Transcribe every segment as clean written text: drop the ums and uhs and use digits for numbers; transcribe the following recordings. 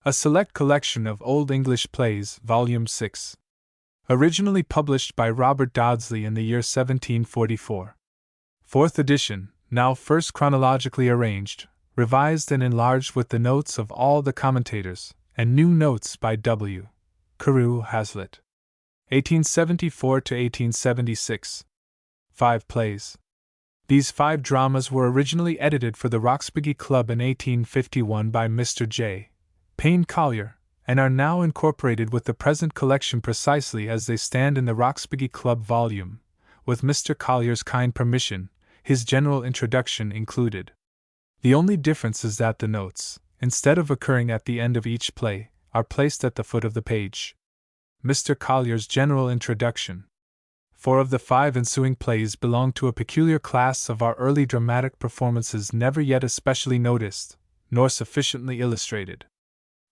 A select collection of Old English plays, Volume 6. Originally published by Robert Dodsley in the year 1744. Fourth edition, now first chronologically arranged, revised and enlarged with the notes of all the commentators, and new notes by W. Hazlitt. 1874 to 1876. 5 plays. These 5 dramas were originally edited for the Roxburghe Club in 1851 by Mr. J. Payne Collier, and are now incorporated with the present collection precisely as they stand in the Roxburghe Club volume, with Mr. Collier's kind permission, his general introduction included. The only difference is that the notes, instead of occurring at the end of each play, are placed at the foot of the page. Mr. Collier's general introduction. 4 of the 5 ensuing plays belong to a peculiar class of our early dramatic performances never yet especially noticed, nor sufficiently illustrated.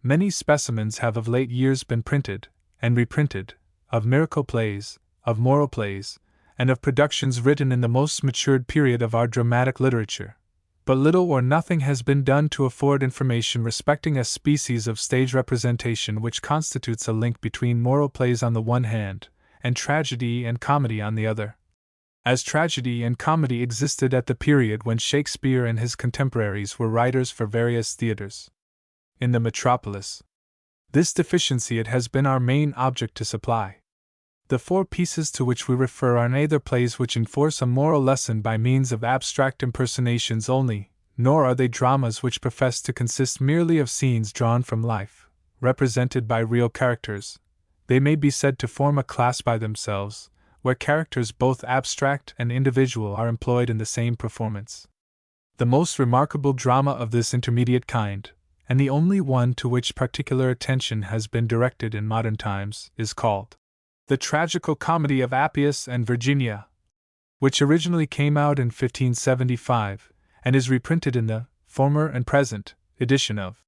Many specimens have of late years been printed, and reprinted, of miracle plays, of moral plays, and of productions written in the most matured period of our dramatic literature, but little or nothing has been done to afford information respecting a species of stage representation which constitutes a link between moral plays on the one hand, and tragedy and comedy on the other. As tragedy and comedy existed at the period when Shakespeare and his contemporaries were writers for various theatres in the metropolis. This deficiency it has been our main object to supply. The 4 pieces to which we refer are neither plays which enforce a moral lesson by means of abstract impersonations only, nor are they dramas which profess to consist merely of scenes drawn from life, represented by real characters. They may be said to form a class by themselves, where characters both abstract and individual are employed in the same performance. The most remarkable drama of this intermediate kind, and the only one to which particular attention has been directed in modern times, is called The Tragical Comedy of Appius and Virginia, which originally came out in 1575, and is reprinted in the former and present edition of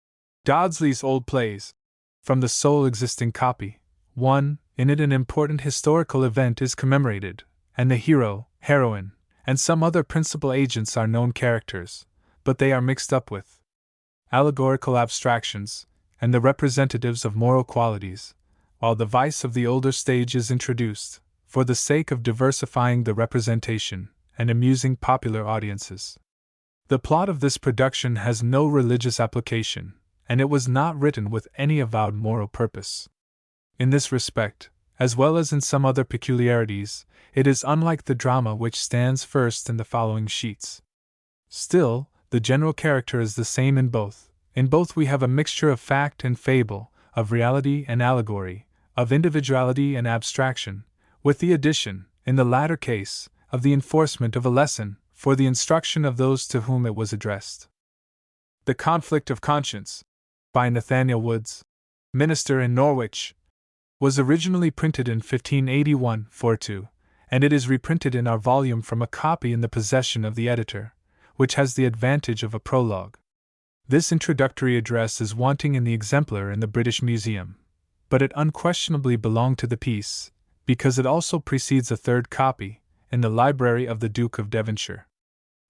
Dodsley's Old Plays. From the sole existing copy, 1. In it an important historical event is commemorated, and the hero, heroine, and some other principal agents are known characters, but they are mixed up with allegorical abstractions, and the representatives of moral qualities, while the vice of the older stage is introduced, for the sake of diversifying the representation, and amusing popular audiences. The plot of this production has no religious application, and it was not written with any avowed moral purpose. In this respect, as well as in some other peculiarities, it is unlike the drama which stands first in the following sheets. Still, the general character is the same in both. In both we have a mixture of fact and fable, of reality and allegory, of individuality and abstraction, with the addition, in the latter case, of the enforcement of a lesson, for the instruction of those to whom it was addressed. The Conflict of Conscience, by Nathaniel Woods, minister in Norwich, was originally printed in 1581 4-2, and it is reprinted in our volume from a copy in the possession of the editor, which has the advantage of a prologue. This introductory address is wanting in the exemplar in the British Museum, but it unquestionably belonged to the piece, because it also precedes a 3rd copy, in the library of the Duke of Devonshire.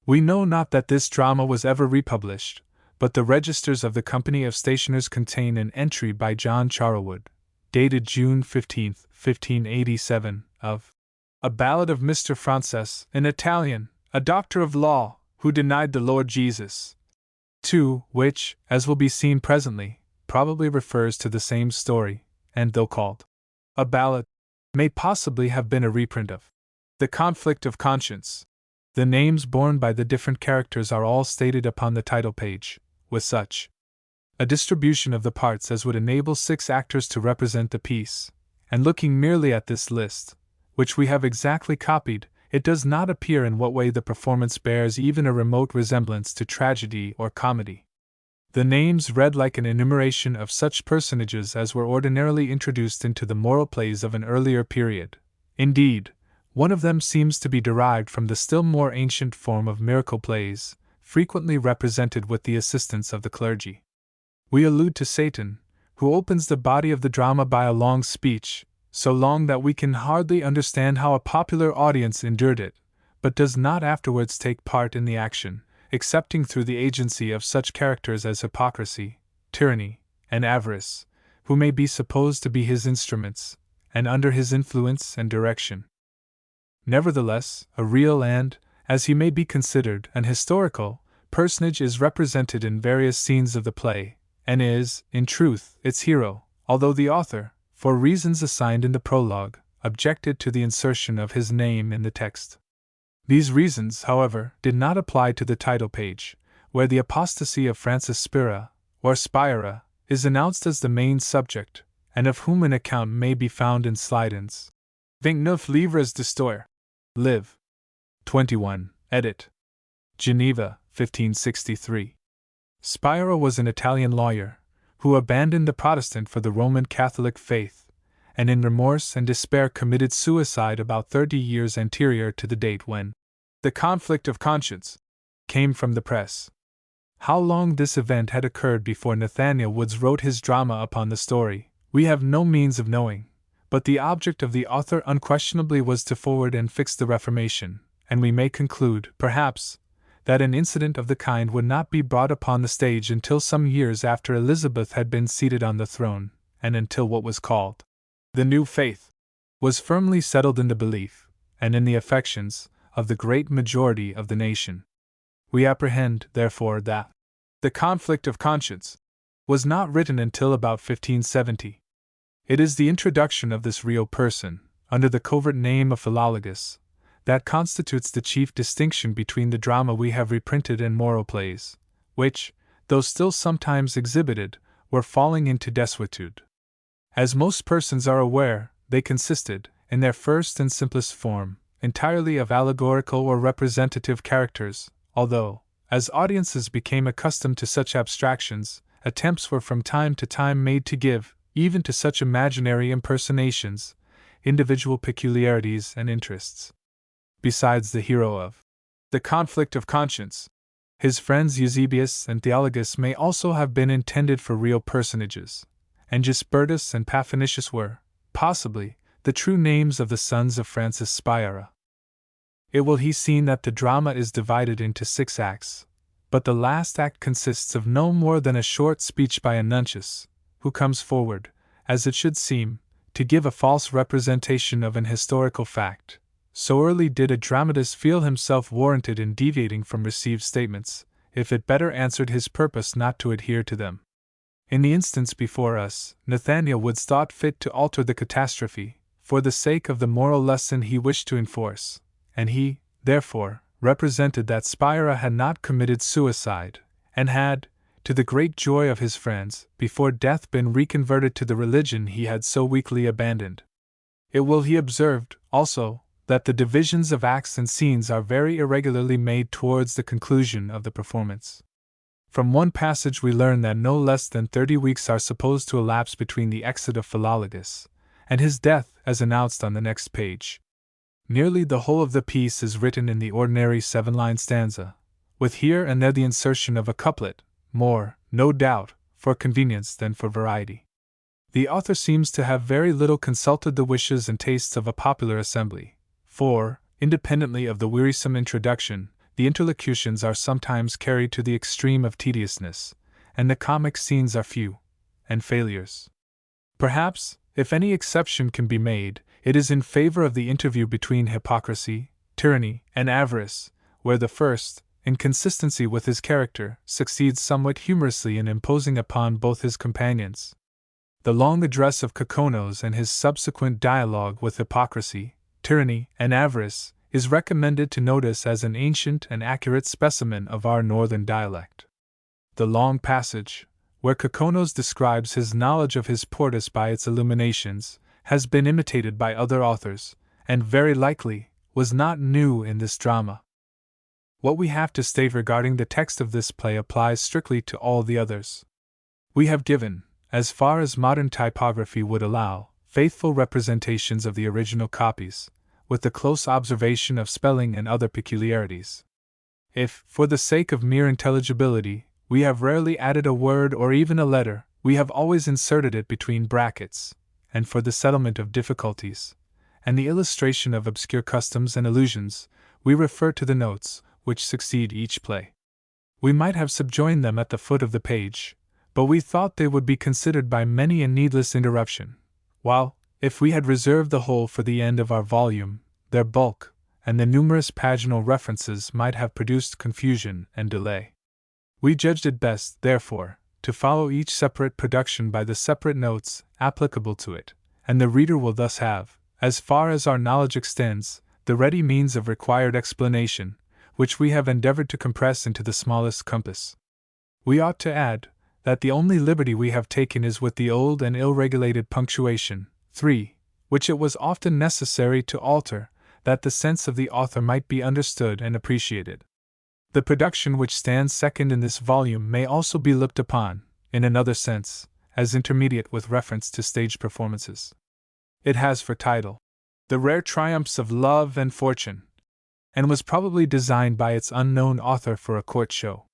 We know not that this drama was ever republished, but the registers of the Company of Stationers contain an entry by John Charlewood, dated June 15, 1587, of A Ballad of Mr. Frances, an Italian, a doctor of law, who denied the Lord Jesus. 2, which, as will be seen presently, probably refers to the same story, and though called a ballad, may possibly have been a reprint of The Conflict of Conscience. The names borne by the different characters are all stated upon the title page, with such a distribution of the parts as would enable 6 actors to represent the piece, and looking merely at this list, which we have exactly copied, it does not appear in what way the performance bears even a remote resemblance to tragedy or comedy. The names read like an enumeration of such personages as were ordinarily introduced into the moral plays of an earlier period. Indeed, one of them seems to be derived from the still more ancient form of miracle plays, frequently represented with the assistance of the clergy. We allude to Satan, who opens the body of the drama by a long speech, so long that we can hardly understand how a popular audience endured it, but does not afterwards take part in the action, excepting through the agency of such characters as hypocrisy, tyranny, and avarice, who may be supposed to be his instruments, and under his influence and direction. Nevertheless, a real and, as he may be considered, an historical personage is represented in various scenes of the play, and is, in truth, its hero, although the author, for reasons assigned in the prologue, objected to the insertion of his name in the text. These reasons, however, did not apply to the title page, where the apostasy of Francis Spira, or Spira, is announced as the main subject, and of whom an account may be found in Slyden's 29 Livres d'Histoire. Liv. 21, edit. Geneva, 1563. Spira was an Italian lawyer, who abandoned the Protestant for the Roman Catholic faith, and in remorse and despair committed suicide about 30 years anterior to the date when the conflict of conscience came from the press. How long this event had occurred before Nathaniel Woods wrote his drama upon the story, we have no means of knowing, but the object of the author unquestionably was to forward and fix the Reformation, and we may conclude, perhaps, that an incident of the kind would not be brought upon the stage until some years after Elizabeth had been seated on the throne, and until what was called the New Faith was firmly settled in the belief, and in the affections, of the great majority of the nation. We apprehend, therefore, that the conflict of conscience was not written until about 1570. It is the introduction of this real person, under the covert name of Philologus, that constitutes the chief distinction between the drama we have reprinted and moral plays, which, though still sometimes exhibited, were falling into desuetude. As most persons are aware, they consisted, in their first and simplest form, entirely of allegorical or representative characters, although, as audiences became accustomed to such abstractions, attempts were from time to time made to give, even to such imaginary impersonations, individual peculiarities and interests. Besides the hero of the conflict of conscience, his friends Eusebius and Theologus may also have been intended for real personages, and Gisbertus and Paphnutius were, possibly, the true names of the sons of Francis Spira. It will be seen that the drama is divided into 6 acts, but the last act consists of no more than a short speech by a nuntius, who comes forward, as it should seem, to give a false representation of an historical fact. So early did a dramatist feel himself warranted in deviating from received statements, if it better answered his purpose not to adhere to them. In the instance before us, Nathaniel Woods thought fit to alter the catastrophe, for the sake of the moral lesson he wished to enforce, and he, therefore, represented that Spira had not committed suicide, and had, to the great joy of his friends, before death been reconverted to the religion he had so weakly abandoned. It will be observed, also, that the divisions of acts and scenes are very irregularly made towards the conclusion of the performance. From one passage we learn that no less than 30 weeks are supposed to elapse between the exit of Philologus and his death, as announced on the next page. Nearly the whole of the piece is written in the ordinary 7-line stanza, with here and there the insertion of a couplet, more, no doubt, for convenience than for variety. The author seems to have very little consulted the wishes and tastes of a popular assembly, for, independently of the wearisome introduction, the interlocutions are sometimes carried to the extreme of tediousness, and the comic scenes are few, and failures. Perhaps, if any exception can be made, it is in favor of the interview between hypocrisy, tyranny, and avarice, where the first, in consistency with his character, succeeds somewhat humorously in imposing upon both his companions. The long address of Kokonos and his subsequent dialogue with hypocrisy, tyranny, and avarice is recommended to notice as an ancient and accurate specimen of our northern dialect. The long passage, where Kokonos describes his knowledge of his portus by its illuminations, has been imitated by other authors, and very likely was not new in this drama. What we have to state regarding the text of this play applies strictly to all the others. We have given, as far as modern typography would allow, faithful representations of the original copies, with the close observation of spelling and other peculiarities. If, for the sake of mere intelligibility, we have rarely added a word or even a letter, we have always inserted it between brackets, and for the settlement of difficulties, and the illustration of obscure customs and allusions, we refer to the notes, which succeed each play. We might have subjoined them at the foot of the page, but we thought they would be considered by many a needless interruption, while, if we had reserved the whole for the end of our volume, their bulk, and the numerous paginal references might have produced confusion and delay. We judged it best, therefore, to follow each separate production by the separate notes applicable to it, and the reader will thus have, as far as our knowledge extends, the ready means of required explanation, which we have endeavored to compress into the smallest compass. We ought to add that the only liberty we have taken is with the old and ill-regulated punctuation, 3, which it was often necessary to alter, that the sense of the author might be understood and appreciated. The production which stands second in this volume may also be looked upon, in another sense, as intermediate with reference to stage performances. It has for title, The Rare Triumphs of Love and Fortune, and was probably designed by its unknown author for a court show.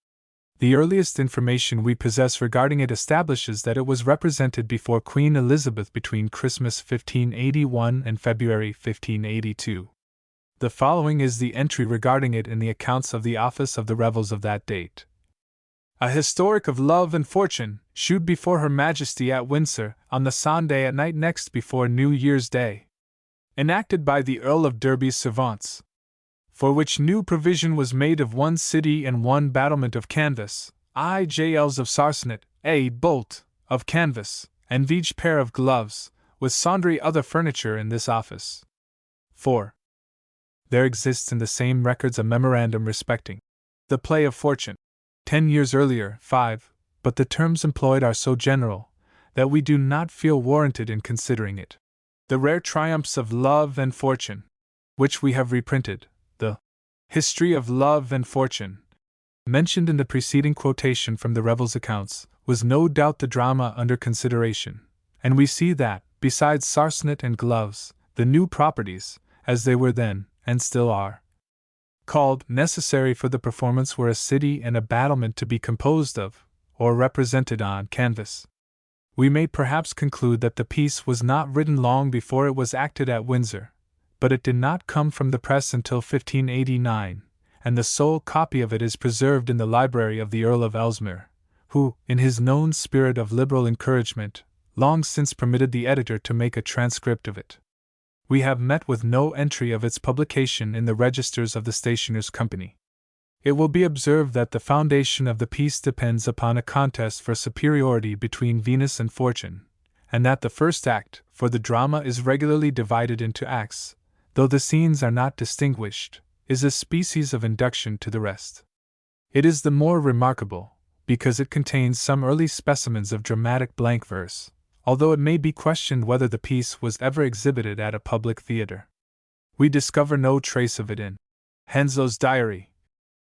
The earliest information we possess regarding it establishes that it was represented before Queen Elizabeth between Christmas 1581 and February 1582. The following is the entry regarding it in the accounts of the office of the revels of that date. A historic of love and fortune, shewed before Her Majesty at Windsor, on the Sunday at night next before New Year's Day. Enacted by the Earl of Derby's servants. For which new provision was made of 1 city and 1 battlement of canvas, IJLs of sarcenet, a bolt of canvas, and each pair of gloves, with sundry other furniture in this office. 4. There exists in the same records a memorandum respecting the play of fortune, 10 years earlier. 5. But the terms employed are so general that we do not feel warranted in considering it. The Rare Triumphs of Love and Fortune, which we have reprinted. The History of Love and Fortune, mentioned in the preceding quotation from the Revels' accounts, was no doubt the drama under consideration, and we see that, besides sarcenet and gloves, the new properties, as they were then, and still are, called necessary for the performance were a city and a battlement to be composed of, or represented on, canvas. We may perhaps conclude that the piece was not written long before it was acted at Windsor, but it did not come from the press until 1589, and the sole copy of it is preserved in the library of the Earl of Ellesmere, who, in his known spirit of liberal encouragement, long since permitted the editor to make a transcript of it. We have met with no entry of its publication in the registers of the Stationers' Company. It will be observed that the foundation of the piece depends upon a contest for superiority between Venus and Fortune, and that the first act, for the drama is regularly divided into acts, though the scenes are not distinguished, is a species of induction to the rest. It is the more remarkable, because it contains some early specimens of dramatic blank verse, although it may be questioned whether the piece was ever exhibited at a public theatre. We discover no trace of it in Henslow's diary.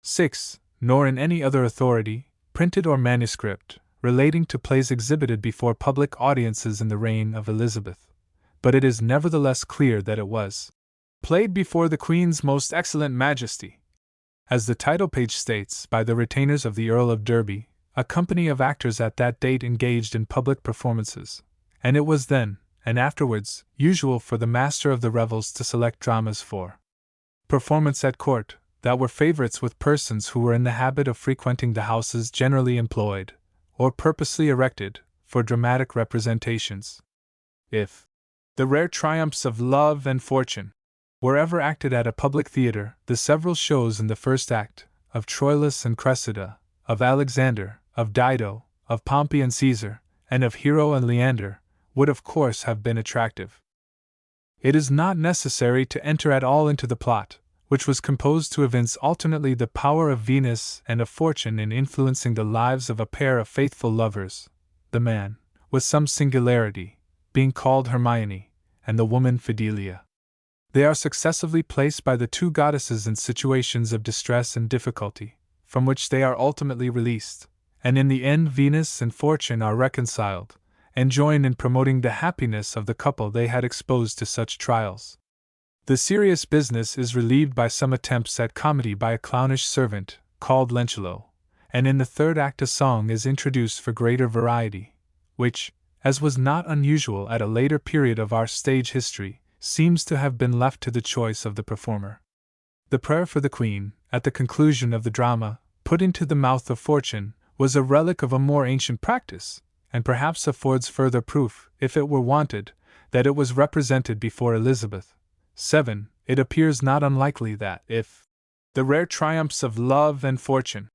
6. Nor in any other authority, printed or manuscript, relating to plays exhibited before public audiences in the reign of Elizabeth, but it is nevertheless clear that it was played before the Queen's most excellent Majesty, as the title page states, by the retainers of the Earl of Derby, a company of actors at that date engaged in public performances, and it was then, and afterwards, usual for the master of the revels to select dramas for performance at court, that were favorites with persons who were in the habit of frequenting the houses generally employed, or purposely erected, for dramatic representations. If The Rare Triumphs of Love and Fortune were ever acted at a public theatre, the several shows in the first act, of Troilus and Cressida, of Alexander, of Dido, of Pompey and Caesar, and of Hero and Leander, would of course have been attractive. It is not necessary to enter at all into the plot, which was composed to evince alternately the power of Venus and of Fortune in influencing the lives of a pair of faithful lovers, the man, with some singularity, being called Hermione, and the woman Fidelia. They are successively placed by the two goddesses in situations of distress and difficulty, from which they are ultimately released, and in the end Venus and Fortune are reconciled, and join in promoting the happiness of the couple they had exposed to such trials. The serious business is relieved by some attempts at comedy by a clownish servant, called Lencelot, and in the third act a song is introduced for greater variety, which, as was not unusual at a later period of our stage history, seems to have been left to the choice of the performer. The prayer for the Queen, at the conclusion of the drama, put into the mouth of Fortune, was a relic of a more ancient practice, and perhaps affords further proof, if it were wanted, that it was represented before Elizabeth. 7. It appears not unlikely that, if the rare triumphs of love and fortune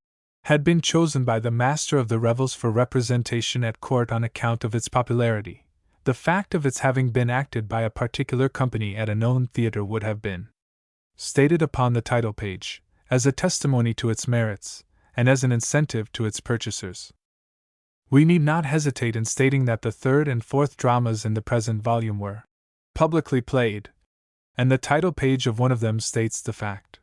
had been chosen by the master of the revels for representation at court on account of its popularity, the fact of its having been acted by a particular company at a known theatre would have been stated upon the title page, as a testimony to its merits, and as an incentive to its purchasers. We need not hesitate in stating that the third and fourth dramas in the present volume were publicly played, and the title page of one of them states the fact.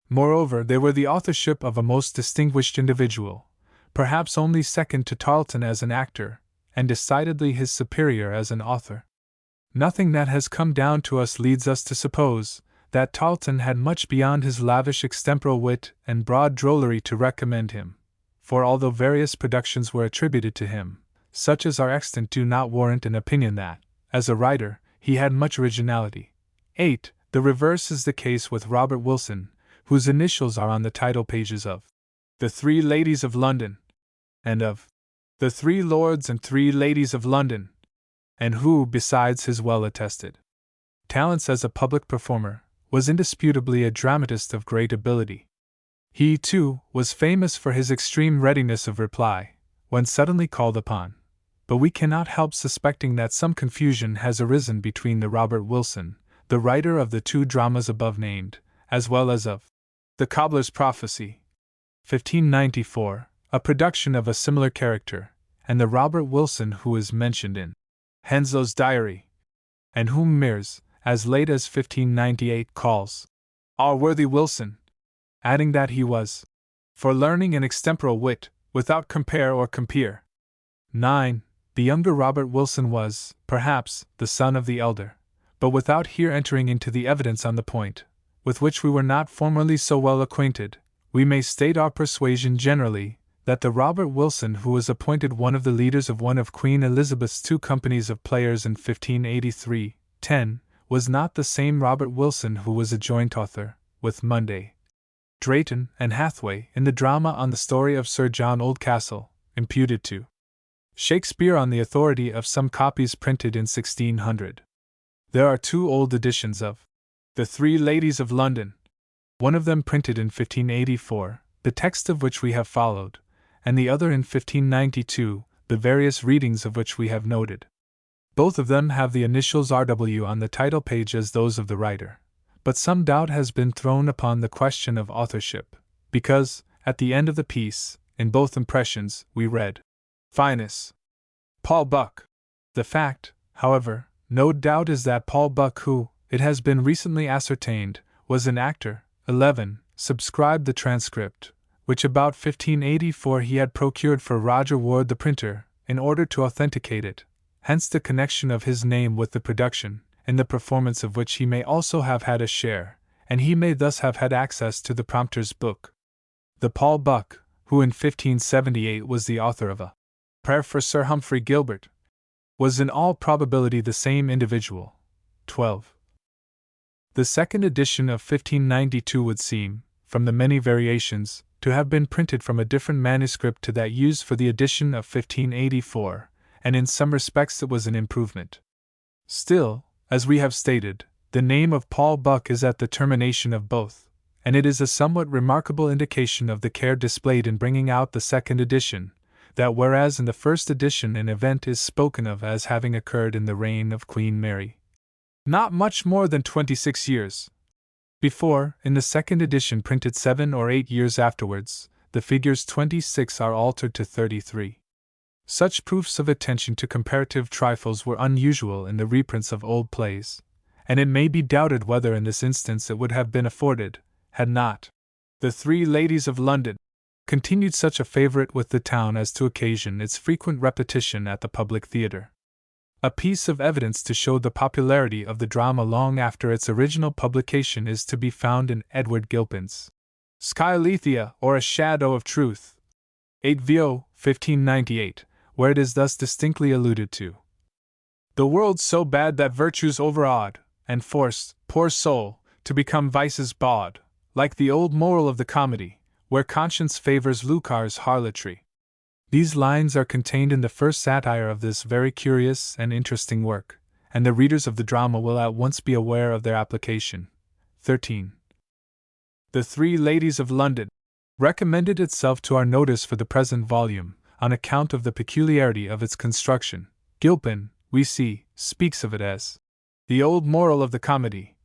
Moreover, they were the authorship of a most distinguished individual, perhaps only second to Tarleton as an actor, and decidedly his superior as an author. Nothing that has come down to us leads us to suppose that Tarleton had much beyond his lavish extemporal wit and broad drollery to recommend him, for although various productions were attributed to him, such as are extant do not warrant an opinion that, as a writer, he had much originality. 8. The reverse is the case with Robert Wilson, whose initials are on the title pages of The Three Ladies of London, and of The Three Lords and Three Ladies of London, and who, besides his well-attested talents as a public performer, was indisputably a dramatist of great ability. He, too, was famous for his extreme readiness of reply, when suddenly called upon, but we cannot help suspecting that some confusion has arisen between the Robert Wilson, the writer of the two dramas above named, as well as of The Cobbler's Prophecy, 1594, a production of a similar character, and the Robert Wilson who is mentioned in Henslowe's Diary, and whom Mears, as late as 1598, calls our worthy Wilson, adding that he was for learning and extemporal wit, without compare or compeer. 9. The younger Robert Wilson was, perhaps, the son of the elder, but without here entering into the evidence on the point, with which we were not formerly so well acquainted, we may state our persuasion generally, that the Robert Wilson who was appointed one of the leaders of one of Queen Elizabeth's two companies of players in 1583-10, was not the same Robert Wilson who was a joint author, with Munday, Drayton, and Hathaway, in the drama on the story of Sir John Oldcastle, imputed to Shakespeare on the authority of some copies printed in 1600. There are two old editions of The Three Ladies of London, one of them printed in 1584, the text of which we have followed, and the other in 1592, the various readings of which we have noted. Both of them have the initials R.W. on the title page as those of the writer, but some doubt has been thrown upon the question of authorship, because, at the end of the piece, in both impressions, we read, Finis. Paul Buck. The fact, however, no doubt is that Paul Buck, who, it has been recently ascertained, was an actor, 11, subscribed the transcript, which about 1584 he had procured for Roger Ward the printer, in order to authenticate it, hence the connection of his name with the production, in the performance of which he may also have had a share, and he may thus have had access to the prompter's book. The Paul Buck, who in 1578 was the author of A Prayer for Sir Humphrey Gilbert, was in all probability the same individual. 12. The second edition of 1592 would seem, from the many variations, to have been printed from a different manuscript to that used for the edition of 1584, and in some respects it was an improvement. Still, as we have stated, the name of Paul Buck is at the termination of both, and it is a somewhat remarkable indication of the care displayed in bringing out the second edition, that whereas in the first edition an event is spoken of as having occurred in the reign of Queen Mary, not much more than 26 years before, in the second edition printed 7 or 8 years afterwards, the figures 26 are altered to 33. Such proofs of attention to comparative trifles were unusual in the reprints of old plays, and it may be doubted whether in this instance it would have been afforded, had not The Three Ladies of London continued such a favorite with the town as to occasion its frequent repetition at the public theatre. A piece of evidence to show the popularity of the drama long after its original publication is to be found in Edward Gilpin's Skyalethea, or A Shadow of Truth, 8 Vo. 1598, where it is thus distinctly alluded to. The world's so bad that virtue's overawed, and forced, poor soul, to become vice's bawd, like the old moral of the comedy, where conscience favors Lucar's harlotry. These lines are contained in the first satire of this very curious and interesting work, and the readers of the drama will at once be aware of their application. 13. The Three Ladies of London recommended itself to our notice for the present volume, on account of the peculiarity of its construction. Gilpin, we see, speaks of it as the old moral of the comedy.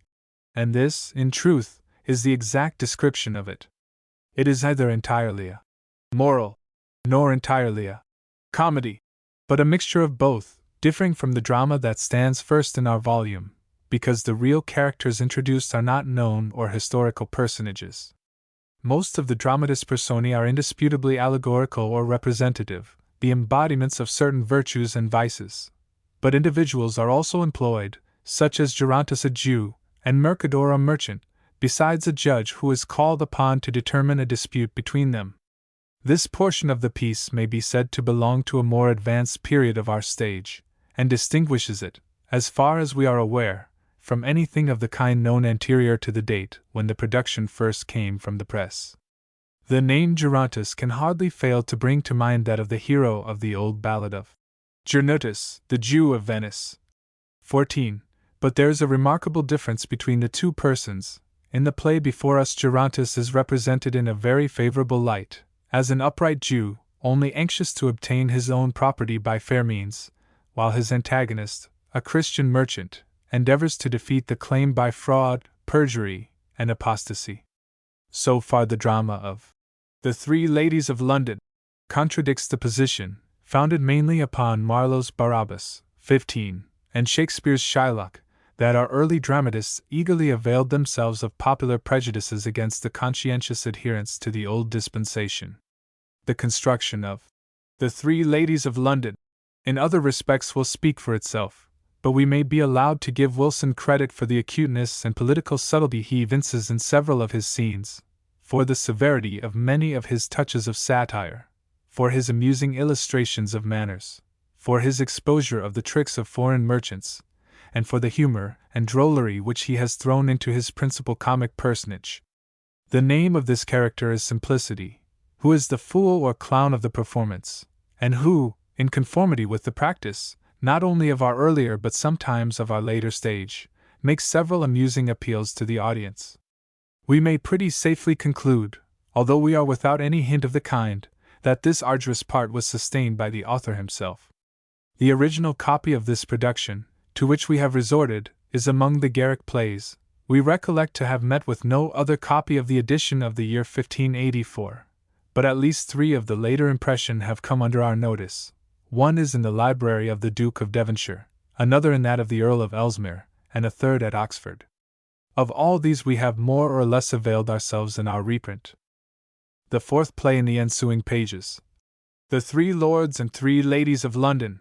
And this, in truth, is the exact description of it. It is neither entirely a moral, nor entirely a comedy, but a mixture of both, differing from the drama that stands first in our volume, because the real characters introduced are not known or historical personages. Most of the dramatis personae are indisputably allegorical or representative, the embodiments of certain virtues and vices. But individuals are also employed, such as Gerontus a Jew, and Mercador a merchant, besides a judge who is called upon to determine a dispute between them. This portion of the piece may be said to belong to a more advanced period of our stage, and distinguishes it, as far as we are aware, from anything of the kind known anterior to the date when the production first came from the press. The name Gerontus can hardly fail to bring to mind that of the hero of the old ballad of Gernutus, the Jew of Venice. 14. But there is a remarkable difference between the two persons. In the play before us, Gerontus is represented in a very favorable light, as an upright Jew, only anxious to obtain his own property by fair means, while his antagonist, a Christian merchant, endeavors to defeat the claim by fraud, perjury, and apostasy. So far the drama of The Three Ladies of London contradicts the position, founded mainly upon Marlowe's Barabbas, 15, and Shakespeare's Shylock, that our early dramatists eagerly availed themselves of popular prejudices against the conscientious adherents to the old dispensation. The construction of The Three Ladies of London, in other respects, will speak for itself, but we may be allowed to give Wilson credit for the acuteness and political subtlety he evinces in several of his scenes, for the severity of many of his touches of satire, for his amusing illustrations of manners, for his exposure of the tricks of foreign merchants, and for the humor and drollery which he has thrown into his principal comic personage. The name of this character is Simplicity, who is the fool or clown of the performance, and who, in conformity with the practice, not only of our earlier but sometimes of our later stage, makes several amusing appeals to the audience. We may pretty safely conclude, although we are without any hint of the kind, that this arduous part was sustained by the author himself. The original copy of this production, to which we have resorted, is among the Garrick plays. We recollect to have met with no other copy of the edition of the year 1584, but at least 3 of the later impression have come under our notice. One is in the library of the Duke of Devonshire, another in that of the Earl of Ellesmere, and a third at Oxford. Of all these we have more or less availed ourselves in our reprint. The fourth play in the ensuing pages, The Three Lords and Three Ladies of London,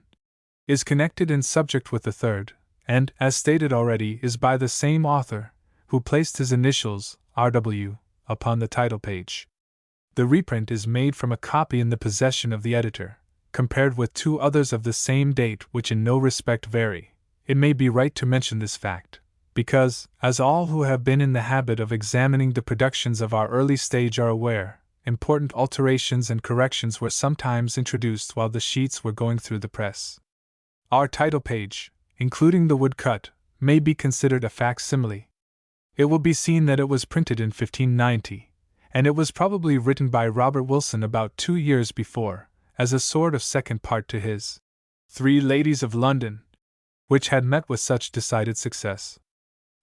is connected in subject with the third, and, as stated already, is by the same author, who placed his initials, R.W., upon the title page. The reprint is made from a copy in the possession of the editor, compared with 2 others of the same date which in no respect vary. It may be right to mention this fact, because, as all who have been in the habit of examining the productions of our early stage are aware, important alterations and corrections were sometimes introduced while the sheets were going through the press. Our title page, including the woodcut, may be considered a facsimile. It will be seen that it was printed in 1590, and it was probably written by Robert Wilson about 2 years before, as a sort of second part to his Three Ladies of London, which had met with such decided success.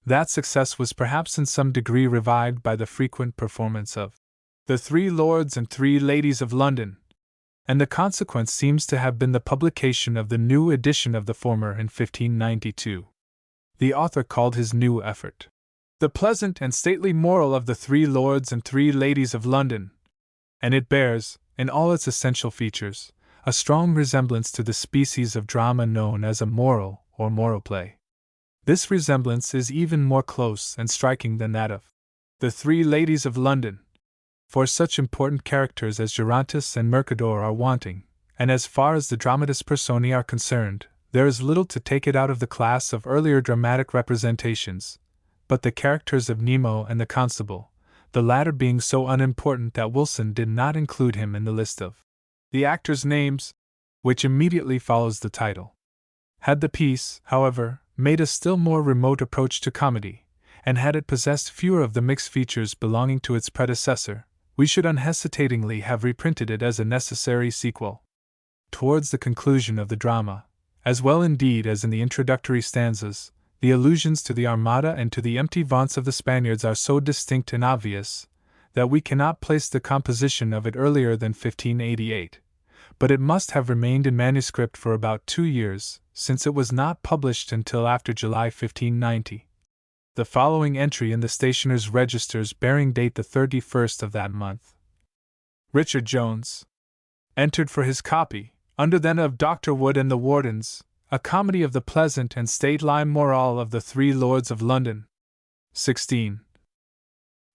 That success was perhaps in some degree revived by the frequent performance of The Three Lords and Three Ladies of London, and the consequence seems to have been the publication of the new edition of the former in 1592. The author called his new effort The Pleasant and Stately Moral of the Three Lords and Three Ladies of London, and it bears, in all its essential features, a strong resemblance to the species of drama known as a moral or moral play. This resemblance is even more close and striking than that of The Three Ladies of London, for such important characters as Gerontus and Mercador are wanting, and as far as the dramatis personae are concerned, there is little to take it out of the class of earlier dramatic representations, but the characters of Nemo and the Constable, the latter being so unimportant that Wilson did not include him in the list of the actors' names, which immediately follows the title. Had the piece, however, made a still more remote approach to comedy, and had it possessed fewer of the mixed features belonging to its predecessor, we should unhesitatingly have reprinted it as a necessary sequel. Towards the conclusion of the drama, as well indeed as in the introductory stanzas, the allusions to the Armada and to the empty vaunts of the Spaniards are so distinct and obvious that we cannot place the composition of it earlier than 1588, but it must have remained in manuscript for about 2 years, since it was not published until after July 1590. The following entry in the stationer's registers bearing date the 31st of that month. Richard Jones entered for his copy, under then of Dr. Wood and the Wardens, a comedy of the pleasant and stately moral of the Three Lords of London. 16.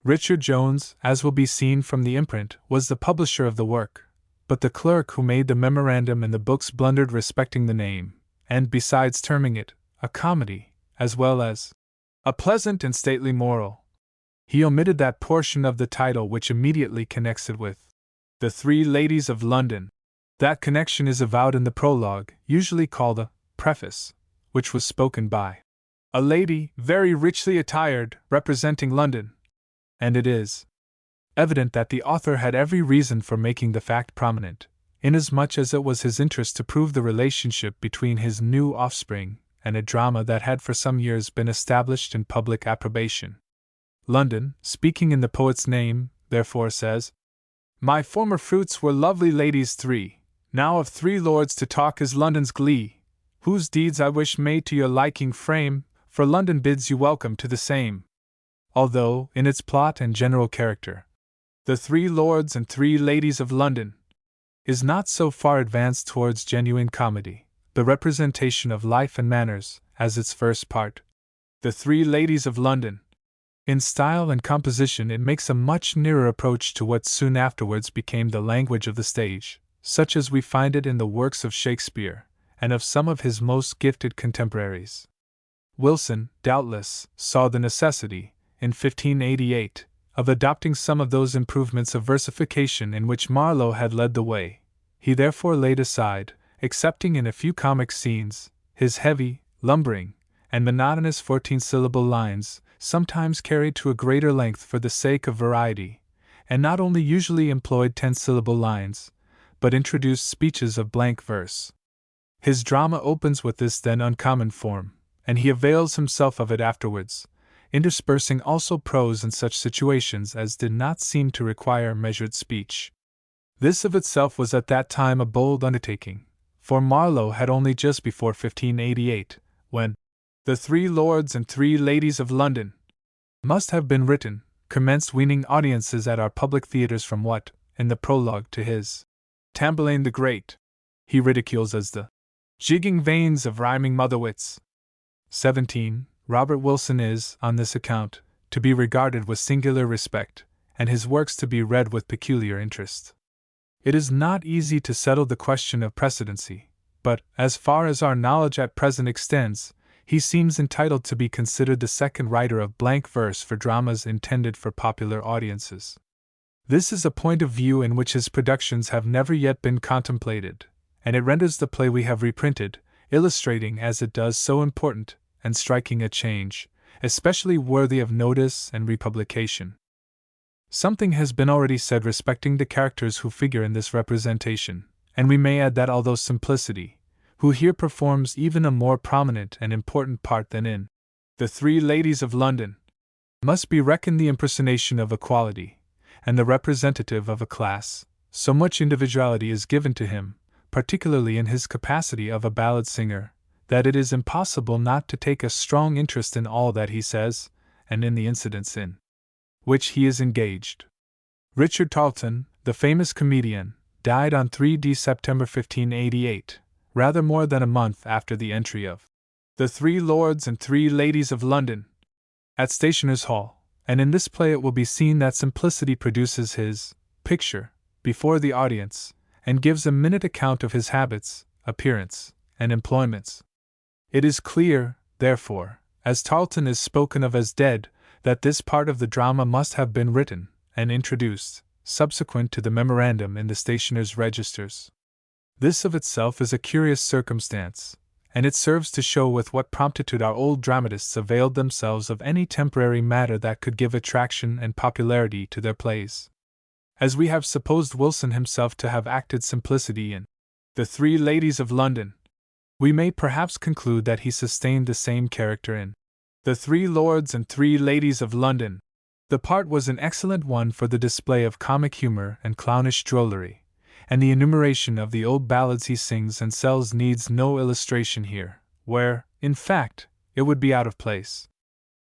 Richard Jones, as will be seen from the imprint, was the publisher of the work, but the clerk who made the memorandum in the books blundered respecting the name, and besides terming it a comedy, as well as a pleasant and stately moral, he omitted that portion of the title which immediately connects it with the Three Ladies of London. That connection is avowed in the prologue, usually called a preface, which was spoken by a lady, very richly attired, representing London. And it is evident that the author had every reason for making the fact prominent, inasmuch as it was his interest to prove the relationship between his new offspring and a drama that had for some years been established in public approbation. London, speaking in the poet's name, therefore says, "My former fruits were lovely ladies three, now of three lords to talk is London's glee, whose deeds I wish may to your liking frame, for London bids you welcome to the same." Although, in its plot and general character, The Three Lords and Three Ladies of London is not so far advanced towards genuine comedy, the representation of life and manners, as its first part, The Three Ladies of London. In style and composition it makes a much nearer approach to what soon afterwards became the language of the stage, such as we find it in the works of Shakespeare, and of some of his most gifted contemporaries. Wilson, doubtless, saw the necessity, in 1588, of adopting some of those improvements of versification in which Marlowe had led the way. He therefore laid aside, excepting in a few comic scenes, his heavy, lumbering, and monotonous 14-syllable lines, sometimes carried to a greater length for the sake of variety, and not only usually employed 10-syllable lines, but introduced speeches of blank verse. His drama opens with this then uncommon form, and he avails himself of it afterwards, interspersing also prose in such situations as did not seem to require measured speech. This of itself was at that time a bold undertaking, for Marlowe had only just before 1588, when The Three Lords and Three Ladies of London must have been written, commenced weaning audiences at our public theatres from what, in the prologue to his Tamburlaine the Great, he ridicules as the jigging veins of rhyming motherwits. 17. Robert Wilson is, on this account, to be regarded with singular respect, and his works to be read with peculiar interest. It is not easy to settle the question of precedency, but, as far as our knowledge at present extends, he seems entitled to be considered the second writer of blank verse for dramas intended for popular audiences. This is a point of view in which his productions have never yet been contemplated, and it renders the play we have reprinted, illustrating as it does so important and striking a change, especially worthy of notice and republication. Something has been already said respecting the characters who figure in this representation, and we may add that although Simplicity, who here performs even a more prominent and important part than in The Three Ladies of London, must be reckoned the impersonation of a quality, and the representative of a class, so much individuality is given to him, particularly in his capacity of a ballad singer, that it is impossible not to take a strong interest in all that he says, and in the incidents in which he is engaged. Richard Tarleton, the famous comedian, died on 3 September 1588, rather more than a month after the entry of The Three Lords and Three Ladies of London at Stationers' Hall, and in this play it will be seen that Simplicity produces his picture before the audience, and gives a minute account of his habits, appearance, and employments. It is clear, therefore, as Tarleton is spoken of as dead, that this part of the drama must have been written and introduced subsequent to the memorandum in the stationer's registers. This of itself is a curious circumstance, and it serves to show with what promptitude our old dramatists availed themselves of any temporary matter that could give attraction and popularity to their plays. As we have supposed Wilson himself to have acted simplicity in The Three Ladies of London, we may perhaps conclude that he sustained the same character in The Three Lords and Three Ladies of London. The part was an excellent one for the display of comic humor and clownish drollery, and the enumeration of the old ballads he sings and sells needs no illustration here, where, in fact, it would be out of place.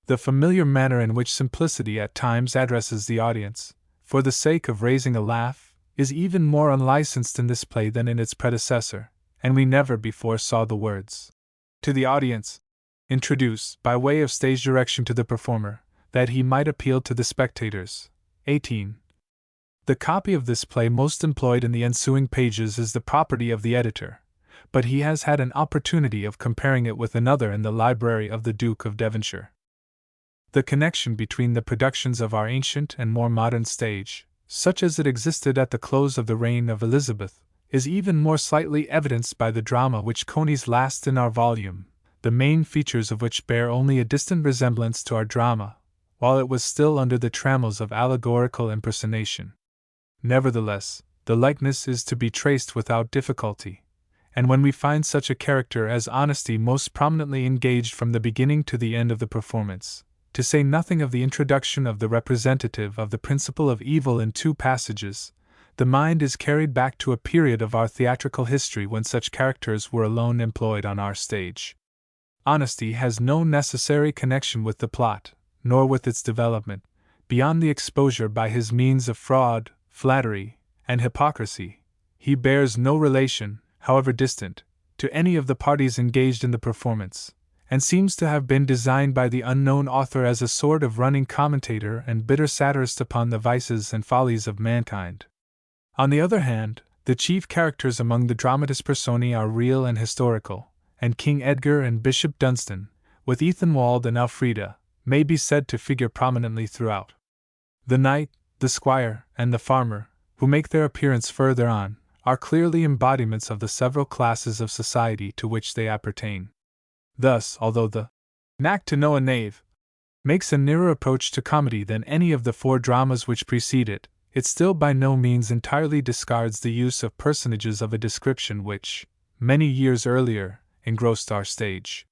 The familiar manner in which simplicity at times addresses the audience, for the sake of raising a laugh, is even more unlicensed in this play than in its predecessor, and we never before saw the words "to the audience" introduce, by way of stage direction to the performer, that he might appeal to the spectators. 18. The copy of this play most employed in the ensuing pages is the property of the editor, but he has had an opportunity of comparing it with another in the library of the Duke of Devonshire. The connection between the productions of our ancient and more modern stage, such as it existed at the close of the reign of Elizabeth, is even more slightly evidenced by the drama which Coney's last in our volume, the main features of which bear only a distant resemblance to our drama, while it was still under the trammels of allegorical impersonation. Nevertheless, the likeness is to be traced without difficulty, and when we find such a character as Honesty most prominently engaged from the beginning to the end of the performance, to say nothing of the introduction of the representative of the principle of evil in 2 passages, the mind is carried back to a period of our theatrical history when such characters were alone employed on our stage. Honesty has no necessary connection with the plot, nor with its development, beyond the exposure by his means of fraud, flattery, and hypocrisy. He bears no relation, however distant, to any of the parties engaged in the performance, and seems to have been designed by the unknown author as a sort of running commentator and bitter satirist upon the vices and follies of mankind. On the other hand, the chief characters among the dramatis personae are real and historical, and King Edgar and Bishop Dunstan, with Ethelwald and Elfrida, may be said to figure prominently throughout. The knight, the squire, and the farmer, who make their appearance further on, are clearly embodiments of the several classes of society to which they appertain. Thus, although the Knack to Know a Knave makes a nearer approach to comedy than any of the 4 dramas which precede it, it still by no means entirely discards the use of personages of a description which, many years earlier, engrossed our stage.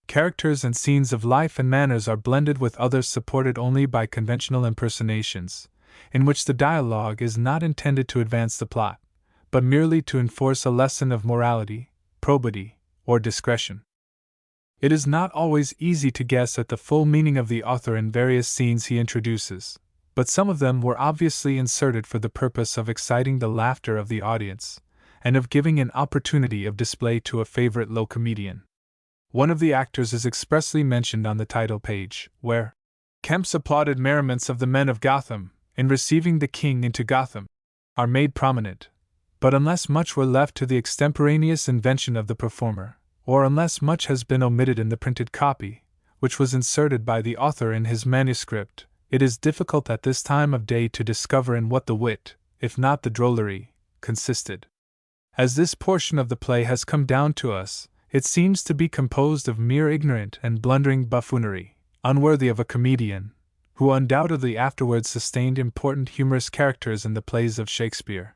Characters and scenes of life and manners are blended with others supported only by conventional impersonations, in which the dialogue is not intended to advance the plot, but merely to enforce a lesson of morality, probity, or discretion. It is not always easy to guess at the full meaning of the author in various scenes he introduces, but some of them were obviously inserted for the purpose of exciting the laughter of the audience, and of giving an opportunity of display to a favorite low comedian. One of the actors is expressly mentioned on the title page, where Kemp's applauded merriments of the men of Gotham, in receiving the king into Gotham, are made prominent, but unless much were left to the extemporaneous invention of the performer, or unless much has been omitted in the printed copy, which was inserted by the author in his manuscript, it is difficult at this time of day to discover in what the wit, if not the drollery, consisted. As this portion of the play has come down to us, it seems to be composed of mere ignorant and blundering buffoonery, unworthy of a comedian, who undoubtedly afterwards sustained important humorous characters in the plays of Shakespeare.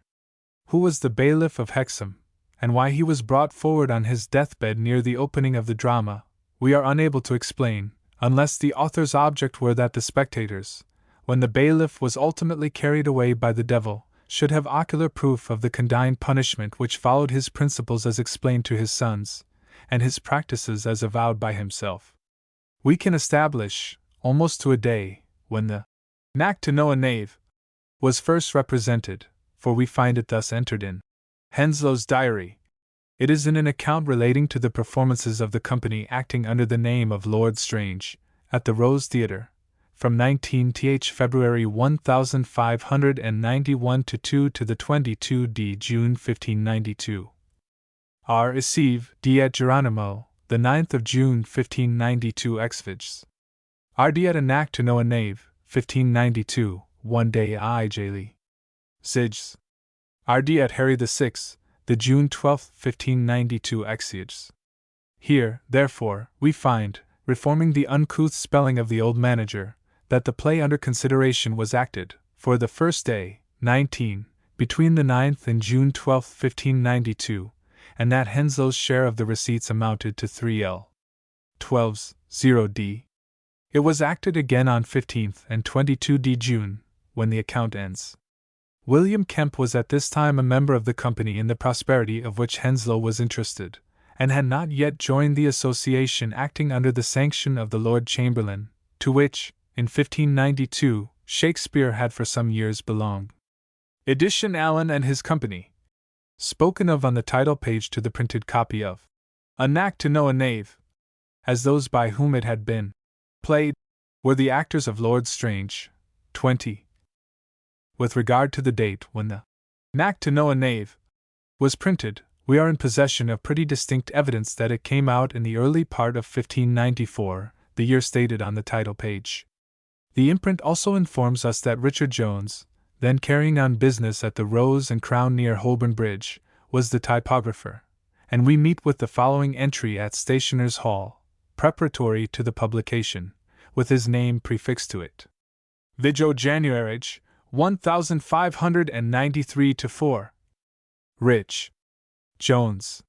Who was the bailiff of Hexham, and why he was brought forward on his deathbed near the opening of the drama, we are unable to explain, unless the author's object were that the spectators, when the bailiff was ultimately carried away by the devil, should have ocular proof of the condign punishment which followed his principles as explained to his sons, and his practices as avowed by himself. We can establish, almost to a day, when the Knack to Know a Knave was first represented, for we find it thus entered in Henslow's diary. It is in an account relating to the performances of the company acting under the name of Lord Strange, at the Rose Theatre, from 19th February 1591 to 2 to the 22d June 1592. R. Receive, Diet Geronimo, the 9th of June 1592 Exviges. R. Diet a Knack to Know a Knave, 1592, one day I. J. Lee. Sigs. R.D. at Harry VI, the June 12, 1592 Exeges. Here, therefore, we find, reforming the uncouth spelling of the old manager, that the play under consideration was acted, for the first day, 19, between the 9th and June 12, 1592, and that Henslow's share of the receipts amounted to 3l. 12s, 0d. It was acted again on 15th and 22d June, when the account ends. William Kemp was at this time a member of the company in the prosperity of which Henslow was interested, and had not yet joined the association acting under the sanction of the Lord Chamberlain, to which, in 1592, Shakespeare had for some years belonged. Edition Allen and His Company. Spoken of on the title page to the printed copy of A Knack to Know a Knave, as those by whom it had been played were the actors of Lord Strange. 20. With regard to the date when the Knack to Know a Knave was printed, we are in possession of pretty distinct evidence that it came out in the early part of 1594, the year stated on the title page. The imprint also informs us that Richard Jones, then carrying on business at the Rose and Crown near Holborn Bridge, was the typographer, and we meet with the following entry at Stationers' Hall, preparatory to the publication, with his name prefixed to it. Vigo Januarige, 1593-4. Rich. Jones.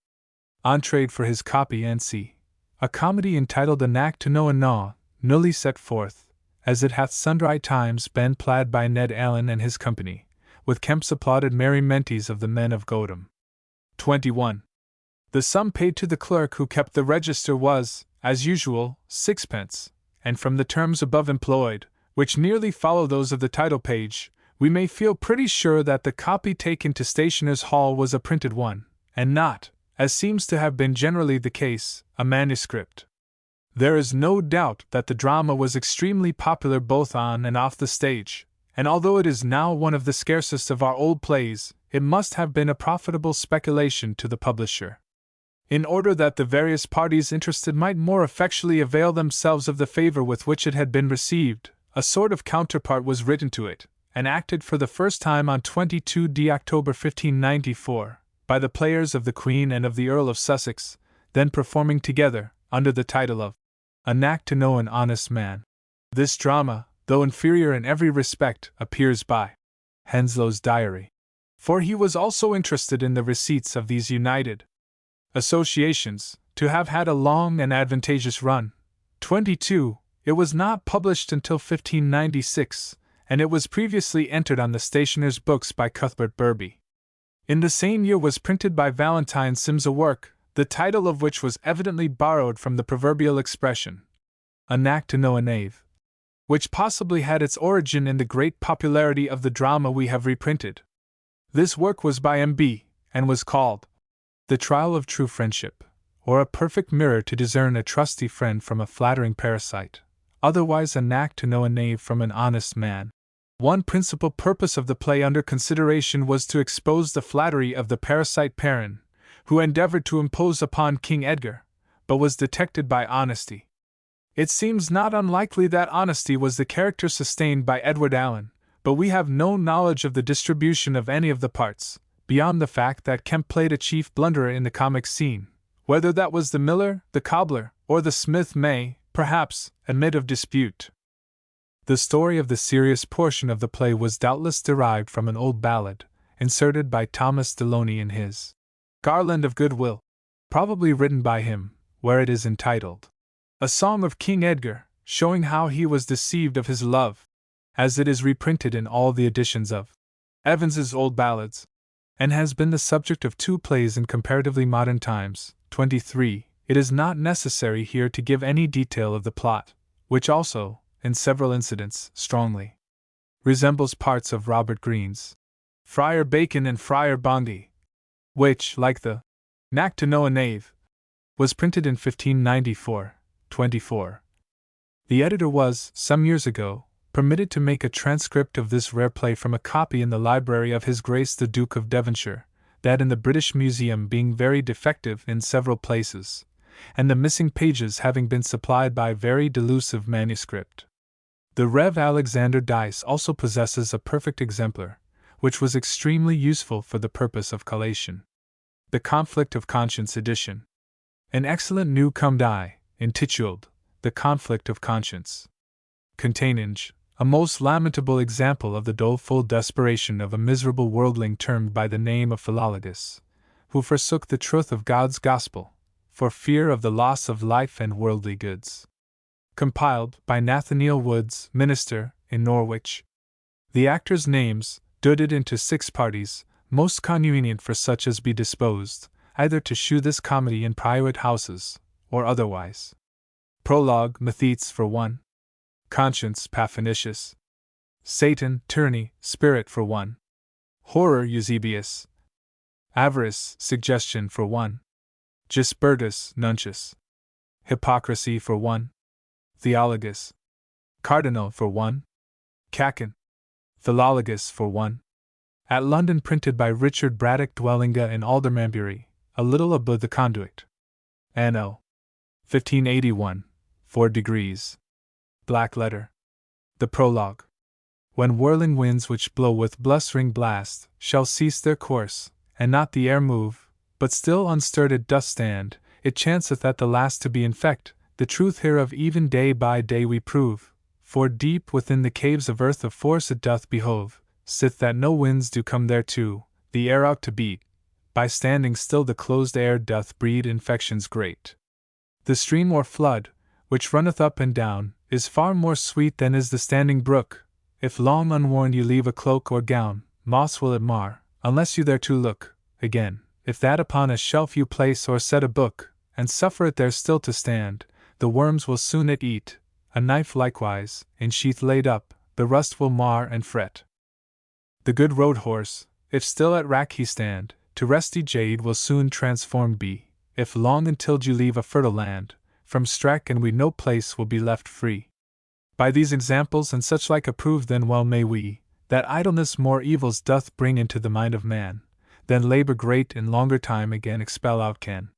Entrade for his copy N.C. A comedy entitled A Knack to Know a Gnaw, newly set forth, as it hath sundry times been plaid by Ned Allen and his company, with Kemp's applauded merrimentes of the men of Godham. 21. The sum paid to the clerk who kept the register was, as usual, 6d, and from the terms above employed, which nearly follow those of the title page, we may feel pretty sure that the copy taken to Stationers' Hall was a printed one, and not, as seems to have been generally the case, a manuscript. There is no doubt that the drama was extremely popular both on and off the stage, and although it is now one of the scarcest of our old plays, it must have been a profitable speculation to the publisher. In order that the various parties interested might more effectually avail themselves of the favor with which it had been received, a sort of counterpart was written to it, and acted for the first time on 22d October 1594, by the players of the Queen and of the Earl of Sussex, then performing together, under the title of A Knack to Know an Honest Man. This drama, though inferior in every respect, appears by Henslow's diary. For he was also interested in the receipts of these united associations, to have had a long and advantageous run. 22. It was not published until 1596, and it was previously entered on the stationer's books by Cuthbert Burby. In the same year was printed by Valentine Sims a work, the title of which was evidently borrowed from the proverbial expression, A Knack to Know a Knave, which possibly had its origin in the great popularity of the drama we have reprinted. This work was by M.B., and was called The Trial of True Friendship, or a perfect mirror to discern a trusty friend from a flattering parasite, otherwise a knack to know a knave from an honest man. One principal purpose of the play under consideration was to expose the flattery of the parasite Perrin, who endeavored to impose upon King Edgar, but was detected by honesty. It seems not unlikely that honesty was the character sustained by Edward Allen, but we have no knowledge of the distribution of any of the parts, beyond the fact that Kemp played a chief blunderer in the comic scene. Whether that was the miller, the cobbler, or the smith may, perhaps, admit of dispute. The story of the serious portion of the play was doubtless derived from an old ballad, inserted by Thomas Deloney in his Garland of Goodwill, probably written by him, where it is entitled, A Song of King Edgar, showing how he was deceived of his love, as it is reprinted in all the editions of Evans's Old Ballads, and has been the subject of 2 plays in comparatively modern times. 23. It is not necessary here to give any detail of the plot, which also, in several incidents, strongly resembles parts of Robert Greene's Friar Bacon and Friar Bondy, which, like the Knack to Know a Knave, was printed in 1594. 24. The editor was, some years ago, permitted to make a transcript of this rare play from a copy in the library of His Grace the Duke of Devonshire, that in the British Museum being very defective in several places, and the missing pages having been supplied by very delusive manuscript. The Rev. Alexander Dice also possesses a perfect exemplar, which was extremely useful for the purpose of collation. The Conflict of Conscience edition. An excellent new come die, intituled The Conflict of Conscience, containing a most lamentable example of the doleful desperation of a miserable worldling termed by the name of Philologus, who forsook the truth of God's gospel, for fear of the loss of life and worldly goods. Compiled by Nathaniel Woods, minister, in Norwich. The actors' names, divided into 6 parties, most convenient for such as be disposed, either to shew this comedy in private houses, or otherwise. Prologue, Methetes for 1. Conscience, Paphnutius. Satan, Tyranny, Spirit for 1. Horror, Eusebius. Avarice, Suggestion for 1. Gisbertus, Nuncius. Hypocrisy for 1. Theologus. Cardinal for 1. Cachan. Philologus for 1. At London, printed by Richard Braddock Dwellinga in Aldermanbury, a little above the conduit. Anno 1581, 4 degrees. Black letter. The prologue. When whirling winds which blow with blustering blast shall cease their course, and not the air move, but still unstirred it doth stand, it chanceth at the last to be in fact, the truth hereof even day by day we prove, for deep within the caves of earth of force it doth behove, sith that no winds do come thereto, the air out to beat, by standing still the closed air doth breed infections great. The stream or flood, which runneth up and down, is far more sweet than is the standing brook. If long unworn you leave a cloak or gown, moss will it mar, unless you thereto look. Again, if that upon a shelf you place or set a book, and suffer it there still to stand, the worms will soon it eat. A knife likewise, in sheath laid up, the rust will mar and fret. The good road horse, if still at rack he stand, to resty jade will soon transformed be. If long untilled you leave a fertile land, from strack and weed no place will be left free. By these examples and such like approve then well may we, that idleness more evils doth bring into the mind of man, than labor great in longer time again expel out can.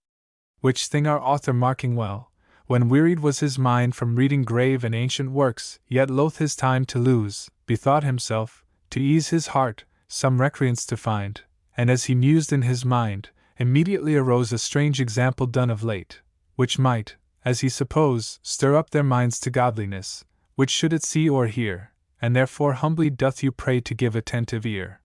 Which thing our author marking well, when wearied was his mind from reading grave and ancient works, yet loath his time to lose, bethought himself, to ease his heart, some recreance to find, and as he mused in his mind, immediately arose a strange example done of late, which might, as he supposed, stir up their minds to godliness, which should it see or hear, and therefore humbly doth you pray to give attentive ear.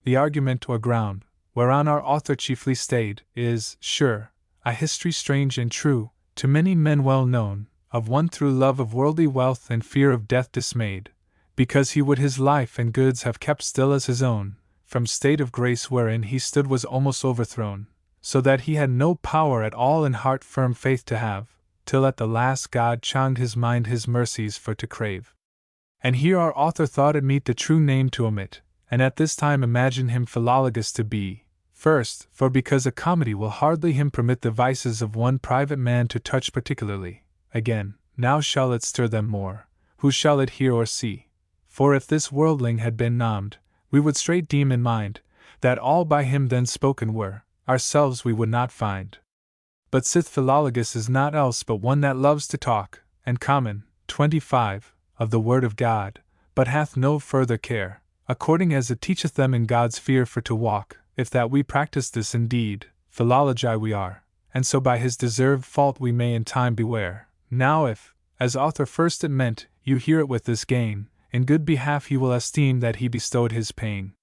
The argument or ground, whereon our author chiefly stayed, is, sure, a history strange and true, to many men well known, of one through love of worldly wealth and fear of death dismayed, because he would his life and goods have kept still as his own, from state of grace wherein he stood was almost overthrown, so that he had no power at all in heart firm faith to have, till at the last God chonged his mind his mercies for to crave. And here our author thought it meet the true name to omit, and at this time imagine him Philologus to be, first, for because a comedy will hardly him permit the vices of one private man to touch particularly, again, now shall it stir them more, who shall it hear or see? For if this worldling had been nommed, we would straight deem in mind, that all by him then spoken were, ourselves we would not find. But sith Philologus is not else but one that loves to talk, and common, 25, of the word of God, but hath no further care, according as it teacheth them in God's fear for to walk, if that we practice this indeed, philologi we are, and so by his deserved fault we may in time beware. Now if, as author first it meant, you hear it with this gain, in good behalf he will esteem that he bestowed his pain.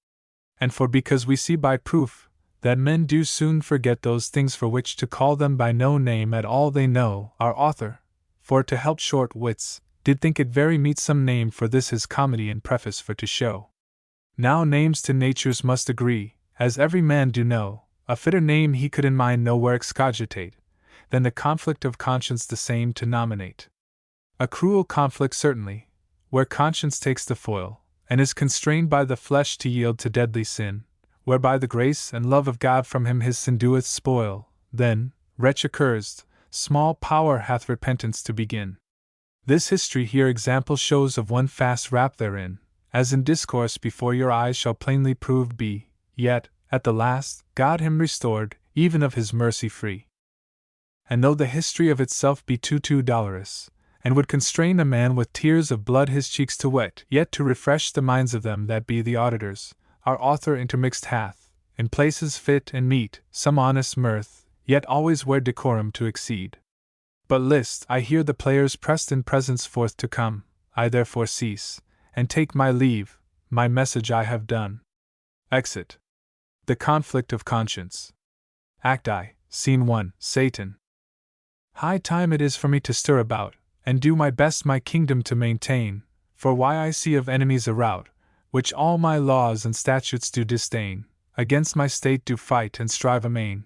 And for because we see by proof, that men do soon forget those things for which to call them by no name at all they know, our author, for to help short wits, did think it very meet some name for this his comedy in preface for to show. Now names to natures must agree, as every man do know, a fitter name he could in mind nowhere excogitate, than the conflict of conscience the same to nominate. A cruel conflict certainly, where conscience takes the foil, and is constrained by the flesh to yield to deadly sin, whereby the grace and love of God from him his sin doeth spoil, then, wretch accursed, small power hath repentance to begin. This history here example shows of one fast wrapped therein, as in discourse before your eyes shall plainly proved be, yet, at the last, God him restored, even of his mercy free. And though the history of itself be too dolorous, and would constrain a man with tears of blood his cheeks to wet, yet to refresh the minds of them that be the auditors, our author intermixed hath, in places fit and meet, some honest mirth, yet always where decorum to exceed. But list, I hear the players pressed in presence forth to come, I therefore cease, and take my leave, my message I have done. Exit. The conflict of conscience. Act I, Scene 1, Satan. High time it is for me to stir about, and do my best my kingdom to maintain, for why I see of enemies a rout, which all my laws and statutes do disdain, against my state do fight and strive amain,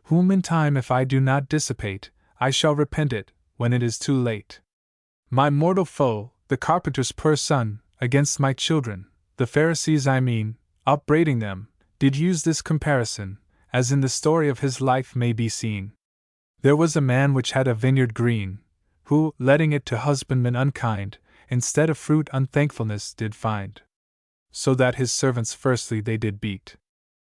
whom in time if I do not dissipate, I shall repent it, when it is too late. My mortal foe, the carpenter's poor son, against my children, the Pharisees I mean, upbraiding them, did use this comparison, as in the story of his life may be seen. There was a man which had a vineyard green, who, letting it to husbandmen unkind, instead of fruit unthankfulness did find. So that his servants firstly they did beat.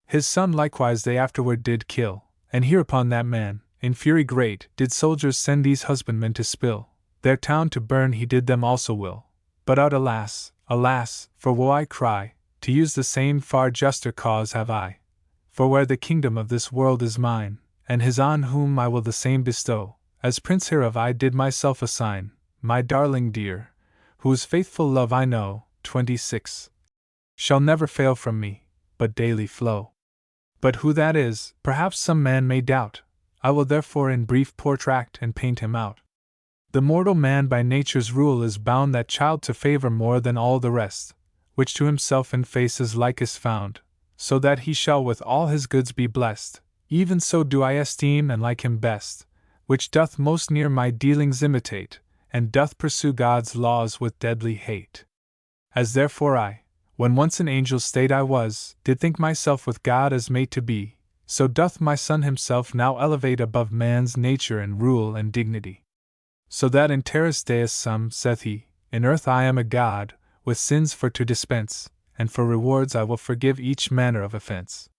His son likewise they afterward did kill, and hereupon that man, in fury great, did soldiers send these husbandmen to spill, their town to burn he did them also will. But out alas, alas, for woe I cry, to use the same far juster cause have I. For where the kingdom of this world is mine, and his on whom I will the same bestow, as prince hereof I did myself assign, my darling dear, whose faithful love I know, 26, shall never fail from me, but daily flow. But who that is, perhaps some man may doubt, I will therefore in brief portract and paint him out. The mortal man by nature's rule is bound that child to favor more than all the rest, which to himself in face is likest found, so that he shall with all his goods be blessed. Even so do I esteem and like him best, which doth most near my dealings imitate, and doth pursue God's laws with deadly hate. As therefore I, when once in angel's state I was, did think myself with God as mate to be, so doth my Son himself now elevate above man's nature and rule and dignity. So that in terris Deus sum, saith he, in earth I am a God, with sins for to dispense, and for rewards I will forgive each manner of offense.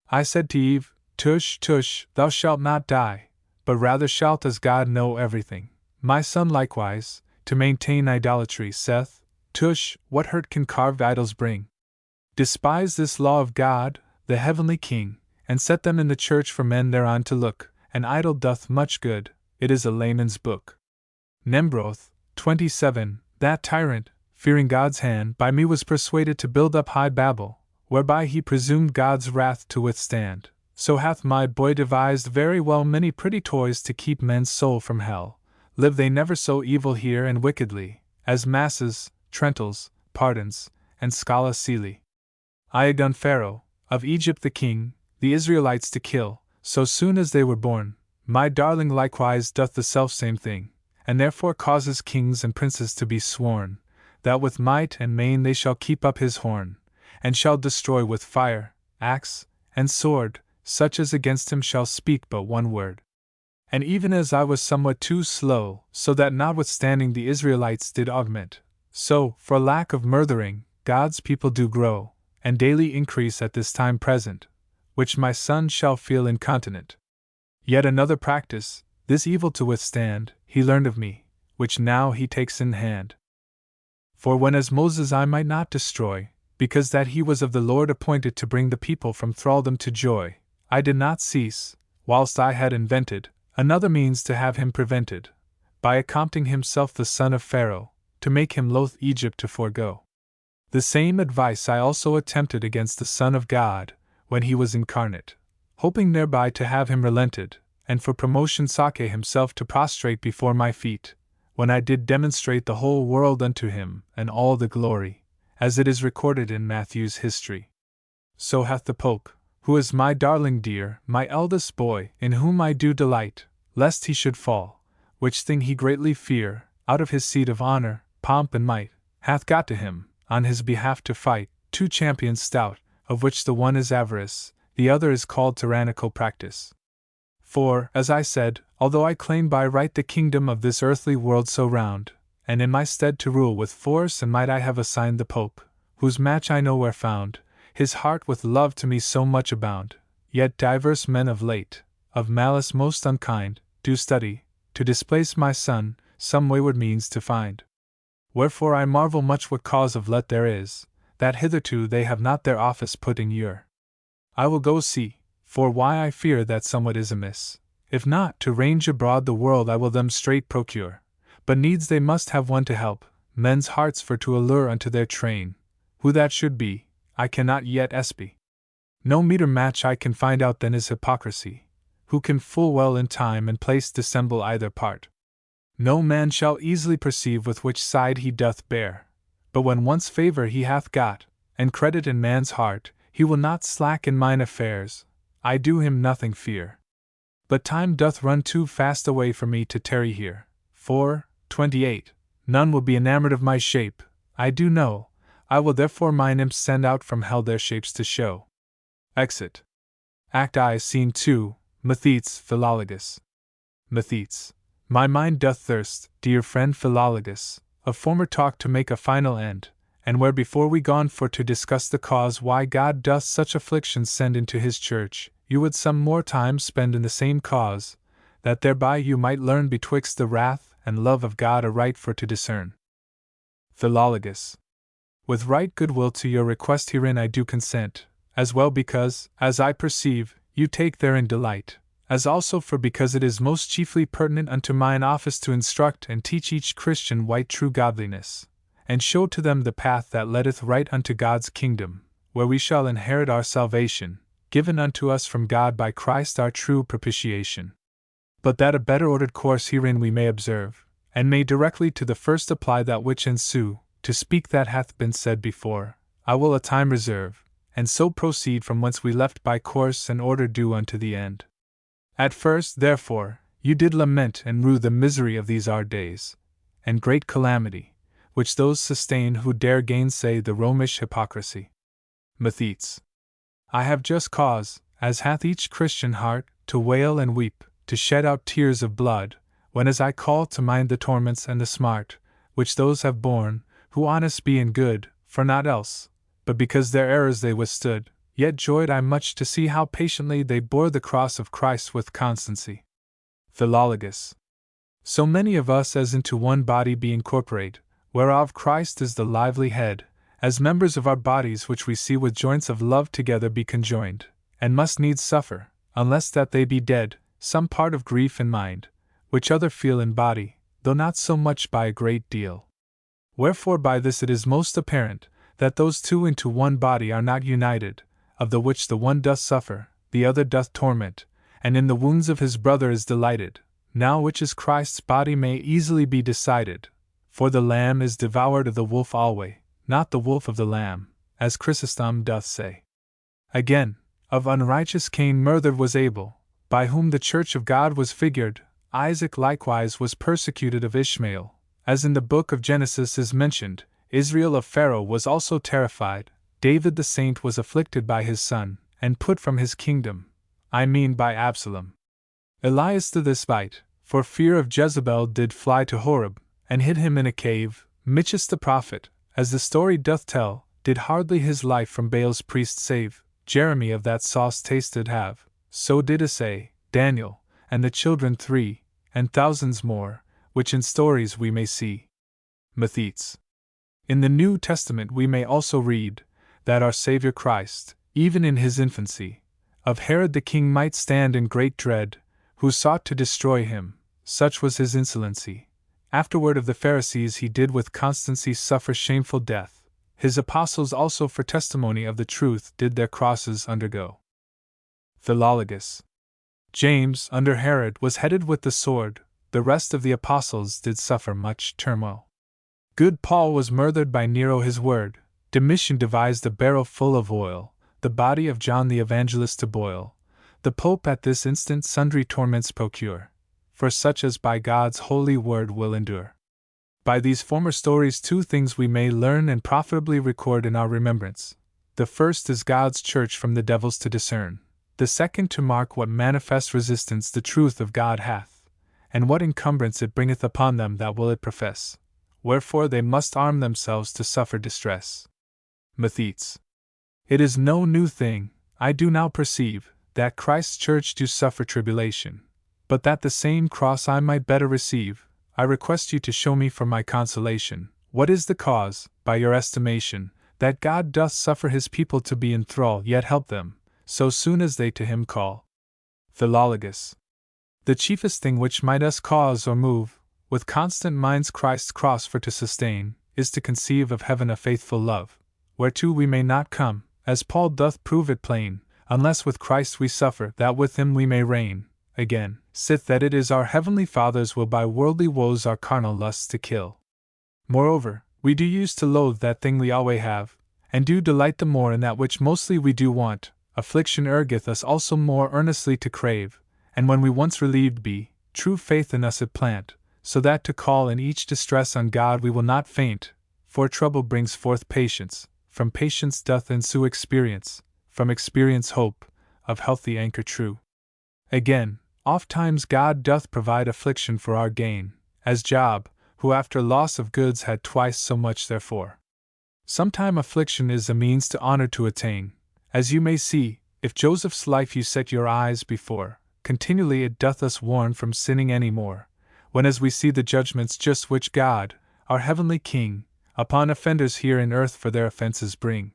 I said to Eve, Tush, tush, thou shalt not die, but rather shalt as God know everything. My son likewise, to maintain idolatry, saith, Tush, what hurt can carved idols bring? Despise this law of God, the heavenly King, and set them in the church for men thereon to look. An idol doth much good, it is a layman's book. Nembroth, 27, that tyrant, fearing God's hand, by me was persuaded to build up high Babel, whereby he presumed God's wrath to withstand. So hath my boy devised very well many pretty toys to keep men's soul from hell. Live they never so evil here and wickedly, as masses, trentals, pardons, and scala sealy. I had done Pharaoh, of Egypt the king, the Israelites to kill, so soon as they were born. My darling likewise doth the selfsame thing, and therefore causes kings and princes to be sworn, that with might and main they shall keep up his horn, and shall destroy with fire, axe, and sword, such as against him shall speak but one word. And even as I was somewhat too slow, so that notwithstanding the Israelites did augment, so, for lack of murthering, God's people do grow, and daily increase at this time present, which my son shall feel incontinent. Yet another practice, this evil to withstand, he learned of me, which now he takes in hand. For when as Moses I might not destroy, because that he was of the Lord appointed to bring the people from thraldom to joy, I did not cease, whilst I had invented another means to have him prevented, by accompting himself the son of Pharaoh, to make him loath Egypt to forego. The same advice I also attempted against the Son of God, when he was incarnate, hoping thereby to have him relented, and for promotion sake himself to prostrate before my feet, when I did demonstrate the whole world unto him, and all the glory, as it is recorded in Matthew's history. So hath the Pope, who is my darling dear, my eldest boy, in whom I do delight, lest he should fall, which thing he greatly fear, out of his seat of honor, pomp and might, hath got to him, on his behalf to fight, 2 champions stout, of which the one is avarice, the other is called tyrannical practice. For, as I said, although I claim by right the kingdom of this earthly world so round, and in my stead to rule with force and might I have assigned the Pope, whose match I nowhere found, his heart with love to me so much abound, yet divers men of late, of malice most unkind, do study, to displace my son, some wayward means to find. Wherefore I marvel much what cause of let there is, that hitherto they have not their office put in your. I will go see, for why I fear that somewhat is amiss. If not, to range abroad the world I will them straight procure. But needs they must have one to help, men's hearts for to allure unto their train. Who that should be, I cannot yet espy. No meeter match I can find out than is hypocrisy, who can full well in time and place dissemble either part. No man shall easily perceive with which side he doth bear, but when once favour he hath got, and credit in man's heart, he will not slack in mine affairs. I do him nothing fear. But time doth run too fast away for me to tarry here. 4:28. None will be enamoured of my shape, I do know. I will therefore mine imps send out from hell their shapes to show. Exit. Act I, Scene 2, Methetes, Philologus. Methetes. My mind doth thirst, dear friend Philologus, of former talk to make a final end, and where before we gone for to discuss the cause why God doth such afflictions send into his church, you would some more time spend in the same cause, that thereby you might learn betwixt the wrath and love of God aright for to discern. Philologus. With right good will to your request herein I do consent, as well because, as I perceive, you take therein delight, as also for because it is most chiefly pertinent unto mine office to instruct and teach each Christian white true godliness, and show to them the path that leadeth right unto God's kingdom, where we shall inherit our salvation, given unto us from God by Christ our true propitiation. But that a better ordered course herein we may observe, and may directly to the first apply that which ensue, to speak that hath been said before, I will a time reserve, and so proceed from whence we left by course and order due unto the end. At first, therefore, you did lament and rue the misery of these our days, and great calamity, which those sustain who dare gainsay the Romish hypocrisy. Methetes. I have just cause, as hath each Christian heart, to wail and weep, to shed out tears of blood, when as I call to mind the torments and the smart, which those have borne, who honest be and good, for naught else, but because their errors they withstood, yet joyed I much to see how patiently they bore the cross of Christ with constancy. Philologus. So many of us as into one body be incorporate, whereof Christ is the lively head, as members of our bodies which we see with joints of love together be conjoined, and must needs suffer, unless that they be dead, some part of grief in mind, which other feel in body, though not so much by a great deal. Wherefore by this it is most apparent, that those two into one body are not united, of the which the one doth suffer, the other doth torment, and in the wounds of his brother is delighted, now which is Christ's body may easily be decided, for the lamb is devoured of the wolf alway, not the wolf of the lamb, as Chrysostom doth say. Again, of unrighteous Cain murthered was Abel, by whom the church of God was figured. Isaac likewise was persecuted of Ishmael, as in the book of Genesis is mentioned. Israel of Pharaoh was also terrified. David the saint was afflicted by his son, and put from his kingdom, I mean by Absalom. Elias to this spite, for fear of Jezebel did fly to Horeb, and hid him in a cave. Michas the prophet, as the story doth tell, did hardly his life from Baal's priest save. Jeremy of that sauce tasted have, so did Asay, Daniel, and the children 3, and thousands more, which in stories we may see. Methetes. In the New Testament we may also read, that our Saviour Christ, even in his infancy, of Herod the king might stand in great dread, who sought to destroy him, such was his insolency. Afterward of the Pharisees he did with constancy suffer shameful death. His apostles also for testimony of the truth did their crosses undergo. Philologus. James, under Herod, was headed with the sword, the rest of the apostles did suffer much turmoil. Good Paul was murdered by Nero his word, Domitian devised a barrel full of oil, the body of John the Evangelist to boil, the Pope at this instant sundry torments procure, for such as by God's holy word will endure. By these former stories 2 things we may learn and profitably record in our remembrance. The first is God's church from the devils to discern, the second to mark what manifest resistance the truth of God hath, and what encumbrance it bringeth upon them that will it profess, wherefore they must arm themselves to suffer distress. Methetes. It is no new thing, I do now perceive, that Christ's church do suffer tribulation, but that the same cross I might better receive, I request you to show me for my consolation, what is the cause, by your estimation, that God doth suffer his people to be in thrall, yet help them, so soon as they to him call. Philologus. The chiefest thing which might us cause or move, with constant minds Christ's cross for to sustain, is to conceive of heaven a faithful love, whereto we may not come, as Paul doth prove it plain, unless with Christ we suffer, that with him we may reign. Again, sith that it is our heavenly Father's will by worldly woes our carnal lusts to kill. Moreover, we do use to loathe that thing we always have, and do delight the more in that which mostly we do want. Affliction urgeth us also more earnestly to crave, and when we once relieved be, true faith in us it plant, so that to call in each distress on God we will not faint, for trouble brings forth patience, from patience doth ensue experience, from experience hope, of healthy anchor true. Again, ofttimes God doth provide affliction for our gain, as Job, who after loss of goods had twice so much therefore. Sometime affliction is a means to honor to attain, as you may see, if Joseph's life you set your eyes before, continually it doth us warn from sinning any more, when as we see the judgments just which God, our heavenly King, upon offenders here in earth for their offences bring.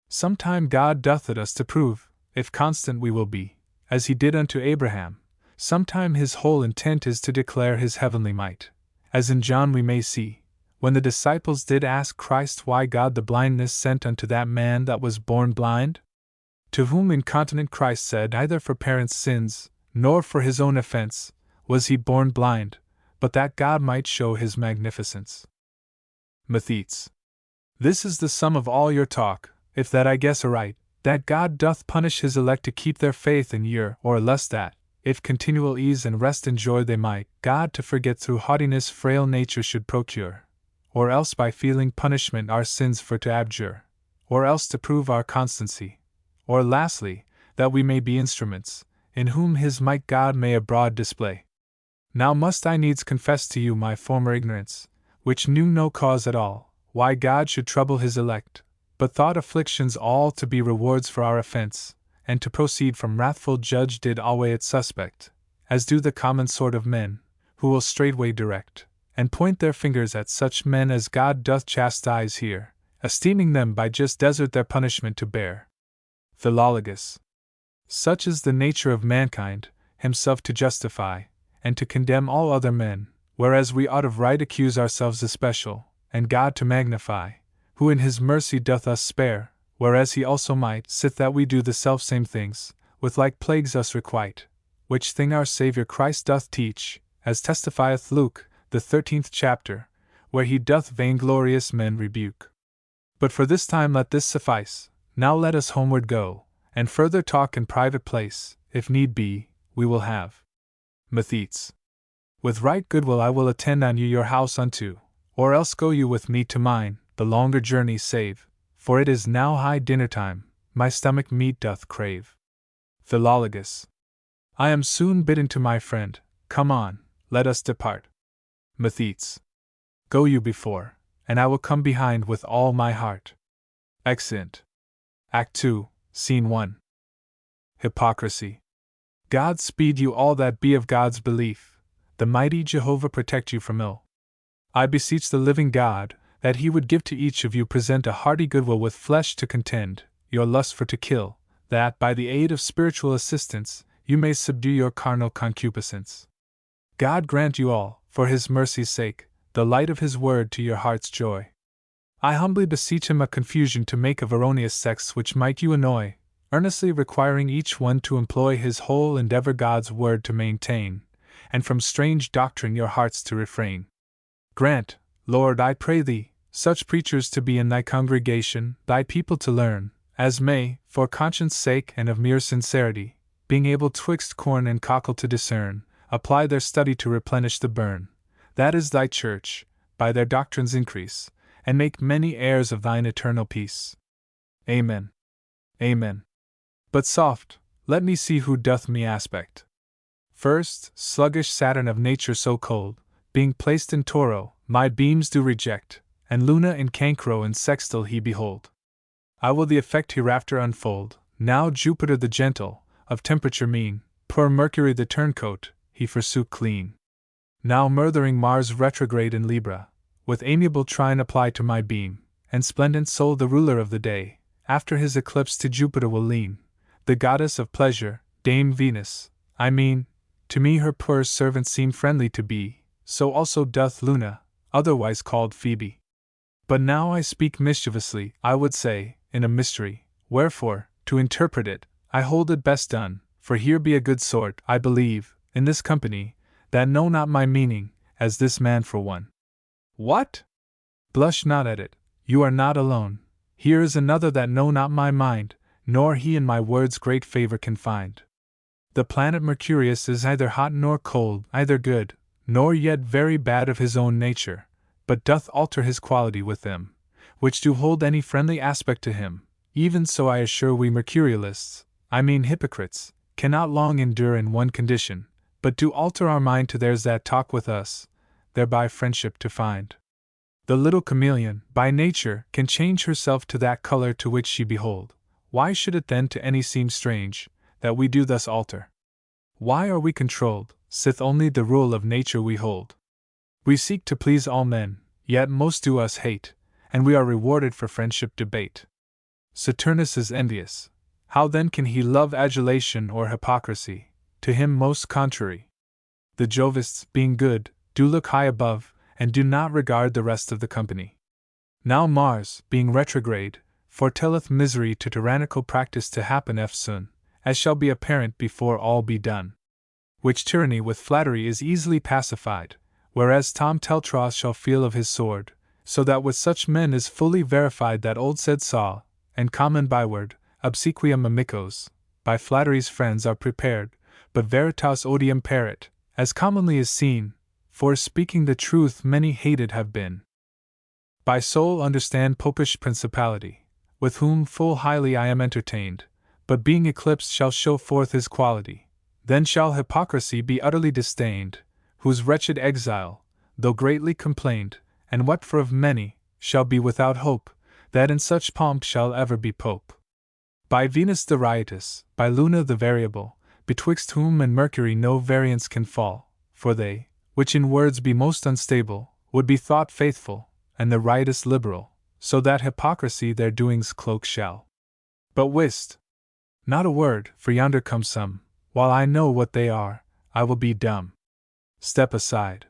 Sometime God doth it us to prove, if constant we will be, as he did unto Abraham. Sometime his whole intent is to declare his heavenly might, as in John we may see, when the disciples did ask Christ why God the blindness sent unto that man that was born blind? To whom incontinent Christ said, neither for parents' sins, nor for his own offense, was he born blind, but that God might show his magnificence. Methetes. This is the sum of all your talk, if that I guess aright, that God doth punish his elect to keep their faith in year, or less that, if continual ease and rest enjoy they might, God to forget through haughtiness frail nature should procure, or else by feeling punishment our sins for to abjure, or else to prove our constancy, or lastly, that we may be instruments, in whom his might God may abroad display. Now must I needs confess to you my former ignorance, which knew no cause at all, why God should trouble his elect, but thought afflictions all to be rewards for our offense, and to proceed from wrathful judge did alway it suspect, as do the common sort of men, who will straightway direct, and point their fingers at such men as God doth chastise here, esteeming them by just desert their punishment to bear. Philologus. Such is the nature of mankind, himself to justify, and to condemn all other men, whereas we ought of right accuse ourselves especial, and God to magnify, who in his mercy doth us spare, whereas he also might, sith that we do the selfsame things, with like plagues us requite, which thing our Saviour Christ doth teach, as testifieth Luke, the 13th chapter, where he doth vainglorious men rebuke. But for this time let this suffice. Now let us homeward go, and further talk in private place, if need be, we will have. Methetes. With right goodwill I will attend on you your house unto, or else go you with me to mine, the longer journey save, for it is now high dinner time, my stomach meat doth crave. Philologus. I am soon bidden to my friend, come on, let us depart. Methetes. Go you before, and I will come behind with all my heart. Exeunt. Act 2, Scene 1. Hypocrisy. God speed you all that be of God's belief, the mighty Jehovah protect you from ill. I beseech the living God, that he would give to each of you present a hearty goodwill with flesh to contend, your lust for to kill, that, by the aid of spiritual assistance, you may subdue your carnal concupiscence. God grant you all, for his mercy's sake, the light of his word to your heart's joy. I humbly beseech him a confusion to make of erroneous sects which might you annoy, earnestly requiring each one to employ his whole endeavor God's word to maintain, and from strange doctrine your hearts to refrain. Grant, Lord, I pray thee, such preachers to be in thy congregation, thy people to learn, as may, for conscience' sake and of mere sincerity, being able twixt corn and cockle to discern, apply their study to replenish the burn, that is thy church, by their doctrine's increase, and make many heirs of thine eternal peace. Amen. Amen. But soft, let me see who doth me aspect. First, sluggish Saturn of nature so cold, being placed in Toro, my beams do reject, and Luna in Cancro and Sextile he behold. I will the effect hereafter unfold. Now Jupiter the gentle, of temperature mean, poor Mercury the turncoat, he forsook clean. Now murthering Mars retrograde in Libra, with amiable trine apply to my beam, and splendent soul the ruler of the day, after his eclipse to Jupiter will lean, the goddess of pleasure, Dame Venus, I mean, to me her poor servant seem friendly to be, so also doth Luna, otherwise called Phoebe. But now I speak mischievously, I would say, in a mystery, wherefore, to interpret it, I hold it best done, for here be a good sort, I believe, in this company, that know not my meaning, as this man for one. What? Blush not at it, you are not alone, here is another that know not my mind, nor he in my words great favor can find. The planet Mercurius is neither hot nor cold, either good, nor yet very bad of his own nature, but doth alter his quality with them, which do hold any friendly aspect to him. Even so I assure we Mercurialists, I mean hypocrites, cannot long endure in one condition, but do alter our mind to theirs that talk with us, thereby friendship to find. The little chameleon, by nature, can change herself to that color to which she behold. Why should it then to any seem strange, that we do thus alter? Why are we controlled, sith only the rule of nature we hold? We seek to please all men, yet most do us hate, and we are rewarded for friendship debate. Saturnus is envious. How then can he love adulation or hypocrisy, to him most contrary? The Jovists, being good, do look high above, and do not regard the rest of the company. Now Mars, being retrograde, foretelleth misery to tyrannical practice to happen eftsoon, as shall be apparent before all be done. Which tyranny with flattery is easily pacified, whereas Tom Teltroth shall feel of his sword, so that with such men is fully verified that old said saw, and common byword, obsequium amicos, by flattery's friends are prepared, but veritas odium perit, as commonly is seen, for speaking the truth many hated have been. By soul understand popish principality, with whom full highly I am entertained, but being eclipsed shall show forth his quality, then shall hypocrisy be utterly disdained, whose wretched exile, though greatly complained, and wept for of many, shall be without hope, that in such pomp shall ever be pope. By Venus the riotous, by Luna the variable, betwixt whom and Mercury no variance can fall, for they, which in words be most unstable, would be thought faithful, and the riotous liberal, so that hypocrisy their doings cloak shall. But whist! Not a word, for yonder come some, while I know what they are, I will be dumb. Step aside.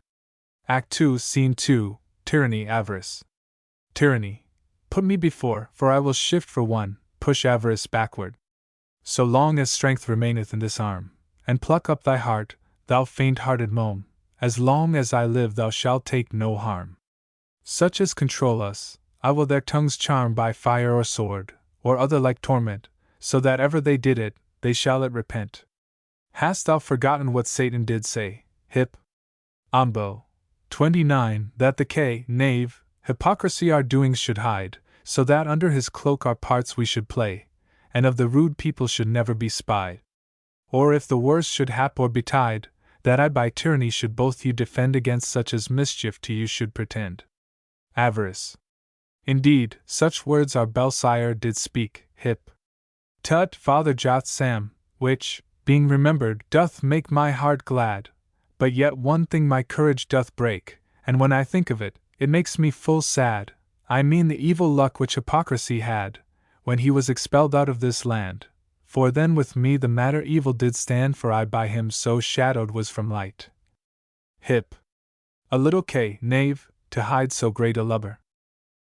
Act 2, Scene 2, Tyranny, Avarice. Tyranny. Put me before, for I will shift for one, push avarice backward. So long as strength remaineth in this arm, and pluck up thy heart, thou faint-hearted mome, as long as I live thou shalt take no harm. Such as control us, I will their tongues charm by fire or sword, or other like torment, so that ever they did it, they shall it repent. Hast thou forgotten what Satan did say, Hip? Ambo. 29, that the knave, hypocrisy our doings should hide, so that under his cloak our parts we should play, and of the rude people should never be spied. Or if the worst should hap or betide, that I by tyranny should both you defend against such as mischief to you should pretend. Avarice. Indeed, such words our Belsire did speak, Hip. Tut, Father Joth Sam, which, being remembered, doth make my heart glad, but yet one thing my courage doth break, and when I think of it, it makes me full sad. I mean the evil luck which hypocrisy had, when he was expelled out of this land, for then with me the matter evil did stand, for I by him so shadowed was from light. Hip. A little knave, to hide so great a lubber,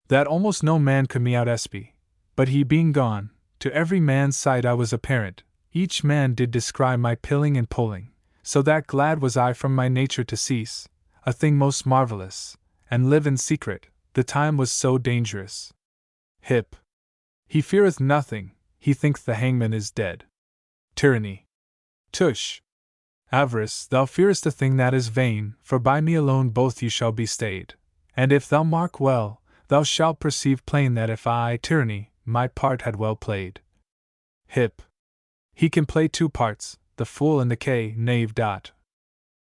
that almost no man could me out espy, but he being gone, to every man's sight I was apparent, each man did descry my pilling and pulling, so that glad was I from my nature to cease, a thing most marvelous, and live in secret, the time was so dangerous. Hip. He feareth nothing, he thinks the hangman is dead. Tyranny. Tush. Avarice, thou fearest a thing that is vain, for by me alone both you shall be stayed, and if thou mark well, thou shalt perceive plain that if I, tyranny, my part had well played. Hip. He can play two parts, the fool and the knave.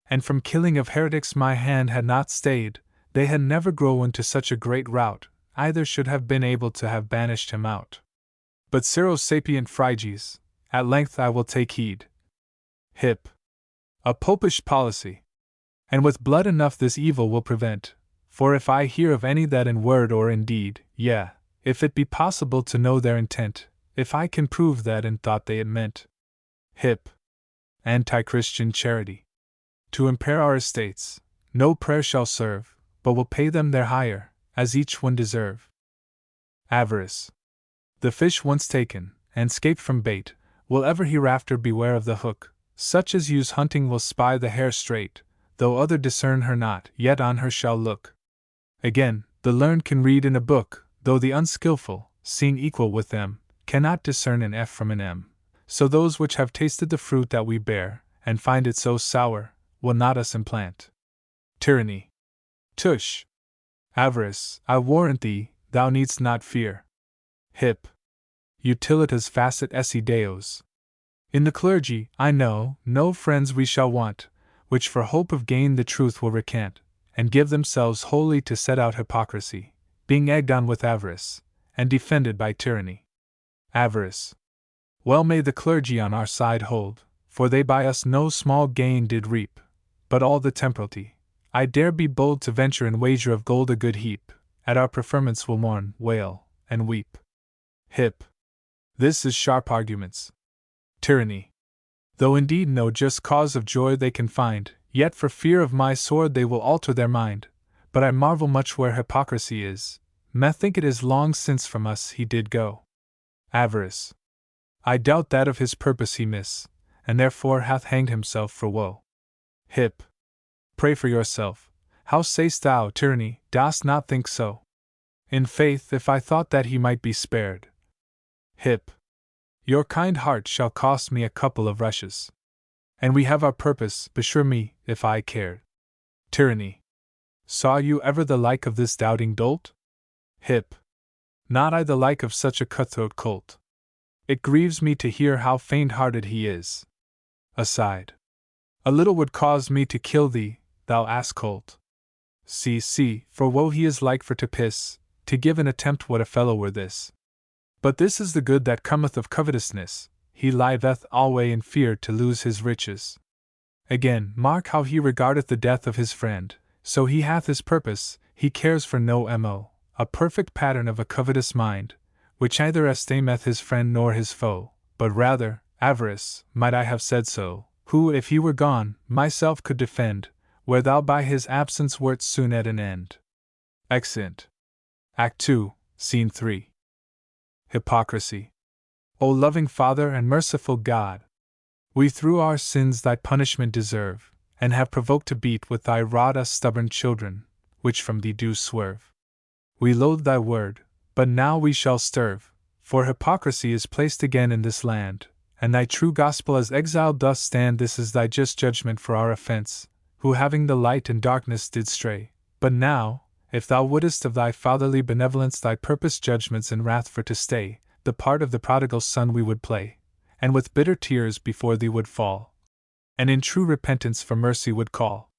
And from killing of heretics my hand had not stayed, they had never grown to such a great rout, either should have been able to have banished him out. But Cero sapient Phryges, at length I will take heed. Hip. A popish policy. And with blood enough this evil will prevent, for if I hear of any that in word or in deed, if it be possible to know their intent, if I can prove that in thought they it meant. Hip. Anti-Christian charity. To impair our estates, no prayer shall serve, but will pay them their hire, as each one deserve. Avarice. The fish once taken, and 'scaped from bait, will ever hereafter beware of the hook. Such as use hunting will spy the hare straight, though other discern her not, yet on her shall look. Again, the learned can read in a book, though the unskilful, seeing equal with them, cannot discern an F from an M. So those which have tasted the fruit that we bear, and find it so sour, will not us implant. Tyranny. Tush. Avarice, I warrant thee, thou needst not fear. Hip. Utilitas facit esse Deos. In the clergy, I know, no friends we shall want, which for hope of gain the truth will recant, and give themselves wholly to set out hypocrisy, being egged on with avarice, and defended by tyranny. Avarice. Well may the clergy on our side hold, for they by us no small gain did reap, but all the temporalty. I dare be bold to venture in wager of gold a good heap, at our preferments will mourn, wail, and weep. Hip. This is sharp arguments. Tyranny. Though indeed no just cause of joy they can find, yet for fear of my sword they will alter their mind. But I marvel much where hypocrisy is. Methink it is long since from us he did go. Avarice. I doubt that of his purpose he miss, and therefore hath hanged himself for woe. Hip. Pray for yourself. How say'st thou, tyranny, dost not think so? In faith, if I thought that he might be spared. Hip. Your kind heart shall cost me a couple of rushes. And we have our purpose, bessure me, if I cared. Tyranny. Saw you ever the like of this doubting dolt? Hip. Not I the like of such a cutthroat colt. It grieves me to hear how faint-hearted he is. Aside. A little would cause me to kill thee, thou ass colt. See, for woe he is like for to piss, to give an attempt what a fellow were this. But this is the good that cometh of covetousness, he liveth alway in fear to lose his riches. Again, mark how he regardeth the death of his friend, so he hath his purpose, he cares for no mo, a perfect pattern of a covetous mind, which neither estimeth his friend nor his foe, but rather, avarice, might I have said so, who, if he were gone, myself could defend, where thou by his absence wert soon at an end. Exeunt. Act 2, Scene 3. Hypocrisy. O loving Father and merciful God! We through our sins thy punishment deserve, and have provoked to beat with thy rod us stubborn children, which from thee do swerve. We loathe thy word, but now we shall sterve, for hypocrisy is placed again in this land, and thy true gospel as exiled doth stand. This is thy just judgment for our offense, who having the light in darkness did stray. But now, if thou wouldest of thy fatherly benevolence thy purpose judgments in wrath for to stay, the part of the prodigal son we would play, and with bitter tears before thee would fall, and in true repentance for mercy would call.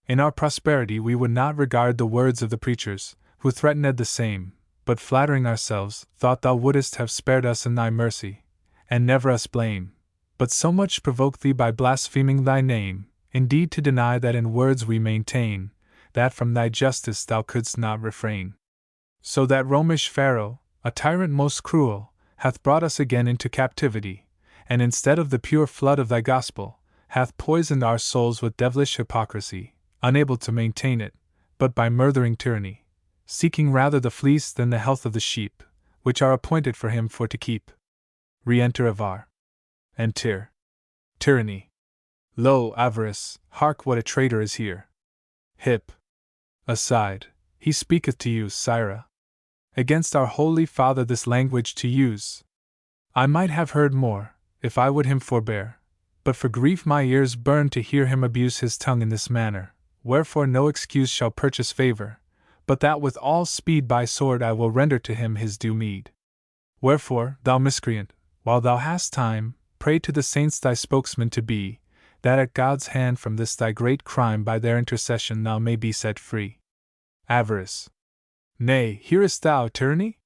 In our prosperity we would not regard the words of the preachers, who threatened the same, but flattering ourselves, thought thou wouldest have spared us in thy mercy, and never us blame, but so much provoke thee by blaspheming thy name, indeed to deny that in words we maintain, that from thy justice thou couldst not refrain. So that Romish Pharaoh, a tyrant most cruel, hath brought us again into captivity, and instead of the pure flood of thy gospel, hath poisoned our souls with devilish hypocrisy, unable to maintain it, but by murthering tyranny, seeking rather the fleece than the health of the sheep, which are appointed for him for to keep. Re-enter Avar. Enter. Tyranny. Lo, avarice, hark what a traitor is here. Hip. Aside, he speaketh to you, sirrah. Against our holy father this language to use. I might have heard more, if I would him forbear, but for grief my ears burn to hear him abuse his tongue in this manner, wherefore no excuse shall purchase favor, but that with all speed by sword I will render to him his due meed. Wherefore, thou miscreant, while thou hast time, pray to the saints thy spokesman to be, that at God's hand from this thy great crime by their intercession thou may be set free. Avarice. Nay, hearest thou, tyranny?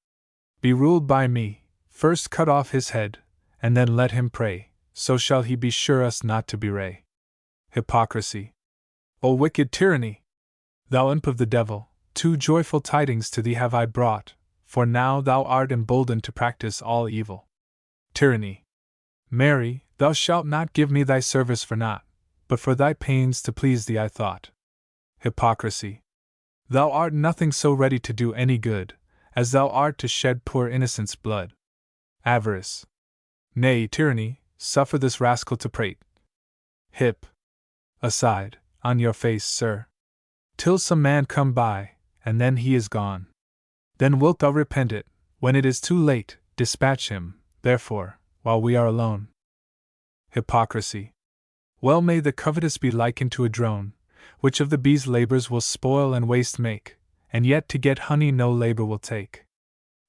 Be ruled by me, first cut off his head, and then let him pray, so shall he be sure us not to bewray. Hypocrisy. O wicked tyranny! Thou imp of the devil, two joyful tidings to thee have I brought, for now thou art emboldened to practice all evil. Tyranny. Mary, thou shalt not give me thy service for naught, but for thy pains to please thee I thought. Hypocrisy. Thou art nothing so ready to do any good, as thou art to shed poor innocents' blood. Avarice. Nay, tyranny, suffer this rascal to prate. Hip. Aside, on your face, sir. Till some man come by, and then he is gone. Then wilt thou repent it, when it is too late, dispatch him, therefore, while we are alone. Hypocrisy. Well may the covetous be likened to a drone, which of the bee's labors will spoil and waste make, and yet to get honey no labor will take.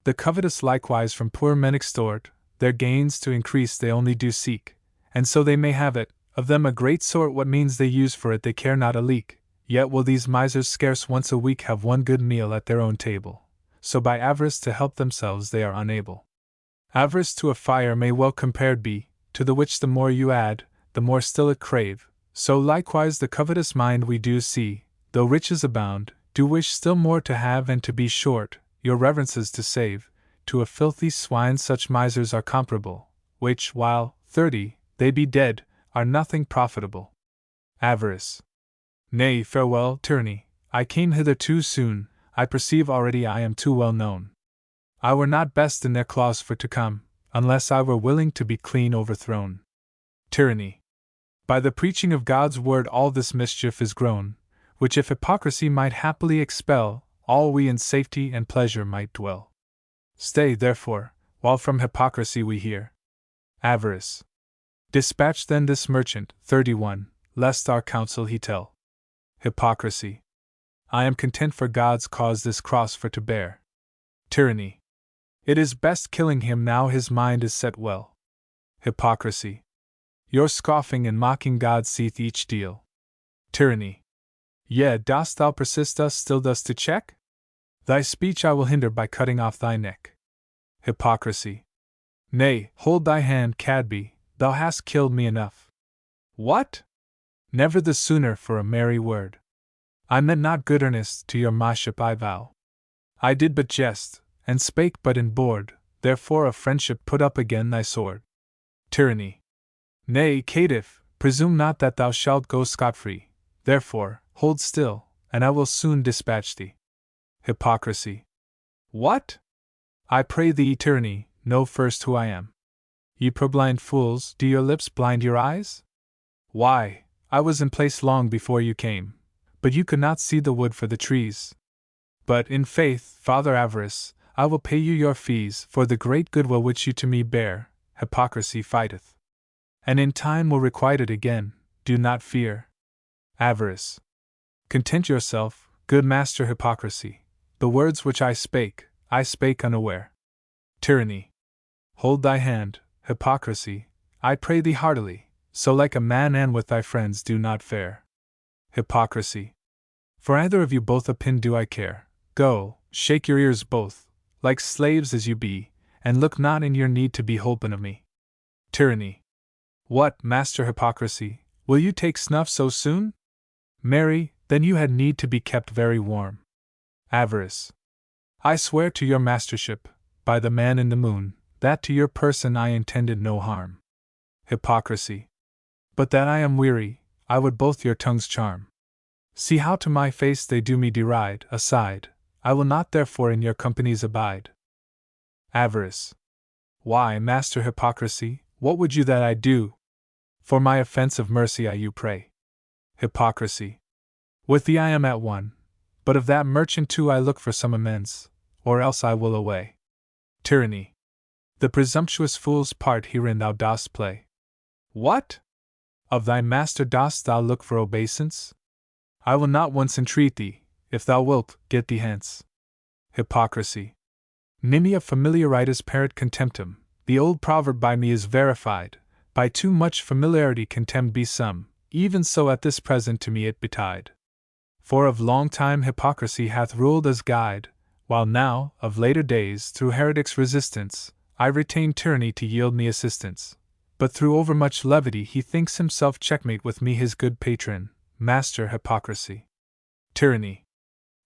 The covetous likewise from poor men extort, their gains to increase they only do seek, and so they may have it, of them a great sort what means they use for it they care not a leak, yet will these misers scarce once a week have one good meal at their own table, so by avarice to help themselves they are unable. Avarice to a fire may well compared be, to the which the more you add, the more still it crave, so likewise the covetous mind we do see, though riches abound, do wish still more to have and to be short, your reverences to save, to a filthy swine such misers are comparable, which, while 30, they be dead, are nothing profitable. Avarice. Nay, farewell, tyranny, I came hither too soon, I perceive already I am too well known. I were not best in their claws for to come, unless I were willing to be clean overthrown. Tyranny. By the preaching of God's word all this mischief is grown, which if hypocrisy might happily expel, all we in safety and pleasure might dwell. Stay, therefore, while from hypocrisy we hear. Avarice. Dispatch then this merchant, 31, lest our counsel he tell. Hypocrisy. I am content for God's cause this cross for to bear. Tyranny. It is best killing him now his mind is set well. Hypocrisy. Your scoffing and mocking God seeth each deal. Tyranny. Yea, dost thou persist thus still thus to check? Thy speech I will hinder by cutting off thy neck. Hypocrisy. Nay, hold thy hand, Cadby, thou hast killed me enough. What? Never the sooner for a merry word. I meant not good earnest to your maship I vow. I did but jest, and spake but in board, therefore of friendship put up again thy sword. Tyranny. Nay, caitiff, presume not that thou shalt go scot-free, therefore, hold still, and I will soon dispatch thee. Hypocrisy. What? I pray thee, tyranny, know first who I am. Ye purblind fools, do your lips blind your eyes? Why, I was in place long before you came, but you could not see the wood for the trees. But, in faith, Father Avarice, I will pay you your fees for the great goodwill which you to me bear. Hypocrisy fighteth, and in time will requite it again, do not fear. Avarice. Content yourself, good master Hypocrisy, the words which I spake unaware. Tyranny. Hold thy hand, Hypocrisy, I pray thee heartily, so like a man and with thy friends do not fare. Hypocrisy. For either of you both a pin do I care. Go, shake your ears both, like slaves as you be, and look not in your need to be holpen of me. Tyranny. What, master Hypocrisy, will you take snuff so soon? Marry, then you had need to be kept very warm. Avarice. I swear to your mastership, by the man in the moon, that to your person I intended no harm. Hypocrisy. But that I am weary, I would both your tongues charm. See how to my face they do me deride. Aside, I will not therefore in your companies abide. Avarice. Why, master Hypocrisy, what would you that I do? For my offense of mercy I you pray. Hypocrisy. With thee I am at one, but of that merchant too I look for some amends, or else I will away. Tyranny. The presumptuous fool's part herein thou dost play. What? Of thy master dost thou look for obeisance? I will not once entreat thee, if thou wilt, get thee hence. Hypocrisy. Nimia familiaritas paret contemptum, the old proverb by me is verified, by too much familiarity contemned be some, even so at this present to me it betide. For of long time hypocrisy hath ruled as guide, while now, of later days, through heretics' resistance, I retain tyranny to yield me assistance. But through overmuch levity he thinks himself checkmate with me his good patron, master Hypocrisy. Tyranny.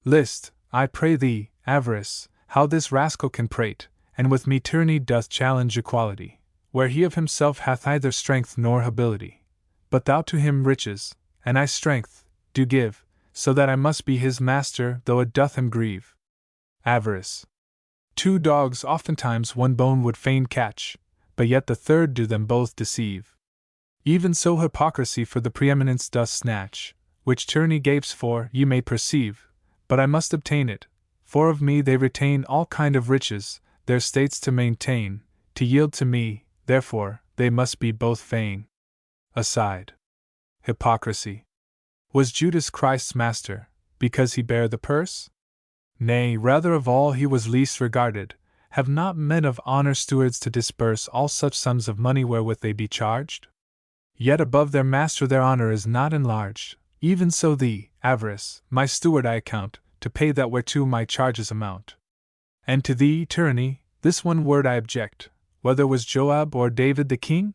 List, I pray thee, Avarice, how this rascal can prate, and with me tyranny doth challenge equality, where he of himself hath neither strength nor ability. But thou to him riches, and I strength, do give, so that I must be his master, though it doth him grieve. Avarice. 2 dogs oftentimes one bone would fain catch, but yet the third do them both deceive. Even so hypocrisy for the preeminence doth snatch, which tyranny gapes for, ye may perceive, but I must obtain it, for of me they retain all kind of riches, their states to maintain, to yield to me, therefore, they must be both fain. Aside. Hypocrisy. Was Judas Christ's master, because he bare the purse? Nay, rather of all he was least regarded. Have not men of honor stewards to disburse all such sums of money wherewith they be charged? Yet above their master their honor is not enlarged. Even so thee, avarice, my steward I account, to pay that whereto my charges amount. And to thee, tyranny, this one word I object, whether was Joab or David the king?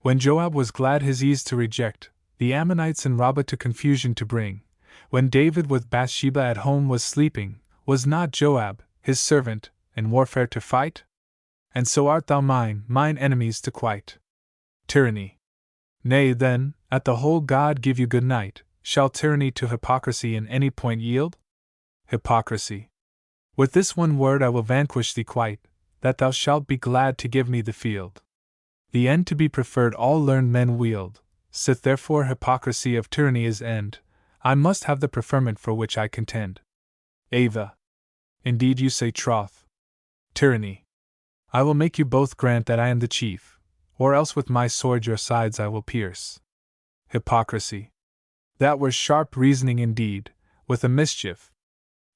When Joab was glad his ease to reject, the Ammonites and Rabbah to confusion to bring, when David with Bathsheba at home was sleeping, was not Joab, his servant, in warfare to fight? And so art thou mine enemies to quite. Tyranny. Nay then, at the whole God give you good night, shall tyranny to hypocrisy in any point yield? Hypocrisy. With this one word I will vanquish thee quite, that thou shalt be glad to give me the field. The end to be preferred all learned men wield, sith therefore hypocrisy of tyranny is end, I must have the preferment for which I contend. Ava. Indeed you say troth. Tyranny. I will make you both grant that I am the chief, or else with my sword your sides I will pierce. Hypocrisy. That were sharp reasoning indeed, with a mischief.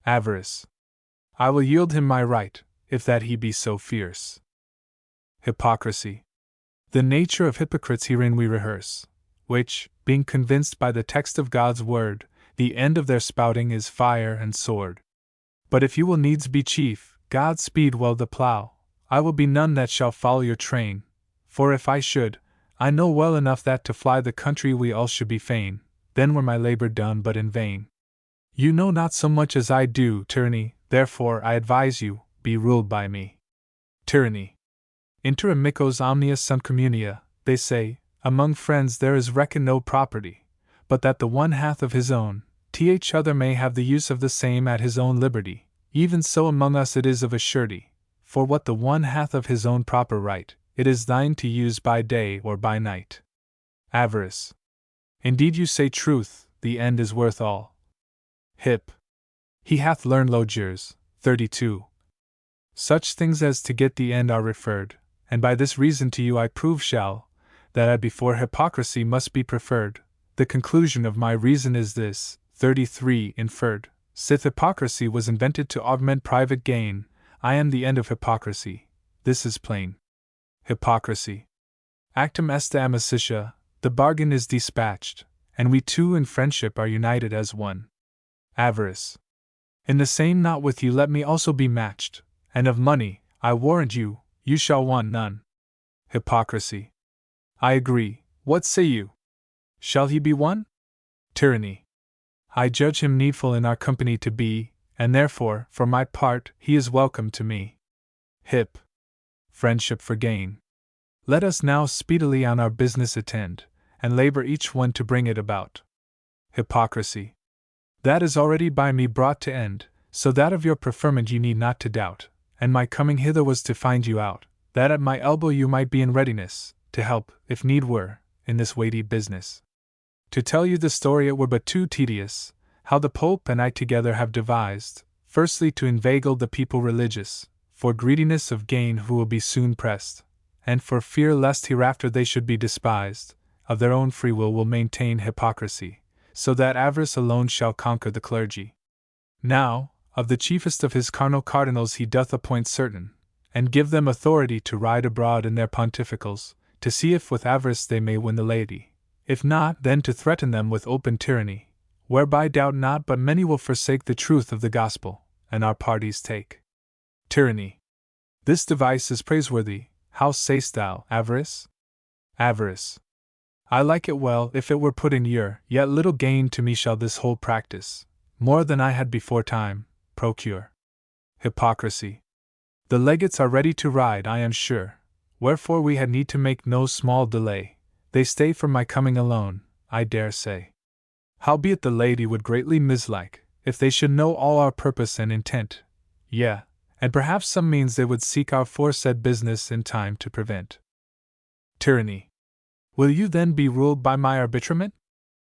Avarice. I will yield him my right, if that he be so fierce. Hypocrisy. The nature of hypocrites herein we rehearse, which, being convinced by the text of God's word, the end of their spouting is fire and sword. But if you will needs be chief, God speed well the plough, I will be none that shall follow your train, for if I should, I know well enough that to fly the country we all should be fain, then were my labor done but in vain. You know not so much as I do, tyranny, therefore I advise you, be ruled by me. Tyranny. Inter amicos omnia sunt communia, they say, among friends there is reckoned no property, but that the one hath of his own, th other may have the use of the same at his own liberty, even so among us it is of a surety, for what the one hath of his own proper right, it is thine to use by day or by night. Avarice. Indeed you say truth, the end is worth all. Hip. He hath learned logers, 32. Such things as to get the end are referred, and by this reason to you I prove shall, that I before hypocrisy must be preferred. The conclusion of my reason is this, 33 inferred, sith hypocrisy was invented to augment private gain, I am the end of hypocrisy, this is plain. Hypocrisy. Actum est amicitia, the bargain is dispatched, and we two in friendship are united as one. Avarice. In the same not with you let me also be matched, and of money, I warrant you, you shall want none. Hypocrisy. I agree, what say you? Shall he be one? Tyranny. I judge him needful in our company to be, and therefore, for my part, he is welcome to me. Hip. Friendship for gain. Let us now speedily on our business attend, and labor each one to bring it about. Hypocrisy. That is already by me brought to end, so that of your preferment you need not to doubt, and my coming hither was to find you out, that at my elbow you might be in readiness, to help, if need were, in this weighty business. To tell you the story it were but too tedious, how the Pope and I together have devised, firstly to inveigle the people religious, for greediness of gain who will be soon pressed, and for fear lest hereafter they should be despised, of their own free will maintain hypocrisy, so that avarice alone shall conquer the clergy. Now, of the chiefest of his carnal cardinals he doth appoint certain, and give them authority to ride abroad in their pontificals, to see if with avarice they may win the laity. If not, then to threaten them with open tyranny, whereby doubt not but many will forsake the truth of the gospel, and our parties take. Tyranny. This device is praiseworthy, how sayst thou, avarice? Avarice. I like it well if it were put in ear, yet little gain to me shall this whole practice, more than I had before time, procure. Hypocrisy. The legates are ready to ride, I am sure, wherefore we had need to make no small delay. They stay for my coming alone, I dare say. Howbeit the lady would greatly mislike, if they should know all our purpose and intent. Yea, and perhaps some means they would seek our foresaid business in time to prevent. Tyranny. Will you then be ruled by my arbitrament?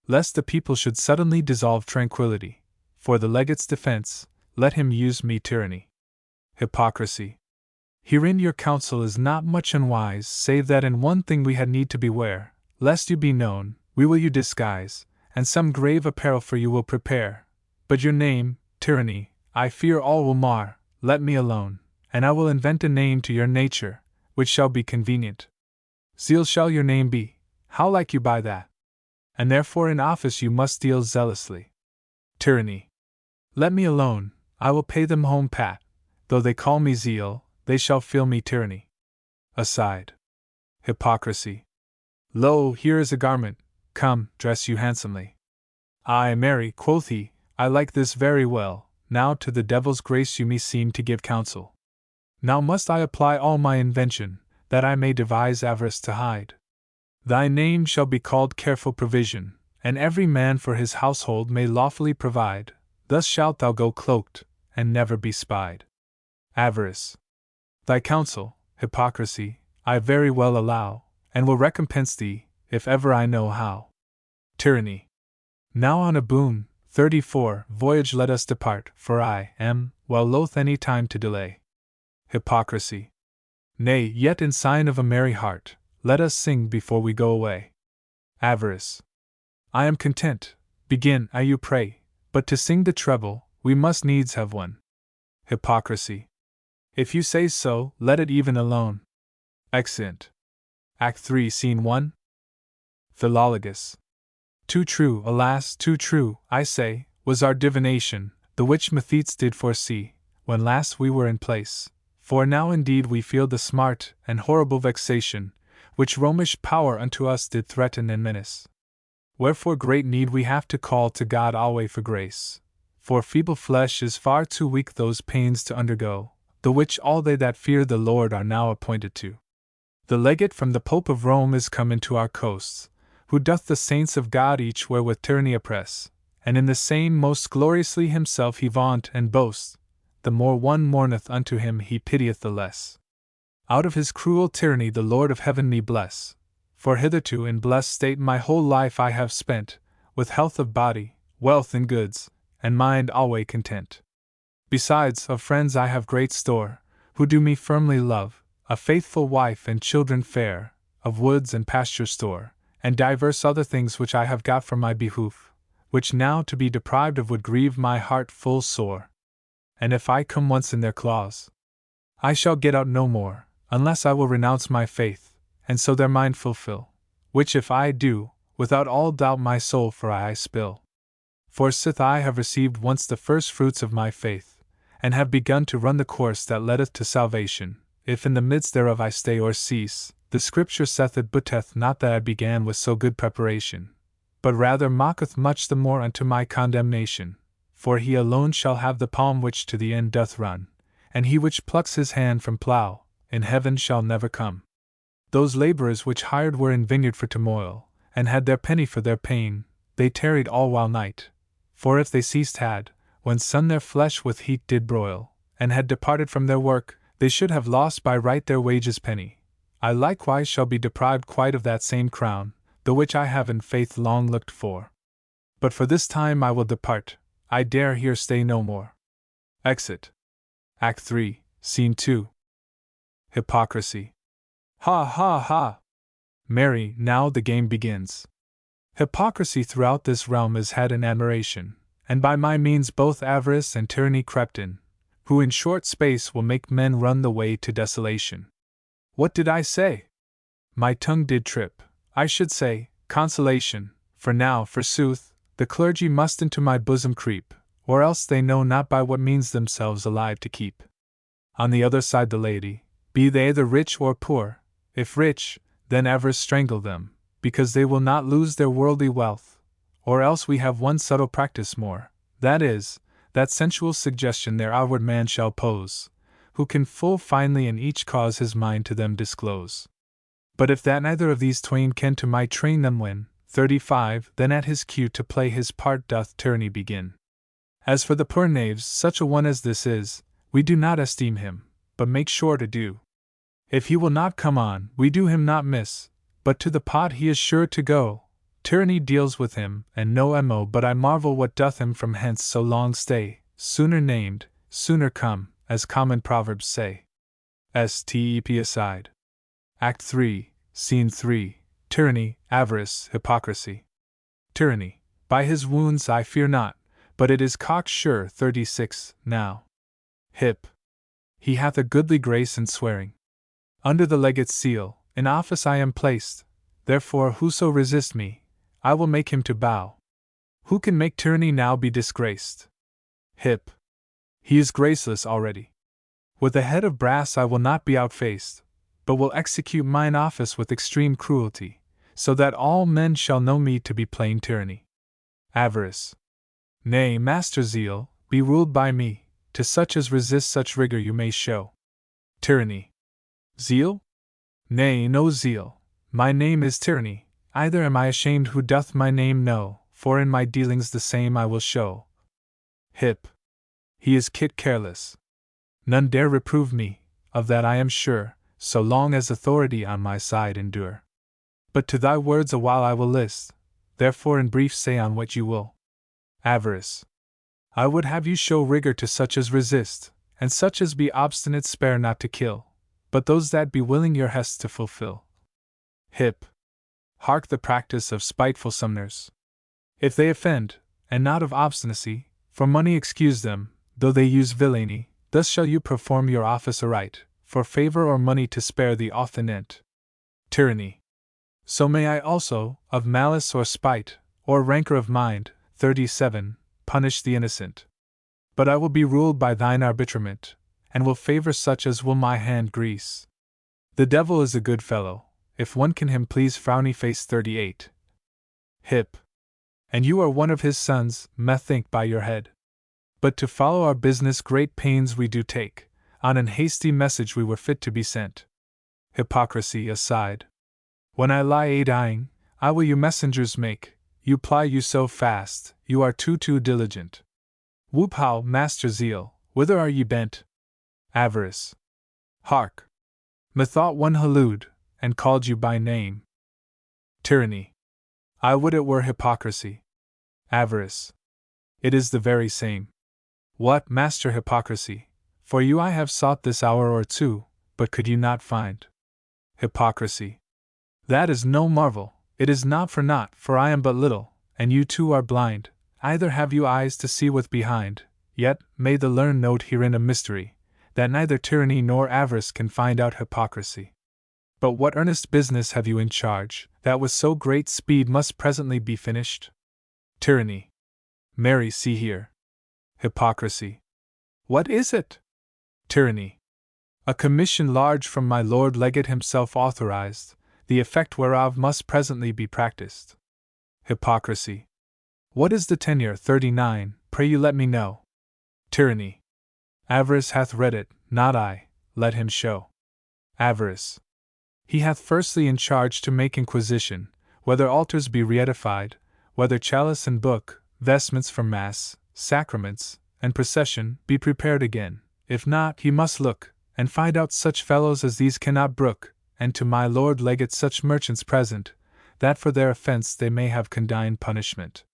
Lest the people should suddenly dissolve tranquillity, for the legate's defense, let him use me tyranny. Hypocrisy. Herein your counsel is not much unwise, save that in one thing we had need to beware, lest you be known, we will you disguise, and some grave apparel for you will prepare. But your name, tyranny, I fear all will mar. Let me alone, and I will invent a name to your nature, which shall be convenient. Zeal shall your name be, how like you by that? And therefore in office you must deal zealously. Tyranny. Let me alone, I will pay them home pat. Though they call me Zeal, they shall feel me tyranny. Aside. Hypocrisy. Lo, here is a garment, come, dress you handsomely. Ay, marry, quoth he, I like this very well. Now to the devil's grace you me seem to give counsel. Now must I apply all my invention, that I may devise avarice to hide. Thy name shall be called Careful Provision, and every man for his household may lawfully provide. Thus shalt thou go cloaked, and never be spied. Avarice. Thy counsel, Hypocrisy, I very well allow, and will recompense thee, if ever I know how. Tyranny. Now on a boon, 34, voyage let us depart, for I am, well loath any time to delay. Hypocrisy. Nay, yet in sign of a merry heart, let us sing before we go away. Avarice. I am content, begin, I you pray, but to sing the treble, we must needs have one. Hypocrisy. If you say so, let it even alone. Exeunt. Act 3, Scene 1. Philologus. Too true, alas, too true, I say, was our divination, the which methites did foresee, when last we were in place. For now indeed we feel the smart and horrible vexation, which Romish power unto us did threaten and menace. Wherefore great need we have to call to God alway for grace. For feeble flesh is far too weak those pains to undergo, the which all they that fear the Lord are now appointed to. The legate from the Pope of Rome is come into our coasts, who doth the saints of God each where with tyranny oppress, and in the same most gloriously himself he vaunt and boast. The more one mourneth unto him he pitieth the less. Out of his cruel tyranny the Lord of heaven me bless, for hitherto in blessed state my whole life I have spent, with health of body, wealth and goods, and mind alway content. Besides, of friends I have great store, who do me firmly love, a faithful wife and children fair, of woods and pasture store, and divers other things which I have got for my behoof, which now to be deprived of would grieve my heart full sore. And if I come once in their claws, I shall get out no more, unless I will renounce my faith, and so their mind fulfill, which if I do, without all doubt my soul for I spill. For sith I have received once the first fruits of my faith, and have begun to run the course that leadeth to salvation, if in the midst thereof I stay or cease, the Scripture saith it booteth not that I began with so good preparation, but rather mocketh much the more unto my condemnation. For he alone shall have the palm which to the end doth run, and he which plucks his hand from plough, in heaven shall never come. Those labourers which hired were in vineyard for to moil, and had their penny for their pain, they tarried all while night. For if they ceased had, when sun their flesh with heat did broil, and had departed from their work, they should have lost by right their wages penny. I likewise shall be deprived quite of that same crown, the which I have in faith long looked for. But for this time I will depart, I dare here stay no more. Exit. Act 3, Scene 2. Hypocrisy. Ha ha ha! Marry, now the game begins. Hypocrisy throughout this realm is had in admiration, and by my means both avarice and tyranny crept in, who in short space will make men run the way to desolation. What did I say? My tongue did trip. I should say, consolation, for now, forsooth, the clergy must into my bosom creep, or else they know not by what means themselves alive to keep. On the other side the lady, be they either rich or poor, if rich, then avarice strangle them, because they will not lose their worldly wealth, or else we have one subtle practice more, that is, that sensual suggestion their outward man shall pose, who can full finely in each cause his mind to them disclose. But if that neither of these twain can to my train them win, 35, then at his cue to play his part doth tyranny begin. As for the poor knaves, such a one as this is, we do not esteem him, but make sure to do. If he will not come on, we do him not miss, but to the pot he is sure to go. Tyranny deals with him, and no mo. But I marvel what doth him from hence so long stay, sooner named, sooner come, as common proverbs say. Step aside. Act 3, Scene 3, Tyranny, Avarice, Hypocrisy. Tyranny, by his wounds I fear not, but it is cocksure. 36, now. Hip. He hath a goodly grace in swearing. Under the legate's seal, in office I am placed, therefore whoso resist me, I will make him to bow. Who can make tyranny now be disgraced? Hip. He is graceless already. With a head of brass I will not be outfaced, but will execute mine office with extreme cruelty, so that all men shall know me to be plain tyranny. Avarice. Nay, Master Zeal, be ruled by me, to such as resist such rigor you may show. Tyranny. Zeal? Nay, no zeal, my name is tyranny, either am I ashamed who doth my name know, for in my dealings the same I will show. Hip. He is kit careless. None dare reprove me, of that I am sure, so long as authority on my side endure. But to thy words a while I will list, therefore in brief say on what you will. Avarice. I would have you show rigor to such as resist, and such as be obstinate spare not to kill, but those that be willing your hests to fulfill. Hip. Hark the practice of spiteful sumners. If they offend, and not of obstinacy, for money excuse them, though they use villainy, thus shall you perform your office aright, for favor or money to spare the oftenent. Tyranny. So may I also, of malice or spite, or rancor of mind, 37, punish the innocent. But I will be ruled by thine arbitrament, and will favor such as will my hand grease. The devil is a good fellow, if one can him please. Frowny face. 38. Hip. And you are one of his sons, methink by your head. But to follow our business great pains we do take, on an hasty message we were fit to be sent. Hypocrisy aside. When I lie a-dying, I will you messengers make, you ply you so fast, you are too diligent. Whoop how, Master Zeal, whither are ye bent? Avarice. Hark! Methought one hallooed, and called you by name. Tyranny. I would it were hypocrisy. Avarice. It is the very same. What, Master Hypocrisy, for you I have sought this hour or two, but could you not find? Hypocrisy. That is no marvel, it is not for naught, for I am but little, and you too are blind, either have you eyes to see with behind, yet may the learned note herein a mystery, that neither tyranny nor avarice can find out hypocrisy. But what earnest business have you in charge, that with so great speed must presently be finished? Tyranny. Marry, see here. Hypocrisy. What is it? Tyranny. A commission large from my Lord Legate himself authorized, the effect whereof must presently be practiced. Hypocrisy. What is the tenure? 39, pray you let me know. Tyranny. Avarice hath read it, not I, let him show. Avarice. He hath firstly in charge to make inquisition, whether altars be reedified, whether chalice and book, vestments for mass, sacraments, and procession, be prepared again. If not, he must look, and find out such fellows as these cannot brook, and to my Lord Legate such merchants present, that for their offence they may have condign punishment.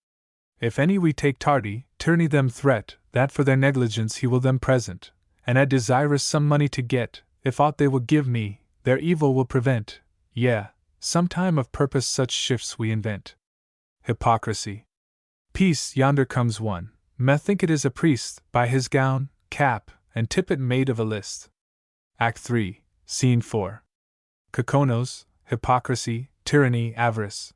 If any we take tardy, tyranny them threat, that for their negligence he will them present, and at desirous some money to get, if aught they will give me, their evil will prevent, yea, sometime of purpose such shifts we invent. Hypocrisy. Peace, yonder comes one, methink it is a priest, by his gown, cap, and tippet made of a list. Act 3, Scene 4. Kokonos, Hypocrisy, Tyranny, Avarice.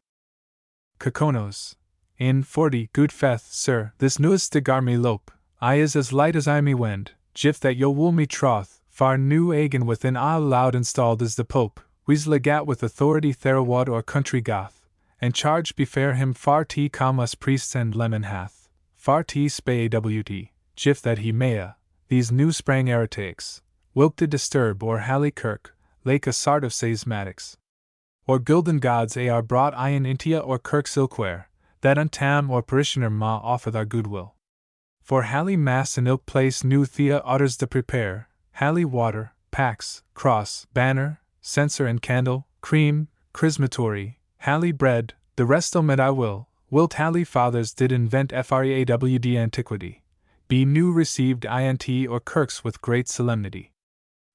Kokonos. In 40, good faith, sir, this newest stigar me lope, I is as light as I me wend, jif that yo wool me troth, far new agen within all loud installed is the Pope, we's legat with authority therawad or country goth, and charge befair him far t com us priests and lemon hath, far t spay awt, Jif that he maya, these new sprang eretakes, wilk to disturb or Halley Kirk, lake a sart of seismatics. Or gilden gods are brought iron intia or Kirk silkware, that untam or parishioner ma offeth our goodwill. For Halley mass in ilk place new thea utters the prepare, Halley water, pax, cross, banner, censer and candle, cream, chrismatory, Halley bread, the rest omed I wilt Halley fathers did invent freawd antiquity, be new received int or Kirks with great solemnity.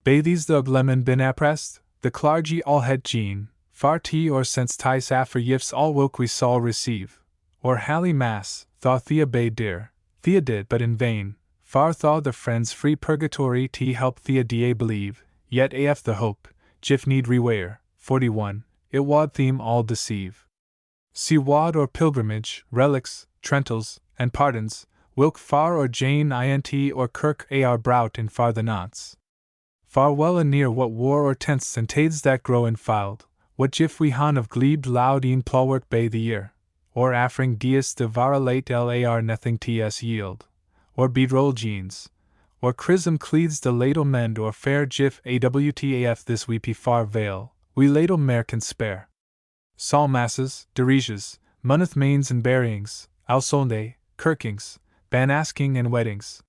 Bathes the lemon bin apprest, the clergy all had gene, far tea or sense tis after yifs all wilk we saw receive, or Halley mass, thaw thea bay dear, thea did but in vain, far thaw the friends free purgatory tea help thea da believe, yet af the hope, jif need rewear, 41, it wad theme all deceive. See wad or pilgrimage, relics, trentals, and pardons, wilk far or Jane int or Kirk ar brout in far the knots. Far well a near what war or tents and tades that grow infiled, what jif we han of glebed loud een plawwork bay the year, or affring dias de vara late lar nothing ts yield, or bedroll jeans, or chrism cleeds de ladle mend or fair jif awtaf this weepy far veil, we ladle mare can spare. Saul masses, diriges, moneth mains and buryings, alsonde, kirkings, banasking and weddings.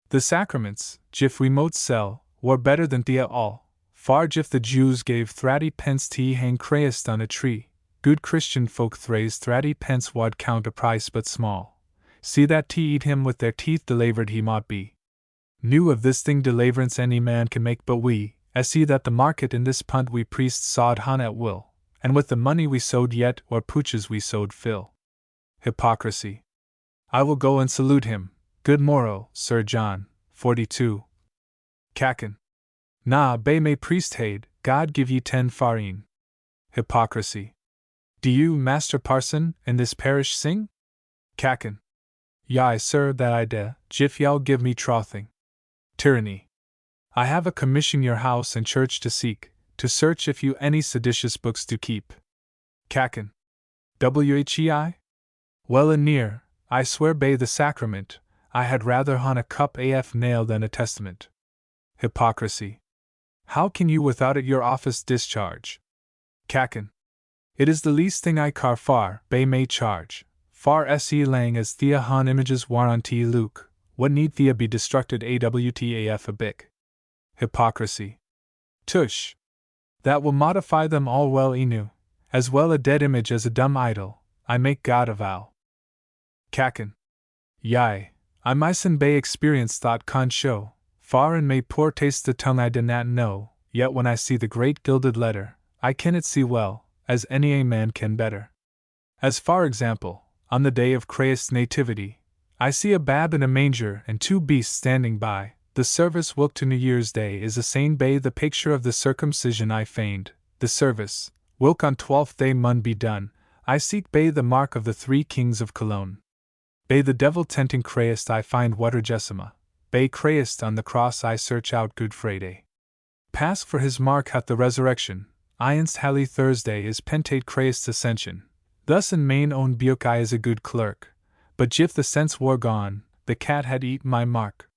The sacraments, jif we mote sell, were better than thea all, far jif the Jews gave 30 pence tea hang crayest on a tree, good Christian folk thrays 30 pence wad count a price but small, see that tea eat him with their teeth delavered he mought be. Knew of this thing delaverance any man can make but we, as see that the market in this punt we priests sawed han at will, and with the money we sowed yet or pooches we sowed fill. Hypocrisy. I will go and salute him, good morrow, Sir John, 42. Cacken. Na bay may priest haid, God give ye 10 farine. Hypocrisy. Do you, Master Parson, in this parish sing? Cacken. Yai, sir, that I de, jif y'all give me trothing. Tyranny. I have a commission your house and church to seek, to search if you any seditious books do keep. Cacken. Whei? Well and near, I swear by the sacrament, I had rather hon a cup af nail than a testament. Hypocrisy. How can you without it your office discharge? Cacken. It is the least thing I car far, bay may charge. Far se lang as thea han images warranty Luke, what need thea be destructed awtaf a bic? Hypocrisy. Tush. That will modify them all well enu, as well a dead image as a dumb idol, I make God avow. Cacken. Yai, I myself bay experience thought con show, far and may poor taste the tongue I did not know, yet when I see the great gilded letter, I can it see well, as any a man can better. As far example, on the day of Christ's nativity, I see a bab in a manger and 2 beasts standing by, the service wilk to New Year's Day is a sane bay the picture of the circumcision I feigned, the service, wilk on 12th day mun be done, I seek bay the mark of the 3 kings of Cologne. Bay the devil tenting Christ I find Watergesima, bay Christ on the cross I search out Good Friday. Pass for his mark hath the resurrection, Ianst Halley Thursday is pentate Christ's ascension, thus in main own Buke I is a good clerk, but jif the sense war gone, the cat had eat my mark.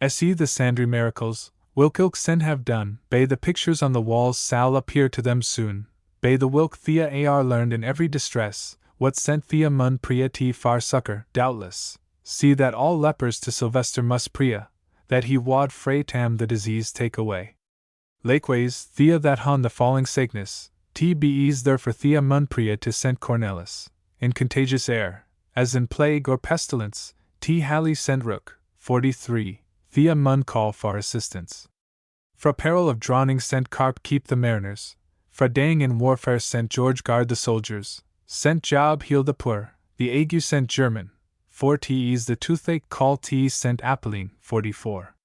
Se the sandry miracles, wilk ilk sen have done, bay the pictures on the walls sal appear to them soon, bay the wilk thea ar learned in every distress, what sent thea mun pria t far succor, doubtless, see that all lepers to Sylvester must pria, that he wad fray tam the disease take away. Lakeways, thea that hon the falling sickness, t be ease there for thea mun pria to St. Cornelis, in contagious air, as in plague or pestilence, t Halley sent rook, 43. Thea mun call for assistance. Fra peril of drowning sent carp keep the mariners, fra dang in warfare sent George guard the soldiers, sent Job heal the poor, the ague sent German, 4 T's the toothache call T sent Apolline, 44.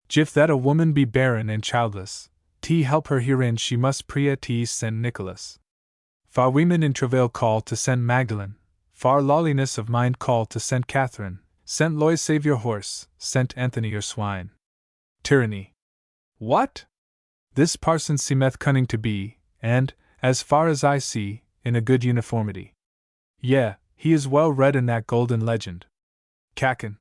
Jif that a woman be barren and childless, T help her herein she must pria T sent Nicholas. Far women in travail call to sent Magdalene, far lawliness of mind call to sent Catherine, sent Lois save your horse, sent Anthony your swine. Tyranny. What? This parson seemeth cunning to be, and, as far as I see, in a good uniformity. Yea, he is well read in that golden legend. Cacken.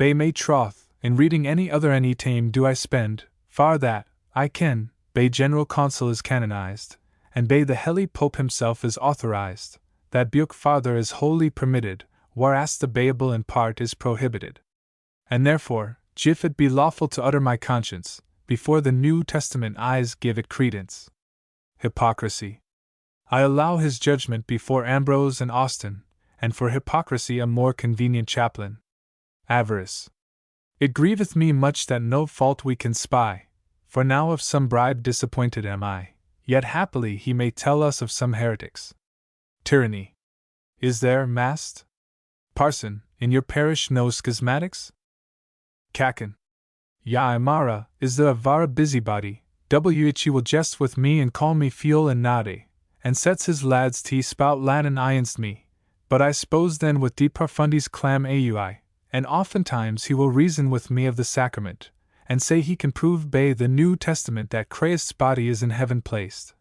Bay may troth, in reading any other any time do I spend, far that, I ken, Bay General Consul is canonized, and Bay the Helly Pope himself is authorized, that Buke farther is wholly permitted, whereas the bayable in part is prohibited. And therefore, if it be lawful to utter my conscience, before the New Testament eyes give it credence. Hypocrisy. I allow his judgment before Ambrose and Austin, and for hypocrisy a more convenient chaplain. Avarice. It grieveth me much that no fault we can spy, for now of some bribe disappointed am I, yet happily he may tell us of some heretics. Tyranny. Is there, mast? Parson, in your parish no schismatics? Kakan. Ya Imara, is the Avara busybody, W.H. will jest with me and call me fiol and nade, and sets his lads to spout Latin against me, but I suppose then with de profundis clam aui, and oftentimes he will reason with me of the sacrament, and say he can prove by the New Testament that Christ's body is in heaven placed.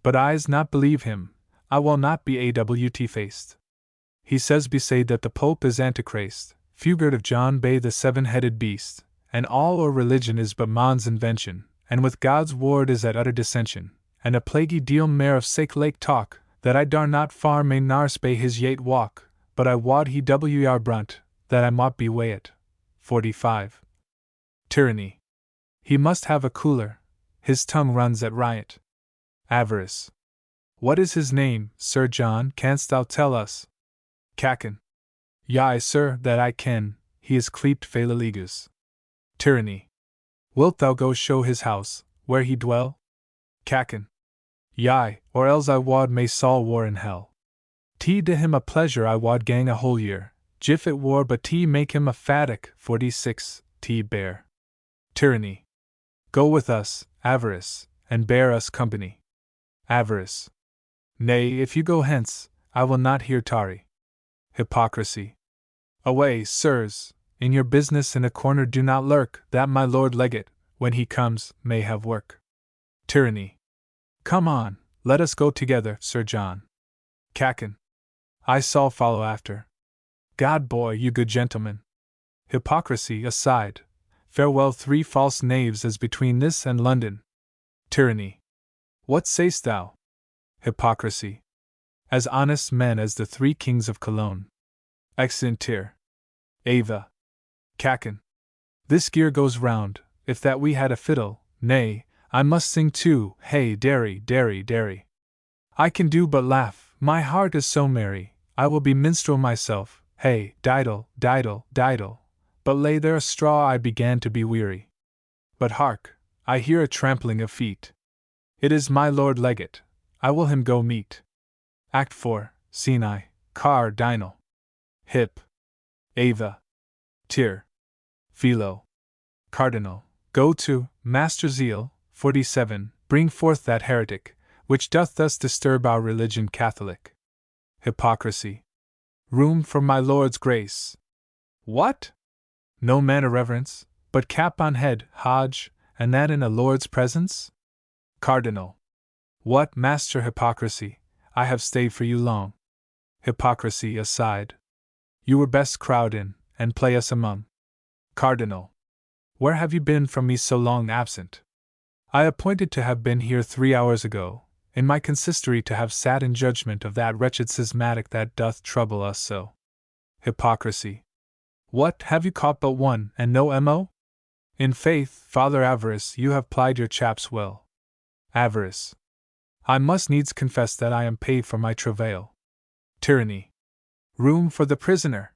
But I's not believe him, I will not be awt faced. He says beside that the Pope is Antichrist, fugard of John Bay the seven-headed beast, and all our religion is but man's invention, and with God's word is at utter dissension, and a plaguey deal mair of sake lake talk, that I dar not far may nars bay his yate walk, but I wad he wr brunt, that I mought be way it. 45. Tyranny. He must have a cooler, his tongue runs at riot. Avarice. What is his name, Sir John, canst thou tell us? Kakan. Yea, sir, that I ken, he is cleaped Philaligus. Tyranny. Wilt thou go show his house, where he dwell? Kakan. Yea, or else I wad may Saul war in hell. T de him a pleasure I wad gang a whole year, jif it war but T make him a faddock. 46. T bear. Tyranny. Go with us, Avarice, and bear us company. Avarice. Nay, if you go hence, I will not hear tarry. Hypocrisy. Away, sirs, in your business in a corner do not lurk, that my lord legate, when he comes, may have work. Tyranny. Come on, let us go together, Sir John. Kakan. I shall follow after. God boy, you good gentleman. Hypocrisy aside, farewell 3 false knaves as between this and London. Tyranny. What sayst thou? Hypocrisy. As honest men as the 3 kings of Cologne. Exentir. Ava. Kakan. This gear goes round, if that we had a fiddle, nay, I must sing too, hey, dairy, dairy, dairy. I can do but laugh, my heart is so merry, I will be minstrel myself, hey, diddle, diddle, diddle, but lay there a straw I began to be weary. But hark, I hear a trampling of feet. It is my lord legate, I will him go meet. Act 4, Scene I, Car Dinal. Hip. Ava. Tyr. Philo. Cardinal. Go to, Master Zeal, 47, bring forth that heretic, which doth thus disturb our religion Catholic. Hypocrisy. Room for my lord's grace. What? No man of reverence, but cap on head, Hodge, and that in a lord's presence? Cardinal. What, Master Hypocrisy, I have stayed for you long. Hypocrisy aside. You were best crowd in, and play us among. Cardinal. Where have you been from me so long absent? I appointed to have been here 3 hours ago, in my consistory to have sat in judgment of that wretched schismatic that doth trouble us so. Hypocrisy. What, have you caught but one, and no M.O.? In faith, Father Avarice, you have plied your chaps well. Avarice. I must needs confess that I am paid for my travail. Tyranny. Room for the prisoner.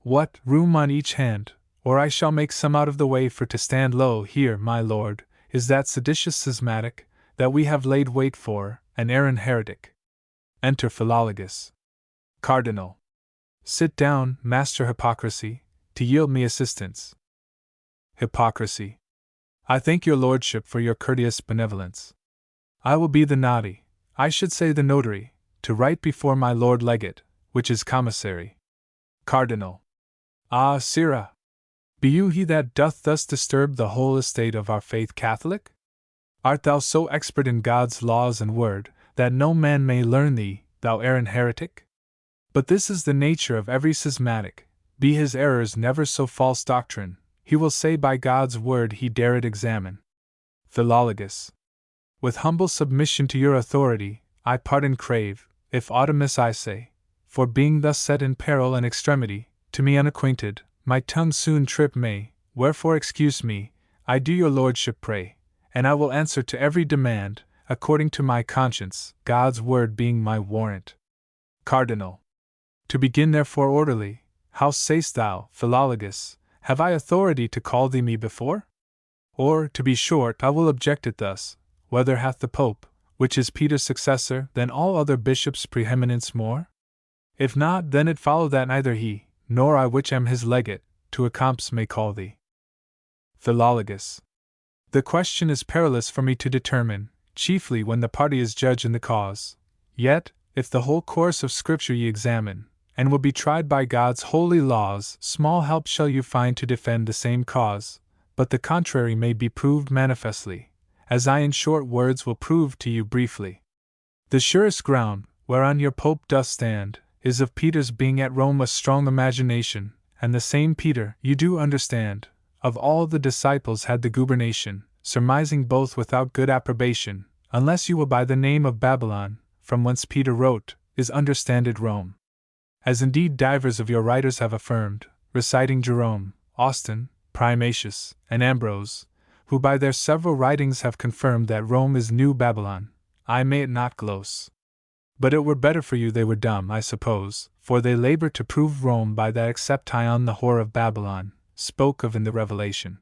What, room on each hand, or I shall make some out of the way for to stand low here, my lord, is that seditious schismatic, that we have laid wait for, an errant heretic. Enter Philologus. Cardinal. Sit down, Master Hypocrisy, to yield me assistance. Hypocrisy. I thank your lordship for your courteous benevolence. I will be the naughty, I should say the notary, to write before my lord legate, which is commissary. Cardinal. Ah, sirrah! Be you he that doth thus disturb the whole estate of our faith Catholic? Art thou so expert in God's laws and word, that no man may learn thee, thou errant heretic? But this is the nature of every schismatic, be his errors never so false doctrine, he will say by God's word he dare it examine. Philologus. With humble submission to your authority, I pardon crave, if aught amiss I say, for being thus set in peril and extremity, to me unacquainted, my tongue soon trip may, wherefore excuse me, I do your lordship pray, and I will answer to every demand, according to my conscience, God's word being my warrant. Cardinal. To begin therefore orderly, how say'st thou, Philologus, have I authority to call thee me before? Or, to be short, I will object it thus, whether hath the Pope, which is Peter's successor, than all other bishops preeminence more? If not, then it follow that neither he, nor I which am his legate, to accomps may call thee. Philologus. The question is perilous for me to determine, chiefly when the party is judge in the cause. Yet, if the whole course of Scripture ye examine, and will be tried by God's holy laws, small help shall you find to defend the same cause, but the contrary may be proved manifestly, as I in short words will prove to you briefly. The surest ground, whereon your Pope doth stand, is of Peter's being at Rome a strong imagination, and the same Peter, you do understand, of all the disciples had the gubernation, surmising both without good approbation, unless you will by the name of Babylon, from whence Peter wrote, is understanded Rome. As indeed divers of your writers have affirmed, reciting Jerome, Austin, Primatius, and Ambrose, who by their several writings have confirmed that Rome is New Babylon, I may it not glose. But it were better for you they were dumb, I suppose, for they labor to prove Rome by that exception the whore of Babylon, spoke of in the Revelation.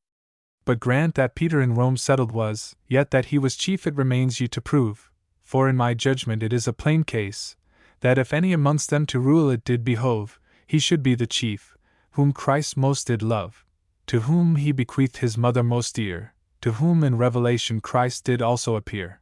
But grant that Peter in Rome settled was, yet that he was chief it remains you to prove, for in my judgment it is a plain case, that if any amongst them to rule it did behove, he should be the chief, whom Christ most did love, to whom he bequeathed his mother most dear, to whom in Revelation Christ did also appear.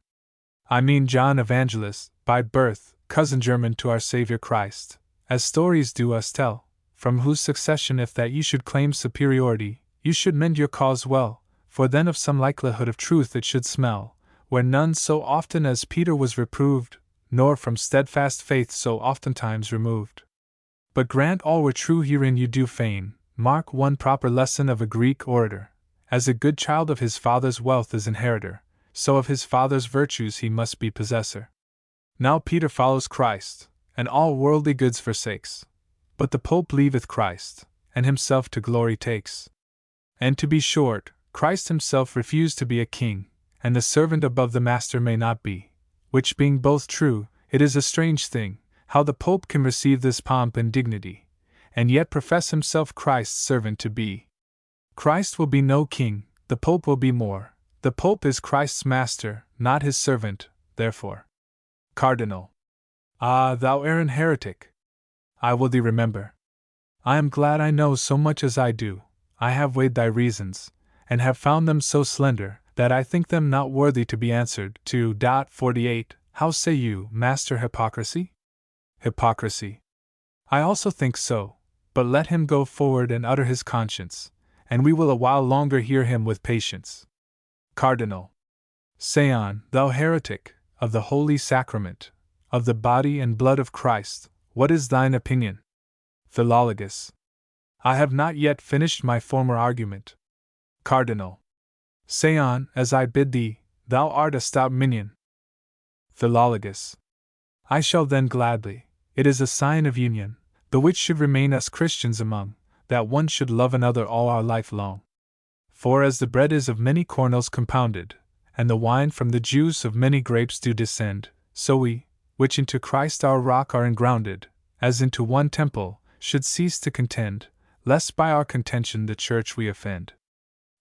I mean John Evangelist, by birth, cousin german to our Saviour Christ, as stories do us tell, from whose succession if that ye should claim superiority, you should mend your cause well, for then of some likelihood of truth it should smell, where none so often as Peter was reproved, nor from steadfast faith so oftentimes removed. But grant all were true herein you do feign, mark one proper lesson of a Greek orator, as a good child of his father's wealth is inheritor, so of his father's virtues he must be possessor. Now Peter follows Christ, and all worldly goods forsakes, but the Pope leaveth Christ, and himself to glory takes. And to be short, Christ himself refused to be a king, and the servant above the master may not be, which being both true, it is a strange thing, how the Pope can receive this pomp and dignity, and yet profess himself Christ's servant to be. Christ will be no king, the Pope will be more. The Pope is Christ's master, not his servant, therefore. Cardinal. Ah, thou errant heretic! I will thee remember. I am glad I know so much as I do. I have weighed thy reasons, and have found them so slender, that I think them not worthy to be answered to. 48. How say you, Master Hypocrisy? Hypocrisy. I also think so, but let him go forward and utter his conscience, and we will a while longer hear him with patience. Cardinal. Say on, thou heretic, of the Holy Sacrament, of the body and blood of Christ, what is thine opinion? Philologus. I have not yet finished my former argument. Cardinal. Say on, as I bid thee, thou art a stout minion. Philologus. I shall then gladly. It is a sign of union, the which should remain us Christians among, that one should love another all our life long. For as the bread is of many cornels compounded, and the wine from the juice of many grapes do descend, so we, which into Christ our rock are engrounded, as into one temple, should cease to contend, lest by our contention the church we offend.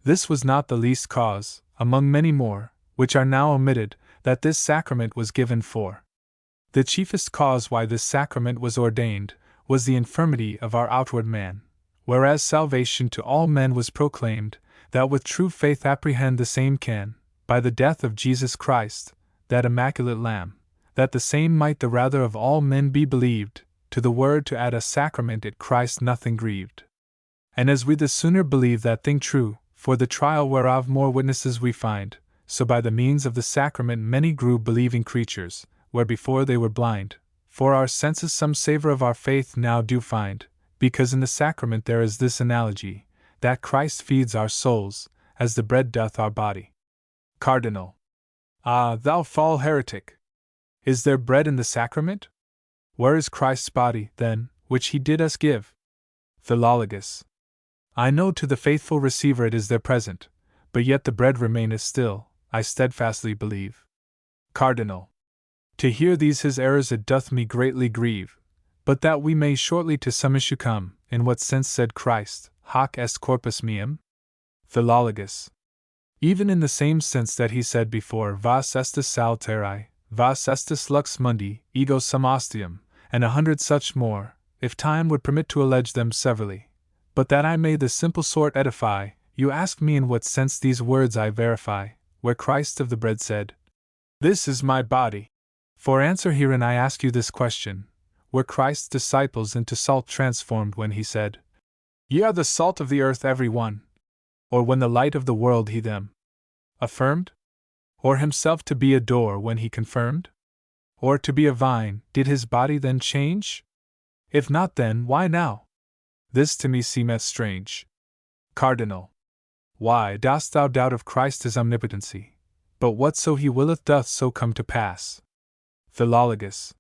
This was not the least cause, among many more, which are now omitted, that this sacrament was given for. The chiefest cause why this sacrament was ordained, was the infirmity of our outward man, whereas salvation to all men was proclaimed, that with true faith apprehend the same can, by the death of Jesus Christ, that immaculate Lamb, that the same might the rather of all men be believed, to the word to add a sacrament it Christ nothing grieved. And as we the sooner believe that thing true, for the trial whereof more witnesses we find, so by the means of the sacrament many grew believing creatures, where before they were blind, for our senses some savour of our faith now do find, because in the sacrament there is this analogy, that Christ feeds our souls, as the bread doth our body. Cardinal. Ah, thou foul heretic! Is there bread in the sacrament? Where is Christ's body, then, which he did us give? Philologus. I know to the faithful receiver it is there present, but yet the bread remaineth still, I steadfastly believe. Cardinal. To hear these his errors it doth me greatly grieve, but that we may shortly to some issue come, in what sense said Christ, Hoc est corpus meum? Philologus. Even in the same sense that he said before, Vas estis salutari, vas estis lux mundi, ego sum ostium, and 100 such more, if time would permit to allege them severally. But that I may the simple sort edify, you ask me in what sense these words I verify, where Christ of the bread said, This is my body. For answer herein I ask you this question, were Christ's disciples into salt transformed when he said, Ye are the salt of the earth every one? Or when the light of the world he them affirmed? Or himself to be a door when he confirmed? Or to be a vine, did his body then change? If not then, why now? This to me seemeth strange. Cardinal. Why dost thou doubt of Christ his omnipotency? But whatso he willeth doth so come to pass. Philologus.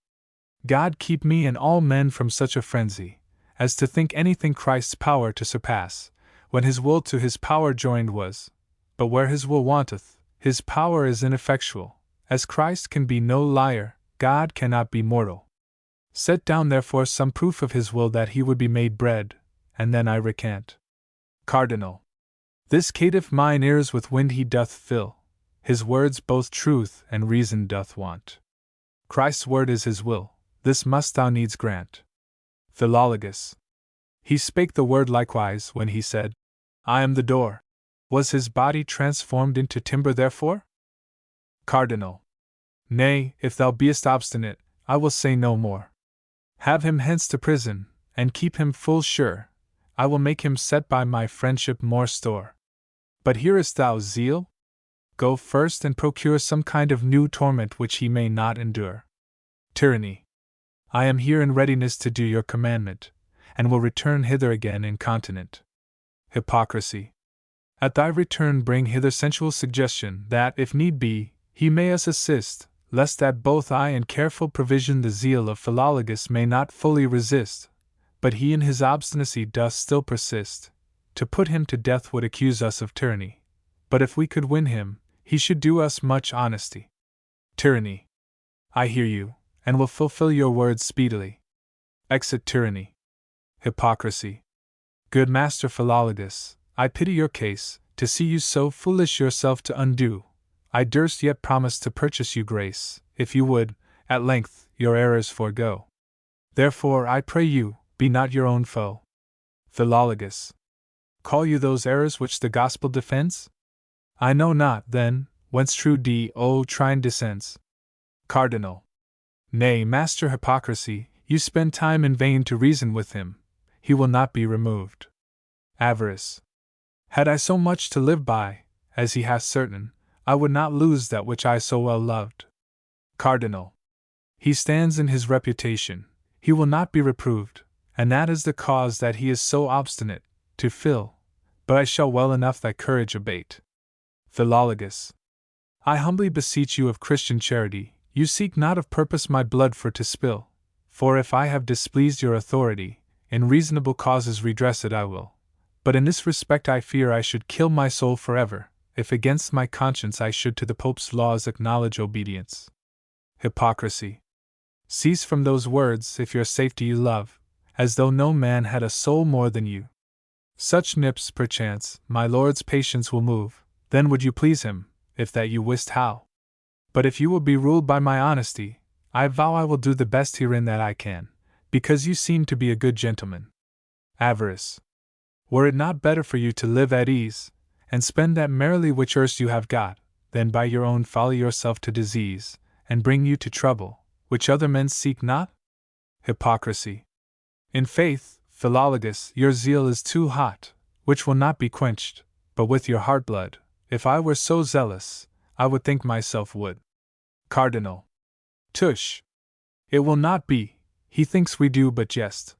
God keep me and all men from such a frenzy, as to think anything Christ's power to surpass, when his will to his power joined was. But where his will wanteth, his power is ineffectual. As Christ can be no liar, God cannot be mortal. Set down therefore some proof of his will that he would be made bread, and then I recant. Cardinal. This caitiff mine ears with wind he doth fill, his words both truth and reason doth want. Christ's word is his will, this must thou needs grant. Philologus. He spake the word likewise when he said, I am the door. Was his body transformed into timber therefore? Cardinal. Nay, if thou beest obstinate, I will say no more. Have him hence to prison, and keep him full sure, I will make him set by my friendship more store. But hearest thou zeal? Go first and procure some kind of new torment which he may not endure. Tyranny. I am here in readiness to do your commandment, and will return hither again incontinent. Hypocrisy. At thy return bring hither sensual suggestion that, if need be, he may us assist, lest that both I and careful provision the zeal of Philologus may not fully resist, but he in his obstinacy doth still persist. To put him to death would accuse us of tyranny, but if we could win him, he should do us much honesty. Tyranny. I hear you, and will fulfill your words speedily. Exit tyranny. Hypocrisy. Good Master Philologus, I pity your case, to see you so foolish yourself to undo. I durst yet promise to purchase you grace, if you would, at length, your errors forego. Therefore I pray you, be not your own foe. Philologus. Call you those errors which the gospel defends? I know not, then, whence true trine descends. Cardinal. Nay, Master Hypocrisy, you spend time in vain to reason with him, he will not be removed. Avarice. Had I so much to live by, as he hath certain, I would not lose that which I so well loved. Cardinal. He stands in his reputation, he will not be reproved, and that is the cause that he is so obstinate, to fill, but I shall well enough thy courage abate. Philologus. I humbly beseech you of Christian charity, you seek not of purpose my blood for to spill, for if I have displeased your authority, in reasonable causes redress it I will. But in this respect I fear I should kill my soul forever, if against my conscience I should to the Pope's laws acknowledge obedience. Hypocrisy. Cease from those words if your safety you love, as though no man had a soul more than you. Such nips, perchance, my lord's patience will move, then would you please him, if that you wist how. But if you will be ruled by my honesty, I vow I will do the best herein that I can, because you seem to be a good gentleman. Avarice. Were it not better for you to live at ease, and spend that merrily which erst you have got, than by your own folly yourself to disease, and bring you to trouble, which other men seek not? Hypocrisy. In faith, Philologus, your zeal is too hot, which will not be quenched, but with your heart blood, if I were so zealous, I would think myself would. Cardinal. Tush! It will not be, he thinks we do but jest.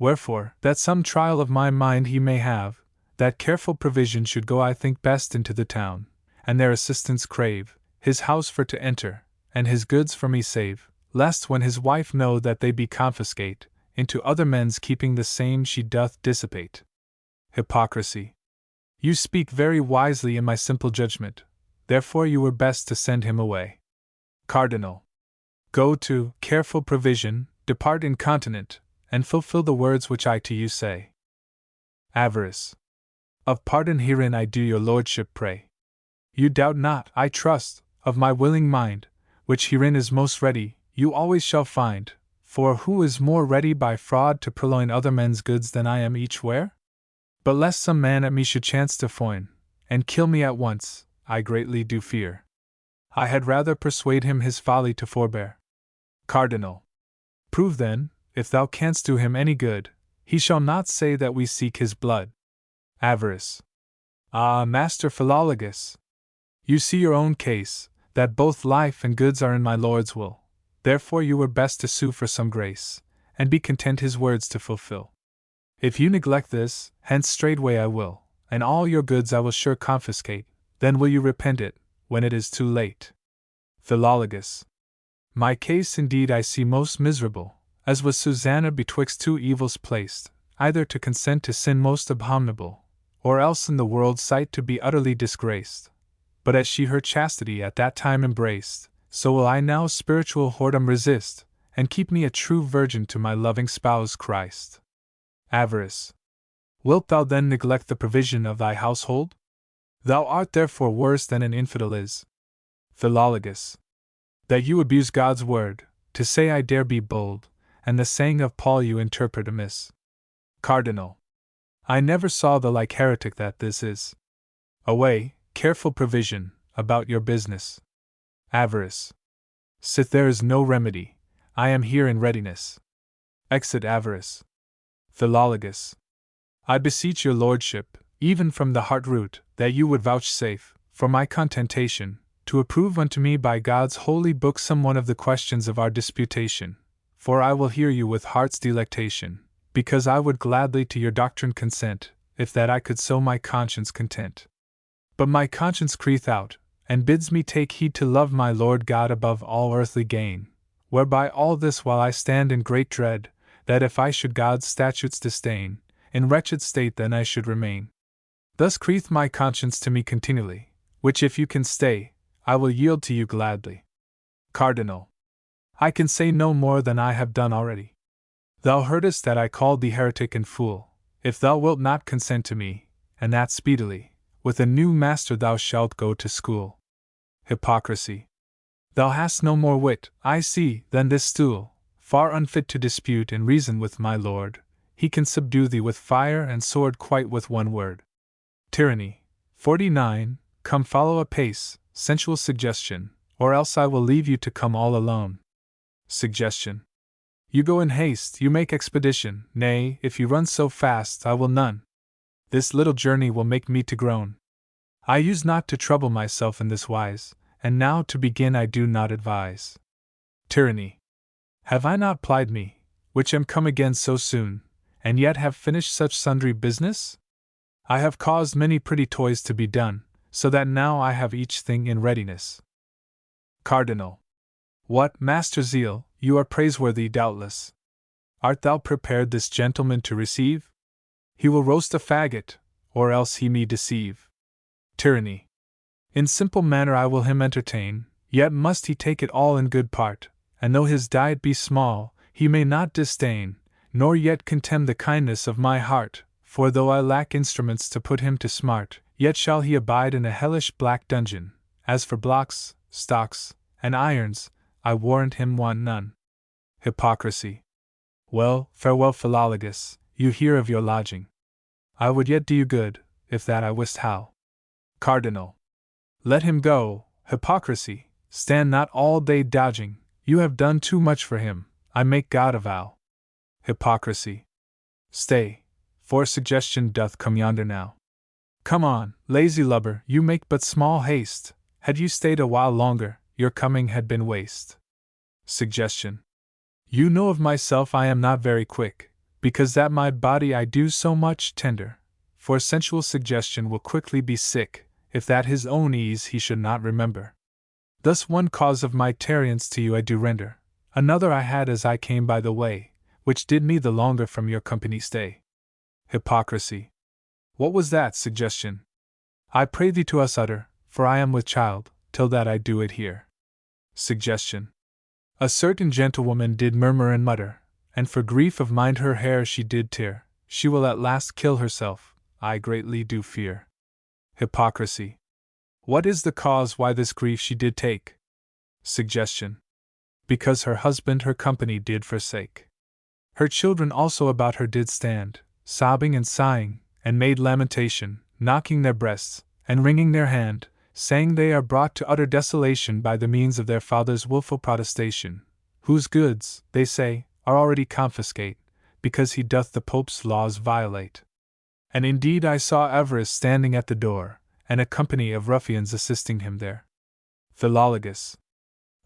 Wherefore, that some trial of my mind he may have, that careful provision should go I think best into the town, and their assistance crave, his house for to enter, and his goods for me save, lest when his wife know that they be confiscate, into other men's keeping the same she doth dissipate. Hypocrisy. You speak very wisely in my simple judgment, therefore you were best to send him away. Cardinal. Go to careful provision, depart incontinent, and fulfill the words which I to you say. Avarice. Of pardon herein I do your lordship pray. You doubt not, I trust, of my willing mind, which herein is most ready, you always shall find, for who is more ready by fraud to purloin other men's goods than I am each where? But lest some man at me should chance to foin, and kill me at once, I greatly do fear. I had rather persuade him his folly to forbear. Cardinal. Prove then, if thou canst do him any good, he shall not say that we seek his blood. Avarice. Ah, Master Philologus! You see your own case, that both life and goods are in my lord's will, therefore you were best to sue for some grace, and be content his words to fulfill. If you neglect this, hence straightway I will, and all your goods I will sure confiscate, then will you repent it, when it is too late. Philologus. My case indeed I see most miserable, as was Susanna betwixt two evils placed, either to consent to sin most abominable, or else in the world's sight to be utterly disgraced. But as she her chastity at that time embraced, so will I now spiritual whoredom resist, and keep me a true virgin to my loving spouse Christ. Avarice. Wilt thou then neglect the provision of thy household? Thou art therefore worse than an infidel is. Philologus. That you abuse God's word, to say I dare be bold, and the saying of Paul you interpret amiss. Cardinal. I never saw the like heretic that this is. Away, careful provision, about your business. Avarice. Sith there is no remedy, I am here in readiness. Exit avarice. Philologus. I beseech your lordship, even from the heart root, that you would vouchsafe, for my contentation, to approve unto me by God's holy book some one of the questions of our disputation, for I will hear you with heart's delectation, because I would gladly to your doctrine consent, if that I could so my conscience content. But my conscience crieth out, and bids me take heed to love my Lord God above all earthly gain, whereby all this while I stand in great dread, that if I should God's statutes disdain, in wretched state then I should remain. Thus crieth my conscience to me continually, which if you can stay, I will yield to you gladly. Cardinal. I can say no more than I have done already. Thou heardest that I called thee heretic and fool. If thou wilt not consent to me, and that speedily, with a new master thou shalt go to school. Hypocrisy. Thou hast no more wit, I see, than this stool, far unfit to dispute and reason with my lord. He can subdue thee with fire and sword quite with one word. Tyranny. 49. Come follow apace, sensual suggestion, or else I will leave you to come all alone. Suggestion. You go in haste, you make expedition, nay, if you run so fast I will none. This little journey will make me to groan. I use not to trouble myself in this wise, and now to begin I do not advise. Tyranny. Have I not plied me, which am come again so soon, and yet have finished such sundry business? I have caused many pretty toys to be done, so that now I have each thing in readiness. Cardinal. What, Master Zeal, you are praiseworthy doubtless. Art thou prepared this gentleman to receive? He will roast a faggot, or else he me deceive. Tyranny. In simple manner I will him entertain, yet must he take it all in good part, and though his diet be small, he may not disdain, nor yet contemn the kindness of my heart, for though I lack instruments to put him to smart, yet shall he abide in a hellish black dungeon. As for blocks, stocks, and irons, I warrant him want none. Hypocrisy. Well, farewell Philologus, you hear of your lodging. I would yet do you good, if that I wist how. Cardinal. Let him go, Hypocrisy, stand not all day dodging, you have done too much for him, I make God avow. Hypocrisy. Stay, for suggestion doth come yonder now. Come on, lazy lubber, you make but small haste, had you stayed a while longer, your coming had been waste. Suggestion. You know of myself I am not very quick, Because that my body I do so much tender, for sensual suggestion will quickly be sick, if that his own ease he should not remember. Thus one cause of my tarriance to you I do render, another I had as I came by the way, which did me the longer from your company stay. Hypocrisy. What was that suggestion? I pray thee to us utter, for I am with child, till that I do it here. Suggestion. A certain gentlewoman did murmur and mutter, and for grief of mind her hair she did tear, she will at last kill herself, I greatly do fear. Hypocrisy. What is the cause why this grief she did take? Suggestion. Because her husband her company did forsake. Her children also about her did stand, sobbing and sighing, and made lamentation, knocking their breasts, and wringing their hand, saying they are brought to utter desolation by the means of their father's wilful protestation, whose goods, they say, are already confiscate, because he doth the Pope's laws violate. And indeed I saw Avarice standing at the door, and a company of ruffians assisting him there. Philologus.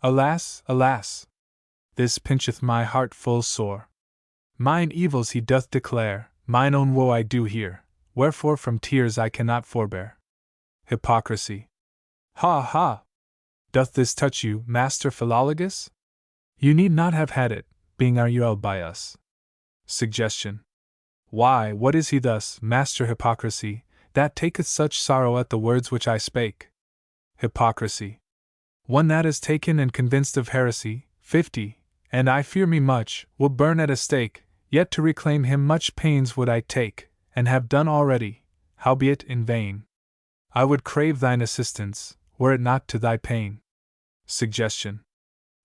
Alas, alas! This pincheth my heart full sore. Mine evils he doth declare, mine own woe I do hear, wherefore from tears I cannot forbear. Hypocrisy. Ha ha! Doth this touch you, Master Philologus? You need not have had it, being argued by us. Suggestion. Why, what is he thus, Master Hypocrisy, that taketh such sorrow at the words which I spake? Hypocrisy. One that is taken and convinced of heresy, 50, and I fear me much, will burn at a stake, yet to reclaim him much pains would I take, and have done already, howbeit in vain. I would crave thine assistance, were it not to thy pain. Suggestion.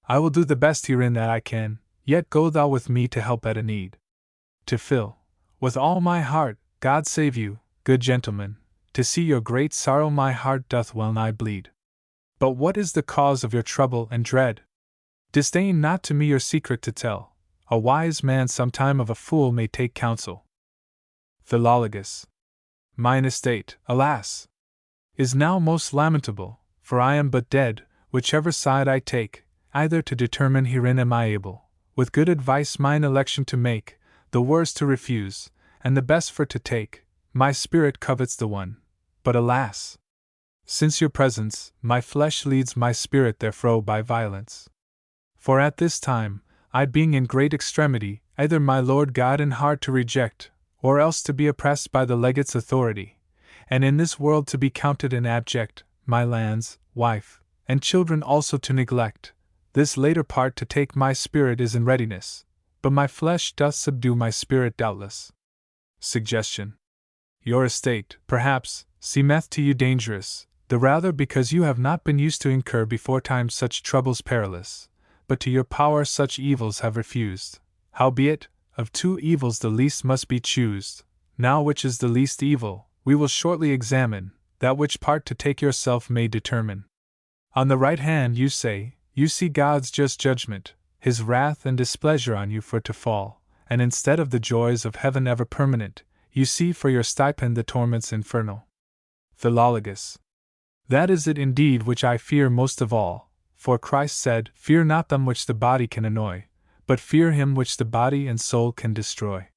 I will do the best herein that I can, yet go thou with me to help at a need. To Phil. With all my heart, God save you, good gentleman, to see your great sorrow my heart doth well nigh bleed. But what is the cause of your trouble and dread? Disdain not to me your secret to tell, a wise man sometime of a fool may take counsel. Philologus. Mine estate, alas! Is now most lamentable, for I am but dead, whichever side I take, either to determine herein am I able, with good advice mine election to make, the worst to refuse, and the best for to take, my spirit covets the one, but alas! Since your presence, my flesh leads my spirit therefro by violence. For at this time, I being in great extremity, either my Lord God in heart to reject, or else to be oppressed by the legate's authority, and in this world to be counted an abject, my lands, wife, and children also to neglect, this later part to take my spirit is in readiness, but my flesh doth subdue my spirit doubtless. Suggestion. Your estate, perhaps, seemeth to you dangerous, the rather because you have not been used to incur beforetime such troubles perilous, but to your power such evils have refused. Howbeit, of two evils the least must be choosed. Now which is the least evil, we will shortly examine, that which part to take yourself may determine. On the right hand you say, you see God's just judgment, his wrath and displeasure on you for to fall, and instead of the joys of heaven ever permanent, you see for your stipend the torments infernal. Philologus. That is it indeed which I fear most of all, for Christ said, fear not them which the body can annoy, but fear him which the body and soul can destroy.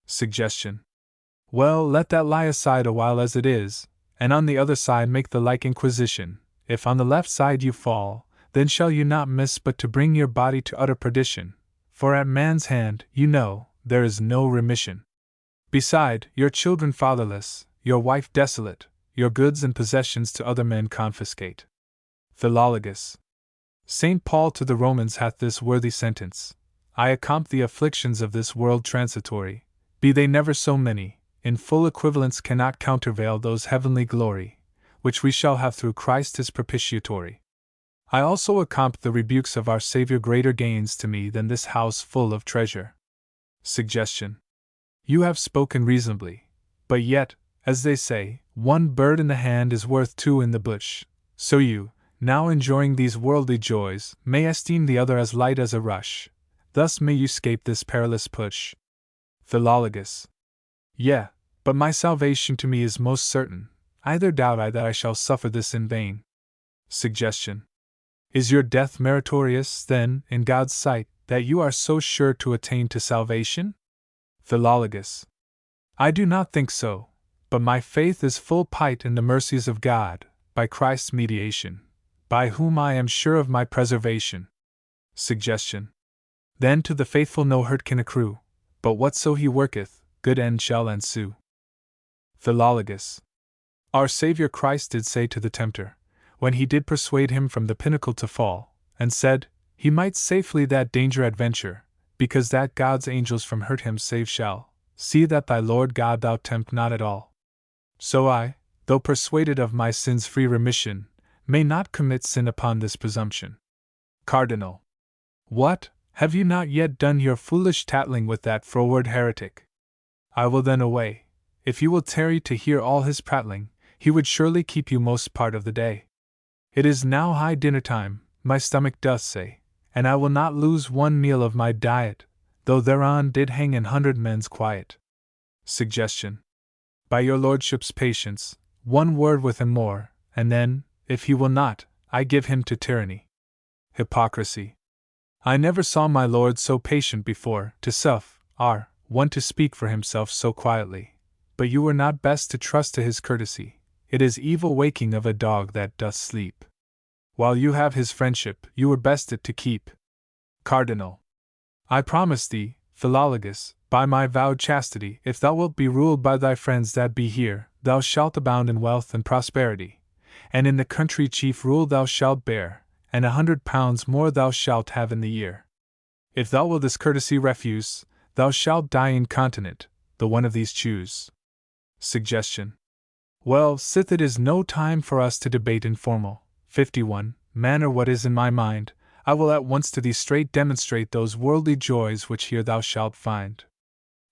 Suggestion. Well, let that lie aside a while as it is, and on the other side make the like inquisition. If on the left side you fall, then shall you not miss but to bring your body to utter perdition, for at man's hand, you know, there is no remission. Beside, your children fatherless, your wife desolate, your goods and possessions to other men confiscate. Philologus. St. Paul to the Romans hath this worthy sentence, I account the afflictions of this world transitory, be they never so many, in full equivalence cannot countervail those heavenly glory, which we shall have through Christ his propitiatory. I also account the rebukes of our Saviour greater gains to me than this house full of treasure. Suggestion. You have spoken reasonably, but yet, as they say, one bird in the hand is worth two in the bush, so you, now enjoying these worldly joys, may esteem the other as light as a rush, thus may you scape this perilous push. Philologus. Yea, but my salvation to me is most certain, either doubt I that I shall suffer this in vain. Suggestion. Is your death meritorious, then, in God's sight, that you are so sure to attain to salvation? Philologus. I do not think so, but my faith is full pight in the mercies of God, by Christ's mediation, by whom I am sure of my preservation. Suggestion. Then to the faithful no hurt can accrue, but whatso he worketh, good end shall ensue. Philologus. Our Saviour Christ did say to the tempter, when he did persuade him from the pinnacle to fall, and said, he might safely that danger adventure, because that God's angels from hurt him save shall, see that thy Lord God thou tempt not at all. So I, though persuaded of my sins' free remission, may not commit sin upon this presumption. Cardinal. What, have you not yet done your foolish tattling with that froward heretic? I will then away. If you will tarry to hear all his prattling, he would surely keep you most part of the day. It is now high dinner time, my stomach doth say, and I will not lose one meal of my diet, though thereon did hang 100 men's quiet. Suggestion. By your lordship's patience, one word with him more, and then, if he will not, I give him to tyranny. Hypocrisy. I never saw my lord so patient before, to one to speak for himself so quietly, but you were not best to trust to his courtesy, it is evil waking of a dog that doth sleep. While you have his friendship, you were best it to keep. Cardinal. I promise thee, Philologus, by my vowed chastity, if thou wilt be ruled by thy friends that be here, thou shalt abound in wealth and prosperity, and in the country chief rule thou shalt bear, and 100 pounds more thou shalt have in the year. If thou wilt this courtesy refuse, thou shalt die incontinent, the one of these choose. Suggestion. Well, sith it is no time for us to debate in formal, 51, manner what is in my mind, I will at once to thee straight demonstrate those worldly joys which here thou shalt find.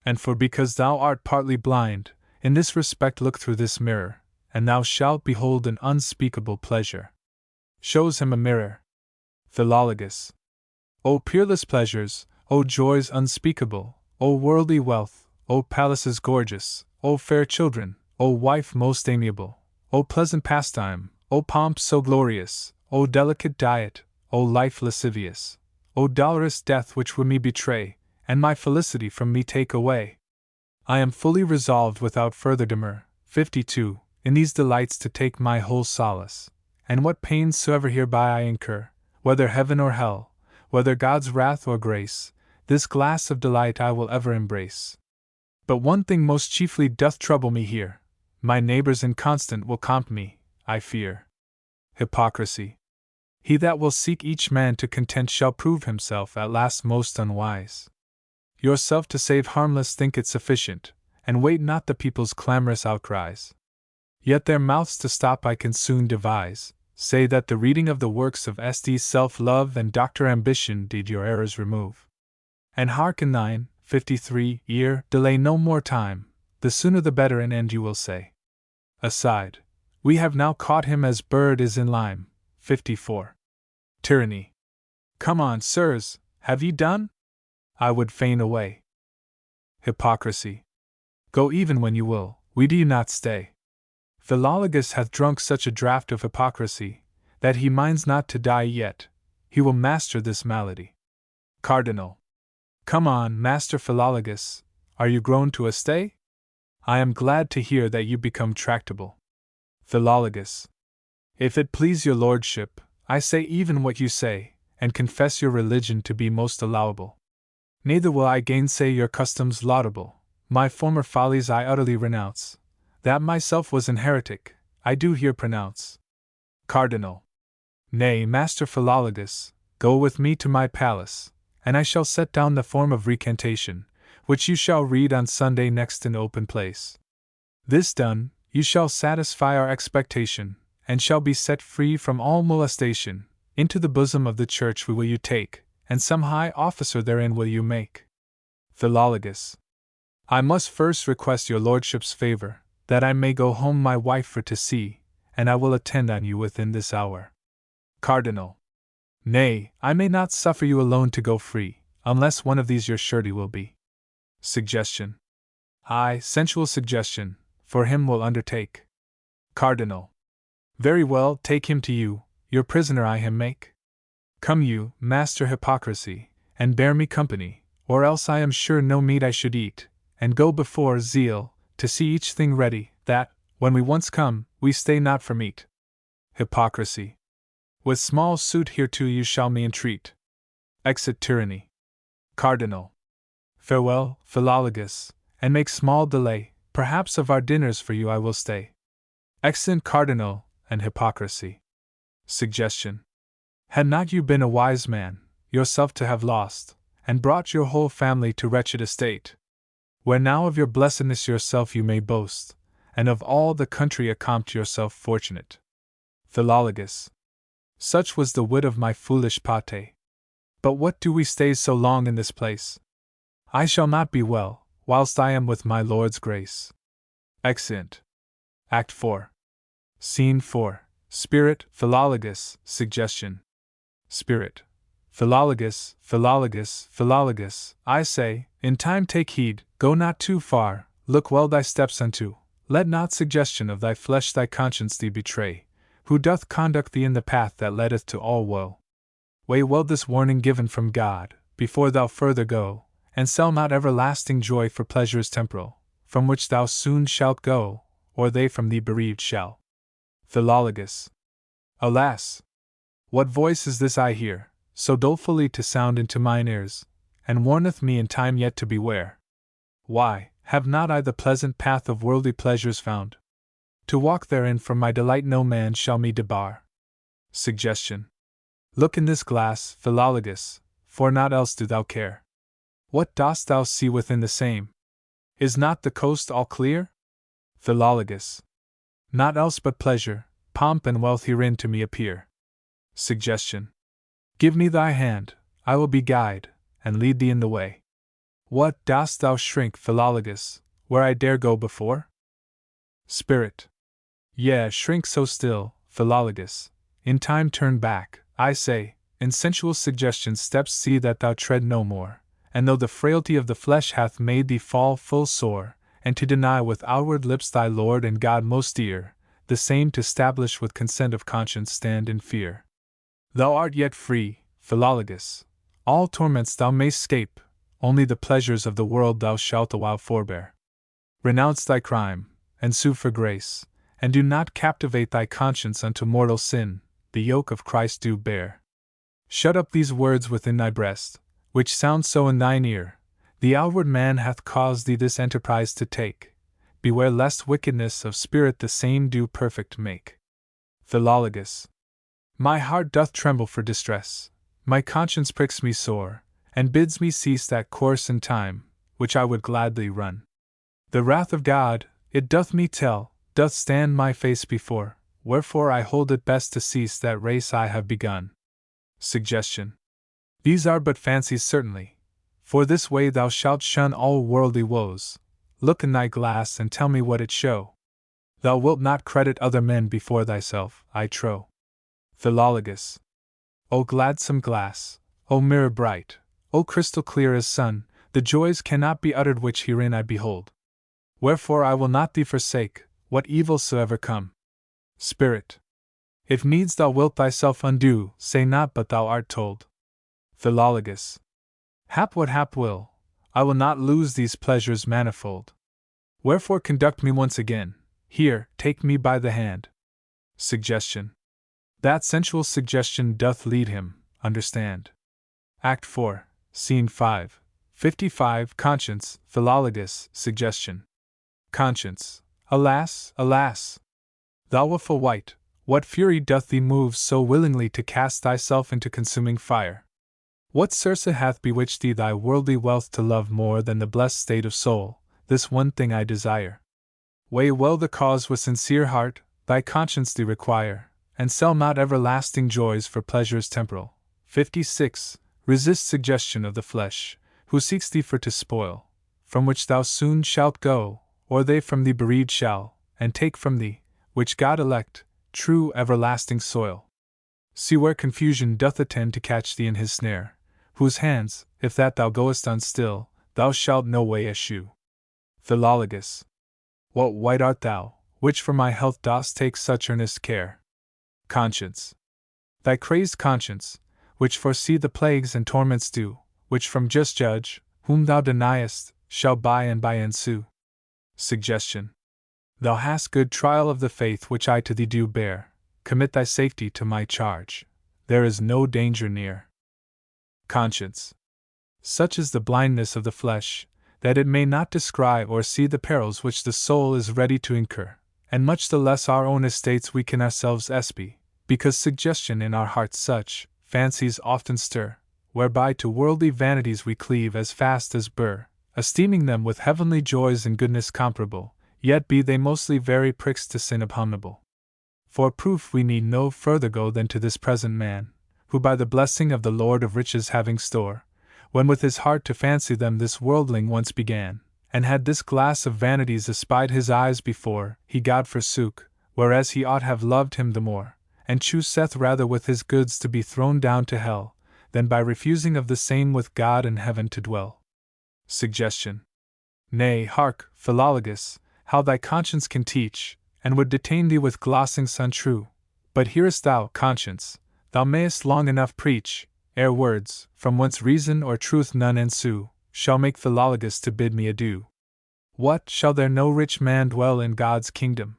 And for because thou art partly blind, in this respect look through this mirror, and thou shalt behold an unspeakable pleasure. Shows him a mirror. Philologus. O peerless pleasures, O joys unspeakable, O worldly wealth, O palaces gorgeous, O fair children, O wife most amiable, O pleasant pastime, O pomp so glorious, O delicate diet, O life lascivious, O dolorous death which would me betray, and my felicity from me take away. I am fully resolved without further demur, 52, in these delights to take my whole solace, and what pains soever hereby I incur, whether heaven or hell, whether God's wrath or grace, this glass of delight I will ever embrace. But one thing most chiefly doth trouble me here, my neighbors inconstant will compt me, I fear. Hypocrisy. He that will seek each man to content shall prove himself at last most unwise. Yourself to save harmless think it sufficient, and wait not the people's clamorous outcries. Yet their mouths to stop I can soon devise, say that the reading of the works of St. Self-Love and Dr. Ambition did your errors remove. And hearken thine, 53, ear, delay no more time, the sooner the better an end you will say. Aside. We have now caught him as bird is in lime, 54. Tyranny. Come on, sirs, have ye done? I would fain away. Hypocrisy. Go even when you will, we do not stay. Philologus hath drunk such a draught of hypocrisy, that he minds not to die yet, he will master this malady. Cardinal. Come on, Master Philologus, are you grown to a stay? I am glad to hear that you become tractable. Philologus. If it please your lordship, I say even what you say, and confess your religion to be most allowable. Neither will I gainsay your customs laudable, my former follies I utterly renounce, that myself was an heretic, I do here pronounce. Cardinal. Nay, Master Philologus, go with me to my palace, and I shall set down the form of recantation, which you shall read on Sunday next in open place. This done, you shall satisfy our expectation, and shall be set free from all molestation, into the bosom of the church will you take, and some high officer therein will you make. Philologus. I must first request your lordship's favor, that I may go home my wife for to see, and I will attend on you within this hour. Cardinal. Nay, I may not suffer you alone to go free, unless one of these your surety will be. Suggestion. Aye, sensual suggestion, for him will undertake. Cardinal. Very well, take him to you, your prisoner I him make. Come you, Master Hypocrisy, and bear me company, or else I am sure no meat I should eat, and go before zeal, to see each thing ready, that, when we once come, we stay not for meat. Hypocrisy. With small suit hereto you shall me entreat. Exit tyranny. Cardinal. Farewell, Philologus, and make small delay, perhaps of our dinners for you I will stay. Exeunt Cardinal and Hypocrisy. Suggestion. Had not you been a wise man, yourself to have lost, and brought your whole family to wretched estate, where now of your blessedness yourself you may boast, and of all the country accompt yourself fortunate. Philologus. Such was the wit of my foolish pate. But what do we stay so long in this place? I shall not be well, whilst I am with my Lord's grace. Exeunt. Act 4. Scene 4. Spirit, Philologus, Suggestion. Spirit. Philologus, Philologus, Philologus, I say, in time take heed, go not too far, look well thy steps unto, let not suggestion of thy flesh thy conscience thee betray, who doth conduct thee in the path that leadeth to all woe. Weigh well this warning given from God, before thou further go, and sell not everlasting joy for pleasures temporal, from which thou soon shalt go, or they from thee bereaved shall. Philologus. Alas! What voice is this I hear, so dolefully to sound into mine ears, and warneth me in time yet to beware? Why, have not I the pleasant path of worldly pleasures found? To walk therein from my delight no man shall me debar. Suggestion. Look in this glass, Philologus, for naught else do thou care. What dost thou see within the same? Is not the coast all clear? Philologus. Naught else but pleasure, pomp and wealth herein to me appear. Suggestion. Give me thy hand, I will be guide, and lead thee in the way. What, dost thou shrink, Philologus, where I dare go before? Spirit. Yea, shrink so still, Philologus, in time turn back, I say, in sensual suggestion's steps see that thou tread no more, and though the frailty of the flesh hath made thee fall full sore, and to deny with outward lips thy Lord and God most dear, the same to stablish with consent of conscience stand in fear. Thou art yet free, Philologus, all torments thou mayst scape, only the pleasures of the world thou shalt awhile forbear. Renounce thy crime, and sue for grace, and do not captivate thy conscience unto mortal sin, the yoke of Christ do bear. Shut up these words within thy breast, which sound so in thine ear, the outward man hath caused thee this enterprise to take, beware lest wickedness of spirit the same do perfect make. Philologus. My heart doth tremble for distress, my conscience pricks me sore, and bids me cease that course in time, which I would gladly run. The wrath of God, it doth me tell, doth stand my face before, wherefore I hold it best to cease that race I have begun. Suggestion. These are but fancies certainly, for this way thou shalt shun all worldly woes. Look in thy glass and tell me what it show. Thou wilt not credit other men before thyself, I trow. Philologus. O gladsome glass, O mirror bright, O crystal clear as sun, the joys cannot be uttered which herein I behold. Wherefore I will not thee forsake, what evil soever come. Spirit. If needs thou wilt thyself undo, say not but thou art told. Philologus. Hap what hap will, I will not lose these pleasures manifold. Wherefore conduct me once again, here, take me by the hand. Suggestion. That sensual suggestion doth lead him, understand. Act 4, Scene 5, 55 Conscience, Philologus, Suggestion. Conscience. Alas, alas! Thou wilful wight, what fury doth thee move so willingly to cast thyself into consuming fire? What Circe hath bewitched thee thy worldly wealth to love more than the blessed state of soul? This one thing I desire. Weigh well the cause with sincere heart, thy conscience thee require, and sell not everlasting joys for pleasures temporal. 56. Resist suggestion of the flesh, who seeks thee for to spoil, from which thou soon shalt go, or they from thee bereaved shall, and take from thee, which God elect, true everlasting soil. See where confusion doth attend to catch thee in his snare, whose hands, if that thou goest unstill, thou shalt no way eschew. Philologus. What wight art thou, which for my health dost take such earnest care? Conscience. Thy crazed conscience, which foresee the plagues and torments due, which from just judge, whom thou deniest, shall by and by ensue. Suggestion. Thou hast good trial of the faith which I to thee do bear, commit thy safety to my charge. There is no danger near. Conscience. Such is the blindness of the flesh, that it may not descry or see the perils which the soul is ready to incur, and much the less our own estates we can ourselves espy, because suggestion in our hearts such fancies often stir, whereby to worldly vanities we cleave as fast as burr, esteeming them with heavenly joys and goodness comparable, yet be they mostly very pricks to sin abominable. For proof we need no further go than to this present man, who by the blessing of the Lord of riches having store, when with his heart to fancy them this worldling once began, and had this glass of vanities espied his eyes before he God forsook, whereas he ought have loved him the more, and chooseth rather with his goods to be thrown down to hell, than by refusing of the same with God in heaven to dwell. Suggestion. Nay, hark, Philologus, how thy conscience can teach, and would detain thee with glossings untrue. But hearest thou, conscience, thou mayest long enough preach, ere words, from whence reason or truth none ensue, shall make Philologus to bid me adieu. What, shall there no rich man dwell in God's kingdom?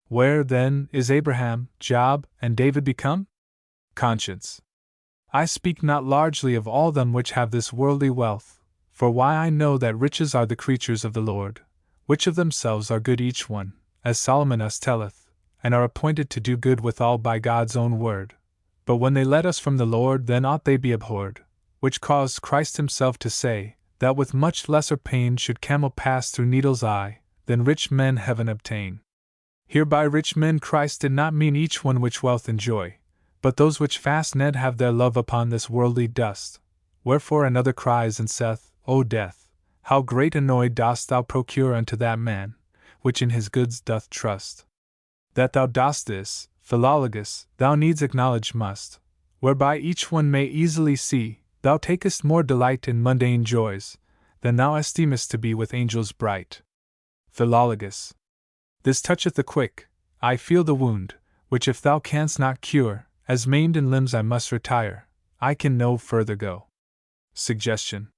Where, then, is Abraham, Job, and David become? Conscience. I speak not largely of all them which have this worldly wealth, for why I know that riches are the creatures of the Lord, which of themselves are good each one, as Solomon us telleth, and are appointed to do good withal by God's own word. But when they let us from the Lord, then ought they be abhorred, which caused Christ himself to say, that with much lesser pain should camel pass through needle's eye, than rich men heaven obtain. Hereby rich men Christ did not mean each one which wealth enjoy, but those which fast ned have their love upon this worldly dust. Wherefore another cries and saith, O death, how great annoy dost thou procure unto that man, which in his goods doth trust. That thou dost this, Philologus, thou needs acknowledge must, whereby each one may easily see, thou takest more delight in mundane joys, than thou esteemest to be with angels bright. Philologus. This toucheth the quick, I feel the wound, which if thou canst not cure, as maimed in limbs I must retire, I can no further go. Suggestion.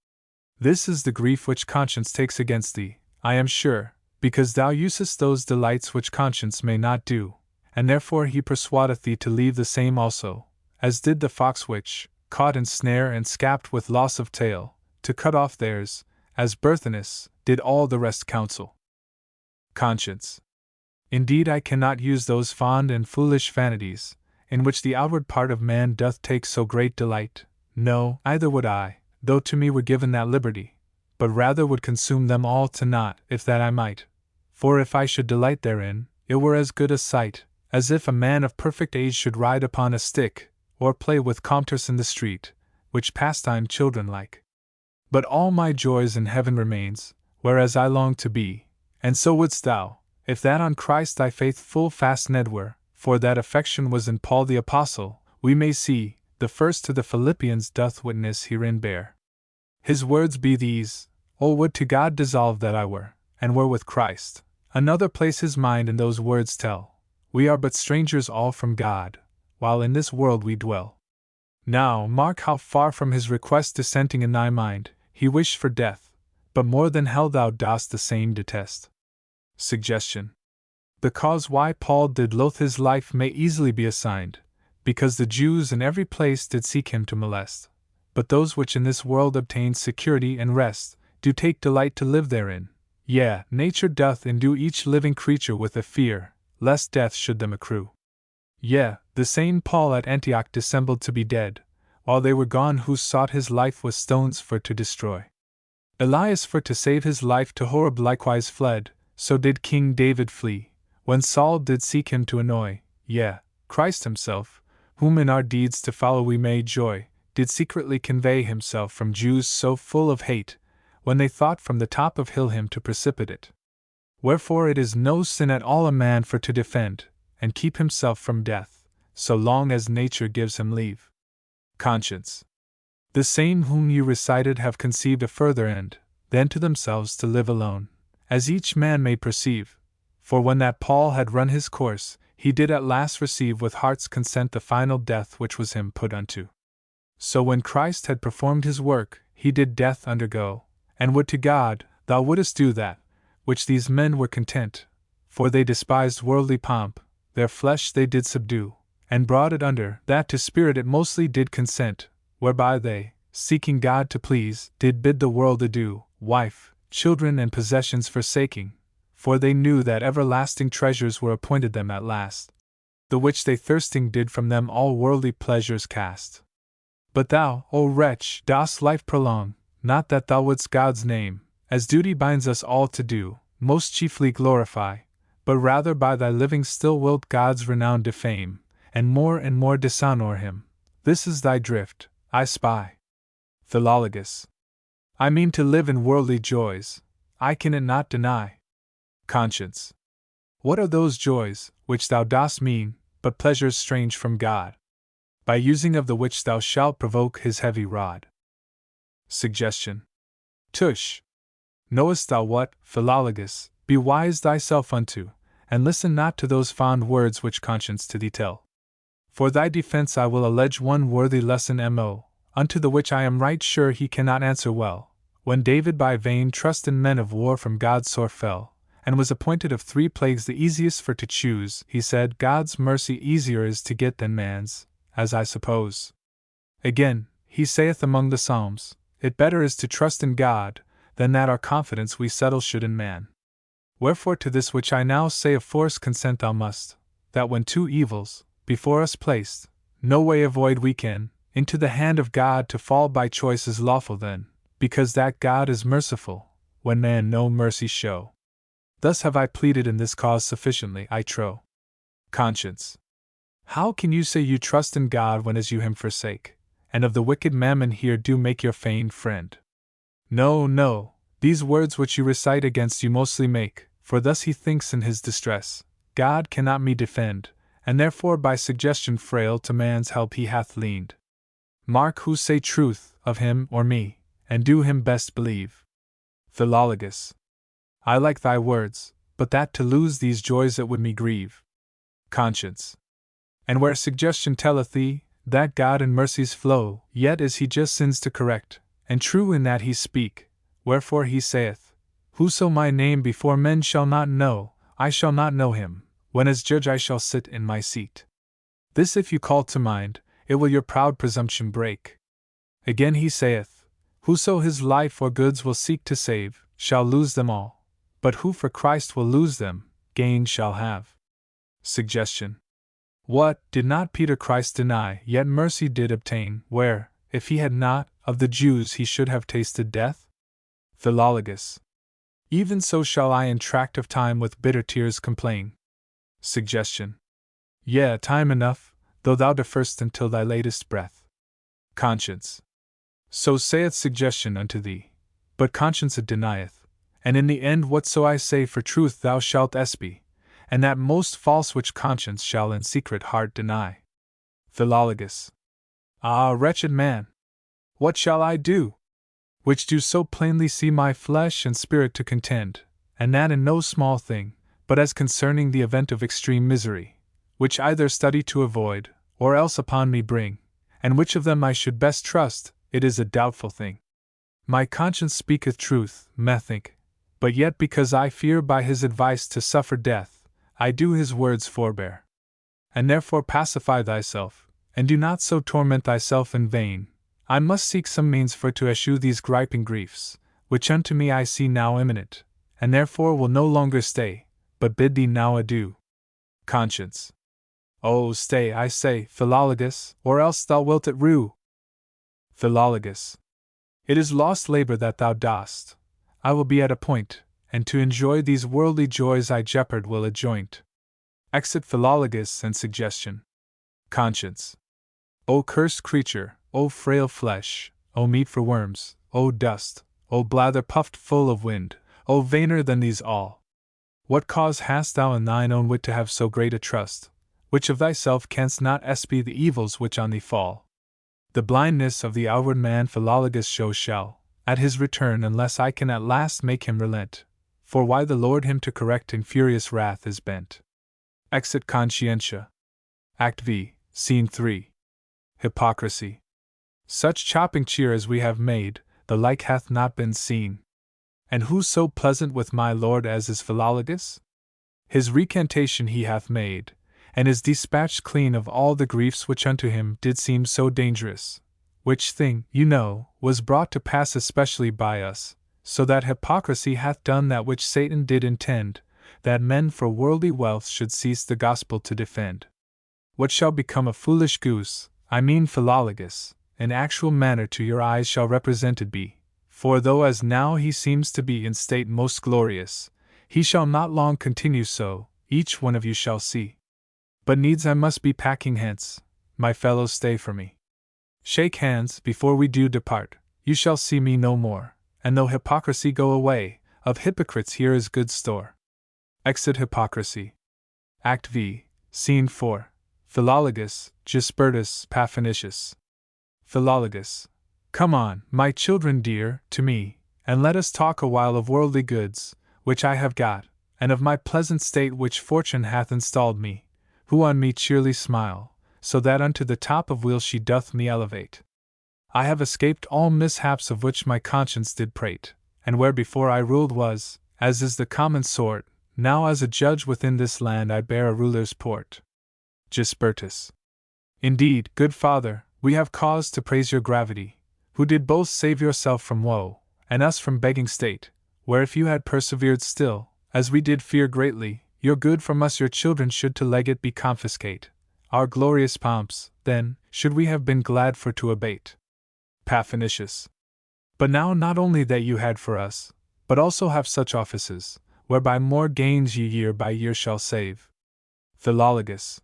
This is the grief which conscience takes against thee, I am sure, because thou usest those delights which conscience may not do, and therefore he persuadeth thee to leave the same also, as did the fox which, caught in snare and scapt with loss of tail, to cut off theirs, as Berthinus did all the rest counsel. Conscience. Indeed I cannot use those fond and foolish vanities, in which the outward part of man doth take so great delight, no, either would I, though to me were given that liberty, but rather would consume them all to naught, if that I might. For if I should delight therein, it were as good a sight, as if a man of perfect age should ride upon a stick, or play with comters in the street, which pastime children like. But all my joys in heaven remains, whereas I long to be, and so wouldst thou, if that on Christ thy faith full fast ned were, for that affection was in Paul the Apostle, we may see, the first to the Philippians doth witness herein bear. His words be these, O would to God dissolve that I were, and were with Christ. Another place his mind in those words tell, we are but strangers all from God, while in this world we dwell. Now mark how far from his request dissenting in thy mind, he wished for death, but more than hell thou dost the same detest. Suggestion. The cause why Paul did loathe his life may easily be assigned, because the Jews in every place did seek him to molest. But those which in this world obtain security and rest, do take delight to live therein. Yea, nature doth endue each living creature with a fear, lest death should them accrue. Yea, the same Paul at Antioch dissembled to be dead, while they were gone who sought his life with stones for to destroy. Elias for to save his life to Horeb likewise fled, so did King David flee, when Saul did seek him to annoy. Yea, Christ himself, whom in our deeds to follow we may joy, did secretly convey himself from Jews so full of hate, when they thought from the top of hill him to precipitate. Wherefore it is no sin at all a man for to defend, and keep himself from death, so long as nature gives him leave. Conscience. The same whom you recited have conceived a further end, than to themselves to live alone, as each man may perceive, for when that Paul had run his course, he did at last receive with heart's consent the final death which was him put unto. So when Christ had performed his work, he did death undergo, and would to God, thou wouldst do that, which these men were content, for they despised worldly pomp, their flesh they did subdue, and brought it under that to spirit it mostly did consent, whereby they, seeking God to please, did bid the world adieu, wife, children and possessions forsaking, for they knew that everlasting treasures were appointed them at last, the which they thirsting did from them all worldly pleasures cast. But thou, O wretch, dost life prolong, not that thou wouldst God's name, as duty binds us all to do, most chiefly glorify, but rather by thy living still wilt God's renown defame, and more dishonor him. This is thy drift, I spy. Philologus. I mean to live in worldly joys, I can it not deny. Conscience. What are those joys, which thou dost mean, but pleasures strange from God, by using of the which thou shalt provoke his heavy rod? Suggestion. Tush. Knowest thou what, Philologus, be wise thyself unto, and listen not to those fond words which conscience to thee tell. For thy defense I will allege one worthy lesson mo, unto the which I am right sure he cannot answer well. When David by vain trust in men of war from God sore fell, and was appointed of 3 plagues the easiest for to choose, he said, God's mercy easier is to get than man's, as I suppose. Again, he saith among the Psalms, it better is to trust in God, than that our confidence we settle should in man. Wherefore to this which I now say of force consent thou must, that when 2 evils, before us placed, no way avoid we can, into the hand of God to fall by choice is lawful then, because that God is merciful, when man no mercy show. Thus have I pleaded in this cause sufficiently, I trow. Conscience. How can you say you trust in God when as you him forsake, and of the wicked mammon here do make your feigned friend? No, no, these words which you recite against you mostly make, for thus he thinks in his distress, God cannot me defend, and therefore by suggestion frail to man's help he hath leaned. Mark who say truth, of him or me, and do him best believe. Philologus. I like thy words, but that to lose these joys it would me grieve. Conscience. And where suggestion telleth thee, that God in mercies flow, yet is he just sins to correct, and true in that he speak, wherefore he saith, Whoso my name before men shall not know, I shall not know him, when as judge I shall sit in my seat. This if you call to mind, it will your proud presumption break. Again he saith, Whoso his life or goods will seek to save, shall lose them all, but who for Christ will lose them, gain shall have. Suggestion. What did not Peter Christ deny, yet mercy did obtain, where, if he had not, of the Jews he should have tasted death? Philologus. Even so shall I in tract of time with bitter tears complain. Suggestion. Yea, time enough, though thou deferst until thy latest breath. Conscience. So saith suggestion unto thee, but conscience it denieth, and in the end whatso I say for truth thou shalt espy, and that most false which conscience shall in secret heart deny. Philologus. Ah, wretched man! What shall I do? Which do so plainly see my flesh and spirit to contend, and that in no small thing, but as concerning the event of extreme misery, which either study to avoid, or else upon me bring, and which of them I should best trust, it is a doubtful thing. My conscience speaketh truth, methink, but yet because I fear by his advice to suffer death, I do his words forbear. And therefore pacify thyself, and do not so torment thyself in vain. I must seek some means for to eschew these griping griefs, which unto me I see now imminent, and therefore will no longer stay, but bid thee now adieu. Conscience. Oh, stay, I say, Philologus, or else thou wilt it rue. Philologus. It is lost labor that thou dost. I will be at a point, and to enjoy these worldly joys I jeopard will adjoint. Exit Philologus and suggestion. Conscience. O cursed creature, O frail flesh, O meat for worms, O dust, O blather puffed full of wind, O vainer than these all! What cause hast thou in thine own wit to have so great a trust, which of thyself canst not espy the evils which on thee fall? The blindness of the outward man Philologus shows shall, at his return, unless I can at last make him relent, for why the Lord him to correct in furious wrath is bent. Exit Conscientia. Act V, Scene 3. Hypocrisy. Such chopping cheer as we have made, the like hath not been seen. And who so pleasant with my lord as is Philologus? His recantation he hath made, and is dispatched clean of all the griefs which unto him did seem so dangerous, which thing, you know, was brought to pass especially by us, so that hypocrisy hath done that which Satan did intend, that men for worldly wealth should cease the gospel to defend. What shall become a foolish goose, I mean Philologus, in actual manner to your eyes shall represented be, for though as now he seems to be in state most glorious, he shall not long continue so, each one of you shall see. But needs I must be packing hence, my fellows stay for me. Shake hands before we do depart, you shall see me no more, and though hypocrisy go away, of hypocrites here is good store. Exit Hypocrisy. Act V, Scene 4. Philologus, Gisbertus, Paphnutius. Philologus. Come on, my children dear, to me, and let us talk a while of worldly goods, which I have got, and of my pleasant state which fortune hath installed me, who on me cheerly smile, so that unto the top of wheels she doth me elevate. I have escaped all mishaps of which my conscience did prate, and where before I ruled was, as is the common sort, now as a judge within this land I bear a ruler's port. Gisbertus. Indeed, good father, we have cause to praise your gravity, who did both save yourself from woe, and us from begging state, where if you had persevered still, as we did fear greatly, your good from us your children should to legate be confiscate. Our glorious pomps, then, should we have been glad for to abate. Paphnutius. But now not only that you had for us, but also have such offices, whereby more gains ye year by year shall save. Philologus.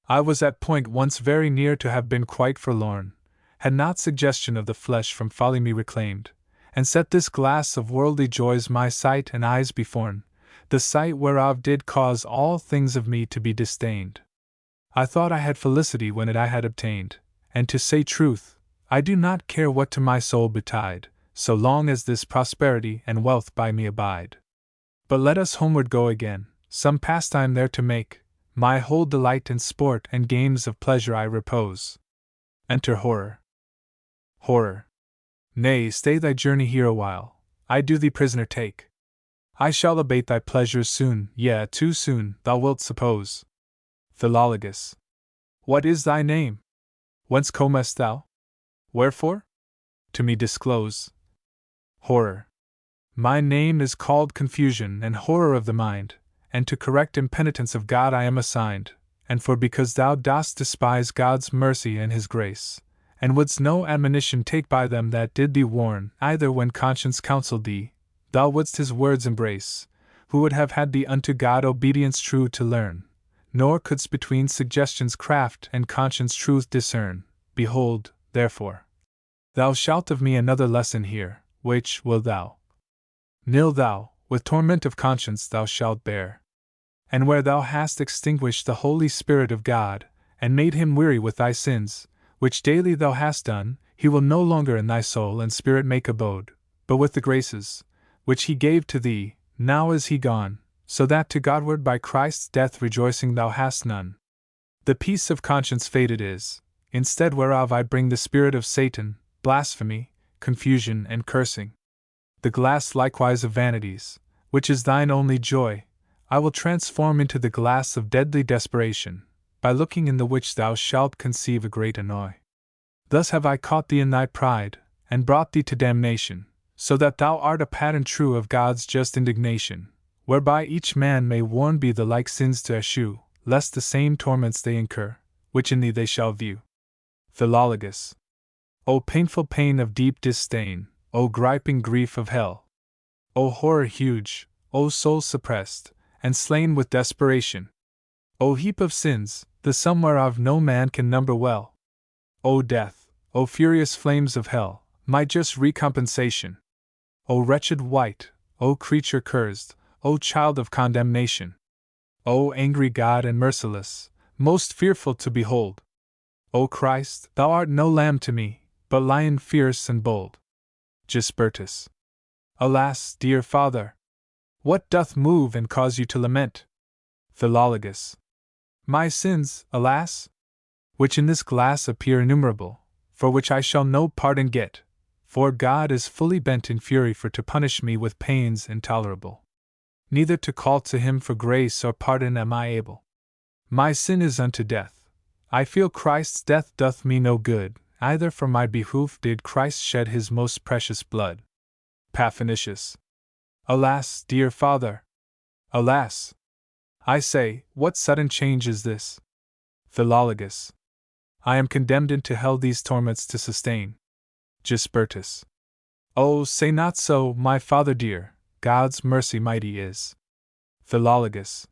I was at point once very near to have been quite forlorn, had not suggestion of the flesh from folly me reclaimed, and set this glass of worldly joys my sight and eyes beforn, the sight whereof did cause all things of me to be disdained. I thought I had felicity when it I had obtained, and to say truth, I do not care what to my soul betide, so long as this prosperity and wealth by me abide. But let us homeward go again, some pastime there to make, my whole delight in sport and games of pleasure I repose. Enter Horror. Horror. Nay, stay thy journey here a while, I do thee prisoner take. I shall abate thy pleasures soon, yea, too soon, thou wilt suppose. Philologus. What is thy name? Whence comest thou? Wherefore? To me disclose. Horror. My name is called Confusion and Horror of the Mind, and to correct impenitence of God I am assigned, and for because thou dost despise God's mercy and his grace, and wouldst no admonition take by them that did thee warn, either when conscience counselled thee, thou wouldst his words embrace, who would have had thee unto God obedience true to learn, nor couldst between suggestions craft and conscience truth discern. Behold, therefore, thou shalt of me another lesson hear, which, will thou, nill thou, with torment of conscience thou shalt bear. And where thou hast extinguished the Holy Spirit of God, and made him weary with thy sins, which daily thou hast done, he will no longer in thy soul and spirit make abode, but with the graces, which he gave to thee, now is he gone, so that to Godward by Christ's death rejoicing thou hast none. The peace of conscience faded is, instead whereof I bring the spirit of Satan, blasphemy, confusion, and cursing. The glass likewise of vanities, which is thine only joy, I will transform into the glass of deadly desperation, by looking in the which thou shalt conceive a great annoy. Thus have I caught thee in thy pride, and brought thee to damnation, so that thou art a pattern true of God's just indignation, whereby each man may warned be the like sins to eschew, lest the same torments they incur, which in thee they shall view. Philologus. O painful pain of deep disdain, O griping grief of hell! O horror huge, O soul suppressed, and slain with desperation! O heap of sins, the sum whereof no man can number well! O death, O furious flames of hell, my just recompensation! O wretched wight, O creature cursed, O child of condemnation! O angry God and merciless, most fearful to behold! O Christ, thou art no lamb to me, but lion fierce and bold. Gisbertus. Alas, dear father! What doth move and cause you to lament? Philologus. My sins, alas! Which in this glass appear innumerable, for which I shall no pardon get, for God is fully bent in fury for to punish me with pains intolerable. Neither to call to him for grace or pardon am I able. My sin is unto death. I feel Christ's death doth me no good, either for my behoof did Christ shed his most precious blood. Paphnutius. Alas, dear father! Alas! I say, what sudden change is this? Philologus. I am condemned into hell these torments to sustain. Gisbertus. Oh, say not so, my father dear, God's mercy mighty is. Philologus.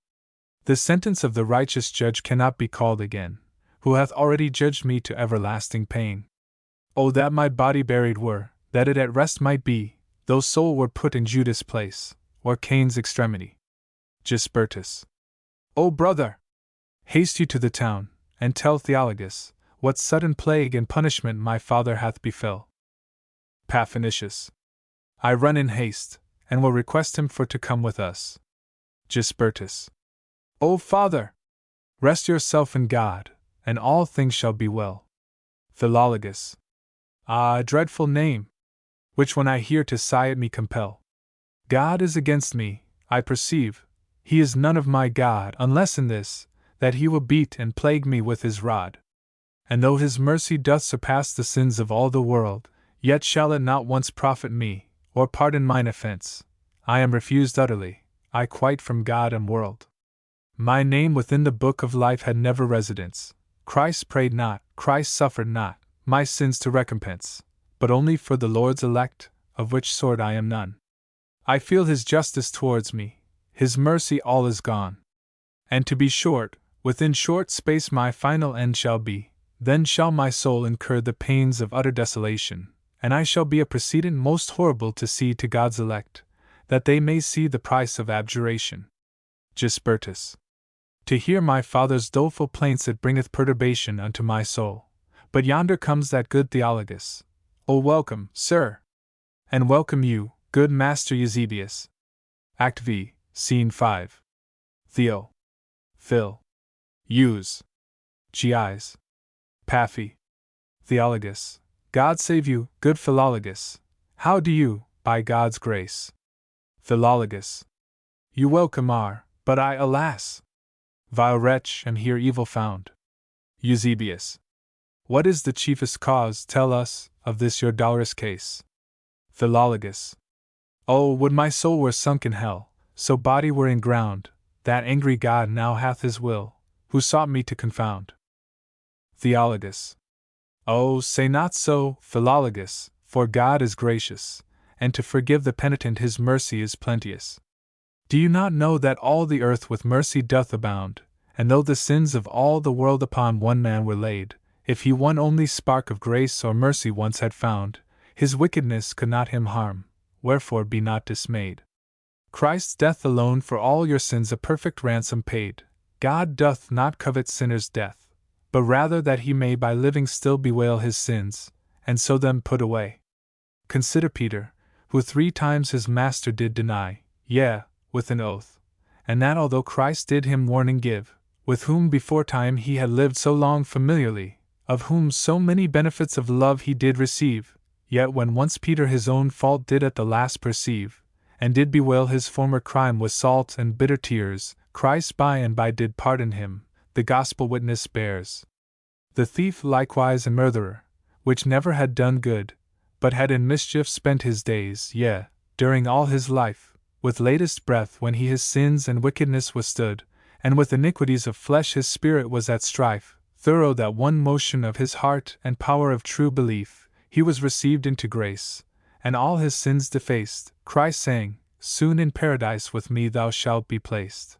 The sentence of the righteous judge cannot be called again, who hath already judged me to everlasting pain. Oh, that my body buried were, that it at rest might be, though soul were put in Judas' place, or Cain's extremity. Gisbertus. O brother! Haste you to the town, and tell Theologus, what sudden plague and punishment my father hath befell. Paphnutius. I run in haste, and will request him for to come with us. Gisbertus. O father! Rest yourself in God, and all things shall be well. Philologus. Ah, dreadful name! Which when I hear to sigh at me compel. God is against me, I perceive. He is none of my God, unless in this, that he will beat and plague me with his rod. And though his mercy doth surpass the sins of all the world, yet shall it not once profit me, or pardon mine offense. I am refused utterly, I quite from God and world. My name within the book of life had never residence. Christ prayed not, Christ suffered not, my sins to recompense, but only for the Lord's elect, of which sort I am none. I feel his justice towards me, his mercy all is gone. And to be short, within short space my final end shall be, then shall my soul incur the pains of utter desolation, and I shall be a precedent most horrible to see to God's elect, that they may see the price of abjuration. Gisbertus. To hear my father's doleful plaints it bringeth perturbation unto my soul. But yonder comes that good Theologus. O welcome, sir! And welcome you, good Master Eusebius. Act V, Scene 5. Theo. Phil. Euse. Gies. Paphy. Theologus. God save you, good Philologus. How do you, by God's grace? Philologus. You welcome are, but I, alas! Vile wretch, am here evil found. Eusebius. What is the chiefest cause, tell us, of this your dolorous case? Philologus. Oh, would my soul were sunk in hell, so body were in ground, that angry God now hath his will, who sought me to confound. Theologus. Oh, say not so, Philologus, for God is gracious, and to forgive the penitent his mercy is plenteous. Do you not know that all the earth with mercy doth abound, and though the sins of all the world upon one man were laid, if he one only spark of grace or mercy once had found, his wickedness could not him harm, wherefore be not dismayed. Christ's death alone for all your sins a perfect ransom paid. God doth not covet sinners' death, but rather that he may by living still bewail his sins, and so them put away. Consider Peter, who 3 times his master did deny, yea, with an oath, and that although Christ did him warning give, with whom before time he had lived so long familiarly, of whom so many benefits of love he did receive, yet when once Peter his own fault did at the last perceive, and did bewail his former crime with salt and bitter tears, Christ by and by did pardon him, the gospel witness bears. The thief likewise and murderer, which never had done good, but had in mischief spent his days, yea, during all his life, with latest breath when he his sins and wickedness withstood, and with iniquities of flesh his spirit was at strife, thorough that one motion of his heart and power of true belief, he was received into grace, and all his sins defaced, Christ saying, Soon in paradise with me thou shalt be placed.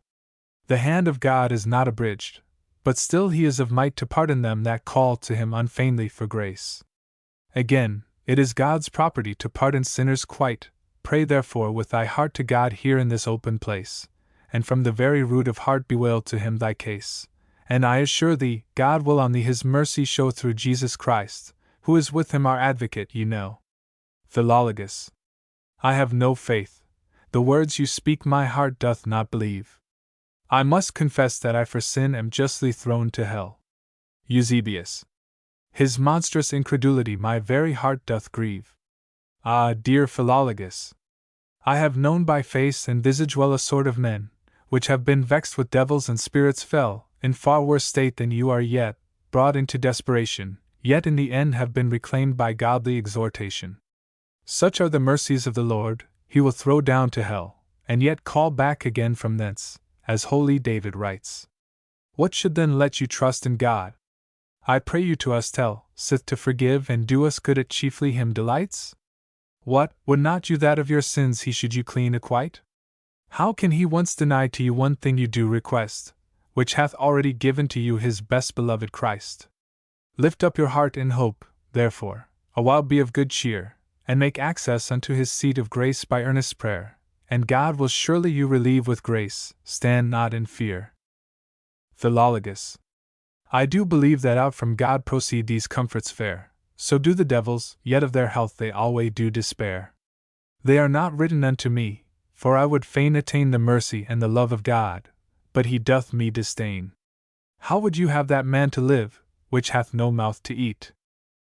The hand of God is not abridged, but still he is of might to pardon them that call to him unfeignedly for grace. Again, it is God's property to pardon sinners quite. Pray therefore with thy heart to God here in this open place, and from the very root of heart bewail to him thy case. And I assure thee, God will on thee his mercy show through Jesus Christ, who is with him our advocate, you know. Philologus. I have no faith. The words you speak my heart doth not believe. I must confess that I for sin am justly thrown to hell. Eusebius. His monstrous incredulity my very heart doth grieve. Ah, dear Philologus! I have known by face and visage well a sort of men, which have been vexed with devils and spirits fell, in far worse state than you are yet, brought into desperation, yet in the end have been reclaimed by godly exhortation. Such are the mercies of the Lord, he will throw down to hell, and yet call back again from thence, as holy David writes. What should then let you trust in God? I pray you to us tell, sith to forgive and do us good it chiefly him delights? What, would not you that of your sins he should you clean acquite? How can he once deny to you one thing you do request, which hath already given to you his best beloved Christ? Lift up your heart in hope, therefore, awhile be of good cheer, and make access unto his seat of grace by earnest prayer, and God will surely you relieve with grace, stand not in fear. Philologus. I do believe that out from God proceed these comforts fair, so do the devils, yet of their health they alway do despair. They are not written unto me, for I would fain attain the mercy and the love of God, but he doth me disdain. How would you have that man to live, which hath no mouth to eat?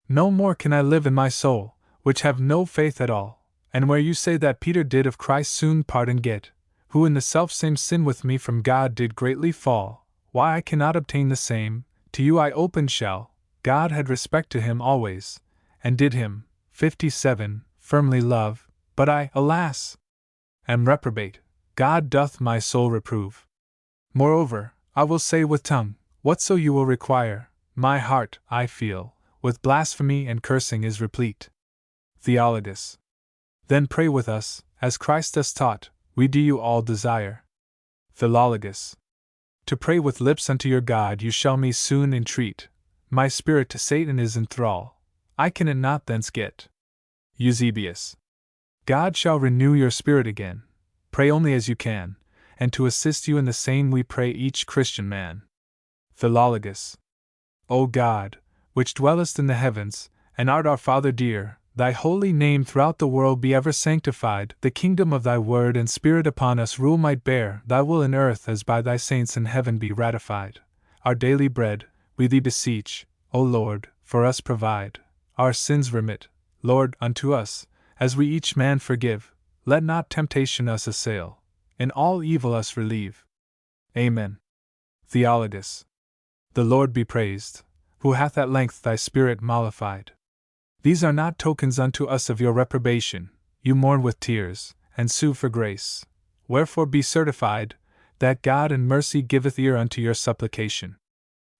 No more can I live in my soul, which have no faith at all, and where you say that Peter did of Christ soon pardon get, who in the selfsame sin with me from God did greatly fall, why I cannot obtain the same, to you I open shall, God had respect to him always, and did him, 57, firmly love, but I, alas! Am reprobate, God doth my soul reprove. Moreover, I will say with tongue, whatso you will require, my heart, I feel, with blasphemy and cursing is replete. Theologus. Then pray with us, as Christ us taught, we do you all desire. Philologus. To pray with lips unto your God you shall me soon entreat, my spirit to Satan is in thrall, I can it not thence get. Eusebius. God shall renew your spirit again, pray only as you can, and to assist you in the same we pray each Christian man. Philologus. O God, which dwellest in the heavens, and art our Father dear, thy holy name throughout the world be ever sanctified, the kingdom of thy word and spirit upon us rule might bear, thy will in earth as by thy saints in heaven be ratified. Our daily bread, we thee beseech, O Lord, for us provide, our sins remit, Lord, unto us, as we each man forgive, let not temptation us assail, in all evil us relieve. Amen. Theologus. The Lord be praised, who hath at length thy spirit mollified. These are not tokens unto us of your reprobation, you mourn with tears, and sue for grace. Wherefore be certified, that God in mercy giveth ear unto your supplication.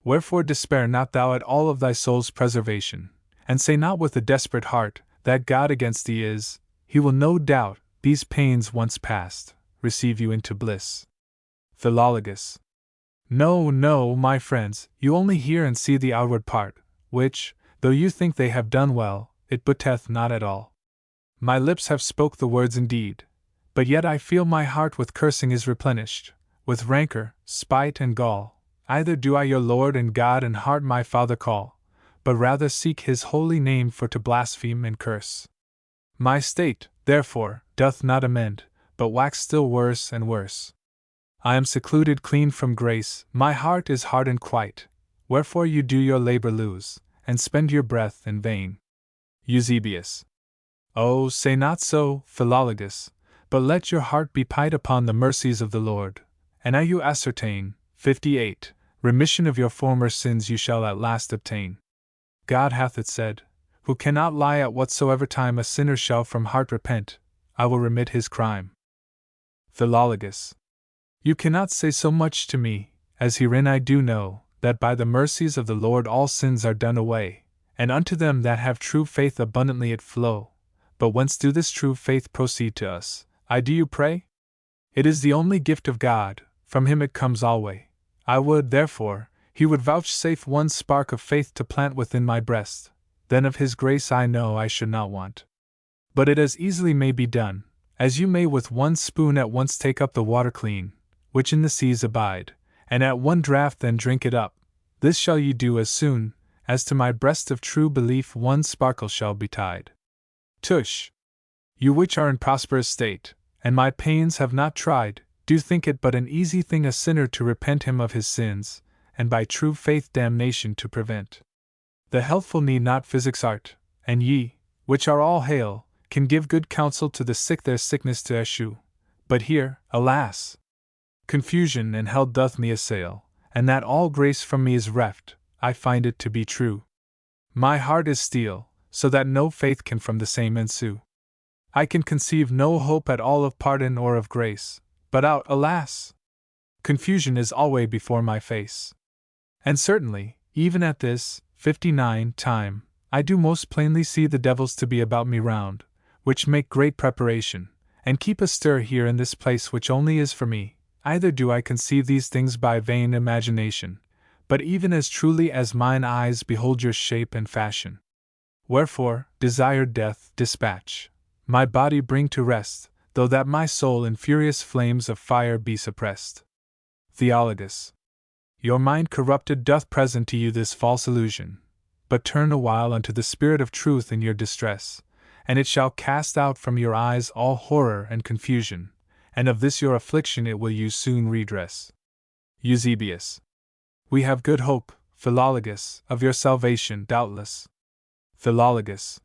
Wherefore despair not thou at all of thy soul's preservation, and say not with a desperate heart, that God against thee is, he will no doubt, these pains once past, receive you into bliss. Philologus. No, no, my friends, you only hear and see the outward part, which, though you think they have done well, it booteth not at all. My lips have spoke the words indeed, but yet I feel my heart with cursing is replenished, with rancor, spite and gall. Either do I your Lord and God and heart my Father call, but rather seek his holy name for to blaspheme and curse. My state, therefore, doth not amend, but wax still worse and worse. I am secluded clean from grace, my heart is hardened quite, wherefore you do your labor lose, and spend your breath in vain. Eusebius. Oh, say not so, Philologus, but let your heart be pied upon the mercies of the Lord, and you ascertain, 58, remission of your former sins you shall at last obtain. God hath it said, who cannot lie at whatsoever time a sinner shall from heart repent, I will remit his crime. Philologus. You cannot say so much to me, as herein I do know, that by the mercies of the Lord all sins are done away, and unto them that have true faith abundantly it flow. But whence do this true faith proceed to us, I do you pray? It is the only gift of God, from him it comes alway. I would, therefore, he would vouchsafe one spark of faith to plant within my breast, then of his grace I know I should not want. But it as easily may be done, as you may with one spoon at once take up the water clean, which in the seas abide, and at one draught then drink it up. This shall ye do as soon, as to my breast of true belief one sparkle shall be tied. Tush! You which are in prosperous state, and my pains have not tried, do think it but an easy thing a sinner to repent him of his sins, and by true faith damnation to prevent. The healthful need not physic's art, and ye, which are all hale, can give good counsel to the sick their sickness to eschew. But here, alas! Confusion and hell doth me assail, and that all grace from me is reft, I find it to be true. My heart is steel, so that no faith can from the same ensue. I can conceive no hope at all of pardon or of grace, but out, alas! Confusion is alway before my face. And certainly, even at this, 59 time, I do most plainly see the devils to be about me round, which make great preparation, and keep a stir here in this place which only is for me. Either do I conceive these things by vain imagination, but even as truly as mine eyes behold your shape and fashion. Wherefore, desired death, dispatch, my body bring to rest, though that my soul in furious flames of fire be suppressed. Theologus. Your mind corrupted doth present to you this false illusion, but turn awhile unto the Spirit of truth in your distress, and it shall cast out from your eyes all horror and confusion, and of this your affliction it will you soon redress. Eusebius. We have good hope, Philologus, of your salvation, doubtless. Philologus.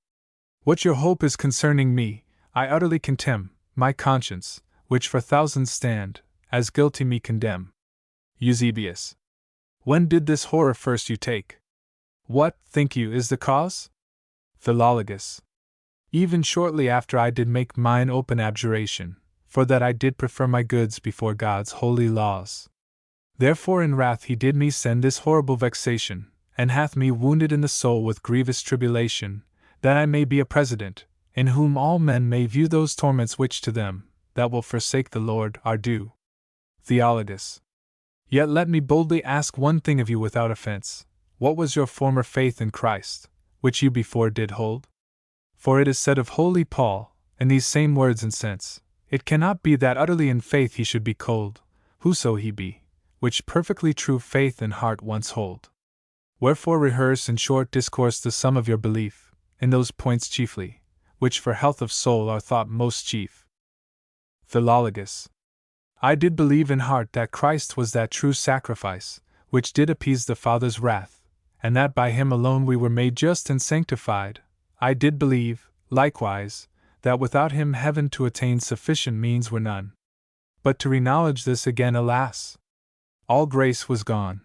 What your hope is concerning me, I utterly contemn, my conscience, which for thousands stand, as guilty me condemn. Eusebius. When did this horror first you take? What, think you, is the cause? Philologus. Even shortly after I did make mine open abjuration, for that I did prefer my goods before God's holy laws. Therefore in wrath he did me send this horrible vexation, and hath me wounded in the soul with grievous tribulation, that I may be a president, in whom all men may view those torments which to them, that will forsake the Lord, are due. Theologus. Yet let me boldly ask one thing of you without offense. What was your former faith in Christ, which you before did hold? For it is said of holy Paul, in these same words and sense, it cannot be that utterly in faith he should be cold, whoso he be, which perfectly true faith and heart once hold. Wherefore rehearse in short discourse the sum of your belief, in those points chiefly, which for health of soul are thought most chief. Philologus. I did believe in heart that Christ was that true sacrifice, which did appease the Father's wrath, and that by him alone we were made just and sanctified. I did believe, likewise, that without him heaven to attain sufficient means were none. But to reknowledge this again, alas! All grace was gone.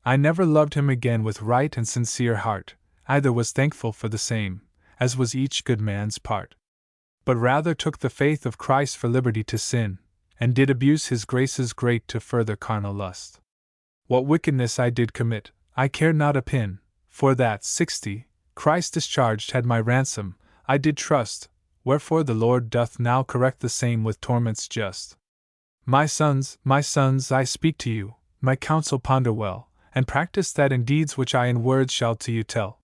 I never loved him again with right and sincere heart, either was thankful for the same, as was each good man's part. But rather took the faith of Christ for liberty to sin, and did abuse his graces great to further carnal lust. What wickedness I did commit, I cared not a pin, for that 60, Christ discharged had my ransom, I did trust, wherefore the Lord doth now correct the same with torments just. My sons, I speak to you, my counsel ponder well, and practice that in deeds which I in words shall to you tell.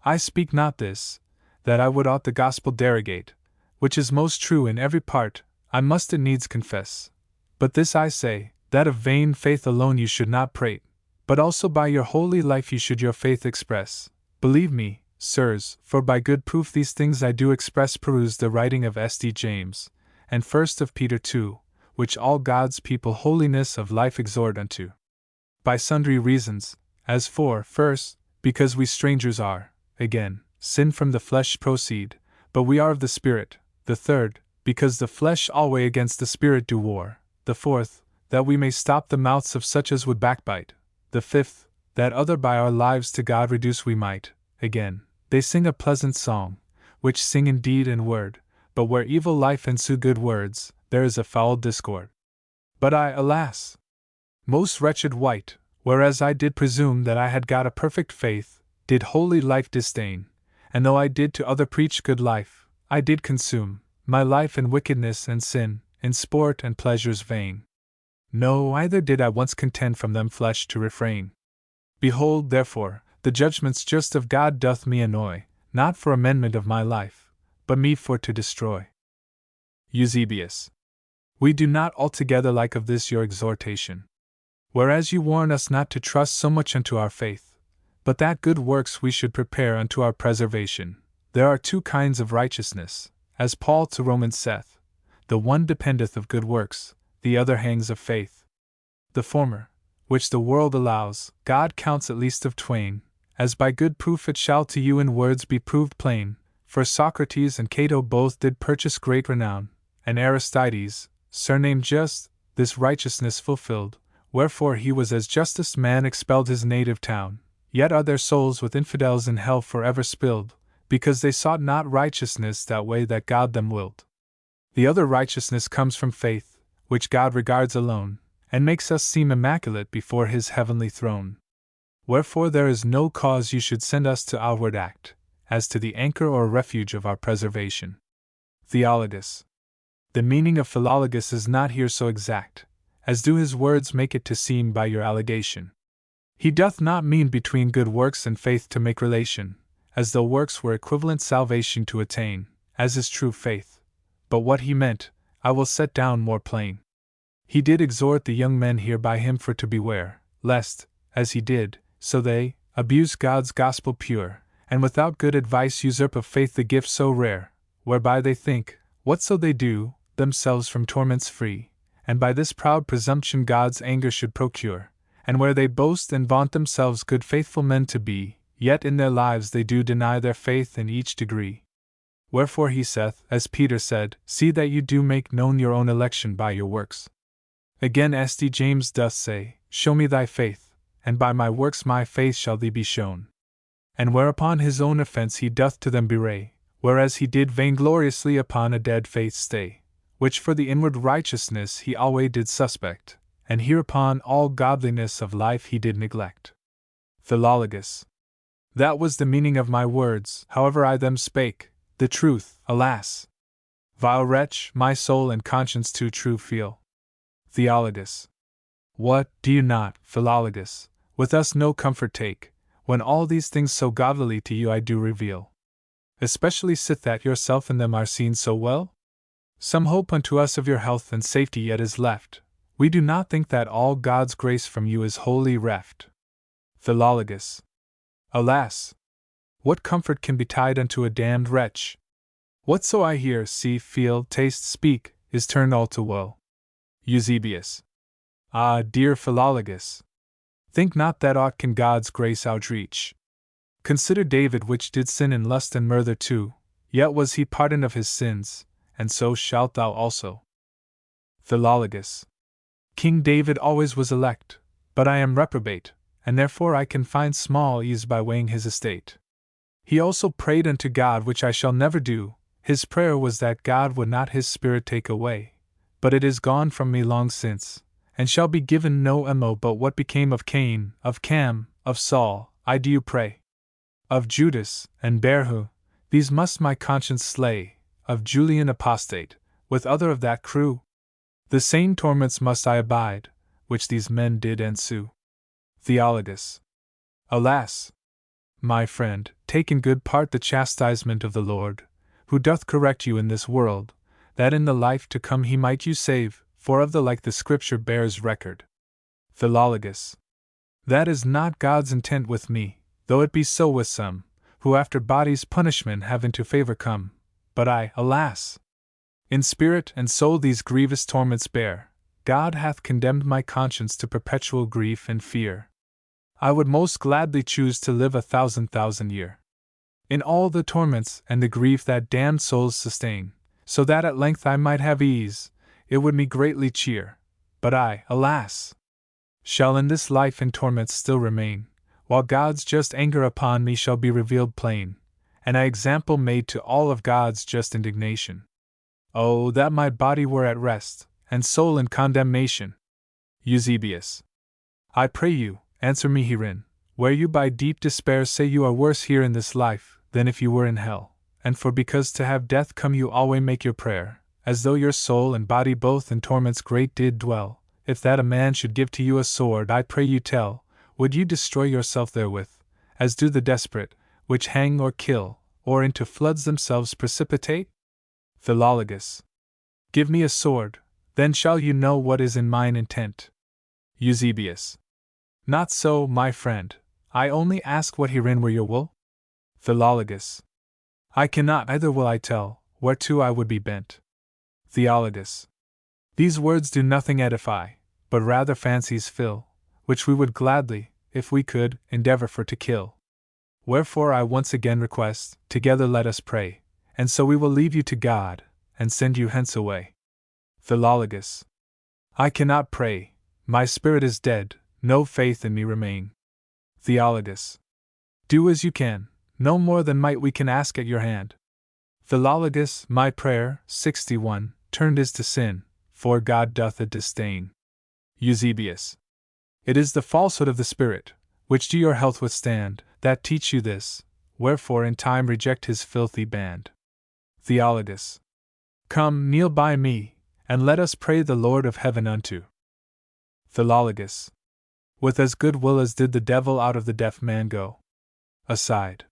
I speak not this, that I would aught the gospel derogate, which is most true in every part, I must it needs confess. But this I say, that of vain faith alone you should not prate, but also by your holy life you should your faith express. Believe me, sirs, for by good proof these things I do express. Peruse the writing of St. James, and 1 of Peter 2, which all God's people holiness of life exhort unto. By sundry reasons, as for, first, because we strangers are, again, sin from the flesh proceed, but we are of the Spirit. The third, because the flesh alway against the Spirit do war. The fourth, that we may stop the mouths of such as would backbite. The fifth, that other by our lives to God reduce we might. Again, they sing a pleasant song, which sing in deed and word, but where evil life ensue good words, there is a foul discord. But I, alas! Most wretched wight, whereas I did presume that I had got a perfect faith, did holy life disdain, and though I did to other preach good life, I did consume my life in wickedness and sin, in sport and pleasures vain. No, either did I once contend from them flesh to refrain. Behold, therefore, the judgments just of God doth me annoy, not for amendment of my life, but me for to destroy. Eusebius. We do not altogether like of this your exhortation. Whereas you warn us not to trust so much unto our faith, but that good works we should prepare unto our preservation. There are two kinds of righteousness, as Paul to Romans saith, the one dependeth of good works, the other hangs of faith. The former, which the world allows, God counts at least of twain, as by good proof it shall to you in words be proved plain, For Socrates and Cato both did purchase great renown, and Aristides, surnamed Just, this righteousness fulfilled, wherefore he was as justest man expelled his native town. Yet are their souls with infidels in hell forever spilled, because they sought not righteousness that way that God them willed. The other righteousness comes from faith, which God regards alone, and makes us seem immaculate before his heavenly throne. Wherefore there is no cause you should send us to outward act, as to the anchor or refuge of our preservation. Theologus. The meaning of Philologus is not here so exact, as do his words make it to seem by your allegation. He doth not mean between good works and faith to make relation, as though works were equivalent salvation to attain, as is true faith. But what he meant, I will set down more plain. He did exhort the young men here by him for to beware, lest, as he did, so they, abuse God's gospel pure, and without good advice usurp of faith the gift so rare, whereby they think, whatso they do, themselves from torments free, and by this proud presumption God's anger should procure, and where they boast and vaunt themselves good faithful men to be, yet in their lives they do deny their faith in each degree. Wherefore he saith, as Peter said, see that you do make known your own election by your works. Again St. James doth say, show me thy faith, and by my works my faith shall thee be shown. And whereupon his own offence he doth to them bewray, whereas he did vaingloriously upon a dead faith stay, which for the inward righteousness he alway did suspect, and hereupon all godliness of life he did neglect. Philologus. That was the meaning of my words, however I them spake, the truth, alas! Vile wretch, my soul and conscience too true feel. Theologus. What, do you not, Philologus, with us no comfort take, when all these things so godlily to you I do reveal? Especially sith that yourself in them are seen so well? Some hope unto us of your health and safety yet is left. We do not think that all God's grace from you is wholly reft. Philologus. Alas! What comfort can be tied unto a damned wretch? Whatso I hear, see, feel, taste, speak, is turned all to woe. Eusebius. Ah, dear Philologus! Think not that aught can God's grace outreach. Consider David, which did sin in lust and murder too, yet was he pardoned of his sins, and so shalt thou also. Philologus. King David always was elect, but I am reprobate, and therefore I can find small ease by weighing his estate. He also prayed unto God, which I shall never do. His prayer was that God would not his spirit take away, but it is gone from me long since, and shall be given no mo. But what became of Cain, of Cam, of Saul, I do you pray? Of Judas, and Berhu, these must my conscience slay, of Julian apostate, with other of that crew. The same torments must I abide, which these men did ensue. Theologus. Alas! My friend, take in good part the chastisement of the Lord, who doth correct you in this world, that in the life to come he might you save, for of the like the Scripture bears record. Philologus. That is not God's intent with me, though it be so with some, who after body's punishment have into favor come, but I, alas! In spirit and soul these grievous torments bear. God hath condemned my conscience to perpetual grief and fear. I would most gladly choose to live 1,000,000 year. In all the torments and the grief that damned souls sustain, so that at length I might have ease, it would me greatly cheer. But I, alas! shall in this life in torments still remain, while God's just anger upon me shall be revealed plain, and I example made to all of God's just indignation. Oh, that my body were at rest, and soul in condemnation! Eusebius. I pray you, answer me herein, where you by deep despair say you are worse here in this life than if you were in hell, and for because to have death come you alway make your prayer, as though your soul and body both in torments great did dwell. If that a man should give to you a sword, I pray you tell, would you destroy yourself therewith, as do the desperate, which hang or kill, or into floods themselves precipitate? Philologus. Give me a sword, then shall you know what is in mine intent. Eusebius. Not so, my friend, I only ask what herein were your will? Philologus. I cannot, either will I tell, whereto I would be bent. Theologus. These words do nothing edify, but rather fancies fill, which we would gladly, if we could, endeavor for to kill. Wherefore I once again request, together let us pray, and so we will leave you to God, and send you hence away. Philologus. I cannot pray, my spirit is dead, no faith in me remain. Theologus. Do as you can, no more than might we can ask at your hand. Philologus. My prayer, 61, turned is to sin, for God doth it disdain. Eusebius. It is the falsehood of the spirit, which do your health withstand, that teach you this, wherefore in time reject his filthy band. Theologus. Come, kneel by me, and let us pray the Lord of heaven unto. Philologus. With as good will as did the devil out of the deaf man go. Aside.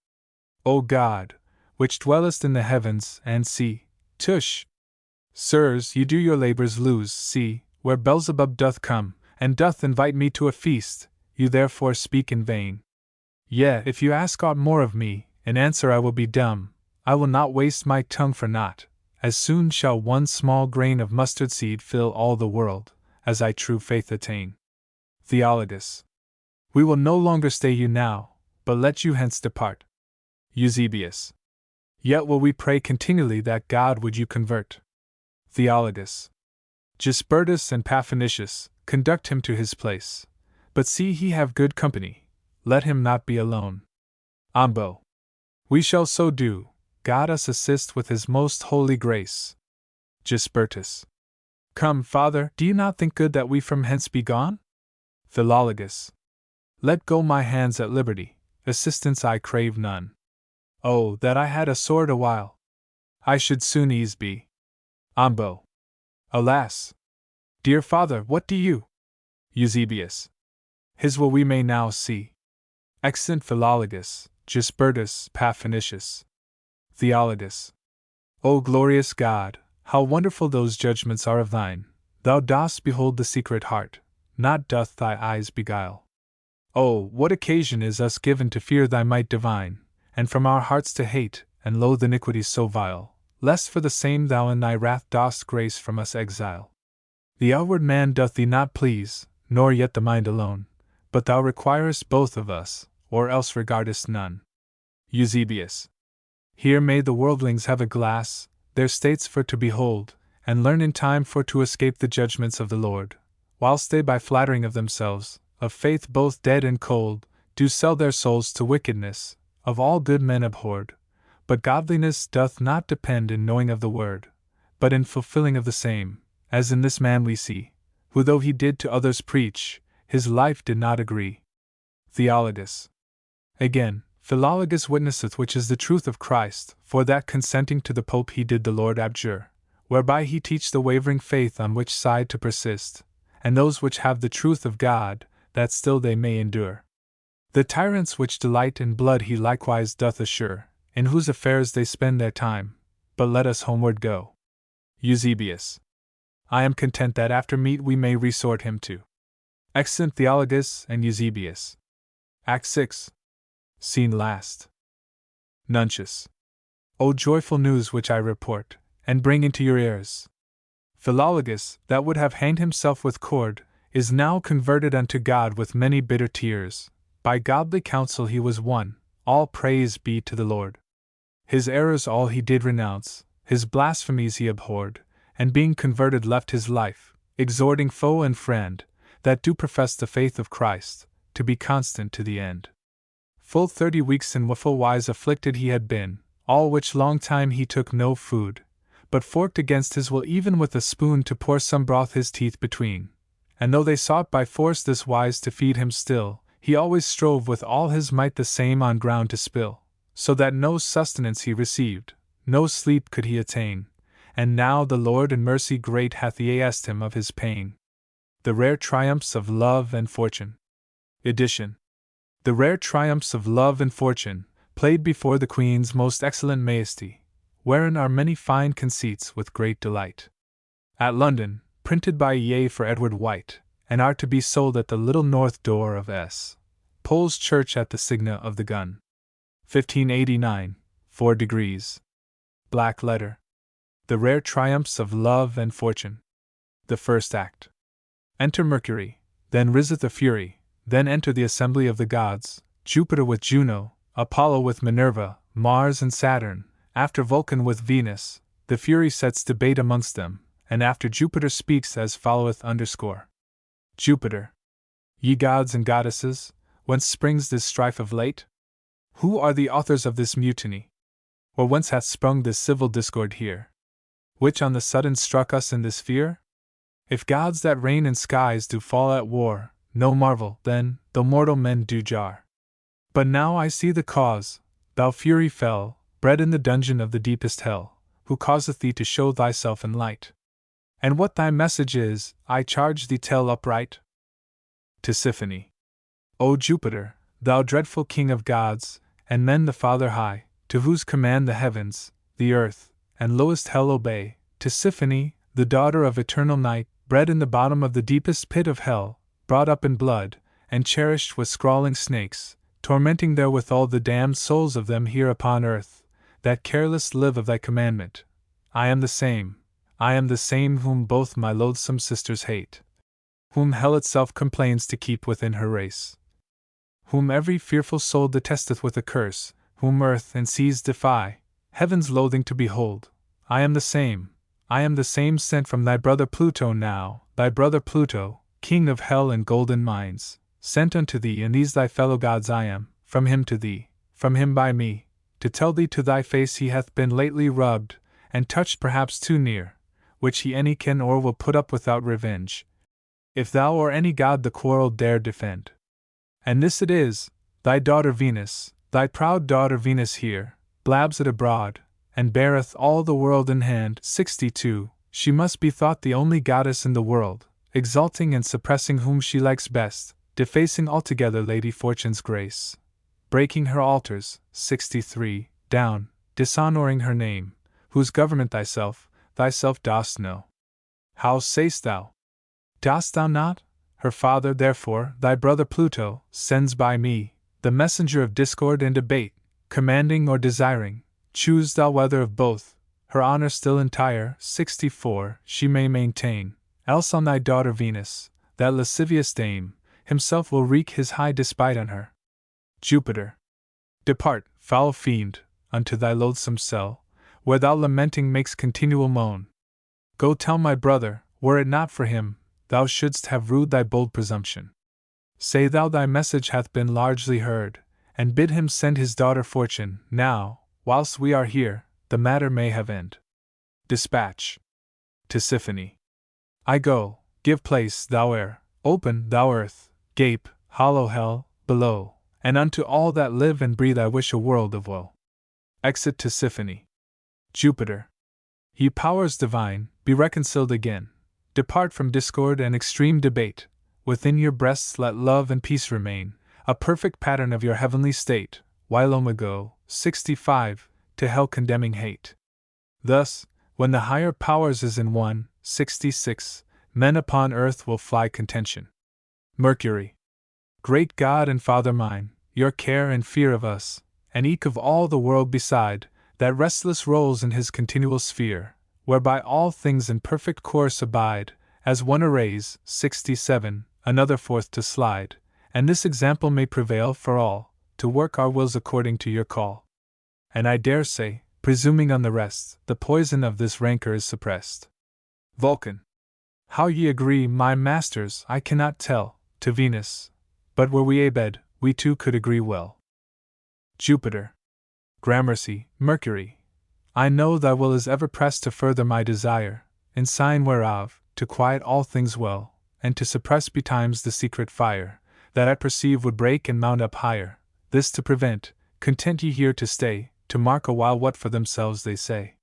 O God, which dwellest in the heavens, and see, tush! Sirs, you do your labors lose, see, where Beelzebub doth come, and doth invite me to a feast, you therefore speak in vain. Yea, if you ask aught more of me, in answer I will be dumb, I will not waste my tongue for naught, as soon shall one small grain of mustard seed fill all the world, as I true faith attain. Theologus. We will no longer stay you now, but let you hence depart. Eusebius. Yet will we pray continually that God would you convert. Theologus. Gisbertus and Paphnutius, conduct him to his place, but see he have good company, let him not be alone. Ambo. We shall so do, God us assist with his most holy grace. Gisbertus. Come, Father, do you not think good that we from hence be gone? Philologus. Let go my hands at liberty, assistance I crave none. Oh, that I had a sword a while! I should soon ease be. Ambo. Alas! Dear father, what do you? Eusebius. His will we may now see. Exeunt Philologus, Gisbertus, Paphnutius. Theologus. O glorious God, how wonderful those judgments are of thine! Thou dost behold the secret heart, not doth thy eyes beguile. Oh, what occasion is us given to fear thy might divine, and from our hearts to hate and loathe iniquities so vile, lest for the same thou in thy wrath dost grace from us exile. The outward man doth thee not please, nor yet the mind alone, but thou requirest both of us, or else regardest none. Eusebius. Here may the worldlings have a glass, their states for to behold, and learn in time for to escape the judgments of the Lord, whilst they by flattering of themselves, of faith both dead and cold, do sell their souls to wickedness, of all good men abhorred. But godliness doth not depend in knowing of the word, but in fulfilling of the same, as in this man we see, who though he did to others preach, his life did not agree. Theologus. Again, Philologus witnesseth which is the truth of Christ, for that consenting to the Pope he did the Lord abjure, whereby he teach the wavering faith on which side to persist, and those which have the truth of God, that still they may endure. The tyrants which delight in blood he likewise doth assure, in whose affairs they spend their time, but let us homeward go. Eusebius. I am content that after meat we may resort him to. Exeunt Theologus and Eusebius. Act 6. Scene last. Nuncius. O joyful news which I report, and bring into your ears. Philologus, that would have hanged himself with cord, is now converted unto God with many bitter tears. By godly counsel he was won, all praise be to the Lord. His errors all he did renounce, his blasphemies he abhorred, and being converted left his life, exhorting foe and friend, that do profess the faith of Christ, to be constant to the end. Full 30 weeks in woeful wise afflicted he had been, all which long time he took no food, but forked against his will even with a spoon to pour some broth his teeth between, and though they sought by force this wise to feed him still, he always strove with all his might the same on ground to spill, so that no sustenance he received, no sleep could he attain, and now the Lord in mercy great hath eased him of his pain. The Rare Triumphs of Love and Fortune. Edition. The Rare Triumphs of Love and Fortune, played before the Queen's most excellent Majesty, wherein are many fine conceits with great delight. At London, printed by E.A. for Edward White, and are to be sold at the little north door of S. Paul's Church at the Signa of the Gun. 1589, 4 degrees. Black letter. The Rare Triumphs of Love and Fortune. The First Act. Enter Mercury, then riseth a fury, then enter the assembly of the gods, Jupiter with Juno, Apollo with Minerva, Mars and Saturn, After Vulcan with Venus, the Fury sets debate amongst them, and after Jupiter speaks as followeth _. Jupiter. Ye gods and goddesses, whence springs this strife of late? Who are the authors of this mutiny? Or whence hath sprung this civil discord here? Which on the sudden struck us in this fear? If gods that reign in skies do fall at war, no marvel, then, though mortal men do jar. But now I see the cause, thou Fury fell, bred in the dungeon of the deepest hell, who causeth thee to show thyself in light. And what thy message is, I charge thee tell upright. Tisiphone. O Jupiter, thou dreadful king of gods, and men the Father high, to whose command the heavens, the earth, and lowest hell obey, Tisiphone, the daughter of eternal night, bred in the bottom of the deepest pit of hell, brought up in blood, and cherished with scrawling snakes, tormenting therewithal the damned souls of them here upon earth, that careless live of thy commandment. I am the same whom both my loathsome sisters hate, whom hell itself complains to keep within her race, whom every fearful soul detesteth with a curse, whom earth and seas defy, heaven's loathing to behold. I am the same sent from thy brother Pluto now, thy brother Pluto, king of hell and golden mines, sent unto thee and these thy fellow gods I am, from him to thee, from him by me, to tell thee to thy face he hath been lately rubbed, and touched perhaps too near, which he any can or will put up without revenge, if thou or any god the quarrel dare defend. And this it is, thy daughter Venus, thy proud daughter Venus here, blabs it abroad, and beareth all the world in hand. 62. She must be thought the only goddess in the world, exalting and suppressing whom she likes best, defacing altogether Lady Fortune's grace, breaking her altars. 63. Down, dishonoring her name, whose government thyself dost know. How sayst thou? Dost thou not? Her father, therefore, thy brother Pluto, sends by me, the messenger of discord and debate, commanding or desiring, choose thou whether of both, her honor still entire. 64. She may maintain, else on thy daughter Venus, that lascivious dame, himself will wreak his high despite on her. Jupiter. Depart, foul fiend, unto thy loathsome cell, where thou lamenting makes continual moan. Go tell my brother, were it not for him, thou shouldst have rued thy bold presumption. Say thou thy message hath been largely heard, and bid him send his daughter Fortune. Now, whilst we are here, the matter may have end. Dispatch. Tisiphone. I go, give place, thou air, open, thou earth, gape, hollow hell, below, and unto all that live and breathe I wish a world of woe. Exit Tisiphone. Jupiter. Ye powers divine, be reconciled again. Depart from discord and extreme debate. Within your breasts let love and peace remain, a perfect pattern of your heavenly state, whilome ago. 65. To hell condemning hate. Thus, when the higher powers is in one. 66. Men upon earth will fly contention. Mercury. Great God and Father mine, your care and fear of us, and eke of all the world beside, that restless rolls in his continual sphere, whereby all things in perfect course abide, as one arrays. 67. Another forth to slide, and this example may prevail for all, to work our wills according to your call. And I dare say, presuming on the rest, the poison of this rancor is suppressed. Vulcan. How ye agree, my masters, I cannot tell, to Venus, but were we abed, we two could agree well. Jupiter. Gramercy, Mercury. I know thy will is ever pressed to further my desire, in sign whereof, to quiet all things well, and to suppress betimes the secret fire, that I perceive would break and mount up higher. This to prevent, content ye here to stay, to mark awhile what for themselves they say.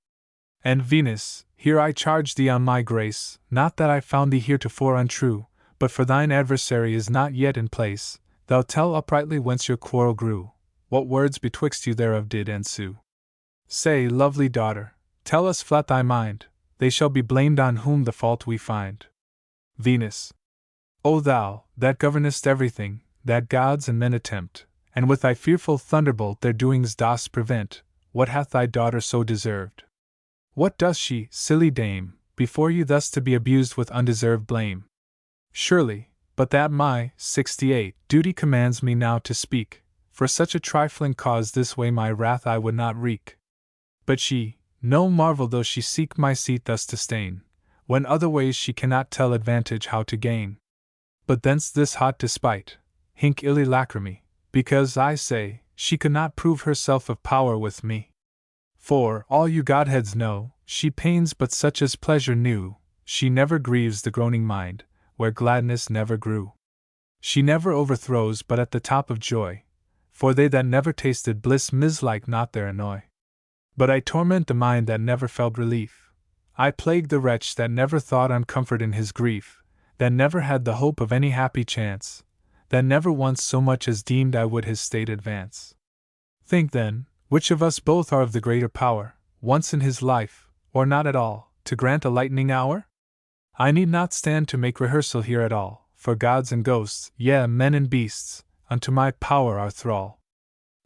And Venus, here I charge thee on my grace, not that I found thee heretofore untrue, but for thine adversary is not yet in place, thou tell uprightly whence your quarrel grew, what words betwixt you thereof did ensue. Say, lovely daughter, tell us flat thy mind, they shall be blamed on whom the fault we find. Venus. O thou, that governest everything, that gods and men attempt, and with thy fearful thunderbolt their doings dost prevent, what hath thy daughter so deserved? What does she, silly dame, before you thus to be abused with undeserved blame? Surely, but that my 68 duty commands me now to speak, for such a trifling cause this way my wrath I would not wreak. But she, no marvel though she seek my seat thus to stain, when other ways she cannot tell advantage how to gain. But thence this hot despite, hinc illi lacrimae, because, I say, she could not prove herself of power with me. For, all you Godheads know, she pains but such as pleasure knew, she never grieves the groaning mind, where gladness never grew. She never overthrows but at the top of joy, for they that never tasted bliss mislike not their annoy. But I torment the mind that never felt relief, I plague the wretch that never thought on comfort in his grief, that never had the hope of any happy chance, that never once so much as deemed I would his state advance. Think then, which of us both are of the greater power, once in his life, or not at all, to grant a lightning hour? I need not stand to make rehearsal here at all, for gods and ghosts, yea, men and beasts, unto my power are thrall.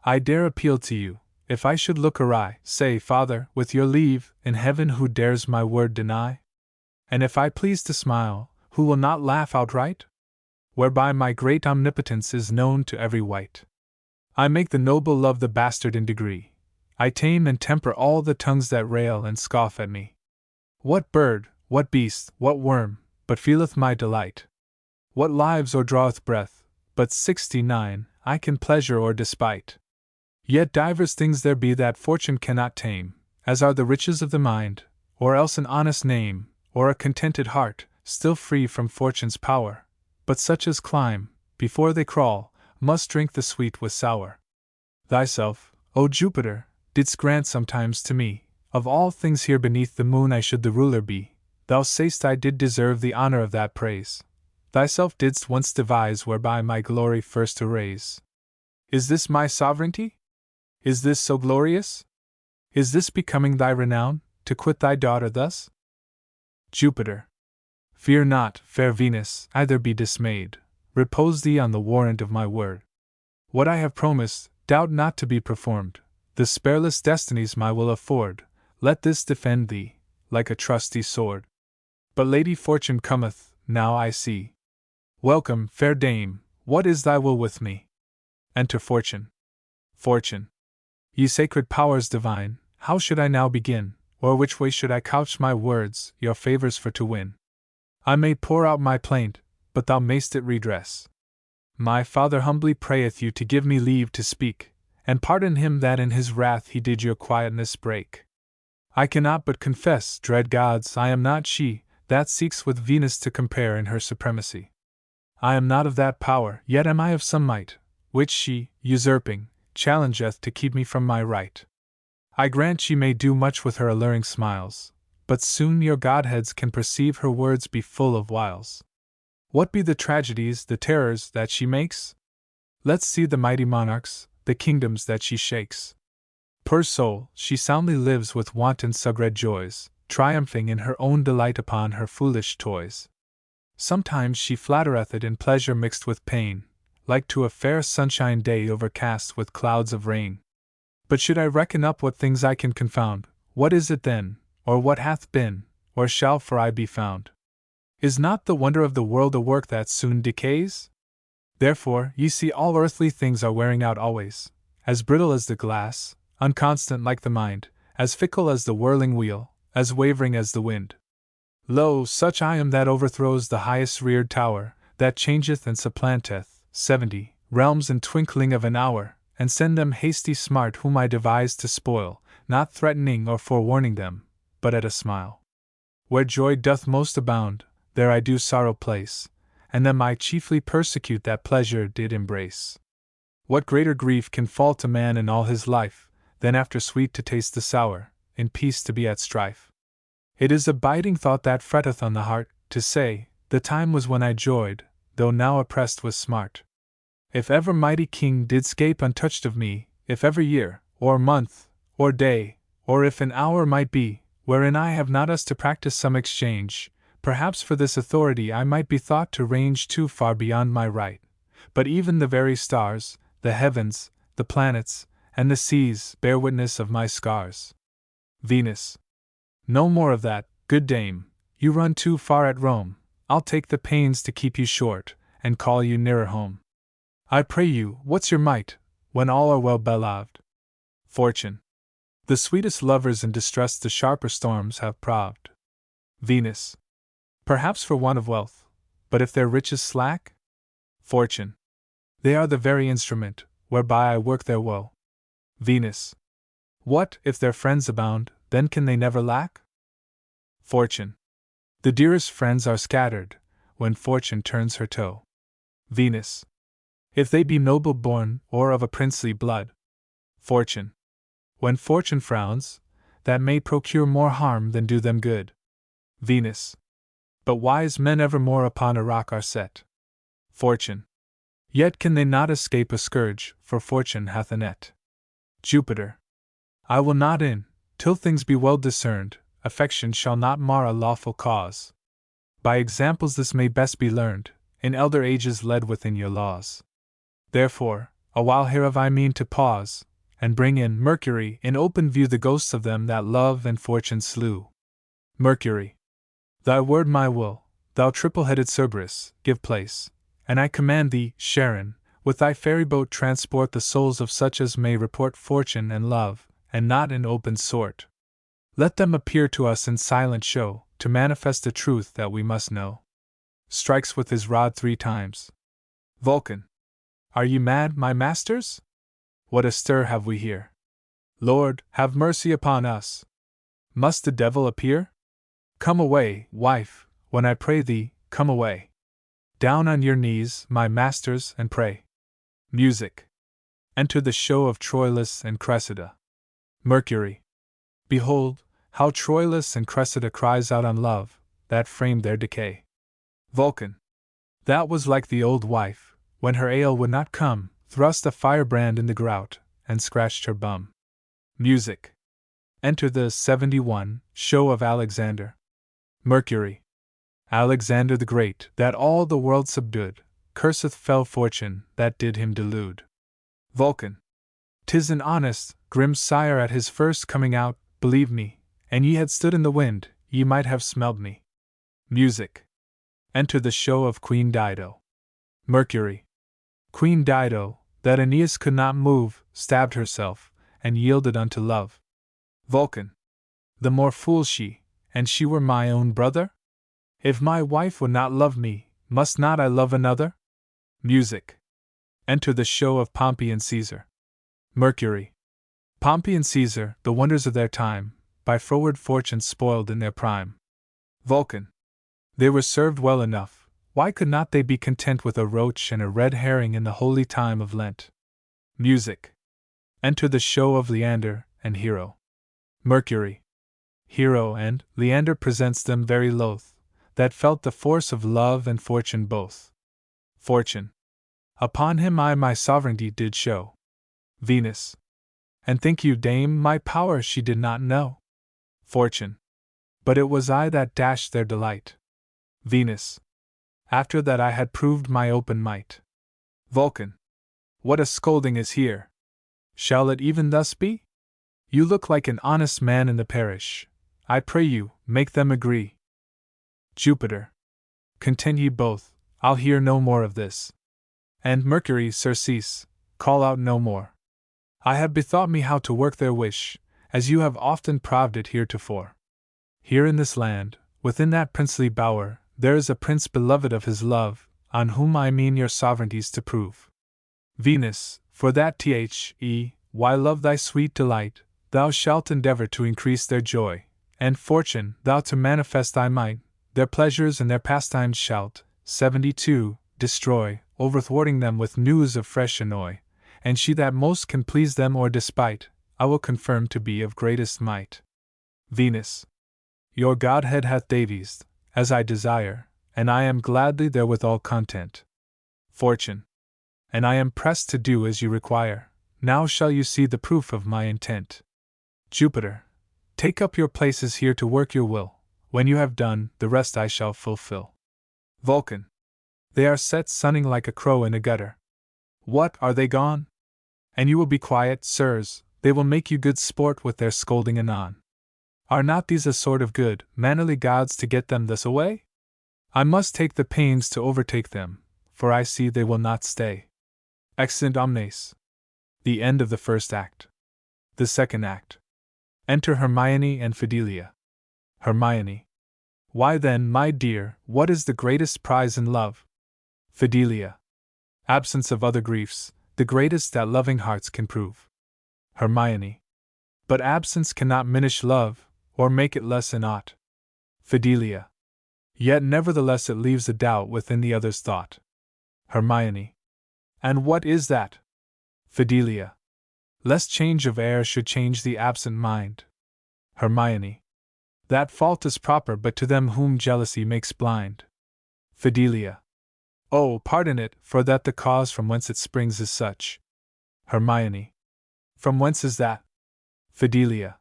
I dare appeal to you, if I should look awry, say, Father, with your leave, in heaven who dares my word deny? And if I please to smile, who will not laugh outright? Whereby my great omnipotence is known to every wight. I make the noble love the bastard in degree, I tame and temper all the tongues that rail and scoff at me. What bird, what beast, what worm, but feeleth my delight? What lives or draweth breath, but 69, I can pleasure or despite? Yet divers things there be that fortune cannot tame, as are the riches of the mind, or else an honest name, or a contented heart, still free from fortune's power, but such as climb, before they crawl, must drink the sweet with sour. Thyself, O Jupiter, didst grant sometimes to me, of all things here beneath the moon I should the ruler be, thou say'st I did deserve the honor of that praise. Thyself didst once devise whereby my glory first to raise. Is this my sovereignty? Is this so glorious? Is this becoming thy renown, to quit thy daughter thus? Jupiter. Fear not, fair Venus, either be dismayed, repose thee on the warrant of my word. What I have promised, doubt not to be performed, the spareless destinies my will afford, let this defend thee, like a trusty sword. But Lady Fortune cometh, now I see. Welcome, fair dame, what is thy will with me? Enter Fortune. Fortune. Ye sacred powers divine, how should I now begin, or which way should I couch my words, your favors for to win? I may pour out my plaint, but thou mayst it redress. My father humbly prayeth you to give me leave to speak, and pardon him that in his wrath he did your quietness break. I cannot but confess, dread gods, I am not she, that seeks with Venus to compare in her supremacy. I am not of that power, yet am I of some might, which she, usurping, challengeth to keep me from my right. I grant she may do much with her alluring smiles, but soon your Godheads can perceive her words be full of wiles. What be the tragedies, the terrors, that she makes? Let's see the mighty monarchs, the kingdoms that she shakes. Poor soul, she soundly lives with wanton sugred joys, triumphing in her own delight upon her foolish toys. Sometimes she flattereth it in pleasure mixed with pain, like to a fair sunshine day overcast with clouds of rain. But should I reckon up what things I can confound, what is it then, or what hath been, or shall for aye be found? Is not the wonder of the world a work that soon decays? Therefore, ye see all earthly things are wearing out always, as brittle as the glass, unconstant like the mind, as fickle as the whirling wheel, as wavering as the wind. Lo, such I am that overthrows the highest reared tower, that changeth and supplanteth 70 realms in twinkling of an hour, and send them hasty smart whom I devise to spoil, not threatening or forewarning them, but at a smile. Where joy doth most abound, there I do sorrow place, and them I chiefly persecute that pleasure did embrace. What greater grief can fall to man in all his life, than after sweet to taste the sour, in peace to be at strife? It is a biting thought that fretteth on the heart, to say, the time was when I joyed, though now oppressed with smart. If ever mighty king did 'scape untouched of me, if ever year, or month, or day, or if an hour might be, wherein I have not us to practice some exchange, perhaps for this authority I might be thought to range too far beyond my right, but even the very stars, the heavens, the planets, and the seas bear witness of my scars. Venus. No more of that, good dame, you run too far at Rome, I'll take the pains to keep you short, and call you nearer home. I pray you, what's your might, when all are well beloved? Fortune. The sweetest lovers in distress the sharper storms have proved. Venus. Perhaps for want of wealth, but if their riches slack? Fortune. They are the very instrument whereby I work their woe. Venus. What, if their friends abound, then can they never lack? Fortune. The dearest friends are scattered when Fortune turns her toe. Venus. If they be noble born or of a princely blood. Fortune. When Fortune frowns, that may procure more harm than do them good. Venus. But wise men evermore upon a rock are set. Fortune. Yet can they not escape a scourge, for Fortune hath a net. Jupiter. I will not in, till things be well discerned, affection shall not mar a lawful cause. By examples this may best be learned, in elder ages led within your laws. Therefore, awhile hereof I mean to pause, and bring in Mercury in open view the ghosts of them that love and Fortune slew. Mercury. Thy word my will, thou triple-headed Cerberus, give place, and I command thee, Charon, with thy ferry boat transport the souls of such as may report Fortune and love, and not in open sort. Let them appear to us in silent show, to manifest a truth that we must know. Strikes with his rod 3 times. Vulcan. Are ye mad, my masters? What a stir have we here! Lord, have mercy upon us! Must the devil appear? Come away, wife, when I pray thee, come away. Down on your knees, my masters, and pray. Music. Enter the show of Troilus and Cressida. Mercury. Behold, how Troilus and Cressida cries out on love, that framed their decay. Vulcan. That was like the old wife, when her ale would not come, thrust a firebrand in the grout, and scratched her bum. Music. Enter the 71 show of Alexander. Mercury. Alexander the Great, that all the world subdued, curseth fell Fortune, that did him delude. Vulcan. 'Tis an honest, grim sire at his first coming out, believe me, and ye had stood in the wind, ye might have smelled me. Music. Enter the show of Queen Dido. Mercury. Queen Dido, that Aeneas could not move, stabbed herself, and yielded unto love. Vulcan. The more fool she, and she were my own brother? If my wife would not love me, must not I love another? Music. Enter the show of Pompey and Caesar. Mercury. Pompey and Caesar, the wonders of their time, by froward fortune spoiled in their prime. Vulcan. They were served well enough, why could not they be content with a roach and a red herring in the holy time of Lent? Music. Enter the show of Leander and Hero. Mercury. Hero and Leander presents them very loth, that felt the force of love and Fortune both. Fortune. Upon him I my sovereignty did show. Venus. And think you, dame, my power she did not know? Fortune. But it was I that dashed their delight. Venus. After that I had proved my open might. Vulcan. What a scolding is here! Shall it even thus be? You look like an honest man in the parish. I pray you, make them agree. Jupiter. Content ye both, I'll hear no more of this. And Mercury, surcease, call out no more. I have bethought me how to work their wish, as you have often proved it heretofore. Here in this land, within that princely bower, there is a prince beloved of his love, on whom I mean your sovereignties to prove. Venus, for that why love thy sweet delight, thou shalt endeavor to increase their joy, and Fortune, thou to manifest thy might, their pleasures and their pastimes shalt, 72, destroy, overthwarting them with news of fresh annoy, and she that most can please them or despite, I will confirm to be of greatest might. Venus. Your Godhead hath devised, as I desire, and I am gladly therewithal content. Fortune. And I am pressed to do as you require, now shall you see the proof of my intent. Jupiter. Take up your places here to work your will, when you have done, the rest I shall fulfill. Vulcan. They are set sunning like a crow in a gutter. What, are they gone? And you will be quiet, sirs, they will make you good sport with their scolding anon. Are not these a sort of good, mannerly gods to get them thus away? I must take the pains to overtake them, for I see they will not stay. Exeunt omnes. The end of the first act. The second act. Enter Hermione and Fidelia. Hermione. Why then, my dear, what is the greatest prize in love? Fidelia. Absence of other griefs, the greatest that loving hearts can prove. Hermione. But absence cannot minish love, or make it less in aught. Fidelia. Yet nevertheless it leaves a doubt within the other's thought. Hermione. And what is that? Fidelia. Lest change of air should change the absent mind. Hermione. That fault is proper but to them whom jealousy makes blind. Fidelia. Oh, pardon it, for that the cause from whence it springs is such. Hermione. From whence is that? Fidelia.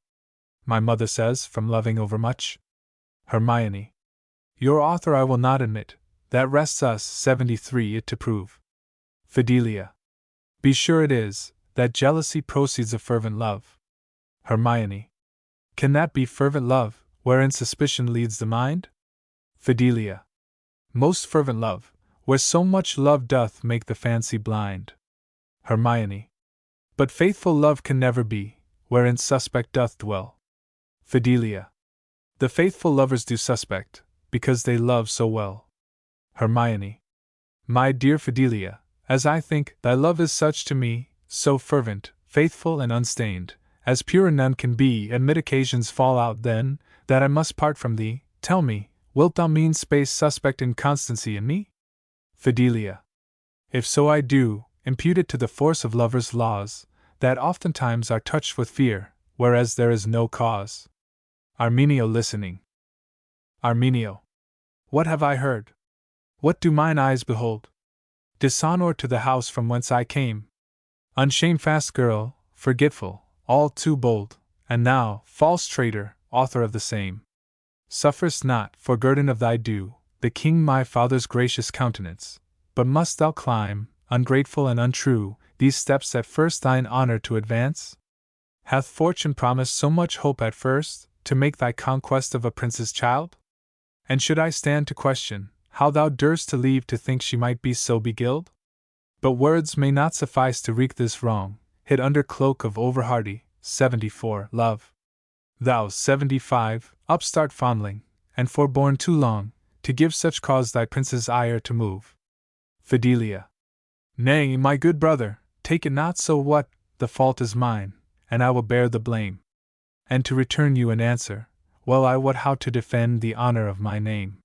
My mother says, from loving overmuch. Hermione. Your author I will not admit, that rests us 73 it to prove. Fidelia. Be sure it is, that jealousy proceeds of fervent love. Hermione. Can that be fervent love, wherein suspicion leads the mind? Fidelia. Most fervent love, where so much love doth make the fancy blind. Hermione. But faithful love can never be, wherein suspect doth dwell. Fidelia. The faithful lovers do suspect, because they love so well. Hermione. My dear Fidelia, as I think, thy love is such to me, so fervent, faithful, and unstained, as pure none can be, amid occasions fall out then, that I must part from thee. Tell me, wilt thou mean space suspect inconstancy in me? Fidelia. If so I do, impute it to the force of lovers' laws, that oftentimes are touched with fear, whereas there is no cause. Arminio listening. Arminio. What have I heard? What do mine eyes behold? Dishonor to the house from whence I came. Unshamefast girl, forgetful, all too bold, and now, false traitor, author of the same. Sufferest not, for guerdon of thy due, the king my father's gracious countenance, but must thou climb, ungrateful and untrue, these steps at first thine honor to advance? Hath fortune promised so much hope at first, to make thy conquest of a prince's child? And should I stand to question, how thou durst to leave to think she might be so beguiled? But words may not suffice to wreak this wrong, hid under cloak of overhardy, 74, love. Thou 75, upstart fondling, and forborne too long, to give such cause thy prince's ire to move. Fidelia. Nay, my good brother, take it not so what, the fault is mine, and I will bear the blame. And to return you an answer, well I wot how to defend the honor of my name.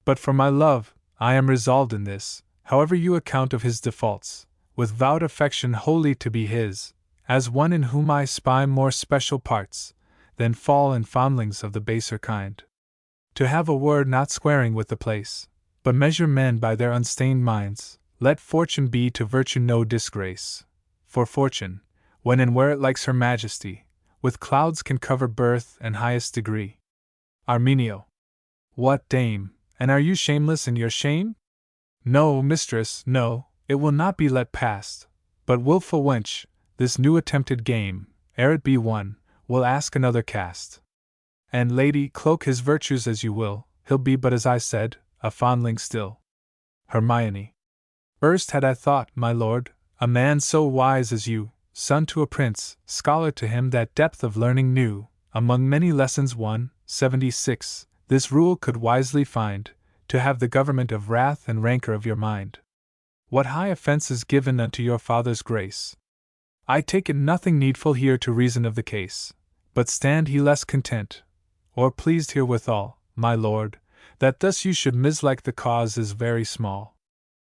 But for my love, I am resolved in this, however you account of his defaults, with vowed affection wholly to be his, as one in whom I spy more special parts, than fall in fondlings of the baser kind. To have a word not squaring with the place, but measure men by their unstained minds, let fortune be to virtue no disgrace. For fortune, when and where it likes her majesty, with clouds can cover birth and highest degree. Arminio. What, dame, and are you shameless in your shame? No, mistress, no, it will not be let past, but wilful wench, this new attempted game, ere it be won, will ask another cast. And lady, cloak his virtues as you will, he'll be but as I said, a fondling still. Hermione. Erst had I thought, my lord, a man so wise as you, son to a prince, scholar to him that depth of learning knew, among many lessons won, 76, this rule could wisely find, to have the government of wrath and rancor of your mind. What high offense is given unto your father's grace? I take it nothing needful here to reason of the case, but stand he less content, or pleased herewithal, my lord, that thus you should mislike the cause is very small.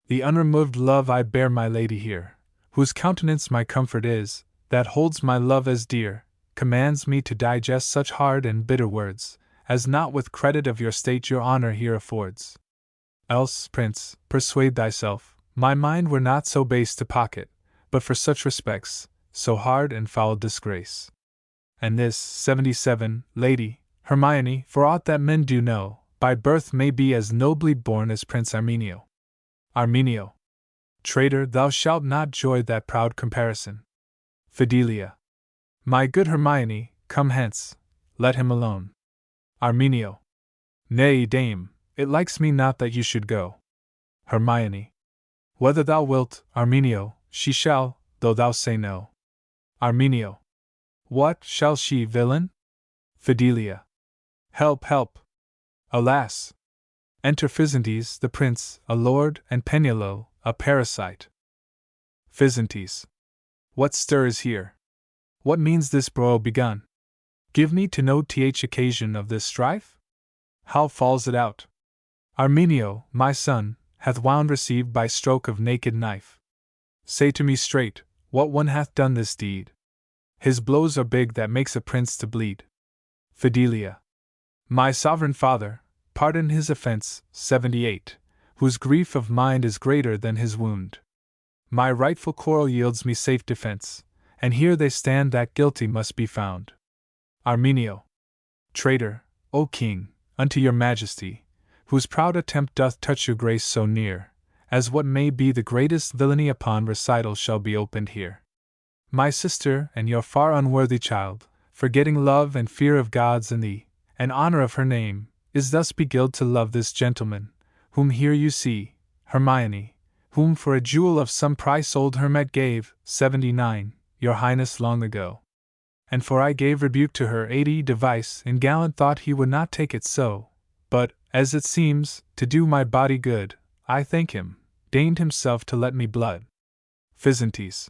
The unremoved love I bear my lady here, whose countenance my comfort is, that holds my love as dear, commands me to digest such hard and bitter words, as not with credit of your state your honor here affords. Else, prince, persuade thyself, my mind were not so base to pocket, but for such respects, so hard and foul disgrace. And this, 77, lady, Hermione, for aught that men do know, by birth may be as nobly born as Prince Arminio. Arminio. Traitor, thou shalt not joy that proud comparison. Fidelia. My good Hermione, come hence, let him alone. Arminio. Nay, dame, it likes me not that you should go. Hermione. Whether thou wilt, Arminio, she shall, though thou say no. Arminio. What, shall she, villain? Fidelia. Help, help! Alas! Enter Physantes, the prince, a lord, and Penelope, a parasite. Physantes. What stir is here? What means this broil begun? Give me to know th occasion of this strife? How falls it out? Arminio, my son, hath wound received by stroke of naked knife. Say to me straight, what one hath done this deed? His blows are big that makes a prince to bleed. Fidelia. My sovereign father, pardon his offense, 78, whose grief of mind is greater than his wound. My rightful quarrel yields me safe defense, and here they stand that guilty must be found. Arminio. Traitor, O king, unto your majesty, whose proud attempt doth touch your grace so near, as what may be the greatest villainy upon recital shall be opened here. My sister and your far unworthy child, forgetting love and fear of gods and thee, and honor of her name, is thus beguiled to love this gentleman, whom here you see, Hermione, whom for a jewel of some price old Hermet gave, 79, your highness long ago. And for I gave rebuke to her 80 device in gallant thought he would not take it so, but, as it seems, to do my body good, I thank him, deigned himself to let me blood. Physantes.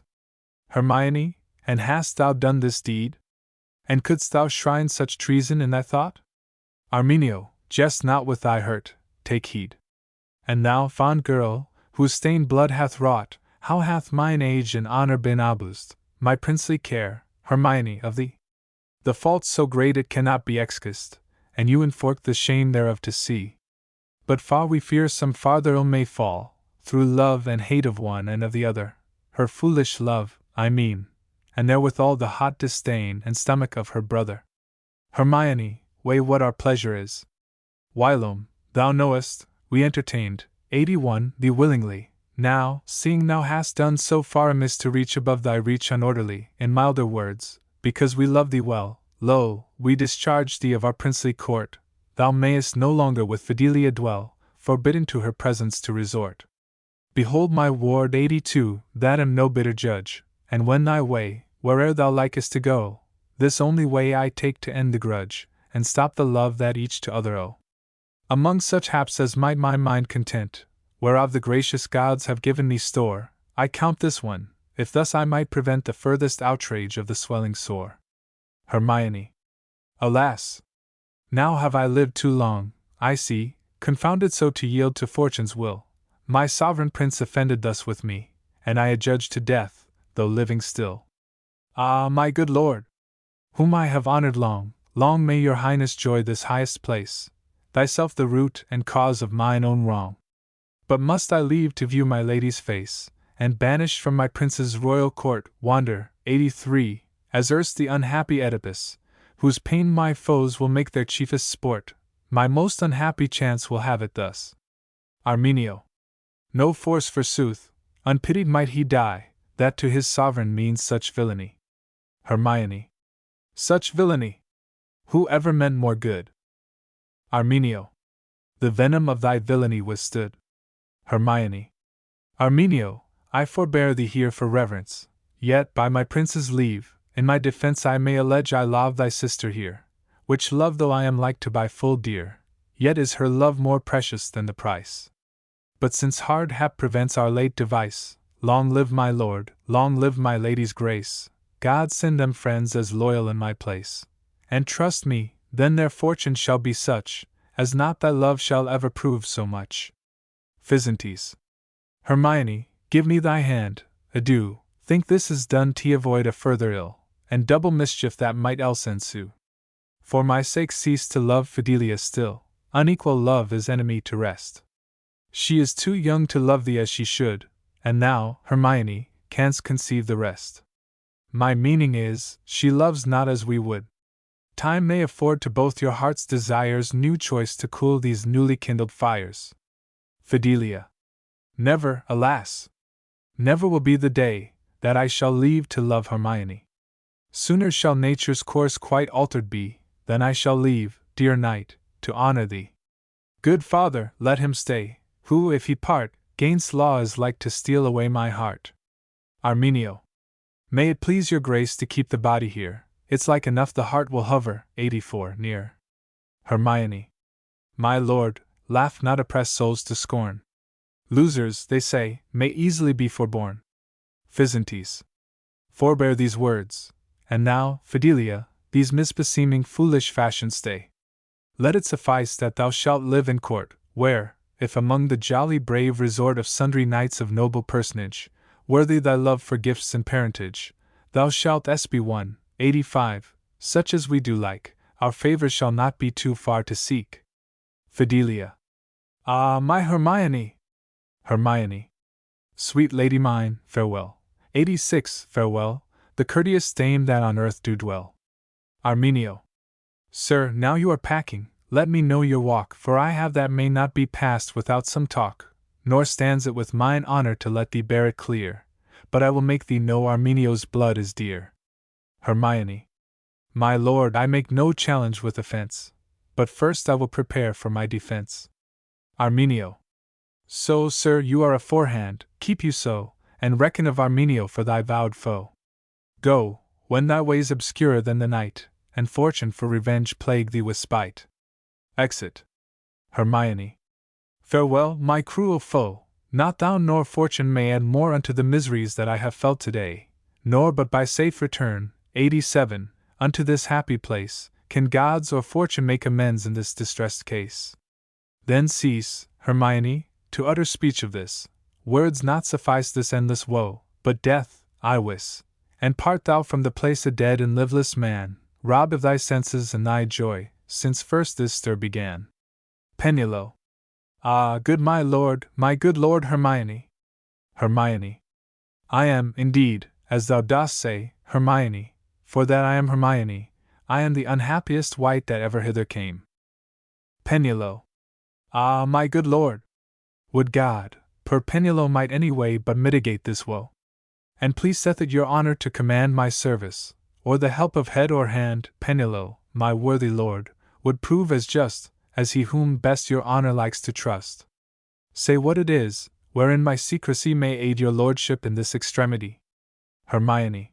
Hermione, and hast thou done this deed? And couldst thou shrine such treason in thy thought? Arminio, jest not with thy hurt, take heed. And thou, fond girl, whose stained blood hath wrought, how hath mine age and honor been abused, my princely care, Hermione, of thee? The fault so great it cannot be excused, and you enfork the shame thereof to see. But far we fear some farther ill may fall, through love and hate of one and of the other, her foolish love, I mean, and therewithal the hot disdain and stomach of her brother. Hermione, weigh what our pleasure is. Whilome, thou knowest, we entertained, 81, thee willingly. Now, seeing thou hast done so far amiss to reach above thy reach unorderly, in milder words, because we love thee well, lo, we discharge thee of our princely court, thou mayest no longer with Fidelia dwell, forbidden to her presence to resort. Behold my ward 82, that am no bitter judge, and when thy way, where'er thou likest to go, this only way I take to end the grudge, and stop the love that each to other owe. Among such haps as might my mind content, whereof the gracious gods have given me store, I count this one, if thus I might prevent the furthest outrage of the swelling sore. Hermione. Alas! Now have I lived too long, I see, confounded so to yield to fortune's will, my sovereign prince offended thus with me, and I adjudged to death, though living still. Ah, my good lord! Whom I have honored long, long may your highness joy this highest place, thyself the root and cause of mine own wrong. But must I leave to view my lady's face, and banished from my prince's royal court, wander, 83, as erst the unhappy Oedipus, whose pain my foes will make their chiefest sport, my most unhappy chance will have it thus. Arminio. No force forsooth, unpitied might he die, that to his sovereign means such villainy. Hermione. Such villainy! Who ever meant more good? Arminio. The venom of thy villainy withstood. Hermione. Arminio, I forbear thee here for reverence, yet by my prince's leave, in my defense I may allege I love thy sister here, which love though I am like to buy full dear, yet is her love more precious than the price. But since hard hap prevents our late device, long live my lord, long live my lady's grace, God send them friends as loyal in my place, and trust me, then their fortune shall be such, as not thy love shall ever prove so much. Physantes. Hermione, give me thy hand, adieu, think this is done to avoid a further ill, and double mischief that might else ensue. For my sake cease to love Fidelia still, unequal love is enemy to rest. She is too young to love thee as she should, and thou, Hermione, canst conceive the rest. My meaning is, she loves not as we would. Time may afford to both your heart's desires new choice to cool these newly kindled fires. Fidelia. Never, alas! Never will be the day that I shall leave to love Hermione. Sooner shall nature's course quite altered be, than I shall leave, dear knight, to honor thee. Good father, let him stay, who, if he part, gainst law is like to steal away my heart. Arminio. May it please your grace to keep the body here, it's like enough the heart will hover. 84 near. Hermione. My lord, laugh not oppressed souls to scorn. Losers, they say, may easily be forborne. Physantes. Forbear these words, and now, Fidelia, these misbeseeming foolish fashions stay. Let it suffice that thou shalt live in court, where, if among the jolly brave resort of sundry knights of noble personage, worthy thy love for gifts and parentage, thou shalt be won. 85. Such as we do like, our favours shall not be too far to seek. Fidelia. Ah, my Hermione! Hermione. Sweet lady mine, farewell. 86. Farewell, the courteous dame that on earth do dwell. Arminio. Sir, now you are packing, let me know your walk, for I have that may not be passed without some talk, nor stands it with mine honour to let thee bear it clear, but I will make thee know Arminio's blood is dear. Hermione. My lord, I make no challenge with offence, but first I will prepare for my defence. Arminio. So, sir, you are aforehand, keep you so, and reckon of Arminio for thy vowed foe. Go, wend thy ways obscurer than the night, and fortune for revenge plague thee with spite. Exit. Hermione. Farewell, my cruel foe, not thou nor fortune may add more unto the miseries that I have felt today, nor but by safe return, 87, unto this happy place, can gods or fortune make amends in this distressed case. Then cease, Hermione, to utter speech of this, words not suffice this endless woe, but death, I wis, and part thou from the place a dead and liveless man, robbed of thy senses and thy joy, since first this stir began. Pennilow. Ah, good Lord Hermione. Hermione. I am, indeed, as thou dost say, Hermione, for that I am Hermione, I am the unhappiest wight that ever hither came. Pennilow. Ah, my good lord! Would God, poor Pennilow might any way but mitigate this woe. And please saith it your honour to command my service, or the help of head or hand, Pennilow, my worthy lord, would prove as just, as he whom best your honour likes to trust. Say what it is, wherein my secrecy may aid your lordship in this extremity. Hermione.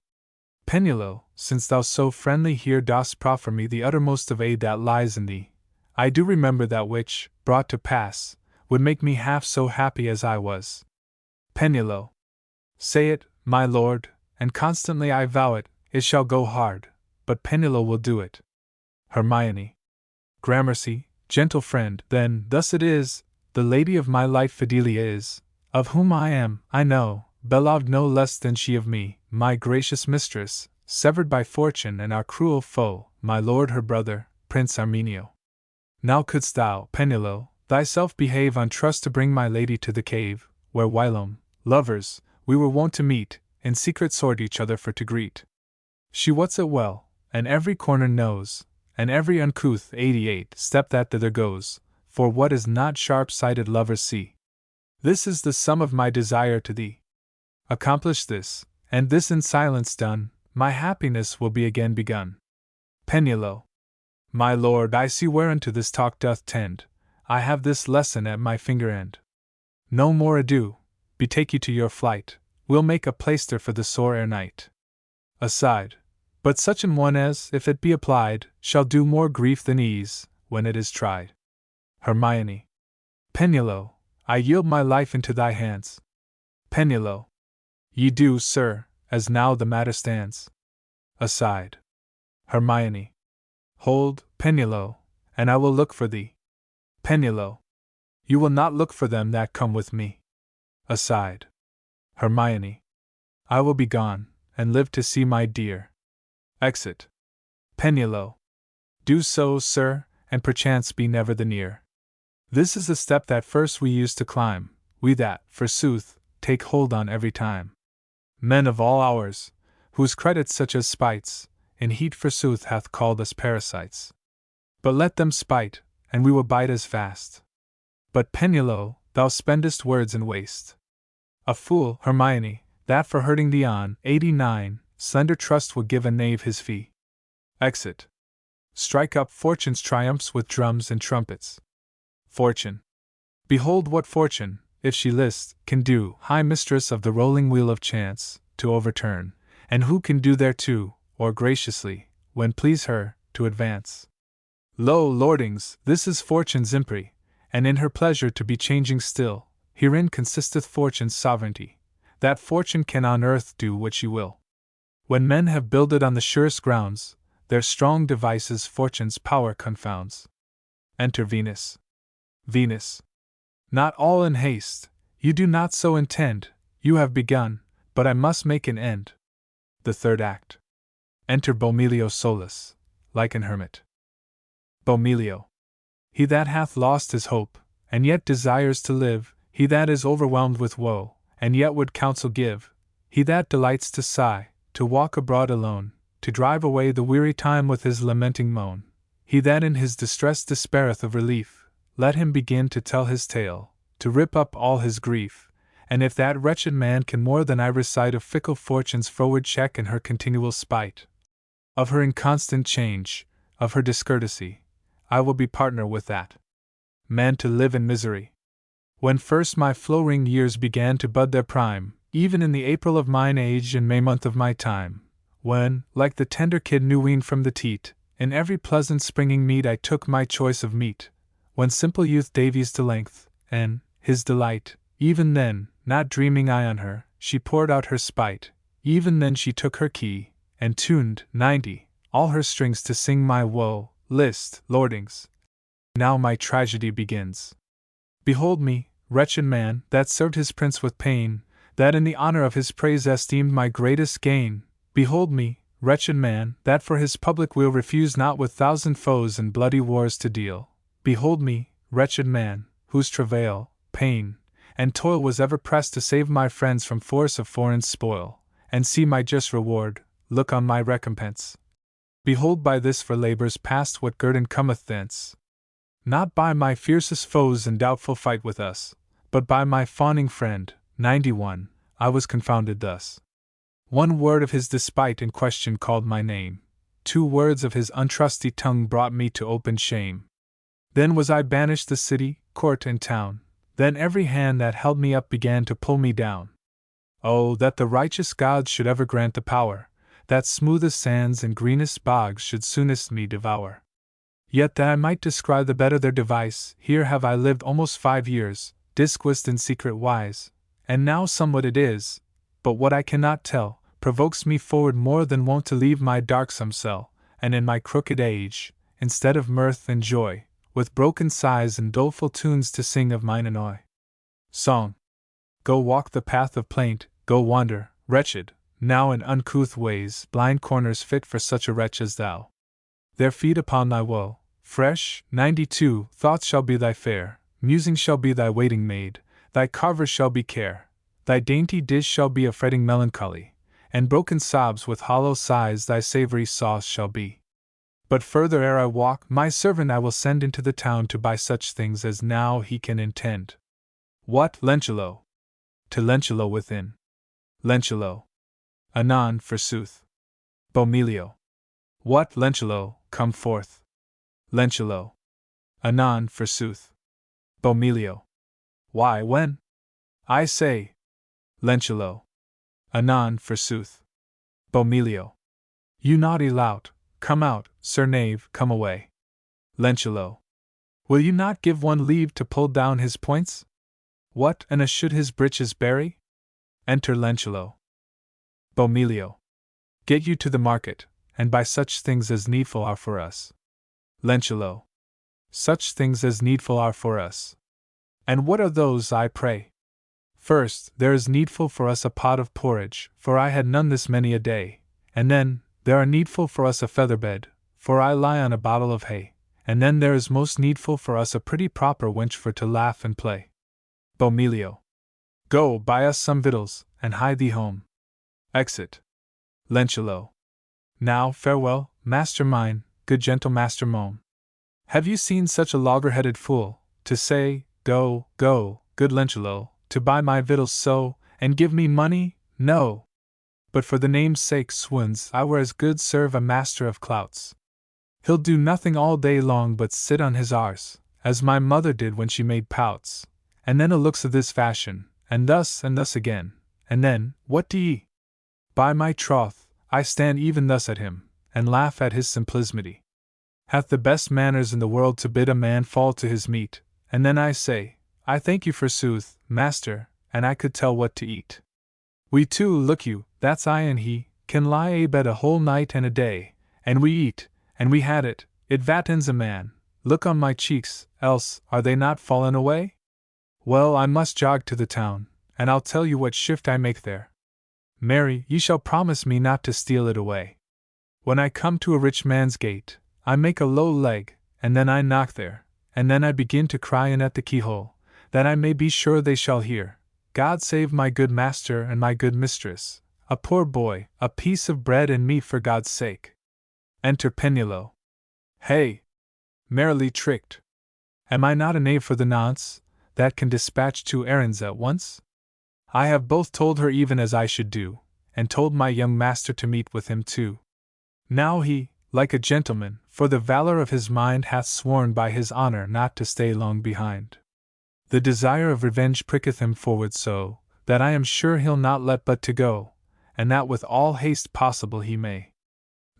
Pennilow, since thou so friendly here dost proffer me the uttermost of aid that lies in thee, I do remember that which, brought to pass, would make me half so happy as I was. Pennilow. Say it, my lord, and constantly I vow it, it shall go hard, but Pennilow will do it. Hermione. Gramercy, gentle friend, then, thus it is, the lady of my life Fidelia is, of whom I am, I know, beloved no less than she of me, my gracious mistress, severed by fortune and our cruel foe, my lord her brother, Prince Arminio. Now couldst thou, Pennilow, thyself behave on trust to bring my lady to the cave, where whilom, lovers, we were wont to meet, in secret sought each other for to greet. She wots it well, and every corner knows, and every uncouth 88 step that thither goes, for what is not sharp-sighted lovers see. This is the sum of my desire to thee. Accomplish this, and this in silence done, my happiness will be again begun. Pennilow. My lord, I see whereunto this talk doth tend, I have this lesson at my finger end. No more ado, betake you to your flight, we'll make a plaister for the sore ere night. Aside, but such an one as, if it be applied, shall do more grief than ease, when it is tried. Hermione. Pennilow, I yield my life into thy hands. Pennilow. Ye do, sir, as now the matter stands. Aside. Hermione. Hold, Pennilow, and I will look for thee. Pennilow. You will not look for them that come with me. Aside. Hermione. I will be gone, and live to see my dear. Exit. Pennilow. Do so, sir, and perchance be never the near. This is the step that first we used to climb, we that, forsooth, take hold on every time. Men of all hours, whose credit such as spites, in heat forsooth hath called us parasites. But let them spite, and we will bite as fast. But Pennilow, thou spendest words in waste. A fool, Hermione, that for hurting thee on 89, slender trust will give a knave his fee. Exit. Strike up Fortune's triumphs with drums and trumpets. Fortune. Behold what Fortune, if she list, can do, high mistress of the rolling wheel of chance, to overturn, and who can do thereto, or graciously, when please her, to advance. Lo, lordings, this is Fortune's impry, and in her pleasure to be changing still, herein consisteth Fortune's sovereignty, that Fortune can on earth do what she will. When men have builded on the surest grounds, their strong devices Fortune's power confounds. Enter Venus. Venus. Not all in haste, you do not so intend, you have begun, but I must make an end. The third act. Enter Bomilio solus, like an hermit. Bomilio. He that hath lost his hope, and yet desires to live, he that is overwhelmed with woe, and yet would counsel give, he that delights to sigh, to walk abroad alone, to drive away the weary time with his lamenting moan, he that in his distress despaireth of relief, let him begin to tell his tale, to rip up all his grief, and if that wretched man can more than I recite of fickle Fortune's froward check and her continual spite, of her inconstant change, of her discourtesy, I will be partner with that man to live in misery. When first my flowering years began to bud their prime, even in the April of mine age and May month of my time, when, like the tender kid new weaned from the teat, in every pleasant springing mead I took my choice of meat, when simple youth Davies to length, and, his delight, even then, not dreaming I on her, she poured out her spite, even then she took her key, and tuned, 90, all her strings to sing my woe. List, lordings. Now my tragedy begins. Behold me, wretched man, that served his prince with pain, that in the honor of his praise esteemed my greatest gain. Behold me, wretched man, that for his public weal refused not with thousand foes and bloody wars to deal. Behold me, wretched man, whose travail, pain, and toil was ever pressed to save my friends from force of foreign spoil, and see my just reward, look on my recompense. Behold by this for labors past what guerdon cometh thence. Not by my fiercest foes in doubtful fight with us, but by my fawning friend, 91, I was confounded thus. One word of his despite in question called my name, 2 words of his untrusty tongue brought me to open shame. Then was I banished the city, court, and town, then every hand that held me up began to pull me down. Oh, that the righteous gods should ever grant the power, that smoothest sands and greenest bogs should soonest me devour. Yet that I might descry the better their device, here have I lived almost 5 years, disquised in secret wise, and now somewhat it is, but what I cannot tell, provokes me forward more than wont to leave my darksome cell, and in my crooked age, instead of mirth and joy, with broken sighs and doleful tunes to sing of mine annoy. Song. Go walk the path of plaint, go wander, wretched, now in uncouth ways, blind corners fit for such a wretch as thou. There feed upon thy woe, fresh, 92, thoughts shall be thy fare, musing shall be thy waiting maid, thy carver shall be care, thy dainty dish shall be a fretting melancholy, and broken sobs with hollow sighs thy savory sauce shall be. But further ere I walk, my servant I will send into the town to buy such things as now he can intend. What, Lencello? To Lencello within. Lencello. Anon, forsooth. Bomilio. What, Lencello, come forth. Lencello. Anon, forsooth. Bomilio. Why, when? I say. Lencello. Anon, forsooth. Bomilio. You naughty lout, come out, sir knave, come away. Lencello. Will you not give one leave to pull down his points? What, and should his breeches bury? Enter Lencello. Bomilio. Get you to the market, and buy such things as needful are for us. Lencello. Such things as needful are for us. And what are those, I pray? First, there is needful for us a pot of porridge, for I had none this many a day, and then, there are needful for us a feather bed, for I lie on a bottle of hay, and then there is most needful for us a pretty proper wench for to laugh and play. Bomilio. Go, buy us some victuals, and hie thee home. Exit. Lencello. Now, farewell, master mine, good gentle master Mome. Have you seen such a logger-headed fool, to say, go, good Lencello, to buy my victuals so, and give me money? No! But for the name's sake, swins, I were as good serve a master of clouts. He'll do nothing all day long but sit on his arse, as my mother did when she made pouts, and then a looks of this fashion, and thus again, and then, what d'ye? By my troth, I stand even thus at him, and laugh at his simplicity. Hath the best manners in the world to bid a man fall to his meat, and then I say, I thank you forsooth, master, and I could tell what to eat. We two, look you, that's I and he, can lie abed a whole night and a day, and we eat, and we had it, it vattens a man, look on my cheeks, else, are they not fallen away? Well, I must jog to the town, and I'll tell you what shift I make there. Marry, ye shall promise me not to steal it away. When I come to a rich man's gate, I make a low leg, and then I knock there, and then I begin to cry in at the keyhole, that I may be sure they shall hear, God save my good master and my good mistress, a poor boy, a piece of bread and meat for God's sake. Enter Pennilow. Hey! Merrily tricked. Am I not a knave for the nonce, that can dispatch 2 errands at once? I have both told her even as I should do, and told my young master to meet with him too. Now he, like a gentleman, for the valor of his mind hath sworn by his honor not to stay long behind. The desire of revenge pricketh him forward so, that I am sure he'll not let but to go, and that with all haste possible he may.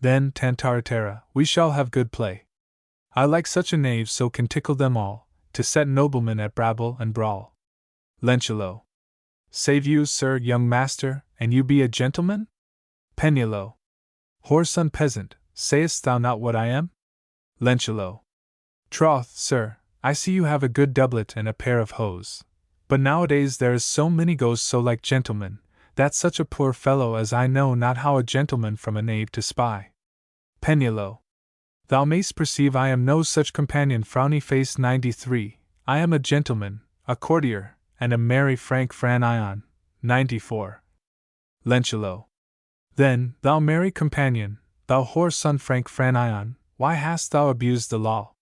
Then, Tantaratera, we shall have good play. I like such a knave so can tickle them all, to set noblemen at brabble and brawl. Lenchelo. Save you, sir, young master, and you be a gentleman? Pennilow. Whoreson peasant, sayest thou not what I am? Lenchelo. Troth, sir, I see you have a good doublet and a pair of hose. But nowadays there is so many goes so like gentlemen, that such a poor fellow as I know not how a gentleman from a knave to spy. Pennilow. Thou mayst perceive I am no such companion. Frowny face 93, I am a gentleman, a courtier, and a merry frank Fran Ion, 94. Lenchelo. Then, thou merry companion, thou whoreson frank Fran Ion, why hast thou abused the law?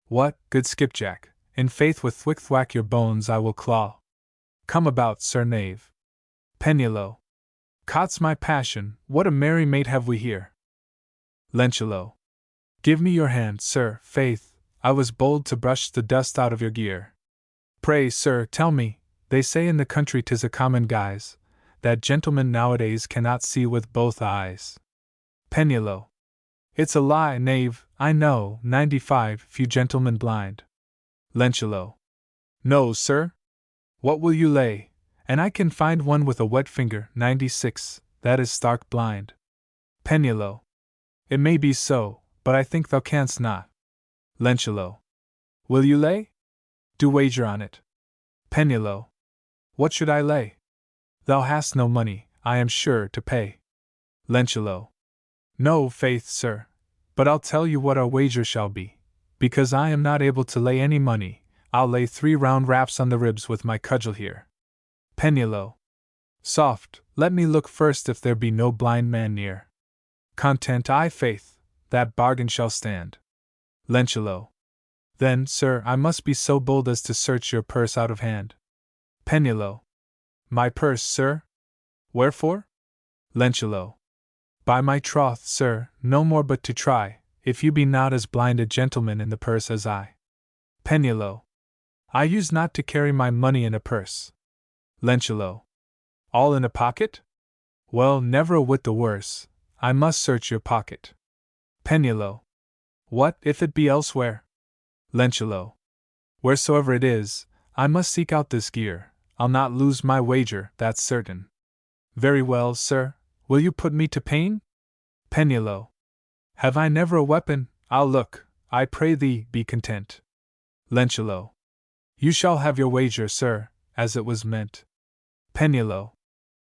What, good skipjack, in faith with thwick-thwack your bones I will claw. Come about, sir knave. Pennilow. Cot's my passion, what a merry mate have we here. Lenchelo. Give me your hand, sir, faith, I was bold to brush the dust out of your gear. Pray, sir, tell me, they say in the country 'tis a common guise, that gentlemen nowadays cannot see with both eyes. Pennilow. It's a lie, knave, I know, 95, few gentlemen blind. Lenchelo. No, sir? What will you lay? And I can find one with a wet finger, 96, that is stark blind. Pennilow. It may be so, but I think thou canst not. Lenchelo. Will you lay? Do wager on it. Pennilow. What should I lay? Thou hast no money, I am sure, to pay. Lenchelo. No, faith, sir, but I'll tell you what our wager shall be. Because I am not able to lay any money, I'll lay 3 round raps on the ribs with my cudgel here. Pennilow. Soft, let me look first if there be no blind man near. Content I, faith, that bargain shall stand. Lenchelo. Then, sir, I must be so bold as to search your purse out of hand. Pennilow. My purse, sir? Wherefore? Lenchelo. By my troth, sir, no more but to try, if you be not as blind a gentleman in the purse as I. Pennilow. I use not to carry my money in a purse. Lenchelo. All in a pocket? Well, never a whit the worse, I must search your pocket. Pennilow. What, if it be elsewhere? Lenchelo. Wheresoever it is, I must seek out this gear, I'll not lose my wager, that's certain. Very well, sir. Will you put me to pain? Pennilow. Have I never a weapon? I'll look, I pray thee, be content. Lenchelo. You shall have your wager, sir, as it was meant. Pennilow.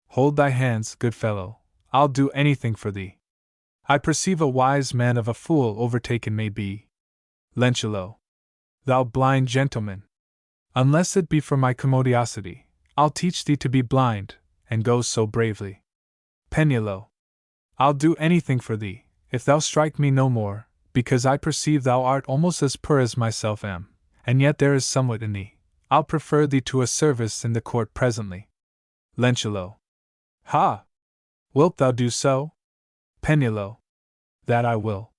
Hold thy hands, good fellow, I'll do anything for thee. I perceive a wise man of a fool overtaken may be. Lenchelo. Thou blind gentleman. Unless it be for my commodiosity, I'll teach thee to be blind, and go so bravely. Pennilow. I'll do anything for thee, if thou strike me no more, because I perceive thou art almost as poor as myself am, and yet there is somewhat in thee. I'll prefer thee to a service in the court presently. Lenchelo. Ha! Wilt thou do so? Pennilow. That I will.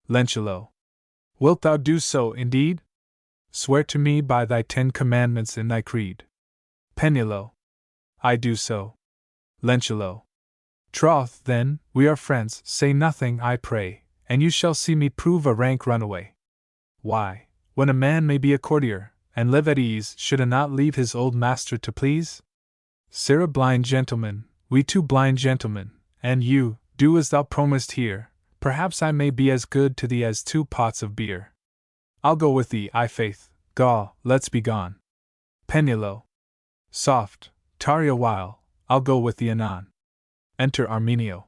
Lenchelo. Wilt thou do so, indeed? Swear to me by thy 10 commandments in thy creed. Pennilow. I do so. Lenchelo. Troth, then, we are friends, say nothing, I pray, and you shall see me prove a rank runaway. Why, when a man may be a courtier, and live at ease, should a not leave his old master to please? Sirrah blind gentleman, we two blind gentlemen, and you, do as thou promised here, perhaps I may be as good to thee as 2 pots of beer. I'll go with thee, I faith, gaw, let's be gone. Pennilow. Soft, tarry a while, I'll go with thee anon. Enter Arminio.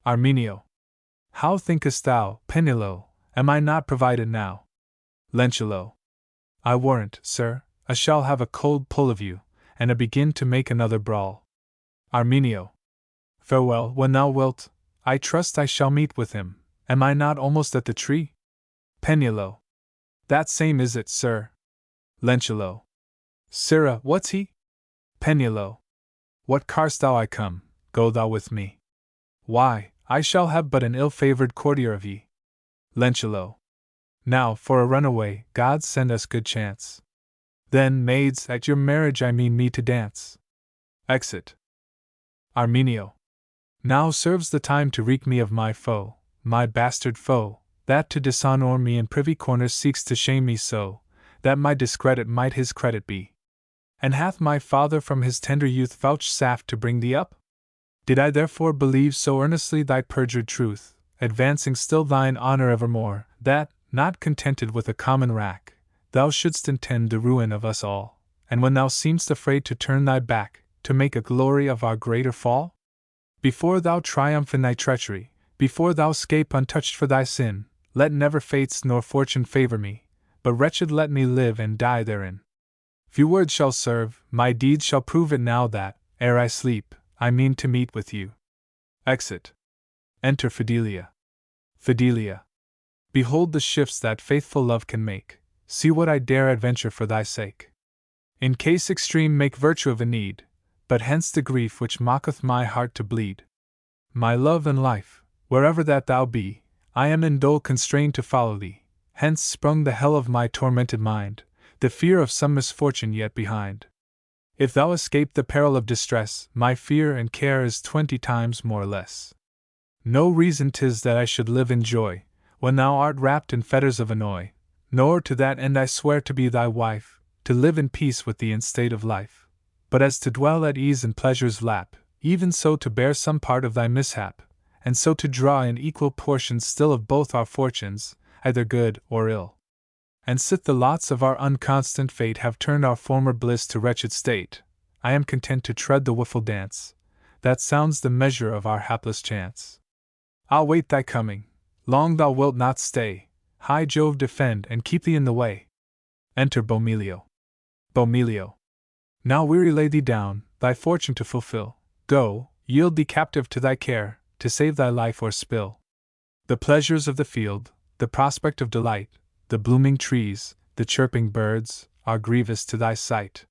Arminio. How thinkest thou, Pennilow, am I not provided now? Lenchelo. I warrant, sir, I shall have a cold pull of you, and a begin to make another brawl. Arminio. Farewell, when thou wilt, I trust I shall meet with him, am I not almost at the tree? Pennilow. That same is it, sir. Lenchelo. Sirrah, what's he? Pennilow. What carst thou I come, go thou with me. Why, I shall have but an ill-favoured courtier of ye. Lenchelo. Now, for a runaway, God send us good chance. Then, maids, at your marriage I mean me to dance. Exit. Arminio. Now serves the time to wreak me of my foe, my bastard foe, that to dishonour me in privy corners seeks to shame me so, that my discredit might his credit be. And hath my father from his tender youth vouchsafed to bring thee up? Did I therefore believe so earnestly thy perjured truth, advancing still thine honour evermore, that, not contented with a common wrack, thou shouldst intend the ruin of us all, and when thou seem'st afraid to turn thy back, to make a glory of our greater fall? Before thou triumph in thy treachery, before thou scape untouched for thy sin, let never fates nor fortune favour me, but wretched let me live and die therein. Few words shall serve, my deeds shall prove it now that, ere I sleep, I mean to meet with you. Exit. Enter Fidelia. Fidelia. Behold the shifts that faithful love can make, see what I dare adventure for thy sake. In case extreme make virtue of a need, but hence the grief which mocketh my heart to bleed. My love and life, wherever that thou be, I am in dole constrained to follow thee, hence sprung the hell of my tormented mind, the fear of some misfortune yet behind. If thou escape the peril of distress, my fear and care is 20 times more or less. No reason 'tis that I should live in joy, when thou art wrapped in fetters of annoy, nor to that end I swear to be thy wife, to live in peace with thee in state of life, but as to dwell at ease in pleasure's lap, even so to bear some part of thy mishap, and so to draw in equal portions still of both our fortunes, either good or ill. And sith the lots of our unconstant fate have turned our former bliss to wretched state, I am content to tread the woeful dance, that sounds the measure of our hapless chance. I'll wait thy coming, long thou wilt not stay, high Jove defend and keep thee in the way. Enter Bomilio. Bomilio. Now weary lay thee down, thy fortune to fulfill, go, yield thee captive to thy care, to save thy life or spill. The pleasures of the field, the prospect of delight, the blooming trees, the chirping birds, are grievous to thy sight.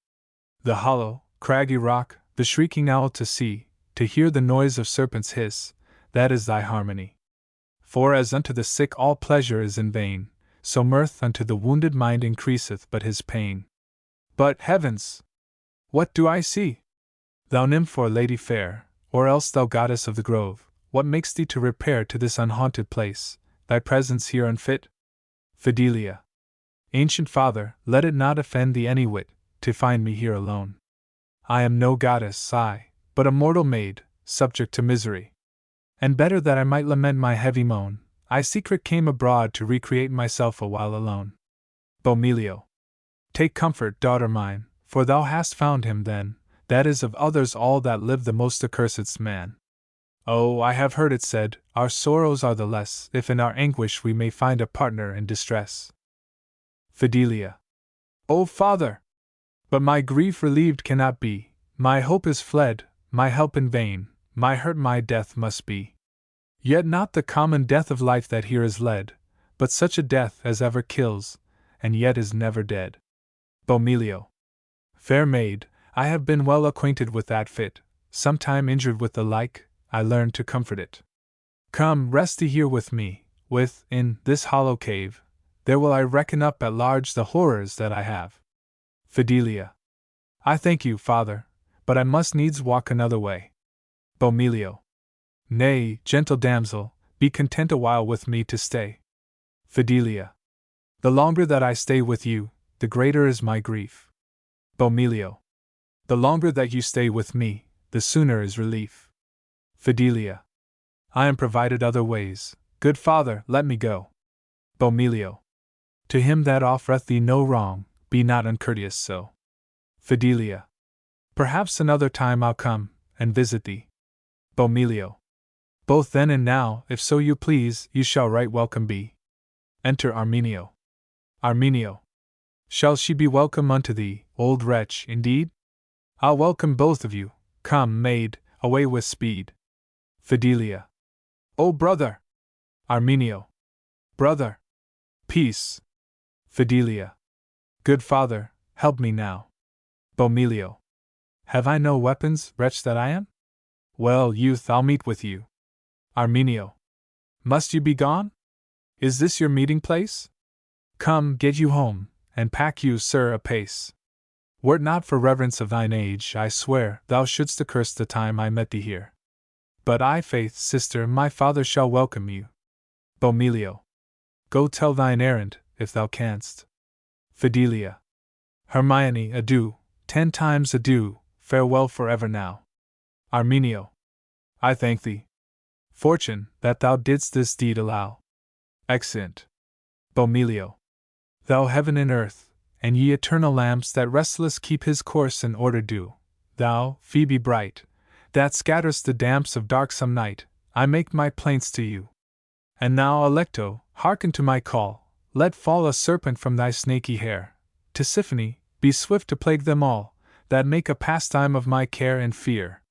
The hollow, craggy rock, the shrieking owl to see, to hear the noise of serpents hiss, that is thy harmony. For as unto the sick all pleasure is in vain, so mirth unto the wounded mind increaseth but his pain. But, heavens! What do I see? Thou nymph or lady fair, or else thou goddess of the grove, what makes thee to repair to this unhaunted place, thy presence here unfit? Fidelia. Ancient father, let it not offend thee any whit, to find me here alone. I am no goddess, I, but a mortal maid, subject to misery. And better that I might lament my heavy moan, I secret came abroad to recreate myself a while alone. Bomilio. Take comfort, daughter mine, for thou hast found him then, that is of others all that live the most accursedst man. Oh, I have heard it said, our sorrows are the less, if in our anguish we may find a partner in distress. Fidelia. O father! But my grief relieved cannot be, my hope is fled, my help in vain, my hurt my death must be. Yet not the common death of life that here is led, but such a death as ever kills, and yet is never dead. Bomilio. Fair maid, I have been well acquainted with that fit, sometime injured with the like, I learned to comfort it. Come, rest thee here with me, in this hollow cave, there will I reckon up at large the horrors that I have. Fidelia. I thank you, father, but I must needs walk another way. Bomilio. Nay, gentle damsel, be content a while with me to stay. Fidelia. The longer that I stay with you, the greater is my grief. Bomilio. The longer that you stay with me, the sooner is relief. Fidelia. I am provided other ways. Good father, let me go. Bomilio. To him that offereth thee no wrong, be not uncourteous so. Fidelia. Perhaps another time I'll come and visit thee. Bomilio. Both then and now, if so you please, you shall right welcome be. Enter Arminio. Arminio. Shall she be welcome unto thee, old wretch, indeed? I'll welcome both of you. Come, maid, away with speed. Fidelia. O brother! Arminio. Brother! Peace! Fidelia. Good father, help me now. Bomilio. Have I no weapons, wretch that I am? Well, youth, I'll meet with you. Arminio. Must you be gone? Is this your meeting place? Come, get you home, and pack you, sir, apace. Were't not for reverence of thine age, I swear, thou shouldst accurse the time I met thee here. But I, faith, sister, my father shall welcome you. Bomilio. Go tell thine errand, if thou canst. Fidelia. Hermione, adieu, 10 times adieu, farewell forever now. Arminio. I thank thee, Fortune, that thou didst this deed allow. Exeunt. Bomilio. Thou heaven and earth, and ye eternal lamps that restless keep his course in order do, thou, Phoebe bright, that scatterest the damps of darksome night, I make my plaints to you. And now, Alecto, hearken to my call, let fall a serpent from thy snaky hair. Tisiphone, be swift to plague them all, that make a pastime of my care and fear.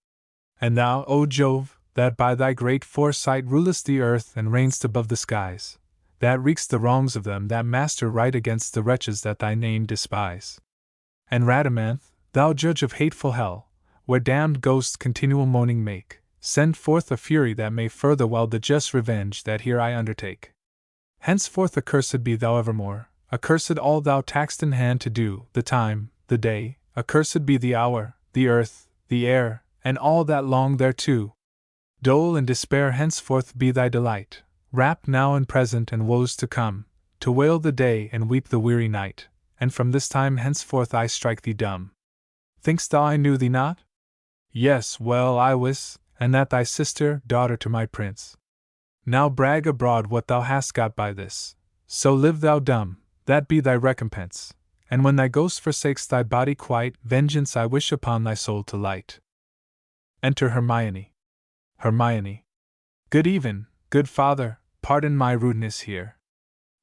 And thou, O Jove, that by thy great foresight rulest the earth and reignst above the skies, that wreak'st the wrongs of them that master right against the wretches that thy name despise. And Rhadamanth, thou judge of hateful hell, where damned ghosts continual moaning make, send forth a fury that may further weld the just revenge that here I undertake. Henceforth accursed be thou evermore, accursed all thou taxed in hand to do, the time, the day, accursed be the hour, the earth, the air, and all that long thereto. Dole and despair henceforth be thy delight, wrapped now in present and woes to come, to wail the day and weep the weary night, and from this time henceforth I strike thee dumb. Think'st thou I knew thee not? Yes, well I wis, and that thy sister, daughter to my prince. Now brag abroad what thou hast got by this, so live thou dumb, that be thy recompense, and when thy ghost forsakes thy body quite, vengeance I wish upon thy soul to light. Enter Hermione. Hermione. Good even, good father, pardon my rudeness here.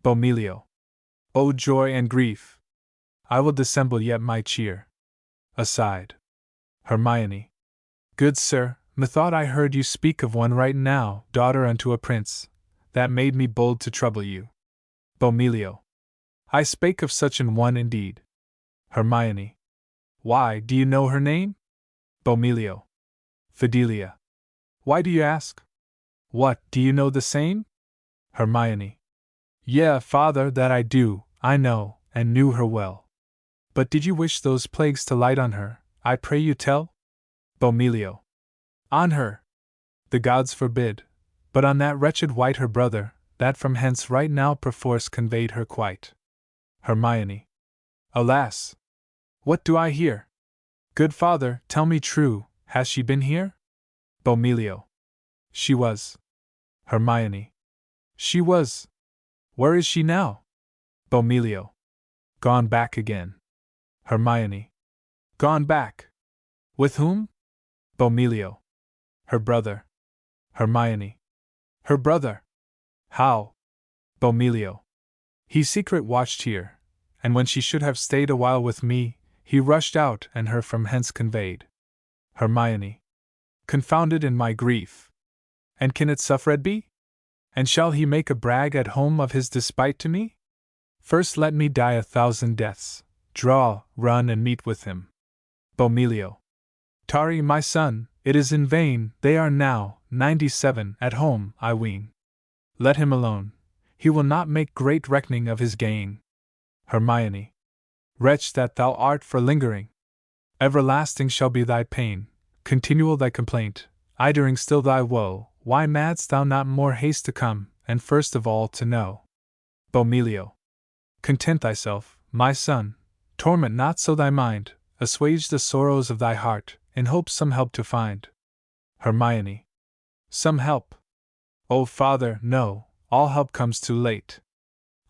Bomilio. O joy and grief! I will dissemble yet my cheer. Aside. Hermione. Good sir, methought I heard you speak of one right now, daughter unto a prince, that made me bold to trouble you. Bomilio. I spake of such an one indeed. Hermione. Why, do you know her name? Bomilio. Fidelia. Why do you ask? What, do you know the same? Hermione. Yea, father, that I do, I know, and knew her well. But did you wish those plagues to light on her, I pray you tell? Bomilio. On her! The gods forbid, but on that wretched wight her brother, that from hence right now perforce conveyed her quite. Hermione. Alas! What do I hear? Good father, tell me true, has she been here? Bomilio. She was. Hermione. She was. Where is she now? Bomilio. Gone back again. Hermione. Gone back. With whom? Bomilio. Her brother. Hermione. Her brother. How? Bomilio. He secret watched here, and when she should have stayed a while with me, he rushed out and her from hence conveyed. Hermione. Confounded in my grief. And can it suffered be? And shall he make a brag at home of his despite to me? First let me die 1,000 deaths, draw, run and meet with him. Bomilio. Tarry, my son, it is in vain, they are now 97 at home, I ween. Let him alone, he will not make great reckoning of his gain. Hermione. Wretch that thou art for lingering! Everlasting shall be thy pain, continual thy complaint, I during still thy woe, why madst thou not more haste to come, and first of all to know? Bomilio. Content thyself, my son, torment not so thy mind, assuage the sorrows of thy heart, in hopes some help to find. Hermione. Some help? O father, no, all help comes too late.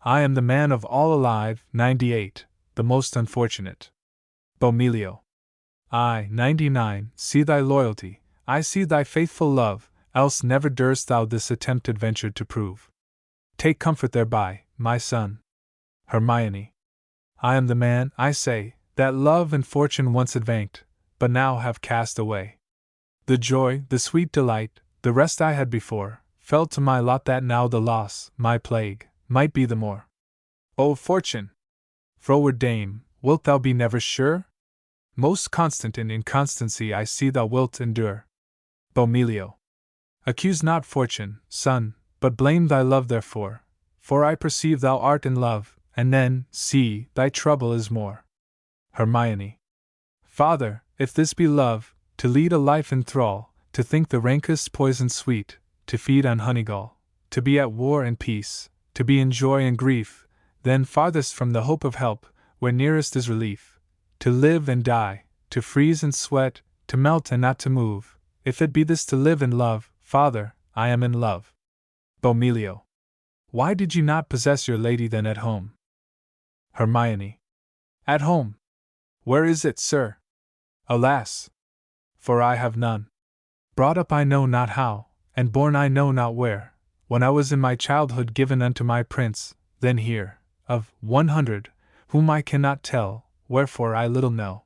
I am the man of all alive, 98, the most unfortunate. Bomilio. I, 99, see thy loyalty, I see thy faithful love, else never durst thou this attempted venture to prove. Take comfort thereby, my son. Hermione. I am the man, I say, that love and fortune once advanced, but now have cast away. The joy, the sweet delight, the rest I had before, fell to my lot that now the loss, my plague, might be the more. O fortune! Froward dame, wilt thou be never sure? Most constant in inconstancy I see thou wilt endure. Bomilio. Accuse not fortune, son, but blame thy love therefore, for I perceive thou art in love, and then, see, thy trouble is more. Hermione. Father, if this be love, to lead a life in thrall, to think the rankest poison sweet, to feed on honeygall, to be at war and peace, to be in joy and grief, then farthest from the hope of help, where nearest is relief, to live and die, to freeze and sweat, to melt and not to move, if it be this to live in love, father, I am in love. Bomilio. Why did you not possess your lady then at home? Hermione. At home? Where is it, sir? Alas! For I have none. Brought up I know not how, and born I know not where, when I was in my childhood given unto my prince, then here, of 100, whom I cannot tell, wherefore I little know.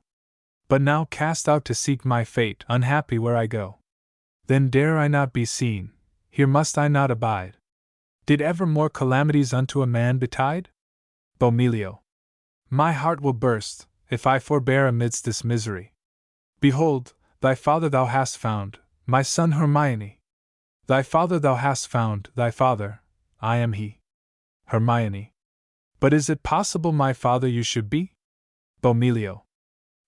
But now cast out to seek my fate, unhappy where I go. Then dare I not be seen, here must I not abide. Did ever more calamities unto a man betide? Bomilio. My heart will burst, if I forbear amidst this misery. Behold, thy father thou hast found, my son Hermione. Thy father thou hast found, thy father, I am he. Hermione. But is it possible my father you should be? Bomilio.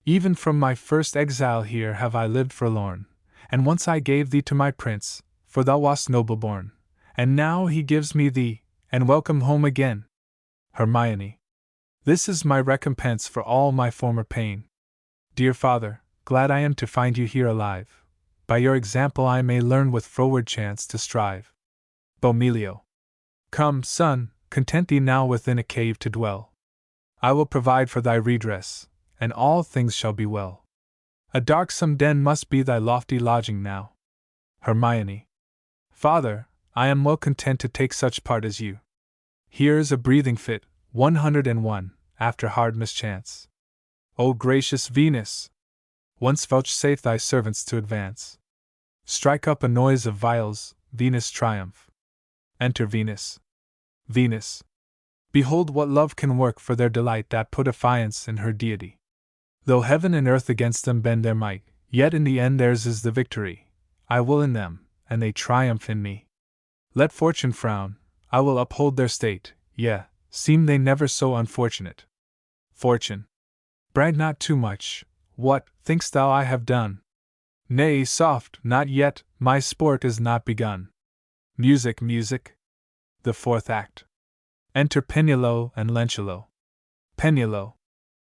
Even from my first exile here have I lived forlorn, and once I gave thee to my prince, for thou wast noble born, and now he gives me thee, and welcome home again. Hermione. This is my recompense for all my former pain. Dear father, glad I am to find you here alive. By your example I may learn with froward chance to strive. Bomilio. Come, son, content thee now within a cave to dwell. I will provide for thy redress, and all things shall be well. A darksome den must be thy lofty lodging now. Hermione. Father, I am well content to take such part as you. Here is a breathing fit, 101, after hard mischance. O gracious Venus! Once vouchsafe thy servants to advance. Strike up a noise of viols, Venus triumph. Enter Venus. Venus. Behold what love can work for their delight that put affiance in her deity. Though heaven and earth against them bend their might, yet in the end theirs is the victory. I will in them, and they triumph in me. Let fortune frown, I will uphold their state, yea, seem they never so unfortunate. Fortune. Brag not too much. What, think'st thou I have done? Nay, soft, not yet, my sport is not begun. Music, music. The fourth act. Enter Penuelo and Lenchulo. Penuelo.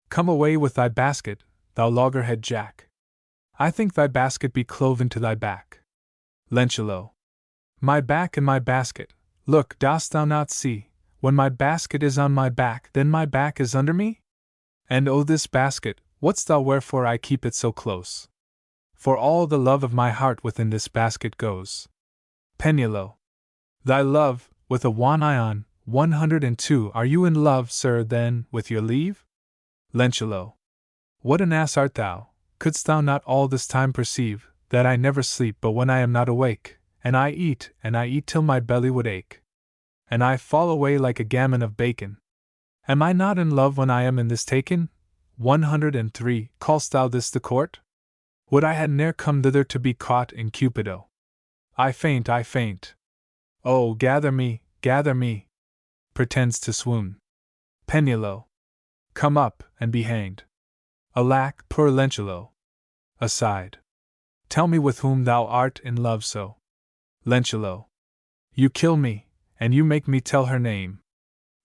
Come away with thy basket, thou loggerhead Jack. I think thy basket be cloven to thy back. Lenchulo. My back and my basket, look, dost thou not see, when my basket is on my back, then my back is under me? And oh, this basket, what's thou wherefore I keep it so close? For all the love of my heart within this basket goes. Penuelo. Thy love, with a one eye on, 102. Are you in love, sir, then, with your leave? Lenchulo. What an ass art thou! Couldst thou not all this time perceive that I never sleep but when I am not awake, and I eat till my belly would ache, and I fall away like a gammon of bacon? Am I not in love when I am in this taken? 103. Call'st thou this the court? Would I had ne'er come thither to be caught in Cupido. I faint, I faint. Oh, gather me, gather me. Pretends to swoon. Penuelo. Come up, and be hanged. Alack, poor Lenchulo. Aside. Tell me with whom thou art in love so. Lenchulo. You kill me, and you make me tell her name.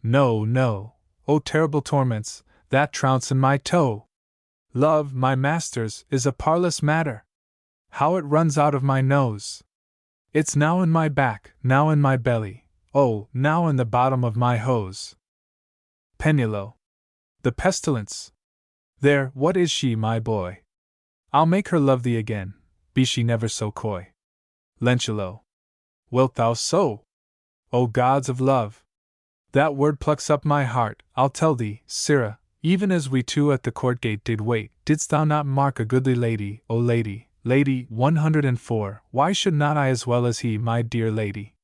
No, no, oh terrible torments, that trounce in my toe! Love, my masters, is a parlous matter. How it runs out of my nose! It's now in my back, now in my belly, oh, now in the bottom of my hose. Pennulo. The pestilence! There, what is she, my boy? I'll make her love thee again, be she never so coy. Lenchulo. Wilt thou so? O gods of love! That word plucks up my heart, I'll tell thee, sirrah, even as we two at the court gate did wait, didst thou not mark a goodly lady, O lady, lady 104, why should not I as well as he, my dear lady?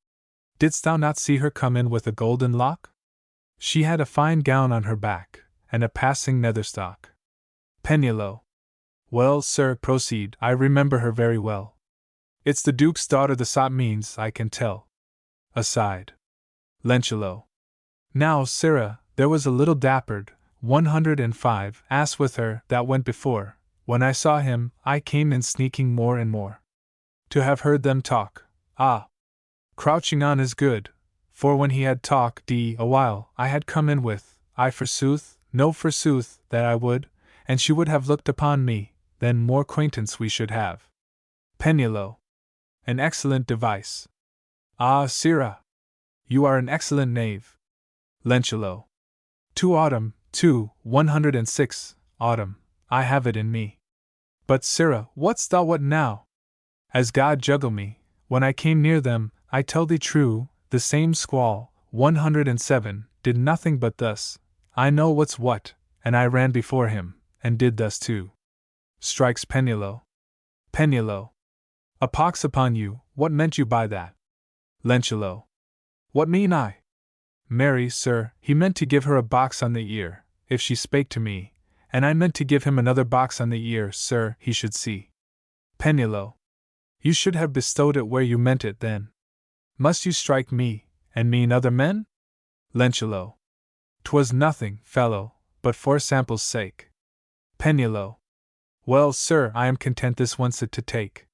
Didst thou not see her come in with a golden lock? She had a fine gown on her back, and a passing netherstock. Pennulo. Well, sir, proceed, I remember her very well. It's the Duke's daughter the sot means, I can tell. Aside. Lenchulo. Now, sirrah, there was a little dappered, 105, ass with her, that went before. When I saw him, I came in sneaking more and more. To have heard them talk, ah! Crouching on is good, for when he had talked a while, I had come in with, I forsooth, no forsooth, that I would, and she would have looked upon me, then more acquaintance we should have. Pennulo. An excellent device. Ah, sirrah! You are an excellent knave. Lenchulo. 2 autumn, 106, autumn, I have it in me. But sirrah, what's thou what now? As God juggle me, when I came near them, I tell thee true, the same squall, 107, did nothing but thus, I know what's what, and I ran before him, and did thus too. Strikes Pennulo. Pennulo. A pox upon you, what meant you by that? Lenchulo. What mean I? Marry, sir, he meant to give her a box on the ear, if she spake to me, and I meant to give him another box on the ear, sir, he should see. Pennulo. You should have bestowed it where you meant it then. Must you strike me, and mean other men? Lenchulo. 'Twas nothing, fellow, but for sample's sake. Pennulo. Well, sir, I am content this once it to take.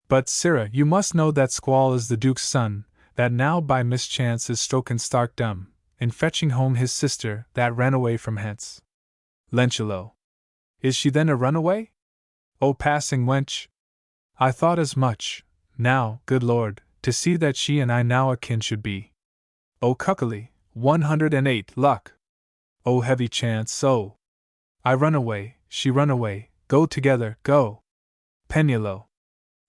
But, sirrah, you must know that Squall is the Duke's son, that now by mischance is stroken stark dumb, in fetching home his sister, that ran away from hence. Lenchulo. Is she then a runaway? O passing wench! I thought as much, now, good lord, to see that she and I now akin should be. O cuckily, 108, luck! O heavy chance, oh! I run away, she run away, go together, go! Pennulo.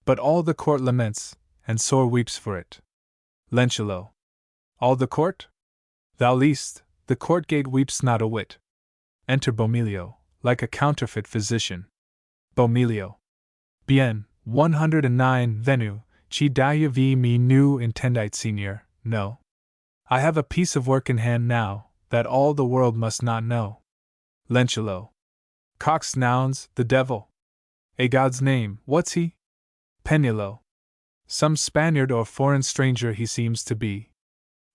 But all the court laments, and sore weeps for it. Lenchulo. All the court? Thou least, the court gate weeps not a whit. Enter Bomilio, like a counterfeit physician. Bomilio. Bien, 109 venu, ci daia vi mi nu intendite senior, no. I have a piece of work in hand now, that all the world must not know. Lenchulo. Cox nouns, the devil. A God's name, what's he? Pennulo. Some Spaniard or foreign stranger he seems to be.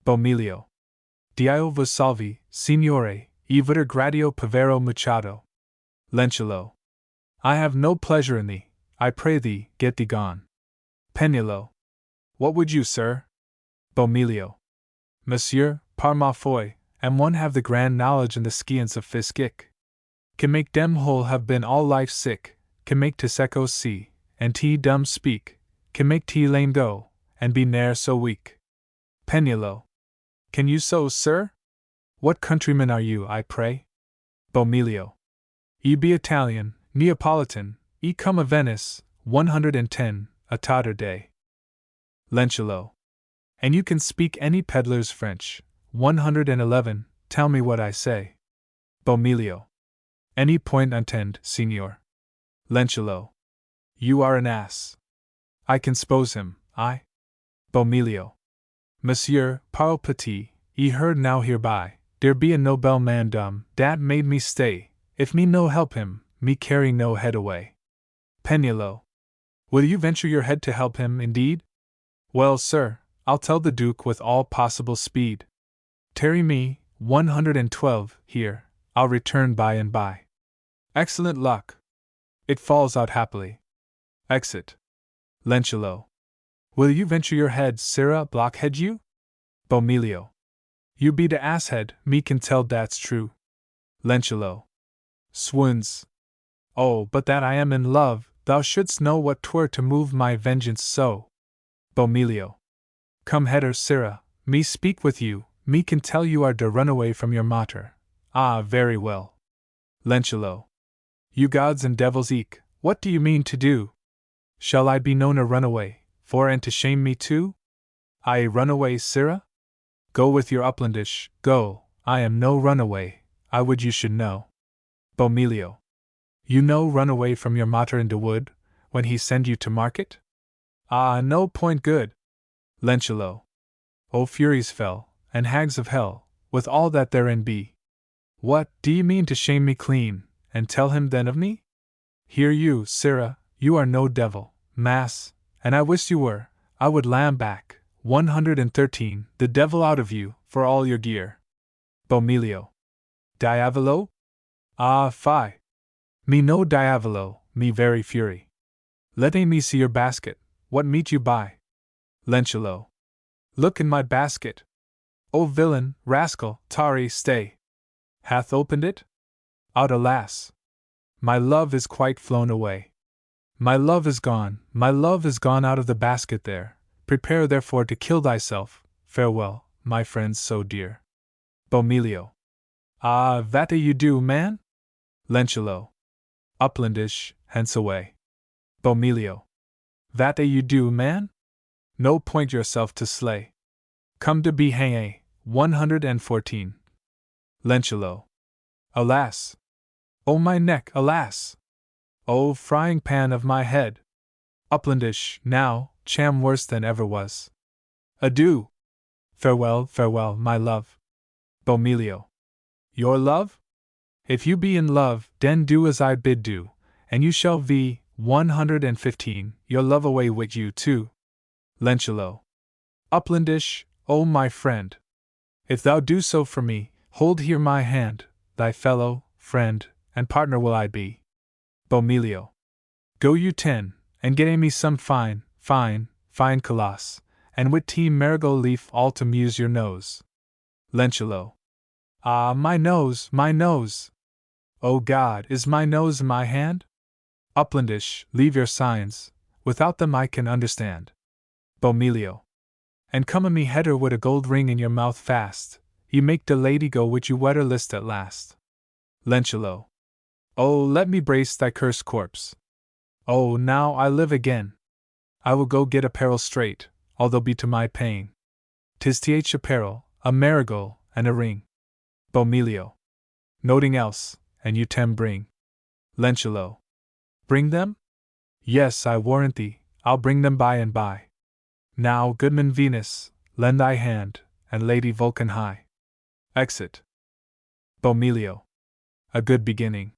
Bomilio. Dio vos salvi, signore, e vitter gradio povero muchacho. Lenchulo. I have no pleasure in thee, I pray thee, get thee gone. Pennulo. What would you, sir? Bomilio. Monsieur, par ma foi, and one have the grand knowledge and the science of fiscic. Can make dem whole have been all life sick, can make te secco see, and te dumb speak, can make te lame go, and be ne'er so weak. Pennulo. Can you so, sir? What countryman are you, I pray? Bomilio. Ye be Italian, Neapolitan, e come of Venice, 110, a totter day. Lenchulo. And you can speak any peddler's French, 111, tell me what I say. Bomilio. Any point entend, signor. Lenchulo. You are an ass. I can spose him, I. Bomilio. Monsieur, parle petit, ye heard now hereby, there be a nobel man dumb, dat made me stay, if me no help him, me carry no head away. Pennulo. Will you venture your head to help him, indeed? Well, sir, I'll tell the Duke with all possible speed. Tarry me, 112, here, I'll return by and by. Excellent luck. It falls out happily. Exit. Lenchulo. Will you venture your head, sirrah, blockhead you? Bomilio. You be the asshead, me can tell that's true. Lenchulo. Swoons. Oh, but that I am in love, thou shouldst know what 'twere to move my vengeance so. Bomilio. Come heder, sirrah, me speak with you, me can tell you are de runaway from your mater. Ah, very well. Lenchulo. You gods and devils eke, what do you mean to do? Shall I be known a runaway, for and to shame me too? I a runaway, sirrah? Go with your uplandish, go, I am no runaway, I would you should know. Bomilio. You know run away from your mater in de wood, when he send you to market? Ah, no point good. Lenchulo. O furies fell, and hags of hell, with all that therein be. What, do ye mean to shame me clean, and tell him then of me? Hear you, sirrah, you are no devil, mass, and I wish you were, I would lamb back, 113, the devil out of you, for all your gear. Bomilio. Diavolo? Ah, fie! Me no diavolo, me very fury. Let me see your basket, what meat you buy? Lenchulo. Look in my basket. O villain, rascal, tarry, stay. Hath opened it? Out, alas! My love is quite flown away. My love is gone out of the basket there. Prepare therefore to kill thyself. Farewell, my friends so dear. Bomilio. Ah, that you do, man? Lenchulo. Uplandish, hence away. Bomilio. That you do, man? No point yourself to slay. Come to be hang a, 114. Lenchulo. Alas! O my neck, alas! O frying pan of my head! Uplandish, now, cham worse than ever was. Adieu! Farewell, farewell, my love. Bomilio. Your love? If you be in love, den do as I bid do, and you shall be, 115, your love away wit you too. Lenchulo. Uplandish, O my friend! If thou do so for me, hold here my hand, thy fellow, friend, and partner will I be. Bomilio. Go you 10, and get me some fine colosse, and wit tea marigold leaf all to muse your nose. Lenchulo. Ah, my nose, my nose! O God, is my nose in my hand? Uplandish, leave your signs, without them I can understand. Bomilio. And come a me header wid a gold ring in your mouth fast, ye make de lady go wit you wetter list at last. Lenchulo. Oh, let me brace thy cursed corpse. Oh, now I live again. I will go get apparel straight, although be to my pain. 'Tis th apparel, a marigold, and a ring. Bomilio. Noting else, and you tem bring. Lenchulo. Bring them? Yes, I warrant thee, I'll bring them by and by. Now, goodman Venus, lend thy hand, and Lady Vulcan high. Exit. Bomilio. A good beginning.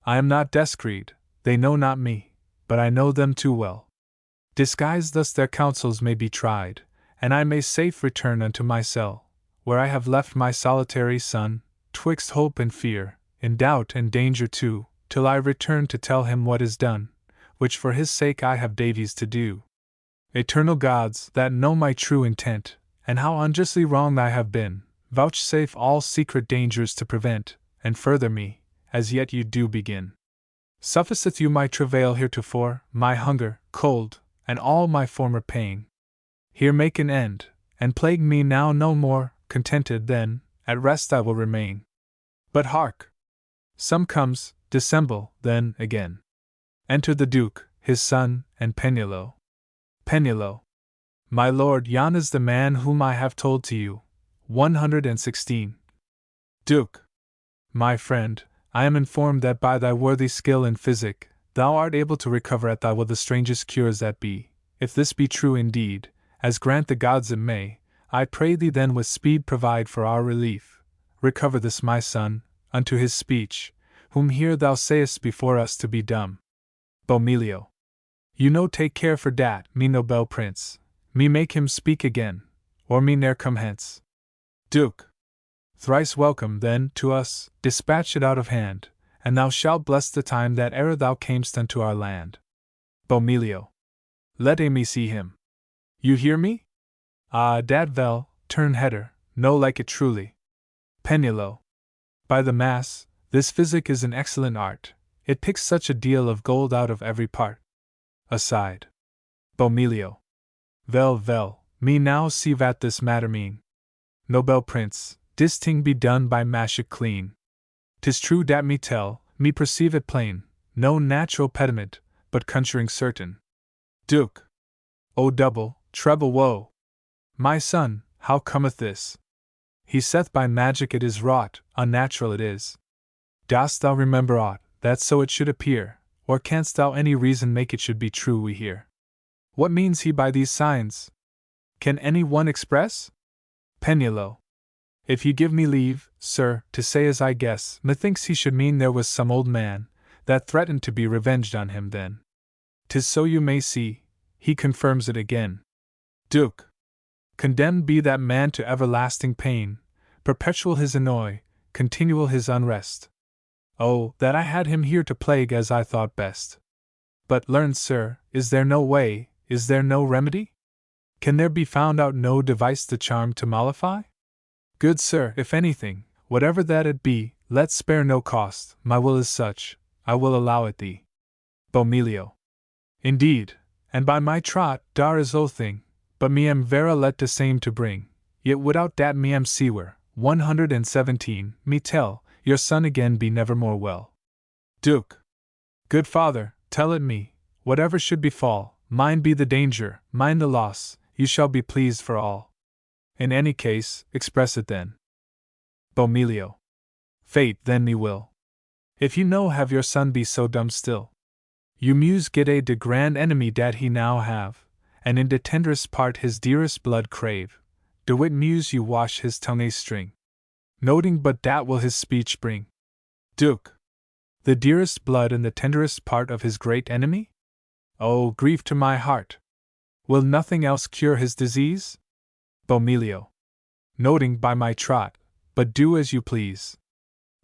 I am not discreet, they know not me, but I know them too well. Disguised thus their counsels may be tried, and I may safe return unto my cell, where I have left my solitary son, twixt hope and fear, in doubt and danger too, till I return to tell him what is done, which for his sake I have davies to do. Eternal gods, that know my true intent, and how unjustly wronged I have been, vouchsafe all secret dangers to prevent, and further me, as yet you do begin. Sufficeth you my travail heretofore, my hunger, cold, and all my former pain. Here make an end, and plague me now no more, contented then, at rest I will remain. But hark! Some comes, dissemble, then, again. Enter the Duke, his son, and Penuelo. Penuelo. My lord, yon is the man whom I have told to you. 116. Duke. My friend, I am informed that by thy worthy skill in physic, thou art able to recover at thy will the strangest cures that be. If this be true indeed, as grant the gods it may, I pray thee then with speed provide for our relief. Recover this my son, unto his speech, whom here thou sayest before us to be dumb. Bomilio. You no take care for dat, me noble prince, me make him speak again, or me ne'er come hence. Duke. Thrice welcome, then, to us, dispatch it out of hand, and thou shalt bless the time that e'er thou camest unto our land. Bomilio. Let me see him. You hear me? Ah, dat vel, turn header, no like it truly. Pennilow. By the mass, this physic is an excellent art, it picks such a deal of gold out of every part. Aside. Bomilio. Vel, me now see vat this matter mean. Nobel Prince, dis ting be done by magic clean. 'Tis true dat me tell, me perceive it plain, no natural pediment, but conjuring certain. Duke. O double, treble woe! My son, how cometh this? He saith by magic it is wrought, unnatural it is. Dost thou remember aught, that so it should appear, or canst thou any reason make it should be true we hear? What means he by these signs? Can any one express? Pennilow. If you give me leave, sir, to say as I guess, methinks he should mean there was some old man, that threatened to be revenged on him then. 'Tis so you may see, he confirms it again. Duke. Condemned be that man to everlasting pain, perpetual his annoy, continual his unrest. Oh, that I had him here to plague as I thought best. But learn, sir, is there no way, is there no remedy? Can there be found out no device the charm to mollify? Good sir, if anything, whatever that it be, let's spare no cost, my will is such, I will allow it thee. Bomilio. Indeed, and by my trot, dar is o thing, but me am vera let de same to bring, yet without dat me am sewer, 117, me tell, your son again be nevermore well. Duke. Good father, tell it me, whatever should befall, mine be the danger, mine the loss, you shall be pleased for all. In any case, express it then. Bomilio. Fate then me will. If you know have your son be so dumb still. You muse get a de grand enemy dat he now have, and in de tenderest part his dearest blood crave, de wit muse you wash his tongue string. Noting but dat will his speech bring. Duke. The dearest blood and the tenderest part of his great enemy? Oh, grief to my heart! Will nothing else cure his disease? Bomilio. Noting by my trot, but do as you please.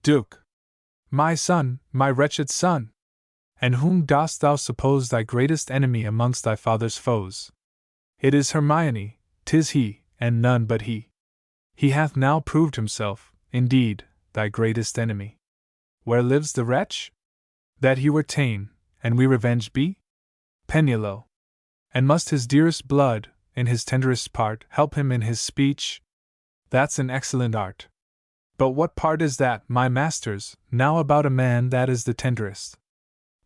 Duke. My son, my wretched son! And whom dost thou suppose thy greatest enemy amongst thy father's foes? It is Hermione, 'tis he, and none but he. He hath now proved himself, indeed, thy greatest enemy. Where lives the wretch? That he were ta'en, and we revenged be? Pennilow. And must his dearest blood, in his tenderest part, help him in his speech? That's an excellent art. But what part is that, my masters, now about a man that is the tenderest?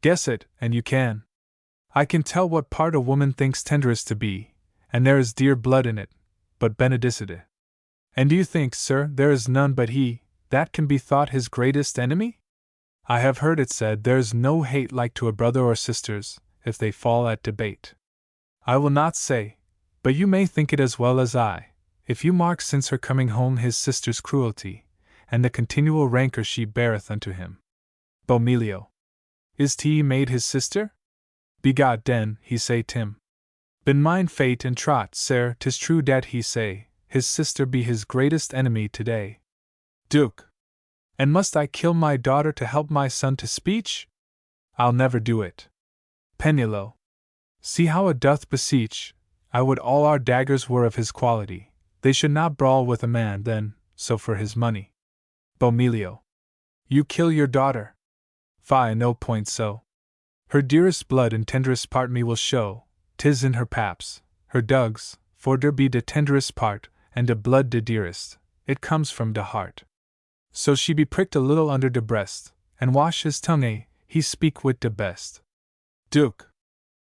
Guess it, and you can. I can tell what part a woman thinks tenderest to be, and there is dear blood in it, but benedicite. And do you think, sir, there is none but he, that can be thought his greatest enemy? I have heard it said there's no hate like to a brother or sisters, if they fall at debate. I will not say, but you may think it as well as I, if you mark since her coming home his sister's cruelty, and the continual rancour she beareth unto him. Bomilio. Is he made his sister? Begod den, he say Tim. Been mine fate and trot, sir, 'tis true dat he say, his sister be his greatest enemy today. Duke. And must I kill my daughter to help my son to speech? I'll never do it. Pennilow. See how it doth beseech, I would all our daggers were of his quality, they should not brawl with a man then, so for his money. Bomilio. You kill your daughter. Fie, no point so. Her dearest blood and tenderest part me will show, 'tis in her paps, her dugs, for der be de tenderest part, and de blood de dearest, it comes from de heart. So she be pricked a little under de breast, and wash his tongue, he speak wit de best. Duke.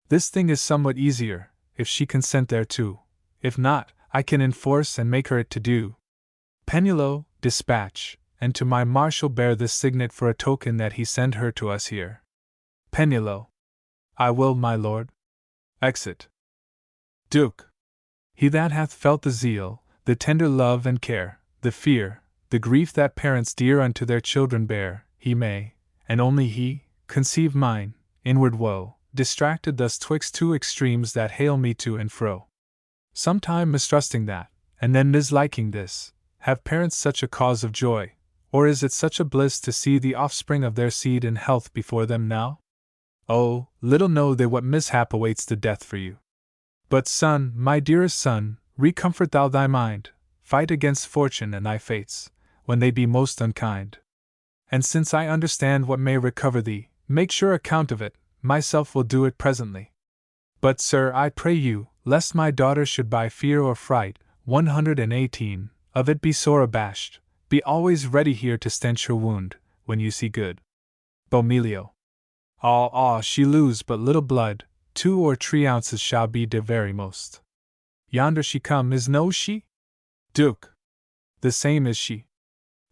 This thing is somewhat easier, if she consent thereto, if not, I can enforce and make her it to do. Pennilow, dispatch, and to my marshal bear this signet for a token that he send her to us here. Pennilow. I will, my lord. Exit. Duke. He that hath felt the zeal, the tender love and care, the fear, the grief that parents dear unto their children bear, he may, and only he, conceive mine, inward woe, distracted thus twixt two extremes that hail me to and fro. Sometime mistrusting that, and then misliking this, have parents such a cause of joy, or is it such a bliss to see the offspring of their seed in health before them now? Oh, little know they what mishap awaits the death for you. But son, my dearest son, recomfort thou thy mind, fight against fortune and thy fates, when they be most unkind. And since I understand what may recover thee, make sure account of it, myself will do it presently. But, sir, I pray you, lest my daughter should by fear or fright, 118, of it be sore abashed, be always ready here to stench her wound, when you see good. Bomilio. She lose but little blood, 2 or 3 ounces shall be de very most. Yonder she come, is no she? Duke. The same is she.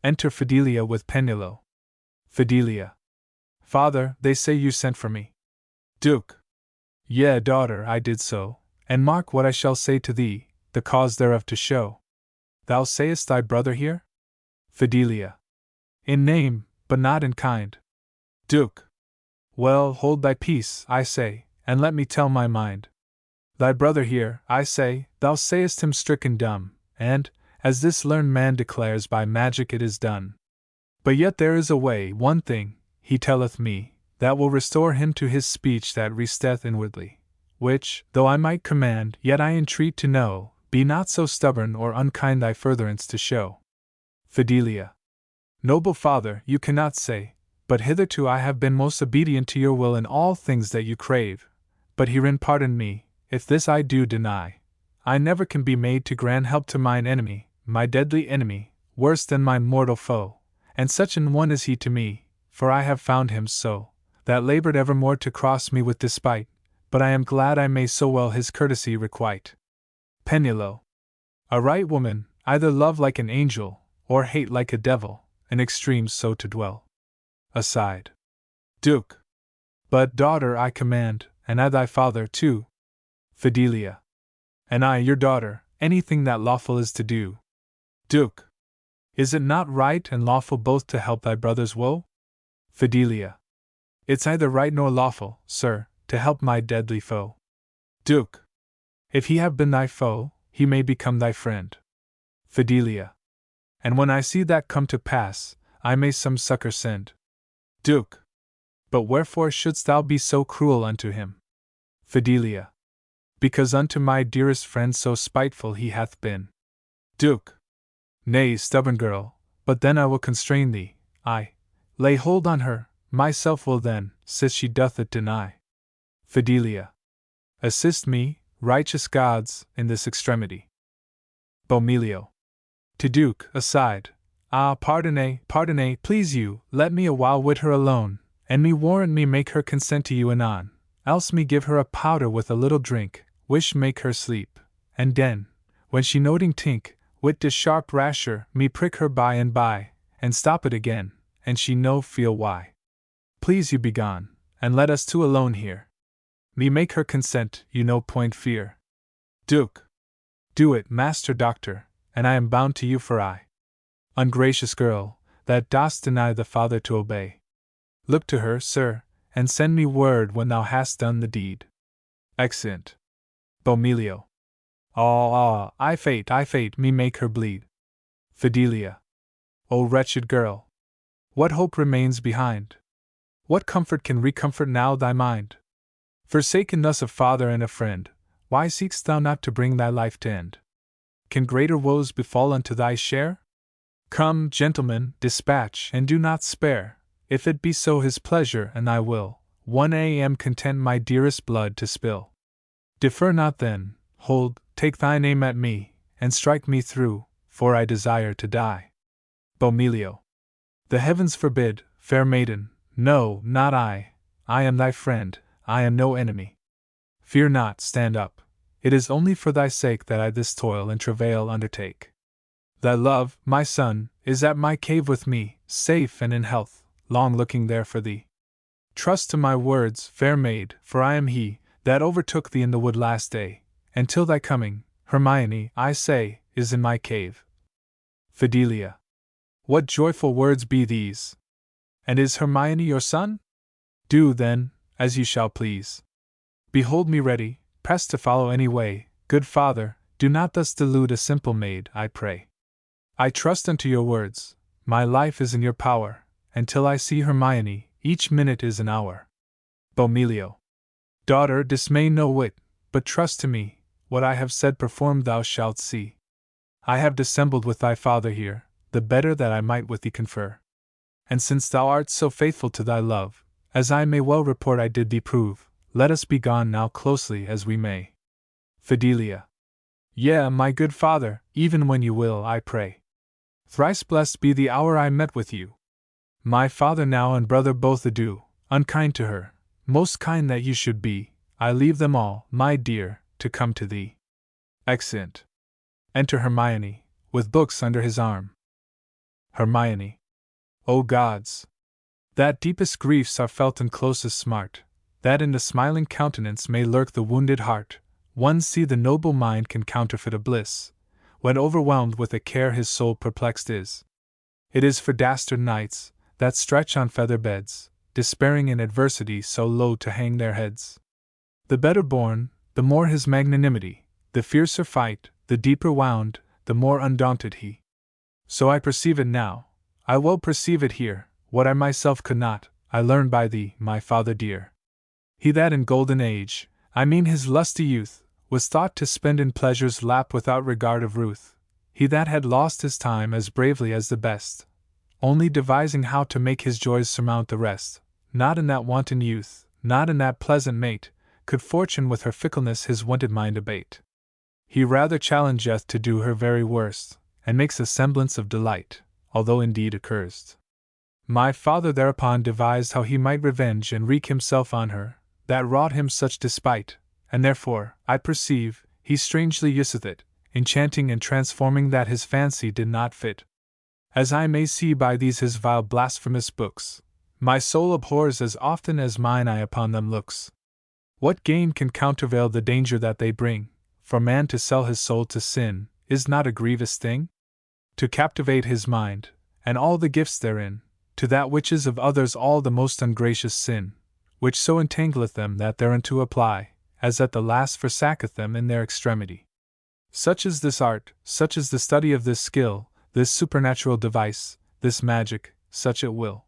Enter Fidelia with Penelo. Fidelia. Father, they say you sent for me. Duke. Yea, daughter, I did so, and mark what I shall say to thee, the cause thereof to show. Thou sayest thy brother here? Fidelia. In name, but not in kind. Duke. Well, hold thy peace, I say, and let me tell my mind. Thy brother here, I say, thou sayest him stricken dumb, and, as this learned man declares, by magic it is done. But yet there is a way, one thing, he telleth me, that will restore him to his speech that resteth inwardly, which, though I might command, yet I entreat to know, be not so stubborn or unkind thy furtherance to show. Fidelia. Noble father, you cannot say, but hitherto I have been most obedient to your will in all things that you crave, but herein pardon me, if this I do deny. I never can be made to grant help to mine enemy, my deadly enemy, worse than my mortal foe, and such an one is he to me, for I have found him so, that labored evermore to cross me with despite, but I am glad I may so well his courtesy requite. Penelo. A right woman, either love like an angel, or hate like a devil, in extremes so to dwell. Aside. Duke. But, daughter, I command, and I thy father too. Fidelia. And I your daughter, anything that lawful is to do. Duke. Is it not right and lawful both to help thy brother's woe? Fidelia. It's neither right nor lawful, sir, to help my deadly foe. Duke. If he have been thy foe, he may become thy friend. Fidelia. And when I see that come to pass, I may some succor send. Duke. But wherefore shouldst thou be so cruel unto him? Fidelia. Because unto my dearest friend so spiteful he hath been. Duke. Nay, stubborn girl, but then I will constrain thee, I lay hold on her, myself will then, since she doth it deny. Fidelia. Assist me, righteous gods, in this extremity. Bomilio. To Duke, aside. Pardonnez, please you, let me a while wit her alone, and me warrant me make her consent to you anon, else me give her a powder with a little drink, wish make her sleep, and den, when she noting tink, wit de sharp rasher, me prick her by, and stop it again, and she no feel why. Please you be gone, and let us two alone here. Me make her consent, you no point fear. Duke. Do it, master doctor, and I am bound to you for I. Ungracious girl, that dost deny the father to obey. Look to her, sir, and send me word when thou hast done the deed. Exeunt. Bomilio. I fate, me make her bleed. Fidelia. O wretched girl! What hope remains behind? What comfort can recomfort now thy mind? Forsaken thus of father and a friend, why seek'st thou not to bring thy life to end? Can greater woes befall unto thy share? Come, gentlemen, dispatch, and do not spare, if it be so his pleasure and thy will, 1 a.m. content my dearest blood to spill. Defer not then, hold, take thine aim at me, and strike me through, for I desire to die. Bomilio. The heavens forbid, fair maiden, no, not I am thy friend, I am no enemy. Fear not, stand up, it is only for thy sake that I this toil and travail undertake. Thy love, my son, is at my cave with me, safe and in health, long looking there for thee. Trust to my words, fair maid, for I am he that overtook thee in the wood last day, and till thy coming, Hermione, I say, is in my cave. Fidelia. What joyful words be these? And is Hermione your son? Do, then, as you shall please. Behold me ready, pressed to follow any way. Good father, do not thus delude a simple maid, I pray. I trust unto your words, my life is in your power, and till I see Hermione, each minute is an hour. Bomilio. Daughter, dismay no whit, but trust to me, what I have said performed thou shalt see. I have dissembled with thy father here, the better that I might with thee confer. And since thou art so faithful to thy love, as I may well report I did thee prove, let us be gone now closely as we may. Fidelia. Yea, my good father, even when you will, I pray. Thrice blessed be the hour I met with you. My father now and brother both adieu, unkind to her, most kind that you should be, I leave them all, my dear, to come to thee. Exeunt. Enter Hermione, with books under his arm. Hermione. O gods! That deepest griefs are felt in closest smart, that in the smiling countenance may lurk the wounded heart, one see the noble mind can counterfeit a bliss, when overwhelmed with a care his soul perplexed is. It is for dastard knights, that stretch on feather beds, despairing in adversity so low to hang their heads. The better born, the more his magnanimity, the fiercer fight, the deeper wound, the more undaunted he. So I perceive it now, I well perceive it here, what I myself could not, I learn by thee, my father dear. He that in golden age, I mean his lusty youth, was thought to spend in pleasure's lap without regard of ruth, he that had lost his time as bravely as the best, only devising how to make his joys surmount the rest, not in that wanton youth, not in that pleasant mate, could fortune with her fickleness his wonted mind abate. He rather challengeth to do her very worst, and makes a semblance of delight, although indeed accursed. My father thereupon devised how he might revenge and wreak himself on her, that wrought him such despite, and therefore, I perceive, he strangely useth it, enchanting and transforming that his fancy did not fit. As I may see by these his vile blasphemous books, my soul abhors as often as mine eye upon them looks. What gain can countervail the danger that they bring? For man to sell his soul to sin, is not a grievous thing? To captivate his mind, and all the gifts therein, to that which is of others all the most ungracious sin, which so entangleth them that thereunto apply, as at the last forsacketh them in their extremity. Such is this art, such is the study of this skill, this supernatural device, this magic, such it will.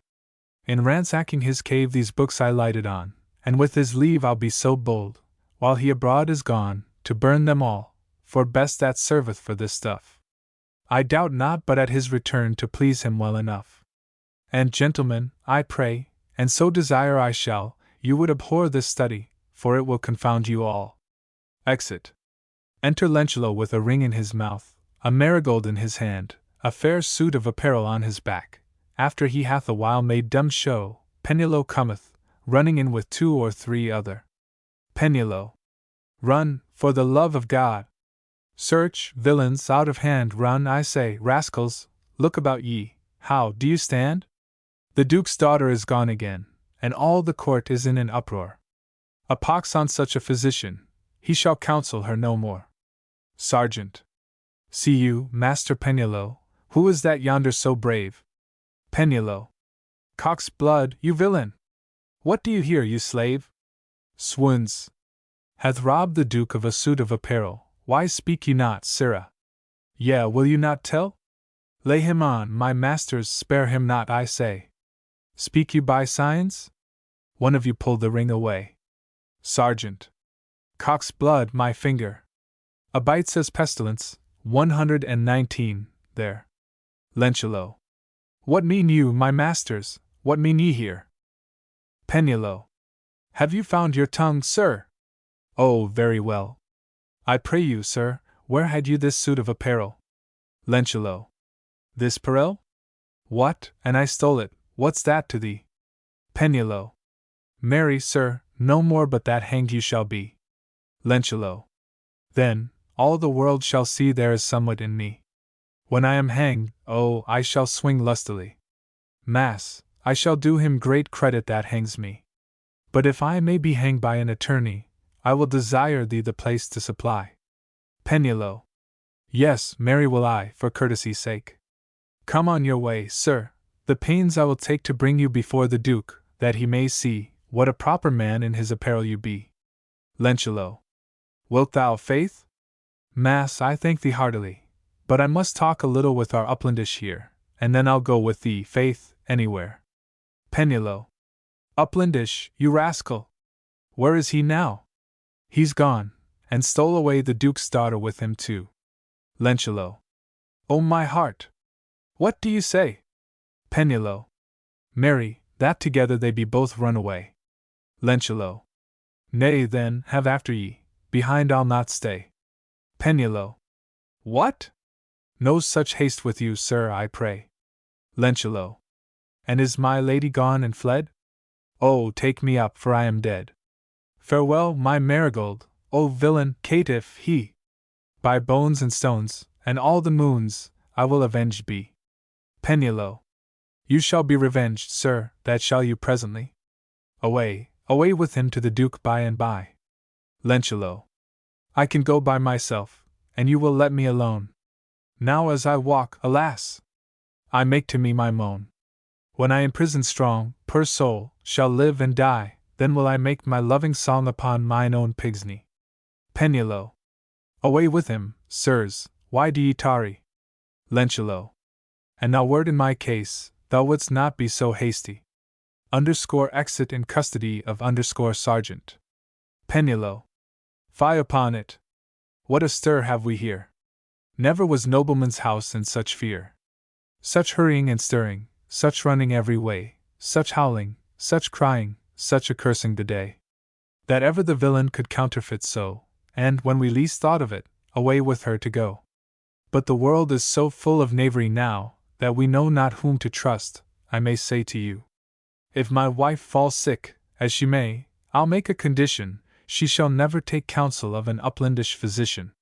In ransacking his cave these books I lighted on, and with his leave I'll be so bold, while he abroad is gone, to burn them all, for best that serveth for this stuff. I doubt not but at his return to please him well enough. And gentlemen, I pray, and so desire I shall, you would abhor this study, for it will confound you all. Exit. Enter Lencelot with a ring in his mouth, a marigold in his hand, a fair suit of apparel on his back. After he hath a while made dumb show, Penello cometh, running in with 2 or 3 other. Penello. Run, for the love of God! Search, villains, out of hand, run, I say, rascals, look about ye, how do you stand? The Duke's daughter is gone again, and all the court is in an uproar. A pox on such a physician, he shall counsel her no more. Sergeant. See you, Master Penello, who is that yonder so brave? Penello. Cock's blood, you villain! What do you here, you slave? Swoons. Hath robbed the Duke of a suit of apparel, why speak ye not, sirrah? Yea, will you not tell? Lay him on, my masters, spare him not, I say. Speak you by signs? One of you pull the ring away. Sergeant. Cock's blood, my finger. A bite says pestilence, 119, there. Lencelot. What mean you, my masters, what mean ye here? Penello. Have you found your tongue, sir? Oh, very well. I pray you, sir, where had you this suit of apparel? Lencelot. This parel? What, and I stole it, what's that to thee? Penello. Marry, sir, no more but that hanged you shall be. Lencelot. Then, all the world shall see there is somewhat in me. When I am hanged, oh, I shall swing lustily. Mass, I shall do him great credit that hangs me. But if I may be hanged by an attorney, I will desire thee the place to supply. Penello. Yes, marry will I, for courtesy's sake. Come on your way, sir, the pains I will take to bring you before the Duke, that he may see what a proper man in his apparel you be. Lencelot. Wilt thou, faith? Mass, I thank thee heartily, but I must talk a little with our Uplandish here, and then I'll go with thee, faith, anywhere. Penello. Uplandish, you rascal! Where is he now? He's gone, and stole away the Duke's daughter with him too. Lencelot. O my heart! What do you say? Penelot. Marry, that together they be both run away. Lencelot. Nay, then, have after ye, behind I'll not stay. Penelot. What? No such haste with you, sir, I pray. Lencelot. And is my lady gone and fled? Oh, take me up, for I am dead. Farewell, my Marigold, O villain, caitiff, he! By bones and stones, and all the moons, I will avenged be. Penelot. You shall be revenged, sir, that shall you presently. Away, away with him to the Duke by and by. Lencelot. I can go by myself, and you will let me alone. Now as I walk, alas! I make to me my moan. When I in prison strong, poor soul, shall live and die, then will I make my loving song upon mine own pig's knee. Penelot. Away with him, sirs, why do ye tarry? Lencelot. And now word in my case, thou wouldst not be so hasty. Exit in custody of Sergeant. Penelot. Fie upon it! What a stir have we here! Never was nobleman's house in such fear. Such hurrying and stirring, such running every way, such howling, such crying, such a cursing the day, that ever the villain could counterfeit so, and, when we least thought of it, away with her to go. But the world is so full of knavery now, that we know not whom to trust. I may say to you, if my wife fall sick, as she may, I'll make a condition, she shall never take counsel of an uplandish physician.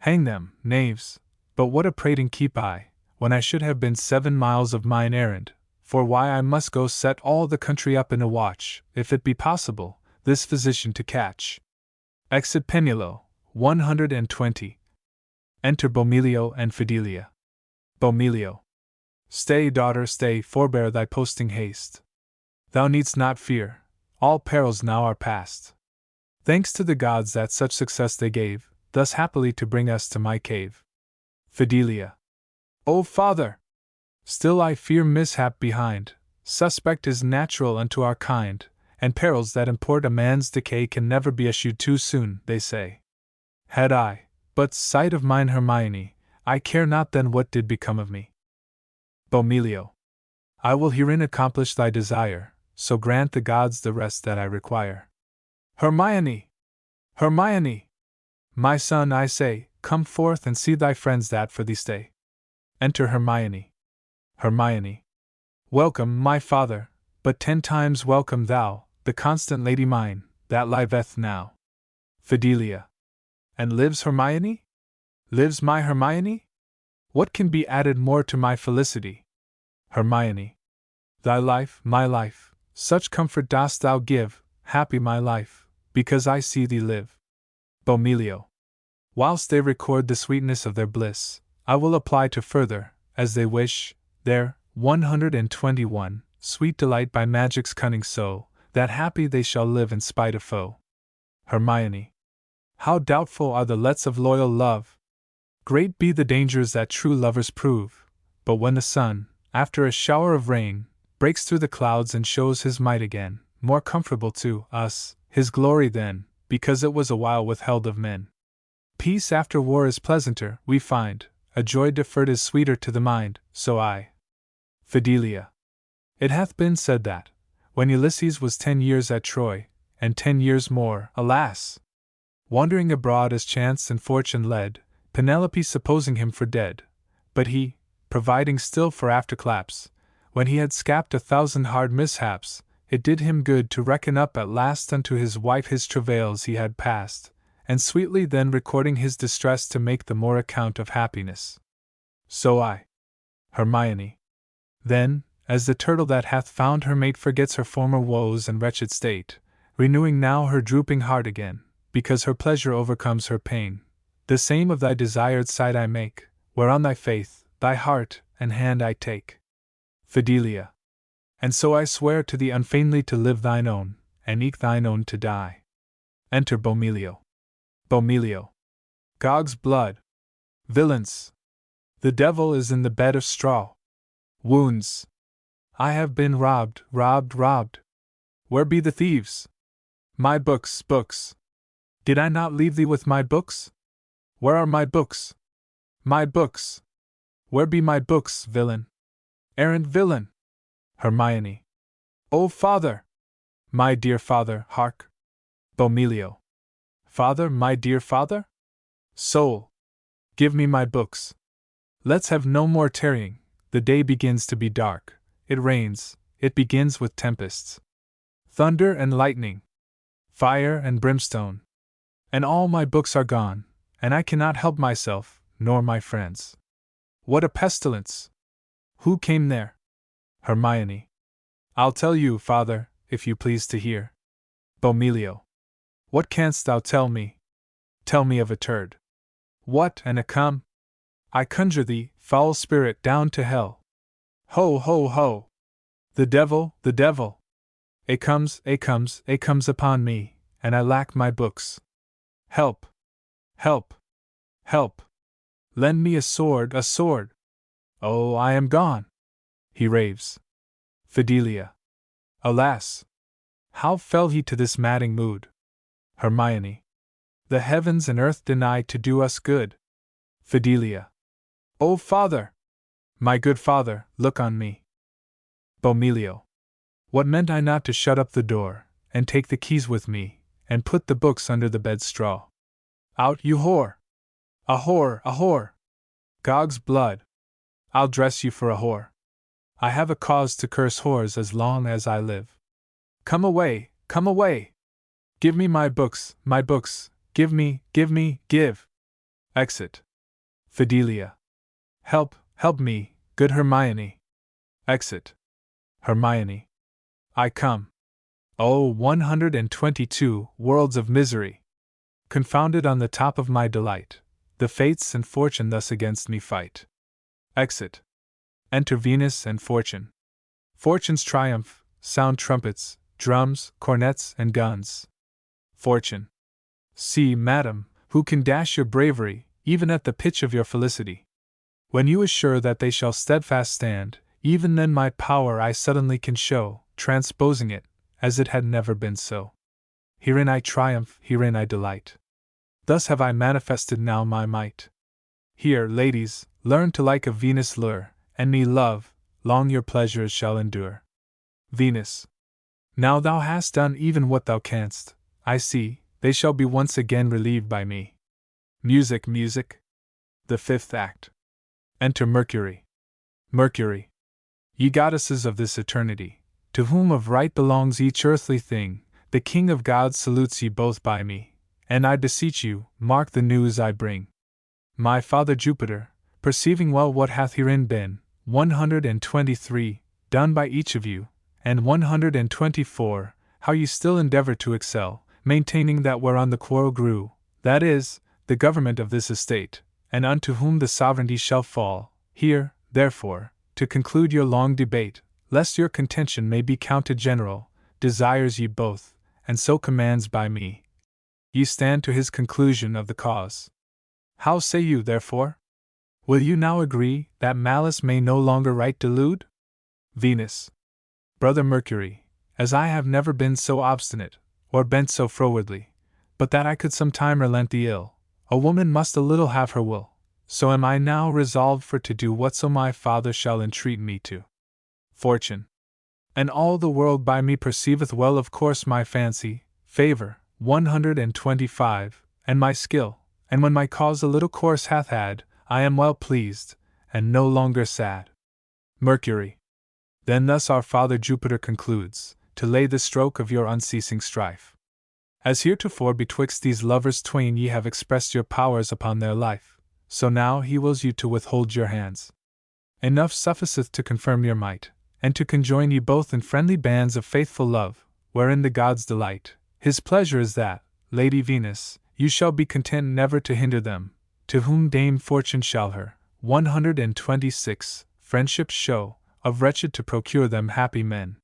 Hang them, knaves! But what a prating keep I, when I should have been 7 miles of mine errand, for why I must go set all the country up in a watch, if it be possible, this physician to catch. Exit Penelot, 120. Enter Bomilio and Fidelia. Bomilio. Stay, daughter, stay, forbear thy posting haste. Thou needst not fear, all perils now are past. Thanks to the gods that such success they gave, thus happily to bring us to my cave. Fidelia. O father! Still I fear mishap behind, suspect is natural unto our kind, and perils that import a man's decay can never be eschewed too soon, they say. Had I but sight of mine Hermione, I care not then what did become of me. Bomilio. I will herein accomplish thy desire, so grant the gods the rest that I require. Hermione! Hermione! My son, I say, come forth and see thy friends that for thee stay. Enter Hermione. Hermione. Welcome, my father, but 10 times welcome thou, the constant lady mine, that liveth now. Fidelia. And lives Hermione? Lives my Hermione? What can be added more to my felicity? Hermione. Thy life, my life, such comfort dost thou give, happy my life, because I see thee live. Bomilio. Whilst they record the sweetness of their bliss, I will apply to further, as they wish, their 121 sweet delight by magic's cunning so, that happy they shall live in spite of foe. Hermione. How doubtful are the lets of loyal love! Great be the dangers that true lovers prove, but when the sun, after a shower of rain, breaks through the clouds and shows his might again, more comfortable to us, his glory then, because it was a while withheld of men. Peace after war is pleasanter, we find, a joy deferred is sweeter to the mind, so I. Fidelia. It hath been said that, when Ulysses was 10 years at Troy, and 10 years more, alas! Wandering abroad as chance and fortune led, Penelope supposing him for dead, but he, providing still for afterclaps, when he had scapt 1,000 hard mishaps, it did him good to reckon up at last unto his wife his travails he had passed, and sweetly then recording his distress to make the more account of happiness. So I. Hermione. Then, as the turtle that hath found her mate forgets her former woes and wretched state, renewing now her drooping heart again, because her pleasure overcomes her pain, the same of thy desired sight I make, whereon thy faith, thy heart, and hand I take. Fidelia. And so I swear to thee unfeignedly to live thine own, and eke thine own to die. Enter Bomilio. Bomilio. Gog's blood! Villains! The devil is in the bed of straw! Wounds! I have been robbed, robbed, robbed! Where be the thieves? My books, books! Did I not leave thee with my books? Where are my books? My books! Where be my books, villain? Errant villain! Hermione. O father! My dear father, hark! Bomilio. Father, my dear father? Soul! Give me my books. Let's have no more tarrying, the day begins to be dark, it rains, it begins with tempests. Thunder and lightning. Fire and brimstone. And all my books are gone, and I cannot help myself, nor my friends. What a pestilence! Who came there? Hermione. I'll tell you, father, if you please to hear. Bomilio. What canst thou tell me? Tell me of a turd. What, and a come? I conjure thee, foul spirit, down to hell. Ho, ho, ho! The devil, the devil! It comes upon me, and I lack my books. Help! Help! Help! Lend me a sword, a sword! Oh, I am gone! He raves. Fidelia. Alas! How fell he to this madding mood? Hermione. The heavens and earth deny to do us good. Fidelia. O father! My good father, look on me. Bomilio. What meant I not to shut up the door, and take the keys with me, and put the books under the bed straw? Out, you whore! A whore, a whore! Gog's blood! I'll dress you for a whore. I have a cause to curse whores as long as I live. Come away, come away! Give me my books, give me, give! Exit. Fidelia. Help, help me, good Hermione. Exit. Hermione. I come. Oh, 122 worlds of misery! Confounded on the top of my delight, the fates and fortune thus against me fight. Exit. Enter Venus and Fortune. Fortune's triumph, sound trumpets, drums, cornets, and guns. Fortune. See, madam, who can dash your bravery, even at the pitch of your felicity. When you assure that they shall steadfast stand, even then my power I suddenly can show, transposing it, as it had never been so. Herein I triumph, herein I delight. Thus have I manifested now my might. Here, ladies, learn to like a Venus lure, and me love, long your pleasures shall endure. Venus. Now thou hast done even what thou canst, I see, they shall be once again relieved by me. Music, music. The fifth act. Enter Mercury. Mercury. Ye goddesses of this eternity, to whom of right belongs each earthly thing, the King of gods salutes ye both by me, and I beseech you, mark the news I bring. My father Jupiter, perceiving well what hath herein been, 123, done by each of you, and 124, how ye still endeavor to excel, maintaining that whereon the quarrel grew, that is, the government of this estate, and unto whom the sovereignty shall fall, here, therefore, to conclude your long debate, lest your contention may be counted general, desires ye both, and so commands by me. Ye stand to his conclusion of the cause. How say you, therefore? Will you now agree that malice may no longer right delude? Venus. Brother Mercury, as I have never been so obstinate, or bent so frowardly, but that I could some time relent the ill, a woman must a little have her will, so am I now resolved for to do whatso my father shall entreat me to. Fortune. And all the world by me perceiveth well of course my fancy, favor, 125, and my skill, and when my cause a little course hath had, I am well pleased, and no longer sad. Mercury. Then thus our father Jupiter concludes, to lay the stroke of your unceasing strife. As heretofore betwixt these lovers twain ye have expressed your powers upon their life, so now he wills you to withhold your hands. Enough sufficeth to confirm your might, and to conjoin ye both in friendly bands of faithful love, wherein the gods delight. His pleasure is that, Lady Venus, you shall be content never to hinder them, to whom Dame Fortune shall her 126 friendships show, of wretched to procure them happy men.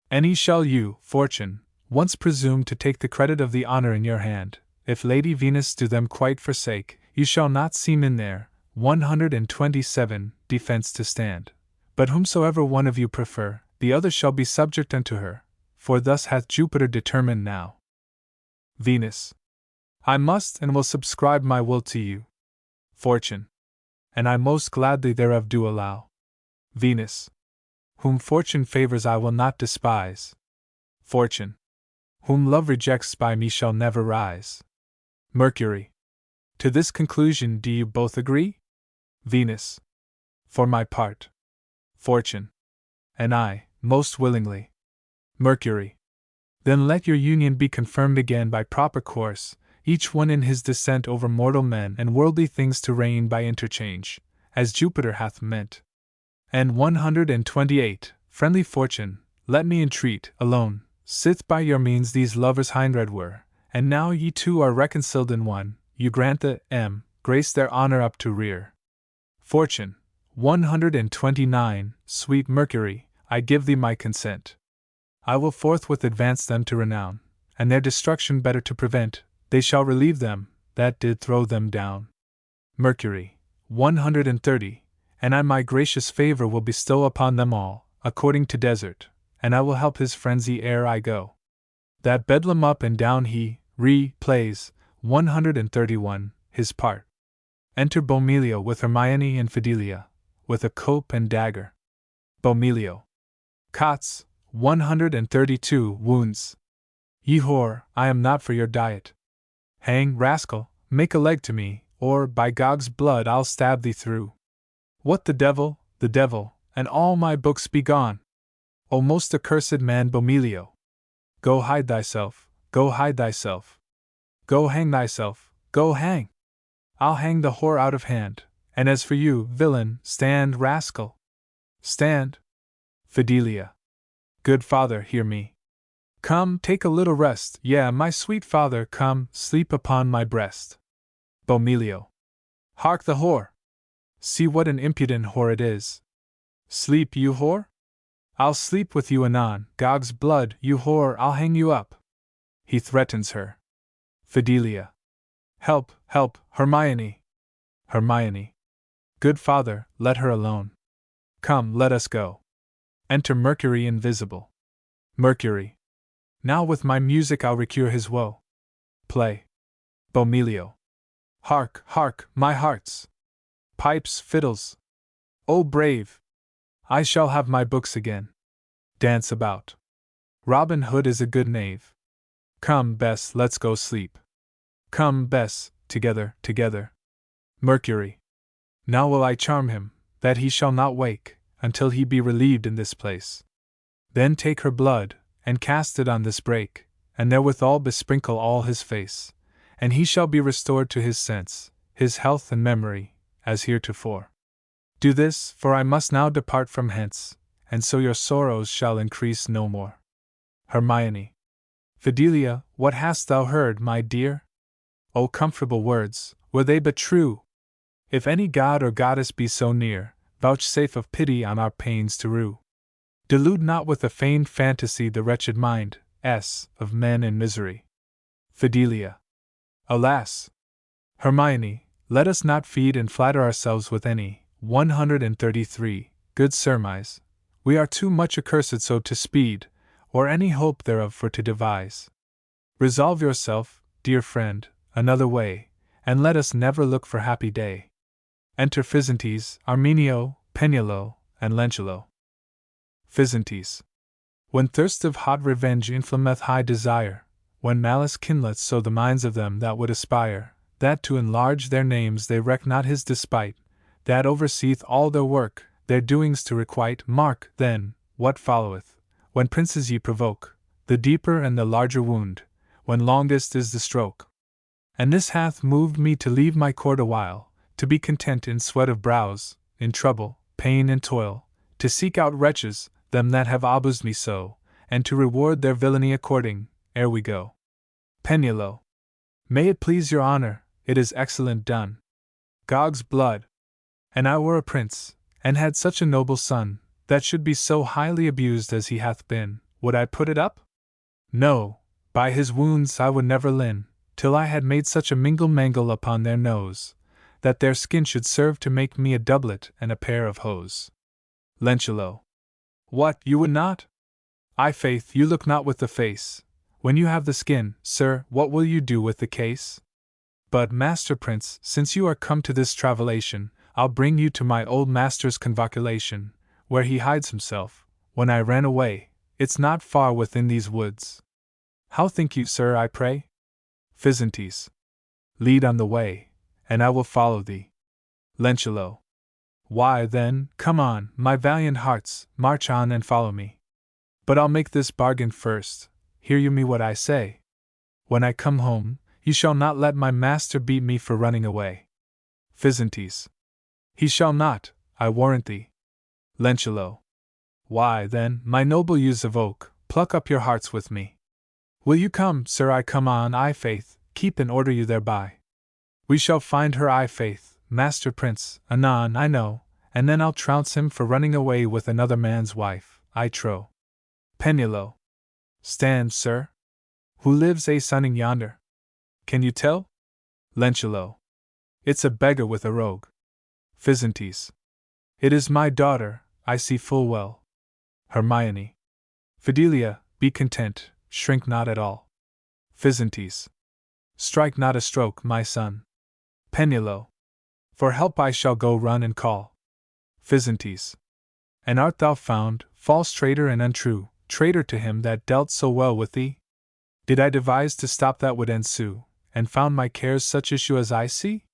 Any shall you, Fortune, once presume to take the credit of the honor in your hand, if Lady Venus do them quite forsake, you shall not seem in their 127 defense to stand. But whomsoever one of you prefer, the other shall be subject unto her, for thus hath Jupiter determined now. Venus. I must and will subscribe my will to you. Fortune. And I most gladly thereof do allow. Venus. Whom fortune favors I will not despise. Fortune. Whom love rejects by me shall never rise. Mercury. To this conclusion do you both agree? Venus. For my part. Fortune. And I, most willingly. Mercury. Then let your union be confirmed again by proper course, each one in his descent over mortal men and worldly things to reign by interchange, as Jupiter hath meant. And 128. Friendly Fortune, let me entreat, alone, sith by your means these lovers hindred were, and now ye two are reconciled in one, you grant the grace their honor up to rear. Fortune. 129. Sweet Mercury, I give thee my consent. I will forthwith advance them to renown, and their destruction better to prevent, they shall relieve them that did throw them down. Mercury. 130. And I my gracious favor will bestow upon them all, according to desert, and I will help his frenzy ere I go. That bedlam up and down he plays. 131. His part. Enter Bomilio with Hermione and Fidelia, with a cope and dagger. Bomilio. Cots. 132. Wounds. Ye whore, I am not for your diet. Hang, rascal, make a leg to me, or, by Gog's blood, I'll stab thee through. What the devil, and all my books be gone! O most accursed man Bomilio! Go hide thyself, go hide thyself. Go hang thyself, go hang! I'll hang the whore out of hand, and as for you, villain, stand, rascal! Stand! Fidelia. Good father, hear me. Come, take a little rest, my sweet father, come, sleep upon my breast. Bomilio. Hark the whore! See what an impudent whore it is. Sleep, you whore? I'll sleep with you anon, Gog's blood, you whore, I'll hang you up. He threatens her. Fidelia. Help, help, Hermione! Hermione. Good father, let her alone. Come, let us go. Enter Mercury invisible. Mercury. Now with my music I'll recure his woe. Play. Bomilio. Hark, hark, my hearts! Pipes, fiddles! O brave! I shall have my books again. Dance about. Robin Hood is a good knave. Come, Bess, let's go sleep. Come, Bess, together, together. Mercury. Now will I charm him, that he shall not wake, until he be relieved in this place. Then take her blood, and cast it on this brake, and therewithal besprinkle all his face, and he shall be restored to his sense, his health and memory, as heretofore. Do this, for I must now depart from hence, and so your sorrows shall increase no more. Hermione. Fidelia, what hast thou heard, my dear? O comfortable words, were they but true! If any god or goddess be so near, vouchsafe of pity on our pains to rue. Delude not with a feigned fantasy the wretched mind, of men in misery. Fidelia. Alas! Hermione, let us not feed and flatter ourselves with any 133 good surmise. We are too much accursed so to speed, or any hope thereof for to devise. Resolve yourself, dear friend, another way, and let us never look for happy day. Enter Physantes, Arminio, Penuelo, and Lentulo. Physantes. When thirst of hot revenge inflameth high desire, when malice kindleth so the minds of them that would aspire, that to enlarge their names they reck not his despite, that overseeth all their work, their doings to requite. Mark, then, what followeth, when princes ye provoke, the deeper and the larger wound, when longest is the stroke. And this hath moved me to leave my court awhile, to be content in sweat of brows, in trouble, pain and toil, to seek out wretches, them that have abused me so, and to reward their villainy according, ere we go. Penuelo. May it please your honor, it is excellent done. Gog's blood! And I were a prince, and had such a noble son, that should be so highly abused as he hath been, would I put it up? No, by his wounds I would never lin, till I had made such a mingle-mangle upon their nose, that their skin should serve to make me a doublet and a pair of hose. Lentulo. What, you would not? I' faith, you look not with the face. When you have the skin, sir, what will you do with the case? But, Master Prince, since you are come to this travelation, I'll bring you to my old master's convocation, where he hides himself. When I ran away, it's not far within these woods. How think you, sir, I pray? Physantes. Lead on the way, and I will follow thee. Lentulo. Why, then, come on, my valiant hearts, march on and follow me. But I'll make this bargain first, hear you me what I say. When I come home, you shall not let my master beat me for running away. Physantes. He shall not, I warrant thee. Lentulo. Why, then, my noble youths of oak, pluck up your hearts with me. Will you come, sir? I come on, I faith, keep and order you thereby. We shall find her, I faith, Master Prince, anon, I know, and then I'll trounce him for running away with another man's wife, I trow. Penulo. Stand, sir. Who lives a sunning yonder? Can you tell? Lentulo. It's a beggar with a rogue. Physantes. It is my daughter, I see full well. Hermione. Fidelia, be content, shrink not at all. Physantes. Strike not a stroke, my son. Penulo. For help I shall go run and call. Physantes. And art thou found, false traitor and untrue, traitor to him that dealt so well with thee? Did I devise to stop that would ensue, and found my cares such issue as I see?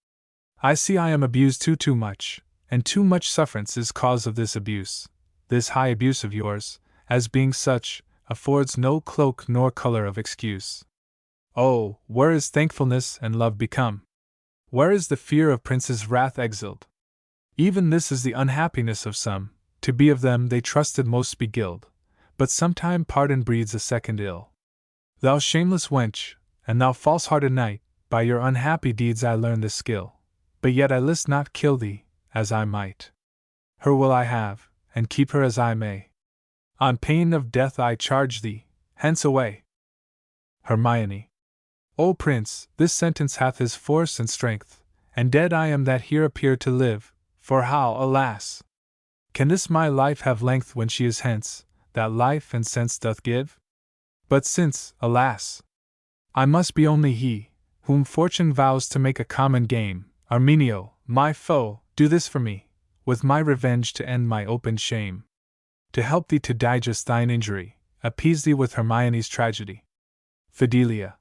I see I am abused too much, and too much sufferance is cause of this abuse. This high abuse of yours, as being such, affords no cloak nor color of excuse. Oh, where is thankfulness and love become? Where is the fear of princes' wrath exiled? Even this is the unhappiness of some, to be of them they trusted most beguiled, but sometime pardon breeds a second ill. Thou shameless wench, and thou false-hearted knight, by your unhappy deeds I learn this skill, but yet I list not kill thee, as I might. Her will I have, and keep her as I may. On pain of death I charge thee, hence away. Hermione. O Prince, this sentence hath his force and strength, and dead I am that here appear to live, for how, alas! Can this my life have length when she is hence, that life and sense doth give? But since, alas! I must be only he, whom fortune vows to make a common game, Arminio, my foe, do this for me, with my revenge to end my open shame. To help thee to digest thine injury, appease thee with Hermione's tragedy. Fidelia.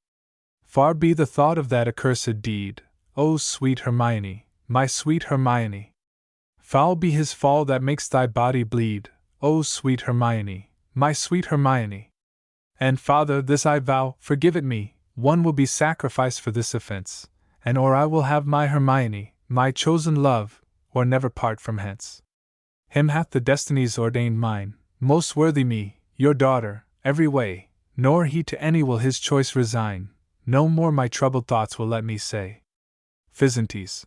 Far be the thought of that accursed deed, O sweet Hermione, my sweet Hermione. Foul be his fall that makes thy body bleed, O sweet Hermione, my sweet Hermione. And father, this I vow, forgive it me, one will be sacrificed for this offense, and or I will have my Hermione, my chosen love, or never part from hence. Him hath the destinies ordained mine, most worthy me, your daughter, every way, nor he to any will his choice resign, no more my troubled thoughts will let me say. Physantes.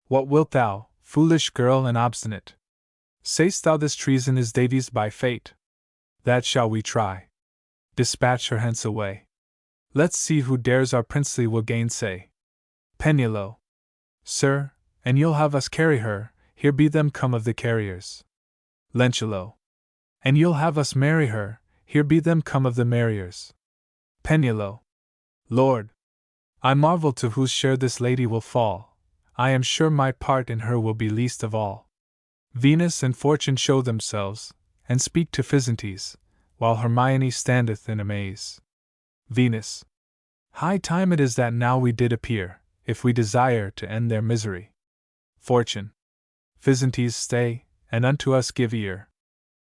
What wilt thou, foolish girl and obstinate? Say'st thou this treason is Davies by fate? That shall we try. Dispatch her hence away. Let's see who dares our princely will gainsay. Penulo. Sir, and you'll have us carry her, here be them come of the carriers. Lentulo. And you'll have us marry her, here be them come of the marriers. Penulo. Lord! I marvel to whose share this lady will fall, I am sure my part in her will be least of all. Venus and Fortune show themselves, and speak to Physantes, while Hermione standeth in amaze. Venus. High time it is that now we did appear, if we desire to end their misery. Fortune. Physantes, stay, and unto us give ear.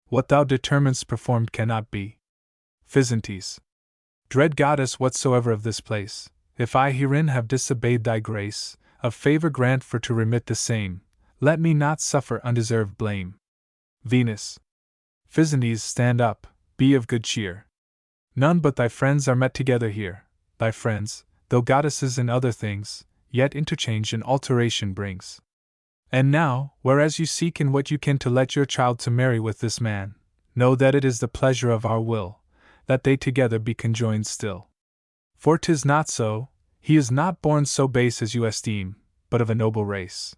What thou determinest performed cannot be. Physantes. Dread goddess whatsoever of this place, if I herein have disobeyed thy grace, of favour grant for to remit the same, let me not suffer undeserved blame. Venus. Physantes, stand up, be of good cheer. None but thy friends are met together here, thy friends, though goddesses in other things, yet interchange and alteration brings. And now, whereas you seek in what you can to let your child to marry with this man, know that it is the pleasure of our will, that they together be conjoined still. For 'tis not so, he is not born so base as you esteem, but of a noble race.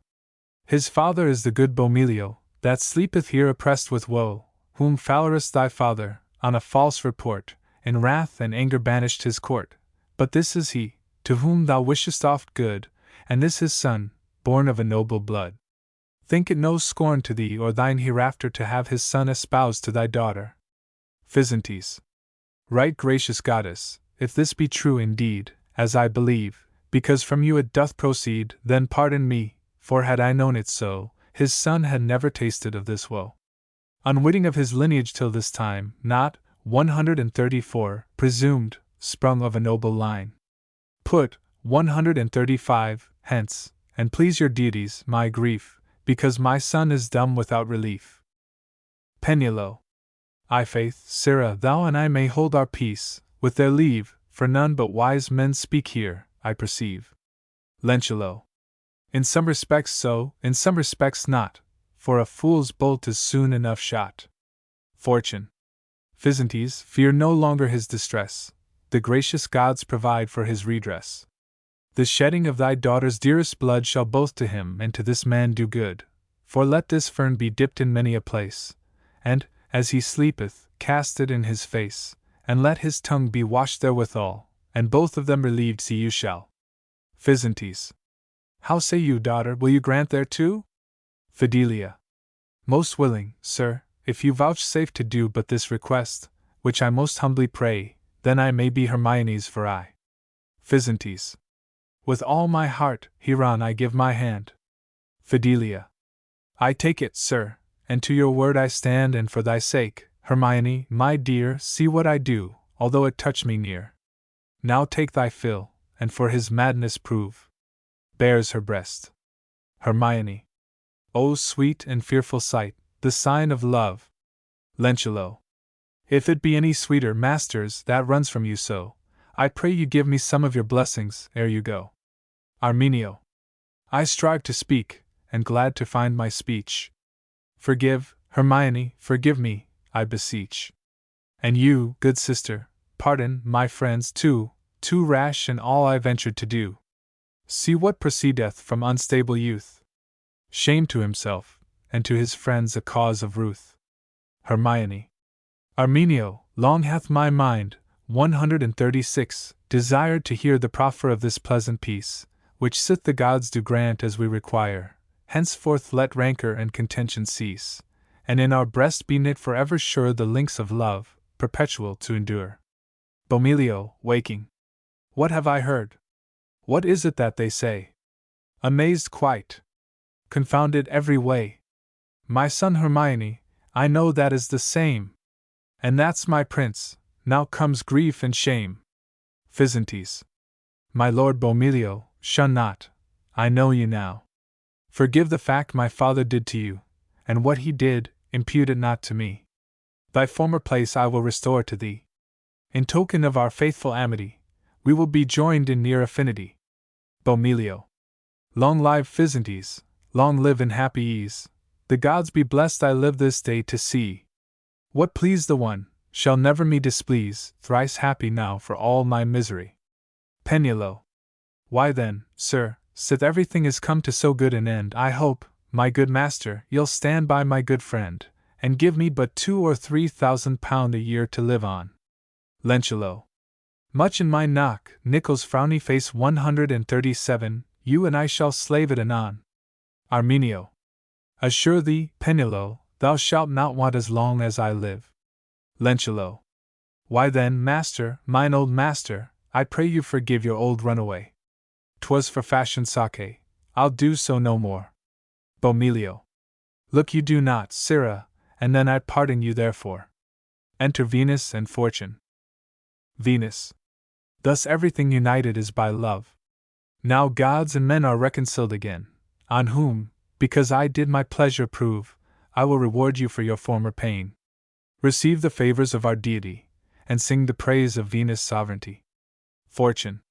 His father is the good Bomilio, that sleepeth here oppressed with woe, whom Phalaris thy father, on a false report, in wrath and anger banished his court. But this is he, to whom thou wishest oft good, and this his son, born of a noble blood. Think it no scorn to thee or thine hereafter to have his son espoused to thy daughter. Physintes. Right gracious goddess, if this be true indeed, as I believe, because from you it doth proceed, then pardon me, for had I known it so, his son had never tasted of this woe. Unwitting of his lineage till this time, not 134, presumed, sprung of a noble line. Put 135 hence, and please your deities, my grief, because my son is dumb without relief. Penelope. I faith, Sirrah, thou and I may hold our peace, with their leave, for none but wise men speak here, I perceive. Lentulo. In some respects so, in some respects not, for a fool's bolt is soon enough shot. Fortune. Physintes, fear no longer his distress, the gracious gods provide for his redress. The shedding of thy daughter's dearest blood shall both to him and to this man do good, for let this fern be dipped in many a place, and, as he sleepeth, cast it in his face, and let his tongue be washed therewithal, and both of them relieved see you shall. Physintes. How say you, daughter, will you grant thereto? Fidelia. Most willing, sir, if you vouchsafe to do but this request, which I most humbly pray, then I may be Hermione's for aye. Physintes. With all my heart, hereon I give my hand. Fidelia. I take it, sir, and to your word I stand, and for thy sake, Hermione, my dear, see what I do, although it touch me near. Now take thy fill, and for his madness prove. Bares her breast. Hermione. O sweet and fearful sight, the sign of love. Lentulo. If it be any sweeter, masters, that runs from you so, I pray you give me some of your blessings ere you go. Arminio. I strive to speak, and glad to find my speech. Forgive, Hermione, forgive me, I beseech. And you, good sister, pardon my friends too rash in all I ventured to do. See what proceedeth from unstable youth. Shame to himself, and to his friends a cause of ruth. Hermione. Arminio, long hath my mind, 136, desired to hear the proffer of this pleasant peace, which sith the gods do grant as we require. Henceforth let rancor and contention cease, and in our breast be knit for ever sure the links of love, perpetual to endure. Bomilio, waking. What have I heard? What is it that they say? Amazed quite. Confounded every way. My son Hermione, I know that is the same. And that's my prince, now comes grief and shame. Physintes. My lord Bomilio, shun not, I know you now. Forgive the fact my father did to you, and what he did, impute it not to me. Thy former place I will restore to thee. In token of our faithful amity, we will be joined in near affinity. Bomilio. Long live Physintes, long live in happy ease, the gods be blessed I live this day to see. What pleased the one, shall never me displease, thrice happy now for all my misery. Penelope. Why then, sir, sith everything is come to so good an end, I hope, my good master, you'll stand by my good friend, and give me but 2,000 or 3,000 pound a year to live on. Lentulo. Much in my knock, Nichols frowny face 137, you and I shall slave it anon. Arminio. Assure thee, Penelope, thou shalt not want as long as I live. Lentulo. Why then, master, mine old master, I pray you forgive your old runaway. 'Twas for fashion sake, I'll do so no more. Bomilio. Look you do not, Sirrah, and then I'd pardon you therefore. Enter Venus and Fortune. Venus. Thus everything united is by love. Now gods and men are reconciled again, on whom, because I did my pleasure prove, I will reward you for your former pain. Receive the favors of our deity, and sing the praise of Venus' sovereignty. Fortune.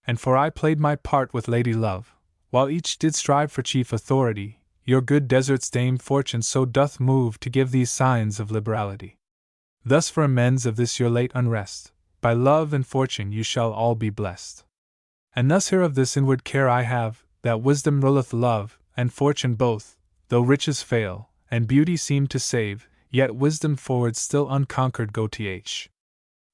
And for I played my part with Lady Love, while each did strive for chief authority, your good desert's dame Fortune so doth move to give these signs of liberality. Thus for amends of this your late unrest, by love and fortune you shall all be blessed. And thus here of this inward care I have, that wisdom ruleth love, and fortune both, though riches fail, and beauty seem to save, yet wisdom forward still unconquered go th.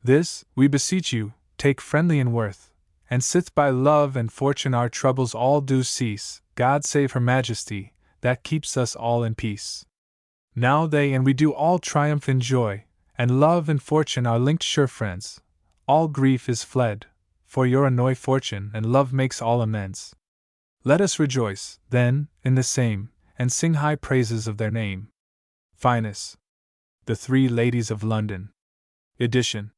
This, we beseech you, take friendly in worth, and sith by love and fortune our troubles all do cease, God save her majesty, that keeps us all in peace. Now they and we do all triumph in joy, and love and fortune are linked sure friends. All grief is fled, for your annoy fortune and love makes all amends. Let us rejoice, then, in the same, and sing high praises of their name. Finus. The Three Ladies of London. Edition.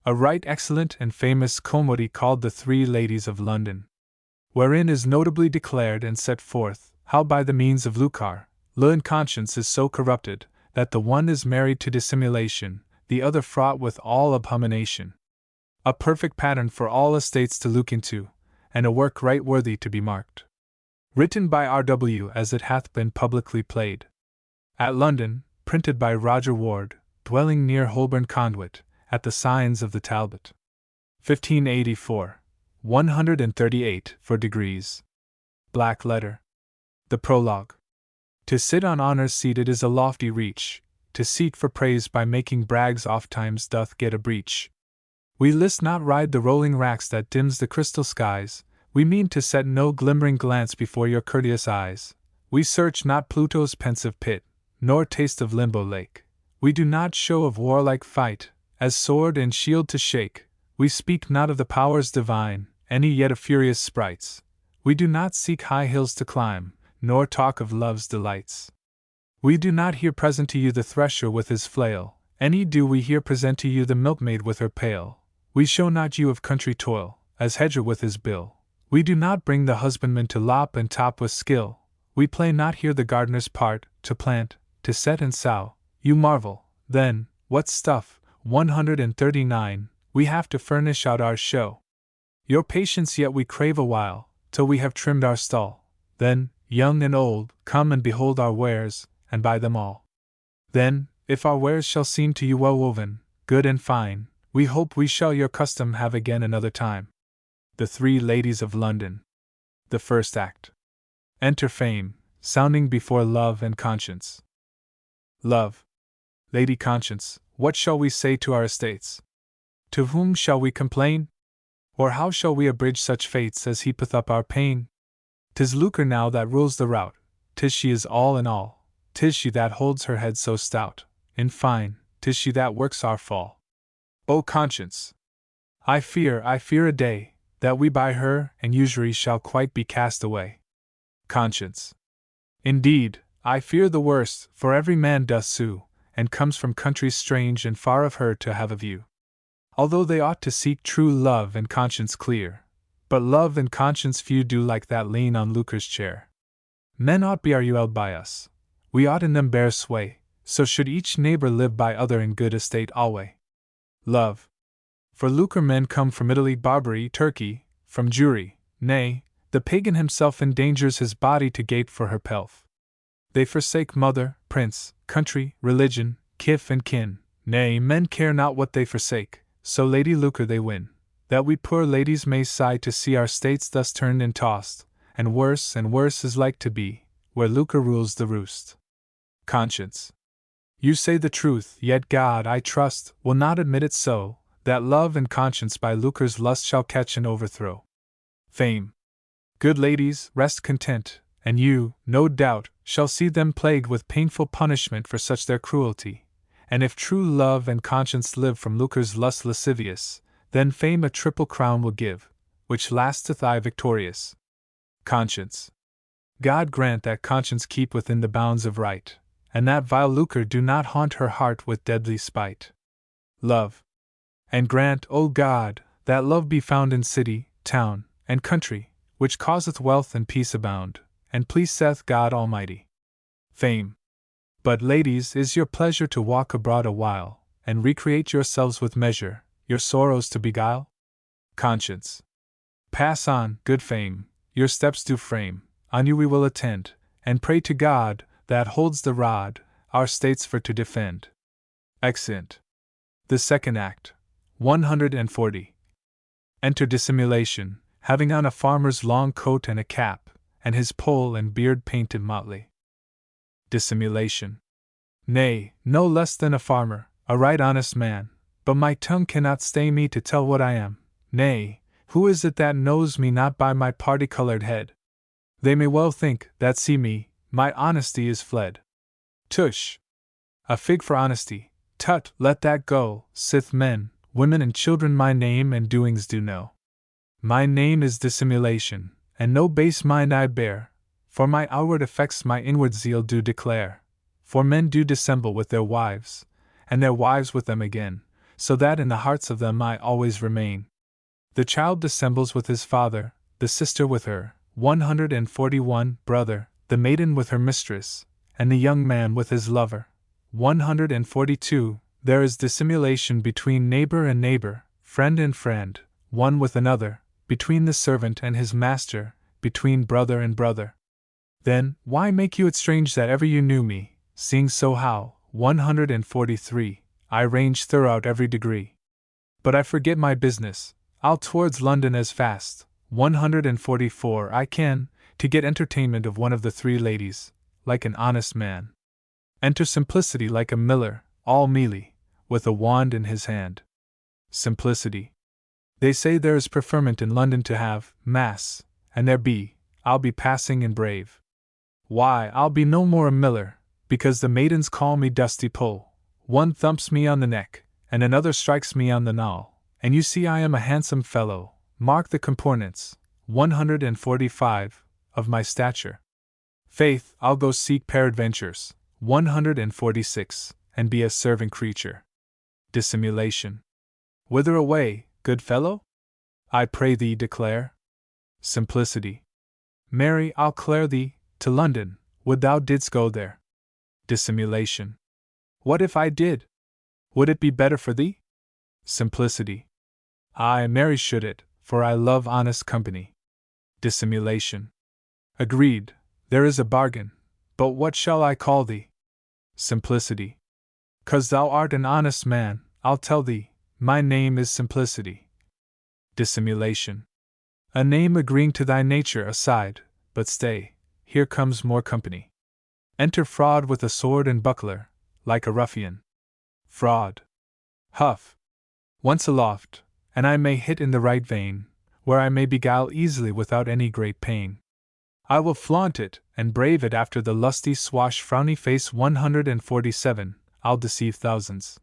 A right excellent and famous comedy called The Three Ladies of London, wherein is notably declared and set forth, how by the means of lucre, in conscience is so corrupted, that the one is married to dissimulation, the other fraught with all abomination. A perfect pattern for all estates to look into, and a work right worthy to be marked. Written by R.W. as it hath been publicly played. At London, printed by Roger Ward, dwelling near Holborn Conduit, at the signs of the Talbot. 1584. 138 for degrees. Black letter. The prologue. To sit on honour's seat it is a lofty reach, to seek for praise by making brags ofttimes doth get a breach. We list not ride the rolling racks that dims the crystal skies, we mean to set no glimmering glance before your courteous eyes. We search not Pluto's pensive pit, nor taste of Limbo Lake. We do not show of warlike fight, as sword and shield to shake. We speak not of the powers divine, any yet of furious sprites. We do not seek high hills to climb, nor talk of love's delights. We do not here present to you the thresher with his flail, any do we here present to you the milkmaid with her pail. We show not you of country toil, as hedger with his bill. We do not bring the husbandman to lop and top with skill. We play not here the gardener's part, to plant, to set and sow. You marvel, then, what stuff, 139, we have to furnish out our show. Your patience yet we crave a while, till we have trimmed our stall. Then, young and old, come and behold our wares, and buy them all. Then, if our wares shall seem to you well woven, good and fine, we hope we shall your custom have again another time. The Three Ladies of London. The First Act. Enter Fame, sounding before Love and Conscience. Love. Lady Conscience, what shall we say to our estates? To whom shall we complain? Or how shall we abridge such fates as heapeth up our pain? 'Tis lucre now that rules the rout, 'tis she is all in all, 'tis she that holds her head so stout, in fine, 'tis she that works our fall. O Conscience! I fear a day, that we by her and usury shall quite be cast away. Conscience. Indeed, I fear the worst, for every man doth sue, and comes from countries strange and far of her to have a view. Although they ought to seek true love and conscience clear, but love and conscience few do like that lean on lucre's chair. Men ought be argued by us, we ought in them bear sway, so should each neighbor live by other in good estate alway. Love. For lucre men come from Italy, Barbary, Turkey, from Jewry, nay, the pagan himself endangers his body to gape for her pelf. They forsake mother, prince, country, religion, kith and kin, nay, men care not what they forsake, so lady lucre they win, that we poor ladies may sigh to see our states thus turned and tossed, and worse is like to be, where lucre rules the roost. Conscience. You say the truth, yet God, I trust, will not admit it so, that love and conscience by lucre's lust shall catch and overthrow. Fame. Good ladies, rest content, and you, no doubt, shall see them plagued with painful punishment for such their cruelty, and if true love and conscience live from lucre's lust lascivious, then fame a triple crown will give, which lasteth aye victorious. Conscience. God grant that conscience keep within the bounds of right, and that vile lucre do not haunt her heart with deadly spite. Love. And grant, O God, that love be found in city, town, and country, which causeth wealth and peace abound, and pleaseth God Almighty. Fame. But, ladies, is your pleasure to walk abroad a while, and recreate yourselves with measure, your sorrows to beguile? Conscience. Pass on, good Fame, your steps do frame, on you we will attend, and pray to God, that holds the rod, our states for to defend. Exeunt. The Second Act. 140. Enter Dissimulation, having on a farmer's long coat and a cap, and his poll and beard painted motley. Dissimulation. Nay, no less than a farmer, a right honest man, but my tongue cannot stay me to tell what I am, nay, Who is it that knows me not by my party-colored head? They may well think, that see me, my honesty is fled. Tush! A fig for honesty, tut, let that go, sith men, women and children my name and doings do know. My name is dissimulation, and no base mind I bear, for my outward effects my inward zeal do declare. For men do dissemble with their wives, and their wives with them again, so that in the hearts of them I always remain. The child dissembles with his father, the sister with her, 141, brother, the maiden with her mistress, and the young man with his lover. 142, there is dissimulation between neighbor and neighbor, friend and friend, one with another, between the servant and his master, between brother and brother. Then, why make you it strange that ever you knew me, seeing so how, 143, I range throughout every degree. But I forget my business, I'll towards London as fast, 144 I can, to get entertainment of one of the three ladies, like an honest man. Enter Simplicity like a miller, all mealy, with a wand in his hand. Simplicity. They say there is preferment in London to have mass, and there be. I'll be passing and brave. Why, I'll be no more a miller, because the maidens call me Dusty Pull. One thumps me on the neck, and another strikes me on the nowl, and you see I am a handsome fellow. Mark the components, 145, of my stature. Faith, I'll go seek peradventures, 146, and be a serving creature. Dissimulation. Whither away, good fellow? I pray thee declare. Simplicity. Marry, I'll clear thee, to London, would thou didst go there. Dissimulation. What if I did? Would it be better for thee? Simplicity. Aye, marry should it, for I love honest company. Dissimulation. Agreed, there is a bargain, but what shall I call thee? Simplicity. 'Cause thou art an honest man, I'll tell thee, my name is Simplicity. Dissimulation. A name agreeing to thy nature aside, but stay, here comes more company. Enter Fraud with a sword and buckler, like a ruffian. Fraud. Huff. Once aloft, and I may hit in the right vein, where I may beguile easily without any great pain. I will flaunt it, and brave it after the lusty swash frowny face 147, I'll deceive thousands.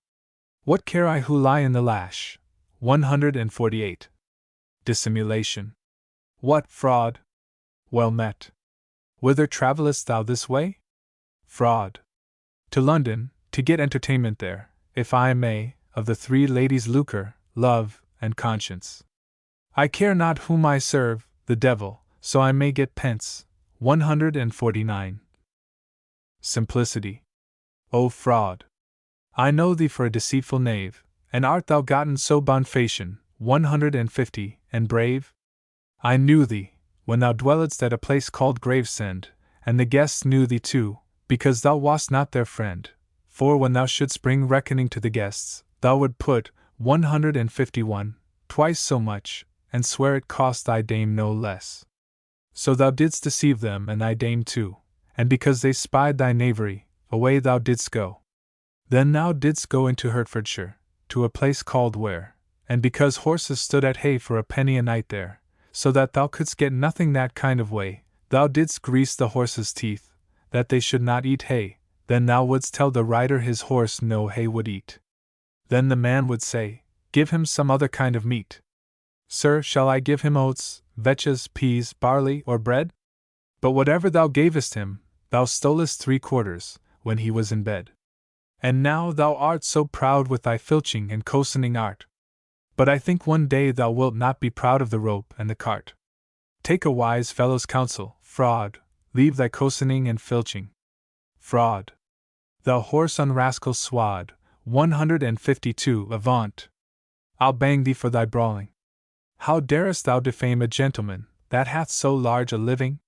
What care I who lie in the lash? 148. Dissimulation. What, fraud? Well met. Whither travellest thou this way? Fraud. To London, to get entertainment there, if I may, of the three ladies Lucre, Love, and Conscience. I care not whom I serve, the devil, so I may get pence. 149. Simplicity. O fraud! I know thee for a deceitful knave, and art thou gotten so bonfacion, 150, and brave? I knew thee, when thou dwelledst at a place called Gravesend, and the guests knew thee too, because thou wast not their friend, for when thou shouldst bring reckoning to the guests, thou would put 151, twice so much, and swear it cost thy dame no less. So thou didst deceive them and thy dame too, and because they spied thy knavery, away thou didst go. Then thou didst go into Hertfordshire, to a place called Ware, and because horses stood at hay for a penny a night there, so that thou couldst get nothing that kind of way, thou didst grease the horses' teeth, that they should not eat hay, then thou wouldst tell the rider his horse no hay would eat. Then the man would say, give him some other kind of meat. Sir, shall I give him oats, vetches, peas, barley, or bread? But whatever thou gavest him, thou stolest 3/4, when he was in bed. And now thou art so proud with thy filching and cozening art. But I think one day thou wilt not be proud of the rope and the cart. Take a wise fellow's counsel, fraud, leave thy cozening and filching. Fraud. Thou whoreson rascal swad, 152, avaunt! I'll bang thee for thy brawling. How darest thou defame a gentleman, that hath so large a living?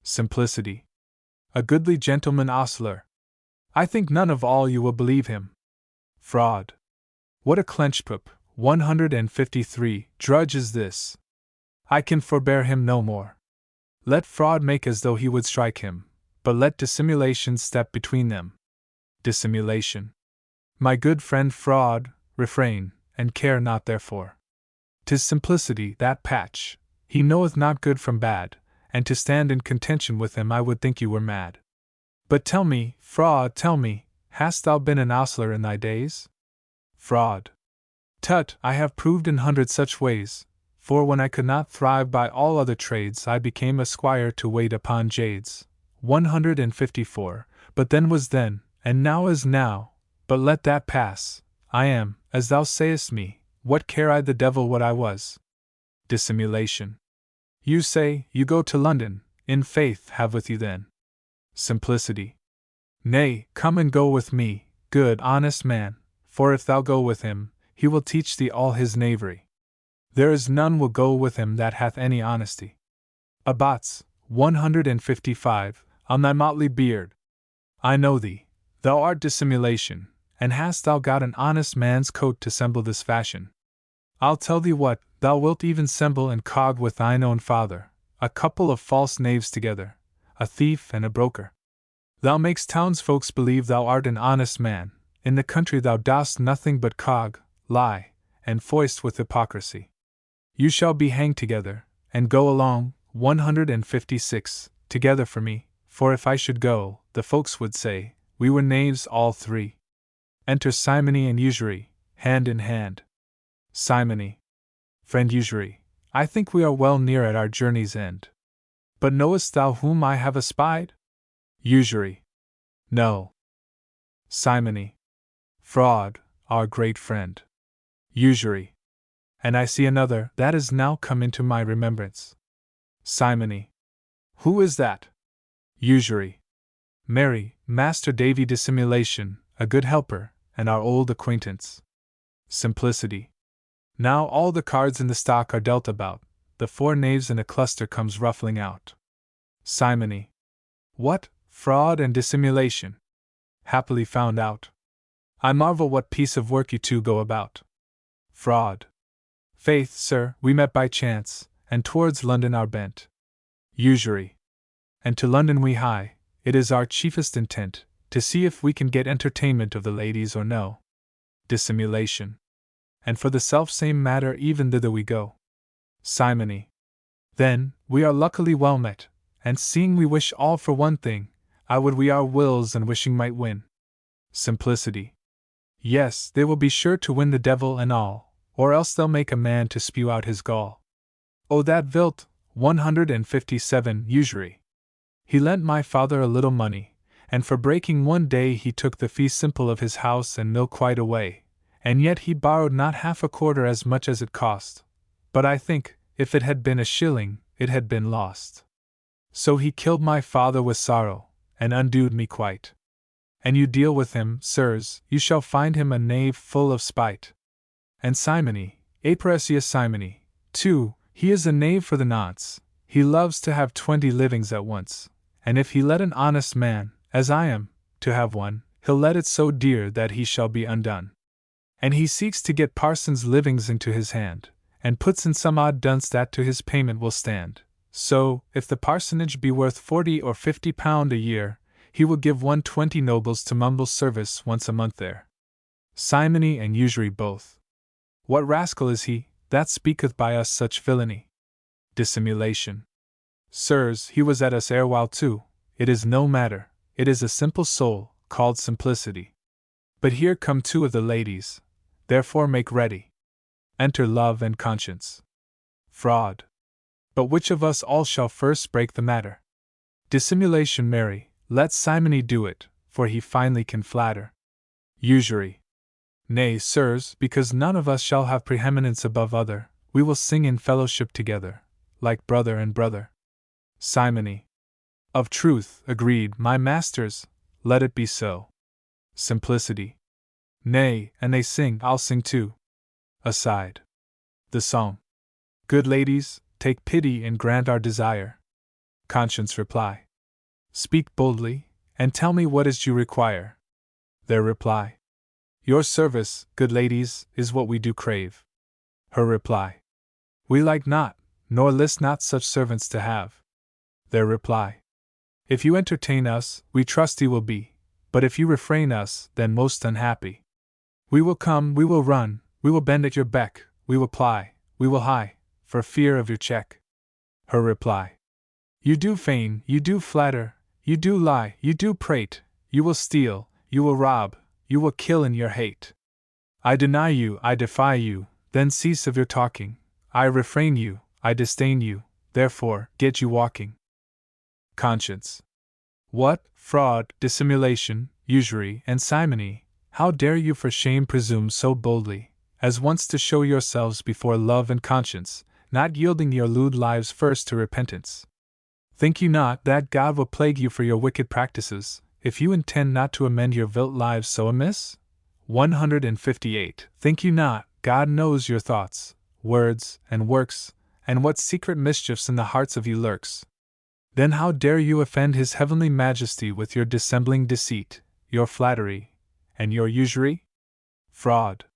Simplicity. A goodly gentleman ostler. I think none of all you will believe him. Fraud. What a clenchpup, 153, drudge is this! I can forbear him no more. Let fraud make as though he would strike him, but let dissimulation step between them. Dissimulation. My good friend Fraud, refrain, and care not therefore. 'Tis simplicity, that patch. He knoweth not good from bad, and to stand in contention with him I would think you were mad. But tell me, fraud, tell me, hast thou been an ostler in thy days? Fraud. Tut, I have proved in 100 such ways, for when I could not thrive by all other trades I became a squire to wait upon jades. 154. But then was then, and now is now, but let that pass. I am, as thou sayest me, what care I the devil what I was? Dissimulation. You say, you go to London, in faith have with you then. Simplicity. Nay, come and go with me, good honest man, for if thou go with him, he will teach thee all his knavery. There is none will go with him that hath any honesty. Abbots, 155, on thy motley beard. I know thee, thou art dissimulation, and hast thou got an honest man's coat to semble this fashion? I'll tell thee what, thou wilt even semble and cog with thine own father, a couple of false knaves together, a thief and a broker. Thou makest townsfolks believe thou art an honest man, in the country thou dost nothing but cog, lie, and foist with hypocrisy. You shall be hanged together, and go along, 156, together for me, for if I should go, the folks would say, we were knaves all three. Enter simony and usury, hand in hand. Simony. Friend Usury, I think we are well near at our journey's end. But knowest thou whom I have espied? Usury. No. Simony. Fraud, our great friend. Usury. And I see another that is now come into my remembrance. Simony. Who is that? Usury. Mary, Master Davy Dissimulation, a good helper, and our old acquaintance. Simplicity. Now all the cards in the stock are dealt about, the 4 knaves in a cluster comes ruffling out. Simony. What, fraud and dissimulation? Happily found out. I marvel what piece of work you two go about. Fraud. Faith, sir, we met by chance, and towards London are bent. Usury. And to London we hie, it is our chiefest intent, to see if we can get entertainment of the ladies or no. Dissimulation. And for the self-same matter even thither we go. Simony. Then, we are luckily well met, and seeing we wish all for one thing, I would we our wills and wishing might win. Simplicity. Yes, they will be sure to win the devil and all, or else they'll make a man to spew out his gall. Oh that vilt, 157, Usury. He lent my father a little money, and for breaking one day he took the fee simple of his house and mill quite away, and yet he borrowed not half a quarter as much as it cost. But I think, if it had been a shilling, it had been lost. So he killed my father with sorrow, and undoed me quite. And you deal with him, sirs, you shall find him a knave full of spite. And simony, aprecious simony, too, he is a knave for the nonce, he loves to have 20 livings at once, and if he let an honest man, as I am, to have one, he'll let it so dear that he shall be undone. And he seeks to get parsons' livings into his hand, and puts in some odd dunce that to his payment will stand. So, if the parsonage be worth 40 or 50 pound a year, he will give 120 nobles to mumble service once a month there. Simony and usury both. What rascal is he, that speaketh by us such villainy? Dissimulation. Sirs, he was at us erewhile too, it is no matter, it is a simple soul, called Simplicity. But here come 2 of the ladies, therefore make ready. Enter Love and Conscience. Fraud. But which of us all shall first break the matter? Dissimulation. Mary, let Simony do it, for he finely can flatter. Usury. Nay, sirs, because none of us shall have preeminence above other, we will sing in fellowship together, like brother and brother. Simony. Of truth, agreed, my masters, let it be so. Simplicity. Nay, and they sing, I'll sing too. Aside. The song. Good ladies, take pity and grant our desire. Conscience reply. Speak boldly, and tell me what is you require. Their reply. Your service, good ladies, is what we do crave. Her reply. We like not, nor list not such servants to have. Their reply. If you entertain us, we trusty will be, but if you refrain us, then most unhappy. We will come, we will run, we will bend at your beck, we will ply, we will hie, for fear of your check. Her reply. You do feign, you do flatter, you do lie, you do prate, you will steal, you will rob, you will kill in your hate. I deny you, I defy you, then cease of your talking. I refrain you, I disdain you, therefore, get you walking. Conscience. What, fraud, dissimulation, usury, and simony, how dare you for shame presume so boldly, as once to show yourselves before love and conscience, not yielding your lewd lives first to repentance? Think you not that God will plague you for your wicked practices, if you intend not to amend your vilt lives so amiss? 158. Think you not, God knows your thoughts, words, and works, and what secret mischiefs in the hearts of you lurks? Then how dare you offend his heavenly majesty with your dissembling deceit, your flattery, and your usury? Fraud.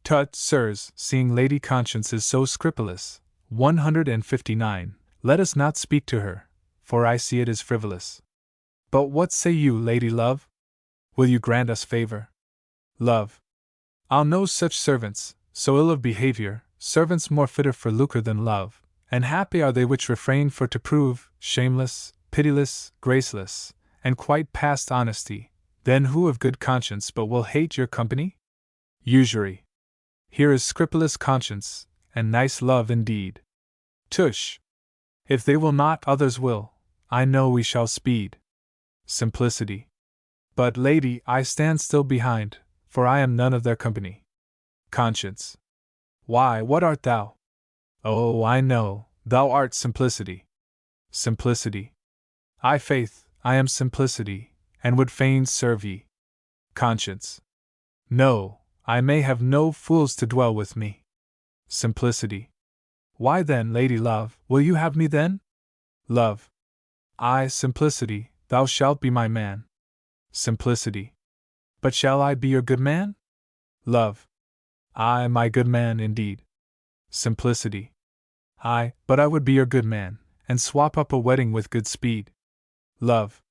Tut, sirs, seeing Lady Conscience is so scrupulous. 159. Let us not speak to her, for I see it is frivolous. But what say you, Lady Love? Will you grant us favor? Love. I'll know such servants, so ill of behavior, servants more fitter for lucre than love, and happy are they which refrain for to prove, shameless, pitiless, graceless, and quite past honesty, then who of good conscience but will hate your company? Usury. Here is scrupulous conscience, and nice love indeed. Tush! If they will not, others will, I know we shall speed. Simplicity. But, lady, I stand still behind, for I am none of their company. Conscience. Why, what art thou? Oh, I know, thou art simplicity. Simplicity. I faith, I am simplicity, and would fain serve ye. Conscience. No, I may have no fools to dwell with me. Simplicity. Why then, Lady Love, will you have me then? Love. I, Simplicity, thou shalt be my man. Simplicity. But shall I be your good man? Love. I, my good man indeed. Simplicity. Aye, but I would be your good man, and swap up a wedding with good speed. Love.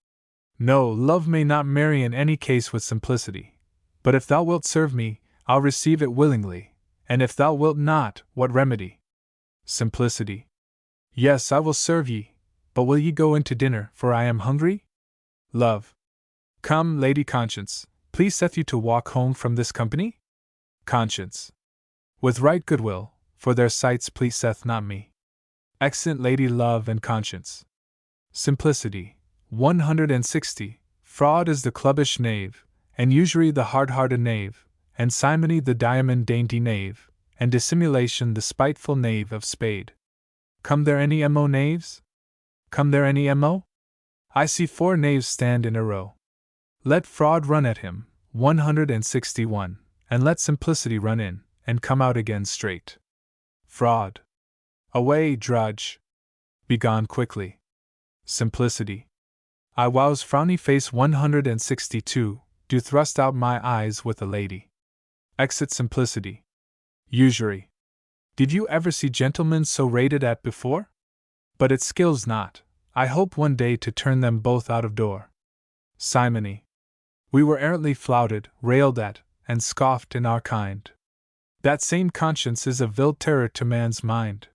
No, love may not marry in any case with simplicity. But if thou wilt serve me, I'll receive it willingly, and if thou wilt not, what remedy? Simplicity. Yes, I will serve ye, but will ye go in to dinner, for I am hungry? Love. Come, Lady Conscience, pleaseth you to walk home from this company? Conscience. With right goodwill, for their sights pleaseth not me. Excellent Lady Love and Conscience. Simplicity. 160. Fraud is the clubbish knave, and usury the hard-hearted knave, and simony the diamond dainty knave, and dissimulation the spiteful knave of spade. Come there any mo knaves? Come there any mo? I see 4 knaves stand in a row. Let fraud run at him, 161, and let simplicity run in, and come out again straight. Fraud. Away, drudge! Begone quickly. Simplicity. I wows frowny face 162, do thrust out my eyes with a lady. Exit Simplicity. Usury. Did you ever see gentlemen so rated at before? But it skills not, I hope one day to turn them both out of door. Simony. We were errantly flouted, railed at, and scoffed in our kind. That same conscience is a vill terror to man's mind.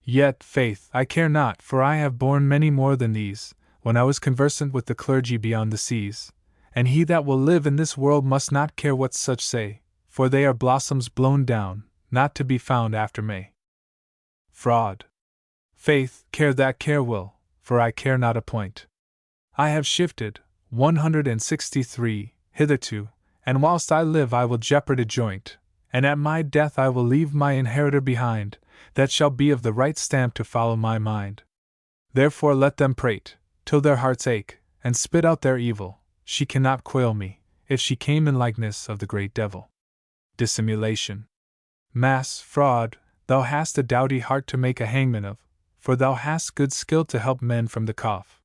Yet, faith, I care not, for I have borne many more than these, when I was conversant with the clergy beyond the seas, and he that will live in this world must not care what such say, for they are blossoms blown down, not to be found after May. Fraud. Faith, care that care will, for I care not a point. I have shifted, 163, hitherto, and whilst I live I will jeopard a joint, and at my death I will leave my inheritor behind, that shall be of the right stamp to follow my mind. Therefore let them prate, till their hearts ache, and spit out their evil, she cannot quail me, if she came in likeness of the great devil. Dissimulation. Mass, fraud, thou hast a doughty heart to make a hangman of, for thou hast good skill to help men from the cough.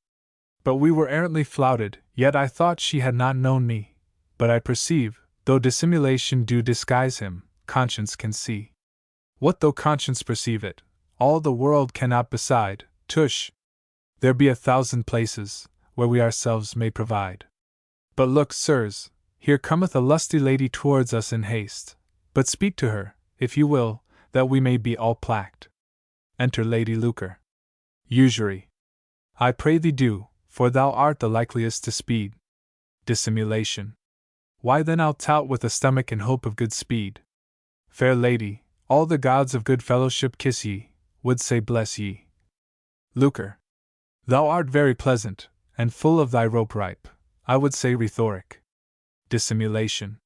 But we were errantly flouted, yet I thought she had not known me, but I perceive, though dissimulation do disguise him, conscience can see. What though conscience perceive it, all the world cannot beside, tush! There be 1,000 places, where we ourselves may provide. But look, sirs, here cometh a lusty lady towards us in haste, but speak to her, if you will, that we may be all placked. Enter Lady Lucre. Usury. I pray thee do, for thou art the likeliest to speed. Dissimulation. Why then I'll tout with a stomach in hope of good speed. Fair lady, all the gods of good fellowship kiss ye, would say bless ye. Lucre. Thou art very pleasant, and full of thy rope ripe, I would say rhetoric. Dissimulation.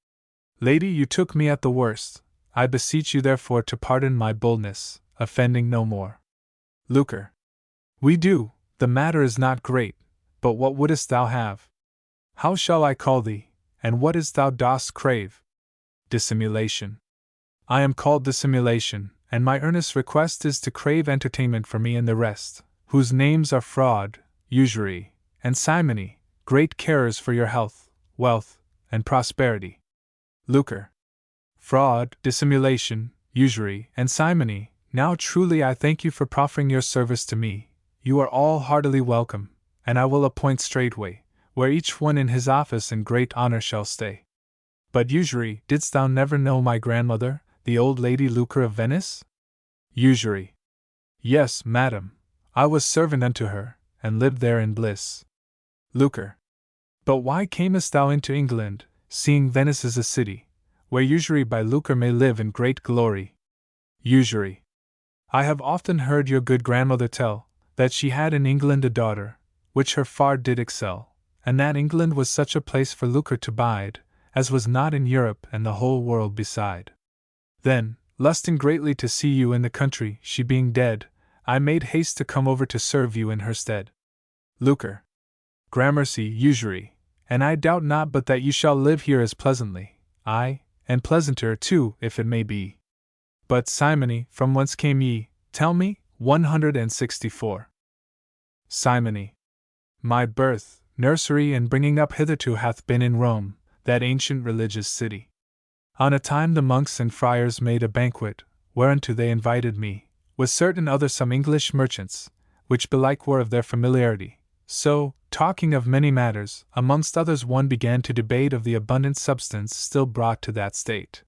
Lady, you took me at the worst, I beseech you therefore to pardon my boldness, offending no more. Lucre. We do, the matter is not great, but what wouldst thou have? How shall I call thee, and what is thou dost crave? Dissimulation. I am called Dissimulation, and my earnest request is to crave entertainment for me and the rest, whose names are Fraud, Usury, and Simony, great carers for your health, wealth, and prosperity. Lucre. Fraud, Dissimulation, Usury, and Simony, now truly I thank you for proffering your service to me. You are all heartily welcome, and I will appoint straightway, where each one in his office in great honor shall stay. But Usury, didst thou never know my grandmother, the old Lady Lucre of Venice? Usury. Yes, madam, I was servant unto her, and lived there in bliss. Lucre. But why camest thou into England, seeing Venice is a city, where Usury by Lucre may live in great glory? Usury. I have often heard your good grandmother tell, that she had in England a daughter, which her far did excel, and that England was such a place for Lucre to bide, as was not in Europe and the whole world beside. Then, lusting greatly to see you in the country, she being dead, I made haste to come over to serve you in her stead. Lucre. Gramercy, Usury, and I doubt not but that you shall live here as pleasantly, aye, and pleasanter too, if it may be. But Simony, from whence came ye, tell me? 164. Simony. My birth, nursery, and bringing up hitherto hath been in Rome, that ancient religious city. On a time the monks and friars made a banquet, whereunto they invited me, with certain other some English merchants, which belike were of their familiarity. So, talking of many matters, amongst others one began to debate of the abundant substance still brought to that state.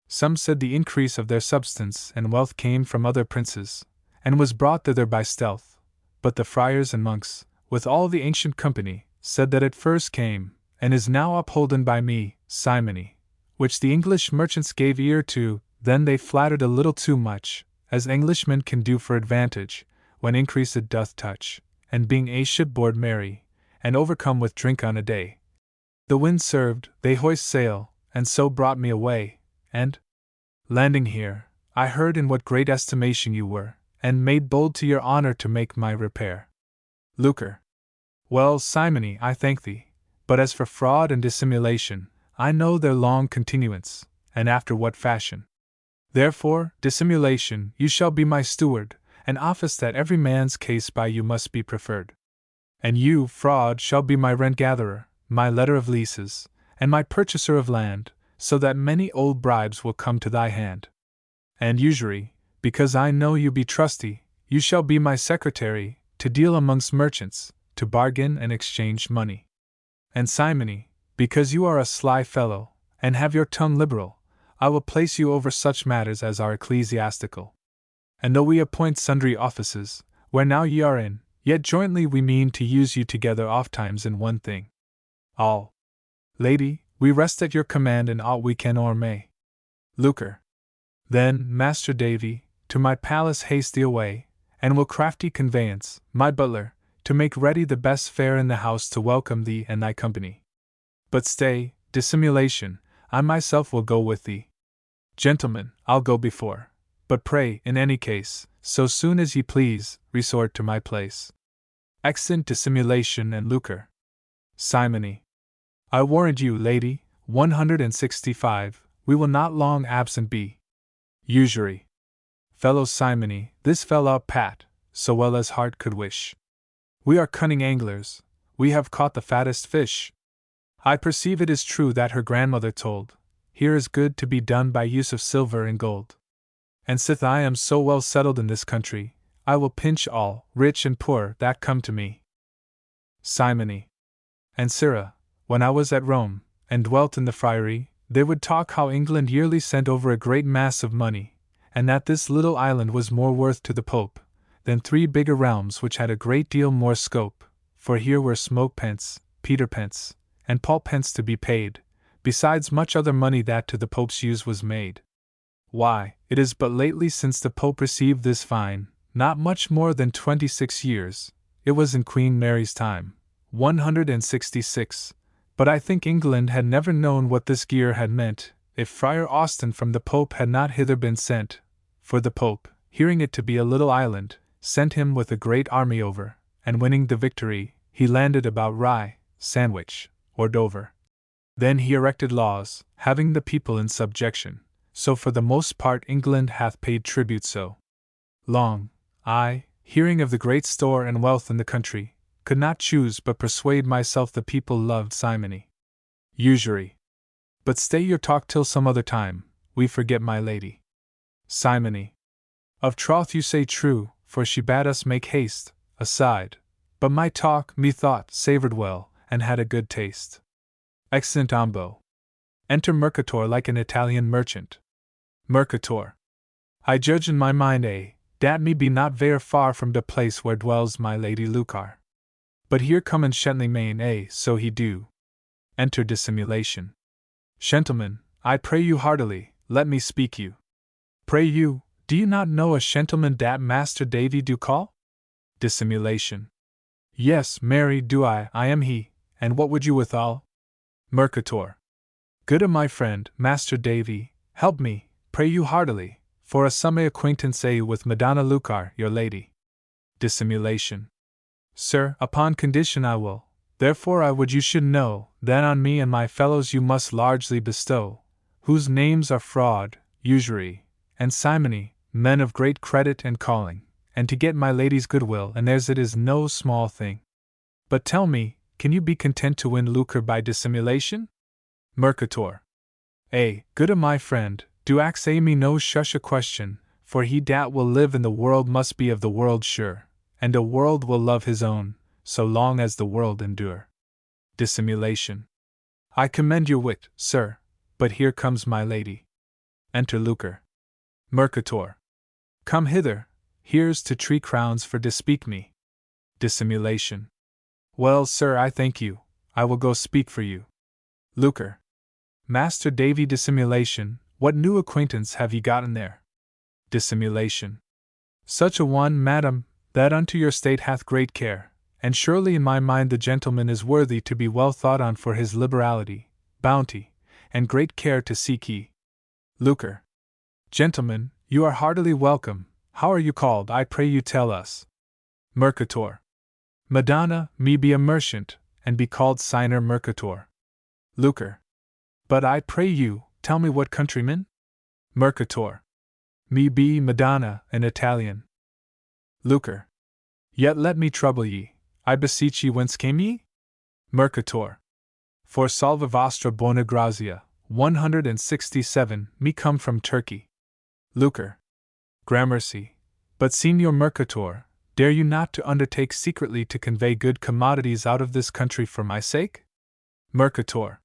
Some said the increase of their substance and wealth came from other princes, and was brought thither by stealth, but the friars and monks, with all the ancient company, said that it first came, and is now upholden by me, Simony, which the English merchants gave ear to. Then they flattered a little too much, as Englishmen can do for advantage, when increase it doth touch, and being a shipboard merry, and overcome with drink on a day. The wind served, they hoist sail, and so brought me away, and, landing here, I heard in what great estimation you were, and made bold to your honor to make my repair. Lucre. Well, Simony, I thank thee, but as for fraud and dissimulation, I know their long continuance, and after what fashion. Therefore, dissimulation, you shall be my steward, an office that every man's case by you must be preferred. And you, fraud, shall be my rent-gatherer, my letter of leases, and my purchaser of land, so that many old bribes will come to thy hand. And Usury, because I know you be trusty, you shall be my secretary, to deal amongst merchants, to bargain and exchange money. And Simony, because you are a sly fellow, and have your tongue liberal, I will place you over such matters as are ecclesiastical. And though we appoint sundry offices, where now ye are in, yet jointly we mean to use you together ofttimes in one thing. All. Lady, we rest at your command in aught we can or may. Lucre. Then, Master Davy, to my palace haste thee away, and will crafty conveyance, my butler, to make ready the best fare in the house to welcome thee and thy company. But stay, dissimulation, I myself will go with thee. Gentlemen, I'll go before. But pray, in any case, so soon as ye please, resort to my place. Exeunt dissimulation and lucre. Simony. I warrant you, lady, 165, we will not long absent be. Usury. Fellow Simony, this fell out pat, so well as heart could wish. We are cunning anglers, we have caught the fattest fish. I perceive it is true that her grandmother told, here is good to be done by use of silver and gold. And sith I am so well settled in this country, I will pinch all, rich and poor, that come to me. Simony. And Sirrah, when I was at Rome, and dwelt in the friary, they would talk how England yearly sent over a great mass of money, and that this little island was more worth to the Pope than 3 bigger realms which had a great deal more scope, for here were Smokepence, Peterpence, and Paulpence to be paid, besides much other money that to the Pope's use was made. Why, it is but lately since the Pope received this fine, not much more than 26 years, it was in Queen Mary's time, 166, but I think England had never known what this gear had meant, if Friar Austin from the Pope had not hither been sent, for the Pope, hearing it to be a little island, sent him with a great army over, and winning the victory, he landed about Rye, Sandwich, or Dover. Then he erected laws, having the people in subjection, so for the most part England hath paid tribute so long. I, hearing of the great store and wealth in the country, could not choose but persuade myself the people loved simony. Usury. But stay your talk till some other time, we forget my lady. Simony. Of troth you say true, for she bade us make haste, aside, but my talk, methought, savoured well, and had a good taste. Exeunt ambo. Enter Mercator like an Italian merchant. Mercator. I judge in my mind, dat me be not ver far from de place where dwells my lady Lucar. But here come in Shentley main, so he do. Enter Dissimulation. Gentlemen, I pray you heartily, let me speak you. Pray you, do you not know a gentleman dat Master Davy do call? Dissimulation. Yes, Mary, do I am he, and what would you withal? Mercator. Good a my friend, Master Davy, help me, pray you heartily, for a some acquaintance with Madonna Lucar, your lady. Dissimulation. Sir, upon condition I will, therefore I would you should know, that on me and my fellows you must largely bestow, whose names are fraud, usury, and simony, men of great credit and calling, and to get my lady's goodwill, and theirs it is no small thing. But tell me, can you be content to win lucre by dissimulation? Mercator. Good a my friend, do ax me no shush a question, for he dat will live in the world must be of the world sure, and a world will love his own, so long as the world endure. Dissimulation. I commend your wit, sir, but here comes my lady. Enter Lucre. Mercator. Come hither, here's to 3 crowns for dispeak me. Dissimulation. Well, sir, I thank you, I will go speak for you. Lucre. Master Davy. Dissimulation, what new acquaintance have ye gotten there? Dissimulation. Such a one, madam, that unto your state hath great care, and surely in my mind the gentleman is worthy to be well thought on for his liberality, bounty, and great care to seek ye. Lucre. Gentlemen, you are heartily welcome. How are you called, I pray you tell us? Mercator. Madonna, me be a merchant, and be called Signer Mercator. Lucre. But I pray you, tell me what countryman? Mercator. Me be Madonna, an Italian. Lucre. Yet let me trouble ye, I beseech ye, whence came ye? Mercator. For salva vostra buona grazia, 167, me come from Turkey. Lucre. Gramercy. But Signor Mercator, dare you not to undertake secretly to convey good commodities out of this country for my sake? Mercator.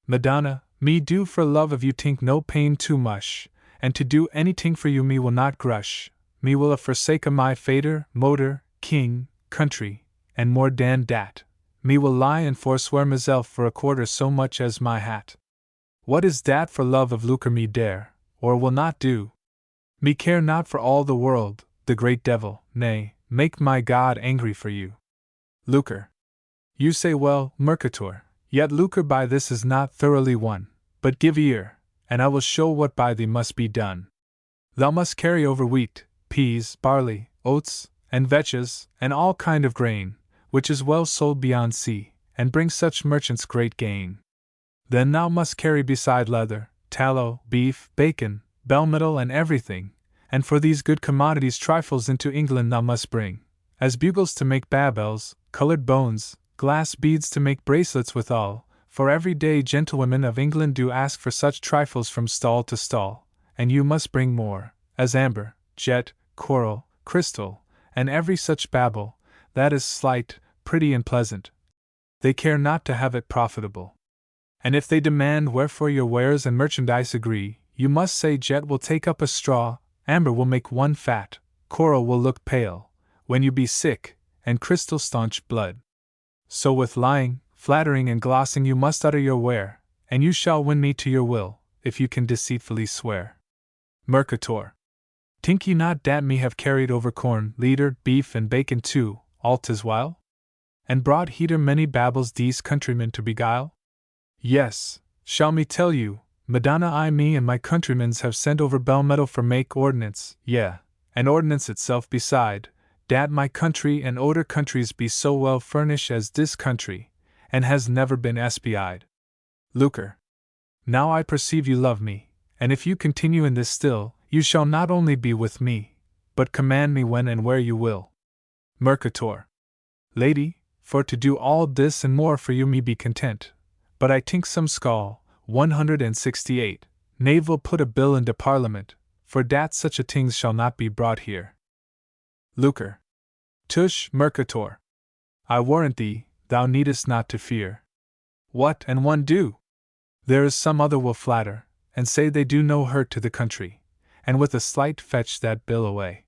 Madonna, me do for love of you tink no pain too much, and to do anything for you me will not grush, me will a forsake my fader, motor, king, country, and more dan dat, me will lie and forswear myself for a quarter so much as my hat. What is dat for love of lucre me dare, or will not do? Me care not for all the world, the great devil, nay, make my God angry for you. Lucre. You say well, Mercator, yet lucre by this is not thoroughly won, but give ear, and I will show what by thee must be done. Thou must carry over wheat, peas, barley, oats, and vetches, and all kind of grain, which is well sold beyond sea, and bring such merchants great gain. Then thou must carry beside leather, tallow, beef, bacon, bell-metal, and everything, and for these good commodities trifles into England thou must bring, as bugles to make babels, colored bones, glass beads to make bracelets withal, for every day gentlewomen of England do ask for such trifles from stall to stall, and you must bring more, as amber, jet, coral, crystal, and every such babble, that is slight, pretty, and pleasant. They care not to have it profitable. And if they demand wherefore your wares and merchandise agree, you must say jet will take up a straw, amber will make one fat, coral will look pale, when you be sick, and crystal staunch blood. So with lying, flattering, and glossing you must utter your ware, and you shall win me to your will, if you can deceitfully swear. Mercator. Tink ye not dat me have carried over corn, leader, beef, and bacon too, all 'tis while? And brought heater many babbles dese countrymen to beguile? Yes, shall me tell you, Madonna, I me and my countrymens have sent over bell metal for make ordnance, yea, and ordnance itself beside, dat my country and oder countries be so well furnished as dis country, and has never been espied. Lucre. Now I perceive you love me, and if you continue in this still, you shall not only be with me, but command me when and where you will. Mercator. Lady, for to do all this and more for you me be content, but I think some skull, 168, knave will put a bill into Parliament, for dat such a things shall not be brought here. Lucre. Tush, Mercator. I warrant thee, thou needest not to fear. What and one do? There is some other will flatter, and say they do no hurt to the country, and with a slight fetch that bill away.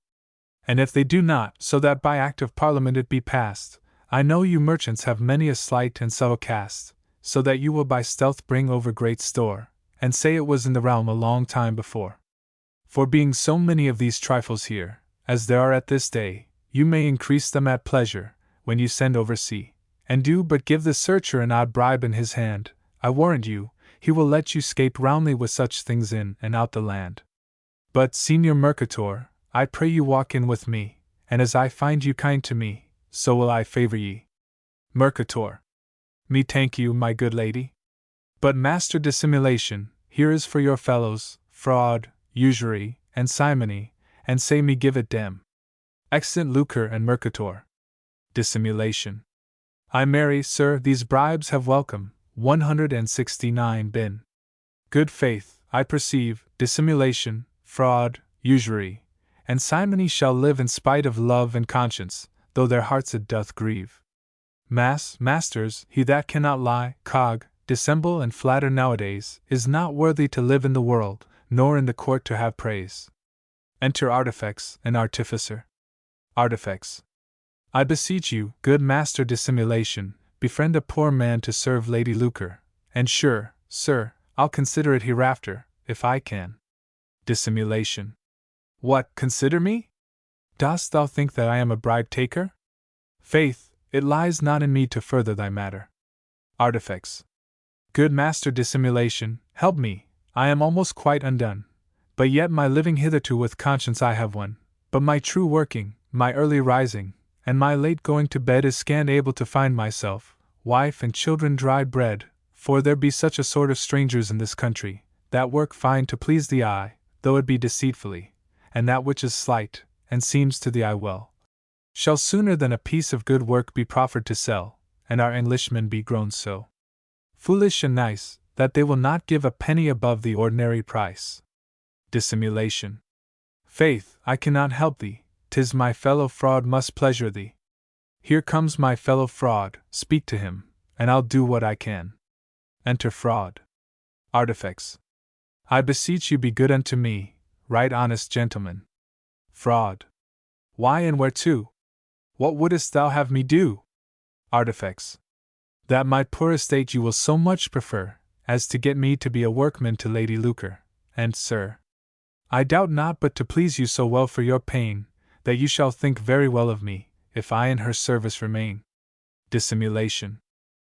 And if they do not, so that by Act of Parliament it be passed, I know you merchants have many a slight and subtle cast, so that you will by stealth bring over great store, and say it was in the realm a long time before. For being so many of these trifles here, as there are at this day, you may increase them at pleasure, when you send over sea, and do but give the searcher an odd bribe in his hand, I warrant you, he will let you scape roundly with such things in and out the land. But, Senior Mercator, I pray you walk in with me, and as I find you kind to me, so will I favor ye. Mercator. Me thank you, my good lady. But Master Dissimulation, here is for your fellows, fraud, usury, and simony, and say me give it dem. Extant Lucre and Mercator. Dissimulation. I marry, sir, these bribes have welcome, 169 been. Good faith, I perceive, dissimulation, fraud, usury, and simony shall live in spite of love and conscience, though their hearts it doth grieve. Masters, he that cannot lie, dissemble, and flatter nowadays, is not worthy to live in the world, nor in the court to have praise. Enter Artifex, an artificer. Artifex. I beseech you, good Master Dissimulation, befriend a poor man to serve Lady Lucre, and sure, sir, I'll consider it hereafter, if I can. Dissimulation. What, consider me? Dost thou think that I am a bribe-taker? Faith, it lies not in me to further thy matter. Artifex. Good Master Dissimulation, help me, I am almost quite undone, but yet my living hitherto with conscience I have won, but my true working, my early rising, and my late going to bed is scant able to find myself, wife and children dry bread, for there be such a sort of strangers in this country, that work fine to please the eye, though it be deceitfully, and that which is slight, and seems to the eye well, shall sooner than a piece of good work be proffered to sell, and our Englishmen be grown so foolish and nice, that they will not give a penny above the ordinary price. Dissimulation. Faith, I cannot help thee, 'tis my fellow fraud must pleasure thee. Here comes my fellow fraud, speak to him, and I'll do what I can. Enter Fraud. Artifex. I beseech you be good unto me, right honest gentleman. Fraud. Why and where to? What wouldst thou have me do? Artifex. That my poor estate you will so much prefer, as to get me to be a workman to Lady Lucre, and, sir, I doubt not but to please you so well for your pain, that you shall think very well of me, if I in her service remain. Dissimulation.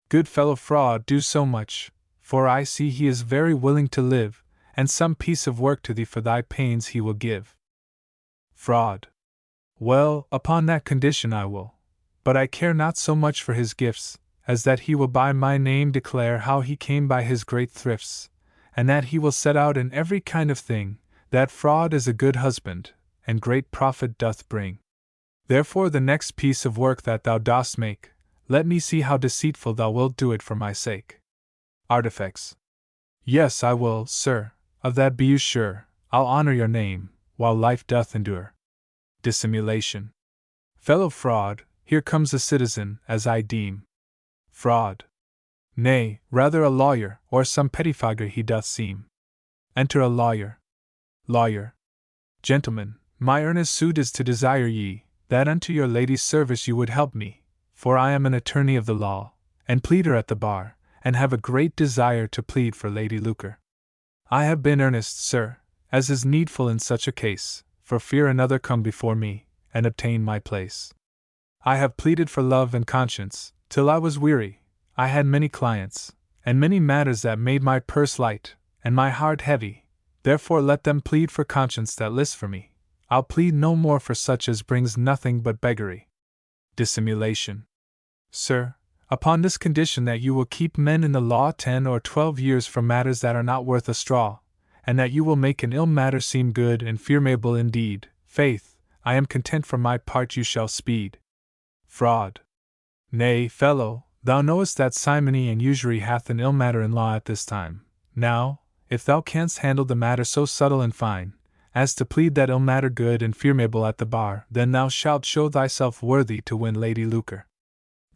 Good fellow Fraud, do so much, for I see he is very willing to live, and some piece of work to thee for thy pains he will give. Fraud. Well, upon that condition I will, but I care not so much for his gifts, as that he will by my name declare how he came by his great thrifts, and that he will set out in every kind of thing, that fraud is a good husband, and great profit doth bring. Therefore the next piece of work that thou dost make, let me see how deceitful thou wilt do it for my sake. Artifex. Yes, I will, sir, of that be you sure, I'll honor your name, while life doth endure. Dissimulation. Fellow Fraud, here comes a citizen, as I deem. Fraud. Nay, rather a lawyer, or some pettifogger he doth seem. Enter a lawyer. Lawyer. Gentlemen, my earnest suit is to desire ye, that unto your lady's service you would help me, for I am an attorney of the law, and pleader at the bar, and have a great desire to plead for Lady Lucre. I have been earnest, sir, as is needful in such a case, for fear another come before me, and obtain my place. I have pleaded for love and conscience, till I was weary. I had many clients, and many matters that made my purse light, and my heart heavy. Therefore let them plead for conscience that lists for me. I'll plead no more for such as brings nothing but beggary. Dissimulation. Sir, upon this condition that you will keep men in the law 10 or 12 years for matters that are not worth a straw, and that you will make an ill matter seem good and fearmable indeed, faith, I am content for my part you shall speed. Fraud. Nay, fellow, thou knowest that simony and usury hath an ill matter in law at this time. Now, if thou canst handle the matter so subtle and fine, as to plead that ill matter good and fearmable at the bar, then thou shalt show thyself worthy to win Lady Lucre.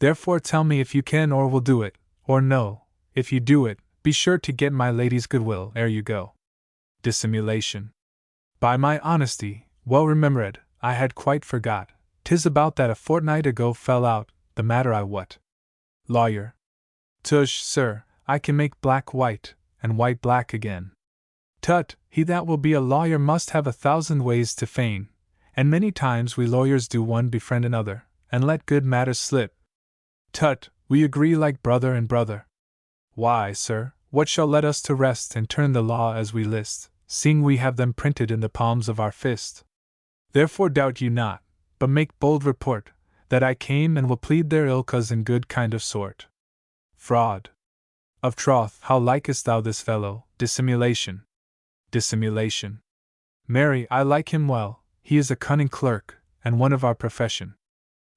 Therefore tell me if you can or will do it, or no, if you do it, be sure to get my lady's goodwill ere you go. Dissimulation. By my honesty, well remembered, I had quite forgot, 'tis about that a fortnight ago fell out, the matter I wot. Lawyer. Tush, sir, I can make black white, and white black again. Tut, he that will be a lawyer must have 1,000 ways to feign, and many times we lawyers do one befriend another, and let good matters slip. Tut, we agree like brother and brother. Why, sir, what shall let us to rest and turn the law as we list, seeing we have them printed in the palms of our fist? Therefore doubt you not, but make bold report, that I came and will plead their ill cause in good kind of sort. Fraud. Of troth, how likest thou this fellow? Dissimulation. Dissimulation. Marry, I like him well, he is a cunning clerk, and one of our profession.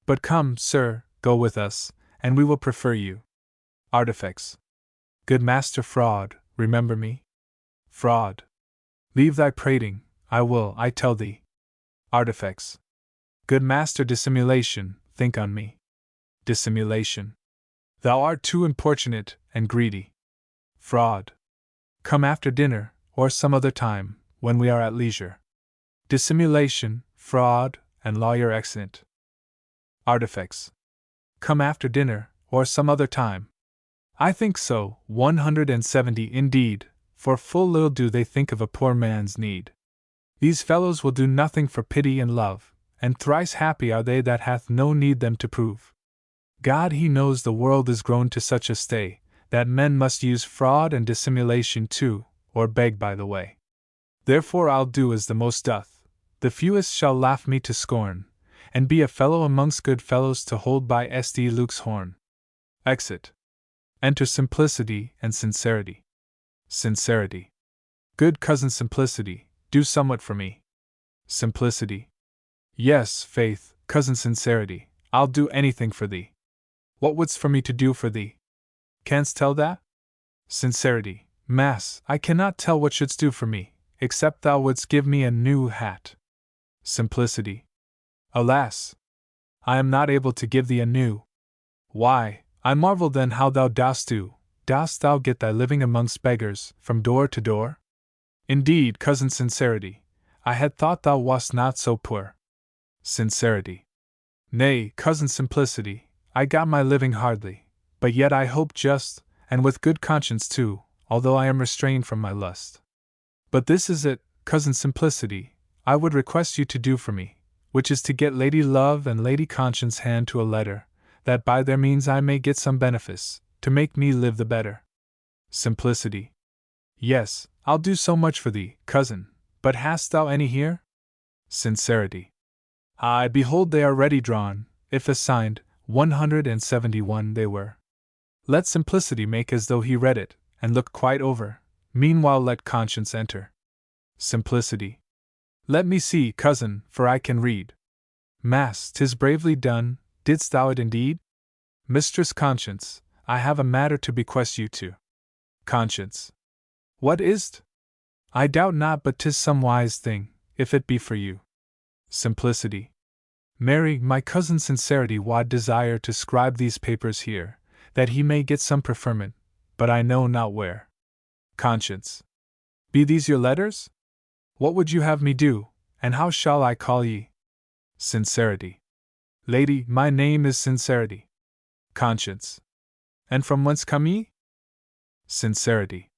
But come, sir, go with us, and we will prefer you. Artifex. Good Master Fraud, remember me. Fraud. Leave thy prating, I will, I tell thee. Artifex. Good Master Dissimulation, think on me. Dissimulation. Thou art too importunate and greedy. Fraud. Come after dinner, or some other time, when we are at leisure. Dissimulation, fraud, and lawyer excellent. Artifex. Come after dinner, or some other time. I think so, 170 indeed, for full little do they think of a poor man's need. These fellows will do nothing for pity and love, and thrice happy are they that hath no need them to prove. God he knows the world is grown to such a stay, that men must use fraud and dissimulation too, or beg by the way. Therefore I'll do as the most doth, the fewest shall laugh me to scorn, and be a fellow amongst good fellows to hold by St. Luke's horn. Exit. Enter Simplicity and Sincerity. Sincerity. Good cousin Simplicity, do somewhat for me. Simplicity. Yes, faith, cousin Sincerity, I'll do anything for thee. What wouldst for me to do for thee? Canst tell that? Sincerity. Mass, I cannot tell what shouldst do for me, except thou wouldst give me a new hat. Simplicity. Alas! I am not able to give thee a new. Why, I marvel then how thou dost do. Dost thou get thy living amongst beggars, from door to door? Indeed, cousin Sincerity, I had thought thou wast not so poor. Sincerity. Nay, cousin Simplicity, I got my living hardly, but yet I hope just, and with good conscience too, although I am restrained from my lust. But this is it, cousin Simplicity, I would request you to do for me, which is to get Lady Love and Lady Conscience hand to a letter, that by their means I may get some benefice, to make me live the better. Simplicity. Yes, I'll do so much for thee, cousin, but hast thou any here? Sincerity. Aye, behold they are ready drawn, if assigned, 171 they were. Let Simplicity make as though he read it, and look quite over, meanwhile let Conscience enter. Simplicity. Let me see, cousin, for I can read. Mass, 'tis bravely done, didst thou it indeed? Mistress Conscience, I have a matter to bequest you to. Conscience. What is't? I doubt not but 'tis some wise thing, if it be for you. Simplicity. Marry, my cousin Sincerity wad desire to scribe these papers here, that he may get some preferment, but I know not where. Conscience. Be these your letters? What would you have me do, And how shall I call ye? Sincerity. Lady, my name is Sincerity. Conscience. And from whence come ye? Sincerity.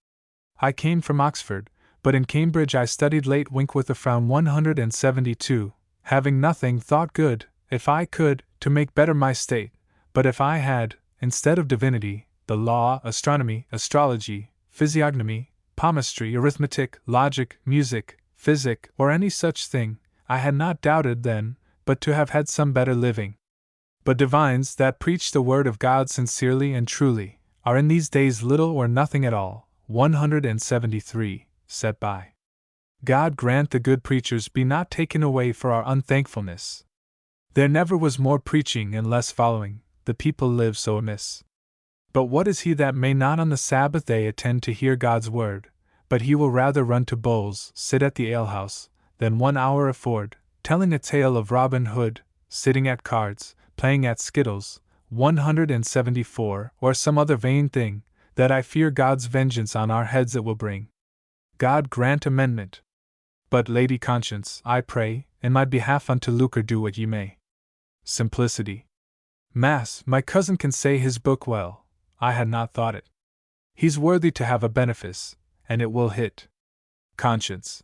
I came from Oxford, but in Cambridge I studied late Wink with a frown 172, having nothing thought good, if I could, to make better my state, but if I had, instead of divinity, the law, astronomy, astrology, physiognomy, palmistry, arithmetic, logic, music, physic, or any such thing, I had not doubted then, but to have had some better living. But divines that preach the word of God sincerely and truly, are in these days little or nothing at all. 173, set by. God grant the good preachers be not taken away for our unthankfulness. There never was more preaching and less following, the people live so amiss. But what is he that may not on the Sabbath day attend to hear God's word, but he will rather run to bowls, sit at the alehouse, than 1 hour afford, telling a tale of Robin Hood, sitting at cards, playing at skittles, 174, or some other vain thing, that I fear God's vengeance on our heads it will bring. God grant amendment. But, Lady Conscience, I pray, in my behalf unto lucre do what ye may. Simplicity. Mass, my cousin can say his book well, I had not thought it. He's worthy to have a benefice, and it will hit. Conscience.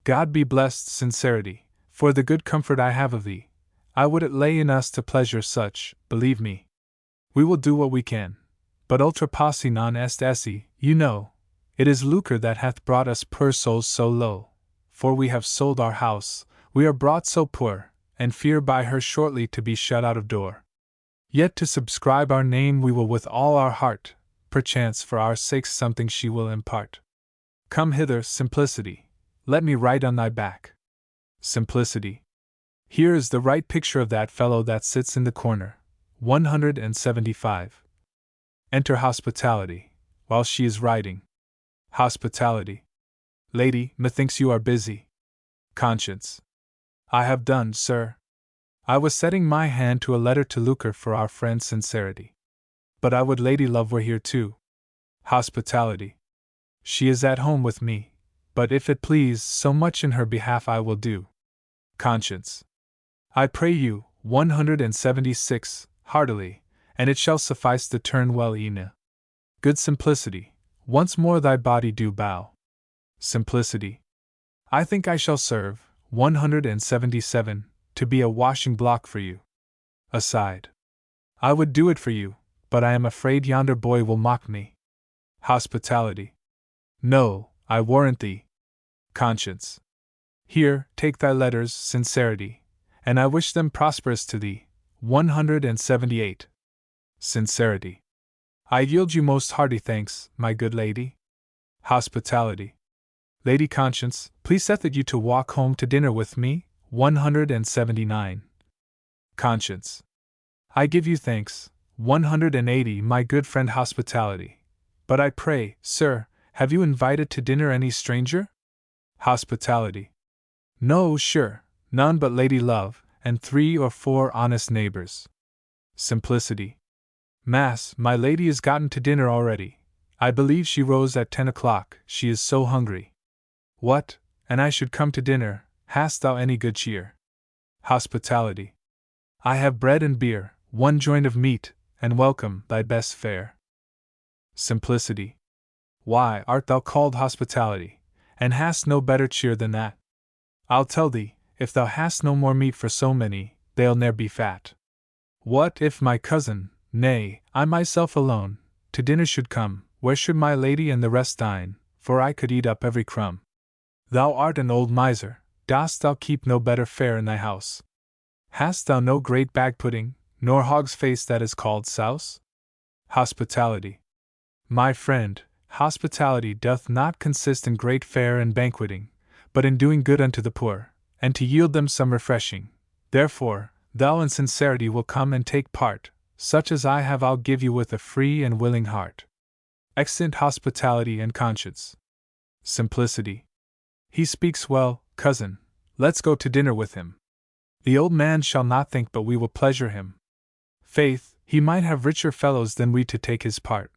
God be blessed, Sincerity, for the good comfort I have of thee. I would it lay in us to pleasure such, believe me. We will do what we can. But ultra posse non est esse, you know, it is lucre that hath brought us poor souls so low, for we have sold our house, we are brought so poor, and fear by her shortly to be shut out of door. Yet to subscribe our name we will with all our heart, perchance for our sakes something she will impart. Come hither, Simplicity, let me write on thy back. Simplicity. Here is the right picture of that fellow that sits in the corner. 175. Enter Hospitality, while she is writing. Hospitality. Lady, methinks you are busy. Conscience. I have done, sir. I was setting my hand to a letter to lucre for our friend Sincerity. But I would Lady Love were here too. Hospitality. She is at home with me, but if it please, so much in her behalf I will do. Conscience. I pray you, 176, heartily, and it shall suffice to turn well Ina. Good Simplicity, once more thy body do bow. Simplicity. I think I shall serve, 177, to be a washing block for you. Aside. I would do it for you, but I am afraid yonder boy will mock me. Hospitality. No, I warrant thee. Conscience. Here, take thy letters, Sincerity, and I wish them prosperous to thee. 178. Sincerity. I yield you most hearty thanks, my good lady. Hospitality. Lady Conscience, please set that you to walk home to dinner with me. 179. Conscience. I give you thanks. 180. My good friend Hospitality. But I pray, sir, have you invited to dinner any stranger? Hospitality. No, sure, none but Lady Love, and 3 or 4 honest neighbors. Simplicity. Mass, my lady is gotten to dinner already. I believe she rose at 10 o'clock, she is so hungry. What, and I should come to dinner, hast thou any good cheer? Hospitality. I have bread and beer, 1 joint of meat, and welcome, thy best fare. Simplicity. Why art thou called Hospitality, and hast no better cheer than that? I'll tell thee, if thou hast no more meat for so many, they'll ne'er be fat. What if my cousin, nay, I myself alone, to dinner should come, where should my lady and the rest dine, for I could eat up every crumb? Thou art an old miser, dost thou keep no better fare in thy house? Hast thou no great bag pudding, nor hog's face that is called souse? Hospitality. My friend, hospitality doth not consist in great fare and banqueting, but in doing good unto the poor, and to yield them some refreshing. Therefore, thou in Sincerity will come and take part, such as I have I'll give you with a free and willing heart. Extant Hospitality and Conscience. Simplicity. He speaks well, cousin, let's go to dinner with him. The old man shall not think but we will pleasure him. Faith, he might have richer fellows than we to take his part,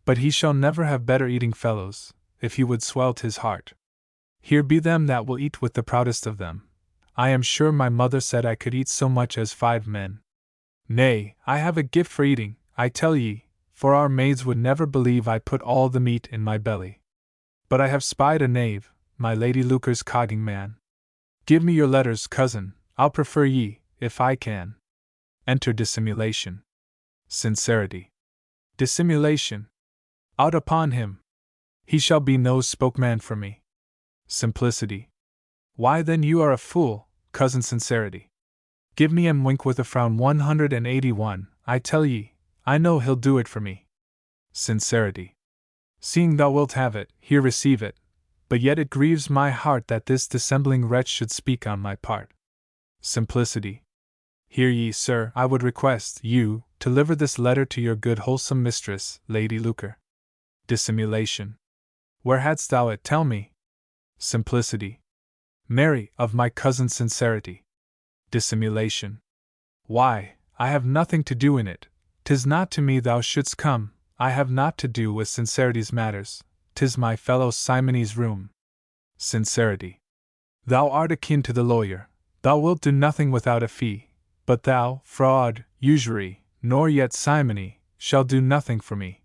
but he shall never have better eating fellows, if he would swell't his heart. Here be them that will eat with the proudest of them, I am sure my mother said I could eat so much as 5 men. Nay, I have a gift for eating, I tell ye, for our maids would never believe I put all the meat in my belly. But I have spied a knave, my Lady Lucre's cogging man. Give me your letters, cousin, I'll prefer ye, if I can. Enter dissimulation. Sincerity. Dissimulation. Out upon him. He shall be no spokesman for me. Simplicity. Why then you are a fool, cousin Sincerity. Give me wink with a frown 181, I tell ye, I know he'll do it for me. Sincerity. Seeing thou wilt have it, here receive it, but yet it grieves my heart that this dissembling wretch should speak on my part. Simplicity. Hear ye, sir, I would request you to deliver this letter to your good wholesome mistress, Lady Lucre. Dissimulation. Where hadst thou it, tell me? Simplicity. Mary, of my cousin Sincerity. Dissimulation. Why, I have nothing to do in it, 'tis not to me thou shouldst come, I have naught to do with Sincerity's matters, 'tis my fellow Simone's room. Sincerity. Thou art akin to the lawyer, thou wilt do nothing without a fee, but thou, fraud, usury, nor yet simony, shall do nothing for me.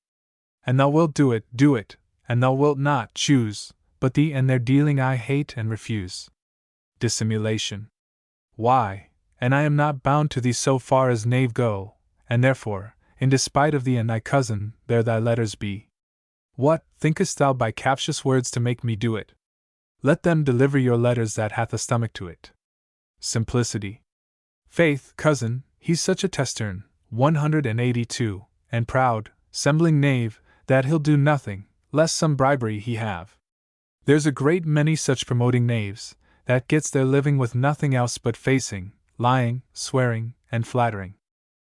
And thou wilt do it, and thou wilt not choose, but thee and their dealing I hate and refuse. Dissimulation. Why, and I am not bound to thee so far as knave go, and therefore, in despite of thee and thy cousin, there thy letters be. What, thinkest thou by captious words to make me do it? Let them deliver your letters that hath a stomach to it. Simplicity. Faith, cousin, he's such a testern, 182, and proud, sembling knave, that he'll do nothing, lest some bribery he have. There's a great many such promoting knaves, that gets their living with nothing else but facing, lying, swearing, and flattering.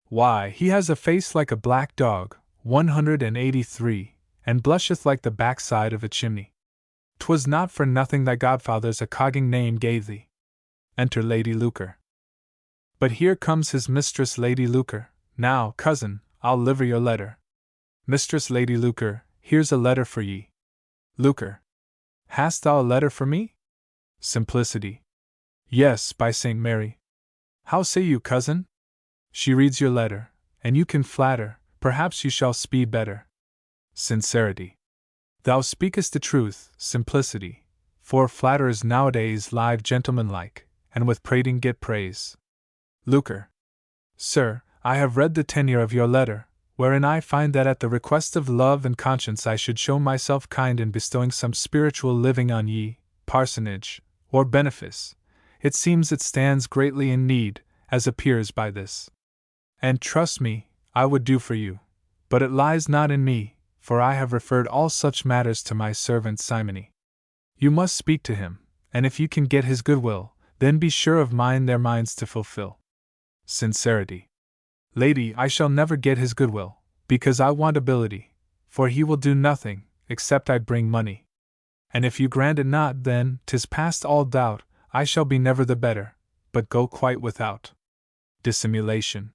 Why, he has a face like a black dog, 183, and blusheth like the backside of a chimney. 'Twas not for nothing thy godfathers a cogging name gave thee. Enter Lady Lucre. But here comes his mistress Lady Lucre. Now, cousin, I'll deliver your letter. Mistress Lady Lucre, here's a letter for ye. Lucre. Hast thou a letter for me? Simplicity. Yes, by St. Mary. How say you, cousin? She reads your letter, and you can flatter, perhaps you shall speed better. Sincerity. Thou speakest the truth, Simplicity, for flatterers nowadays live gentlemanlike, and with prating get praise. Lucre. Sir, I have read the tenure of your letter, wherein I find that at the request of love and conscience I should show myself kind in bestowing some spiritual living on ye, parsonage, or benefice. It seems it stands greatly in need, as appears by this. And trust me, I would do for you, but it lies not in me, for I have referred all such matters to my servant Simony. You must speak to him, and if you can get his goodwill, then be sure of mine their minds to fulfill. Sincerity. Lady, I shall never get his goodwill, because I want ability, for he will do nothing, except I bring money. And if you grant it not, then, 'tis past all doubt, I shall be never the better, but go quite without. Dissimulation.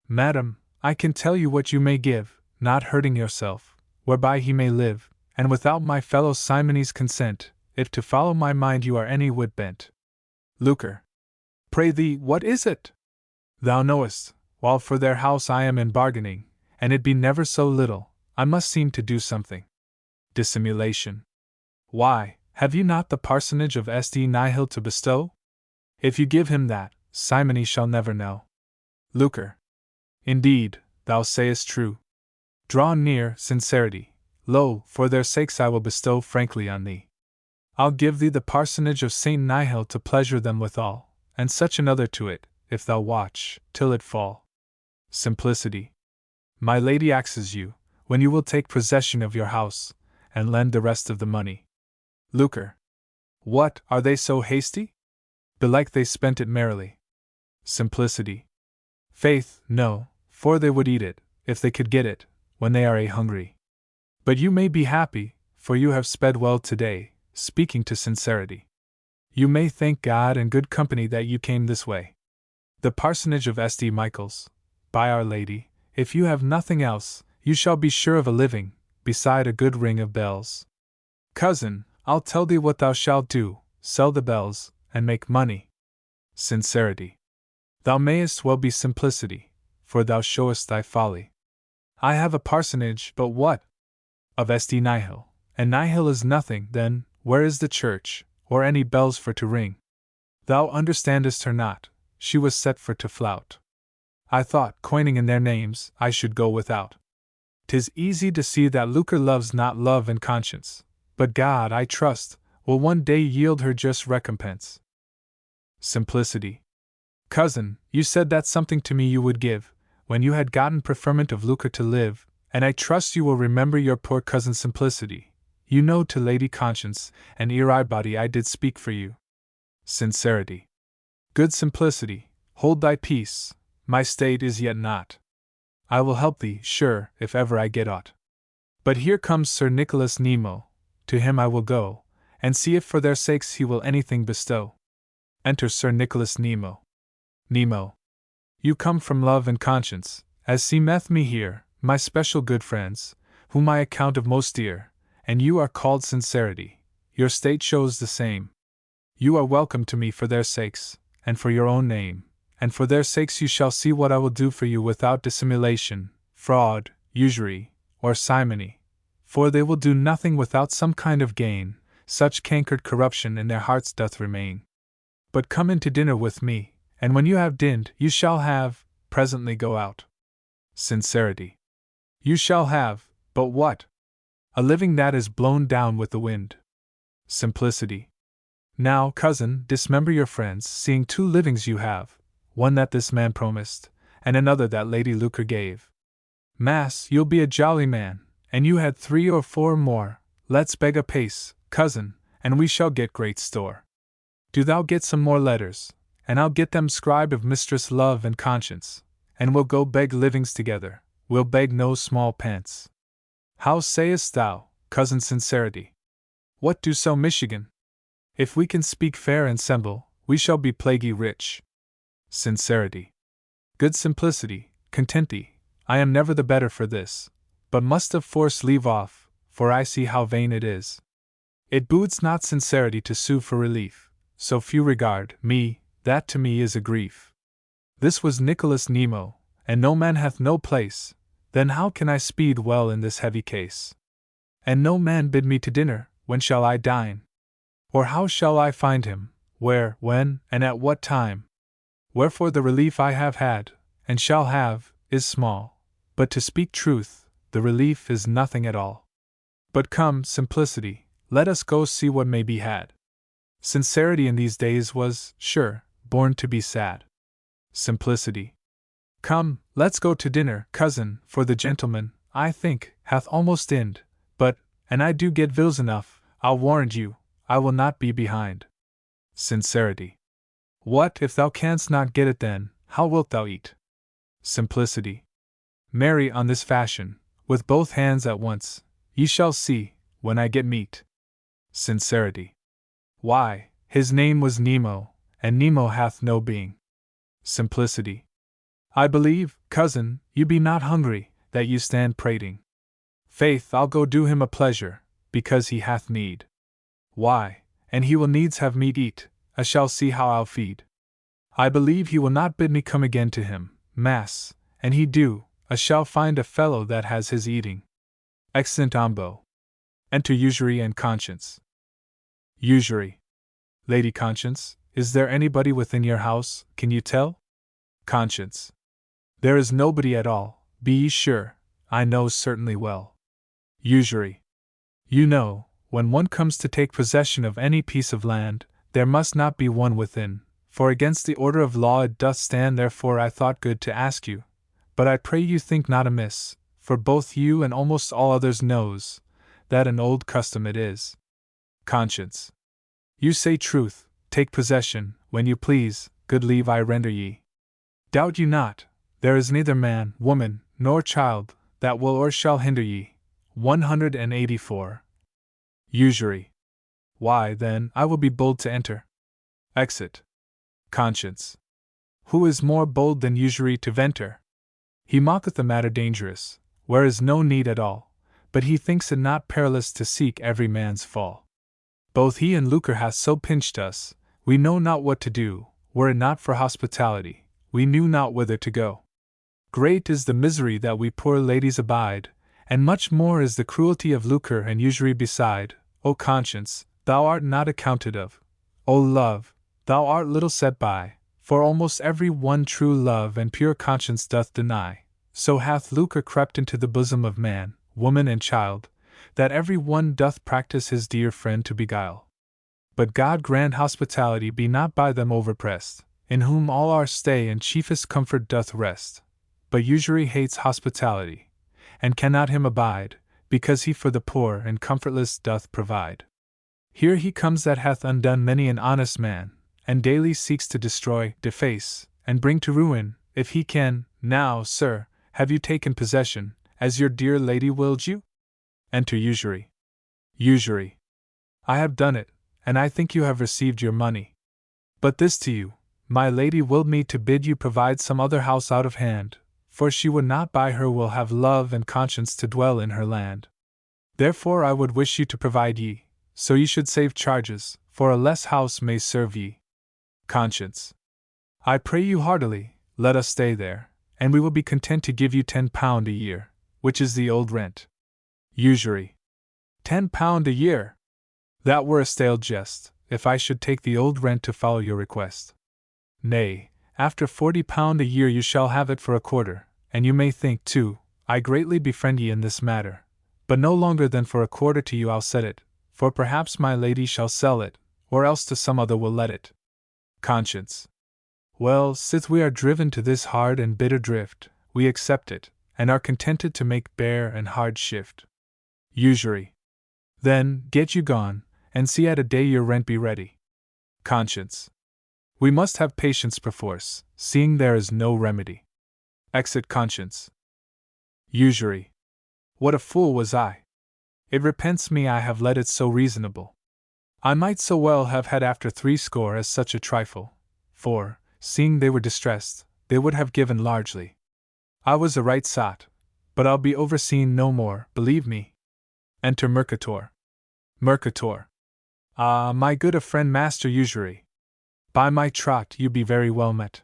Madam, I can tell you what you may give, not hurting yourself, whereby he may live, and without my fellow Simony's consent, if to follow my mind you are any whit bent. Lucre. Pray thee, what is it? Thou knowest, while for their house I am in bargaining, and it be never so little, I must seem to do something. Dissimulation. Why, have you not the parsonage of St. Nihil to bestow? If you give him that, Simony shall never know. Lucre. Indeed, thou sayest true. Draw near, Sincerity. Lo, for their sakes I will bestow frankly on thee. I'll give thee the parsonage of St. Nihil to pleasure them withal, and such another to it, if thou watch, till it fall. Simplicity. My lady axes you, when you will take possession of your house, and lend the rest of the money. Lucre. What, are they so hasty? Belike they spent it merrily. Simplicity. Faith, no, for they would eat it, if they could get it, when they are hungry. But you may be happy, for you have sped well today, speaking to Sincerity. You may thank God and good company that you came this way. The parsonage of St. Michael's, by Our Lady, if you have nothing else, you shall be sure of a living, beside a good ring of bells. Cousin, I'll tell thee what thou shalt do, sell the bells, and make money. Sincerity. Thou mayest well be simplicity, for thou showest thy folly. I have a parsonage, but what? Of est nihil, and nihil is nothing, then, where is the church, or any bells for to ring? Thou understandest her not, she was set for to flout. I thought, coining in their names, I should go without. 'Tis easy to see that lucre loves not love and conscience, but God, I trust, will one day yield her just recompense. Simplicity. Cousin, you said that something to me you would give, when you had gotten preferment of lucre to live, and I trust you will remember your poor cousin Simplicity. You know to Lady Conscience, and ere I body I did speak for you. Sincerity. Good Simplicity, hold thy peace, my state is yet not. I will help thee, sure, if ever I get aught. But here comes Sir Nicholas Nemo, to him I will go, and see if for their sakes he will anything bestow. Enter Sir Nicholas Nemo. Nemo. You come from love and conscience, as seemeth me here, my special good friends, whom I account of most dear, and you are called Sincerity, your state shows the same. You are welcome to me for their sakes, and for your own name, and for their sakes you shall see what I will do for you without dissimulation, fraud, usury, or simony, for they will do nothing without some kind of gain, such cankered corruption in their hearts doth remain. But come in to dinner with me, and when you have dinned, you shall have, presently go out. Sincerity. You shall have, but what? A living that is blown down with the wind. Simplicity. Now, cousin, dismember your friends, seeing 2 livings you have, one that this man promised, and another that Lady Lucre gave. Mass, you'll be a jolly man, and you had 3 or 4 more. Let's beg apace, cousin, and we shall get great store. Do thou get some more letters, and I'll get them scribed of Mistress Love and Conscience, and we'll go beg livings together, we'll beg no small pence. How sayest thou, cousin Sincerity? What do so, Michigan? If we can speak fair and semble, we shall be plaguey rich. Sincerity. Good Simplicity, content thee, I am never the better for this, but must of force leave off, for I see how vain it is. It boots not Sincerity to sue for relief, so few regard me, that to me is a grief. This was Nicholas Nemo, and no man hath no place, then how can I speed well in this heavy case? And no man bid me to dinner, when shall I dine? Or how shall I find him, where, when, and at what time? Wherefore the relief I have had, and shall have, is small, but to speak truth, the relief is nothing at all. But come, Simplicity, let us go see what may be had. Sincerity in these days was, sure, born to be sad. Simplicity. Come, let's go to dinner, cousin, for the gentleman, I think, hath almost inned, but, an I do get vills enough, I'll warrant you, I will not be behind. Sincerity. What, if thou canst not get it then, how wilt thou eat? Simplicity. Marry on this fashion, with both hands at once, ye shall see, when I get meat. Sincerity. Why, his name was Nemo, and Nemo hath no being. Simplicity. I believe, cousin, you be not hungry, that you stand prating. Faith, I'll go do him a pleasure, because he hath need. Why, and he will needs have meat eat, I shall see how I'll feed. I believe he will not bid me come again to him, mass, and he do, I shall find a fellow that has his eating. Excellent ambo. Enter Usury and Conscience. Usury. Lady Conscience, is there anybody within your house, can you tell? Conscience. There is nobody at all, be ye sure, I know certainly well. Usury. You know, when one comes to take possession of any piece of land, there must not be one within, for against the order of law it doth stand. Therefore I thought good to ask you, but I pray you think not amiss, for both you and almost all others knows, that an old custom it is. Conscience. You say truth, take possession, when you please, good leave I render ye. Doubt you not, there is neither man, woman, nor child, that will or shall hinder ye. 184. Usury. Why, then, I will be bold to enter. Exit. Conscience. Who is more bold than Usury to venter? He mocketh the matter dangerous, where is no need at all, but he thinks it not perilous to seek every man's fall. Both he and Lucre hath so pinched us, we know not what to do, were it not for hospitality, we knew not whither to go. Great is the misery that we poor ladies abide, and much more is the cruelty of lucre and usury beside. O conscience, thou art not accounted of. O love, thou art little set by, for almost every one true love and pure conscience doth deny. So hath lucre crept into the bosom of man, woman, and child, that every one doth practice his dear friend to beguile. But God grant hospitality be not by them overpressed, in whom all our stay and chiefest comfort doth rest. But usury hates hospitality, and cannot him abide, because he for the poor and comfortless doth provide. Here he comes that hath undone many an honest man, and daily seeks to destroy, deface, and bring to ruin, if he can. Now, sir, have you taken possession, as your dear lady willed you? Enter usury. Usury. I have done it, and I think you have received your money. But this to you, my lady willed me to bid you provide some other house out of hand, for she would not by her will have love and conscience to dwell in her land. Therefore I would wish you to provide ye, so ye should save charges, for a less house may serve ye. Conscience. I pray you heartily, let us stay there, and we will be content to give you £10 a year, which is the old rent. Usury. £10 a year! That were a stale jest, if I should take the old rent to follow your request. Nay, after £40 a year you shall have it for a quarter, and you may think, too, I greatly befriend ye in this matter, but no longer than for a quarter to you I'll set it, for perhaps my lady shall sell it, or else to some other will let it. Conscience. Well, sith we are driven to this hard and bitter drift, we accept it, and are contented to make bare and hard shift. Usury. Then, get you gone, and see at a day your rent be ready. Conscience. We must have patience perforce, seeing there is no remedy. Exit conscience. Usury. What a fool was I! It repents me I have let it so reasonable. I might so well have had after 60 as such a trifle, for, seeing they were distressed, they would have given largely. I was a right sot, but I'll be overseen no more, believe me. Enter Mercator. Mercator. Ah, my good a friend Master Usury. By my trot, you be very well met.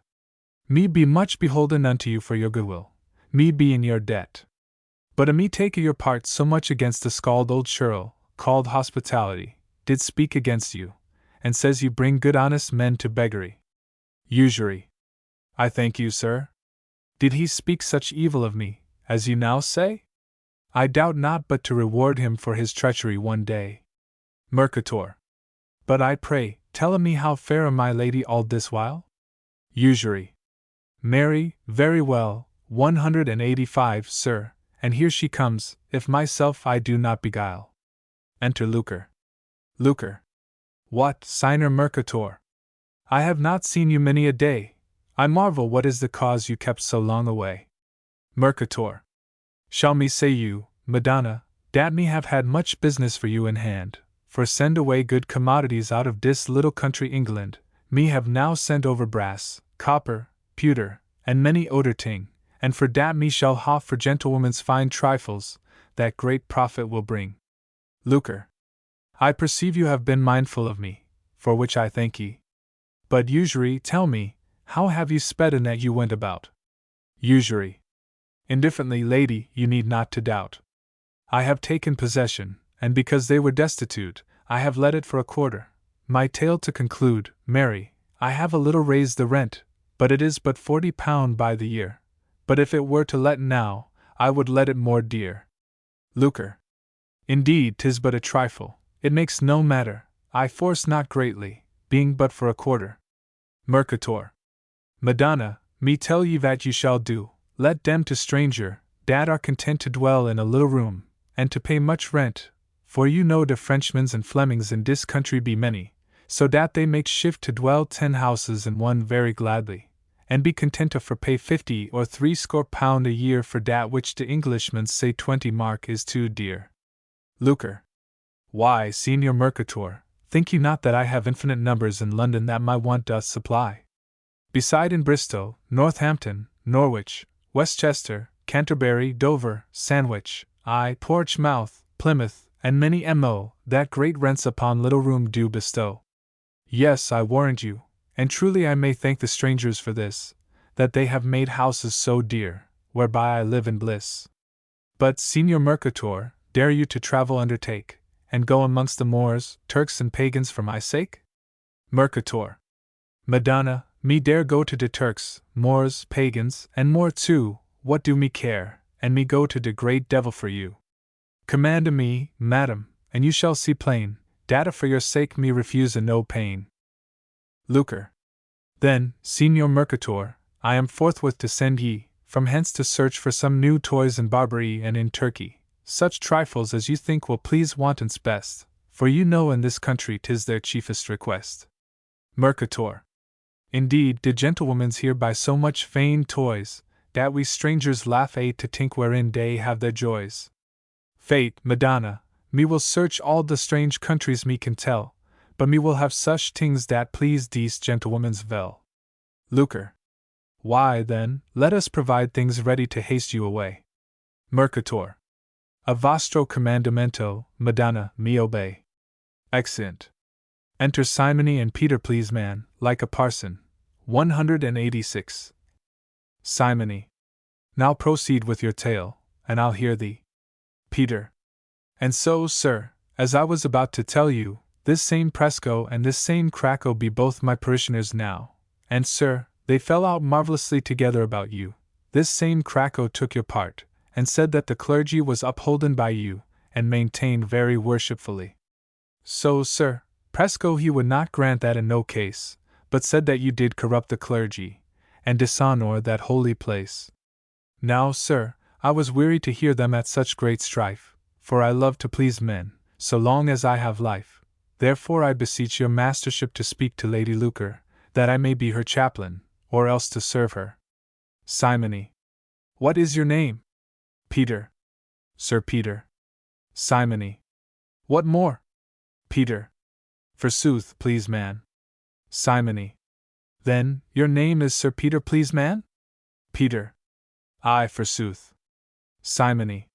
Me be much beholden unto you for your goodwill, me be in your debt. But a me take your part so much against the scald old churl, called hospitality, did speak against you, and says you bring good honest men to beggary. Usury. I thank you, sir. Did he speak such evil of me, as you now say? I doubt not but to reward him for his treachery one day. Mercator. But I pray, tell me how fair my lady all this while? Usury. Marry, very well, 185, sir, and here she comes, if myself I do not beguile. Enter Lucre. Lucre. What, signer Mercator? I have not seen you many a day. I marvel what is the cause you kept so long away. Mercator. Shall me say you, Madonna, dat me have had much business for you in hand, for send away good commodities out of dis little country England, me have now sent over brass, copper, pewter, and many oder ting, and for dat me shall hoff for gentlewomen's fine trifles, that great profit will bring. Lucre. I perceive you have been mindful of me, for which I thank ye. But usury, tell me, how have you sped in that you went about? Usury. Indifferently, lady, you need not to doubt. I have taken possession, and because they were destitute, I have let it for a quarter. My tale to conclude, Mary, I have a little raised the rent, but it is but £40 by the year. But if it were to let now, I would let it more dear. Lucre. Indeed, 'tis but a trifle, it makes no matter, I force not greatly, being but for a quarter. Mercator. Madonna, me tell ye that you shall do, let dem to stranger, dat are content to dwell in a little room, and to pay much rent, for you know de Frenchmans and Flemings in dis country be many, so dat they make shift to dwell 10 houses in one very gladly, and be content to for pay 50 or 60 pound a year for dat which de Englishmen say 20 mark is too dear. Lucre. Why, Signor Mercator, think you not that I have infinite numbers in London that my want doth supply? Beside in Bristol, Northampton, Norwich, Westchester, Canterbury, Dover, Sandwich, Portsmouth, Plymouth, and many mo, that great rents upon little room do bestow. Yes, I warrant you, and truly I may thank the strangers for this, that they have made houses so dear, whereby I live in bliss. But, Signor Mercator, dare you to travel undertake, and go amongst the Moors, Turks and Pagans for my sake? Mercator. Madonna, me dare go to de Turks, Moors, Pagans, and more too, what do me care, and me go to de great devil for you. Command me, madam, and you shall see plain, data for your sake me refuse a no pain. Lucre. Then, Signor Mercator, I am forthwith to send ye, from hence to search for some new toys in Barbary and in Turkey, such trifles as you think will please wantons best, for you know in this country 'tis their chiefest request. Mercator. Indeed, de gentlewomen's here buy so much feigned toys, dat we strangers laugh to tink wherein dey have their joys. Fate, Madonna, me will search all the strange countries me can tell, but me will have such things dat please dese gentlewomen's vel. Lucre. Why, then, let us provide things ready to haste you away. Mercator. A vostro commandamento, Madonna, me obey. Exeunt. Enter Simony and Peter, please man, like a parson. 186. Simony. Now proceed with your tale, and I'll hear thee. Peter. And so, sir, as I was about to tell you, this same Presco and this same Krakow be both my parishioners now, and sir, they fell out marvelously together about you. This same Krakow took your part, and said that the clergy was upholden by you, and maintained very worshipfully. So, sir, Presco he would not grant that in no case, but said that you did corrupt the clergy, and dishonor that holy place. Now, sir, I was weary to hear them at such great strife, for I love to please men, so long as I have life. Therefore I beseech your mastership to speak to Lady Lucre, that I may be her chaplain, or else to serve her. Simony. What is your name? Peter. Sir Peter. Simony. What more? Peter. Forsooth, please man. Simony. Then, your name is Sir Peter, please man? Peter. Aye, forsooth. Simony.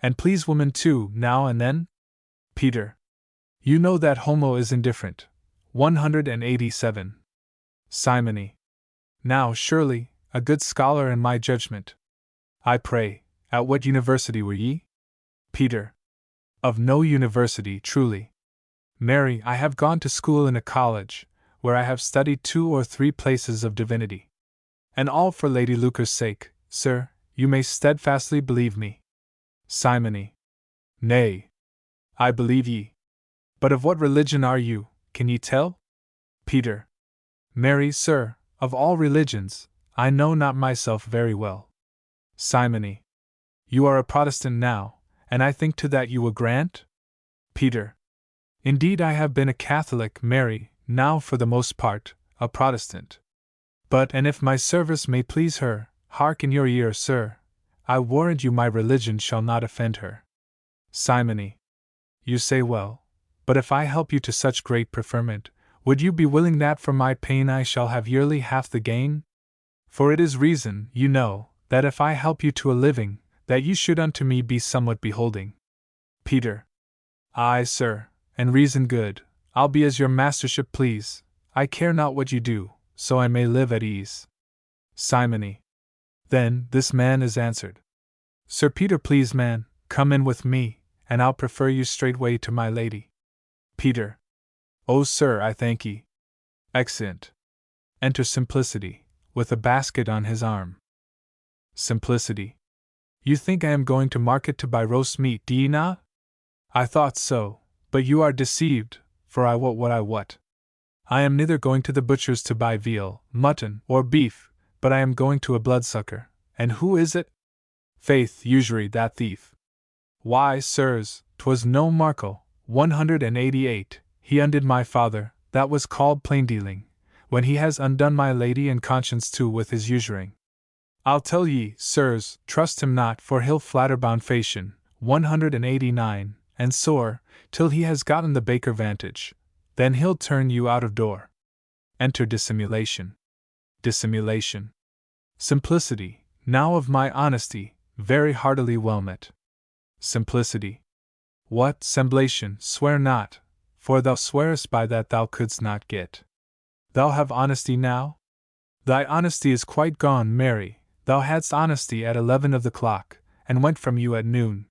And please woman too, now and then? Peter. You know that homo is indifferent. 187. Simony. Now, surely, a good scholar in my judgment. I pray, at what university were ye? Peter. Of no university, truly. Marry, I have gone to school in a college, where I have studied 2 or 3 places of divinity. And all for Lady Lucre's sake, sir, you may steadfastly believe me. Simony. Nay. I believe ye. But of what religion are you, can ye tell? Peter. Marry, sir, of all religions, I know not myself very well. Simony. You are a Protestant now, and I think to that you will grant? Peter. Indeed I have been a Catholic, Mary, now for the most part, a Protestant. But, and if my service may please her, hark in your ear, sir, I warrant you my religion shall not offend her. Simony. You say well, but if I help you to such great preferment, would you be willing that for my pain I shall have yearly half the gain? For it is reason, you know, that if I help you to a living, that you should unto me be somewhat beholding. Peter. Aye, sir, and reason good, I'll be as your mastership please, I care not what you do, so I may live at ease. Simony. Then, this man is answered. Sir Peter, please man, come in with me, and I'll prefer you straightway to my lady. Peter. Oh, sir, I thank ye. Exeunt. Enter Simplicity, with a basket on his arm. Simplicity. You think I am going to market to buy roast meat, do ye not? I thought so, but you are deceived, for I wot what I wot. I am neither going to the butcher's to buy veal, mutton, or beef, but I am going to a bloodsucker, and who is it? Faith, usury, that thief. Why, sirs, 'twas no Marco, 188, he undid my father, that was called plain dealing, when he has undone my lady and conscience too with his usuring. I'll tell ye, sirs, trust him not, for he'll flatter Bonfacian, 189, and soar, till he has gotten the baker vantage, then he'll turn you out of door. Enter Dissimulation. Dissimulation. Simplicity, now of my honesty, very heartily well met. Simplicity. What, semblation, swear not, for thou swearest by that thou couldst not get. Thou have honesty now? Thy honesty is quite gone, Mary. Thou hadst honesty at 11 of the clock, and went from you at noon.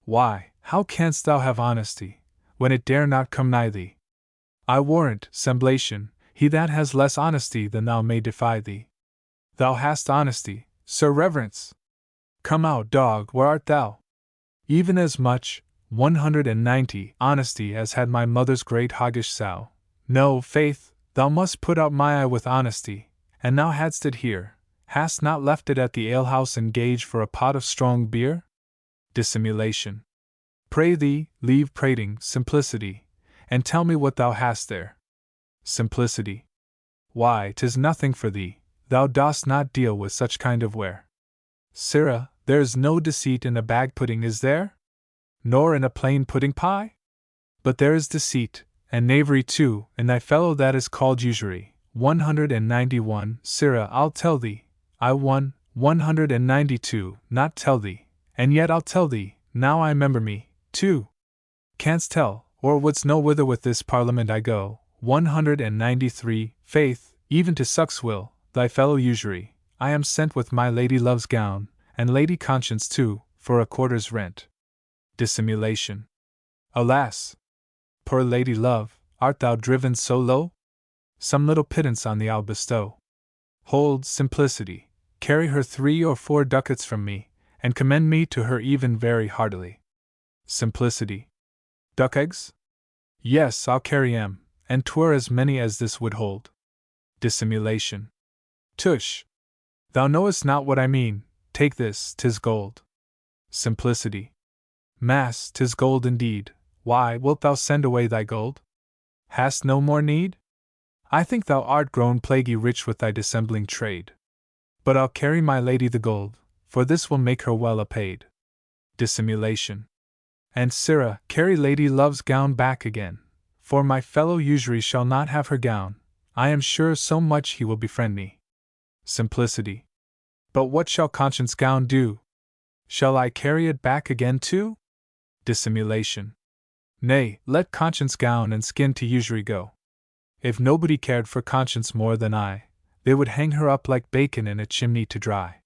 Why, how canst thou have honesty, when it dare not come nigh thee? I warrant, semblation, he that has less honesty than thou may defy thee. Thou hast honesty, Sir Reverence. Come out, dog, where art thou? Even as much, 190, honesty as had my mother's great hoggish sow. No, faith, thou must put out my eye with honesty, and thou hadst it here, hast not left it at the alehouse engaged for a pot of strong beer? Dissimulation. Pray thee, leave prating, Simplicity, and tell me what thou hast there. Simplicity. Why, 'tis nothing for thee, thou dost not deal with such kind of ware. Sirrah, there's no deceit in a bag pudding, is there? Nor in a plain pudding pie? But there is deceit, and knavery too, in thy fellow that is called usury. 191, Sirrah, I'll tell thee. 192, not tell thee, and yet I'll tell thee, now I remember me, too. Canst tell, or wouldst know whither with this Parliament I go. 193, faith, even to Suckswill, thy fellow usury, I am sent with my lady love's gown, and Lady Conscience too, for a quarter's rent. Dissimulation. Alas! Poor lady love, art thou driven so low? Some little pittance on thee I'll bestow. Hold, Simplicity, carry her 3 or 4 ducats from me, and commend me to her even very heartily. Simplicity. Duck eggs? Yes, I'll carry 'em, and 'twere as many as this would hold. Dissimulation. Tush! Thou knowest not what I mean, take this, 'tis gold. Simplicity. Mass, 'tis gold indeed. Why, wilt thou send away thy gold? Hast no more need? I think thou art grown plaguy rich with thy dissembling trade. But I'll carry my lady the gold, for this will make her well apaid. Dissimulation. And sirrah, carry lady love's gown back again, for my fellow usury shall not have her gown. I am sure so much he will befriend me. Simplicity. But what shall Conscience gown do? Shall I carry it back again too? Dissimulation. Nay, let Conscience gown and skin to usury go. If nobody cared for Conscience more than I, they would hang her up like bacon in a chimney to dry.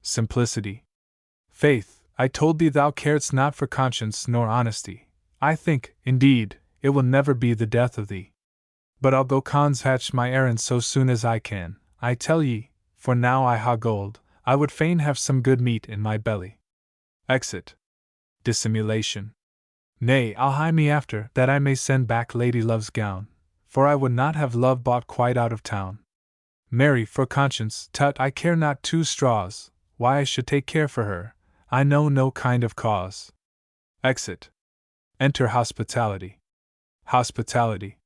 Simplicity. Faith, I told thee thou caredst not for conscience nor honesty. I think, indeed, it will never be the death of thee. But I'll go conspatch my errand so soon as I can, I tell ye, for now I ha gold, I would fain have some good meat in my belly. Exit. Dissimulation. Nay, I'll hie me after, that I may send back lady love's gown, for I would not have love bought quite out of town. Marry, for Conscience, tut, I care not 2 straws, why I should take care for her, I know no kind of cause. Exit. Enter Hospitality. Hospitality.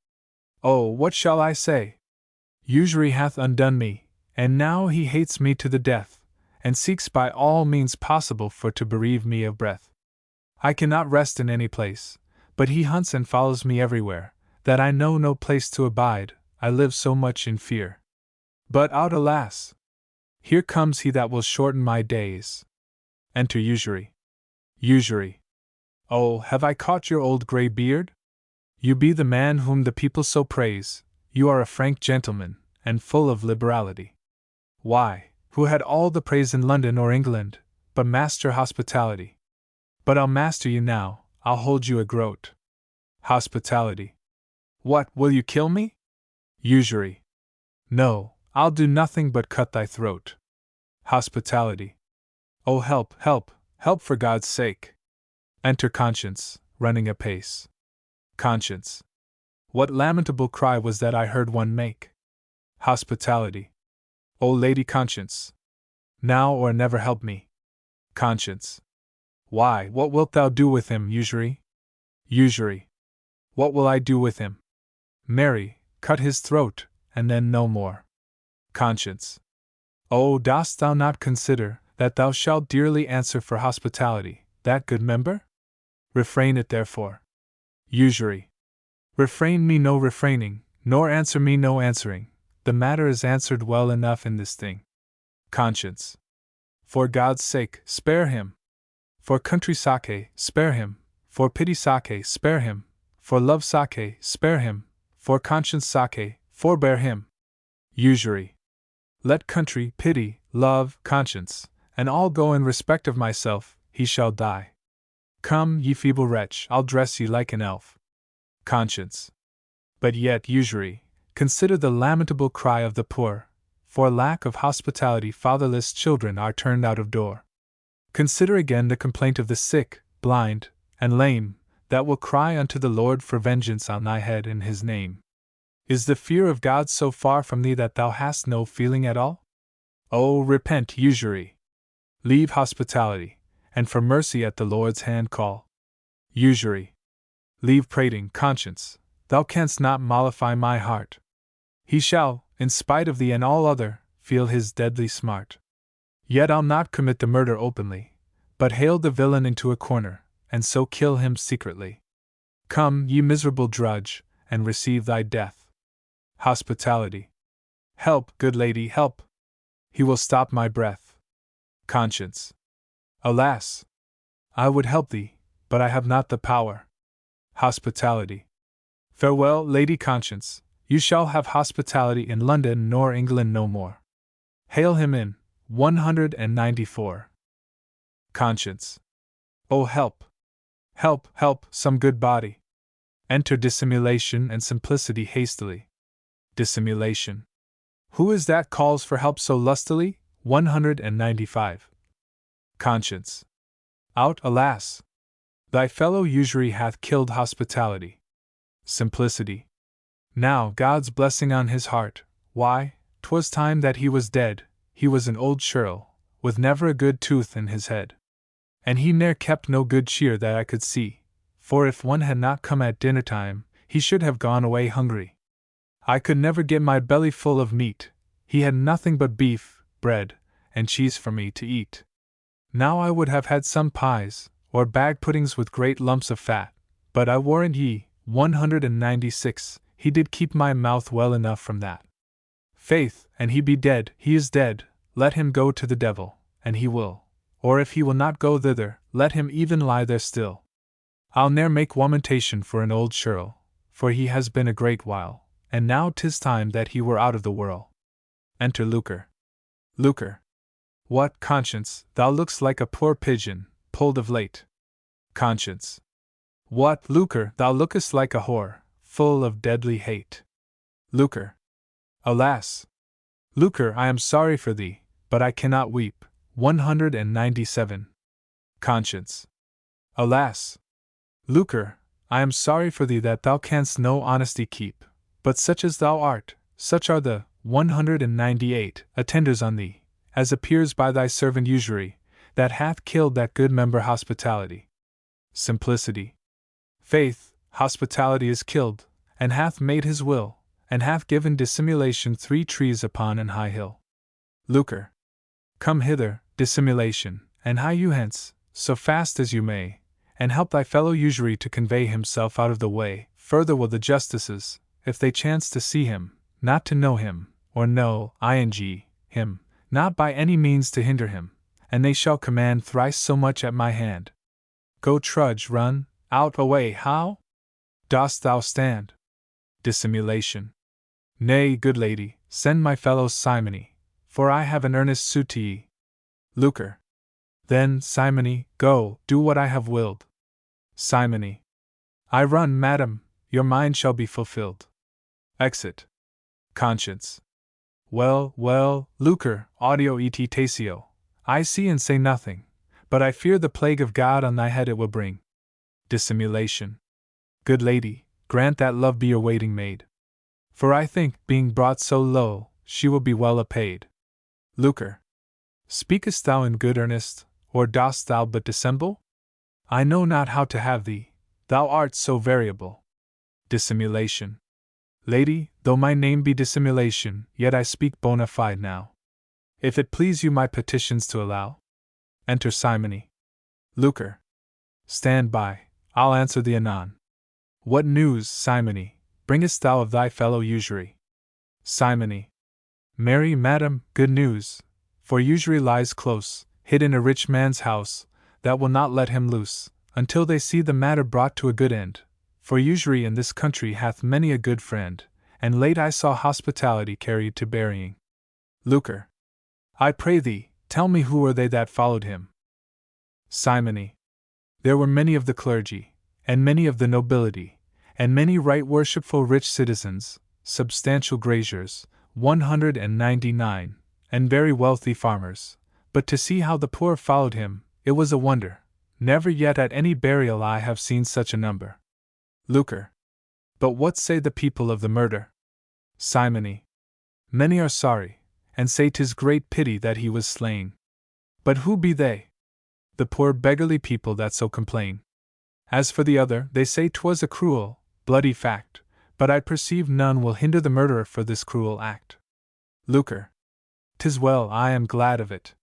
Oh, what shall I say? Usury hath undone me, and now he hates me to the death, and seeks by all means possible for to bereave me of breath. I cannot rest in any place, but he hunts and follows me everywhere, that I know no place to abide, I live so much in fear. But out, alas! Here comes he that will shorten my days. Enter Usury. Usury. Oh, have I caught your old grey beard? You be the man whom the people so praise, you are a frank gentleman, and full of liberality. Why, who had all the praise in London or England, but master hospitality? But I'll master you now, I'll hold you a groat. Hospitality. What, will you kill me? Usury. No, I'll do nothing but cut thy throat. Hospitality. Oh, help, help, help for God's sake. Enter Conscience, running apace. Conscience. What lamentable cry was that I heard one make? Hospitality. O Lady Conscience. Now or never help me. Conscience. Why, what wilt thou do with him, Usury? Usury. What will I do with him? Marry, cut his throat, and then no more. Conscience. Oh, dost thou not consider that thou shalt dearly answer for hospitality, that good member? Refrain it therefore. Usury. Refrain me no refraining, nor answer me no answering, the matter is answered well enough in this thing. Conscience. For God's sake, spare him. For country sake, spare him. For pity sake, spare him. For love sake, spare him. For conscience sake, forbear him. Usury. Let country, pity, love, conscience, and all go in respect of myself, he shall die. Come, ye feeble wretch, I'll dress ye like an elf. Conscience. But yet, usury, consider the lamentable cry of the poor. For lack of hospitality, fatherless children are turned out of door. Consider again the complaint of the sick, blind, and lame, that will cry unto the Lord for vengeance on thy head in his name. Is the fear of God so far from thee that thou hast no feeling at all? Oh, repent, usury! Leave hospitality, and for mercy at the Lord's hand call. Usury. Leave prating, conscience, thou canst not mollify my heart. He shall, in spite of thee and all other, feel his deadly smart. Yet I'll not commit the murder openly, but hale the villain into a corner, and so kill him secretly. Come, ye miserable drudge, and receive thy death. Hospitality. Help, good lady, help! He will stop my breath. Conscience. Alas! I would help thee, but I have not the power. Hospitality. Farewell, Lady Conscience, you shall have hospitality in London nor England no more. Hail him in 194. Conscience. Oh, help! Help, help, some good body! Enter dissimulation and simplicity hastily. Dissimulation. Who is that calls for help so lustily? 195. Conscience. Out, alas! Thy fellow usury hath killed hospitality. Simplicity. Now God's blessing on his heart, why, 'twas time that he was dead, he was an old churl, with never a good tooth in his head. And he ne'er kept no good cheer that I could see, for if one had not come at dinner time, he should have gone away hungry. I could never get my belly full of meat, he had nothing but beef, bread, and cheese for me to eat. Now I would have had some pies, or bag puddings with great lumps of fat, but I warrant ye, 196, he did keep my mouth well enough from that. Faith, and he be dead, he is dead, let him go to the devil, and he will, or if he will not go thither, let him even lie there still. I'll ne'er make lamentation for an old churl, for he has been a great while, and now 'tis time that he were out of the whirl. Enter Lucre. Lucre. What, Conscience, thou look'st like a poor pigeon, pulled of late. Conscience. What, Lucre, thou lookest like a whore, full of deadly hate. Lucre. Alas! Lucre, I am sorry for thee, but I cannot weep. 197. Conscience. Alas! Lucre, I am sorry for thee that thou canst no honesty keep, but such as thou art, such are the 198 attenders on thee, as appears by thy servant usury, that hath killed that good member hospitality. Simplicity. Faith, hospitality is killed, and hath made his will, and hath given dissimulation 3 trees upon an high hill. Lucre. Come hither, dissimulation, and hie you hence, so fast as you may, and help thy fellow usury to convey himself out of the way. Further will the justices, if they chance to see him, not to know him, or know him, not by any means to hinder him, and they shall command thrice so much at my hand. Go, trudge, run, out, away, how? Dost thou stand? Dissimulation. Nay, good lady, send my fellow simony, for I have an earnest suit to ye. Lucre. Then, simony, go, do what I have willed. Simony. I run, madam, your mind shall be fulfilled. Exit. Conscience. Well, well, Lucre, audio et taceo, I see and say nothing, but I fear the plague of God on thy head it will bring. Dissimulation. Good lady, grant that love be your waiting maid. For I think, being brought so low, she will be well apaid. Lucre. Speakest thou in good earnest, or dost thou but dissemble? I know not how to have thee, thou art so variable. Dissimulation. Lady, though my name be Dissimulation, yet I speak bona fide now. If it please you my petitions to allow. Enter Simony. Lucre. Stand by, I'll answer thee anon. What news, Simony, bringest thou of thy fellow usury? Simony. Marry, madam, good news, for usury lies close, hid in a rich man's house, that will not let him loose, until they see the matter brought to a good end, for usury in this country hath many a good friend, and late I saw hospitality carried to burying. Lucre. I pray thee, tell me who were they that followed him? Simony. There were many of the clergy, and many of the nobility, and many right worshipful rich citizens, substantial graziers, 199, and very wealthy farmers. But to see how the poor followed him, it was a wonder. Never yet at any burial I have seen such a number. Lucre. But what say the people of the murder? Simony. Many are sorry, and say 'tis great pity that he was slain. But who be they? The poor beggarly people that so complain. As for the other, they say 'twas a cruel, bloody fact, but I perceive none will hinder the murderer for this cruel act. Lucre. 'Tis well, I am glad of it.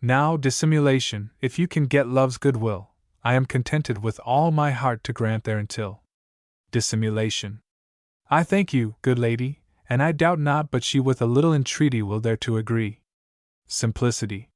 Now, dissimulation, if you can get love's goodwill, I am contented with all my heart to grant thereuntil. Dissimulation. I thank you, good lady, and I doubt not but she with a little entreaty will thereto agree. Simplicity.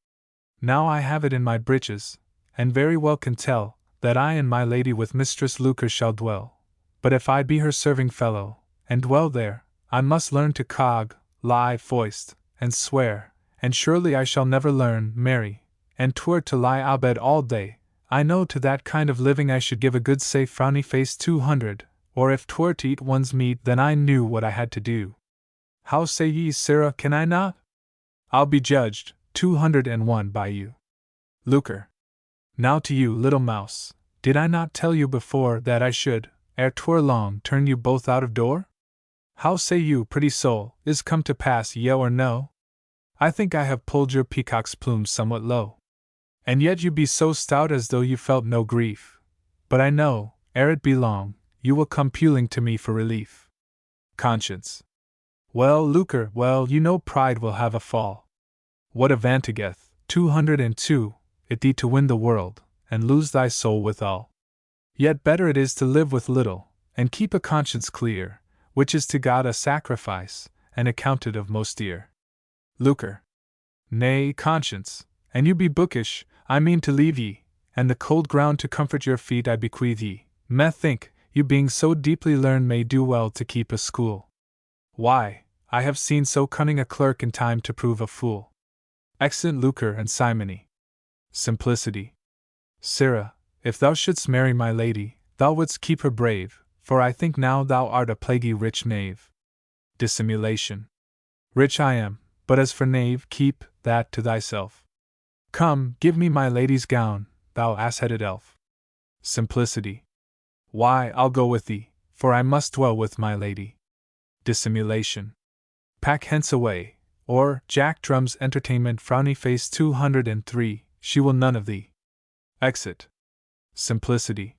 Now I have it in my breeches, and very well can tell, that I and my lady with Mistress Lucre shall dwell. But if I be her serving fellow, and dwell there, I must learn to cog, lie, foist, and swear, and surely I shall never learn, marry, and 'twere to lie abed all day. I know to that kind of living I should give a good safe frowny face 200, or if 'twere to eat one's meat then I knew what I had to do. How say ye, sirrah, can I not? I'll be judged, 201 by you. Lucre. Now to you, little mouse, did I not tell you before that I should, ere 'twere long, turn you both out of door? How say you, pretty soul, is come to pass, yea or no? I think I have pulled your peacock's plumes somewhat low. And yet you be so stout as though you felt no grief. But I know, ere it be long, you will come puling to me for relief. Conscience. Well, Lucre, well, you know pride will have a fall. What advantageeth, 202, it thee to win the world, and lose thy soul withal? Yet better it is to live with little, and keep a conscience clear, which is to God a sacrifice, and accounted of most dear. Lucre. Nay, conscience, and you be bookish, I mean to leave ye, and the cold ground to comfort your feet I bequeath ye. Methink, you being so deeply learned may do well to keep a school. Why, I have seen so cunning a clerk in time to prove a fool. Exeunt Lucre and Simony. Simplicity. Sirrah, if thou shouldst marry my lady, thou wouldst keep her brave, for I think now thou art a plaguy rich knave. Dissimulation. Rich I am, but as for knave, keep that to thyself. Come, give me my lady's gown, thou ass-headed elf. Simplicity. Why, I'll go with thee, for I must dwell with my lady. Dissimulation. Pack hence away, or, Jack Drum's entertainment frowny face 203, she will none of thee. Exit. Simplicity.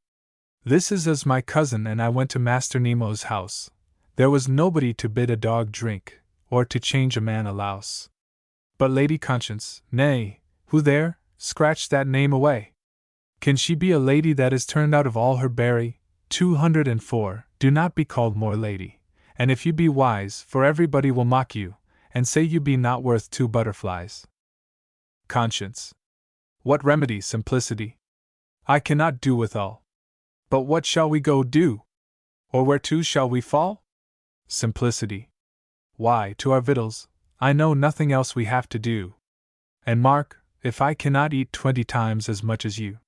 This is as my cousin and I went to Master Nemo's house. There was nobody to bid a dog drink, or to change a man a louse. But Lady Conscience, nay, who there? Scratch that name away. Can she be a lady that is turned out of all her berry? 204, do not be called more lady. And if you be wise, for everybody will mock you, and say you be not worth 2 butterflies. Conscience. What remedy, Simplicity? I cannot do withal. But what shall we go do? Or whereto shall we fall? Simplicity. Why, to our victuals, I know nothing else we have to do. And mark, if I cannot eat 20 times as much as you.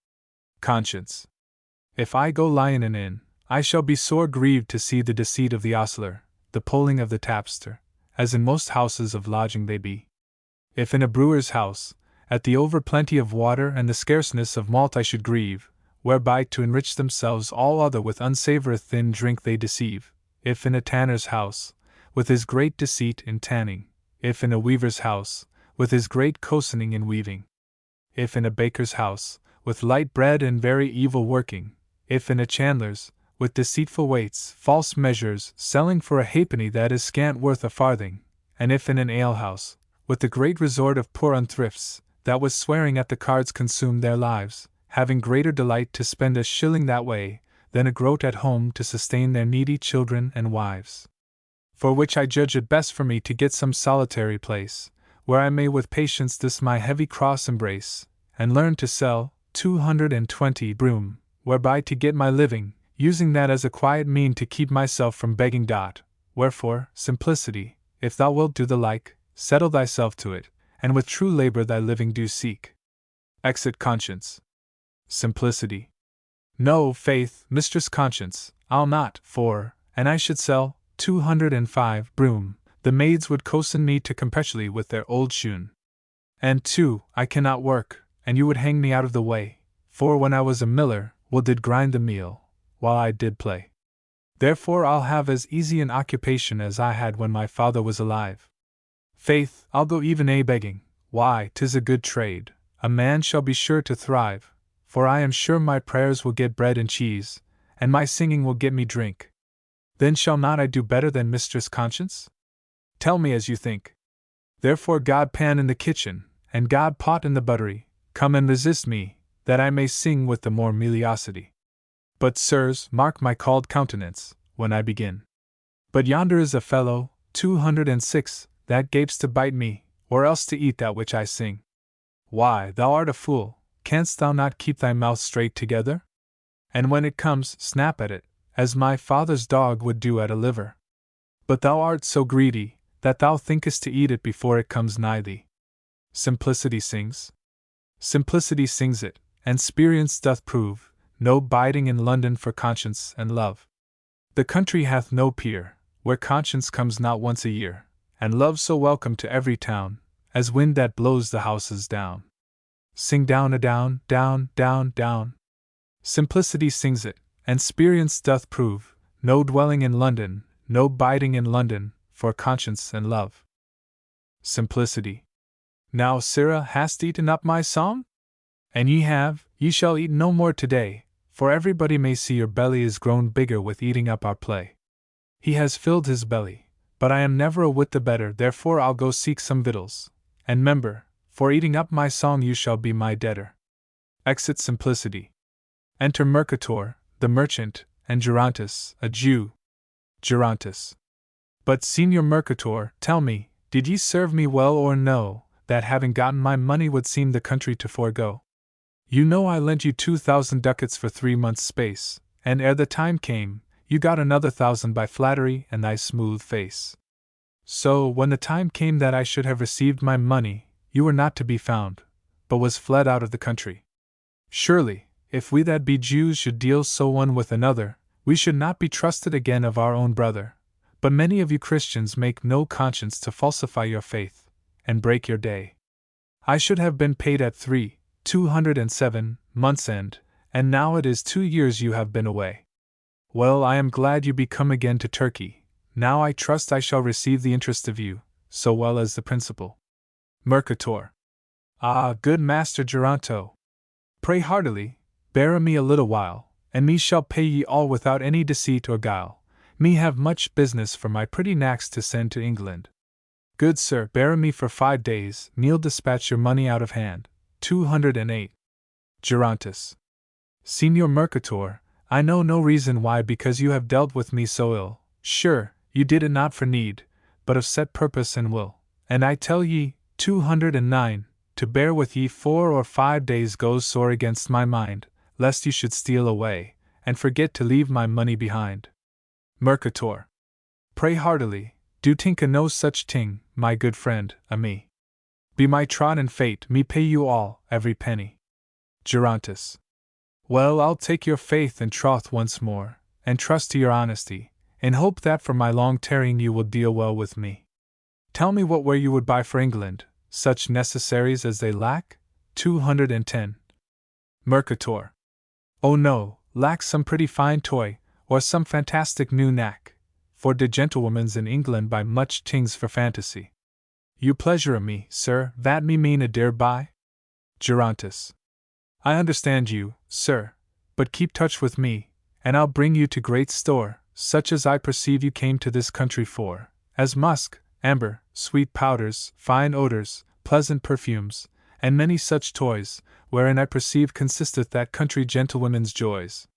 Conscience. If I go lie in an inn, I shall be sore grieved to see the deceit of the ostler, the polling of the tapster, as in most houses of lodging they be. If in a brewer's house, at the over-plenty of water and the scarceness of malt I should grieve, whereby to enrich themselves all other with unsavour thin drink they deceive. If in a tanner's house, with his great deceit in tanning. If in a weaver's house, with his great cozening in weaving. If in a baker's house, with light bread and very evil working. If in a chandler's, with deceitful weights, false measures, selling for a halfpenny that is scant worth a farthing. And if in an alehouse, with the great resort of poor unthrifts, that with swearing at the cards consume their lives, having greater delight to spend a shilling that way, than a groat at home to sustain their needy children and wives. For which I judge it best for me to get some solitary place, where I may with patience this my heavy cross embrace, and learn to sell 220 broom, whereby to get my living, using that as a quiet mean to keep myself from begging. Wherefore, simplicity, if thou wilt do the like, settle thyself to it, and with true labor thy living do seek. Exit Conscience. Simplicity. No, faith, Mistress Conscience, I'll not, for, an I should sell 205 broom, the maids would cozen me to competully with their old shoon. And 2, I cannot work, and you would hang me out of the way, for when I was a miller, Will did grind the meal, while I did play. Therefore I'll have as easy an occupation as I had when my father was alive. Faith, I'll go even begging, why, 'tis a good trade, a man shall be sure to thrive, for I am sure my prayers will get bread and cheese, and my singing will get me drink. Then shall not I do better than Mistress Conscience? Tell me as you think. Therefore God pan in the kitchen, and God pot in the buttery, come and resist me, that I may sing with the more meliosity. But, sirs, mark my called countenance, when I begin. But yonder is a fellow, 206, that gapes to bite me, or else to eat that which I sing. Why, thou art a fool, canst thou not keep thy mouth straight together? And when it comes, snap at it, as my father's dog would do at a liver. But thou art so greedy, that thou thinkest to eat it before it comes nigh thee. Simplicity sings. Simplicity sings it, and experience doth prove, no biding in London for conscience and love. The country hath no peer, where conscience comes not once a year, and love so welcome to every town, as wind that blows the houses down. Sing down a down, down, down, down. Simplicity sings it, and experience doth prove, no dwelling in London, no biding in London, for conscience and love. Simplicity. Now, sirrah, hast eaten up my song? And ye shall eat no more today, for everybody may see your belly is grown bigger with eating up our play. He has filled his belly, but I am never a whit the better, therefore I'll go seek some victuals, and member, for eating up my song you shall be my debtor. Exit Simplicity. Enter Mercator, the merchant, and Gerontis, a Jew. Gerontis. But, Signor Mercator, tell me, did ye serve me well or no, that having gotten my money would seem the country to forego? You know I lent you 2,000 ducats for 3 months' space, and ere the time came, you got another 1,000 by flattery and thy smooth face. So, when the time came that I should have received my money, you were not to be found, but was fled out of the country. Surely, if we that be Jews should deal so one with another, we should not be trusted again of our own brother. But many of you Christians make no conscience to falsify your faith, and break your day. I should have been paid at 207 months' end, and now it is 2 years you have been away. Well, I am glad you be come again to Turkey. Now I trust I shall receive the interest of you, so well as the principal. Mercator. Ah, good Master Geronto! Pray heartily, bear me a little while, and me shall pay ye all without any deceit or guile. Me have much business for my pretty knacks to send to England. Good sir, bear me for 5 days, me'll dispatch your money out of hand. 208. Gerontis. Signor Mercator, I know no reason why, because you have dealt with me so ill. Sure, you did it not for need, but of set purpose and will. And I tell ye, 209, to bear with ye 4 or 5 days goes sore against my mind, lest you should steal away, and forget to leave my money behind. Mercator. Pray heartily, do think o' no such ting, my good friend, a me. Be my trot and fate, me pay you all, every penny. Gerontis. Well, I'll take your faith and troth once more, and trust to your honesty, in hope that for my long tarrying you will deal well with me. Tell me what where you would buy for England, such necessaries as they lack? 210. Mercator. Oh no, lack some pretty fine toy, or some fantastic new knack, for de gentlewomen's in England buy much tings for fantasy. You pleasure me, sir, that me mean a dear buy? Gerontis. I understand you, sir, but keep touch with me, and I'll bring you to great store, such as I perceive you came to this country for, as musk, amber, sweet powders, fine odors, pleasant perfumes, and many such toys, wherein I perceive consisteth that country gentlewomen's joys.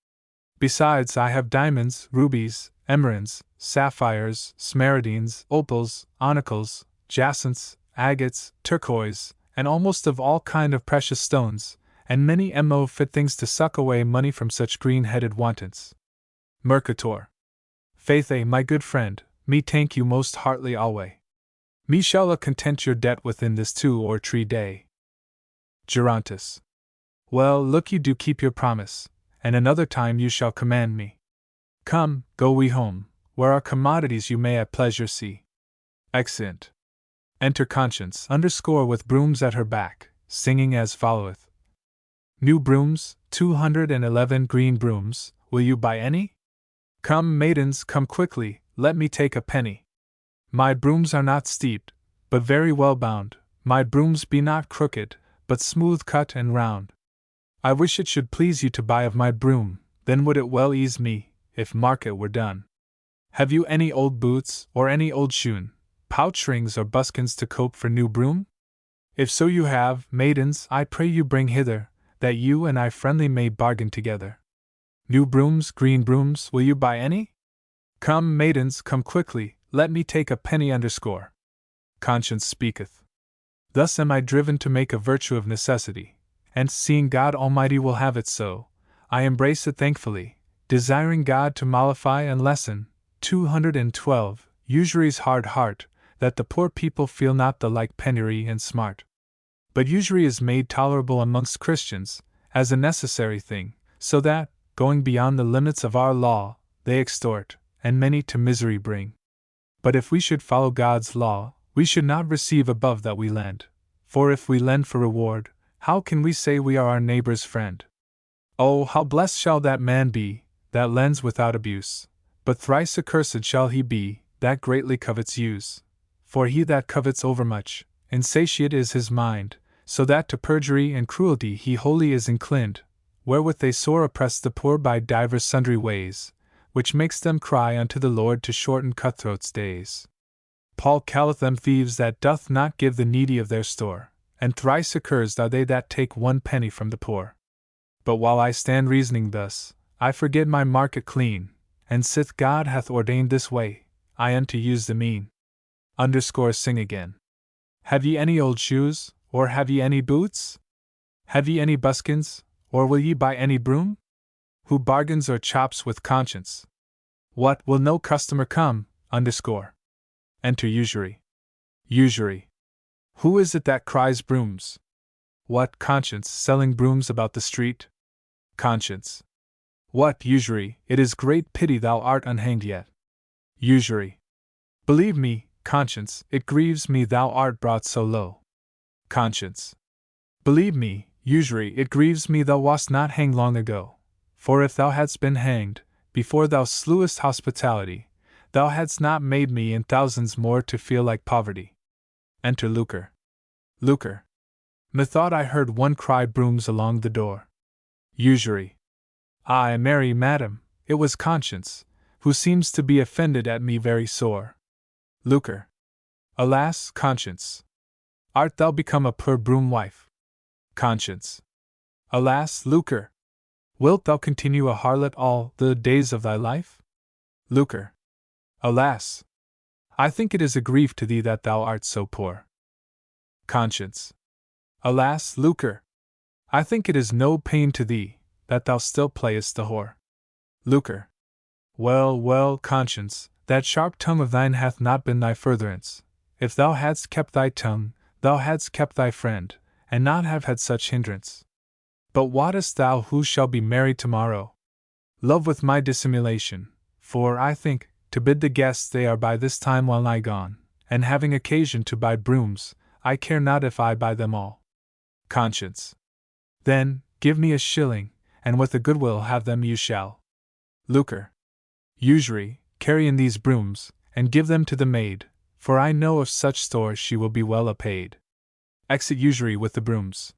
Besides, I have diamonds, rubies, emeralds, sapphires, smaragdines, opals, onyxes, jacinths, agates, turquoise, and almost of all kind of precious stones, and many fit things to suck away money from such green-headed wantons. Mercator. Faith, my good friend, me thank you most heartily alway. Me shall content your debt within this 2 or 3 day. Gerontis. Well, look, you do keep your promise, and another time you shall command me. Come, go we home, where our commodities you may at pleasure see. Exeunt. Enter Conscience with brooms at her back, singing as followeth. New brooms, 211 green brooms, will you buy any? Come, maidens, come quickly, let me take a penny. My brooms are not steeped, but very well bound, my brooms be not crooked, but smooth cut and round. I wish it should please you to buy of my broom, then would it well ease me, if market were done. Have you any old boots, or any old shoon, pouch rings or buskins to cope for new broom? If so you have, maidens, I pray you bring hither, that you and I friendly may bargain together. New brooms, green brooms, will you buy any? Come, maidens, come quickly, let me take a penny underscore. Conscience speaketh. Thus am I driven to make a virtue of necessity, and seeing God Almighty will have it so, I embrace it thankfully, desiring God to mollify and lessen, 212, usury's hard heart, that the poor people feel not the like penury and smart. But usury is made tolerable amongst Christians, as a necessary thing, so that, going beyond the limits of our law, they extort, and many to misery bring. But if we should follow God's law, we should not receive above that we lend, for if we lend for reward, how can we say we are our neighbor's friend? Oh, how blessed shall that man be, that lends without abuse, but thrice accursed shall he be, that greatly covets use. For he that covets overmuch, insatiate is his mind, so that to perjury and cruelty he wholly is inclined, wherewith they sore oppress the poor by divers sundry ways, which makes them cry unto the Lord to shorten cutthroats' days. Paul calleth them thieves that doth not give the needy of their store, and thrice accursed are they that take 1 penny from the poor. But while I stand reasoning thus, I forget my market clean, and sith God hath ordained this way, I unto use the mean. Sing again. Have ye any old shoes, or have ye any boots? Have ye any buskins, or will ye buy any broom? Who bargains or chops with Conscience? What, will no customer come? Enter Usury. Usury. Who is it that cries brooms? What, Conscience, selling brooms about the street? Conscience. What, Usury, it is great pity thou art unhanged yet. Usury. Believe me, Conscience, it grieves me thou art brought so low. Conscience. Believe me, Usury, it grieves me thou wast not hanged long ago, for if thou hadst been hanged, before thou slewest hospitality, thou hadst not made me in thousands more to feel like poverty. Enter Lucre. Lucre. Methought I heard one cry brooms along the door. Usury. Ay, marry, madam, it was Conscience, who seems to be offended at me very sore. Lucre. Alas, Conscience! Art thou become a poor broom wife? Conscience. Alas, Lucre! Wilt thou continue a harlot all the days of thy life? Lucre. Alas! I think it is a grief to thee that thou art so poor. Conscience. Alas, Lucre! I think it is no pain to thee, that thou still playest the whore. Lucre. Well, well, Conscience, that sharp tongue of thine hath not been thy furtherance. If thou hadst kept thy tongue, thou hadst kept thy friend, and not have had such hindrance. But wottest thou who shall be married tomorrow? Love with my dissimulation, for, I think, to bid the guests they are by this time well nigh gone, and having occasion to buy brooms, I care not if I buy them all. Conscience. Then, give me a shilling, and with a good will have them you shall. Lucre. Usury, carry in these brooms, and give them to the maid, for I know of such store she will be well apaid. Exit Usury with the brooms.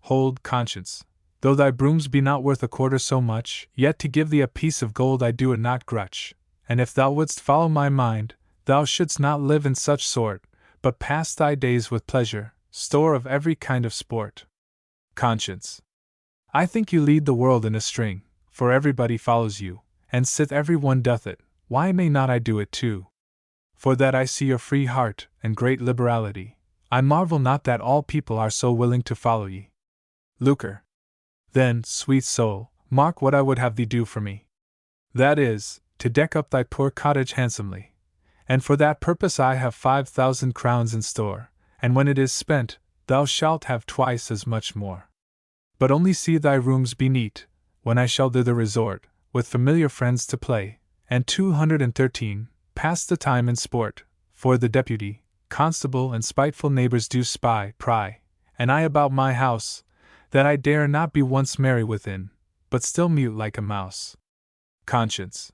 Hold, Conscience, though thy brooms be not worth a quarter so much, yet to give thee a piece of gold I do it not grutch, and if thou wouldst follow my mind, thou shouldst not live in such sort, but pass thy days with pleasure, store of every kind of sport. Conscience. I think you lead the world in a string, for everybody follows you, and sith every one doth it, why may not I do it too? For that I see your free heart, and great liberality, I marvel not that all people are so willing to follow ye. Lucre. Then, sweet soul, mark what I would have thee do for me. That is, to deck up thy poor cottage handsomely, And for that purpose I have 5,000 crowns in store, and when it is spent, thou shalt have twice as much more. But only see thy rooms be neat, when I shall thither resort, with familiar friends to play, and 213, pass the time in sport, for the deputy, constable, and spiteful neighbors do pry, and I about my house, that I dare not be once merry within, but still mute like a mouse. Conscience.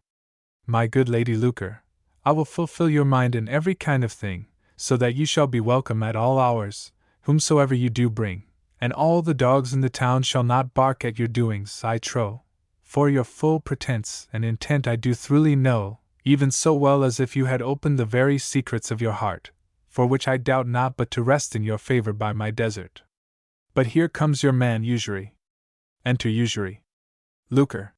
My good Lady Lucre, I will fulfill your mind in every kind of thing, so that you shall be welcome at all hours, whomsoever you do bring, and all the dogs in the town shall not bark at your doings, I trow, for your full pretence and intent I do thoroughly know, even so well as if you had opened the very secrets of your heart, for which I doubt not but to rest in your favor by my desert. But here comes your man Usury. Enter Usury. Lucre.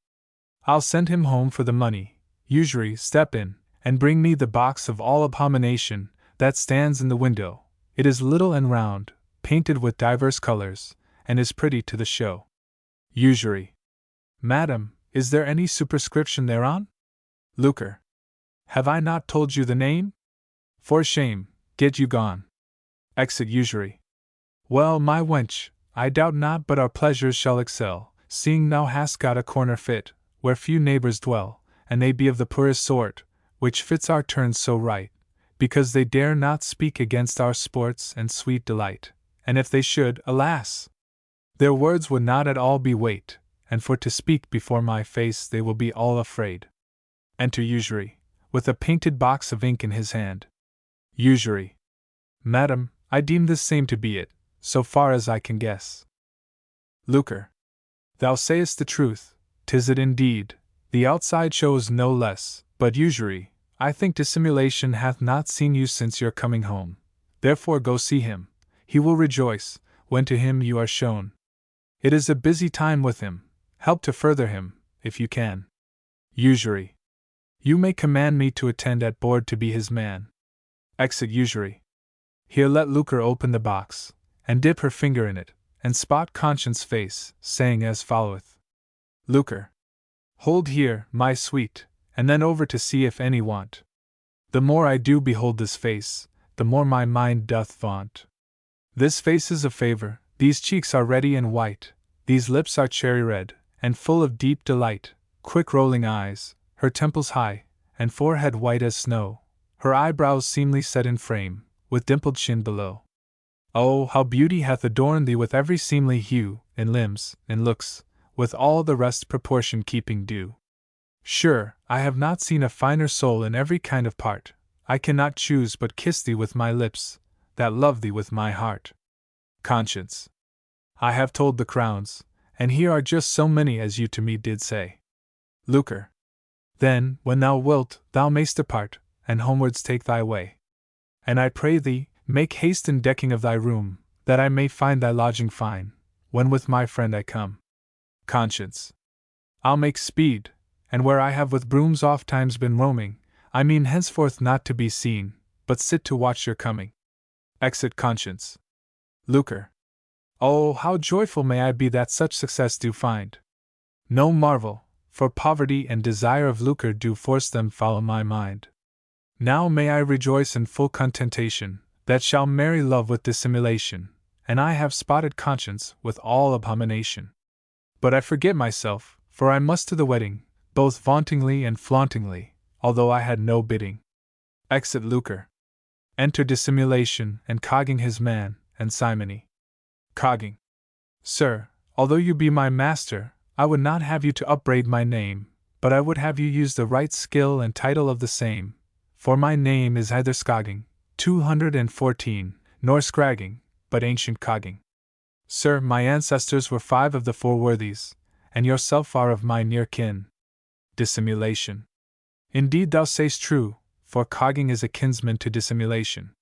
I'll send him home for the money. Usury, step in, and bring me the box of all abomination, that stands in the window. It is little and round, painted with divers colors, and is pretty to the show. Usury. Madam, is there any superscription thereon? Lucre. Have I not told you the name? For shame, get you gone. Exit Usury. Well, my wench, I doubt not but our pleasures shall excel, seeing thou hast got a corner fit, where few neighbors dwell, and they be of the poorest sort, which fits our turns so right, because they dare not speak against our sports and sweet delight, and if they should, alas! Their words would not at all be weight, and for to speak before my face they will be all afraid. Enter Usury, with a painted box of ink in his hand. Usury. Madam, I deem this same to be it, so far as I can guess. Lucre. Thou sayest the truth, 'tis it indeed, the outside shows no less, but Usury, I think dissimulation hath not seen you since your coming home. Therefore go see him, he will rejoice, when to him you are shown. It is a busy time with him, help to further him, if you can. Usury. You may command me to attend at board to be his man. Exit Usury. Here let Lucre open the box, and dip her finger in it, and spot Conscience's face, saying as followeth. Lucre. Hold here, my sweet, and then over to see if any want. The more I do behold this face, the more my mind doth vaunt. This face is a favor, these cheeks are ruddy and white, these lips are cherry red, and full of deep delight, quick rolling eyes, her temples high, and forehead white as snow, her eyebrows seemly set in frame, with dimpled chin below. Oh, how beauty hath adorned thee with every seemly hue, in limbs, in looks, with all the rest proportion keeping due. Sure, I have not seen a finer soul in every kind of part, I cannot choose but kiss thee with my lips, that love thee with my heart. Conscience. I have told the crowns, and here are just so many as you to me did say. Lucre. Then, when thou wilt, thou mayst depart, and homewards take thy way. And I pray thee, make haste in decking of thy room, that I may find thy lodging fine, when with my friend I come. Conscience. I'll make speed, and where I have with brooms oft times been roaming, I mean henceforth not to be seen, but sit to watch your coming. Exit Conscience. Lucre. Oh, how joyful may I be that such success do find! No marvel, for poverty and desire of lucre do force them follow my mind. Now may I rejoice in full contentation, that shall marry love with dissimulation, and I have spotted Conscience with all abomination. But I forget myself, for I must to the wedding, both vauntingly and flauntingly, although I had no bidding. Exit Lucre. Enter Dissimulation, and Cogging his man, and Simony. Cogging. Sir, although you be my master, I would not have you to upbraid my name, but I would have you use the right skill and title of the same, for my name is either Scogging, 214, nor Scragging, but ancient Cogging. Sir, my ancestors were 5 of the 4 worthies, and yourself are of my near kin. Dissimulation. Indeed thou say'st true, for Cogging is a kinsman to dissimulation.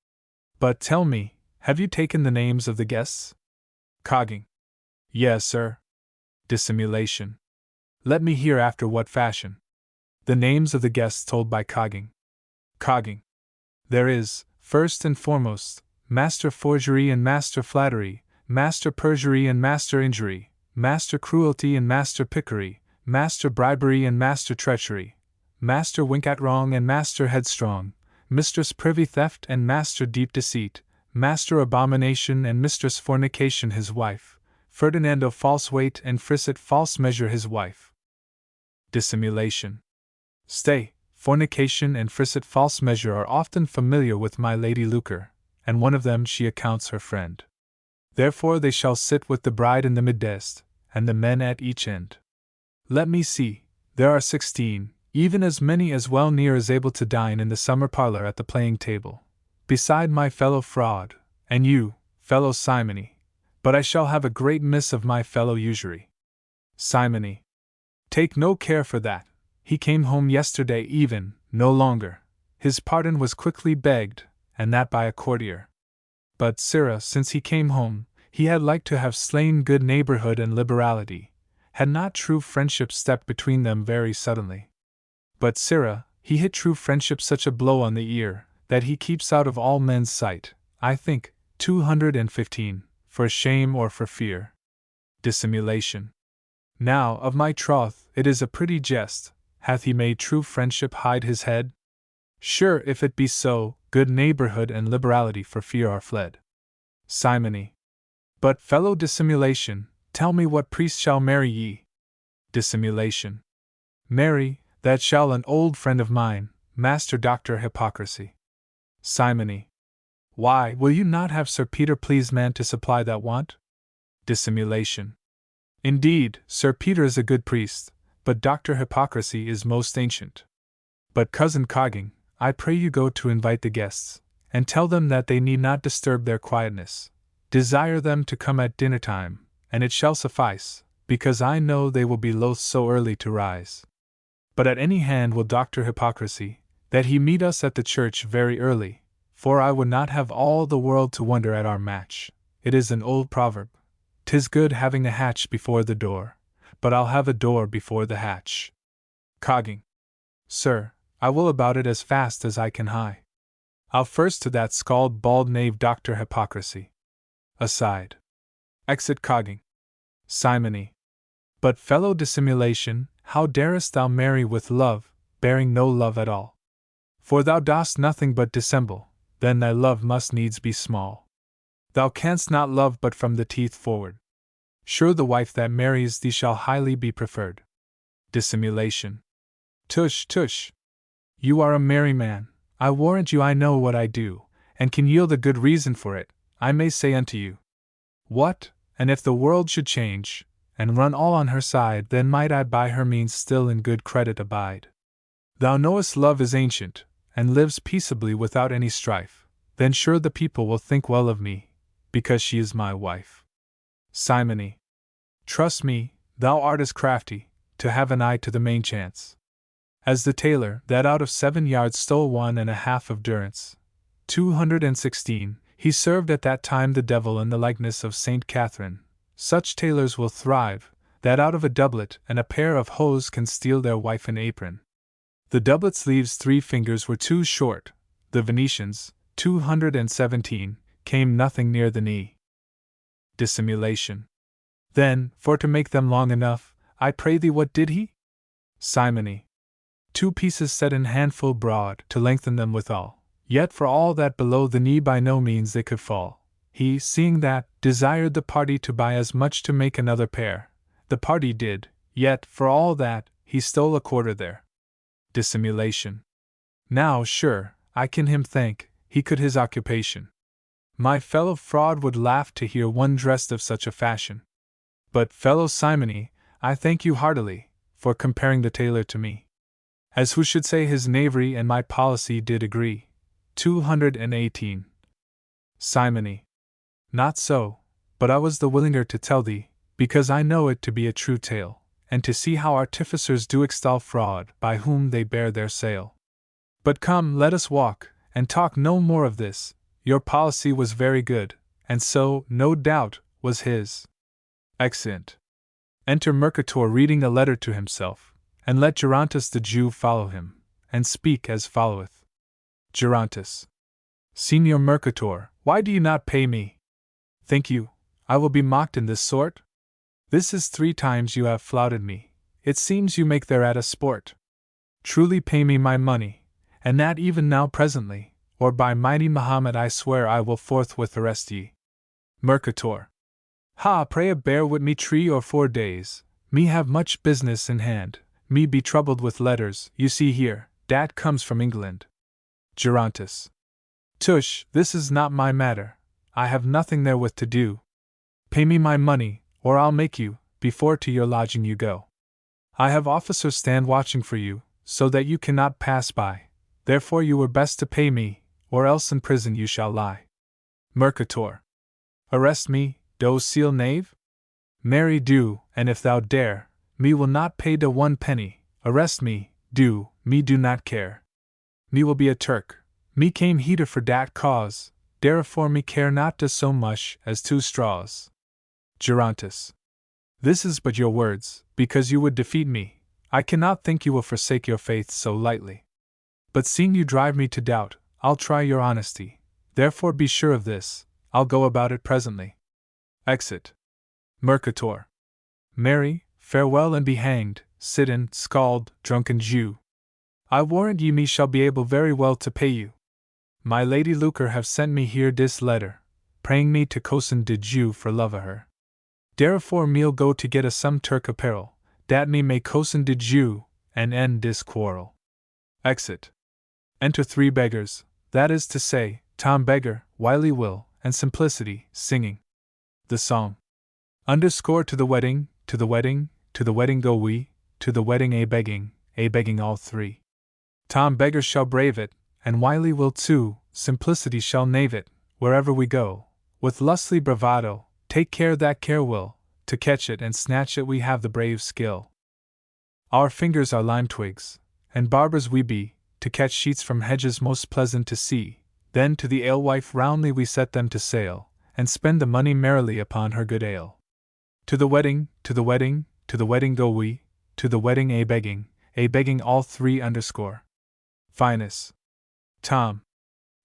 But tell me, have you taken the names of the guests? Cogging. Yes, sir. Dissimulation. Let me hear after what fashion. The names of the guests told by Cogging. Cogging. There is, first and foremost, Master Forgery and Master Flattery, Master Perjury and Master Injury, Master Cruelty and Master Pickery, Master Bribery and Master Treachery, Master Wink at Wrong and Master Headstrong, mistress privy theft and master deep deceit, master abomination and mistress fornication his wife, Ferdinando false weight and Frisset false measure his wife. Dissimulation. Stay, fornication and Frisset false measure are often familiar with my Lady Lucre, and one of them she accounts her friend. Therefore they shall sit with the bride in the midst, and the men at each end. Let me see, there are 16, even as many as well near is able to dine in the summer parlour at the playing table, beside my fellow fraud, and you, fellow simony, but I shall have a great miss of my fellow usury. Simony. Take no care for that, he came home yesterday even, no longer. His pardon was quickly begged, and that by a courtier. But, sirrah, since he came home, he had like to have slain good neighbourhood and liberality, had not true friendship stepped between them very suddenly. But, sirrah, he hit true friendship such a blow on the ear, that he keeps out of all men's sight, I think, 215, for shame or for fear. Dissimulation. Now, of my troth, it is a pretty jest, hath he made true friendship hide his head? Sure, if it be so, good neighbourhood and liberality for fear are fled. Simony. But, fellow dissimulation, tell me what priest shall marry ye? Dissimulation. Marry, that shall an old friend of mine, Master Dr. Hypocrisy. Simony. Why, will you not have Sir Peter please man to supply that want? Dissimulation. Indeed, Sir Peter is a good priest, but Dr. Hypocrisy is most ancient. But cousin Cogging, I pray you go to invite the guests, and tell them that they need not disturb their quietness. Desire them to come at dinner time, and it shall suffice, because I know they will be loath so early to rise. But at any hand will Dr. Hypocrisy, that he meet us at the church very early, for I would not have all the world to wonder at our match. It is an old proverb. 'Tis good having a hatch before the door, but I'll have a door before the hatch. Cogging. Sir, I will about it as fast as I can hie. I'll first to that scald bald knave Dr. Hypocrisy. Aside. Exit Cogging. Simony. But fellow dissimulation, how darest thou marry with love, bearing no love at all? For thou dost nothing but dissemble, then thy love must needs be small. Thou canst not love but from the teeth forward. Sure the wife that marries thee shall highly be preferred. Dissimulation. Tush, tush. You are a merry man, I warrant you I know what I do, and can yield a good reason for it. I may say unto you, what, and if the world should change, and run all on her side, then might I by her means still in good credit abide. Thou knowest love is ancient, and lives peaceably without any strife, then sure the people will think well of me, because she is my wife. Simony. Trust me, thou art as crafty, to have an eye to the main chance. As the tailor, that out of 7 yards stole 1.5 of durance, 216, he served at that time the devil in the likeness of Saint Catherine. Such tailors will thrive, that out of a doublet and a pair of hose can steal their wife an apron. The doublet sleeves 3 fingers were too short, the Venetians, 217, came nothing near the knee. Dissimulation. Then, for to make them long enough, I pray thee what did he? Simony. 2 pieces set in handful broad, to lengthen them withal, yet for all that below the knee by no means they could fall. He, seeing that, desired the party to buy as much to make another pair. The party did, yet, for all that, he stole a quarter there. Dissimulation. Now, sure, I can him thank, he could his occupation. My fellow fraud would laugh to hear one dressed of such a fashion. But, fellow simony, I thank you heartily, for comparing the tailor to me. As who should say his knavery and my policy did agree. 218. Simony. Not so, but I was the willinger to tell thee, because I know it to be a true tale, and to see how artificers do extol fraud by whom they bear their sale. But come, let us walk, and talk no more of this. Your policy was very good, and so, no doubt, was his. Exeunt. Enter Mercator reading a letter to himself, and let Gerontus the Jew follow him, and speak as followeth. Gerontus. Signor Mercator, why do you not pay me? Think you, I will be mocked in this sort? This is 3 times you have flouted me, it seems you make thereat a sport. Truly pay me my money, and that even now presently, or by mighty Mahomet I swear I will forthwith arrest ye. Mercator. Ha, pray bear with me 3 or 4 days, me have much business in hand, me be troubled with letters, you see here, dat comes from England. Gerontis. Tush, this is not my matter, I have nothing therewith to do. Pay me my money, or I'll make you, before to your lodging you go. I have officers stand watching for you, so that you cannot pass by, therefore you were best to pay me, or else in prison you shall lie. Mercator. Arrest me, docile knave? Marry do, and if thou dare, me will not pay de 1 penny, arrest me, do, me do not care. Me will be a Turk, me came heater for dat cause, therefore me care not de so much as 2 straws. Gerontis. This is but your words, because you would defeat me, I cannot think you will forsake your faith so lightly. But seeing you drive me to doubt, I'll try your honesty, therefore be sure of this, I'll go about it presently. Exit. Mercator. Marry, farewell and be hanged, citizen, scald, drunken Jew. I warrant ye me shall be able very well to pay you. My Lady Lucre have sent me here dis letter, praying me to cozen de Jew for love of her. Therefore me'll go to get a some Turk apparel, dat me may cozen de Jew, and end dis quarrel. Exit. Enter 3 beggars, that is to say, Tom Beggar, Wily Will, and Simplicity, singing the song. Underscore to the wedding, to the wedding, to the wedding go we, to the wedding a begging all 3. Tom Beggar shall brave it, and Wily Will too, Simplicity shall knave it, wherever we go, with lustly bravado, take care that care will, to catch it and snatch it we have the brave skill. Our fingers are lime twigs, and barbers we be, to catch sheets from hedges most pleasant to see, then to the alewife roundly we set them to sail, and spend the money merrily upon her good ale. To the wedding, to the wedding, to the wedding go we, to the wedding a begging all 3 underscore. Finus. Tom.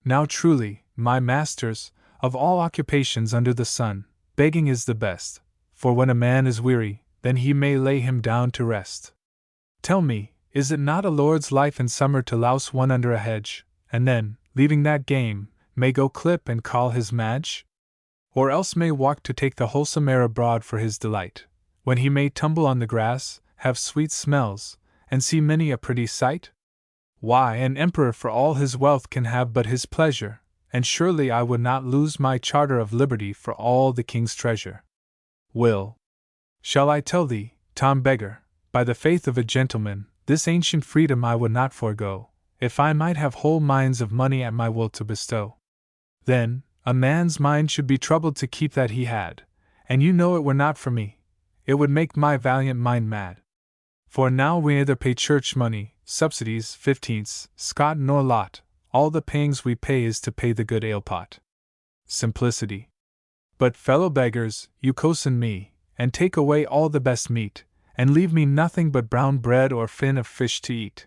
Now truly, my masters, of all occupations under the sun, begging is the best, for when a man is weary, then he may lay him down to rest. Tell me, is it not a lord's life in summer to louse one under a hedge, and then, leaving that game, may go clip and call his Madge? Or else may walk to take the wholesome air abroad for his delight, when he may tumble on the grass, have sweet smells, and see many a pretty sight? Why, an emperor for all his wealth can have but his pleasure, and surely I would not lose my charter of liberty for all the king's treasure. Will. Shall I tell thee, Tom Beggar, by the faith of a gentleman, this ancient freedom I would not forego, if I might have whole mines of money at my will to bestow. Then, a man's mind should be troubled to keep that he had, and you know it were not for me, it would make my valiant mind mad. For now we neither pay church money, subsidies, 15ths, scot nor lot, all the payings we pay is to pay the good ale pot. Simplicity. But fellow beggars, you cozen me, and take away all the best meat, and leave me nothing but brown bread or fin of fish to eat.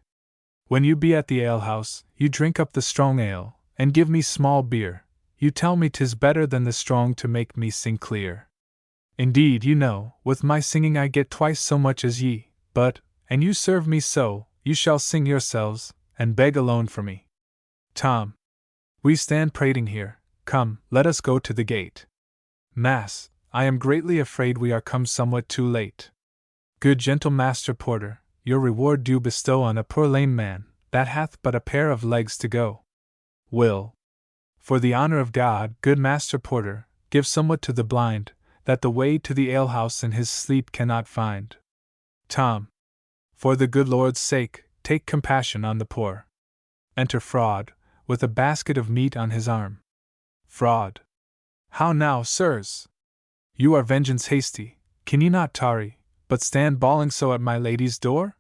When you be at the alehouse, you drink up the strong ale, and give me small beer, you tell me 'tis better than the strong to make me sing clear. Indeed, you know, with my singing I get twice so much as ye, but, and you serve me so, you shall sing yourselves, and beg alone for me. Tom. We stand prating here, come, let us go to the gate. Mass, I am greatly afraid we are come somewhat too late. Good gentle Master Porter, your reward do bestow on a poor lame man, that hath but a pair of legs to go. Will. For the honor of God, good Master Porter, give somewhat to the blind, that the way to the alehouse in his sleep cannot find. Tom. For the good Lord's sake, take compassion on the poor. Enter Fraud, with a basket of meat on his arm. Fraud. How now, sirs? You are vengeance hasty, can ye not tarry, but stand bawling so at my lady's door?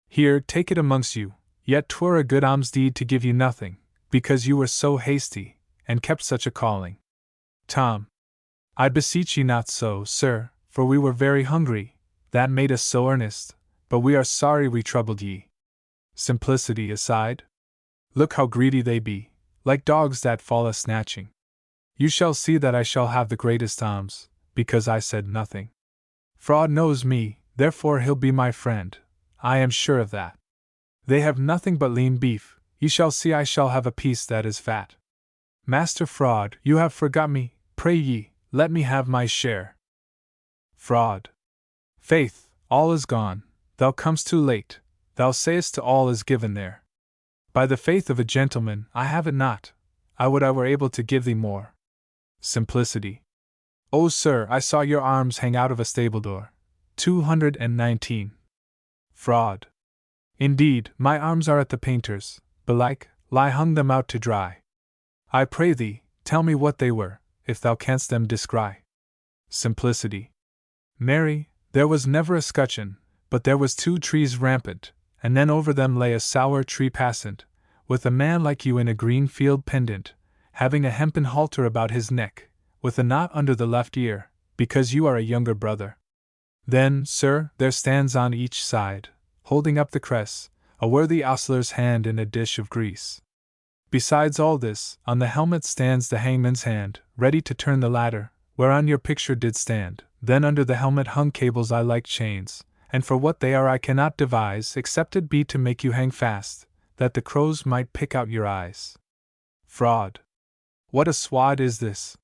Here, take it amongst you, yet 'twere a good almsdeed to give you nothing, because you were so hasty, and kept such a calling. Tom. I beseech ye not so, sir, for we were very hungry, that made us so earnest, but we are sorry we troubled ye. Simplicity aside. Look how greedy they be, like dogs that fall a-snatching. You shall see that I shall have the greatest alms, because I said nothing. Fraud knows me, therefore he'll be my friend, I am sure of that. They have nothing but lean beef, ye shall see I shall have a peace that is fat. Master Fraud, you have forgot me, pray ye, let me have my share. Fraud. Faith, all is gone, thou comest too late, thou sayest to all is given there. By the faith of a gentleman, I have it not, I would I were able to give thee more. Simplicity. Oh, sir, I saw your arms hang out of a stable door. 219. Fraud. Indeed, my arms are at the painter's, belike, lie hung them out to dry. I pray thee, tell me what they were, if thou canst them descry. Simplicity. Marry, there was never a scutcheon, but there was 2 trees rampant, and then over them lay a sour tree passant, with a man like you in a green field pendant, having a hempen halter about his neck, with a knot under the left ear, because you are a younger brother. Then, sir, there stands on each side, holding up the cress, a worthy ostler's hand in a dish of grease. Besides all this, on the helmet stands the hangman's hand, ready to turn the ladder, whereon your picture did stand. Then under the helmet hung cables I like chains, and for what they are I cannot devise, except it be to make you hang fast, that the crows might pick out your eyes. Fraud. What a swad is this!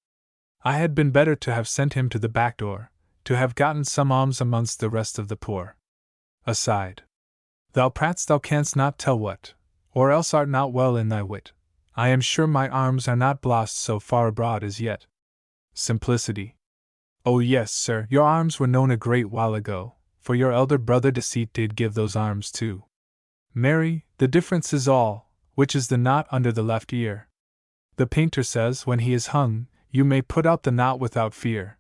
I had been better to have sent him to the back door, to have gotten some alms amongst the rest of the poor. Aside. Thou prat'st thou canst not tell what, or else art not well in thy wit. I am sure my arms are not blossed so far abroad as yet. Simplicity. Oh yes, sir, your arms were known a great while ago, for your elder brother Deceit did give those arms too. Marry, the difference is all, which is the knot under the left ear. The painter says when he is hung, you may put out the knot without fear.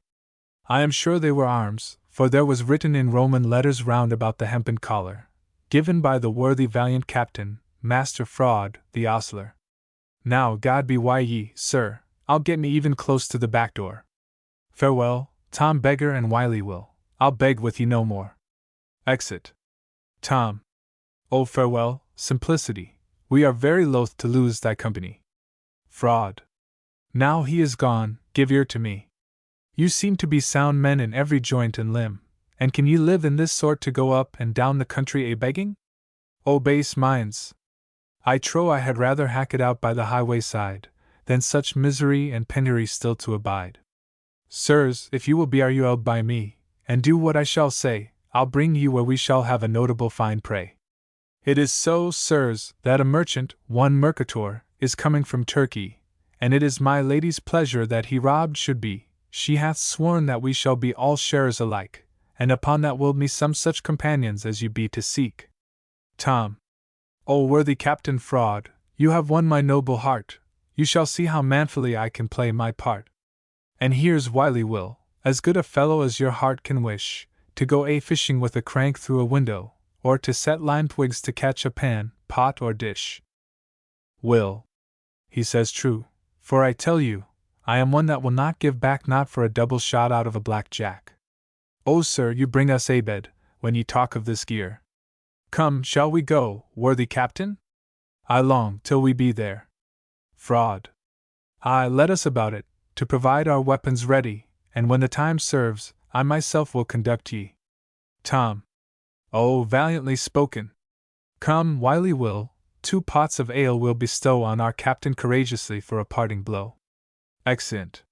I am sure they were arms, for there was written in Roman letters round about the hempen collar, given by the worthy valiant captain, Master Fraud, the ostler. Now God be why ye, sir, I'll get me even close to the back door. Farewell, Tom Beggar and Wiley Will, I'll beg with ye no more. Exit. Tom. Oh, farewell, Simplicity, we are very loath to lose thy company. Fraud. Now he is gone, give ear to me. You seem to be sound men in every joint and limb, and can ye live in this sort to go up and down the country a-begging? O base minds! I trow I had rather hack it out by the highway side, than such misery and penury still to abide. Sirs, if you will be argued by me, and do what I shall say, I'll bring you where we shall have a notable fine prey. It is so, sirs, that a merchant, one Mercator, is coming from Turkey, and it is my lady's pleasure that he robbed should be. She hath sworn that we shall be all sharers alike, and upon that will me some such companions as you be to seek. Tom. O worthy Captain Fraud, you have won my noble heart, you shall see how manfully I can play my part. And here's Wiley Will, as good a fellow as your heart can wish, to go a-fishing with a crank through a window, or to set lime twigs to catch a pan, pot or dish. Will. He says true, for I tell you, I am one that will not give back not for a double shot out of a black-jack. Oh, sir, you bring us a bed, when ye talk of this gear. Come, shall we go, worthy captain? I long till we be there. Fraud. Aye, let us about it, to provide our weapons ready, and when the time serves, I myself will conduct ye. Tom. Oh, valiantly spoken. Come, Wiley Will, 2 pots of ale we'll bestow on our captain courageously for a parting blow. Exeunt.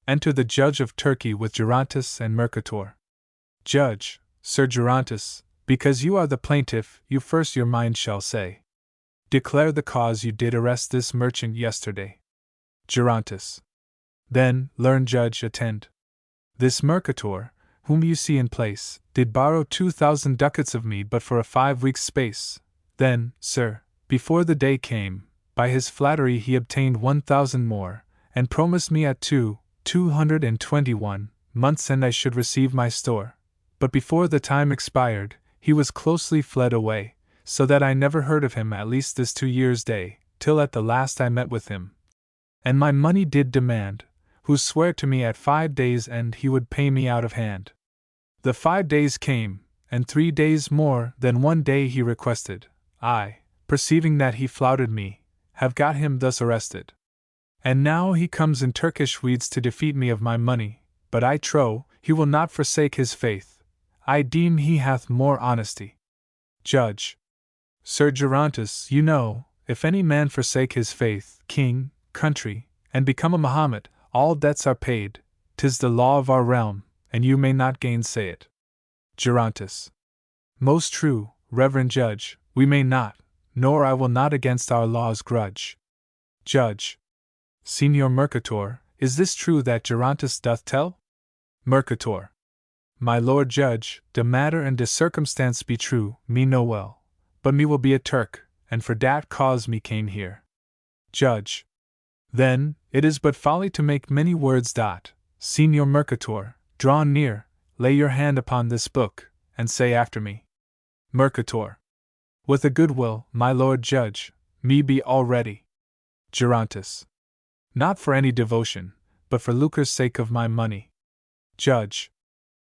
Enter the Judge of Turkey with Gerontis and Mercator. Judge, Sir Gerontis, because you are the plaintiff, you first your mind shall say. Declare the cause you did arrest this merchant yesterday. Gerontis. Then, learned judge, attend. This Mercator, whom you see in place, did borrow 2,000 ducats of me but for a 5 weeks' space. Then, sir, before the day came, by his flattery he obtained 1,000 more, and promised me at 221 months and I should receive my store. But before the time expired, he was closely fled away, so that I never heard of him at least this 2 years' day, till at the last I met with him. And my money did demand, who sware to me at 5 days' end he would pay me out of hand. The 5 days came, and 3 days more than 1 day he requested. I, perceiving that he flouted me, have got him thus arrested. And now he comes in Turkish weeds to defeat me of my money, but I trow he will not forsake his faith. I deem he hath more honesty. Judge. Sir Gerontis, you know, if any man forsake his faith, king, country, and become a Mahomet, all debts are paid. 'Tis the law of our realm, and you may not gainsay it. Gerontis. Most true, reverend judge, we may not, nor I will not against our laws grudge. Judge. Signor Mercator, is this true that Gerontis doth tell? Mercator. My lord judge, de matter and de circumstance be true, me know well, but me will be a Turk, and for dat cause me came here. Judge. Then, it is but folly to make many words. Signor Mercator, draw near, lay your hand upon this book, and say after me. Mercator. With a good will, my lord judge, me be all ready. Gerontis. Not for any devotion, but for lucre's sake of my money. Judge.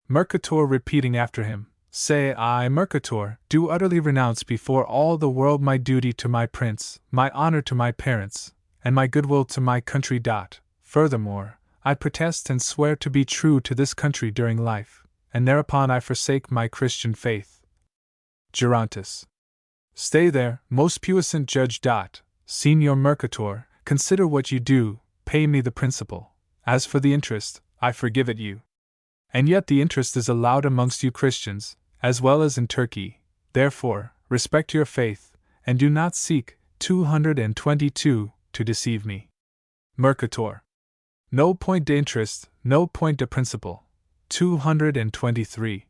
Mercator repeating after him, say I, Mercator, do utterly renounce before all the world my duty to my prince, my honor to my parents, and my goodwill to my country. Furthermore, I protest and swear to be true to this country during life, and thereupon I forsake my Christian faith. Gerontis. Stay there, most puissant judge. Signor Mercator, consider what you do, pay me the principal. As for the interest, I forgive it you. And yet the interest is allowed amongst you Christians, as well as in Turkey, therefore, respect your faith, and do not seek, 222, to deceive me. Mercator. No point de interest, no point de principal. 223.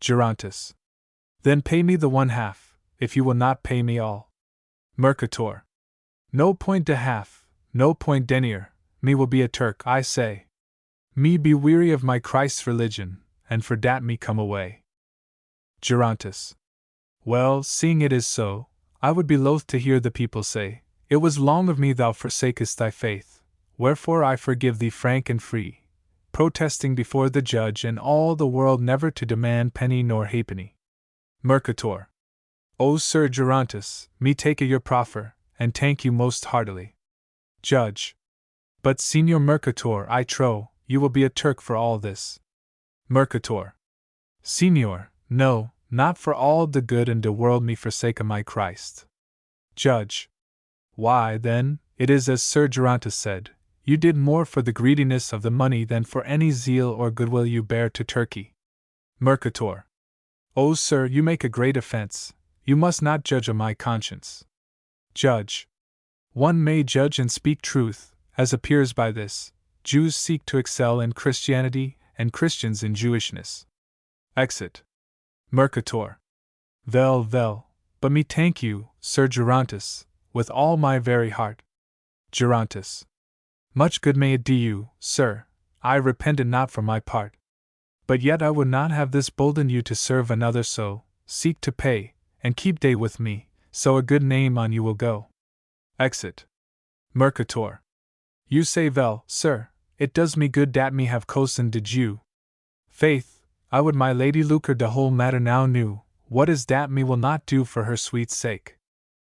Gerontis. Then pay me the one half, if you will not pay me all. Mercator. No point de half, no point denier, me will be a Turk, I say. Me be weary of my Christ's religion, and for dat me come away. Gerontis. Well, seeing it is so, I would be loath to hear the people say, it was long of me thou forsakest thy faith, wherefore I forgive thee frank and free, protesting before the judge and all the world never to demand penny nor halfpenny. Mercator. O Sir Gerontis, me take your proffer, and thank you most heartily. Judge. But Signor Mercator, I trow, you will be a Turk for all this. Mercator. Signor, no, not for all the good and the world me forsake my Christ. Judge. Why, then, it is as Sir Gerontis said, you did more for the greediness of the money than for any zeal or goodwill you bear to Turkey. Mercator. O sir, you make a great offense, you must not judge of my conscience. Judge. One may judge and speak truth, as appears by this, Jews seek to excel in Christianity, and Christians in Jewishness. Exit. Mercator. Vel, but me thank you, Sir Gerontis, with all my very heart. Gerontis. Much good may it do you, sir, I repent it not for my part. But yet I would not have this bolden you to serve another so, seek to pay, and keep day with me, so a good name on you will go. Exit. Mercator. You say vel, sir, it does me good dat me have cozen did you. Faith, I would my lady lucre de whole matter now knew, what is dat me will not do for her sweet sake.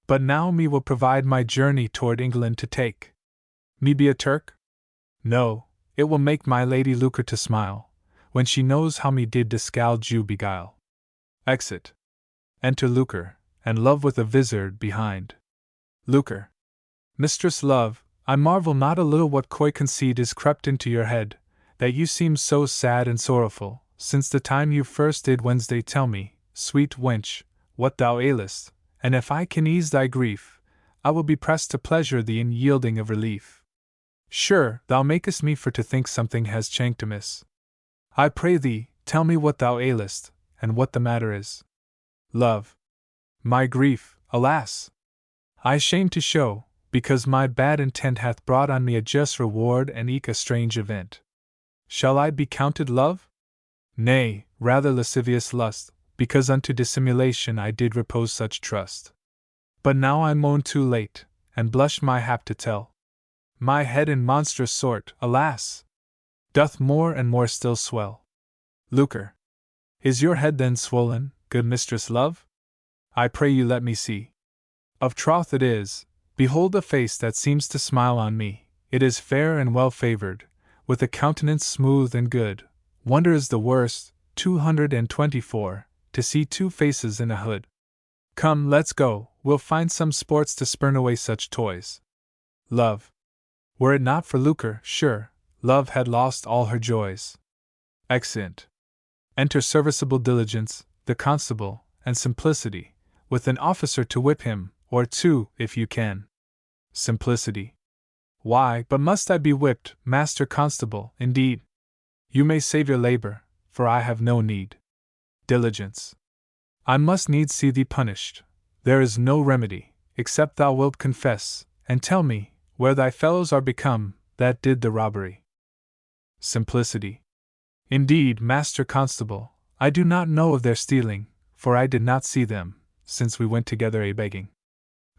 But now me will provide my journey toward England to take. Me be a Turk? No, it will make my lady lucre to smile, when she knows how me did de scal Jew beguile. Exit. Enter lucre, and love with a vizard behind. Lucre. Mistress Love, I marvel not a little what coy conceit is crept into your head, that you seem so sad and sorrowful, since the time you first did Wednesday tell me, sweet wench, what thou ailest, and if I can ease thy grief, I will be pressed to pleasure thee in yielding of relief. Sure, thou makest me for to think something has chanked amiss. I pray thee, tell me what thou ailest, and what the matter is. Love. My grief, alas! I shame to show, because my bad intent hath brought on me a just reward and eke a strange event. Shall I be counted love? Nay, rather lascivious lust, because unto dissimulation I did repose such trust. But now I moan too late, and blush my hap to tell. My head in monstrous sort, alas! Doth more and more still swell. Lucre. Is your head then swollen, good Mistress Love? I pray you let me see. Of troth it is. Behold a face that seems to smile on me, it is fair and well favored, with a countenance smooth and good. Wonder is the worst, 224, to see two faces in a hood. Come, let's go, we'll find some sports to spurn away such toys. Love. Were it not for lucre, sure, love had lost all her joys. Exeunt. Enter serviceable diligence, the constable, and simplicity, with an officer to whip him, or two, if you can. Simplicity. Why, but must I be whipped, master constable, indeed? You may save your labor, for I have no need. Diligence. I must needs see thee punished. There is no remedy, except thou wilt confess, and tell me, where thy fellows are become, that did the robbery. Simplicity. Indeed, master constable, I do not know of their stealing, for I did not see them, since we went together a-begging.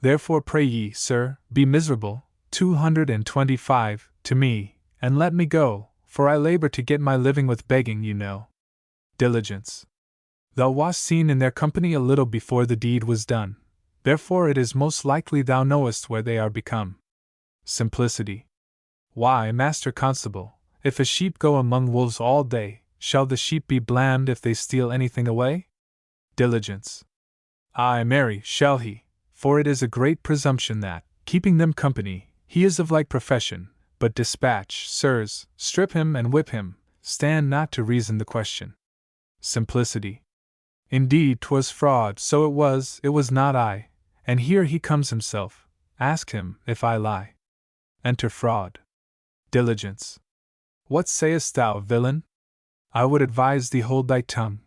Therefore pray ye, sir, be miserable, 225, to me, and let me go, for I labor to get my living with begging, you know. Diligence. Thou wast seen in their company a little before the deed was done, therefore it is most likely thou knowest where they are become. Simplicity. Why, master constable, if a sheep go among wolves all day, shall the sheep be bland if they steal anything away? Diligence. Ay, marry, shall he, for it is a great presumption that, keeping them company, he is of like profession, but dispatch, sirs, strip him and whip him, stand not to reason the question. Simplicity. Indeed 'twas fraud, so it was not I, and here he comes himself, ask him, if I lie. Enter fraud. Diligence. What sayest thou, villain? I would advise thee hold thy tongue.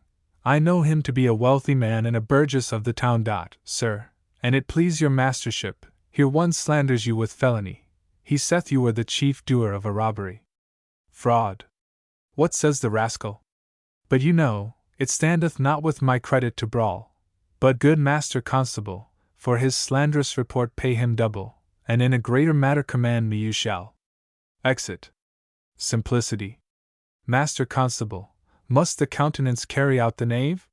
I know him to be a wealthy man and a burgess of the town. Sir, and it please your mastership, here one slanders you with felony, he saith you were the chief doer of a robbery. Fraud. What says the rascal? But you know, it standeth not with my credit to brawl, but good master constable, for his slanderous report pay him double, and in a greater matter command me you shall. Exit. Simplicity. Master constable, must the countenance carry out the knave?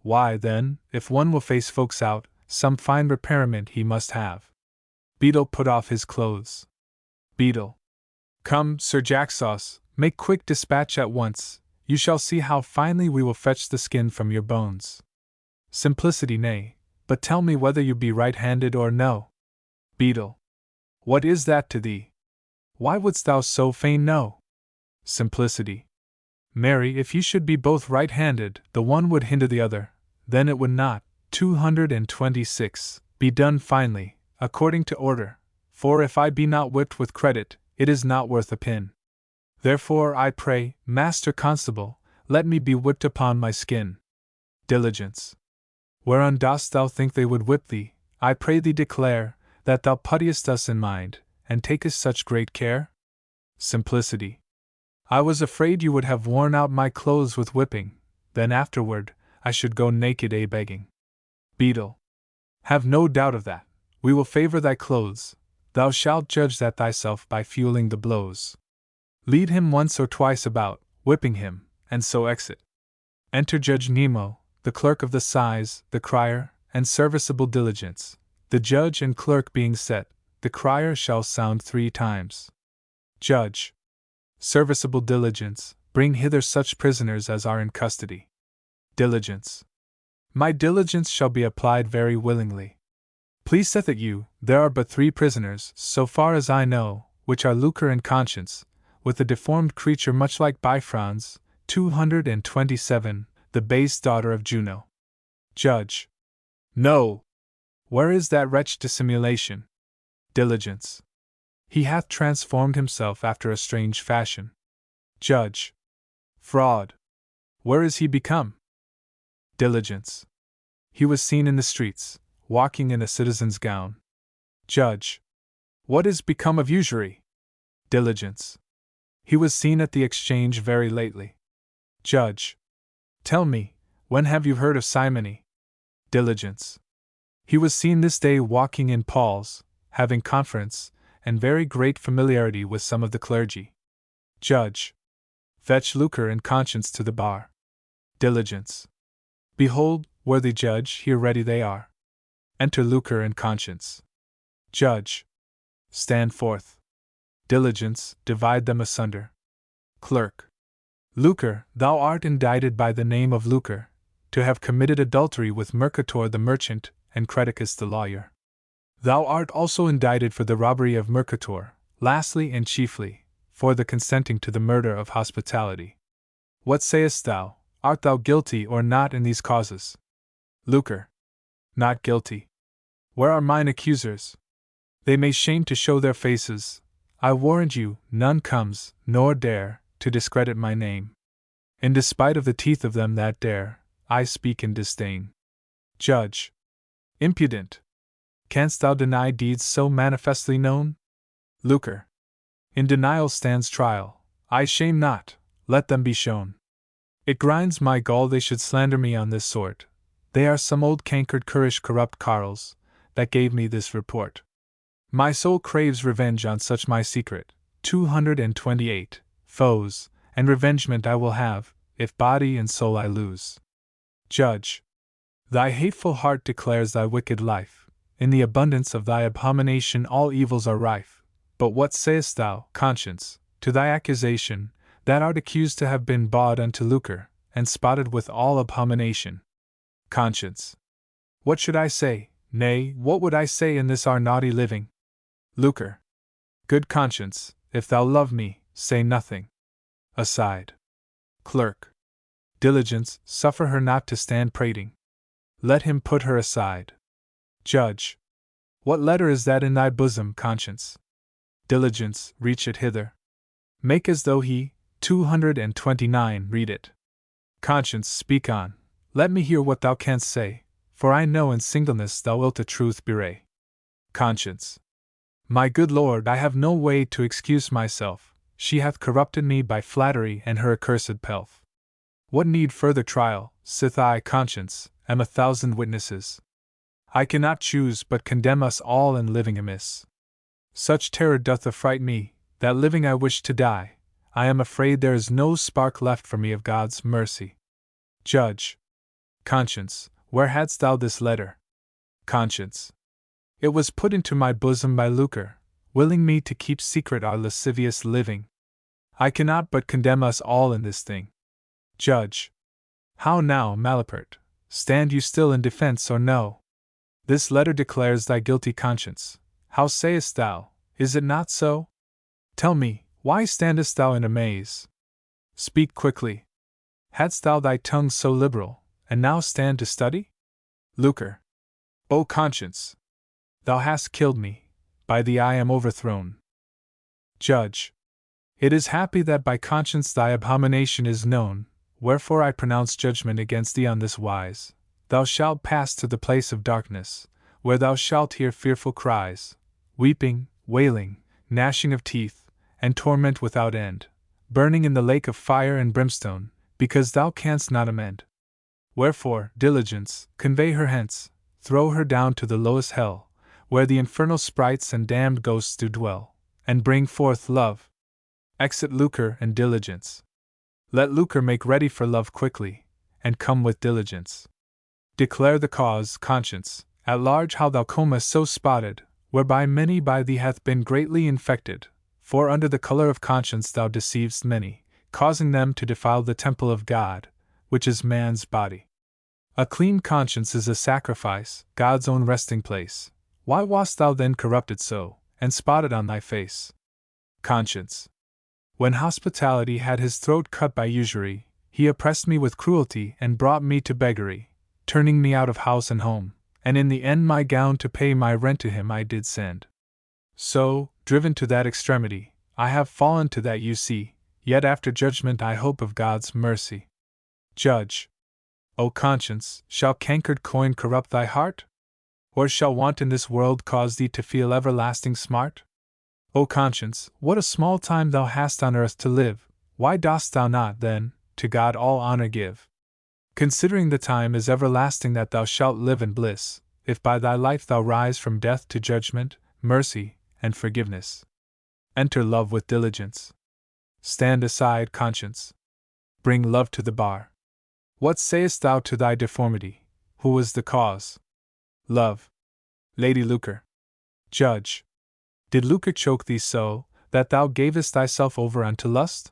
Why, then, if one will face folks out, some fine repairment he must have. Beadle put off his clothes. Beadle. Come, Sir Jacksauce, make quick dispatch at once, you shall see how finely we will fetch the skin from your bones. Simplicity. Nay, but tell me whether you be right-handed or no. Beadle. What is that to thee? Why wouldst thou so fain know? Simplicity. Marry, if you should be both right-handed, the one would hinder the other, then it would not, 226, be done finely, according to order, for if I be not whipped with credit, it is not worth a pin. Therefore I pray, master constable, let me be whipped upon my skin. Diligence. Whereon dost thou think they would whip thee? I pray thee declare, that thou puttiest us in mind, and takest such great care? Simplicity. I was afraid you would have worn out my clothes with whipping, then afterward, I should go naked a-begging. Beadle. Have no doubt of that, we will favor thy clothes, thou shalt judge that thyself by fueling the blows. Lead him once or twice about, whipping him, and so exit. Enter Judge Nemo, the clerk of the size, the crier, and serviceable diligence. The judge and clerk being set, the crier shall sound 3 times. Judge. Serviceable diligence, bring hither such prisoners as are in custody. Diligence. My diligence shall be applied very willingly. Pleaseth it you, there are but 3 prisoners, so far as I know, which are Lucre and Conscience, with a deformed creature much like Bifrons, 227, the base daughter of Juno. Judge. No! Where is that wretch Dissimulation? Diligence. He hath transformed himself after a strange fashion. Judge. Fraud. Where is he become? Diligence. He was seen in the streets, walking in a citizen's gown. Judge. What is become of Usury? Diligence. He was seen at the exchange very lately. Judge. Tell me, when have you heard of Simony? Diligence. He was seen this day walking in Paul's, having conference, and very great familiarity with some of the clergy. Judge. Fetch Lucre and Conscience to the bar. Diligence. Behold, worthy judge, here ready they are. Enter Lucre and Conscience. Judge. Stand forth. Diligence, divide them asunder. Clerk. Lucre, thou art indicted by the name of Lucre, to have committed adultery with Mercator the merchant, and Creticus the lawyer. Thou art also indicted for the robbery of Mercator, lastly and chiefly, for the consenting to the murder of Hospitality. What sayest thou? Art thou guilty or not in these causes? Lucre. Not guilty. Where are mine accusers? They may shame to show their faces. I warrant you, none comes, nor dare, to discredit my name. In despite of the teeth of them that dare, I speak in disdain. Judge. Impudent. Canst thou deny deeds so manifestly known? Lucre. In denial stands trial. I shame not, let them be shown. It grinds my gall they should slander me on this sort. They are some old cankered currish corrupt carles, that gave me this report. My soul craves revenge on such my secret, 228, foes, and revengement I will have, if body and soul I lose. Judge. Thy hateful heart declares thy wicked life. In the abundance of thy abomination all evils are rife. But what sayest thou, conscience, to thy accusation, that art accused to have been bawd unto lucre, and spotted with all abomination? Conscience. What should I say, nay, what would I say in this our naughty living? Lucre. Good conscience, if thou love me, say nothing. Aside. Clerk. Diligence, suffer her not to stand prating. Let him put her aside. Judge. What letter is that in thy bosom, conscience? Diligence, reach it hither. Make as though he, 229, read it. Conscience, speak on, let me hear what thou canst say, for I know in singleness thou wilt a truth bewray. Conscience. My good lord, I have no way to excuse myself, she hath corrupted me by flattery and her accursed pelf. What need further trial, sith I, conscience, am 1,000 witnesses? I cannot choose but condemn us all in living amiss. Such terror doth affright me, that living I wish to die. I am afraid there is no spark left for me of God's mercy. Judge. Conscience, where hadst thou this letter? Conscience. It was put into my bosom by lucre, willing me to keep secret our lascivious living. I cannot but condemn us all in this thing. Judge. How now, malapert, stand you still in defense or no? This letter declares thy guilty conscience. How sayest thou, is it not so? Tell me, why standest thou in amaze? Speak quickly. Hadst thou thy tongue so liberal, and now stand to study? Lucre. O conscience! Thou hast killed me, by thee I am overthrown. Judge. It is happy that by conscience thy abomination is known, wherefore I pronounce judgment against thee on this wise. Thou shalt pass to the place of darkness, where thou shalt hear fearful cries, weeping, wailing, gnashing of teeth, and torment without end, burning in the lake of fire and brimstone, because thou canst not amend. Wherefore, diligence, convey her hence, throw her down to the lowest hell, where the infernal sprites and damned ghosts do dwell, and bring forth love. Exit lucre and diligence. Let lucre make ready for love quickly, and come with diligence. Declare the cause, conscience, at large how thou comest so spotted, whereby many by thee hath been greatly infected, for under the colour of conscience thou deceivest many, causing them to defile the temple of God, which is man's body. A clean conscience is a sacrifice, God's own resting place. Why wast thou then corrupted so, and spotted on thy face? Conscience. When Hospitality had his throat cut by usury, he oppressed me with cruelty and brought me to beggary, turning me out of house and home, and in the end my gown to pay my rent to him I did send. So, driven to that extremity, I have fallen to that you see, yet after judgment I hope of God's mercy. Judge. O conscience, shall cankered coin corrupt thy heart? Or shall want in this world cause thee to feel everlasting smart? O conscience, what a small time thou hast on earth to live, why dost thou not, then, to God all honour give? Considering the time is everlasting that thou shalt live in bliss, if by thy life thou rise from death to judgment, mercy, and forgiveness. Enter love with diligence. Stand aside, conscience. Bring love to the bar. What sayest thou to thy deformity? Who was the cause? Love. Lady Lucre. Judge. Did lucre choke thee so, that thou gavest thyself over unto lust?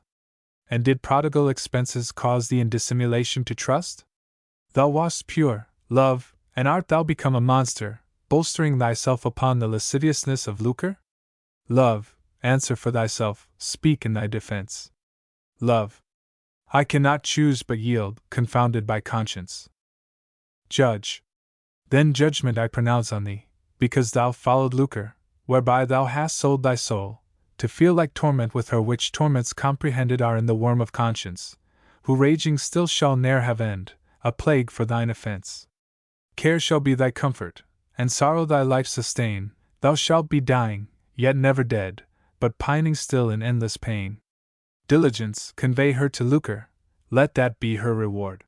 And did prodigal expenses cause thee in dissimulation to trust? Thou wast pure, love, And art thou become a monster, bolstering thyself upon the lasciviousness of lucre? Love, answer for thyself, speak in thy defense. Love. I cannot choose but yield, confounded by conscience. Judge. Then judgment I pronounce on thee, because thou followed lucre, whereby thou hast sold thy soul, to feel like torment with her, which torments comprehended are in the worm of conscience, who raging still shall ne'er have end, a plague for thine offence. Care shall be thy comfort, and sorrow thy life sustain, thou shalt be dying, yet never dead, but pining still in endless pain. Diligence, convey her to lucre, let that be her reward.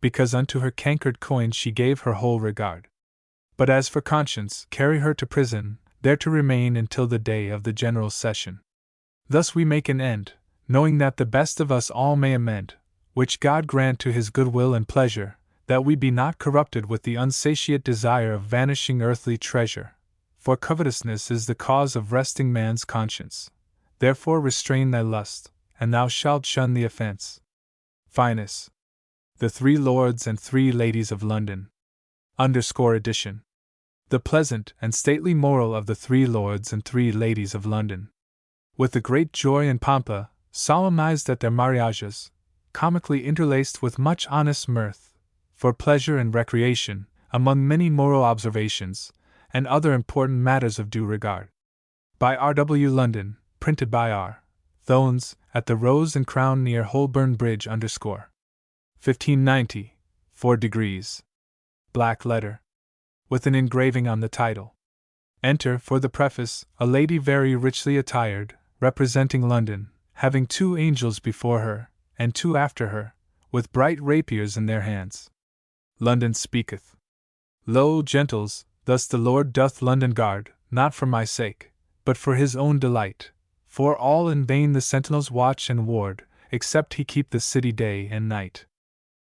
Because unto her cankered coin she gave her whole regard. But as for conscience, carry her to prison, there to remain until the day of the general session. Thus we make an end, knowing that the best of us all may amend, which God grant to his good will and pleasure, that we be not corrupted with the unsatiate desire of vanishing earthly treasure. For covetousness is the cause of resting man's conscience. Therefore restrain thy lust, and thou shalt shun the offence. Finus. The Three Lords and Three Ladies of London. Edition. The pleasant and stately moral of the Three Lords and Three Ladies of London. With the great joy and pompa, solemnized at their mariages, comically interlaced with much honest mirth, for pleasure and recreation, among many moral observations, and other important matters of due regard. By R. W. London, printed by R. Thones, at the Rose and Crown near Holborn Bridge _ 1590, 4 degrees. Black letter. With an engraving on the title. Enter, for the preface, a lady very richly attired, representing London, having 2 angels before her, and 2 after her, with bright rapiers in their hands. London speaketh. Lo, gentles, thus the Lord doth London guard, not for my sake, but for his own delight. For all in vain the sentinels watch and ward, except he keep the city day and night.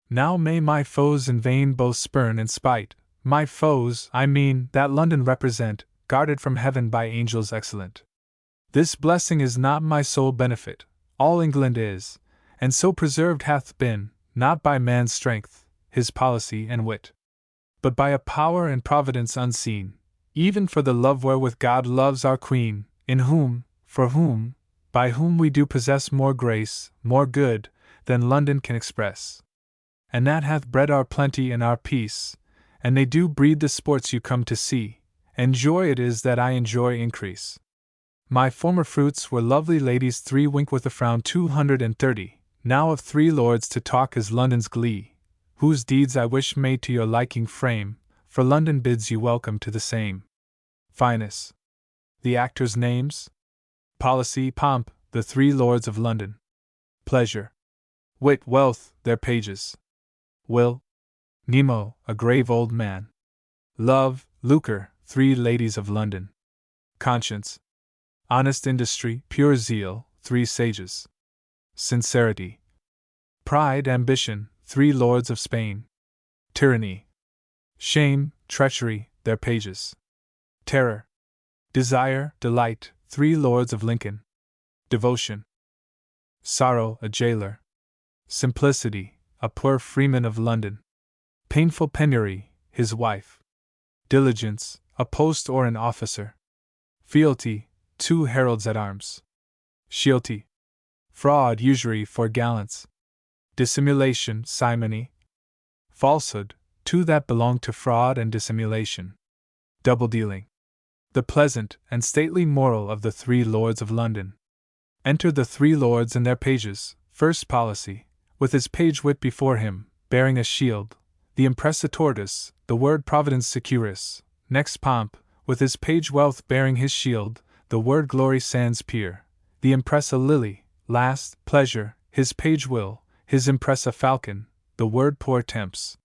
Now may my foes in vain both spurn and spite, my foes, I mean, that London represent, guarded from heaven by angels excellent. This blessing is not my sole benefit, all England is, and so preserved hath been, not by man's strength, his policy and wit, but by a power and providence unseen, even for the love wherewith God loves our Queen, in whom, for whom, by whom we do possess more grace, more good, than London can express. And that hath bred our plenty and our peace, and they do breed the sports you come to see, and joy it is that I enjoy increase. My former fruits were lovely ladies 3 wink with a frown 230, now of 3 lords to talk is London's glee, whose deeds I wish made to your liking frame, for London bids you welcome to the same. Finus. The actors' names? Policy, Pomp, the 3 Lords of London. Pleasure. Wit, Wealth, their pages. Will. Nemo, a grave old man. Love, Lucre, 3 Ladies of London. Conscience. Honest industry, pure zeal, 3 sages. Sincerity. Pride, ambition, 3 lords of Spain. Tyranny. Shame, treachery, their pages. Terror. Desire, delight, 3 lords of Lincoln. Devotion. Sorrow, a jailer. Simplicity, a poor freeman of London. Painful penury, his wife. Diligence, a post or an officer. Fealty, 2 heralds at arms. Shieldty. Fraud, usury for gallants. Dissimulation, simony. Falsehood, 2 that belong to fraud and dissimulation. Double dealing. The pleasant and stately moral of the 3 Lords of London. Enter the 3 lords and their pages. First, Policy, with his page Wit before him, bearing a shield, the impressa tortoise, the word Providence Securus. Next, Pomp, with his page Wealth bearing his shield, the word Glory sans peer, the impressa lily. Last, Pleasure, his page Will, his impressa falcon, the word Poor Temps.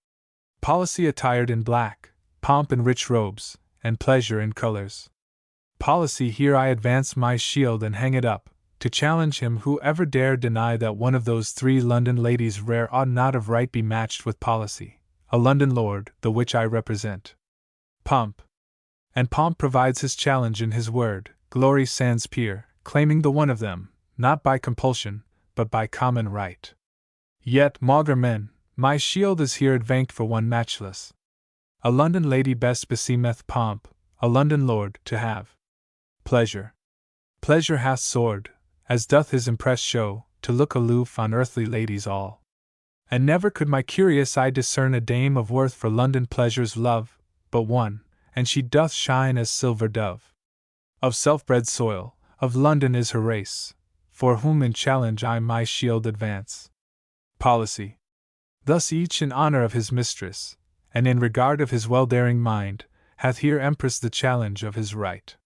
Policy attired in black, Pomp in rich robes, and Pleasure in colors. Policy, here I advance my shield and hang it up, to challenge him who ever dare deny that one of those 3 London ladies rare ought not of right be matched with Policy, a London lord, the which I represent. Pomp. And Pomp provides his challenge in his word, Glory sans peer, claiming the one of them, not by compulsion, but by common right. Yet, maugre men, my shield is here advanced for one matchless. A London lady best beseemeth pomp, a London lord to have pleasure. Pleasure hath soared, as doth his impress show, to look aloof on earthly ladies all. And never could my curious eye discern a dame of worth for London pleasure's love, but one, and she doth shine as silver dove. Of self-bred soil, of London is her race, for whom in challenge I my shield advance. Policy. Thus each in honor of his mistress, and in regard of his well-daring mind, hath here empressed the challenge of his right.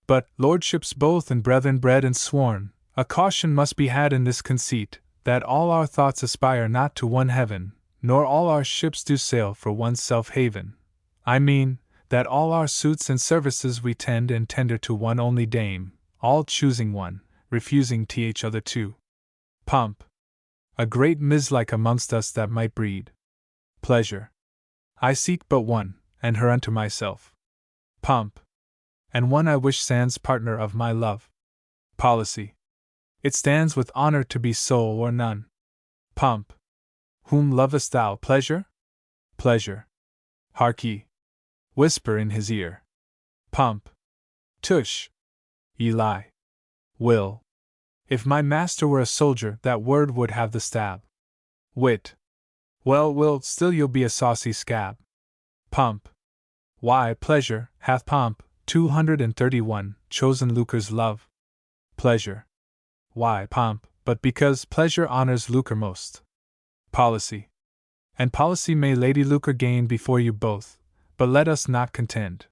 But, lordships both and brethren bred and sworn, a caution must be had in this conceit, that all our thoughts aspire not to one heaven, nor all our ships do sail for one self-haven. I mean, that all our suits and services we tend and tender to one only dame, all choosing one, refusing t'each other too. Pomp. A great mislike amongst us that might breed pleasure. I seek but one, and her unto myself. Pomp. And one I wish sans partner of my love. Policy. It stands with honor to be so or none. Pomp. Whom lovest thou, pleasure? Pleasure. Hark ye. Whisper in his ear. Pomp. Tush. Ye lie. Will. If my master were a soldier, that word would have the stab. Wit. Well, Will, still you'll be a saucy scab. Pomp. Why, pleasure hath pomp, 231, chosen lucre's love. Pleasure. Why, pomp, but because pleasure honors lucre most. Policy. And policy may Lady Lucre gain before you both, but let us not contend.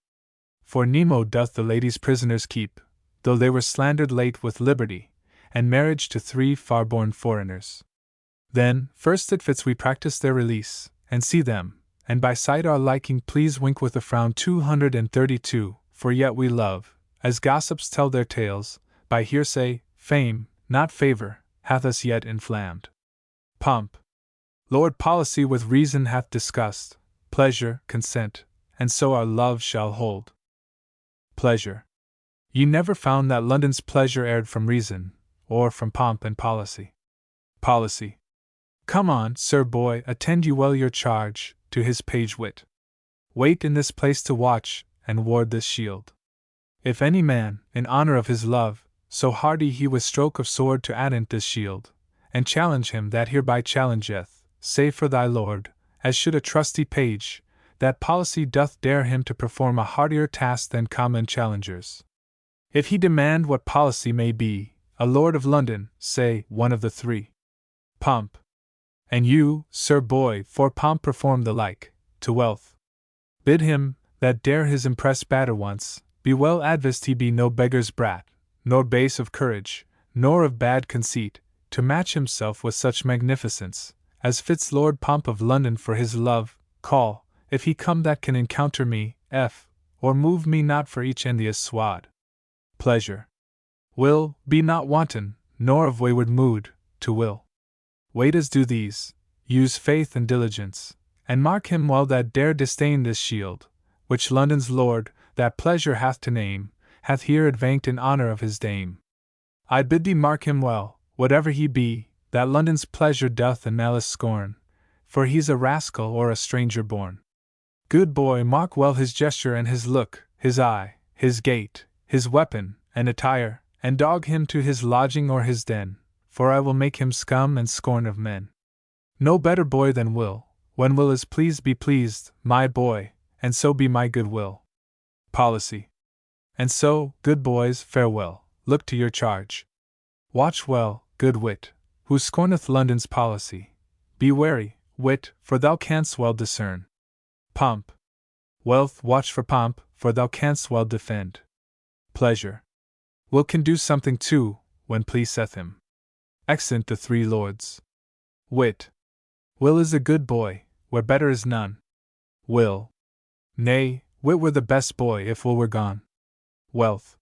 For Nemo doth the ladies prisoners keep, though they were slandered late with liberty, and marriage to 3 far-born foreigners. Then, first it fits we practice their release, and see them, and by sight our liking please wink with a frown 232, for yet we love, as gossips tell their tales, by hearsay, fame, not favor, hath us yet inflamed. Pomp. Lord Policy with reason hath discussed, pleasure, consent, and so our love shall hold. Pleasure. Ye never found that London's pleasure erred from reason, or from pomp and policy. Policy. Come on, sir boy, attend you well your charge, to his page wit. Wait in this place to watch, and ward this shield. If any man, in honor of his love, so hardy he with stroke of sword to addant this shield, and challenge him that hereby challengeth, say for thy lord, as should a trusty page, that policy doth dare him to perform a hardier task than common challengers. If he demand what policy may be, a lord of London, say, one of the 3. Pomp. And you, sir boy, for pomp perform the like, to wealth. Bid him, that dare his impress batter once, be well advised he be no beggar's brat, nor base of courage, nor of bad conceit, to match himself with such magnificence, as fits Lord Pomp of London for his love. Call, if he come that can encounter me, or move me not for each envious swad. Pleasure. Will, be not wanton, nor of wayward mood, to will. Wait as do these, use faith and diligence, and mark him well that dare disdain this shield, which London's lord, that pleasure hath to name, hath here advanced in honor of his dame. I bid thee mark him well, whatever he be, that London's pleasure doth and malice scorn, for he's a rascal or a stranger born. Good boy, mark well his gesture and his look, his eye, his gait, his weapon, and attire, and dog him to his lodging or his den, for I will make him scum and scorn of men. No better boy than Will, when Will is pleased be pleased, my boy, and so be my good will. Policy. And so, good boys, farewell, look to your charge. Watch well, good wit, who scorneth London's policy. Be wary, wit, for thou canst well discern. Pomp. Wealth, watch for pomp, for thou canst well defend. Pleasure. Will can do something too, when pleaseth him. Exeunt the 3 lords. Wit. Will is a good boy, where better is none. Will. Nay, Wit were the best boy if Will were gone. Wealth.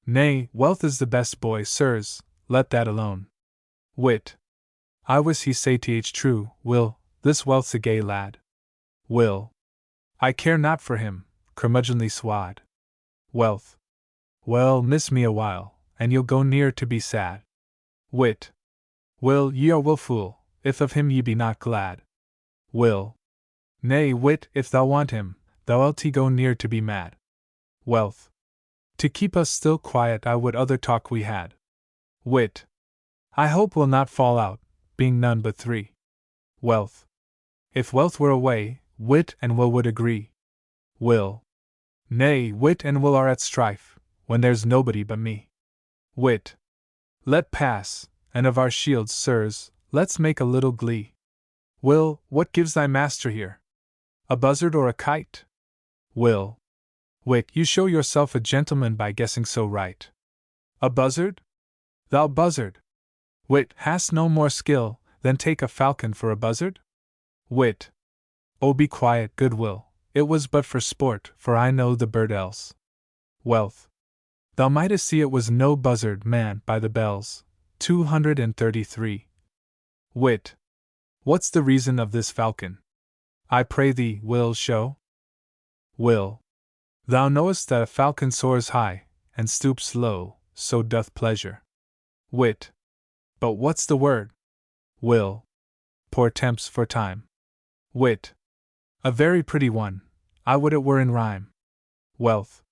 Nay, Wealth is the best boy, sirs, let that alone. Wit. I wis he say th true, Will, this Wealth's a gay lad. Will. I care not for him, curmudgeonly swad. Wealth. Well, miss me a while, and you'll go near to be sad. Wit. Will, ye are wilful, if of him ye be not glad. Will. Nay, wit, if thou want him, thou'lt go near to be mad. Wealth. To keep us still quiet I would other talk we had. Wit. I hope we'll not fall out, being none but three. Wealth. If wealth were away, wit and will would agree. Will. Nay, wit and will are at strife, when there's nobody but me. Wit. Let pass, and of our shields, sirs, let's make a little glee. Will, what gives thy master here? A buzzard or a kite? Will. Wit, you show yourself a gentleman by guessing so right. A buzzard? Thou buzzard! Wit, hast no more skill than take a falcon for a buzzard? Wit. Oh, be quiet, good Will, it was but for sport, for I know the bird else. Wealth. Thou mightest see it was no buzzard, man, by the bells. 233. Wit. What's the reason of this falcon? I pray thee, Will, show. Will. Thou knowest that a falcon soars high, and stoops low, so doth pleasure. Wit. But what's the word? Will. Poor temps for time. Wit. A very pretty one, I would it were in rhyme. Wealth.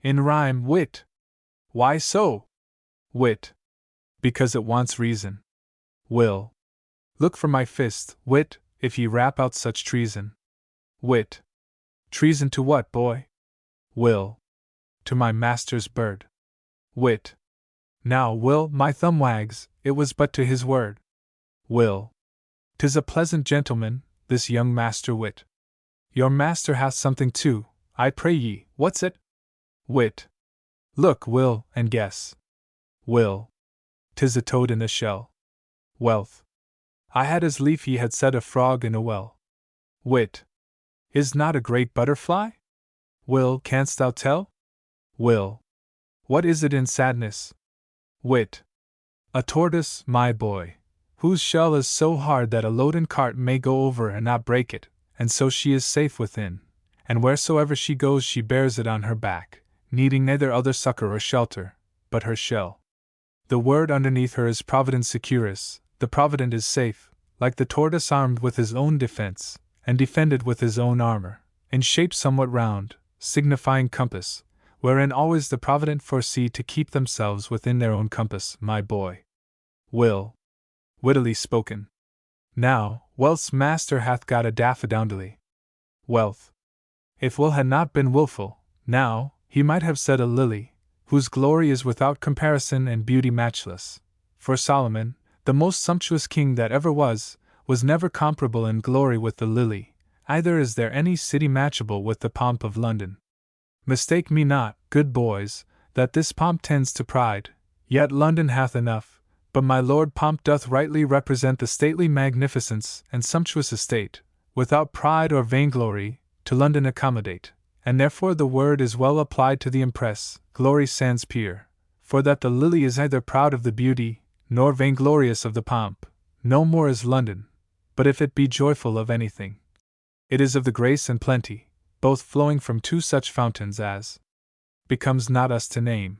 In rhyme, wit. Why so? Wit. Because it wants reason. Will. Look for my fist, wit, if ye rap out such treason. Wit. Treason to what, boy? Will. To my master's bird. Wit. Now, Will, my thumb wags, it was but to his word. Will. 'Tis a pleasant gentleman, this young master wit. Your master hath something too, I pray ye, what's it? Wit. Look, Will, and guess. Will. 'Tis a toad in a shell. Wealth. I had as lief ye had said a frog in a well. Wit. Is not a great butterfly? Will, canst thou tell? Will. What is it in sadness? Wit. A tortoise, my boy, whose shell is so hard that a loaden cart may go over and not break it, and so she is safe within, and wheresoever she goes she bears it on her back, needing neither other succor or shelter, but her shell. The word underneath her is Providence Securus, the Provident is safe, like the tortoise armed with his own defense, and defended with his own armor, in shape somewhat round, signifying compass, wherein always the Provident foresee to keep themselves within their own compass, my boy. Will. Wittily spoken. Now, Wealth's master hath got a daffodowndily. Wealth. If Will had not been wilful, now, he might have said a lily, whose glory is without comparison and beauty matchless, for Solomon, the most sumptuous king that ever was never comparable in glory with the lily, either is there any city matchable with the pomp of London. Mistake me not, good boys, that this pomp tends to pride, yet London hath enough, but my Lord Pomp doth rightly represent the stately magnificence and sumptuous estate, without pride or vainglory, to London accommodate, and therefore the word is well applied to the impress, glory sans peer, for that the lily is neither proud of the beauty, nor vainglorious of the pomp, no more is London, but if it be joyful of anything, it is of the grace and plenty, both flowing from two such fountains as becomes not us to name.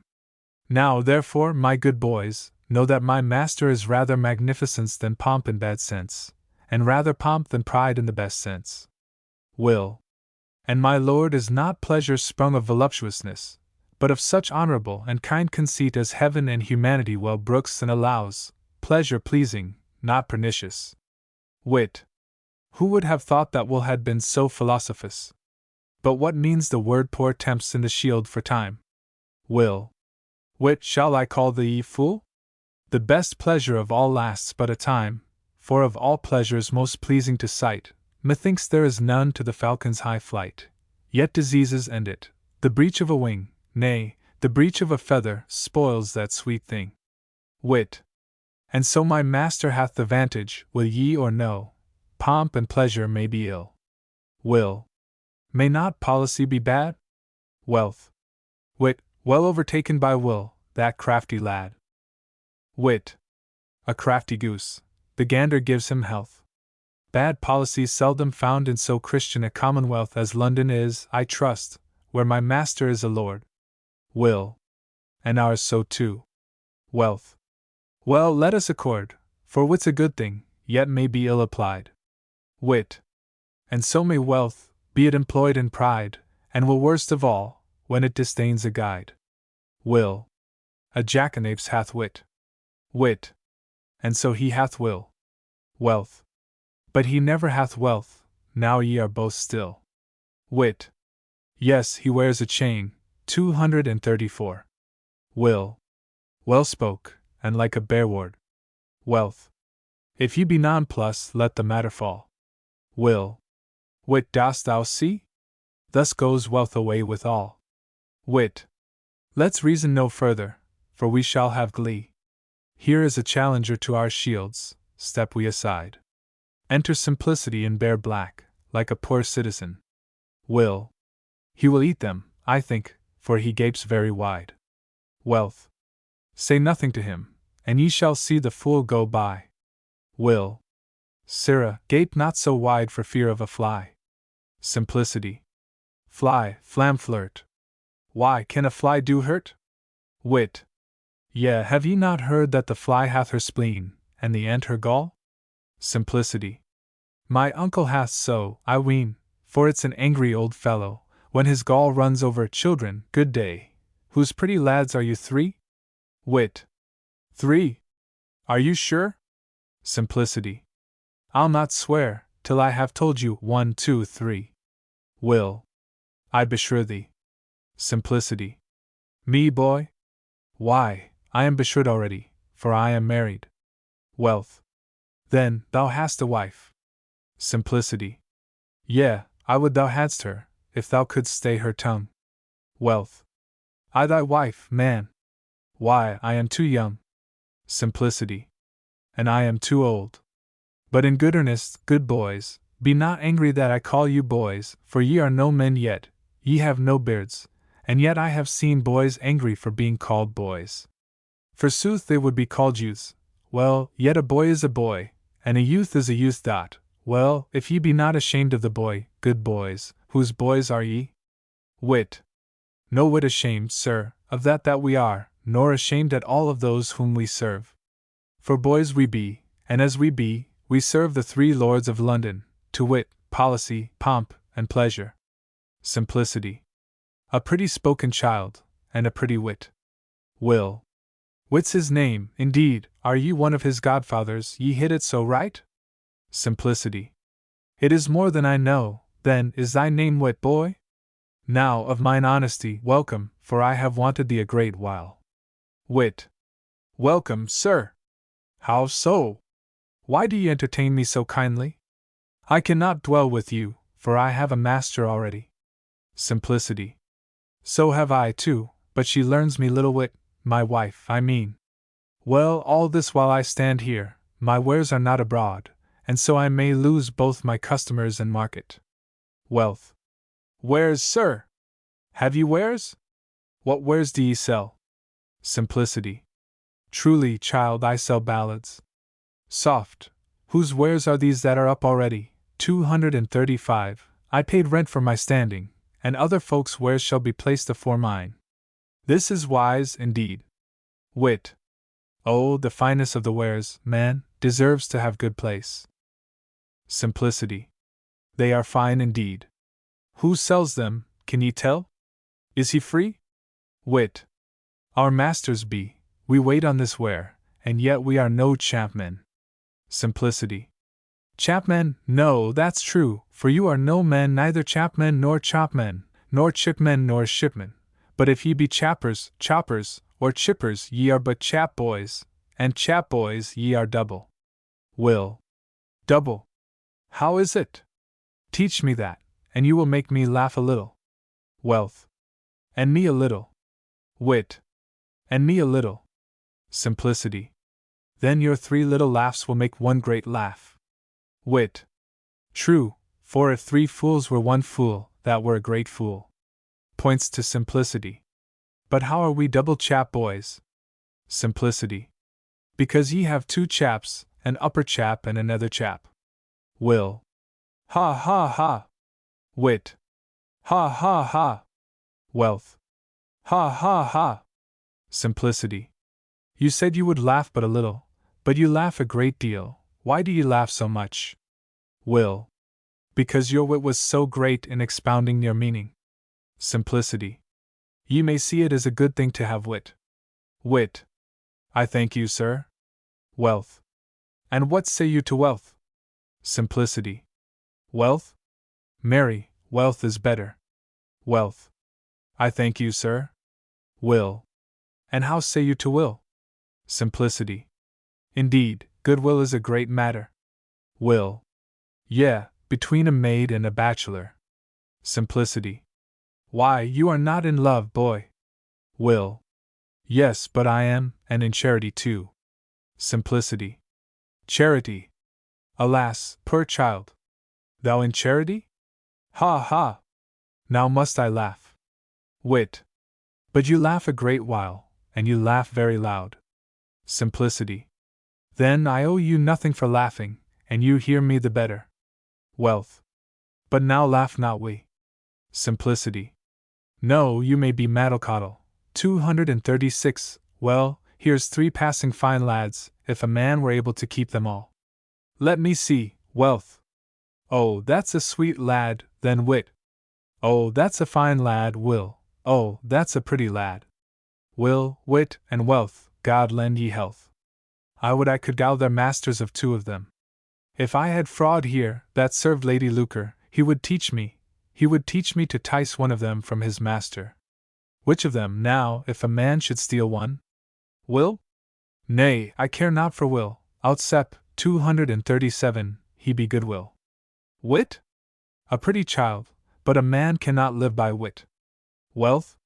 Now, therefore, my good boys, know that my master is rather magnificence than pomp in bad sense, and rather pomp than pride in the best sense. Will. And my lord is not pleasure sprung of voluptuousness, but of such honorable and kind conceit as heaven and humanity well brooks and allows, pleasure pleasing, not pernicious. Wit. Who would have thought that Will had been so philosophous? But what means the word poor temps in the shield for time? Will. Wit, shall I call thee fool? The best pleasure of all lasts but a time, for of all pleasures most pleasing to sight, methinks there is none to the falcon's high flight. Yet diseases end it, the breach of a wing, nay, the breach of a feather, spoils that sweet thing. Wit. And so my master hath the vantage, will ye or no, pomp and pleasure may be ill. Will. May not policy be bad? Wealth. Wit, well overtaken by Will, that crafty lad. Wit. A crafty goose, the gander gives him health. Bad policy seldom found in so Christian a commonwealth as London is, I trust, where my master is a lord. Will. And ours so too. Wealth. Well, let us accord, for wit's a good thing, yet may be ill applied. Wit. And so may wealth, be it employed in pride, and will worst of all, when it disdains a guide. Will. A jackanapes hath wit. Wit. And so he hath will. Wealth. But he never hath wealth, now ye are both still. Wit. Yes, he wears a chain, 234. Will. Well spoke, and like a bearward. Wealth. If ye be nonplussed, let the matter fall. Will. Wit, dost thou see? Thus goes wealth away with all. Wit. Let's reason no further, for we shall have glee. Here is a challenger to our shields, step we aside. Enter Simplicity in bare black, like a poor citizen. Will. He will eat them, I think, for he gapes very wide. Wealth. Say nothing to him, and ye shall see the fool go by. Will. Sirrah, gape not so wide for fear of a fly. Simplicity. Fly, flamflirt. Why, can a fly do hurt? Wit. Yea, have ye not heard that the fly hath her spleen, and the ant her gall? Simplicity. My uncle hath so, I ween, for it's an angry old fellow, when his gall runs over children. Good day. Whose pretty lads are you, 3? Wit. 3. Are you sure? Simplicity. I'll not swear, till I have told you 1, 2, 3. Will. I beshrew thee. Simplicity. Me, boy? Why, I am beshrewn already, for I am married. Wealth. Then, thou hast a wife. Simplicity. Yea, I would thou hadst her, if thou couldst stay her tongue. Wealth. I thy wife, man. Why, I am too young. Simplicity. And I am too old. But in good earnest, good boys, be not angry that I call you boys, for ye are no men yet, ye have no beards, and yet I have seen boys angry for being called boys. Forsooth they would be called youths. Well, yet a boy is a boy, and a youth is a youth. Well, if ye be not ashamed of the boy, good boys, whose boys are ye? Wit. No whit ashamed, sir, of that we are, nor ashamed at all of those whom we serve. For boys we be, and as we be, we serve the 3 lords of London, to wit, policy, pomp, and pleasure. Simplicity. A pretty spoken child, and a pretty wit. Will. Wit's his name, indeed, are ye one of his godfathers, ye hit it so right? Simplicity. It is more than I know, then, is thy name Wit, boy? Now, of mine honesty, welcome, for I have wanted thee a great while. Wit. Welcome, sir. How so? Why do ye entertain me so kindly? I cannot dwell with you, for I have a master already. Simplicity. So have I too, but she learns me little wit, my wife, I mean. Well, all this while I stand here, my wares are not abroad, and so I may lose both my customers and market. Wealth. Wares, sir? Have ye wares? What wares do ye sell? Simplicity. Truly, child, I sell ballads. Soft. Whose wares are these that are up already? 235. I paid rent for my standing, and other folks' wares shall be placed afore mine. This is wise, indeed. Wit. Oh, the fineness of the wares, man, deserves to have good place. Simplicity. They are fine indeed. Who sells them, can ye tell? Is he free? Wit. Our masters be, we wait on this ware, and yet we are no chapmen. Simplicity. Chapmen, no, that's true, for you are no men, neither chapmen nor chopmen, nor chipmen nor shipmen. But if ye be chappers, choppers, or chippers, ye are but chap boys, and chap boys ye are double. Will. Double. How is it? Teach me that, and you will make me laugh a little. Wealth. And me a little. Wit. And me a little. Simplicity. Then your 3 little laughs will make one great laugh. Wit. True, for if 3 fools were 1 fool, that were a great fool. Points to Simplicity. But how are we double chap boys? Simplicity. Because ye have 2 chaps, an upper chap and another chap. Will. Ha ha ha. Wit. Ha ha ha. Wealth. Ha ha ha. Simplicity. You said you would laugh but a little, but you laugh a great deal. Why do ye laugh so much? Will. Because your wit was so great in expounding your meaning. Simplicity. Ye may see it as a good thing to have wit. Wit. I thank you, sir. Wealth. And what say you to wealth? Simplicity. Wealth? Marry, wealth is better. Wealth. I thank you, sir. Will. And how say you to will? Simplicity. Indeed, goodwill is a great matter. Will. Yeah, between a maid and a bachelor. Simplicity. Why, you are not in love, boy. Will. Yes, but I am, and in charity too. Simplicity. Charity. Alas, poor child. Thou in charity? Ha ha! Now must I laugh. Wit. But you laugh a great while, and you laugh very loud. Simplicity. Then I owe you nothing for laughing, and you hear me the better. Wealth. But now laugh not we. Simplicity. No, you may be Maddlecoddle. 236. Well, here's 3 passing fine lads, if a man were able to keep them all. Let me see, wealth. Oh, that's a sweet lad, then wit. Oh, that's a fine lad, will. Oh, that's a pretty lad. Will, wit, and wealth, God lend ye health. I would I could gather their masters of 2 of them. If I had fraud here, that served Lady Lucre, he would teach me to tice one of them from his master. Which of them, now, if a man should steal one? Will? Nay, I care not for will, outsep, 237, he be goodwill. Wit? A pretty child, but a man cannot live by wit. Wealth?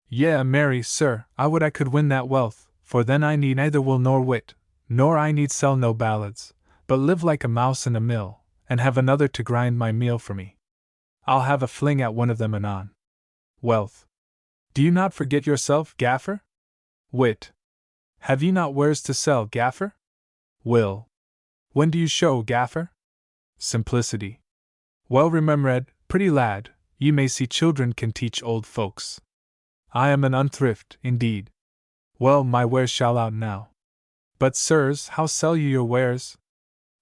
Yea, marry, sir, I would I could win that wealth, for then I need neither will nor wit, nor I need sell no ballads, but live like a mouse in a mill, and have another to grind my meal for me. I'll have a fling at one of them anon. Wealth. Do you not forget yourself, Gaffer? Wit. Have ye not wares to sell, Gaffer? Will. When do you show, Gaffer? Simplicity. Well remembered, pretty lad, ye may see children can teach old folks. I am an unthrift, indeed. Well, my wares shall out now. But, sirs, how sell you your wares?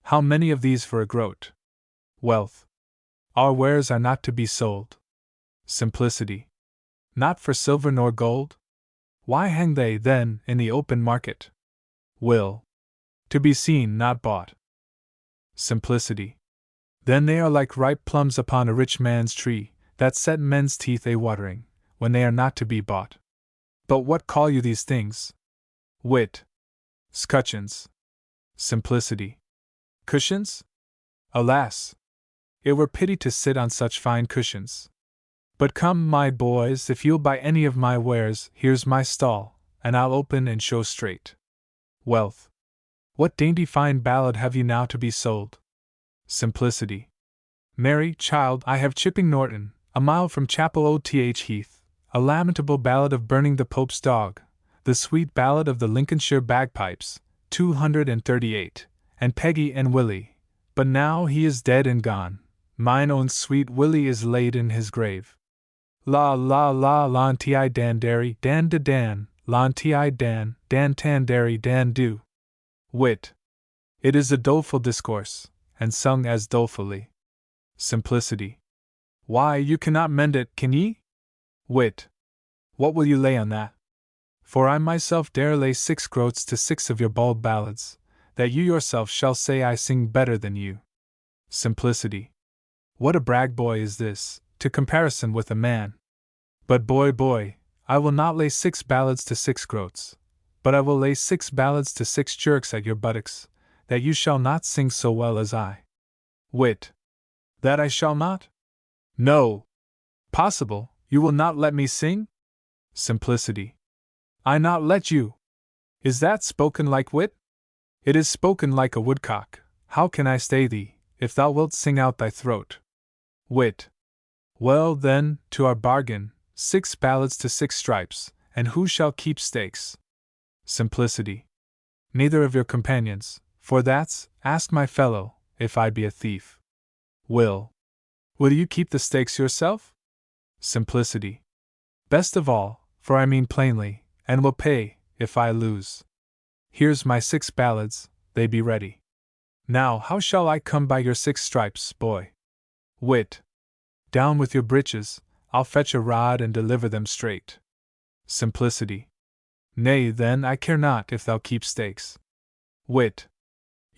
How many of these for a groat? Wealth. Our wares are not to be sold. Simplicity. Not for silver nor gold? Why hang they, then, in the open market? Will. To be seen, not bought. Simplicity. Then they are like ripe plums upon a rich man's tree, that set men's teeth a-watering, when they are not to be bought. But what call you these things? Wit. Scutcheons. Simplicity. Cushions? Alas! It were pity to sit on such fine cushions. But come, my boys, if you'll buy any of my wares, here's my stall, and I'll open and show straight. Wealth. What dainty fine ballad have you now to be sold? Simplicity. Marry, child, I have Chipping Norton, a mile from Chapel Old Heath, a lamentable ballad of burning the Pope's dog, the sweet ballad of the Lincolnshire bagpipes, 238, and Peggy and Willie. But now he is dead and gone, mine own sweet Willie is laid in his grave. La la la lon ti dan dairy dan da dan, lon ti dan tan dairy dan do. Wit. It is a doleful discourse, and sung as dolefully. Simplicity. Why, you cannot mend it, can ye? Wit. What will you lay on that? For I myself dare lay 6 groats to 6 of your bald ballads, that you yourself shall say I sing better than you. Simplicity. What a brag boy is this, to comparison with a man. But boy, I will not lay 6 ballads to 6 groats, but I will lay 6 ballads to 6 jerks at your buttocks, that you shall not sing so well as I. Wit. That I shall not? No. Possible, you will not let me sing? Simplicity. I not let you? Is that spoken like wit? It is spoken like a woodcock. How can I stay thee, if thou wilt sing out thy throat? Wit. Well, then, to our bargain, 6 ballads to 6 stripes, and who shall keep stakes? Simplicity. Neither of your companions, for that's, ask my fellow, if I be a thief. Will you keep the stakes yourself? Simplicity. Best of all, for I mean plainly, and will pay, if I lose. Here's my 6 ballads, they be ready. Now how shall I come by your 6 stripes, boy? Wit. Down with your breeches, I'll fetch a rod and deliver them straight. Simplicity. Nay, then, I care not if thou keep stakes. Wit.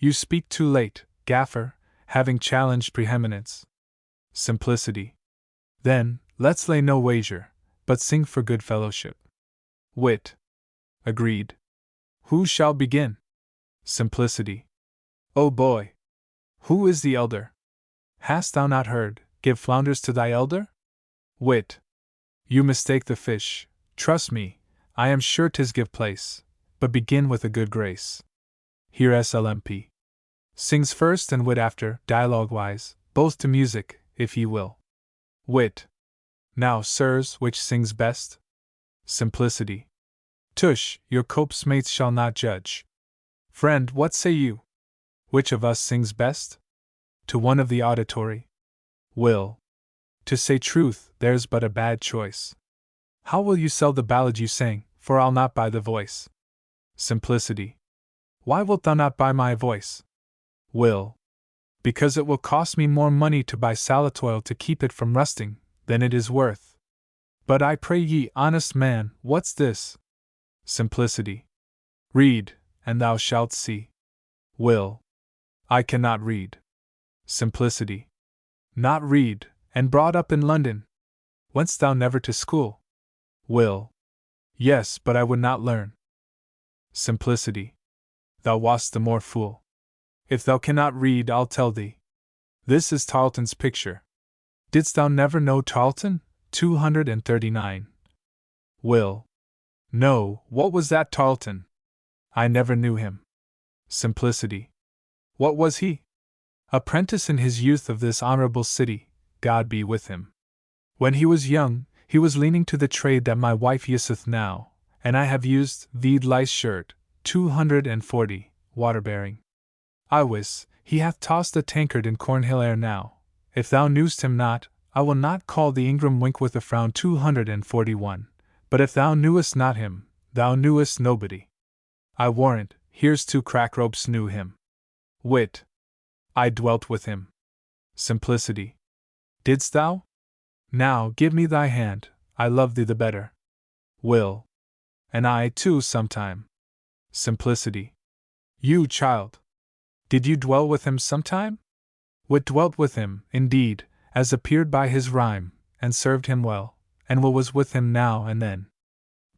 You speak too late, Gaffer, having challenged preeminence. Simplicity. Then, let's lay no wager, but sing for good fellowship. Wit. Agreed. Who shall begin? Simplicity. O boy! Who is the elder? Hast thou not heard, give flounders to thy elder? Wit. You mistake the fish, trust me, I am sure 'tis give place, but begin with a good grace. Here SLMP. Sings first and Wit after, dialogue-wise, both to music, if ye will. Wit. Now, sirs, which sings best? Simplicity. Tush, your copsmates shall not judge. Friend, what say you? Which of us sings best? To one of the auditory. Will. To say truth, there's but a bad choice. How will you sell the ballad you sang, for I'll not buy the voice? Simplicity. Why wilt thou not buy my voice? Will. Because it will cost me more money to buy salatoil to keep it from rusting, than it is worth. But I pray ye, honest man, what's this? Simplicity. Read, and thou shalt see. Will. I cannot read. Simplicity. Not read, and brought up in London? Went'st thou never to school? Will. Yes, but I would not learn. Simplicity. Thou wast the more fool. If thou cannot read, I'll tell thee. This is Tarleton's picture. Didst thou never know Tarleton? 239. Will. No, what was that Tarleton? I never knew him. Simplicity. What was he? Apprentice in his youth of this honorable city, God be with him. When he was young, he was leaning to the trade that my wife useth now, and I have used, vi'd lice shirt, 240, water-bearing. I wis, he hath tossed a tankard in Cornhill ere now. If thou knewst him not, I will not call the Ingram wink with a frown 241, but if thou knewest not him, thou knewest nobody. I warrant, here's 2 crack ropes knew him. Wit. I dwelt with him. Simplicity. Didst thou? Now, give me thy hand, I love thee the better. Will. And I, too, sometime. Simplicity. You, child. Did you dwell with him sometime? Wit dwelt with him, indeed, as appeared by his rhyme, and served him well, and Will was with him now and then.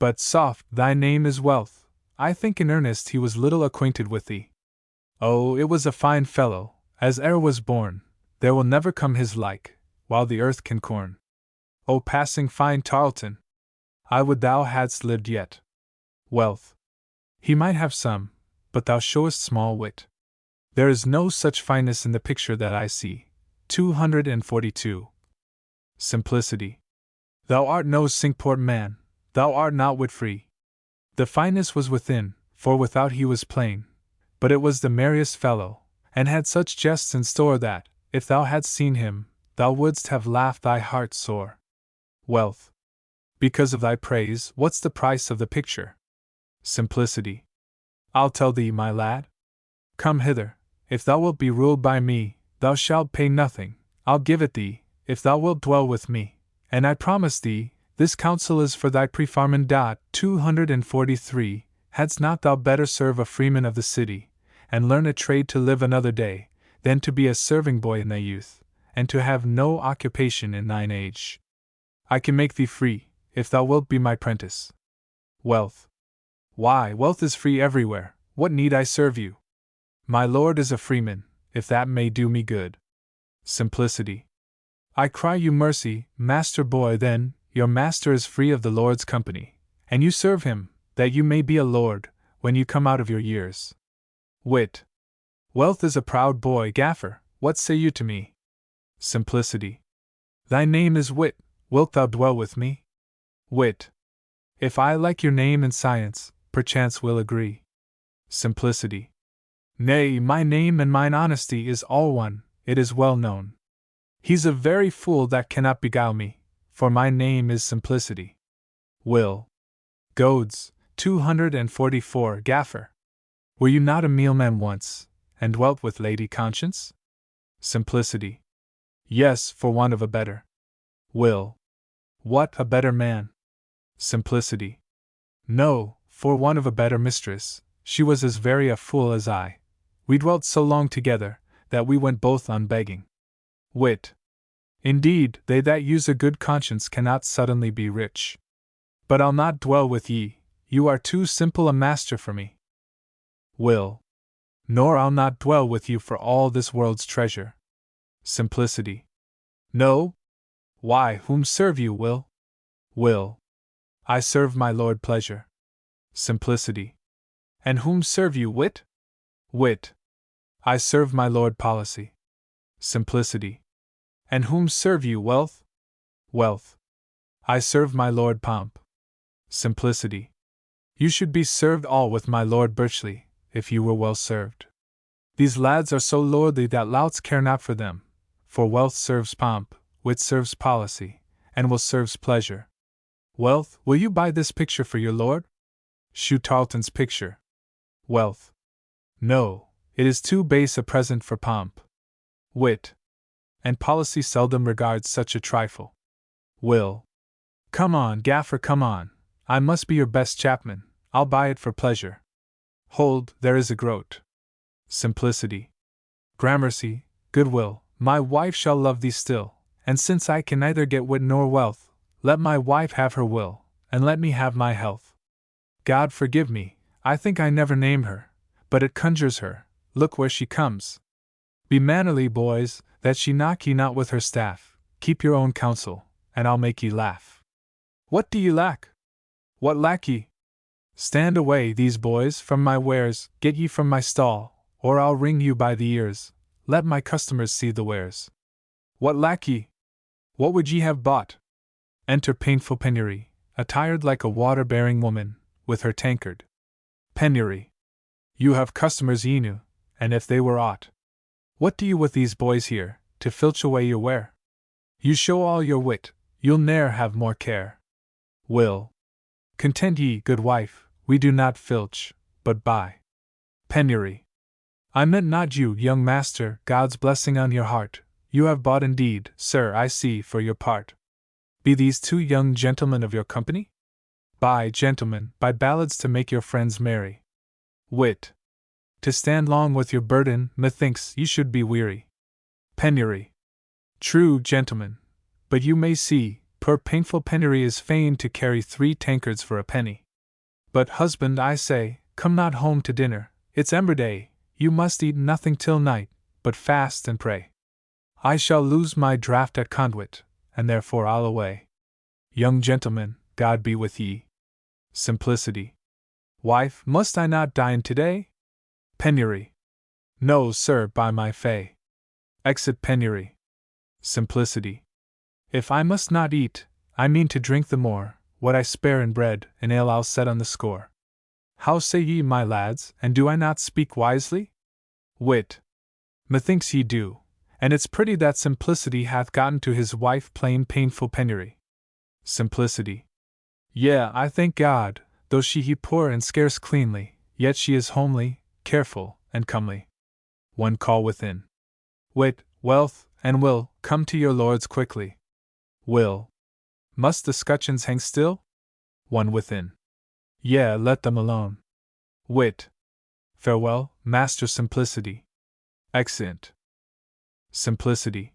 But soft, thy name is Wealth. I think in earnest he was little acquainted with thee. Oh, it was a fine fellow, as e'er was born, there will never come his like, while the earth can corn. O passing fine Tarleton! I would thou hadst lived yet. Wealth. He might have some, but thou showest small wit. There is no such fineness in the picture that I see. 242. Simplicity. Thou art no Cinque-Port man, thou art not wit-free. The fineness was within, for without he was plain, but it was the merriest fellow, and had such jests in store that, if thou hadst seen him, thou wouldst have laughed thy heart sore. Wealth. Because of thy praise, what's the price of the picture? Simplicity. I'll tell thee, my lad. Come hither, if thou wilt be ruled by me, thou shalt pay nothing, I'll give it thee, if thou wilt dwell with me, and I promise thee, this counsel is for thy prefarmand. 243. Hadst not thou better serve a freeman of the city, and learn a trade to live another day, than to be a serving boy in thy youth, and to have no occupation in thine age? I can make thee free, if thou wilt be my prentice. Wealth. Why, wealth is free everywhere, what need I serve you? My lord is a freeman, if that may do me good. Simplicity. I cry you mercy, master boy, then, your master is free of the Lord's company, and you serve him, that you may be a lord, when you come out of your years. Wit. Wealth is a proud boy, Gaffer, what say you to me? Simplicity. Thy name is Wit, wilt thou dwell with me? Wit. If I like your name and science, perchance we'll agree. Simplicity. Nay, my name and mine honesty is all one, it is well known. He's a very fool that cannot beguile me, for my name is Simplicity. Will. Goads, 244. Gaffer. Were you not a mealman once, and dwelt with Lady Conscience? Simplicity. Yes, for want of a better. Will. What, a better man? Simplicity. No, for want of a better mistress. She was as very a fool as I. We dwelt so long together, that we went both on begging. Wit. Indeed, they that use a good conscience cannot suddenly be rich. But I'll not dwell with ye, you are too simple a master for me. Will. Nor I'll not dwell with you for all this world's treasure. Simplicity. No? Why, whom serve you, Will? Will. I serve my Lord Pleasure. Simplicity. And whom serve you, Wit? Wit. I serve my Lord Policy. Simplicity. And whom serve you, Wealth? Wealth. I serve my Lord Pomp. Simplicity. You should be served all with my Lord Birchley, if you were well served. These lads are so lordly that louts care not for them, for wealth serves pomp, wit serves policy, and will serves pleasure. Wealth, will you buy this picture for your lord? Shew Tarleton's picture. Wealth. No, it is too base a present for pomp. Wit. And policy seldom regards such a trifle. Will. Come on, Gaffer, come on. I must be your best chapman. I'll buy it for pleasure. Hold, there is a groat. Simplicity. Gramercy, goodwill, my wife shall love thee still, and since I can neither get wit nor wealth, let my wife have her will, and let me have my health. God forgive me, I think I never name her, but it conjures her, look where she comes. Be mannerly, boys, that she knock ye not with her staff, keep your own counsel, and I'll make ye laugh. What do ye lack? What lack ye? Stand away, these boys, from my wares, get ye from my stall, or I'll wring you by the ears, let my customers see the wares. What lack ye? What would ye have bought? Enter Painful Penury, attired like a water-bearing woman, with her tankard. Penury. You have customers enow, and if they were aught. What do you with these boys here, to filch away your ware? You show all your wit, you'll ne'er have more care. Will. Content ye, good wife, we do not filch, but buy. Penury. I meant not you, young master, God's blessing on your heart, you have bought indeed, sir, I see, for your part. Be these two young gentlemen of your company? Buy, gentlemen, buy ballads to make your friends merry. Wit. To stand long with your burden, methinks you should be weary. Penury. True, gentlemen, but you may see, poor Painful Penury is fain to carry 3 tankards for a penny. But husband, I say, come not home to dinner, it's ember day, you must eat nothing till night, but fast and pray. I shall lose my draught at Conduit, and therefore I'll away. Young gentlemen, God be with ye. Simplicity. Wife, must I not dine today? Penury. No, sir, by my fay. Exit Penury. Simplicity. If I must not eat, I mean to drink the more, what I spare in bread and ale I'll set on the score. How say ye, my lads, and do I not speak wisely? Wit. Methinks ye do, and it's pretty that Simplicity hath gotten to his wife plain Painful Penury. Simplicity. Yea, I thank God, though she he poor and scarce cleanly, yet she is homely, careful, and comely. One call within. Wit, wealth, and will, come to your lords quickly. Will. Must the scutcheons hang still? One within. Yea, let them alone. Wit. Farewell, Master Simplicity. Exeunt. Simplicity.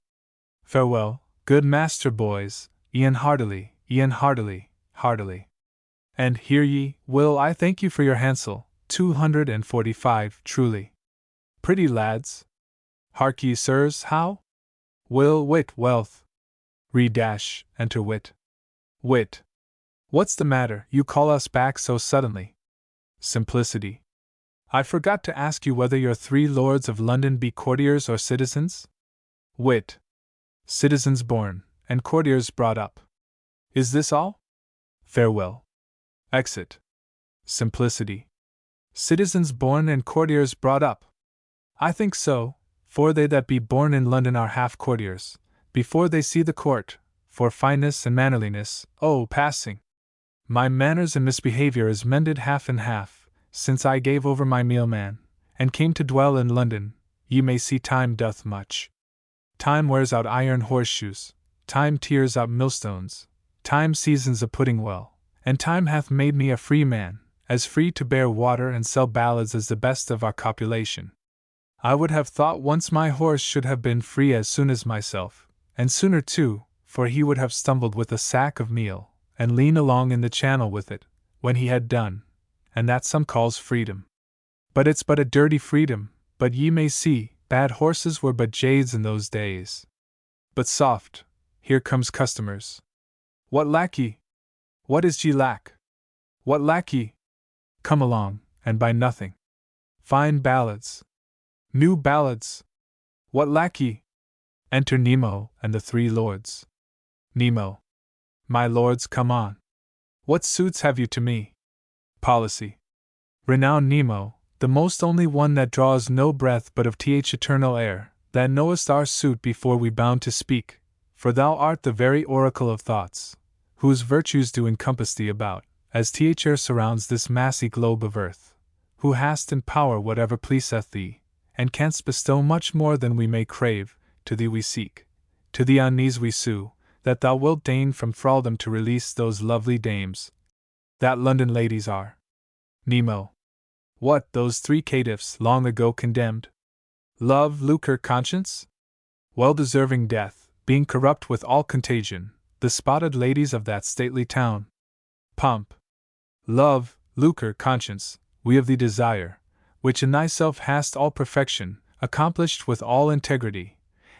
Farewell, good master boys, e'en heartily, heartily. And hear ye, Will, I thank you for your hansel, 245, truly. Pretty lads. Hark ye, sirs, how? Will, wit, wealth. Enter Wit. Wit. What's the matter, you call us back so suddenly? Simplicity. I forgot to ask you whether your 3 lords of London be courtiers or citizens? Wit. Citizens born, and courtiers brought up. Is this all? Farewell. Exit. Simplicity. Citizens born and courtiers brought up. I think so, for they that be born in London are half courtiers, before they see the court, for fineness and mannerliness, oh, passing. My manners and misbehavior is mended half and half, since I gave over my mealman, and came to dwell in London. Ye may see time doth much. Time wears out iron horseshoes, time tears out millstones, time seasons a pudding well, and time hath made me a free man, as free to bear water and sell ballads as the best of our copulation. I would have thought once my horse should have been free as soon as myself, and sooner too, for he would have stumbled with a sack of meal, and lean along in the channel with it, when he had done, and that some calls freedom. But it's but a dirty freedom, but ye may see, bad horses were but jades in those days. But soft, here comes customers. What lack ye? What is ye lack? What lack ye? Come along, and buy nothing. Fine ballads. New ballads. What lack ye? Enter Nemo and the three lords. Nemo. My lords, come on. What suits have you to me? Policy. Renowned Nemo, the most only one that draws no breath but of eternal air, that knowest our suit before we bound to speak, for thou art the very oracle of thoughts, whose virtues do encompass thee about, as air surrounds this massy globe of earth, who hast in power whatever pleaseth thee, and canst bestow much more than we may crave. To thee we seek, to thee on knees we sue, that thou wilt deign from thraldom to release those lovely dames that London ladies are. Nemo. What, those three caitiffs, long ago condemned? Love, lucre, conscience? Well deserving death, being corrupt with all contagion, the spotted ladies of that stately town. Pomp. Love, lucre, conscience, we of thee desire, which in thyself hast all perfection, accomplished with all integrity,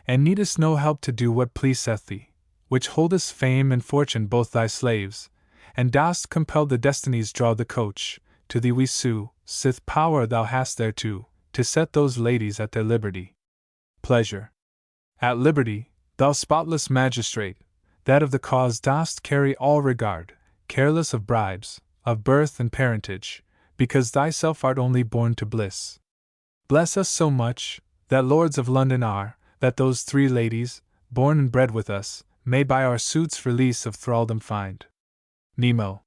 and needest no help to do what pleaseth thee, which holdest fame and fortune both thy slaves, and dost compel the destinies draw the coach. To thee we sue, sith power thou hast thereto, to set those ladies at their liberty. Pleasure. At liberty, thou spotless magistrate, that of the cause dost carry all regard, careless of bribes, of birth and parentage, because thyself art only born to bliss. Bless us so much, that lords of London are, that those three ladies, born and bred with us, may by our suits release of thraldom find. Nemo.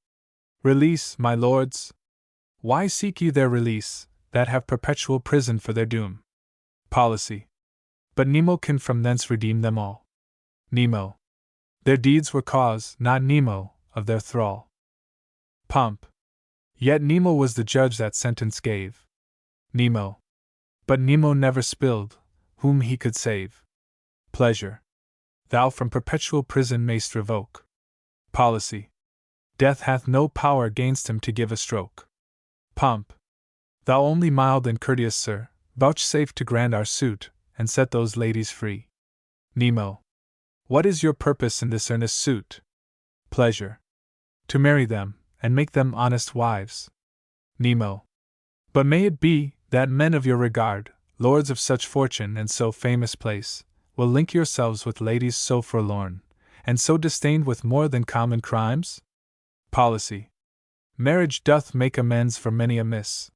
Release, my lords? Why seek ye their release, that have perpetual prison for their doom? Policy. But Nemo can from thence redeem them all. Nemo. Their deeds were cause, not Nemo, of their thrall. Pomp. Yet Nemo was the judge that sentence gave. Nemo. But Nemo never spilled, whom he could save. Pleasure. Thou from perpetual prison mayst revoke. Policy. Death hath no power against him to give a stroke. Pomp. Thou only mild and courteous sir, vouchsafe to grant our suit, and set those ladies free. Nemo. What is your purpose in this earnest suit? Pleasure. To marry them, and make them honest wives. Nemo. But may it be, that men of your regard, lords of such fortune and so famous place, will link yourselves with ladies so forlorn, and so disdained with more than common crimes? Policy. Marriage doth make amends for many a miss.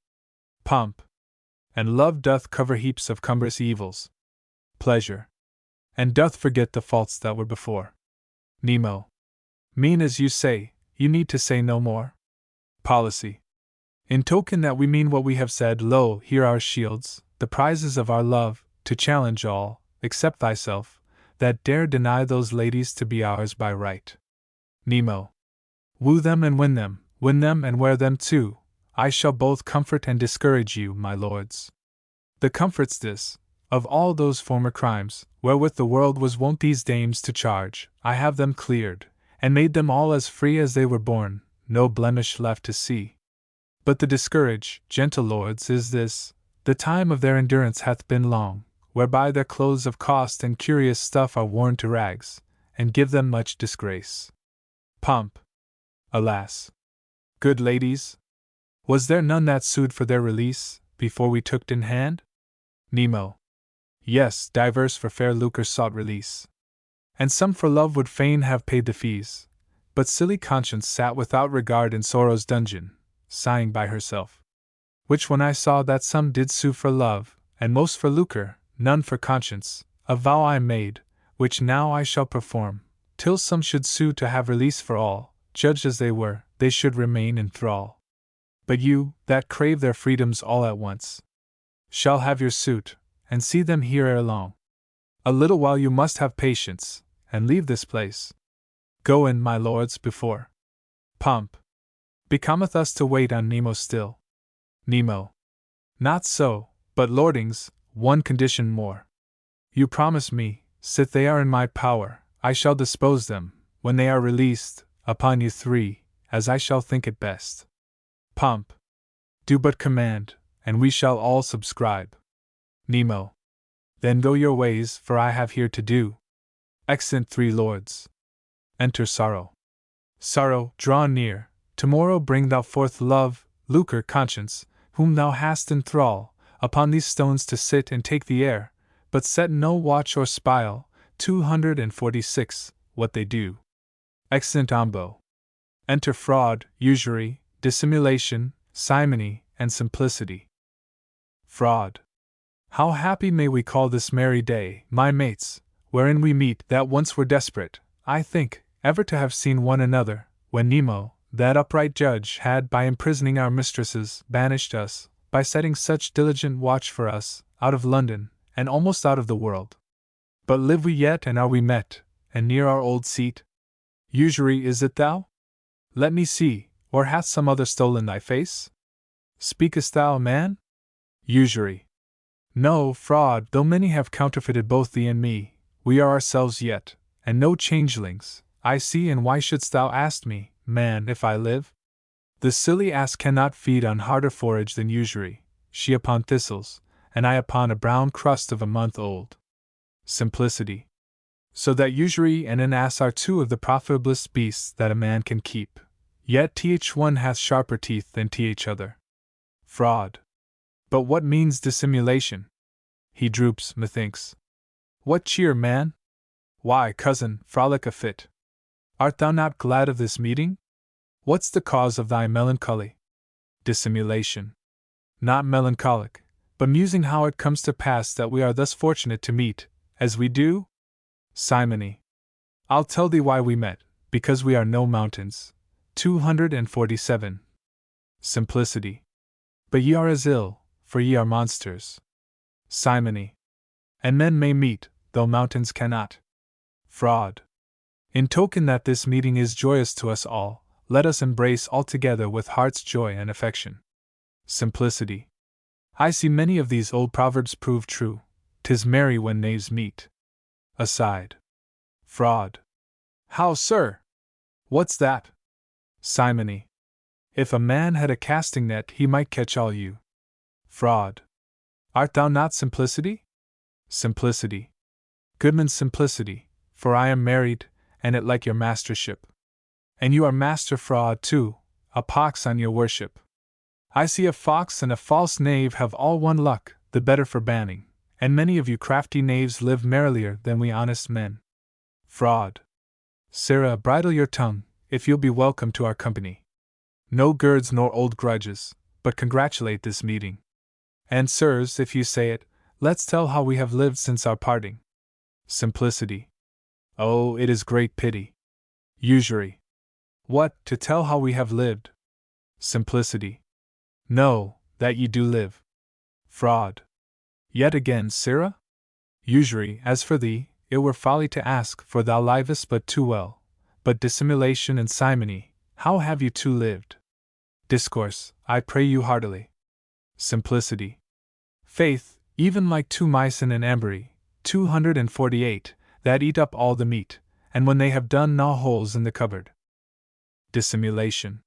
Pomp. And love doth cover heaps of cumbrous evils. Pleasure. And doth forget the faults that were before. Nemo. Mean as you say, you need to say no more. Policy. In token that we mean what we have said, lo, here are shields, the prizes of our love, to challenge all, except thyself, that dare deny those ladies to be ours by right. Nemo. Woo them and win them and wear them too. I shall both comfort and discourage you, my lords. The comfort's this: of all those former crimes, wherewith the world was wont these dames to charge, I have them cleared, and made them all as free as they were born, no blemish left to see. But the discourage, gentle lords, is this: the time of their endurance hath been long, whereby their clothes of cost and curious stuff are worn to rags, and give them much disgrace. Pomp. Alas! Good ladies? Was there none that sued for their release, before we took't in hand? Nemo. Yes, divers for fair lucre sought release. And some for love would fain have paid the fees, but silly Conscience sat without regard in sorrow's dungeon, sighing by herself. Which when I saw that some did sue for love, and most for lucre, none for conscience, a vow I made, which now I shall perform, till some should sue to have release for all, judged as they were, they should remain in thrall. But you, that crave their freedoms all at once, shall have your suit, and see them here ere long. A little while you must have patience, and leave this place. Go in, my lords, before pomp becometh us to wait on Nemo still. Nemo. Not so, but lordings, one condition more. You promise me, sith they are in my power, I shall dispose them, when they are released, upon you three, as I shall think it best. Pomp. Do but command, and we shall all subscribe. Nemo. Then go your ways, for I have here to do. Exeunt three lords. Enter Sorrow. Sorrow, draw near. Tomorrow bring thou forth Love, Lucre, Conscience, whom thou hast in thrall, upon these stones to sit and take the air, but set no watch or spile. 246. What they do. Exeunt Ambo. Enter Fraud, Usury, Dissimulation, Simony, and Simplicity. Fraud. How happy may we call this merry day, my mates, wherein we meet that once were desperate, I think, ever to have seen one another, when Nemo, that upright judge, had, by imprisoning our mistresses, banished us, by setting such diligent watch for us, out of London, and almost out of the world. But live we yet, and are we met, and near our old seat? Usury, is it thou? Let me see, or hath some other stolen thy face? Speakest thou, man? Usury. No, Fraud, though many have counterfeited both thee and me, we are ourselves yet, and no changelings, I see. And why shouldst thou ask me, man, if I live? The silly ass cannot feed on harder forage than Usury, she upon thistles, and I upon a brown crust of a month old. Simplicity. So that Usury and an ass are two of the profitablest beasts that a man can keep. Yet th one hath sharper teeth than th other. Fraud. But what means dissimulation? He droops, methinks. What cheer, man? Why, cousin, frolic a fit. Art thou not glad of this meeting? What's the cause of thy melancholy? Dissimulation. Not melancholic, but musing how it comes to pass that we are thus fortunate to meet, as we do? Simony. I'll tell thee why we met, because we are no mountains. 247. Simplicity. But ye are as ill, for ye are monsters. Simony. And men may meet, though mountains cannot. Fraud. In token that this meeting is joyous to us all, let us embrace all together with heart's joy and affection. Simplicity. I see many of these old proverbs prove true. 'Tis merry when knaves meet. Aside. Fraud. How, sir? What's that? Simony. If a man had a casting net, he might catch all you. Fraud. Art thou not Simplicity? Simplicity. Goodman Simplicity, for I am married, and it like your mastership. And you are Master Fraud too, a pox on your worship. I see a fox and a false knave have all one luck, the better for banning, and many of you crafty knaves live merrier than we honest men. Fraud. Sirrah, bridle your tongue, if you'll be welcome to our company. No girds nor old grudges, but congratulate this meeting. And sirs, if you say it, let's tell how we have lived since our parting. Simplicity. Oh, it is great pity. Usury. What, to tell how we have lived? Simplicity. No, that ye do live. Fraud. Yet again, sirrah? Usury, as for thee, it were folly to ask, for thou livest but too well. But dissimulation and simony, how have you two lived? Discourse, I pray you heartily. Simplicity. Faith, even like two mice in an ambery, 248, that eat up all the meat, and when they have done gnaw holes in the cupboard. Dissimulation.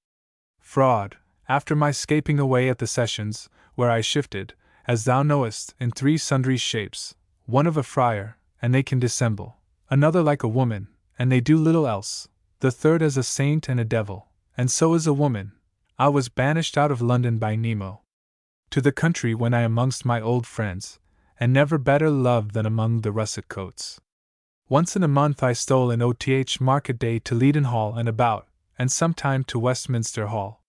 Fraud, after my scaping away at the sessions, where I shifted, as thou knowest, in three sundry shapes, one of a friar, and they can dissemble, another like a woman, and they do little else, the third as a saint and a devil, and so is a woman, I was banished out of London by Nemo. To the country when I amongst my old friends, and never better loved than among the russet coats. Once in a month I stole in OTH market day to Leaden Hall and about, and sometime to Westminster Hall.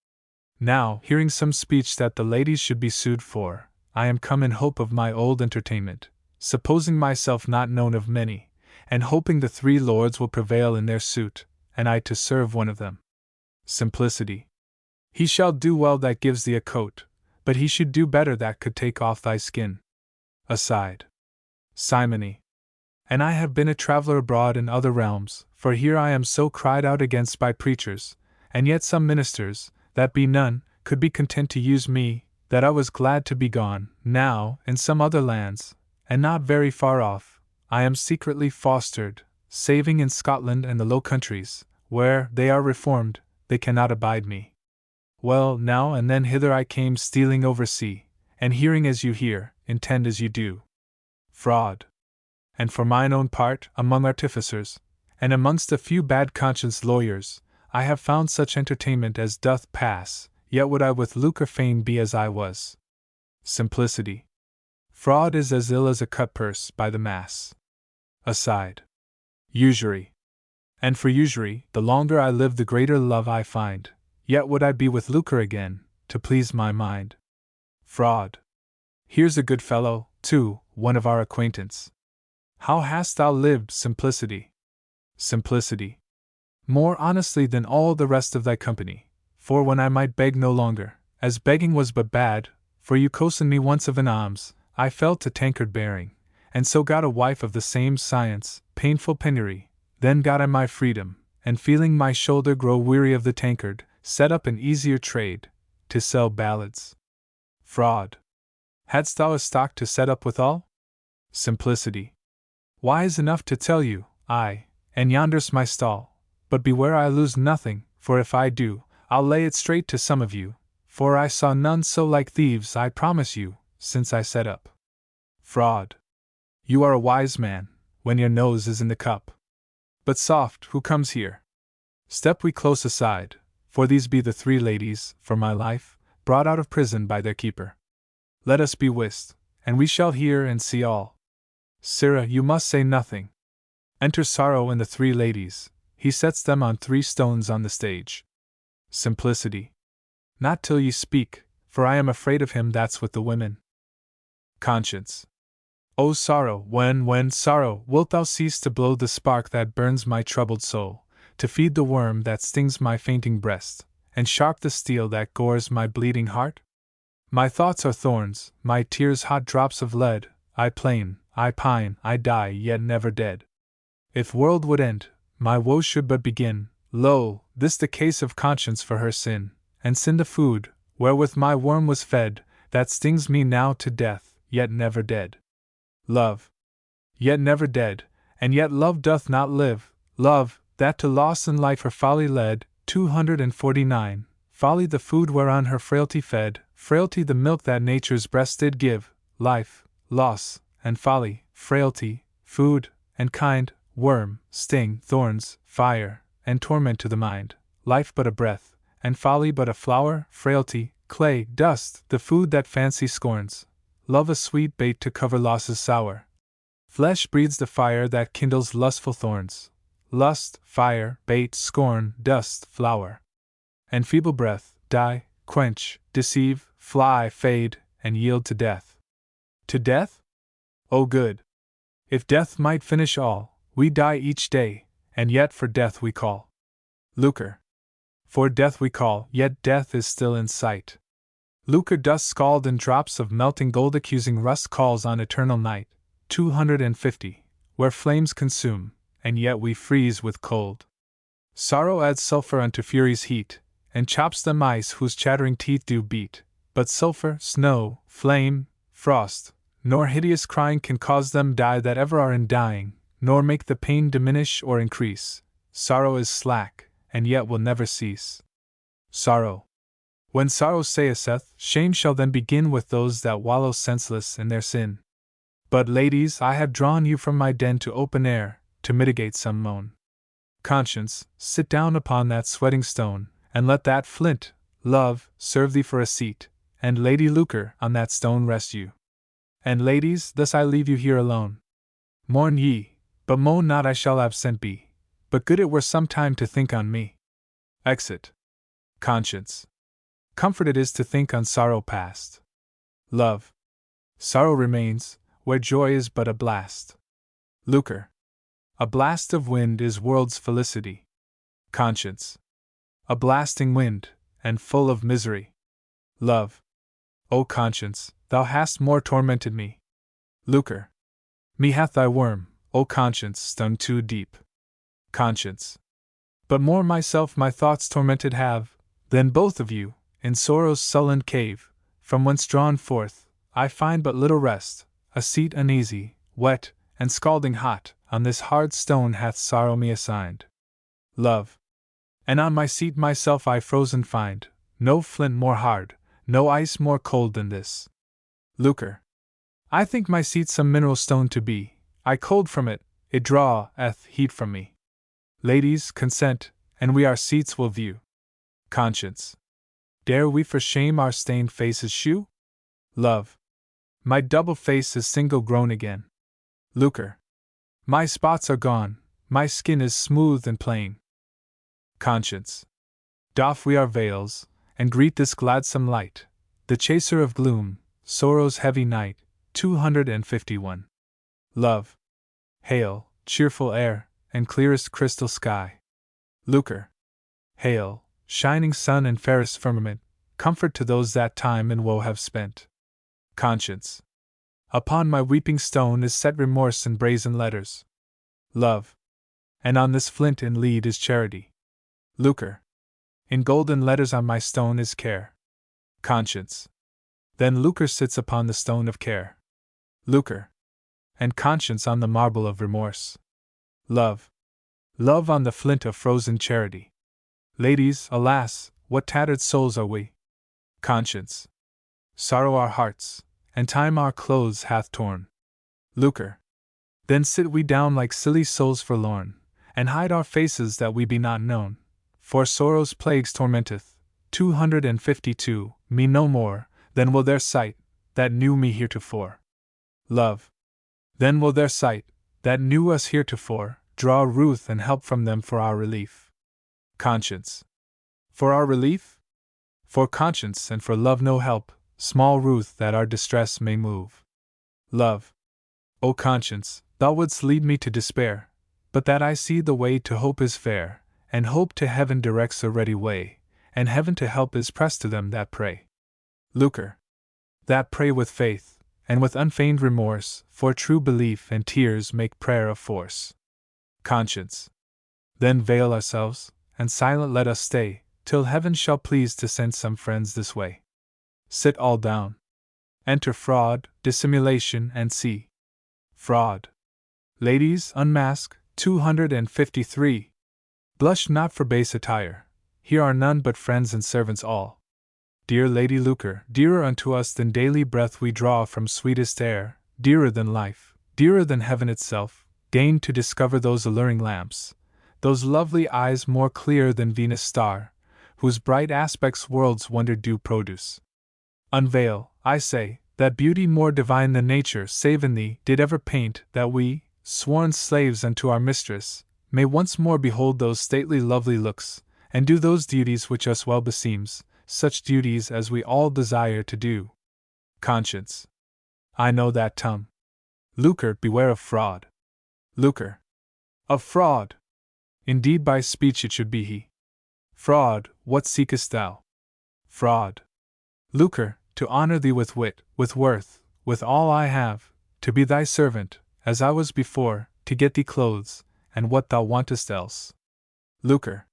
Now, hearing some speech that the ladies should be sued for, I am come in hope of my old entertainment, supposing myself not known of many, and hoping the three lords will prevail in their suit, and I to serve one of them. Simplicity. He shall do well that gives thee a coat, but he should do better that could take off thy skin. Aside. Simony. And I have been a traveler abroad in other realms, for here I am so cried out against by preachers, and yet some ministers, that be none, could be content to use me, that I was glad to be gone. Now, in some other lands, and not very far off, I am secretly fostered, saving in Scotland and the Low Countries, where they are reformed, they cannot abide me. Well, now and then hither I came stealing over sea, and hearing as you hear, intend as you do. Fraud. And for mine own part, among artificers, and amongst a few bad-conscienced lawyers, I have found such entertainment as doth pass, yet would I with lucre fain be as I was. Simplicity. Fraud is as ill as a cut purse by the mass. Aside. Usury. And for usury, the longer I live the greater love I find, yet would I be with lucre again, to please my mind. Fraud. Here's a good fellow, too, one of our acquaintance. How hast thou lived, Simplicity? Simplicity. More honestly than all the rest of thy company, for when I might beg no longer, as begging was but bad, for you cozened me once of an alms, I fell to tankard bearing, and so got a wife of the same science, painful penury, then got I my freedom, and feeling my shoulder grow weary of the tankard, set up an easier trade, to sell ballads. Fraud. Hadst thou a stock to set up withal? Simplicity. Wise enough to tell you, aye, and yonder's my stall, but beware I lose nothing, for if I do, I'll lay it straight to some of you, for I saw none so like thieves, I promise you, since I set up. Fraud. You are a wise man, when your nose is in the cup. But soft, who comes here? Step we close aside, for these be the three ladies, for my life, brought out of prison by their keeper. Let us be whist, and we shall hear and see all. Sirrah, you must say nothing. Enter Sorrow and the three ladies, he sets them on 3 stones on the stage. Simplicity. Not till ye speak, for I am afraid of him that's with the women. Conscience. O Sorrow, when, Sorrow, wilt thou cease to blow the spark that burns my troubled soul, to feed the worm that stings my fainting breast, and sharp the steel that gores my bleeding heart? My thoughts are thorns, my tears hot drops of lead, I plain, I pine, I die, yet never dead. If world would end, my woes should but begin. Lo, this the case of conscience for her sin, and sin the food, wherewith my worm was fed, that stings me now to death, yet never dead. Love. Yet never dead, and yet love doth not live, love, that to loss and life her folly led. 249. Folly the food whereon her frailty fed, frailty the milk that nature's breast did give, life, loss, and folly, frailty, food, and kind, worm, sting, thorns, fire, and torment to the mind, life but a breath, and folly but a flower, frailty, clay, dust, the food that fancy scorns, love a sweet bait to cover losses sour. Flesh breathes the fire that kindles lustful thorns, lust, fire, bait, scorn, dust, flower. And feeble breath, die, quench, deceive, fly, fade, and yield to death. To death? Oh good! If death might finish all, we die each day, and yet for death we call. Lucre. For death we call, yet death is still in sight. Lucre dust scald in drops of melting gold, accusing rust calls on eternal night. 250. Where flames consume, and yet we freeze with cold. Sorrow adds sulphur unto fury's heat, and chops them ice whose chattering teeth do beat. But sulphur, snow, flame, frost, nor hideous crying can cause them die that ever are in dying, nor make the pain diminish or increase. Sorrow is slack, and yet will never cease. Sorrow. When sorrow saith, shame shall then begin with those that wallow senseless in their sin. But, ladies, I have drawn you from my den to open air, to mitigate some moan. Conscience, sit down upon that sweating stone, and let that flint, love, serve thee for a seat, and Lady Lucre on that stone rest you. And ladies, thus I leave you here alone. Mourn ye, but moan not, I shall absent be, but good it were some time to think on me. Exit. Conscience. Comfort it is to think on sorrow past. Love. Sorrow remains, where joy is but a blast. Lucre. A blast of wind is world's felicity. Conscience. A blasting wind, and full of misery. Love. O conscience, thou hast more tormented me. Lucre. Me hath thy worm, O conscience, stung too deep. Conscience. But more myself my thoughts tormented have, than both of you, in sorrow's sullen cave, from whence drawn forth, I find but little rest, a seat uneasy, wet, and scalding hot, on this hard stone hath sorrow me assigned. Love. And on my seat myself I frozen find, no flint more hard, no ice more cold than this. Lucre. I think my seat some mineral stone to be, I cold from it, it draweth heat from me. Ladies, consent, and we our seats will view. Conscience. Dare we for shame our stained faces shew? Love. My double face is single grown again. Lucre. My spots are gone, my skin is smooth and plain. Conscience. Doff we our veils, and greet this gladsome light, the chaser of gloom, sorrow's heavy night. 251. Love. Hail, cheerful air, and clearest crystal sky. Lucre. Hail, shining sun and fairest firmament, comfort to those that time in woe have spent. Conscience. Upon my weeping stone is set remorse in brazen letters. Love. And on this flint in lead is charity. Lucre. In golden letters on my stone is care. Conscience. Then Lucre sits upon the stone of care. Lucre. And conscience on the marble of remorse. Love. Love on the flint of frozen charity. Ladies, alas, what tattered souls are we! Conscience. Sorrow our hearts, and time our clothes hath torn. Lucre. Then sit we down like silly souls forlorn, and hide our faces that we be not known, for sorrow's plagues tormenteth, 252, me no more, then will their sight, that knew me heretofore. Love. Then will their sight, that knew us heretofore, draw ruth and help from them for our relief. Conscience. For our relief? For conscience and for love no help, small ruth that our distress may move. Love. O conscience, thou wouldst lead me to despair, but that I see the way to hope is fair, and hope to heaven directs a ready way, and heaven to help is pressed to them that pray. Lucre. That pray with faith, and with unfeigned remorse, for true belief and tears make prayer of force. Conscience. Then veil ourselves, and silent let us stay, till heaven shall please to send some friends this way. Sit all down. Enter fraud, dissimulation, and see. Fraud. Ladies, unmask, 253. Blush not for base attire, here are none but friends and servants all. Dear Lady Lucre, dearer unto us than daily breath we draw from sweetest air, dearer than life, dearer than heaven itself, deign to discover those alluring lamps, those lovely eyes more clear than Venus' star, whose bright aspects worlds wonder do produce. Unveil, I say, that beauty more divine than nature save in thee did ever paint, that we, sworn slaves unto our mistress, may once more behold those stately lovely looks, and do those duties which us well beseems, such duties as we all desire to do. Conscience. I know that tongue. Lucre, beware of fraud. Lucre. Of fraud! Indeed by speech it should be he. Fraud, what seekest thou? Fraud. Lucre, to honor thee with wit, with worth, with all I have, to be thy servant, as I was before, to get thee clothes, and what thou wantest else. Lucre.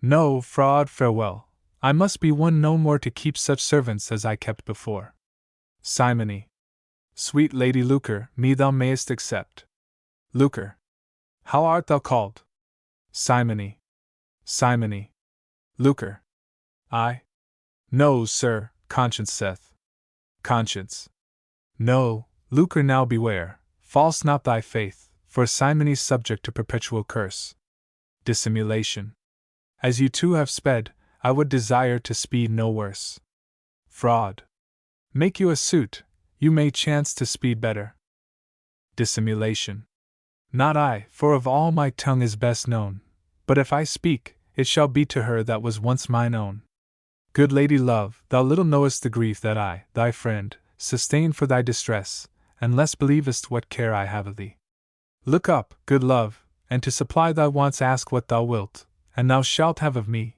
No, fraud, farewell. I must be one no more to keep such servants as I kept before. Simony. Sweet Lady Lucre, me thou mayest accept. Lucre. How art thou called? Simony. Simony. Lucre. I? No, sir, conscience saith. Conscience. No, Lucre, now beware, false not thy faith, for Simony's subject to perpetual curse. Dissimulation. As you two have sped, I would desire to speed no worse. Fraud. Make you a suit, you may chance to speed better. Dissimulation. Not I, for of all my tongue is best known, but if I speak, it shall be to her that was once mine own. Good Lady Love, thou little knowest the grief that I, thy friend, sustain for thy distress, and less believest what care I have of thee. Look up, good love, and to supply thy wants ask what thou wilt, and thou shalt have of me,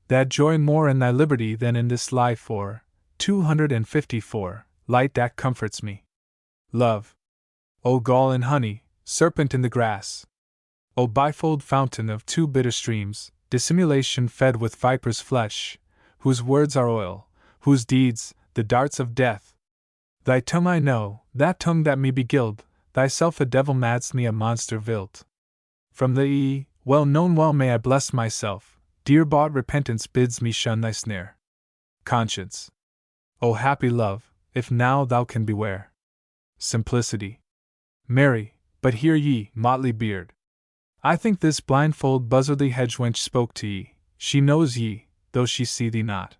that joy more in thy liberty than in this life or, 254, light that comforts me. Love. O gall and honey, serpent in the grass. O bifold fountain of two bitter streams, dissimulation fed with viper's flesh, whose words are oil, whose deeds, the darts of death. Thy tongue I know, that tongue that me beguiled, thyself a devil madst me a monster vilt. From the well known well may I bless myself, dear bought repentance bids me shun thy snare. Conscience. O happy love, if now thou can beware. Simplicity. Marry, but hear ye, motley beard. I think this blindfold buzzardly hedge wench spoke to ye, she knows ye, though she see thee not.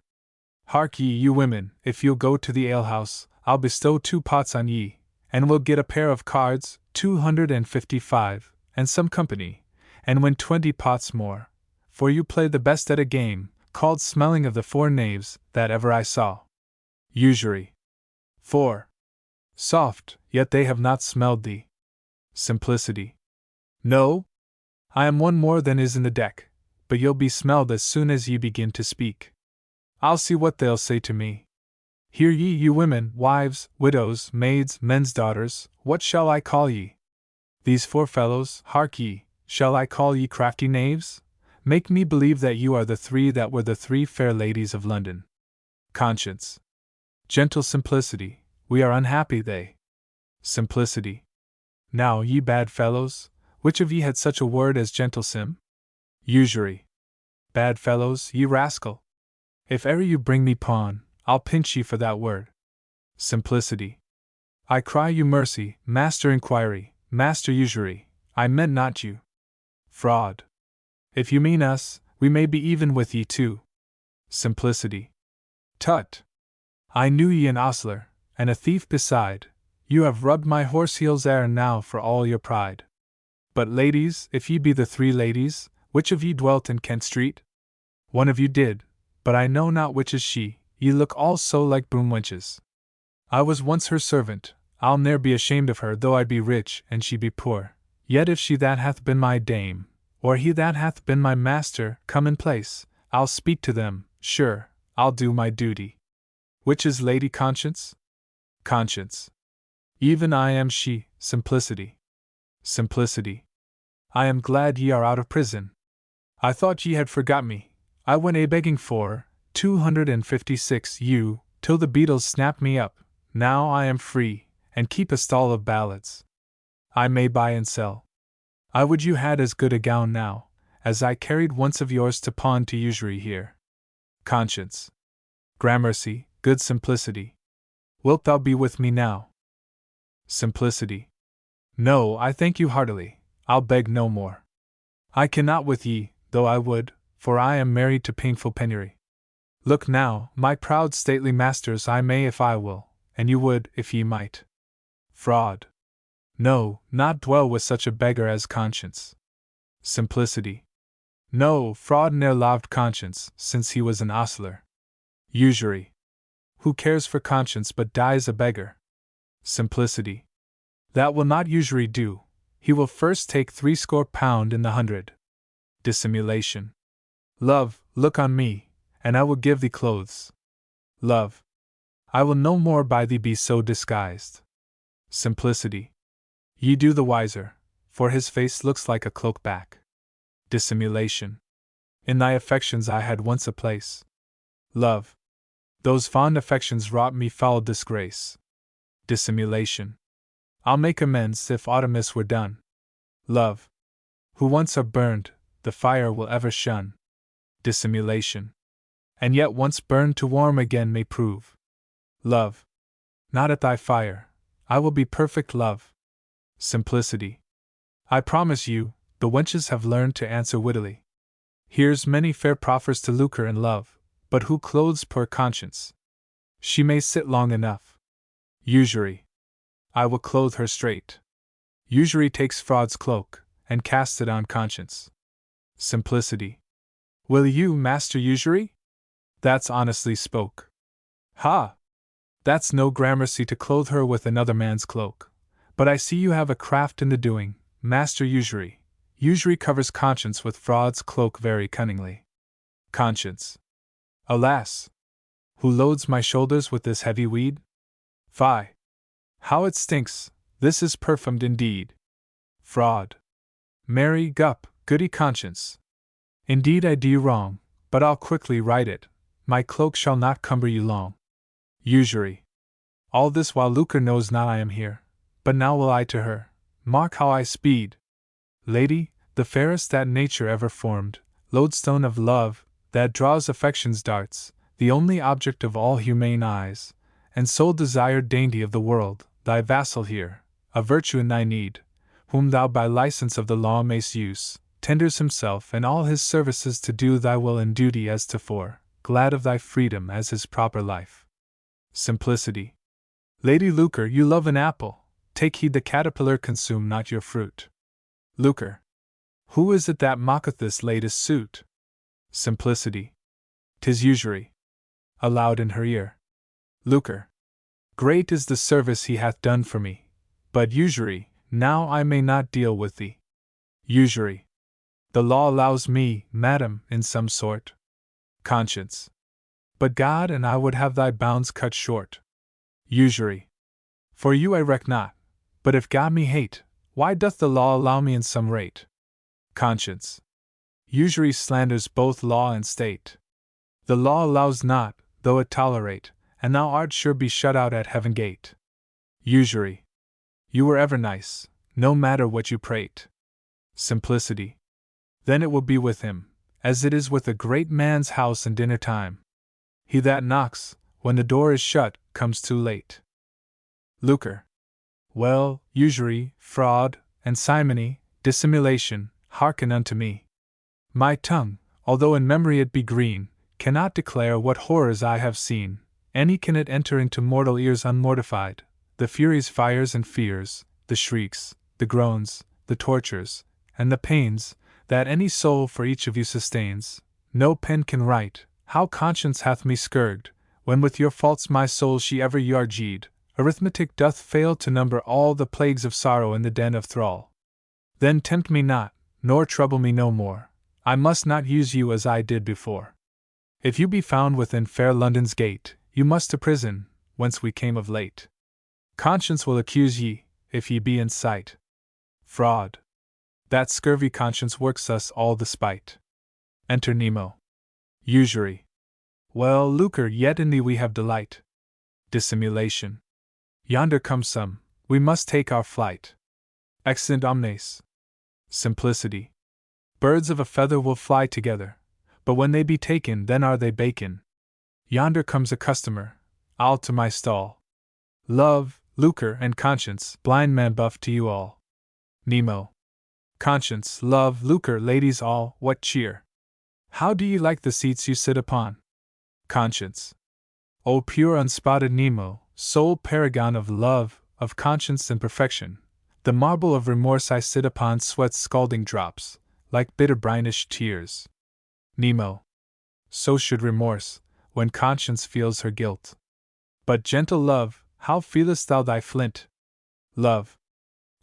Hark ye, you women, if you'll go to the alehouse, I'll bestow 2 pots on ye, and we'll get a pair of cards, 255, and some company, and win 20 pots more, for you play the best at a game, called smelling of the 4 knaves, that ever I saw. Usury. 4. Soft, yet they have not smelled thee. Simplicity. No? I am one more than is in the deck, but you'll be smelled as soon as ye begin to speak. I'll see what they'll say to me. Hear ye, you women, wives, widows, maids, men's daughters, what shall I call ye? These 4 fellows, hark ye, shall I call ye crafty knaves? Make me believe that you are the 3 that were the 3 fair ladies of London. Conscience. Gentle simplicity, we are unhappy they. Simplicity. Now, ye bad fellows, which of ye had such a word as gentle sim? Usury. Bad fellows, ye rascal. If e'er you bring me pawn, I'll pinch ye for that word. Simplicity. I cry you mercy, master inquiry, master usury, I meant not you. Fraud. If you mean us, we may be even with ye too. Simplicity. Tut! I knew ye an ostler, and a thief beside, you have rubbed my horse heels ere now for all your pride. But ladies, if ye be the 3 ladies, which of ye dwelt in Kent Street? One of you did, but I know not which is she, ye look all so like broom wenches. I was once her servant, I'll ne'er be ashamed of her though I be rich and she be poor, yet if she that hath been my dame, or he that hath been my master, come in place, I'll speak to them, sure, I'll do my duty. Which is Lady Conscience? Conscience. Even I am she, Simplicity. Simplicity. I am glad ye are out of prison. I thought ye had forgot me. I went a-begging for 256 you, till the beadles snapped me up. Now I am free, and keep a stall of ballads. I may buy and sell. I would you had as good a gown now, as I carried once of yours to pawn to usury here. Conscience. Gramercy, good Simplicity. Wilt thou be with me now? Simplicity. No, I thank you heartily, I'll beg no more. I cannot with ye, though I would, for I am married to painful penury. Look now, my proud stately masters, I may if I will, and you would if ye might. Fraud. No, not dwell with such a beggar as Conscience. Simplicity. No, fraud ne'er loved Conscience, since he was an ostler. Usury. Who cares for Conscience but dies a beggar? Simplicity. That will not usury do, he will first take 60 pound in the 100. Dissimulation. Love, look on me, and I will give thee clothes. Love. I will no more by thee be so disguised. Simplicity. Ye do the wiser, for his face looks like a cloak back. Dissimulation. In thy affections I had once a place. Love. Those fond affections wrought me foul disgrace. Dissimulation. I'll make amends if Artemis were done. Love. Who once are burned, the fire will ever shun. Dissimulation. And yet once burned to warm again may prove. Love. Not at thy fire, I will be perfect love. Simplicity. I promise you, the wenches have learned to answer wittily. Here's many fair proffers to lucre in love, but who clothes poor Conscience? She may sit long enough. Usury. I will clothe her straight. Usury takes fraud's cloak, and casts it on Conscience. Simplicity. Will you, Master Usury? That's honestly spoke. Ha! That's no gramercy to clothe her with another man's cloak. But I see you have a craft in the doing, Master Usury. Usury covers Conscience with fraud's cloak very cunningly. Conscience. Alas! Who loads my shoulders with this heavy weed? Fie! How it stinks, this is perfumed indeed. Fraud. Mary Gup, goody conscience. Indeed I do you wrong, but I'll quickly right it. My cloak shall not cumber you long. Usury. All this while Lucre knows not I am here, but now will I to her. Mark how I speed. Lady, the fairest that nature ever formed, lodestone of love, that draws affection's darts, the only object of all humane eyes, and sole desired dainty of the world, thy vassal here, a virtue in thy need, whom thou by license of the law mayst use, tenders himself and all his services to do thy will and duty as tofore, glad of thy freedom as his proper life. Simplicity. Lady Lucre, you love an apple, take heed the caterpillar consume not your fruit. Lucre. Who is it that mocketh this latest suit? Simplicity. 'Tis Usury. Aloud in her ear. Lucre. Great is the service he hath done for me, but Usury, now I may not deal with thee. Usury. The law allows me, madam, in some sort. Conscience. But God and I would have thy bounds cut short. Usury. For you I reck not, but if God me hate, why doth the law allow me in some rate? Conscience. Usury slanders both law and state. The law allows not, though it tolerate, and thou art sure be shut out at heaven gate. Usury. You were ever nice, no matter what you prate. Simplicity. Then it will be with him, as it is with a great man's house in dinner time. He that knocks, when the door is shut, comes too late. Lucre. Well, usury, fraud, and simony, dissimulation, hearken unto me. My tongue, although in memory it be green, cannot declare what horrors I have seen, any can it enter into mortal ears unmortified, the furies, fires, and fears, the shrieks, the groans, the tortures, and the pains, that any soul for each of you sustains, no pen can write, how conscience hath me scourged, when with your faults my soul she ever yarged, arithmetic doth fail to number all the plagues of sorrow in the den of thrall. Then tempt me not, nor trouble me no more, I must not use you as I did before. If you be found within fair London's gate, you must to prison, whence we came of late. Conscience will accuse ye, if ye be in sight. Fraud. That scurvy conscience works us all the spite. Enter Nemo. Usury. Well, Lucre, yet in thee we have delight. Dissimulation. Yonder comes some, we must take our flight. Exeunt omnes. Simplicity. Birds of a feather will fly together, but when they be taken, then are they bacon. Yonder comes a customer, I'll to my stall. Love, Lucre, and conscience, blind man buff to you all. Nemo. Conscience, love, Lucre, ladies all, what cheer? How do ye like the seats you sit upon? Conscience. O pure unspotted Nemo, sole paragon of love, of conscience and perfection, the marble of remorse I sit upon sweats scalding drops, like bitter brinish tears. Nemo. So should remorse, when conscience feels her guilt. But gentle love, how feelest thou thy flint? Love.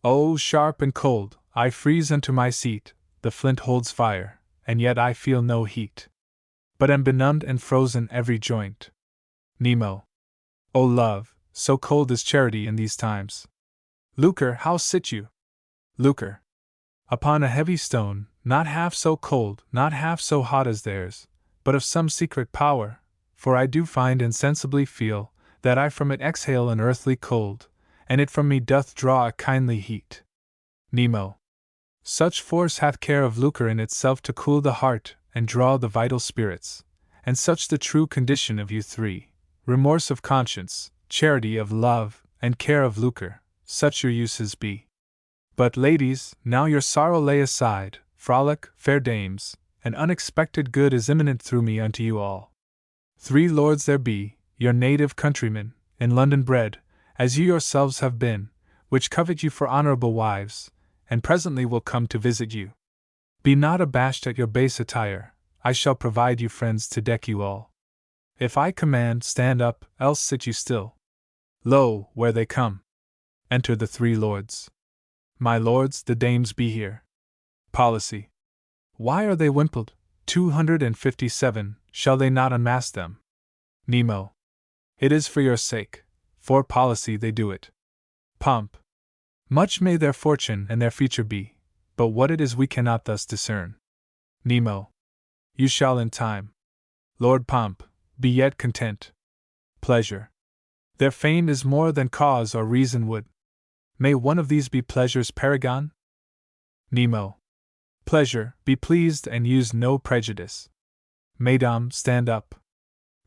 Oh, sharp and cold, I freeze unto my seat, the flint holds fire, and yet I feel no heat, but am benumbed and frozen every joint. Nemo. O love, so cold is charity in these times. Lucre, how sit you? Lucre. Upon a heavy stone, not half so cold, not half so hot as theirs, but of some secret power, for I do find and sensibly feel, that I from it exhale an earthly cold, and it from me doth draw a kindly heat. Nemo. Such force hath care of Lucre in itself to cool the heart, and draw the vital spirits, and such the true condition of you three, remorse of conscience, charity of love, and care of Lucre, such your uses be. But ladies, now your sorrow lay aside, frolic, fair dames, an unexpected good is imminent through me unto you all. 3 lords there be, your native countrymen, in London bred, as you yourselves have been, which covet you for honorable wives, and presently will come to visit you. Be not abashed at your base attire, I shall provide you friends to deck you all. If I command, stand up, else sit you still. Lo, where they come! Enter the 3 lords. My lords, the dames be here. Policy. Why are they wimpled? 257, shall they not unmask them? Nemo. It is for your sake, for policy they do it. Pomp. Much may their fortune and their future be, but what it is we cannot thus discern. Nemo. You shall in time. Lord Pomp, be yet content. Pleasure. Their fame is more than cause or reason would. May one of these be pleasure's paragon? Nemo. Pleasure, be pleased and use no prejudice. Mesdames, stand up.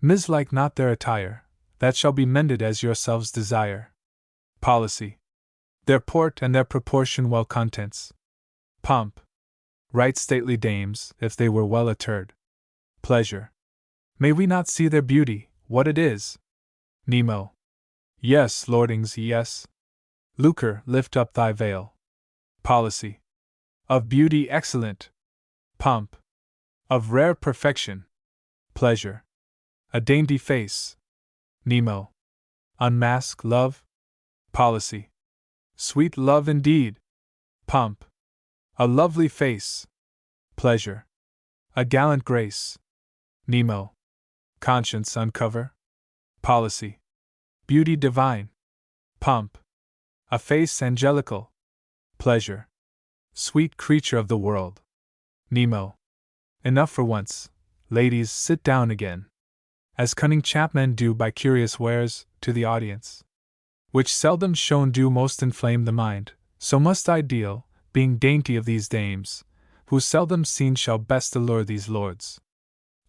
Like not their attire, that shall be mended as yourselves desire. Policy. Their port and their proportion well contents. Pomp. Right stately dames, if they were well attired. Pleasure. May we not see their beauty, what it is? Nemo. Yes, lordings, yes. Lucre, lift up thy veil. Policy. Of beauty excellent. Pomp. Of rare perfection. Pleasure. A dainty face. Nemo. Unmask love. Policy. Sweet love indeed. Pomp. A lovely face. Pleasure. A gallant grace. Nemo. Conscience uncover. Policy. Beauty divine. Pomp. A face angelical. Pleasure. Sweet creature of the world. Nemo. Enough for once. Ladies, sit down again. As cunning chapmen do by curious wares, to the audience, which seldom shown do most inflame the mind, so must I deal, being dainty of these dames, who seldom seen shall best allure these lords.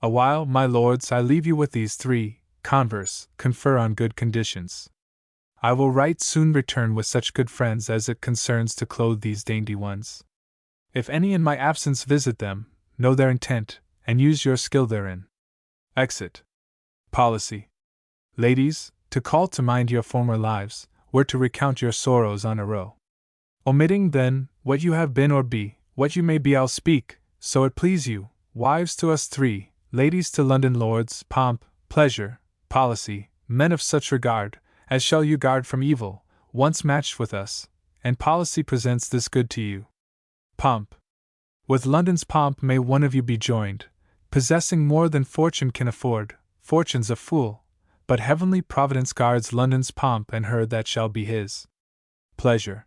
Awhile, my lords, I leave you with these three, converse, confer on good conditions. I will right soon return with such good friends as it concerns to clothe these dainty ones. If any in my absence visit them, know their intent, and use your skill therein. Exit. Policy. Ladies, to call to mind your former lives, were to recount your sorrows on a row. Omitting, then, what you have been or be, what you may be I'll speak, so it please you, wives to us three, ladies to London lords, pomp, pleasure, policy, men of such regard, as shall you guard from evil, once matched with us, and policy presents this good to you. Pomp. With London's pomp may one of you be joined, possessing more than fortune can afford. Fortune's a fool, but heavenly providence guards London's pomp and her that shall be his. Pleasure.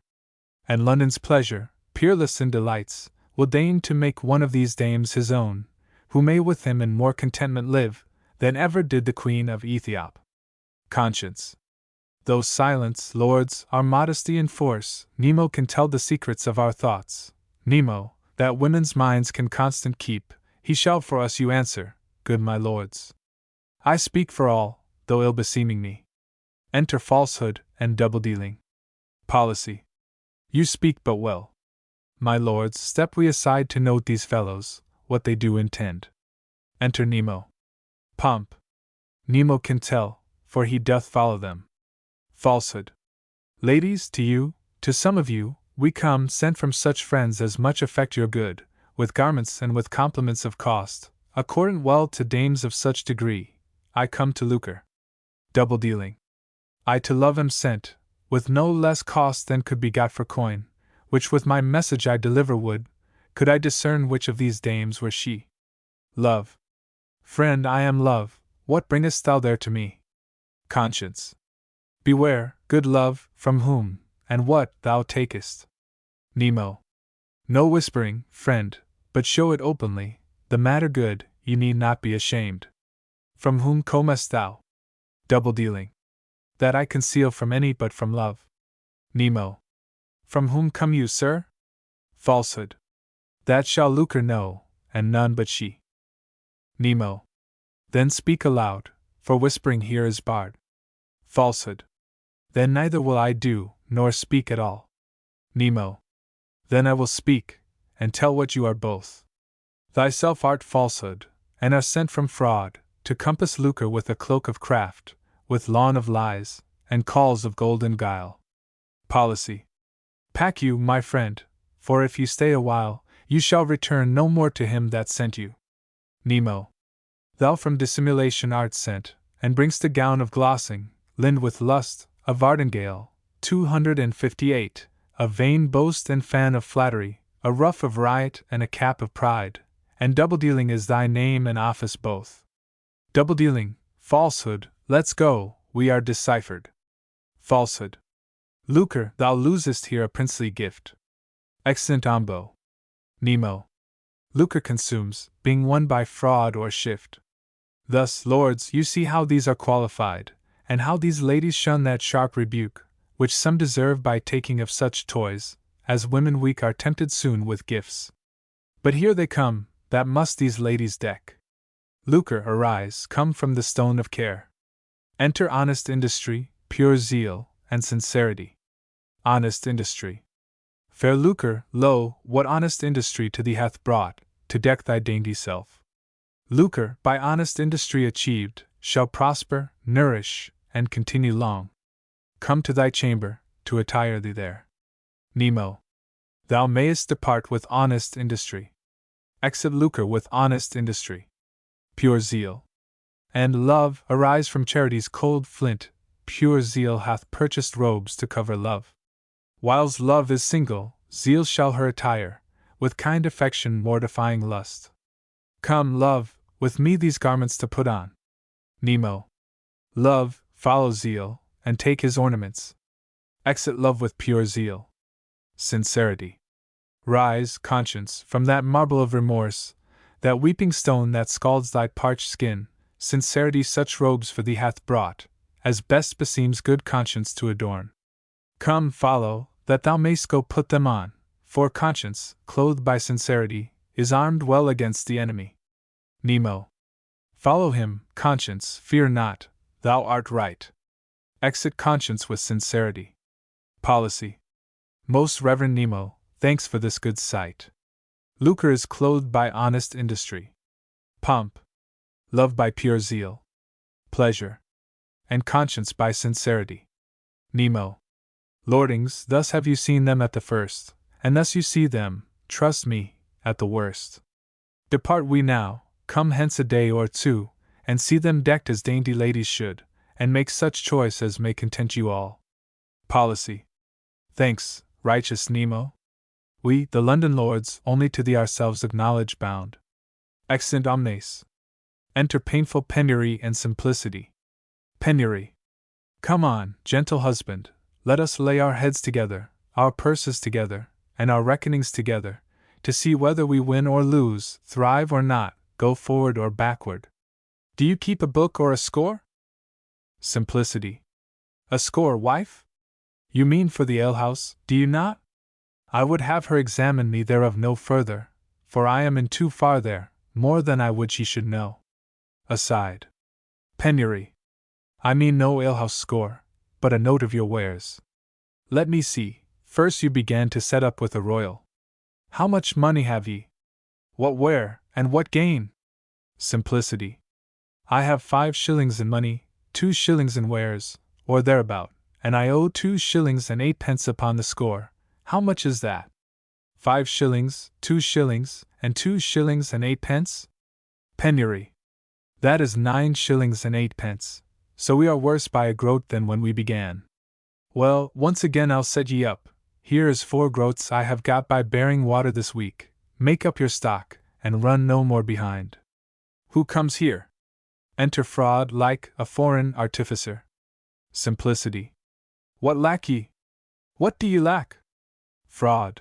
And London's pleasure, peerless in delights, will deign to make one of these dames his own, who may with him in more contentment live, than ever did the Queen of Ethiop. Conscience. Though silence, lords, our modesty enforce, Nemo can tell the secrets of our thoughts. Nemo, that women's minds can constant keep, he shall for us you answer, good my lords. I speak for all, though ill beseeming me. Enter falsehood and double-dealing. Policy. You speak but well. My lords, step we aside to note these fellows, what they do intend. Enter Nemo. Pomp. Nemo can tell, for he doth follow them. Falsehood. Ladies, to you, to some of you, we come, sent from such friends as much affect your good, with garments and with compliments of cost, accordant well to dames of such degree. I come to lucre. Double-dealing. I to love am sent, with no less cost than could be got for coin, which with my message I deliver would, could I discern which of these dames were she. Love. Friend, I am love, what bringest thou there to me? Conscience. Beware, good love, from whom, and what, thou takest. Nemo. No whispering, friend, but show it openly, the matter good, ye need not be ashamed. From whom comest thou? Double-dealing. That I conceal from any but from love. Nemo. From whom come you, sir? Falsehood. That shall lucre know, and none but she. Nemo. Then speak aloud, for whispering here is barred. Falsehood. Then neither will I do, nor speak at all. Nemo. Then I will speak, and tell what you are both. Thyself art falsehood, and are sent from fraud, to compass lucre with a cloak of craft, with lawn of lies, and calls of golden guile. Policy. Pack you, my friend, for if you stay a while, you shall return no more to him that sent you. Nemo. Thou from dissimulation art sent, and bring'st a gown of glossing, lined with lust, a vardingale, 258, a vain boast and fan of flattery, a ruff of riot and a cap of pride, and double-dealing is thy name and office both. Double-dealing, falsehood, let's go, we are deciphered. Falsehood. Lucre, thou losest here a princely gift. Excellent ambo. Nemo. Lucre consumes, being won by fraud or shift. Thus, lords, you see how these are qualified, and how these ladies shun that sharp rebuke, which some deserve by taking of such toys, as women weak are tempted soon with gifts. But here they come, that must these ladies deck. Lucre, arise, come from the stone of care. Enter honest industry, pure zeal, and sincerity. Honest industry. Fair Lucre, lo, what honest industry to thee hath brought, to deck thy dainty self. Lucre, by honest industry achieved, shall prosper, nourish, and continue long. Come to thy chamber, to attire thee there. Nemo. Thou mayest depart with honest industry. Exit Lucre with honest industry. Pure zeal. And love, arise from charity's cold flint, pure zeal hath purchased robes to cover love. Whiles love is single, zeal shall her attire, with kind affection mortifying lust. Come, love, with me these garments to put on. Nemo. Love, follow zeal, and take his ornaments. Exit love with pure zeal. Sincerity. Rise, conscience, from that marble of remorse, that weeping stone that scalds thy parched skin. Sincerity such robes for thee hath brought, as best beseems good conscience to adorn. Come, follow, that thou mayst go put them on, for conscience, clothed by sincerity, is armed well against the enemy. Nemo. Follow him, conscience, fear not, thou art right. Exit conscience with sincerity. Policy. Most Reverend Nemo, thanks for this good sight. Lucre is clothed by honest industry. Pomp. Love by pure zeal. Pleasure. And conscience by sincerity. Nemo. Lordings, thus have you seen them at the first, and thus you see them, trust me, at the worst. Depart we now, come hence a day or two, and see them decked as dainty ladies should, and make such choice as may content you all. Policy. Thanks, righteous Nemo. We, the London lords, only to thee ourselves acknowledge bound. Exit omnes. Enter painful penury and simplicity. Penury. Come on, gentle husband, let us lay our heads together, our purses together, and our reckonings together, to see whether we win or lose, thrive or not, go forward or backward. Do you keep a book or a score? Simplicity. A score, wife? You mean for the alehouse, do you not? I would have her examine me thereof no further, for I am in too far there, more than I would she should know. Aside. Penury. I mean no alehouse score, but a note of your wares. Let me see, first you began to set up with a royal. How much money have ye? What ware, and what gain? Simplicity. I have 5 shillings in money, 2 shillings in wares, or thereabout, and I owe 2 shillings and 8 pence upon the score. How much is that? 5 shillings, 2 shillings, and 2 shillings and 8 pence? Penury. That is 9 shillings and 8 pence, so we are worse by a groat than when we began. Well, once again I'll set ye up. Here is 4 groats I have got by bearing water this week. Make up your stock, and run no more behind. Who comes here? Enter fraud like a foreign artificer. Simplicity. What lack ye? What do ye lack? Fraud.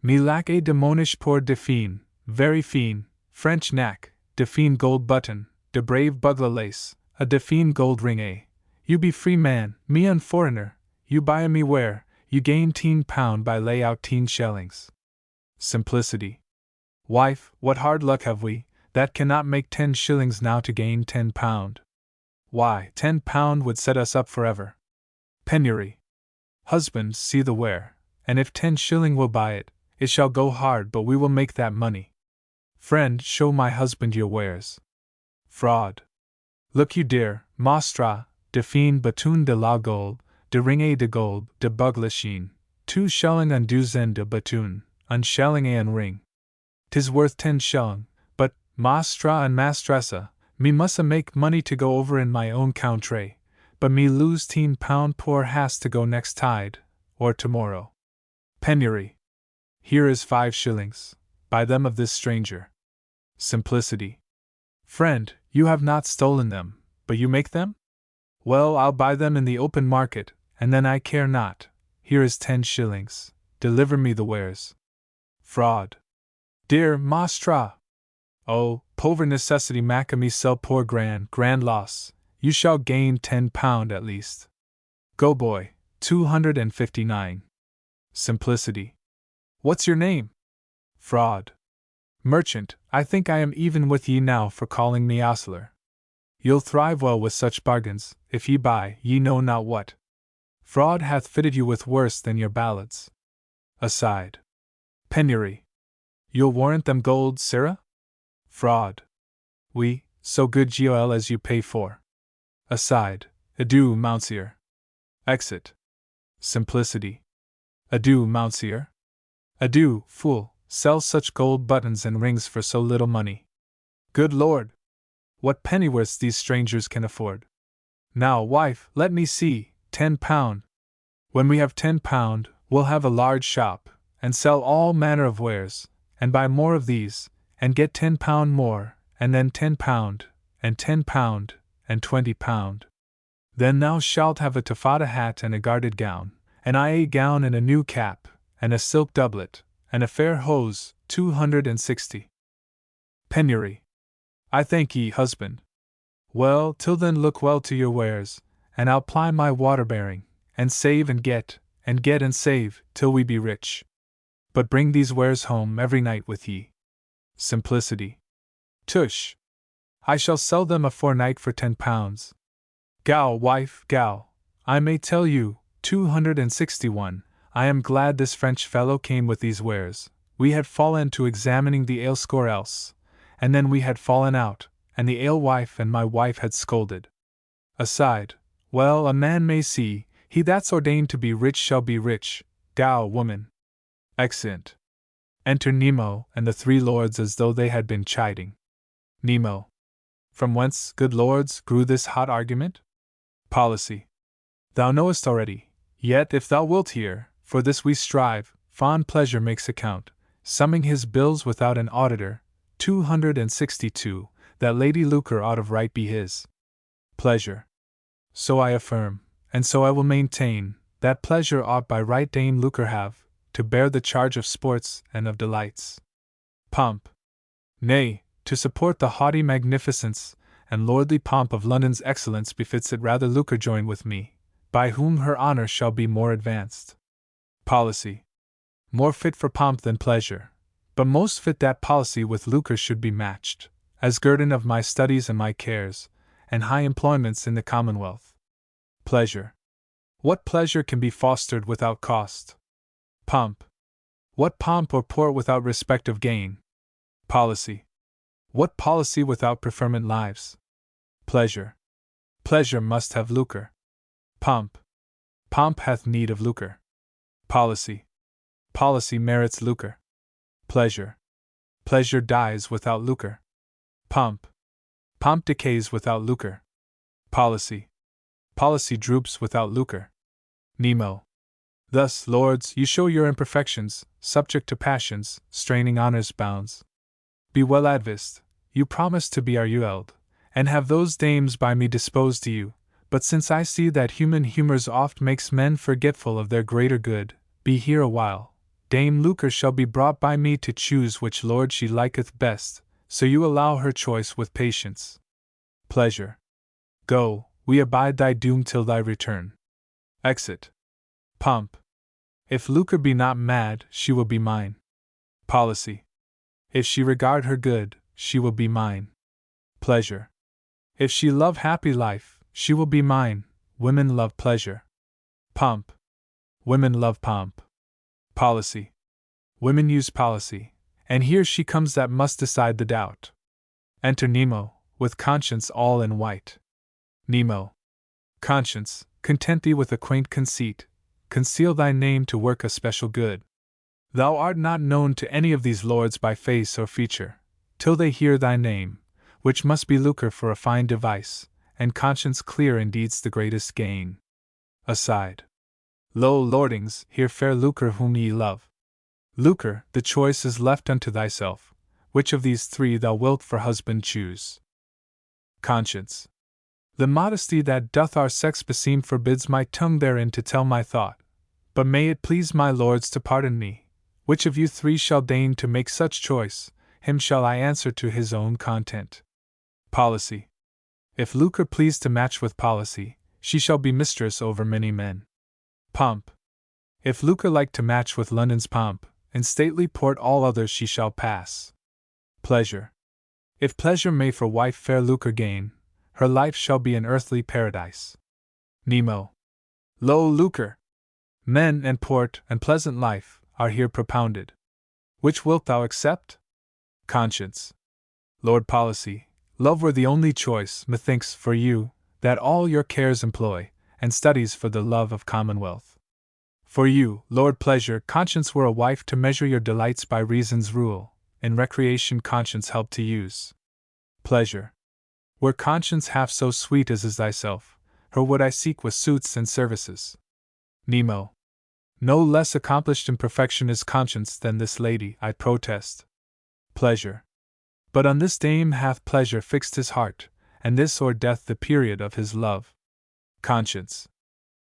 Me lack a demonish pour de fine, very fine, French knack, de fine gold button, de brave bugler lace, a de fine gold ring a. You be free man, me un foreigner, you buy me where, you gain £10 by lay out 10 shillings. Simplicity. Wife, what hard luck have we, that cannot make 10 shillings now to gain £10. Why, £10 would set us up forever. Penury. Husband, see the ware, and if 10 shilling will buy it, it shall go hard but we will make that money. Friend, show my husband your wares. Fraud. Look you dear, mostra, de fine batoon de la gold, de ringe de gold, de buglasheen, 2 shilling un douzaine de batoon, un shilling a un ring. 'Tis worth 10 shilling, but, mastra and mastressa, me mussa make money to go over in my own country, but me lose £10 poor has to go next tide, or tomorrow. Penury. Here is 5 shillings, buy them of this stranger. Simplicity. Friend, you have not stolen them, but you make them? Well, I'll buy them in the open market, and then I care not, here is 10 shillings, deliver me the wares. Fraud. Dear Mastra! Oh, pauvre necessity make me sell poor grand loss, you shall gain £10 at least. Go boy, 259. Simplicity. What's your name? Fraud. Merchant, I think I am even with ye now for calling me ostler. You'll thrive well with such bargains, if ye buy ye know not what. Fraud hath fitted you with worse than your ballads. Aside. Penury. You'll warrant them gold, sirrah? Fraud. Oui, so good GOL as you pay for. Aside. Adieu, Mounseer. Exit. Simplicity. Adieu, Mounseer. Adieu, fool, sell such gold buttons and rings for so little money. Good Lord! What pennyworths these strangers can afford. Now, wife, let me see, £10. When we have £10, we'll have a large shop, and sell all manner of wares, and buy more of these, and get £10 more, and then £10, and £10, and £20. Then thou shalt have a taffeta hat and a guarded gown, and I a gown and a new cap, and a silk doublet, and a fair hose, 260. Penury. I thank ye, husband. Well, till then look well to your wares, and I'll ply my water-bearing, and save and get and save, till we be rich. But bring these wares home every night with ye. Simplicity. Tush! I shall sell them a fortnight for £10. Gow, wife, gow, I may tell you, 261, I am glad this French fellow came with these wares. We had fallen to examining the ale score else, and then we had fallen out, and the alewife and my wife had scolded. Aside. Well, a man may see, he that's ordained to be rich shall be rich. Gow, woman. Exeunt. Enter Nemo and the 3 lords as though they had been chiding. Nemo. From whence, good lords, grew this hot argument? Policy. Thou knowest already, yet if thou wilt hear, for this we strive, fond pleasure makes account, summing his bills without an auditor, 262, that Lady Lucre ought of right be his pleasure. So I affirm, and so I will maintain, that pleasure ought by right Dame Lucre have, to bear the charge of sports and of delights. Pomp. Nay, to support the haughty magnificence and lordly pomp of London's excellence befits it rather Lucre join with me, by whom her honour shall be more advanced. Policy. More fit for pomp than pleasure, but most fit that policy with lucre should be matched, as guerdon of my studies and my cares, and high employments in the Commonwealth. Pleasure. What pleasure can be fostered without cost? Pomp. What pomp or port without respect of gain? Policy. What policy without preferment lives? Pleasure. Pleasure must have lucre. Pomp. Pomp hath need of lucre. Policy. Policy merits lucre. Pleasure. Pleasure dies without lucre. Pomp. Pomp decays without lucre. Policy. Policy droops without lucre. Nemo. Thus, lords, you show your imperfections, subject to passions, straining honor's bounds. Be well advised, you promised to be our eld, and have those dames by me disposed to you, but since I see that human humours oft makes men forgetful of their greater good, be here a while. Dame Lucre shall be brought by me to choose which lord she liketh best, so you allow her choice with patience. Pleasure. Go, we abide thy doom till thy return. Exit. Pomp. If Lucre be not mad, she will be mine. Policy. If she regard her good, she will be mine. Pleasure. If she love happy life, she will be mine. Women love pleasure. Pomp. Women love pomp. Policy. Women use policy, and here she comes that must decide the doubt. Enter Nemo, with conscience all in white. Nemo. Conscience, content thee with a quaint conceit, conceal thy name to work a special good. Thou art not known to any of these lords by face or feature, till they hear thy name, which must be lucre for a fine device, and conscience clear indeed's the greatest gain. Aside. Lo, lordings, hear fair lucre whom ye love. Lucre, the choice is left unto thyself, which of these 3 thou wilt for husband choose. Conscience. The modesty that doth our sex beseem forbids my tongue therein to tell my thought, But may it please my lords to pardon me, which of you three shall deign to make such choice, him shall I answer to his own content. Policy. If Lucre please to match with policy, she shall be mistress over many men. Pomp. If Lucre like to match with London's pomp, in stately port all others she shall pass. Pleasure. If pleasure may for wife fair Lucre gain, her life shall be an earthly paradise. Nemo. Lo, Lucre! Men and port and pleasant life are here propounded. Which wilt thou accept? Conscience. Lord Policy, love were the only choice, methinks, for you, that all your cares employ, and studies for the love of commonwealth. For you, Lord Pleasure, conscience were a wife to measure your delights by reason's rule, in recreation conscience help to use. Pleasure. Were conscience half so sweet as is thyself, her would I seek with suits and services. Nemo. No less accomplished in perfection is conscience than this lady, I protest. Pleasure. But on this dame hath pleasure fixed his heart, and this or death the period of his love. Conscience.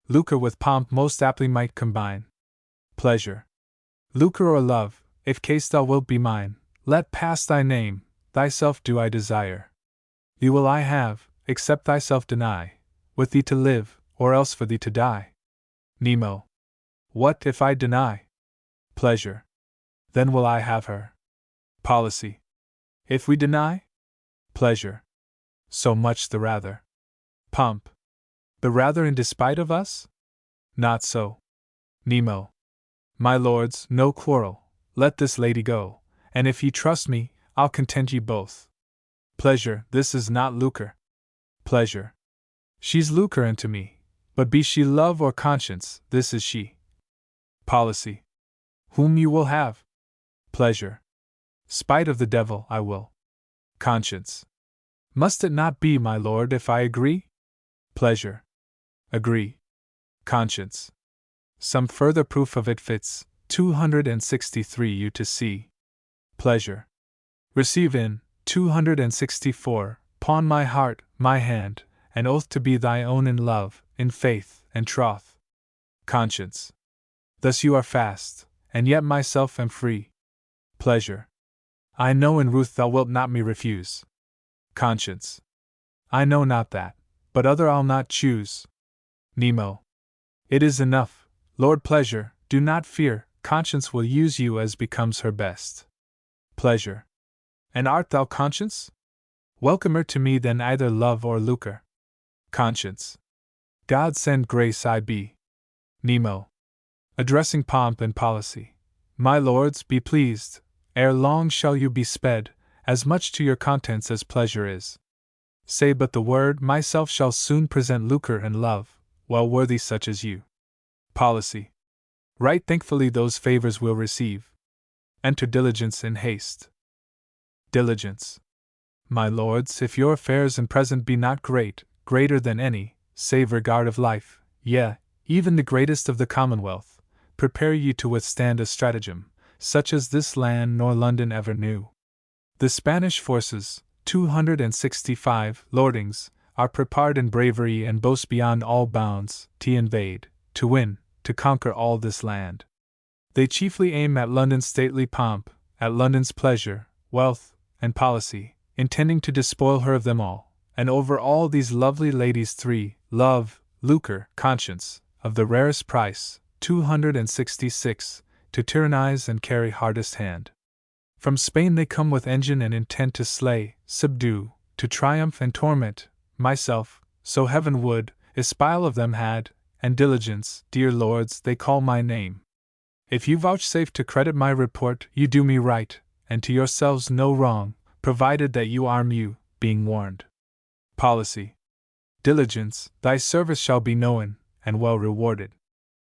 Lucre with pomp most aptly might combine. Pleasure. Lucre or love, if case thou wilt be mine, let pass thy name, thyself do I desire. Thee will I have, except thyself deny, with thee to live, or else for thee to die. Nemo. What if I deny? Pleasure. Then will I have her. Policy. If we deny? Pleasure. So much the rather. Pomp. The rather in despite of us? Not so. Nemo. My lords, no quarrel, let this lady go, and if ye trust me, I'll content ye both. Pleasure, this is not Lucre. Pleasure. She's Lucre unto me, but be she love or conscience, this is she. Policy. Whom you will have? Pleasure. Spite of the devil, I will. Conscience. Must it not be, my lord, if I agree? Pleasure. Agree. Conscience. Some further proof of it fits, 263 you to see. Pleasure. Receive in, 264, pawn my heart, my hand, an oath to be thy own in love, in faith, and troth. Conscience. Thus you are fast, and yet myself am free. Pleasure. I know in ruth thou wilt not me refuse. Conscience. I know not that, but other I'll not choose. Nemo. It is enough, Lord Pleasure, do not fear, conscience will use you as becomes her best. Pleasure. And art thou conscience? Welcomer to me than either love or lucre. Conscience. God send grace I be. Nemo. Addressing pomp and policy. My lords, be pleased, ere long shall you be sped, as much to your contents as pleasure is. Say but the word, myself shall soon present lucre and love, well worthy such as you. Policy. Right thankfully those favors we'll receive. Enter diligence in haste. Diligence. My lords, if your affairs in present be not great, greater than any, save regard of life, yea, even the greatest of the commonwealth, prepare ye to withstand a stratagem, such as this land nor London ever knew. The Spanish forces, 265 lordings, are prepared in bravery and boast beyond all bounds, to invade, to win, to conquer all this land. They chiefly aim at London's stately pomp, at London's pleasure, wealth, and policy, intending to despoil her of them all, and over all these lovely ladies three, love, lucre, conscience, of the rarest price, 266, to tyrannize and carry hardest hand. From Spain they come with engine and intent to slay, subdue, to triumph and torment, myself, so heaven would, espial of them had, and diligence, dear lords, they call my name. If you vouchsafe to credit my report, you do me right, and to yourselves no wrong, provided that you arm you, being warned. Policy. Diligence, thy service shall be known, and well rewarded.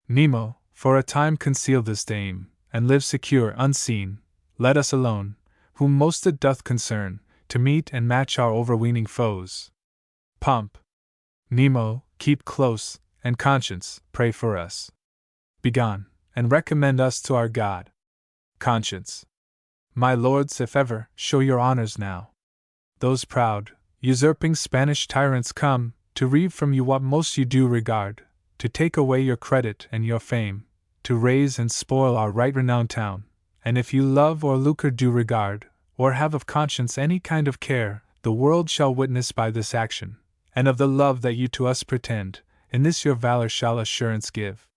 Nemo, for a time conceal this dame, and live secure unseen, let us alone, whom most it doth concern, to meet and match our overweening foes. Pomp. Nemo, keep close, and conscience, pray for us. Begone, and recommend us to our God. Conscience. My lords, if ever, show your honors now. Those proud, usurping Spanish tyrants come, to reave from you what most you do regard, to take away your credit and your fame, to raise and spoil our right renowned town, and if you love or lucre due regard, or have of conscience any kind of care, the world shall witness by this action, and of the love that you to us pretend, in this your valor shall assurance give.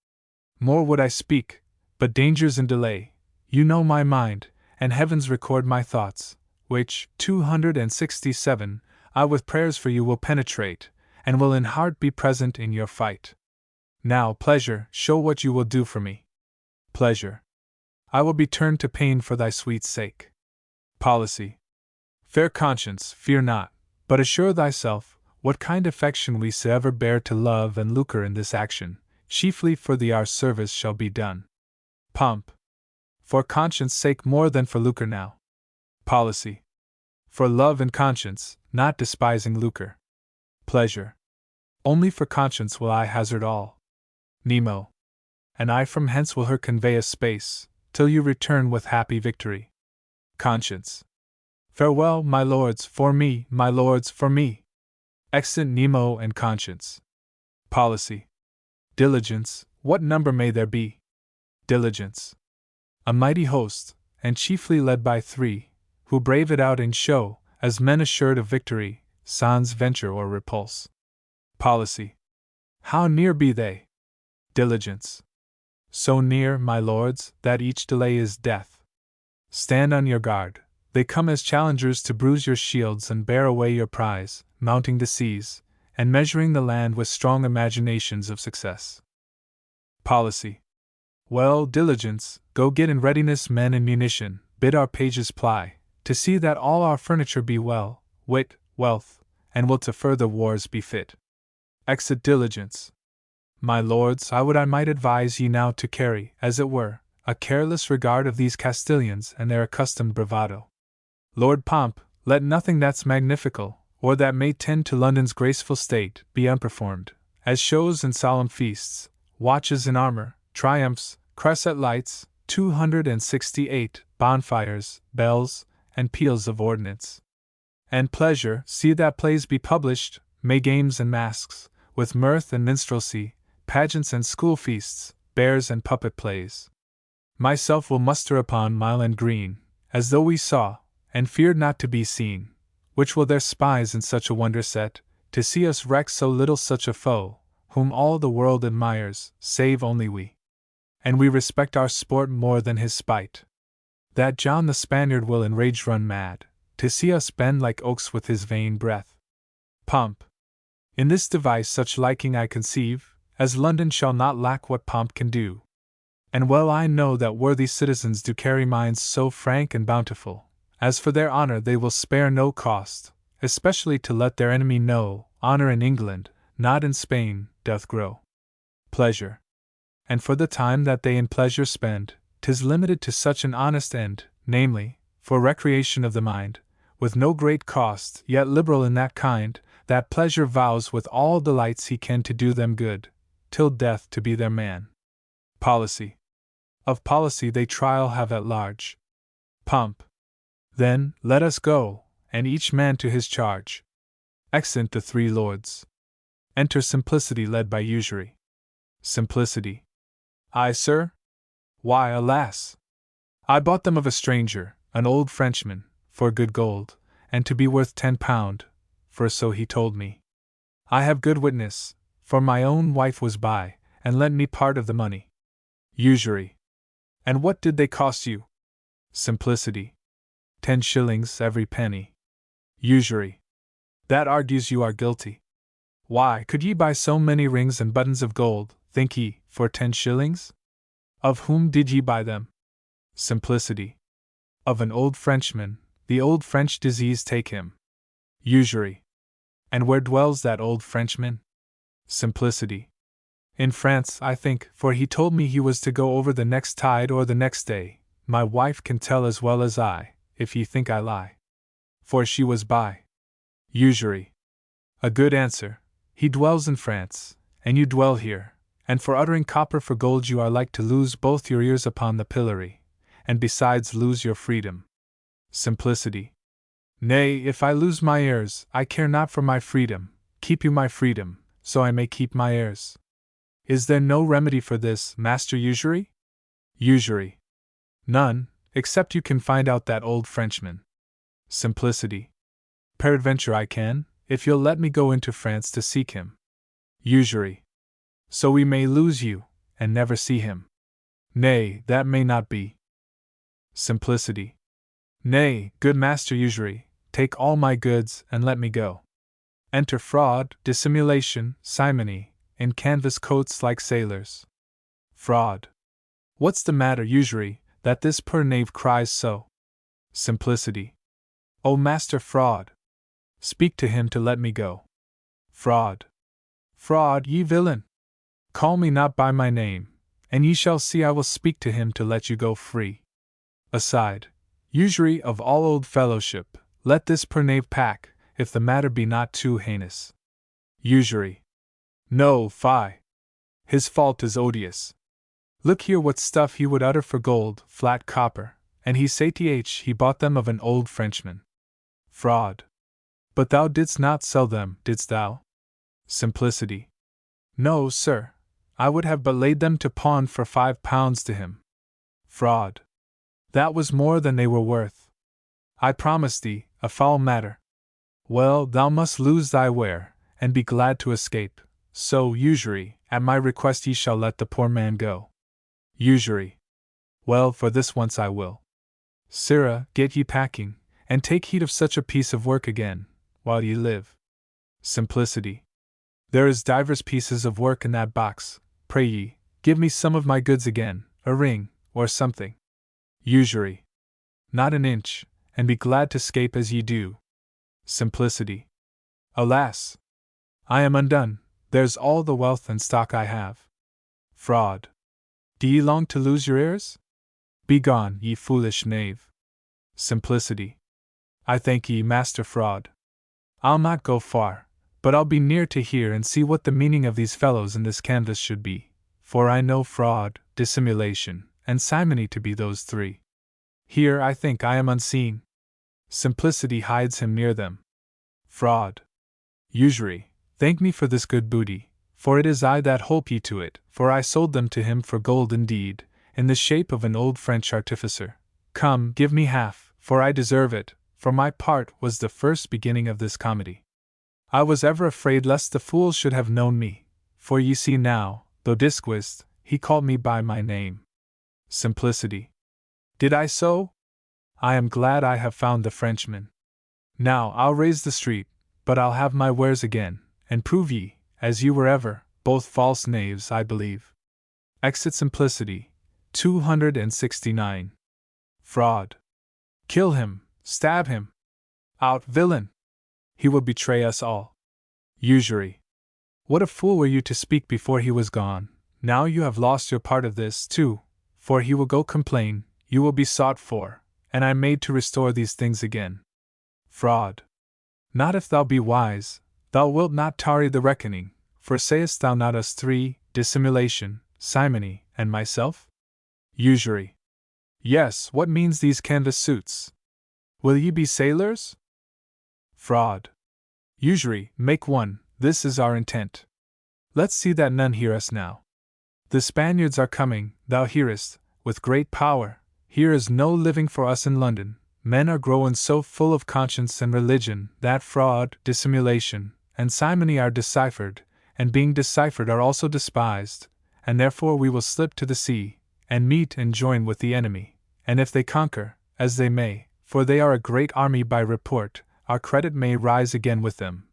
More would I speak, but dangers and delay, you know my mind, and heavens record my thoughts, which, 267, I with prayers for you will penetrate, and will in heart be present in your fight. Now, pleasure, show what you will do for me. Pleasure. I will be turned to pain for thy sweet sake. Policy. Fair conscience, fear not, but assure thyself, what kind affection we soever bear to love and lucre in this action, chiefly for our service shall be done. Pomp. For conscience' sake more than for lucre now. Policy. For love and conscience, not despising lucre. Pleasure. Only for conscience will I hazard all. Nemo. And I from hence will her convey a space, till you return with happy victory. Conscience. Farewell, my lords, for me, my lords, for me. Exit Nemo and Conscience. Policy. Diligence, what number may there be? Diligence. A mighty host, and chiefly led by 3, who brave it out in show, as men assured of victory, sans venture or repulse. Policy. How near be they? Diligence. So near, my lords, that each delay is death. Stand on your guard, they come as challengers to bruise your shields and bear away your prize, mounting the seas, and measuring the land with strong imaginations of success. Policy. Well, Diligence, go get in readiness men and munition, bid our pages ply, to see that all our furniture be well, wit, wealth, and will to further wars be fit. Exit Diligence. My lords, I would I might advise ye now to carry, as it were, a careless regard of these Castilians and their accustomed bravado. Lord Pomp, let nothing that's magnifical, or that may tend to London's graceful state, be unperformed, as shows and solemn feasts, watches in armor, triumphs, cresset lights, 268, bonfires, bells, and peals of ordnance. And pleasure, see that plays be published, May games and masks, with mirth and minstrelsy, pageants and school feasts, bears and puppet plays. Myself will muster upon Mile and Green, as though we saw, and feared not to be seen, which will their spies in such a wonder set, to see us wreck so little such a foe, whom all the world admires, save only we. And we respect our sport more than his spite. That John the Spaniard will enraged run mad, to see us bend like oaks with his vain breath. Pomp. In this device such liking I conceive, as London shall not lack what pomp can do. And well I know that worthy citizens do carry minds so frank and bountiful, as for their honor they will spare no cost, especially to let their enemy know, honor in England, not in Spain, doth grow. Pleasure. And for the time that they in pleasure spend, 'tis limited to such an honest end, namely, for recreation of the mind, with no great cost, yet liberal in that kind, that pleasure vows with all delights he can to do them good, till death to be their man. Policy. Of policy they trial have at large. Pomp. Then, let us go, and each man to his charge. Exeunt the 3 lords. Enter Simplicity led by Usury. Simplicity. I, sir? Why, alas! I bought them of a stranger, an old Frenchman, for good gold, and to be worth £10, for so he told me. I have good witness, for my own wife was by, and lent me part of the money. Usury. And what did they cost you? Simplicity. 10 shillings every penny. Usury. That argues you are guilty. Why, could ye buy so many rings and buttons of gold, think ye, for 10 shillings? Of whom did ye buy them? Simplicity. Of an old Frenchman, the old French disease take him. Usury. And where dwells that old Frenchman? Simplicity. In France, I think, for he told me he was to go over the next tide or the next day. My wife can tell as well as I, if ye think I lie. For she was by. Usury. A good answer. He dwells in France, and you dwell here, and for uttering copper for gold you are like to lose both your ears upon the pillory, and besides lose your freedom. Simplicity. Nay, if I lose my ears, I care not for my freedom. Keep you my freedom, so I may keep my ears. Is there no remedy for this, Master Usury? Usury. None, except you can find out that old Frenchman. Simplicity. Peradventure I can, if you'll let me go into France to seek him. Usury. So we may lose you, and never see him. Nay, that may not be. Simplicity. Nay, good Master Usury, take all my goods and let me go. Enter fraud, dissimulation, simony, in canvas coats like sailors. Fraud. What's the matter, Usury, that this poor knave cries so? Simplicity. O Master Fraud! Speak to him to let me go. Fraud. Fraud, ye villain! Call me not by my name, and ye shall see I will speak to him to let you go free. Aside. Usury of all old fellowship, let this poor knave pack, if the matter be not too heinous. Usury. No, fie. His fault is odious. Look here what stuff he would utter for gold, flat copper, and he say he bought them of an old Frenchman. Fraud. But thou didst not sell them, didst thou? Simplicity. No, sir. I would have but laid them to pawn for £5 to him. Fraud. That was more than they were worth. I promise thee, a foul matter. Well, thou must lose thy ware, and be glad to escape. So, Usury, at my request ye shall let the poor man go. Usury. Well, for this once I will. Sirrah, get ye packing, and take heed of such a piece of work again, while ye live. Simplicity. There is divers pieces of work in that box. Pray ye, give me some of my goods again, a ring, or something. Usury. Not an inch, and be glad to scape as ye do. Simplicity. Alas! I am undone, there's all the wealth and stock I have. Fraud. Do ye long to lose your ears? Begone, ye foolish knave. Simplicity. I thank ye, Master Fraud. I'll not go far, but I'll be near to hear and see what the meaning of these fellows in this canvas should be, for I know fraud, dissimulation, and simony to be those three. Here I think I am unseen. Simplicity hides him near them. Fraud. Usury, thank me for this good booty, for it is I that holp ye to it, for I sold them to him for gold indeed, in the shape of an old French artificer. Come, give me half, for I deserve it, for my part was the first beginning of this comedy. I was ever afraid lest the fool should have known me, for ye see now, though disquised, he called me by my name. Simplicity. Did I so? I am glad I have found the Frenchman. Now I'll raise the street, but I'll have my wares again, and prove ye, as you were ever, both false knaves, I believe. Exit Simplicity. 269. Fraud. Kill him, stab him. Out, villain! He will betray us all. Usury. What a fool were you to speak before he was gone. Now you have lost your part of this, too, for he will go complain, you will be sought for, and I made to restore these things again. Fraud. Not if thou be wise, thou wilt not tarry the reckoning, for sayest thou not us three, dissimulation, simony, and myself? Usury. Yes, what means these canvas suits? Will ye be sailors? Fraud. Usury, make one, this is our intent. Let's see that none hear us now. The Spaniards are coming, thou hearest, with great power. Here is no living for us in London. Men are growing so full of conscience and religion that fraud, dissimulation, and simony are deciphered, and being deciphered are also despised, and therefore we will slip to the sea, and meet and join with the enemy, and if they conquer, as they may, for they are a great army by report, our credit may rise again with them.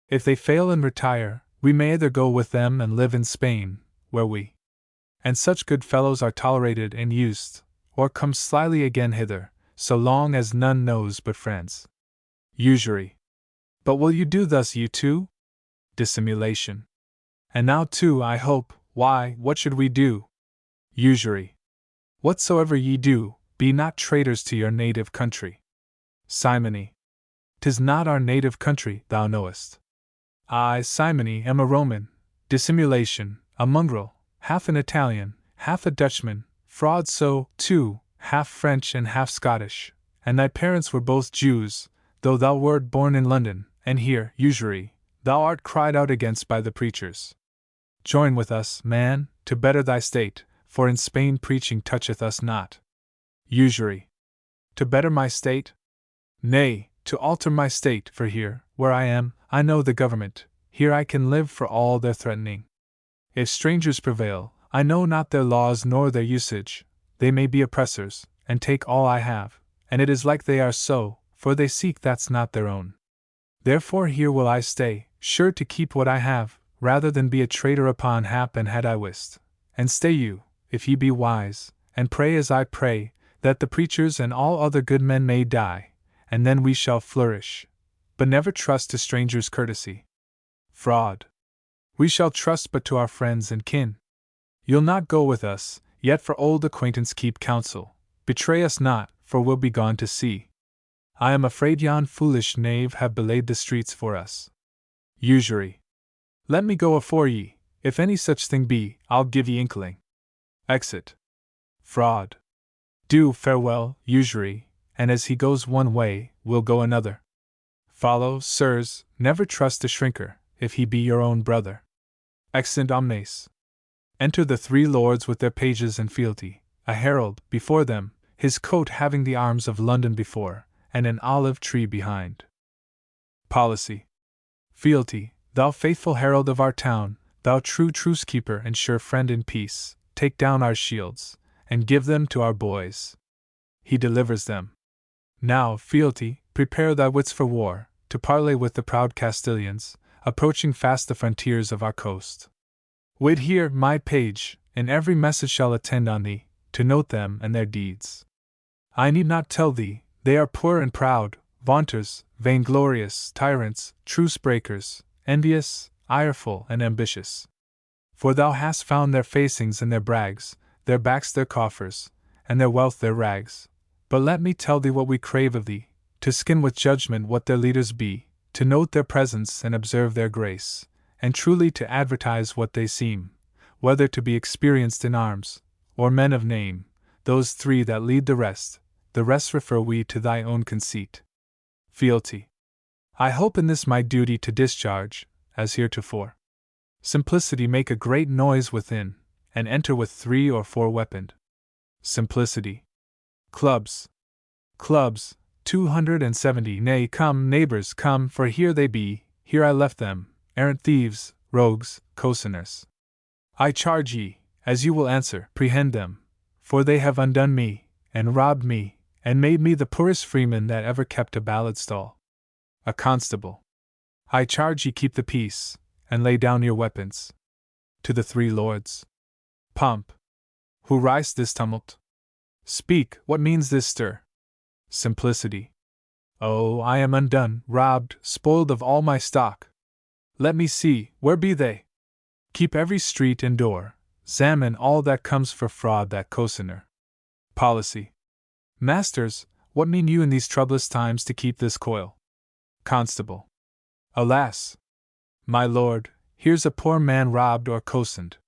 If they fail and retire, we may either go with them and live in Spain, where we and such good fellows are tolerated and used, or come slyly again hither, so long as none knows but friends. Usury. But will you do thus, you too? Dissimulation. And now too, I hope. Why, what should we do? Usury. Whatsoever ye do, be not traitors to your native country. Simony. 'Tis not our native country, thou knowest. I, Simony, am a Roman. Dissimulation, a mongrel, half an Italian, half a Dutchman. Fraud so, too, half French and half Scottish. And thy parents were both Jews, though thou wert born in London, and here, usury, thou art cried out against by the preachers. Join with us, man, to better thy state, for in Spain preaching toucheth us not. Usury. To better my state? Nay, to alter my state, for here, where I am, I know the government, here I can live for all their threatening. If strangers prevail, I know not their laws nor their usage, they may be oppressors, and take all I have, and it is like they are so, for they seek that's not their own. Therefore here will I stay, sure to keep what I have, rather than be a traitor upon hap and had I wist. And stay you, if ye be wise, and pray as I pray, that the preachers and all other good men may die, and then we shall flourish. But never trust to strangers' courtesy. Fraud. We shall trust but to our friends and kin. You'll not go with us, yet for old acquaintance keep counsel. Betray us not, for we'll be gone to sea. I am afraid yon foolish knave have belayed the streets for us. Usury. Let me go afore ye, if any such thing be, I'll give ye inkling. Exit. Fraud. Do farewell, usury, and as he goes one way, we'll go another. Follow, sirs, never trust a shrinker, if he be your own brother. Exit omnes. Enter the three lords with their pages and fealty, a herald, before them, his coat having the arms of London before, and an olive tree behind. Policy. Fealty, thou faithful herald of our town, thou true truce-keeper and sure friend in peace, take down our shields, and give them to our boys. He delivers them. Now, fealty, prepare thy wits for war, to parley with the proud Castilians, approaching fast the frontiers of our coast. Wait here, my page, and every message shall attend on thee, to note them and their deeds. I need not tell thee, they are poor and proud, vaunters, vainglorious, tyrants, truce-breakers, envious, ireful, and ambitious. For thou hast found their facings and their brags, their backs their coffers, and their wealth their rags. But let me tell thee what we crave of thee, to skin with judgment what their leaders be, to note their presence and observe their grace, and truly to advertise what they seem, whether to be experienced in arms, or men of name, those three that lead the rest refer we to thy own conceit. Fealty. I hope in this my duty to discharge, as heretofore. Simplicity, make a great noise within, and enter with 3 or 4 weaponed. Simplicity. Clubs. Clubs, 270, nay, come, neighbors, come, for here they be, here I left them, errant thieves, rogues, cozeners. I charge ye, as you will answer, prehend them, for they have undone me, and robbed me, and made me the poorest freeman that ever kept a ballad stall. A constable. I charge ye keep the peace, and lay down your weapons. To the 3 lords. Pomp. Who rise this tumult? Speak, what means this stir? Simplicity. Oh, I am undone, robbed, spoiled of all my stock. Let me see, where be they? Keep every street and door, examine all that comes for fraud that cozener. Policy. Masters, what mean you in these troublous times to keep this coil? Constable. Alas! My lord, here's a poor man robbed or cozened.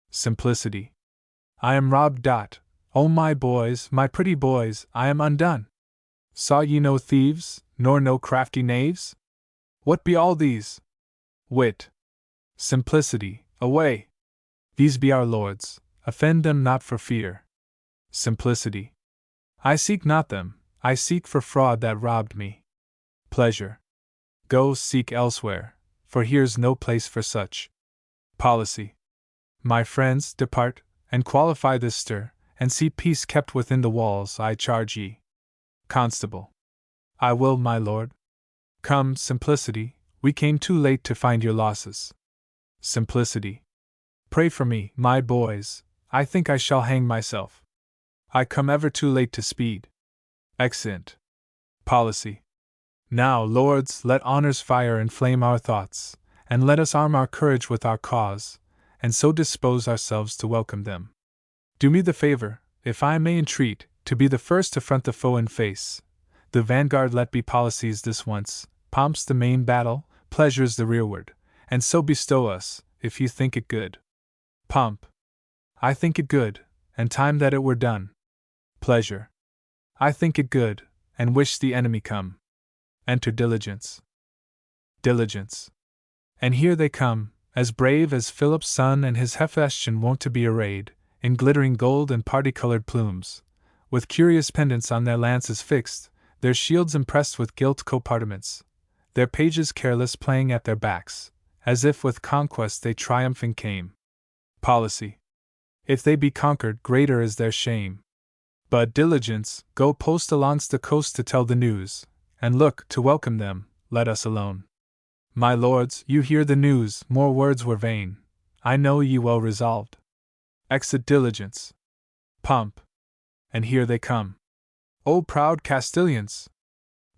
Simplicity. I am robbed. O my boys, my pretty boys, I am undone. Saw ye no thieves, nor no crafty knaves? What be all these? Wit. Simplicity, away! These be our lords, offend them not for fear. Simplicity. I seek not them, I seek for fraud that robbed me. Pleasure. Go seek elsewhere, for here's no place for such. Policy. My friends, depart, and qualify this stir, and see peace kept within the walls, I charge ye. Constable. I will, my lord. Come, Simplicity, we came too late to find your losses. Simplicity. Pray for me, my boys, I think I shall hang myself. I come ever too late to speed. Exeunt. Policy. Now, lords, let honor's fire inflame our thoughts, and let us arm our courage with our cause, and so dispose ourselves to welcome them. Do me the favor, if I may entreat, to be the first to front the foe in face. The vanguard let be policies this once, pomps the main battle, pleasures the rearward, and so bestow us, if you think it good. Pomp. I think it good, and time that it were done. Pleasure. I think it good, and wish the enemy come. Enter Diligence. Diligence. And here they come, as brave as Philip's son and his Hephaestion wont to be arrayed, in glittering gold and party-colored plumes, with curious pendants on their lances fixed, their shields impressed with gilt compartments, their pages careless playing at their backs, as if with conquest they triumphing came. Policy. If they be conquered, greater is their shame. But diligence, go post alongs the coast to tell the news, and look, to welcome them, let us alone. My lords, you hear the news, more words were vain, I know ye well resolved. Exit diligence. Pomp. And here they come. O proud Castilians!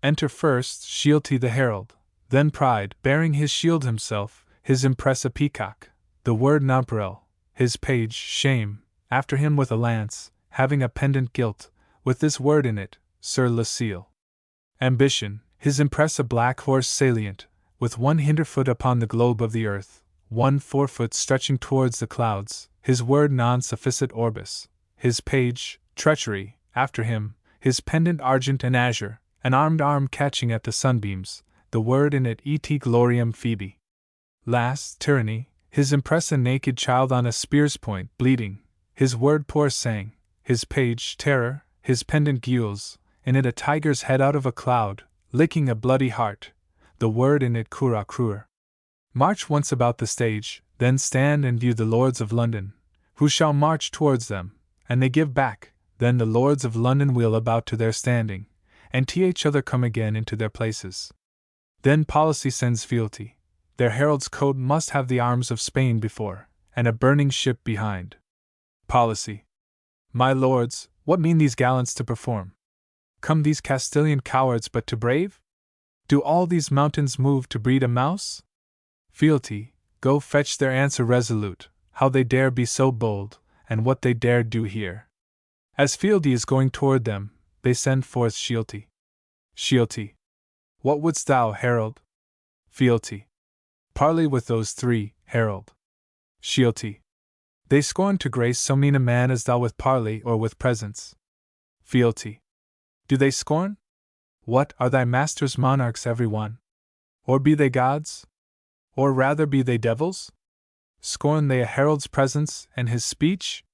Enter first Shealty the herald, then Pride, bearing his shield himself, his impress a peacock, the word Nonpareil, his page Shame, after him with a lance, having a pendant gilt, with this word in it, Sir Lucille. Ambition, his impress a black horse salient, with one hinder foot upon the globe of the earth, one forefoot stretching towards the clouds, his word Non sufficit orbis, his page, Treachery, after him, his pendant argent and azure, an armed arm catching at the sunbeams, the word in it Et gloriam Phoebe. Last, Tyranny, his impress a naked child on a spear's point, bleeding, his word Poor sang, his page Terror, his pendant gules, in it a tiger's head out of a cloud, licking a bloody heart, the word in it Cura Cruer. March once about the stage, then stand and view the lords of London, who shall march towards them, and they give back, then the lords of London wheel about to their standing, and to each other come again into their places. Then policy sends fealty. Their herald's coat must have the arms of Spain before, and a burning ship behind. Policy. My lords, what mean these gallants to perform? Come these Castilian cowards but to brave? Do all these mountains move to breed a mouse? Fealty, go fetch their answer resolute, how they dare be so bold, and what they dare do here. As Fealty is going toward them, they send forth Shealty. Shealty. What wouldst thou, herald? Fealty. Parley with those three, herald. Shealty. They scorn to grace so mean a man as thou with parley or with presents. Fealty. Do they scorn? What, are thy masters monarchs every one? Or be they gods? Or rather be they devils? Scorn they a herald's presence and his speech?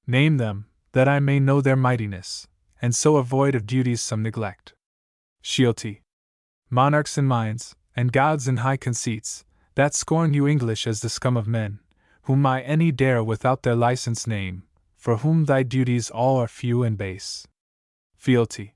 Name them, that I may know their mightiness, and so avoid of duties some neglect. Shealty. Monarchs in minds, and gods in high conceits, that scorn you English as the scum of men, whom I any dare without their license name, for whom thy duties all are few and base. Fealty.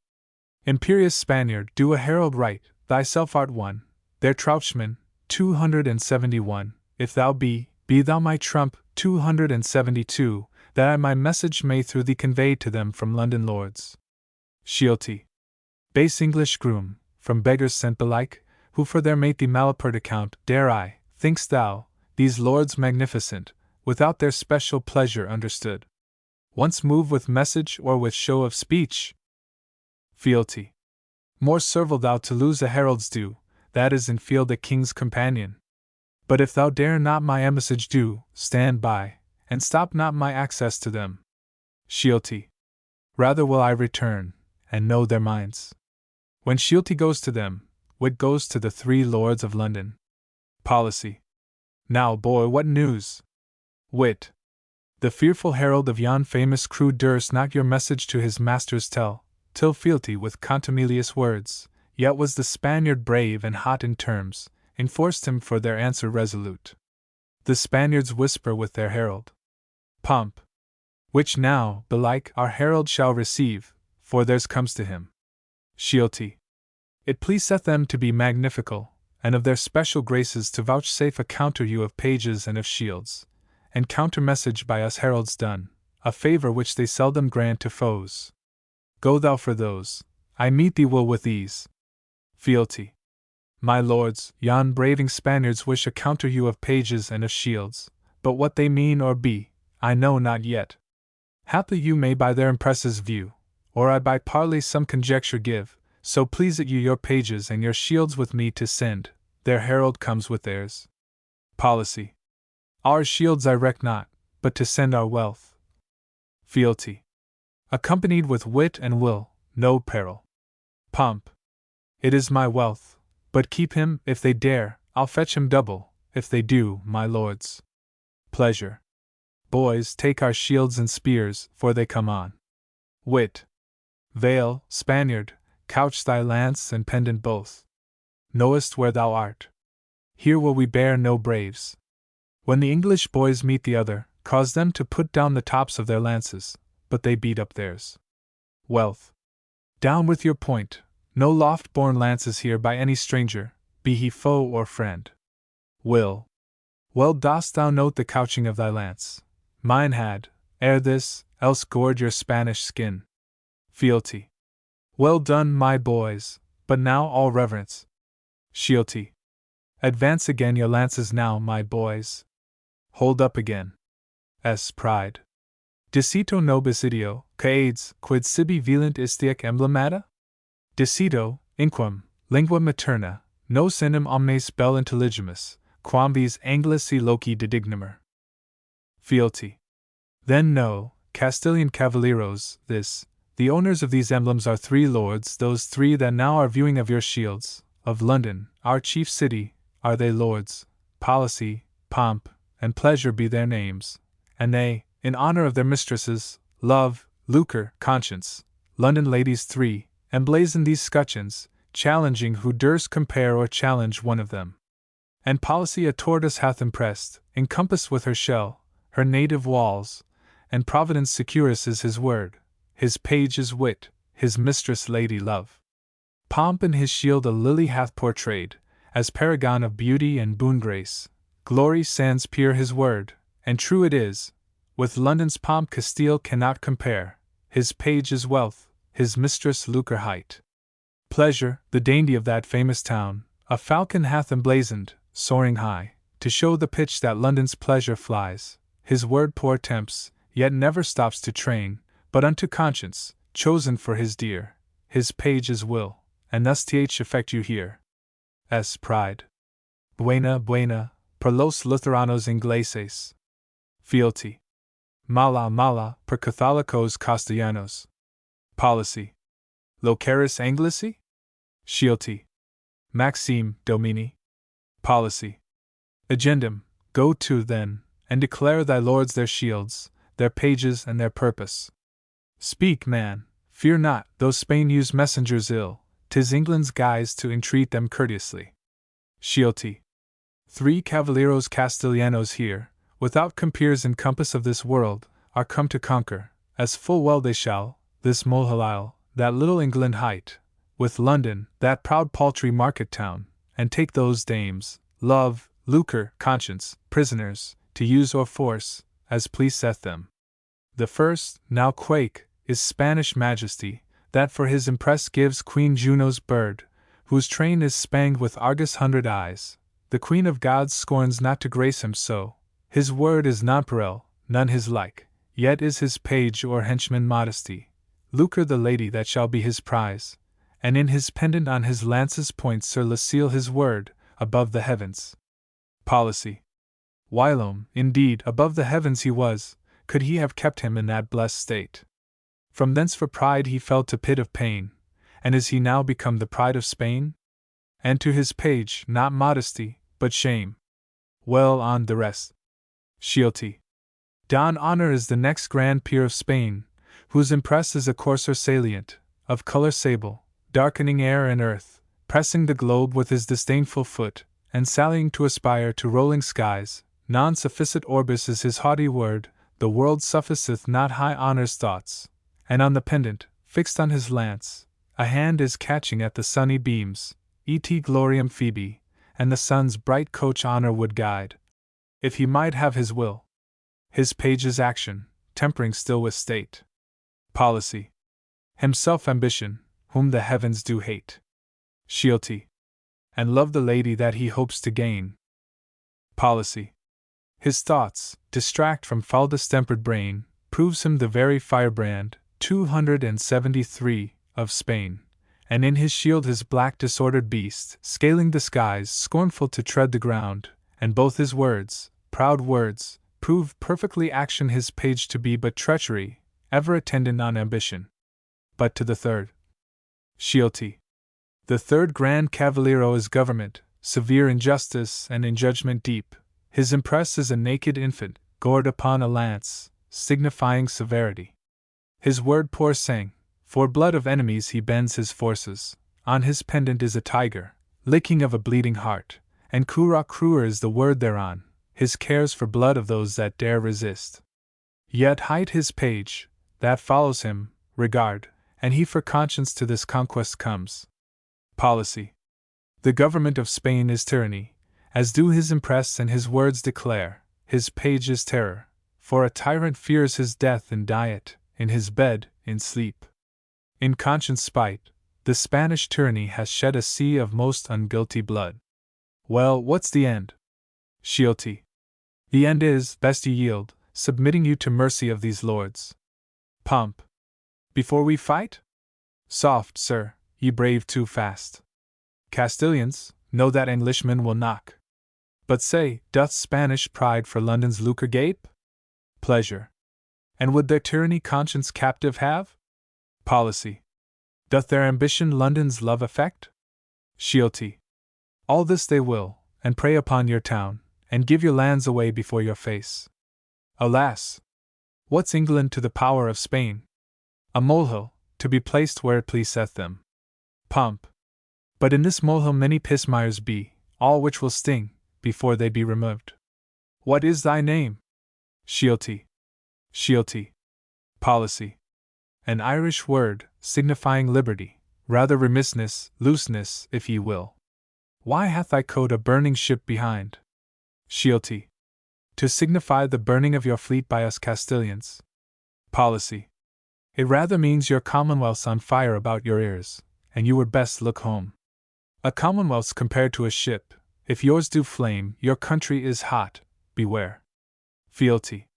Imperious Spaniard, do a herald right, thyself art one, their Trouchman, 271, if thou be thou my trump, 272, that I my message may through thee convey to them from London lords. Shealty. Base English groom, from beggars sent belike, who for their mate thee malapert account, dare I, think'st thou, these lords magnificent, without their special pleasure understood, once move with message or with show of speech? Fealty. More servile thou to lose a herald's due, that is in field a king's companion. But if thou dare not my embassage do, stand by, and stop not my access to them. Shealty. Rather will I return, and know their minds. When Shealty goes to them, wit goes to the three lords of London. Policy. Now, boy, what news? Wit. The fearful herald of yon famous crew durst not your message to his masters tell, till Fealty with contumelious words, yet was the Spaniard brave and hot in terms, enforced him for their answer resolute. The Spaniards whisper with their herald. Pomp. Which now, belike, our herald shall receive, for theirs comes to him. Shealty. It pleaseth them to be magnifical, and of their special graces to vouchsafe a counter you of pages and of shields, and counter message by us heralds done, a favour which they seldom grant to foes. Go thou for those, I meet thee will with ease. Fealty. My lords, yon braving Spaniards wish a counter you of pages and of shields, but what they mean or be, I know not yet. Haply you may by their impresses view, or I by parley some conjecture give, so please it you your pages and your shields with me to send, their herald comes with theirs. Policy. Our shields I reck not, but to send our wealth. Fealty. Accompanied with wit and will, no peril. Pomp. It is my wealth, but keep him, if they dare, I'll fetch him double, if they do, my lords. Pleasure. boys, take our shields and spears, for they come on. Wit. Vale, Spaniard, couch thy lance and pendant both. Knowest where thou art. Here will we bear no braves. When the English boys meet the other, cause them to put down the tops of their lances, but they beat up theirs. Wealth. Down with your point, no loft-borne lances here by any stranger, be he foe or friend. Will. Well dost thou note the couching of thy lance. Mine had, ere this, else gored your Spanish skin. Fealty. Well done, my boys, but now all reverence. Shealty. Advance again your lances now, my boys. Hold up again. Pride. Dicito nobis ideo, caedes, quid sibi velant istiac emblemata? Dicito, inquam, lingua materna, nos enim omnes bel intelligimus, quam vis Anglisi loci didignamer. Fealty. Then know, Castilian cavalieros, this, the owners of these emblems are 3 lords, those 3 that now are viewing of your shields, of London, our chief city, are they lords, policy, pomp, and pleasure be their names, and they, in honor of their mistresses, love, lucre, conscience, London ladies 3, emblazon these scutcheons, challenging who durst compare or challenge one of them. And policy a tortoise hath impressed, encompassed with her shell, her native walls, and Providence securus is his word, his page is wit, his mistress lady love. Pomp in his shield a lily hath portrayed, as paragon of beauty and boon grace, glory sans peer his word, and true it is, with London's pomp Castile cannot compare, his page is wealth, his mistress lucre height. Pleasure, the dainty of that famous town, a falcon hath emblazoned, soaring high, to show the pitch that London's pleasure flies, his word poor tempts, yet never stops to train, but unto conscience, chosen for his dear, his page is will, and thus th affect you here. Pride. Buena, buena, per los Lutheranos ingleses. Fealty. Mala, mala, per Catholicos Castellanos. Policy. Locaris Anglici? Shealty. Maxime, Domini. Policy. Agendum, go to, then, and declare thy lords their shields, their pages, and their purpose. Speak, man, fear not, though Spain use messengers ill, 'tis England's guise to entreat them courteously. Shealty. 3 cavalieros Castellanos here, without compeers in compass of this world, are come to conquer, as full well they shall, this Mulhalile, that little England height, with London, that proud paltry market town, and take those dames, love, lucre, conscience, prisoners, to use or force, as pleaseth them. The first, now quake, is Spanish majesty, that for his impress gives Queen Juno's bird, whose train is spanged with Argus 100 eyes. The Queen of Gods scorns not to grace him so, his word is nonpareil, none his like, yet is his page or henchman modesty, lucre the lady that shall be his prize, and in his pendant on his lance's point Sir Lucile his word, above the heavens. Policy. Whilome, indeed, above the heavens he was, could he have kept him in that blessed state. From thence for pride he fell to pit of pain, and is he now become the pride of Spain? And to his page, not modesty, but shame. Well, on the rest. Shealty. Don Honor is the next grand peer of Spain, whose impress is a courser salient, of color sable, darkening air and earth, pressing the globe with his disdainful foot, and sallying to aspire to rolling skies. Non sufficit orbis is his haughty word, the world sufficeth not high honor's thoughts, and on the pendant, fixed on his lance, a hand is catching at the sunny beams, et gloriam Phoebe, and the sun's bright coach honor would guide, if he might have his will. His page's action, tempering still with state. Policy. Himself ambition, whom the heavens do hate. Shealty. And love the lady that he hopes to gain. Policy. His thoughts, distract from foul distempered brain, proves him the very firebrand, 273, of Spain, and in his shield his black disordered beast, scaling the skies, scornful to tread the ground, and both his words, proud words, prove perfectly action his page to be but treachery, ever attendant on ambition. But to the third. Shealty. The third grand cavaliero is government, severe in justice and in judgment deep. His impress is a naked infant, gored upon a lance, signifying severity. His word poor sang, for blood of enemies he bends his forces, on his pendant is a tiger, licking of a bleeding heart, and cruer is the word thereon, his cares for blood of those that dare resist. Yet height his page, that follows him, regard, and he for conscience to this conquest comes. Policy. The government of Spain is tyranny, as do his impress and his words declare, his page is terror, for a tyrant fears his death in diet, in his bed, in sleep. In conscience spite, the Spanish tyranny has shed a sea of most unguilty blood. Well, what's the end? Sciolti. The end is, best ye yield, submitting you to mercy of these lords. Pomp. Before we fight? Soft, sir, ye brave too fast. Castilians, know that Englishmen will knock. But say, doth Spanish pride for London's lucre gape? Pleasure. And would their tyranny conscience captive have? Policy. Doth their ambition London's love affect? Sciolti. All this they will, and prey upon your town, and give your lands away before your face. Alas! What's England to the power of Spain? A molehill, to be placed where it pleaseth them. Pomp. But in this molehill many pismires be, all which will sting, before they be removed. What is thy name? Sciolti. Sciolti. Policy. An Irish word, signifying liberty, rather remissness, looseness, if ye will. Why hath thy coat a burning ship behind? Sciolti. To signify the burning of your fleet by us Castilians. Policy. It rather means your commonwealth's on fire about your ears, and you would best look home. A commonwealth's compared to a ship, if yours do flame, your country is hot, beware. Fealty.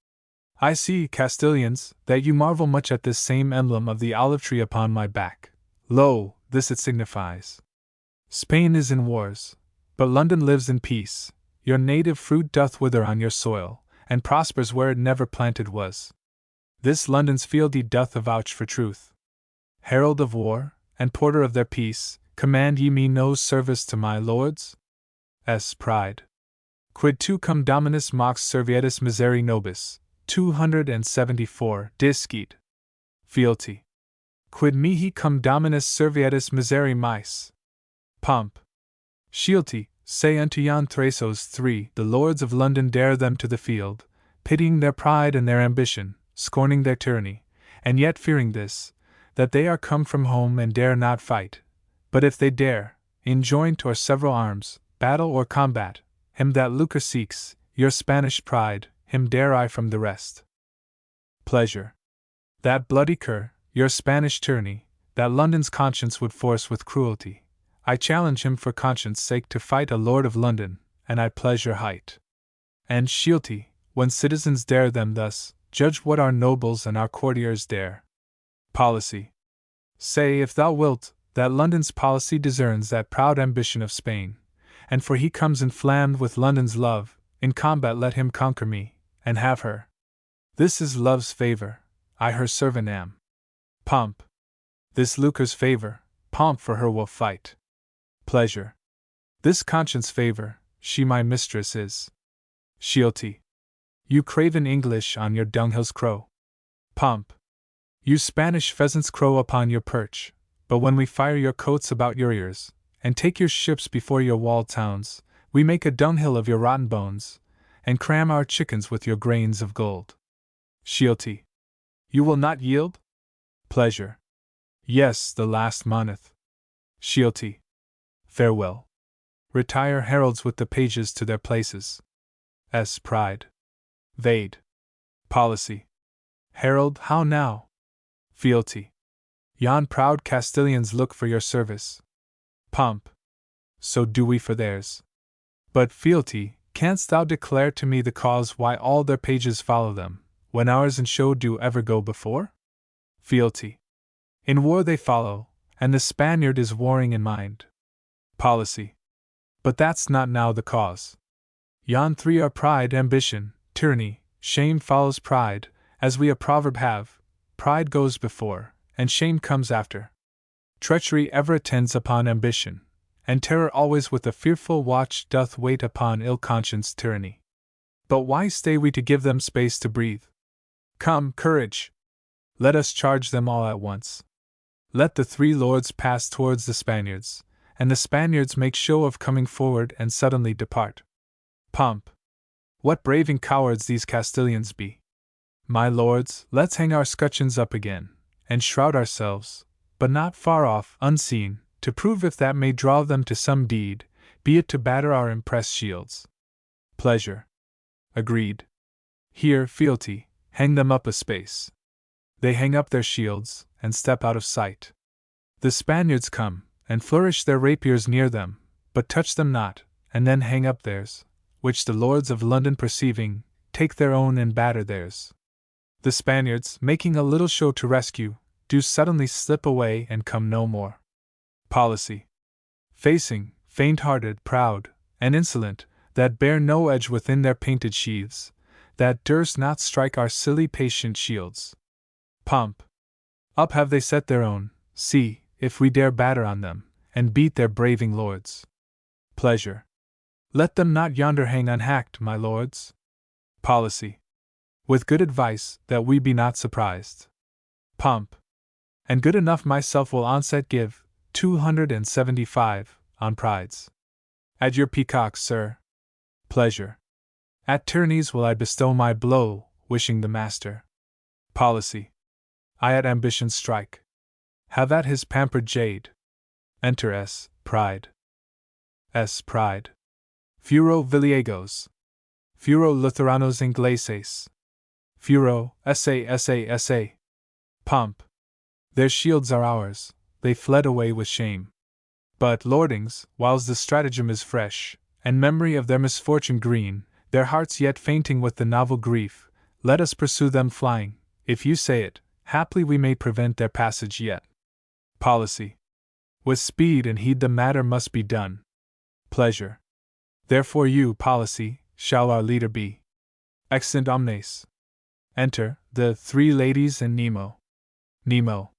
I see, Castilians, that you marvel much at this same emblem of the olive tree upon my back. Lo, this it signifies. Spain is in wars, but London lives in peace. Your native fruit doth wither on your soil, and prospers where it never planted was. This London's fealty doth avouch for truth. Herald of war, and porter of their peace, command ye me no service to my lords? S. Pride. Quid tu cum dominus mox servietis miseri nobis, 274, discit. Fealty. Quid mihi cum dominus servietis miseri mais? Pomp. Sciolti, say unto yon Thrasos 3, the lords of London dare them to the field, pitying their pride and their ambition, scorning their tyranny, and yet fearing this, that they are come from home and dare not fight. But if they dare, in joint or several arms, battle or combat, him that lucre seeks, your Spanish pride, him dare I from the rest. Pleasure. That bloody cur, your Spanish tyranny, that London's conscience would force with cruelty, I challenge him for conscience' sake to fight a lord of London, and I pleasure height. And Sciolti, when citizens dare them thus, judge what our nobles and our courtiers dare. Policy. Say, if thou wilt, that London's policy discerns that proud ambition of Spain, and for he comes inflamed with London's love, in combat let him conquer me, and have her. This is love's favour, I her servant am. Pomp. This lucre's favour, pomp for her will fight. Pleasure. This conscience favour, she my mistress is. Sciolti. You craven English on your dunghills crow. Pomp. You Spanish pheasants crow upon your perch, but when we fire your coats about your ears, and take your ships before your walled towns, we make a dunghill of your rotten bones, and cram our chickens with your grains of gold. Sciolti. You will not yield? Pleasure. Yes, the last moneth. Sciolti. Farewell. Retire heralds with the pages to their places. S. Pride. Vade. Policy. Herald, how now? Fealty. Yon proud Castilians look for your service. Pomp. So do we for theirs. But fealty, canst thou declare to me the cause why all their pages follow them, when ours in show do ever go before? Fealty. In war they follow, and the Spaniard is warring in mind. Policy. But that's not now the cause. Yon three are pride, ambition, tyranny, shame follows pride, as we a proverb have, pride goes before, and shame comes after. Treachery ever attends upon ambition, and terror always with a fearful watch doth wait upon ill-conscienced tyranny. But why stay we to give them space to breathe? Come, courage! Let us charge them all at once. Let the three lords pass towards the Spaniards, and the Spaniards make show of coming forward and suddenly depart. Pomp! What braving cowards these Castilians be! My lords, let's hang our scutcheons up again, and shroud ourselves, but not far off, unseen, to prove if that may draw them to some deed, be it to batter our impressed shields. Pleasure. Agreed. Here, fealty, hang them up a space. They hang up their shields, and step out of sight. The Spaniards come, and flourish their rapiers near them, but touch them not, and then hang up theirs, which the lords of London perceiving, take their own and batter theirs. The Spaniards, making a little show to rescue, do suddenly slip away and come no more. Policy. Facing, faint-hearted, proud, and insolent, that bear no edge within their painted sheaths, that durst not strike our silly patient shields. Pomp. Up have they set their own, see, if we dare batter on them, and beat their braving lords. Pleasure. Let them not yonder hang unhacked, my lords. Policy. With good advice, that we be not surprised. Pomp. And good enough myself will onset give, 275, on prides. At your peacocks, sir. Pleasure. At tourneys will I bestow my blow, wishing the master. Policy. I at ambition strike. Have at his pampered jade. Enter S. Pride. S. Pride. Furo Villiegos. Furo Lutheranos Ingleses. Furo, sa. Pomp. Their shields are ours, they fled away with shame. But, lordings, whiles the stratagem is fresh, and memory of their misfortune green, their hearts yet fainting with the novel grief, let us pursue them flying. If you say it, haply we may prevent their passage yet. Policy. With speed and heed the matter must be done. Pleasure. Therefore you, Policy, shall our leader be. Extant omnes. Enter, the three ladies and Nemo. Nemo.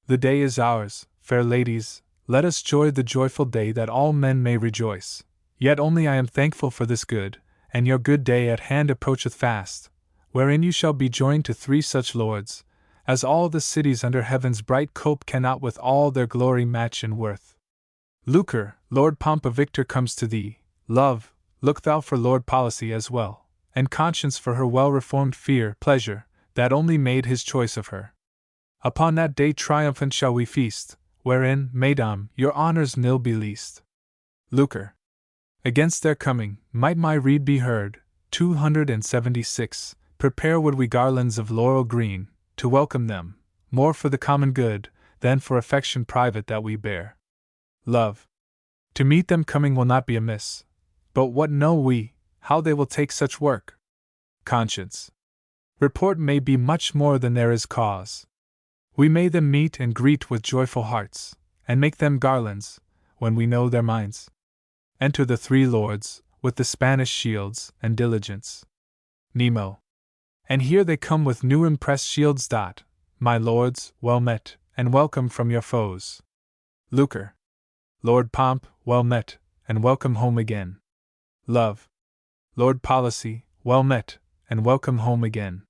The day is ours, fair ladies, let us joy the joyful day that all men may rejoice. Yet only I am thankful for this good, and your good day at hand approacheth fast, wherein you shall be joined to three such lords, as all the cities under heaven's bright cope cannot with all their glory match in worth. Lucre, Lord Pomp, a victor comes to thee. Love, look thou for Lord Policy as well, and Conscience for her well-reformed fear, Pleasure, that only made his choice of her. Upon that day triumphant shall we feast, wherein, mesdames, your honours nil be least. Lucre. Against their coming, might my reed be heard, 276, prepare would we garlands of laurel green, to welcome them, more for the common good, than for affection private that we bear. Love. To meet them coming will not be amiss, but what know we, how they will take such work? Conscience. Report may be much more than there is cause. We may them meet and greet with joyful hearts, and make them garlands, when we know their minds. Enter the three lords, with the Spanish shields and diligence. Nemo. And here they come with new impressed shields. My lords, well met, and welcome from your foes. Lucre. Lord Pomp, well met, and welcome home again. Love. Lord Policy, well met, and welcome home again.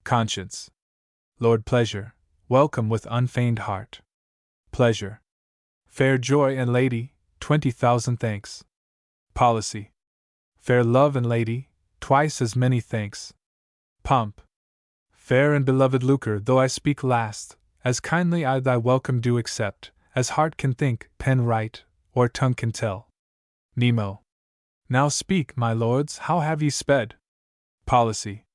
Conscience. Lord Pleasure, welcome with unfeigned heart. Pleasure. Fair Joy and Lady, 20,000 thanks. Policy. Fair Love and Lady, twice as many thanks. Pomp. Fair and beloved Lucre, though I speak last, as kindly I thy welcome do accept, as heart can think, pen write, or tongue can tell. Nemo. Now speak, my lords, how have ye sped? Policy.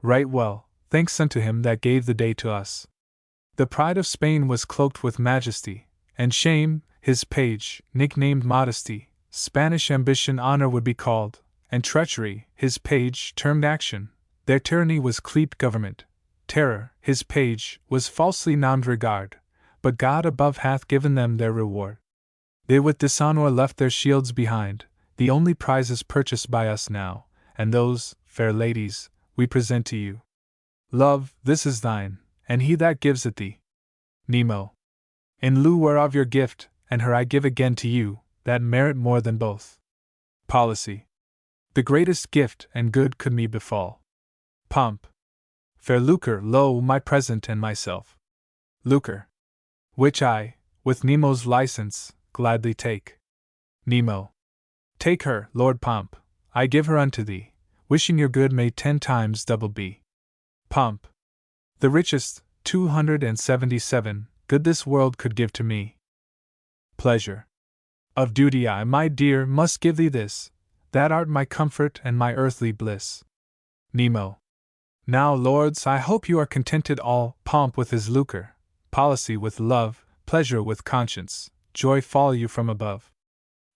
Right well, thanks unto him that gave the day to us. The pride of Spain was cloaked with majesty, and shame, his page, nicknamed modesty, Spanish ambition honor would be called, and treachery, his page, termed action, their tyranny was cleaped government, terror, his page, was falsely named regard, but God above hath given them their reward. They with dishonor left their shields behind, the only prizes purchased by us now, and those, fair ladies, we present to you. Love, this is thine, and he that gives it thee. Nemo. In lieu whereof your gift, and her I give again to you, that merit more than both. Policy. The greatest gift and good could me befall. Pomp. Fair lucre, lo, my present and myself. Lucre. Which I, with Nemo's license, gladly take. Nemo. Take her, Lord Pomp, I give her unto thee, wishing your good may 10 times double be. Pomp. The richest, 277, good this world could give to me. Pleasure. Of duty I, my dear, must give thee this, that art my comfort and my earthly bliss. Nemo. Now, lords, I hope you are contented all, Pomp with his lucre, policy with love, pleasure with conscience, joy fall you from above.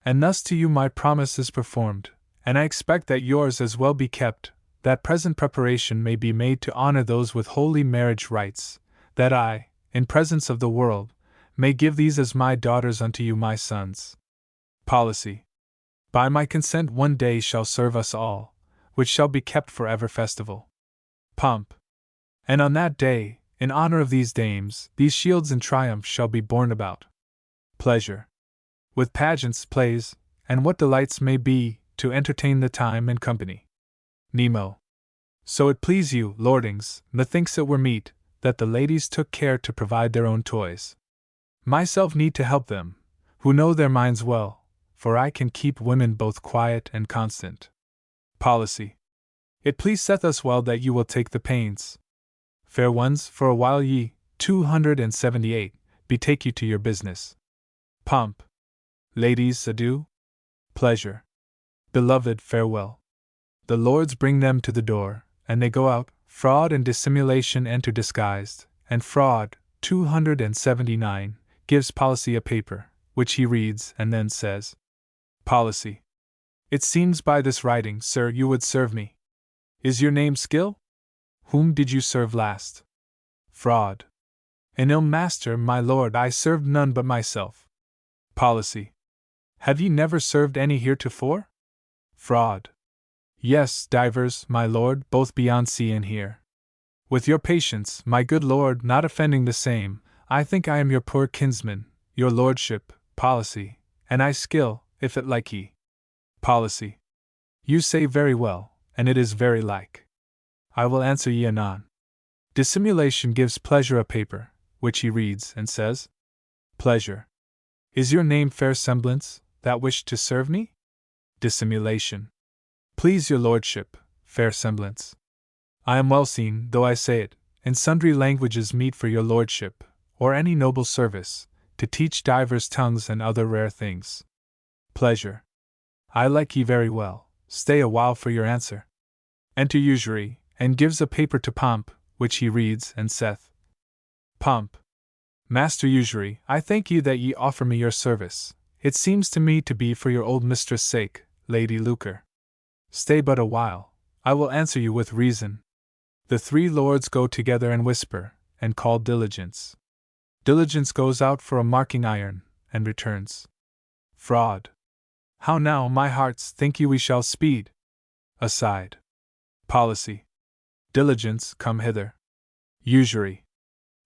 And thus to you my promise is performed, and I expect that yours as well be kept, that present preparation may be made to honor those with holy marriage rites, that I, in presence of the world, may give these as my daughters unto you my sons. Policy. By my consent one day shall serve us all, which shall be kept forever festival. Pomp. And on that day, in honor of these dames, these shields in triumph shall be borne about. Pleasure. With pageants, plays, and what delights may be, to entertain the time and company. Nemo. So it please you, lordings, methinks it were meet, that the ladies took care to provide their own toys. Myself need to help them, who know their minds well, for I can keep women both quiet and constant. Policy. It pleaseth us well that you will take the pains. Fair ones, for a while ye, 278, betake you to your business. Pomp. Ladies, adieu. Pleasure. Beloved, farewell. The lords bring them to the door, and they go out. Fraud and dissimulation enter disguised, and fraud, 279, gives Policy a paper, which he reads and then says, Policy. It seems by this writing, sir, you would serve me. Is your name Skill? Whom did you serve last? Fraud. An ill master, my lord, I served none but myself. Policy. Have ye never served any heretofore? Fraud. Yes, divers, my lord, both beyond sea and here. With your patience, my good lord, not offending the same, I think I am your poor kinsman, your lordship, Policy, and I Skill, if it like ye. Policy. You say very well, and it is very like. I will answer ye anon. Dissimulation gives Pleasure a paper, which he reads and says, Pleasure. Is your name Fair Semblance, that wished to serve me? Dissimulation. Please your lordship, Fair Semblance. I am well seen, though I say it, in sundry languages meet for your lordship, or any noble service, to teach divers tongues and other rare things. Pleasure. I like ye very well, stay a while for your answer. Enter Usury, and gives a paper to Pomp, which he reads and saith, Pomp. Master Usury, I thank you that ye offer me your service. It seems to me to be for your old mistress' sake, Lady Lucre. Stay but a while, I will answer you with reason. The 3 lords go together and whisper, and call Diligence. Diligence goes out for a marking iron, and returns. Fraud. How now, my hearts, think you we shall speed? Aside. Policy. Diligence, come hither. Usury.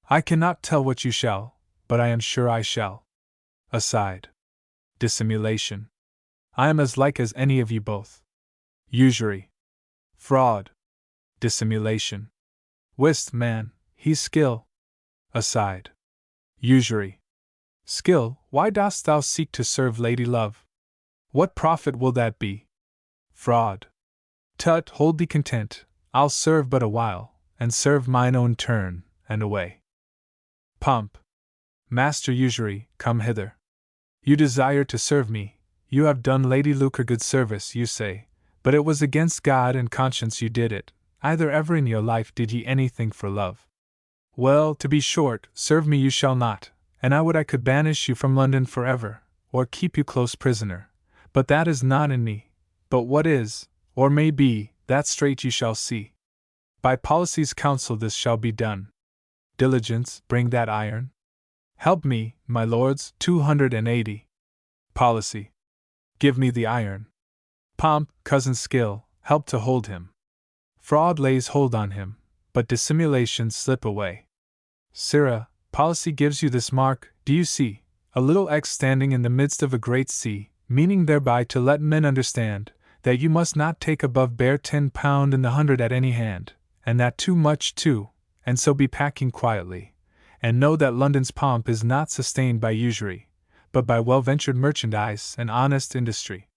I cannot tell what you shall, but I am sure I shall. Aside. Dissimulation. I am as like as any of you both. Usury. Fraud. Dissimulation. Whist, man, he's Skill. Aside. Usury. Skill, why dost thou seek to serve Lady Love? What profit will that be? Fraud. Tut, hold thee content, I'll serve but a while, and serve mine own turn, and away. Pomp. Master Usury, come hither. You desire to serve me, you have done Lady Lucre good service, you say, but it was against God and conscience you did it, either ever in your life did ye anything for love. Well, to be short, serve me you shall not, and I would I could banish you from London forever, or keep you close prisoner, but that is not in me, but what is, or may be, that straight you shall see. By Policy's counsel this shall be done. Diligence, bring that iron. Help me, my lords, 280. Policy. Give me the iron. Pomp, cousin Skill, help to hold him. Fraud lays hold on him, but dissimulation slip away. Sirrah, Policy gives you this mark, do you see, a little X standing in the midst of a great C, meaning thereby to let men understand that you must not take above bare £10 in the 100 at any hand, and that too much too, and so be packing quietly, and know that London's pomp is not sustained by usury, but by well-ventured merchandise and honest industry.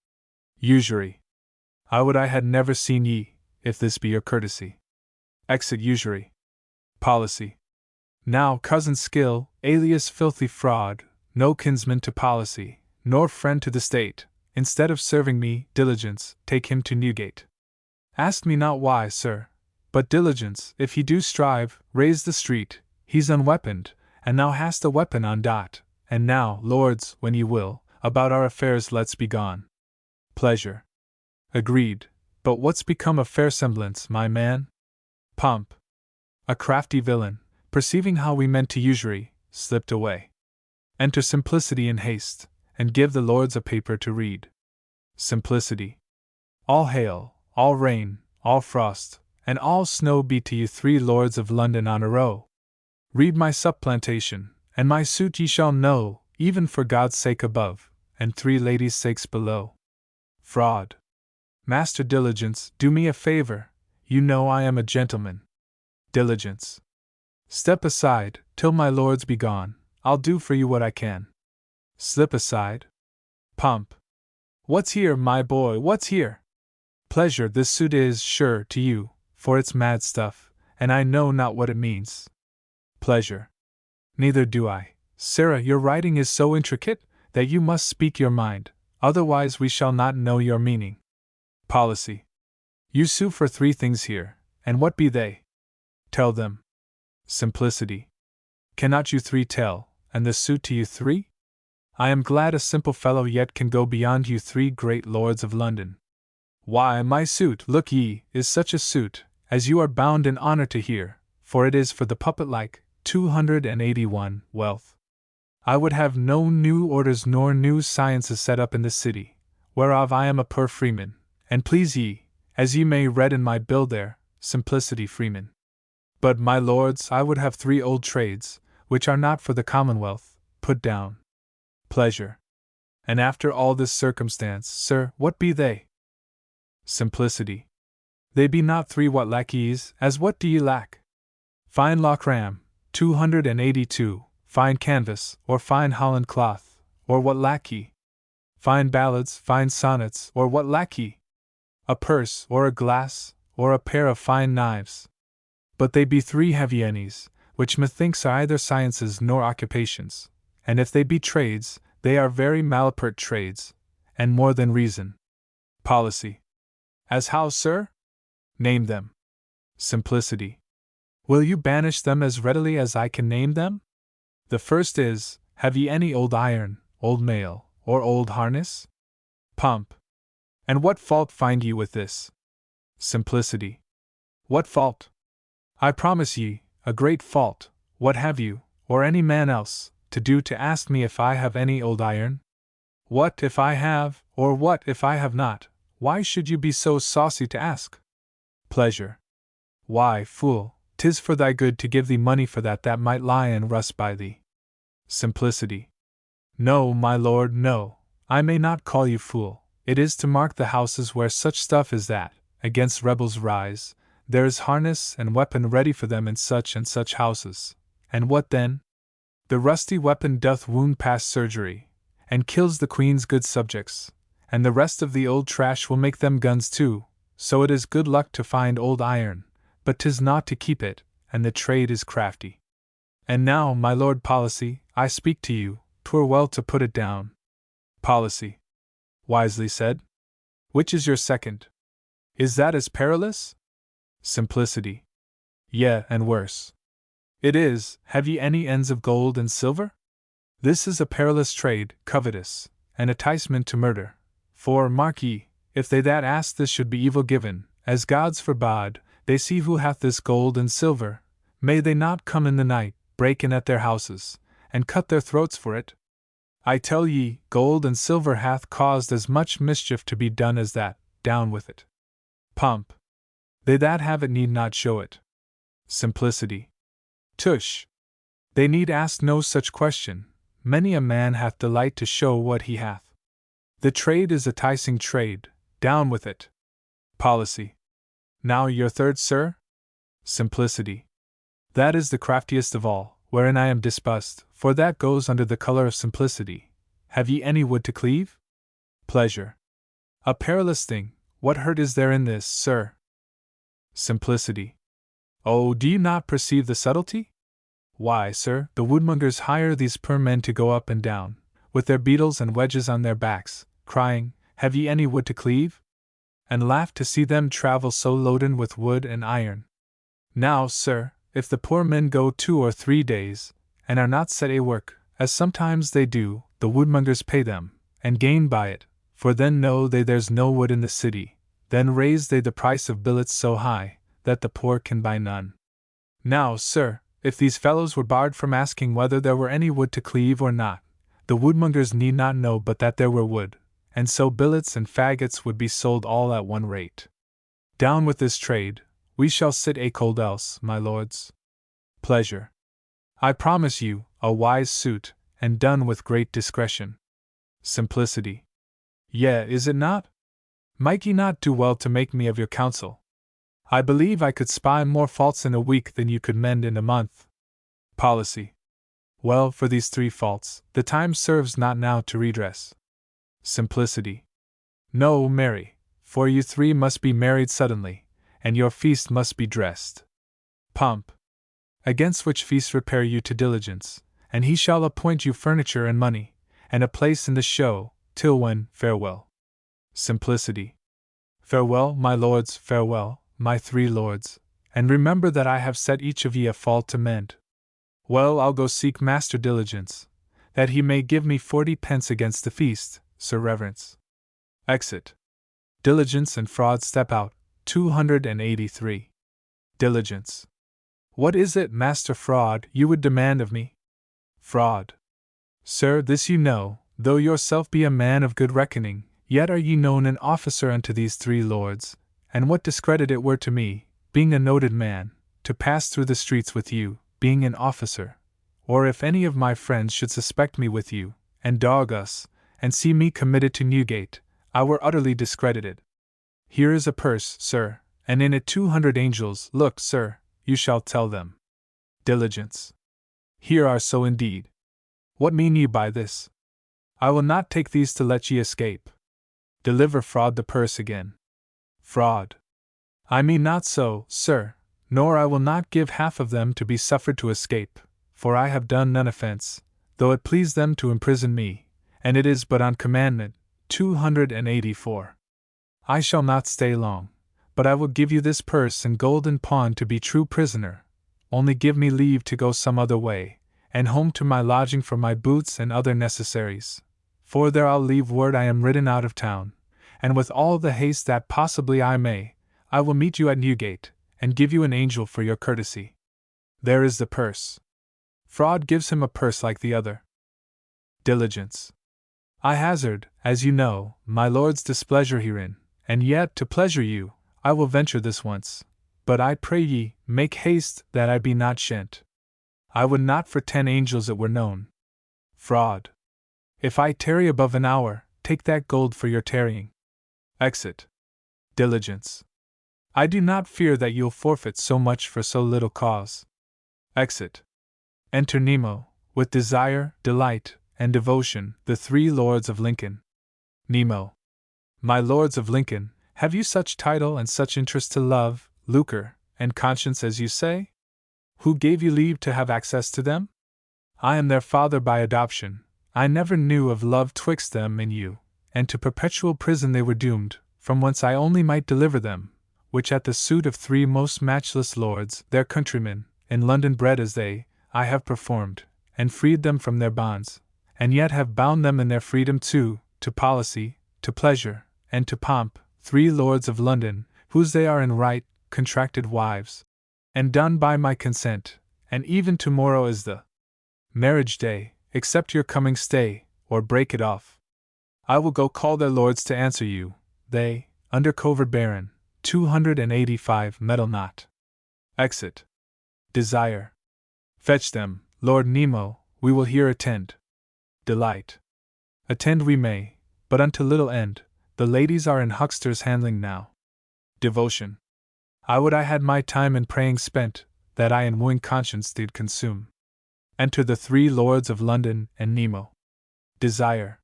Usury. I would I had never seen ye, if this be your courtesy. Exit usury. Policy. Now cousin Skill, alias filthy fraud, no kinsman to policy, nor friend to the state, instead of serving me, diligence, take him to Newgate. Ask me not why, sir, but diligence, if he do strive, raise the street, he's unweaponed, and thou hast a weapon on dot, and now, lords, when ye will, about our affairs let's be gone. Pleasure. Agreed, but what's become of fair semblance, my man? Pomp. A crafty villain, perceiving how we meant to usury, slipped away. Enter Simplicity in haste, and give the lords a paper to read. Simplicity. All hail, all rain, all frost, and all snow be to you 3 lords of London on a row. Read my supplantation, and my suit ye shall know, even for God's sake above, and 3 ladies' sakes below. Fraud. Master Diligence, do me a favor, you know I am a gentleman. Diligence. Step aside, till my lords be gone, I'll do for you what I can. Slip aside. Pomp. What's here, my boy, what's here? Pleasure, this suit is, sure, to you, for it's mad stuff, and I know not what it means. Pleasure. Neither do I. Sarah, your writing is so intricate, that you must speak your mind, otherwise we shall not know your meaning. Policy. You sue for 3 things here, and what be they? Tell them. Simplicity. Cannot you 3 tell, and the suit to you 3? I am glad a simple fellow yet can go beyond you 3 great lords of London. Why, my suit, look ye, is such a suit, as you are bound in honor to hear, for it is for the puppet-like, 281, wealth. I would have no new orders nor new sciences set up in the city, whereof I am a poor freeman, and please ye, as ye may read in my bill there, Simplicity Freeman. But, my lords, I would have 3 old trades, which are not for the Commonwealth, put down. Pleasure. And after all this circumstance, sir, what be they? Simplicity. They be not 3 what lackeys, as what do ye lack? Fine lockram, 282, fine canvas, or fine Holland cloth, or what lack ye? Fine ballads, fine sonnets, or what lack ye? A purse, or a glass, or a pair of fine knives. But they be 3 heavy ennies, which methinks are either sciences nor occupations, and if they be trades, they are very malapert trades, and more than reason. Policy. As how, sir? Name them. Simplicity. Will you banish them as readily as I can name them? The first is, have ye any old iron, old mail, or old harness? Pomp. And what fault find ye with this? Simplicity. What fault? I promise ye, a great fault. What have you, or any man else, to do to ask me if I have any old iron? What if I have, or what if I have not? Why should you be so saucy to ask? Pleasure. Why, fool, 'tis for thy good to give thee money for that might lie and rust by thee. Simplicity. No, my lord, no, I may not call you fool. It is to mark the houses where such stuff as that, against rebels rise, there is harness and weapon ready for them in such and such houses. And what then? The rusty weapon doth wound past surgery, and kills the Queen's good subjects, and the rest of the old trash will make them guns too, so it is good luck to find old iron, but 'tis not to keep it, and the trade is crafty. And now, my lord Policy, I speak to you, 'twere well to put it down. Policy. Wisely said. Which is your second? Is that as perilous? Simplicity. Yea, and worse. It is, have ye any ends of gold and silver? This is a perilous trade, covetous, an enticement to murder. For, mark ye, if they that ask this should be evil given, as God's forbade, they see who hath this gold and silver, may they not come in the night, break in at their houses, and cut their throats for it? I tell ye, gold and silver hath caused as much mischief to be done as that, down with it. Pomp. They that have it need not show it. Simplicity. Tush. They need ask no such question, many a man hath delight to show what he hath. The trade is a ticing trade, Down with it. Policy. Now your third, sir? Simplicity. That is the craftiest of all, wherein I am disbussed, for that goes under the color of simplicity. Have ye any wood to cleave? Pleasure. A perilous thing, what hurt is there in this, sir? Simplicity. Oh, do you not perceive the subtlety? Why, sir, the woodmongers hire these poor men to go up and down, with their beetles and wedges on their backs, crying, Have ye any wood to cleave? And laugh to see them travel so loaden with wood and iron. Now, sir, if the poor men go 2 or 3 days, and are not set a work, as sometimes they do, the woodmongers pay them, and gain by it, for then know they there's no wood in the city, then raise they the price of billets so high, that the poor can buy none. Now, sir, if these fellows were barred from asking whether there were any wood to cleave or not, the woodmongers need not know but that there were wood, and so billets and faggots would be sold all at one rate. Down with this trade, we shall sit a cold else, my lords. Pleasure. I promise you, a wise suit, and done with great discretion. Simplicity. Yea, is it not? Might ye not do well to make me of your counsel? I believe I could spy more faults in a week than you could mend in a month. Policy. Well, for these 3 faults, the time serves not now to redress. Simplicity. No, marry, for you 3 must be married suddenly, and your feast must be dressed. Pomp. Against which feast repair you to diligence, and he shall appoint you furniture and money, and a place in the show, till when, farewell. Simplicity. Farewell, my lords, farewell, my 3 lords, and remember that I have set each of ye a fault to mend. Well, I'll go seek Master Diligence, that he may give me 40 pence against the feast, Sir Reverence. Exit. Diligence and Fraud step out. 283. Diligence. What is it, Master Fraud, you would demand of me? Fraud. Sir, this you know, though yourself be a man of good reckoning, yet are ye known an officer unto these 3 lords, and what discredit it were to me, being a noted man, to pass through the streets with you, being an officer, or if any of my friends should suspect me with you, and dog us, and see me committed to Newgate, I were utterly discredited. Here is a purse, sir, and in it 200 angels. Look, sir, you shall tell them. Diligence. Here are so indeed. What mean ye by this? I will not take these to let ye escape. Deliver Fraud the purse again. Fraud. I mean not so, sir, nor I will not give half of them to be suffered to escape, for I have done none offense, though it please them to imprison me, and it is but on commandment. 284. I shall not stay long, but I will give you this purse and golden pawn to be true prisoner, only give me leave to go some other way, and home to my lodging for my boots and other necessaries, for there I'll leave word I am ridden out of town, and with all the haste that possibly I may, I will meet you at Newgate, and give you an angel for your courtesy. There is the purse. Fraud gives him a purse like the other. Diligence. I hazard, as you know, my lord's displeasure herein, and yet, to pleasure you, I will venture this once, but I pray ye, make haste that I be not shent. I would not for 10 angels it were known. Fraud. If I tarry above an hour, take that gold for your tarrying. Exit. Diligence. I do not fear that you'll forfeit so much for so little cause. Exit. Enter Nemo, with desire, delight, and devotion, the 3 lords of Lincoln. Nemo. My lords of Lincoln, have you such title and such interest to love, lucre, and conscience as you say? Who gave you leave to have access to them? I am their father by adoption. I never knew of love twixt them and you, and to perpetual prison they were doomed, from whence I only might deliver them, which at the suit of 3 most matchless lords, their countrymen, in London bred as they, I have performed, and freed them from their bonds, and yet have bound them in their freedom too, to policy, to pleasure, and to pomp, 3 lords of London, whose they are in right, contracted wives, and done by my consent, and even tomorrow is the marriage day, except your coming stay, or break it off. I will go call their lords to answer you, they, under covert baron, 285 metal knot. Exit. Desire. Fetch them, Lord Nemo, we will here attend. Delight. Attend we may, but unto little end, The ladies are in huckster's handling now. Devotion. I would I had my time in praying spent, that I in wooing conscience did consume. Enter the three lords of London and Nemo. Desire.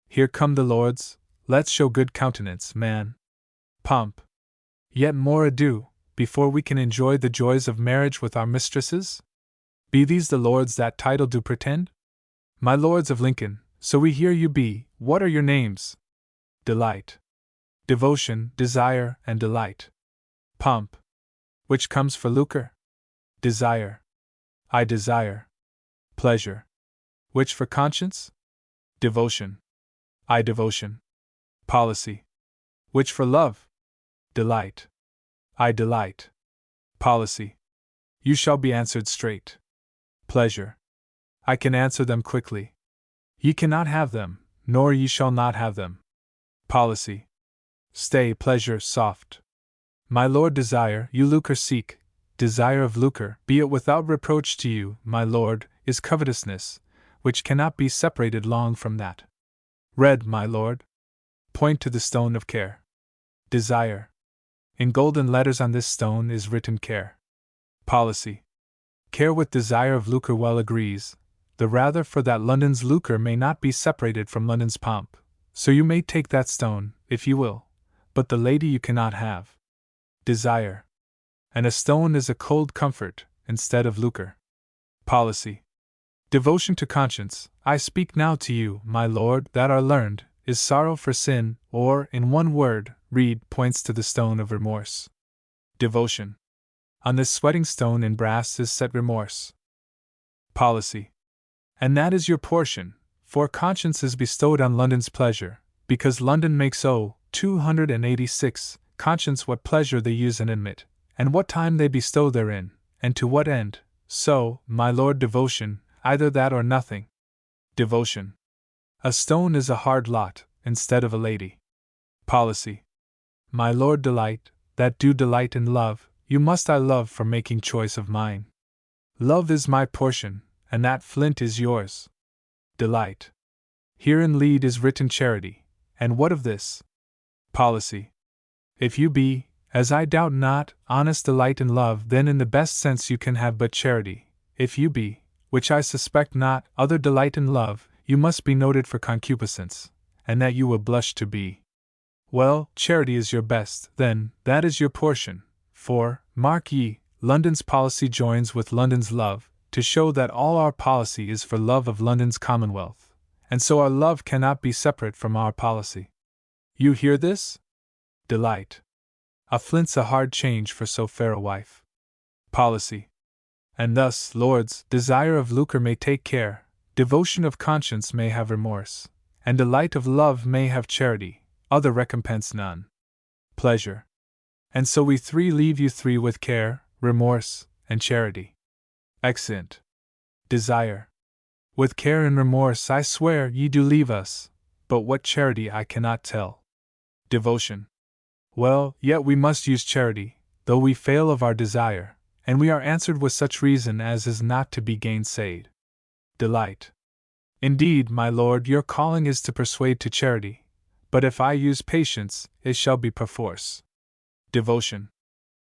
Here come the lords, let's show good countenance, man. Pomp. Yet more ado, before we can enjoy the joys of marriage with our mistresses? Be these the lords that title do pretend? My lords of Lincoln, so we hear you be, what are your names? Delight. Devotion, desire, and delight. Pomp. Which comes for lucre? Desire. I desire. Pleasure. Which for conscience? Devotion. I devotion. Policy. Which for love? Delight. I delight. Policy. You shall be answered straight. Pleasure. I can answer them quickly. Ye cannot have them, nor ye shall not have them. Policy. Stay, pleasure, soft. My lord Desire, you lucre seek, desire of lucre, be it without reproach to you, my lord, is covetousness, which cannot be separated long from that. Read, my lord. Point to the stone of care. Desire. In golden letters on this stone is written care. Policy. Care with desire of lucre well agrees, the rather for that London's lucre may not be separated from London's pomp, so you may take that stone, if you will, but the lady you cannot have. Desire. And a stone is a cold comfort, instead of lucre. Policy. Devotion to conscience, I speak now to you, my lord, that are learned, is sorrow for sin, or, in one word, read, points to the stone of remorse. Devotion. On this sweating stone in brass is set remorse. Policy. And that is your portion, for conscience is bestowed on London's pleasure, because London makes 286, conscience what pleasure they use and admit, and what time they bestow therein, and to what end, so, my lord Devotion, either that or nothing. Devotion. A stone is a hard lot, instead of a lady. Policy. My lord Delight, that do delight in love, you must I love for making choice of mine. Love is my portion, and that flint is yours. Delight. Here in lead is written charity, and what of this? Policy. If you be, as I doubt not, honest delight in love, then in the best sense you can have but charity. If you be, which I suspect not, other delight in love, you must be noted for concupiscence, and that you will blush to be. Well, charity is your best, then, that is your portion, for, mark ye, London's policy joins with London's love, to show that all our policy is for love of London's commonwealth, and so our love cannot be separate from our policy. You hear this? Delight. A flint's a hard change for so fair a wife. Policy. And thus, lords, desire of lucre may take care, devotion of conscience may have remorse, and delight of love may have charity, other recompense none. Pleasure. And so we three leave you three with care, remorse, and charity. Exeunt. Desire. With care and remorse I swear ye do leave us, but what charity I cannot tell. Devotion. Well, yet we must use charity, though we fail of our desire, and we are answered with such reason as is not to be gainsayed. Delight. Indeed, my lord, your calling is to persuade to charity, but if I use patience, it shall be perforce. Devotion.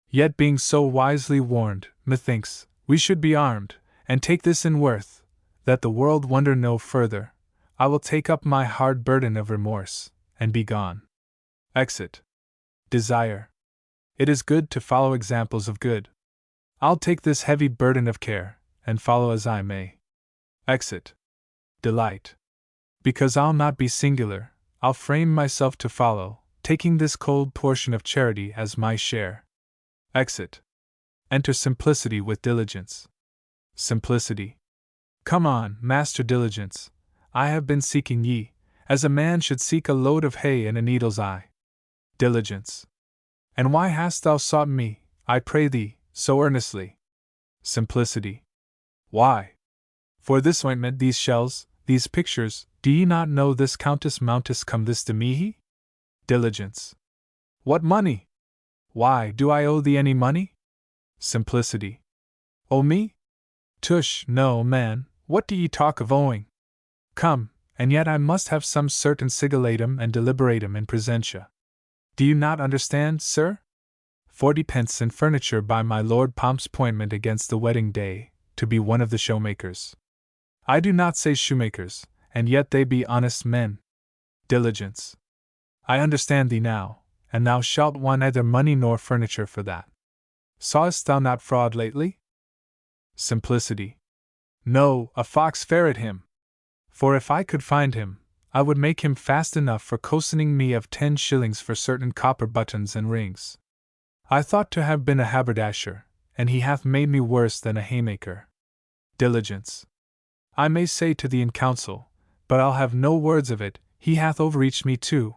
Yet being so wisely warned, methinks, we should be armed, and take this in worth, that the world wonder no further. I will take up my hard burden of remorse, and be gone. Exit. Desire. It is good to follow examples of good. I'll take this heavy burden of care, and follow as I may. Exit. Delight. Because I'll not be singular, I'll frame myself to follow, taking this cold portion of charity as my share. Exit. Enter Simplicity with Diligence. Simplicity. Come on, Master Diligence, I have been seeking ye, as a man should seek a load of hay in a needle's eye. Diligence. And why hast thou sought me, I pray thee, so earnestly? Simplicity. Why? For this ointment, these shells, these pictures, do ye not know this Countess Mountess come this to me? Diligence. What money? Why, do I owe thee any money? Simplicity. Owe me? Tush, no, man, what do ye talk of owing? Come, and yet I must have some certain sigillatum and deliberatum in presentia. Do you not understand, sir? 40 pence in furniture by my Lord Pomp's appointment against the wedding day, to be one of the showmakers. I do not say shoemakers, and yet they be honest men. Diligence. I understand thee now, and thou shalt want neither money nor furniture for that. Sawest thou not fraud lately? Simplicity. No, a fox ferret him. For if I could find him, I would make him fast enough for cozening me of 10 shillings for certain copper buttons and rings. I thought to have been a haberdasher, and he hath made me worse than a haymaker. Diligence. I may say to thee in counsel, but I'll have no words of it, he hath overreached me too.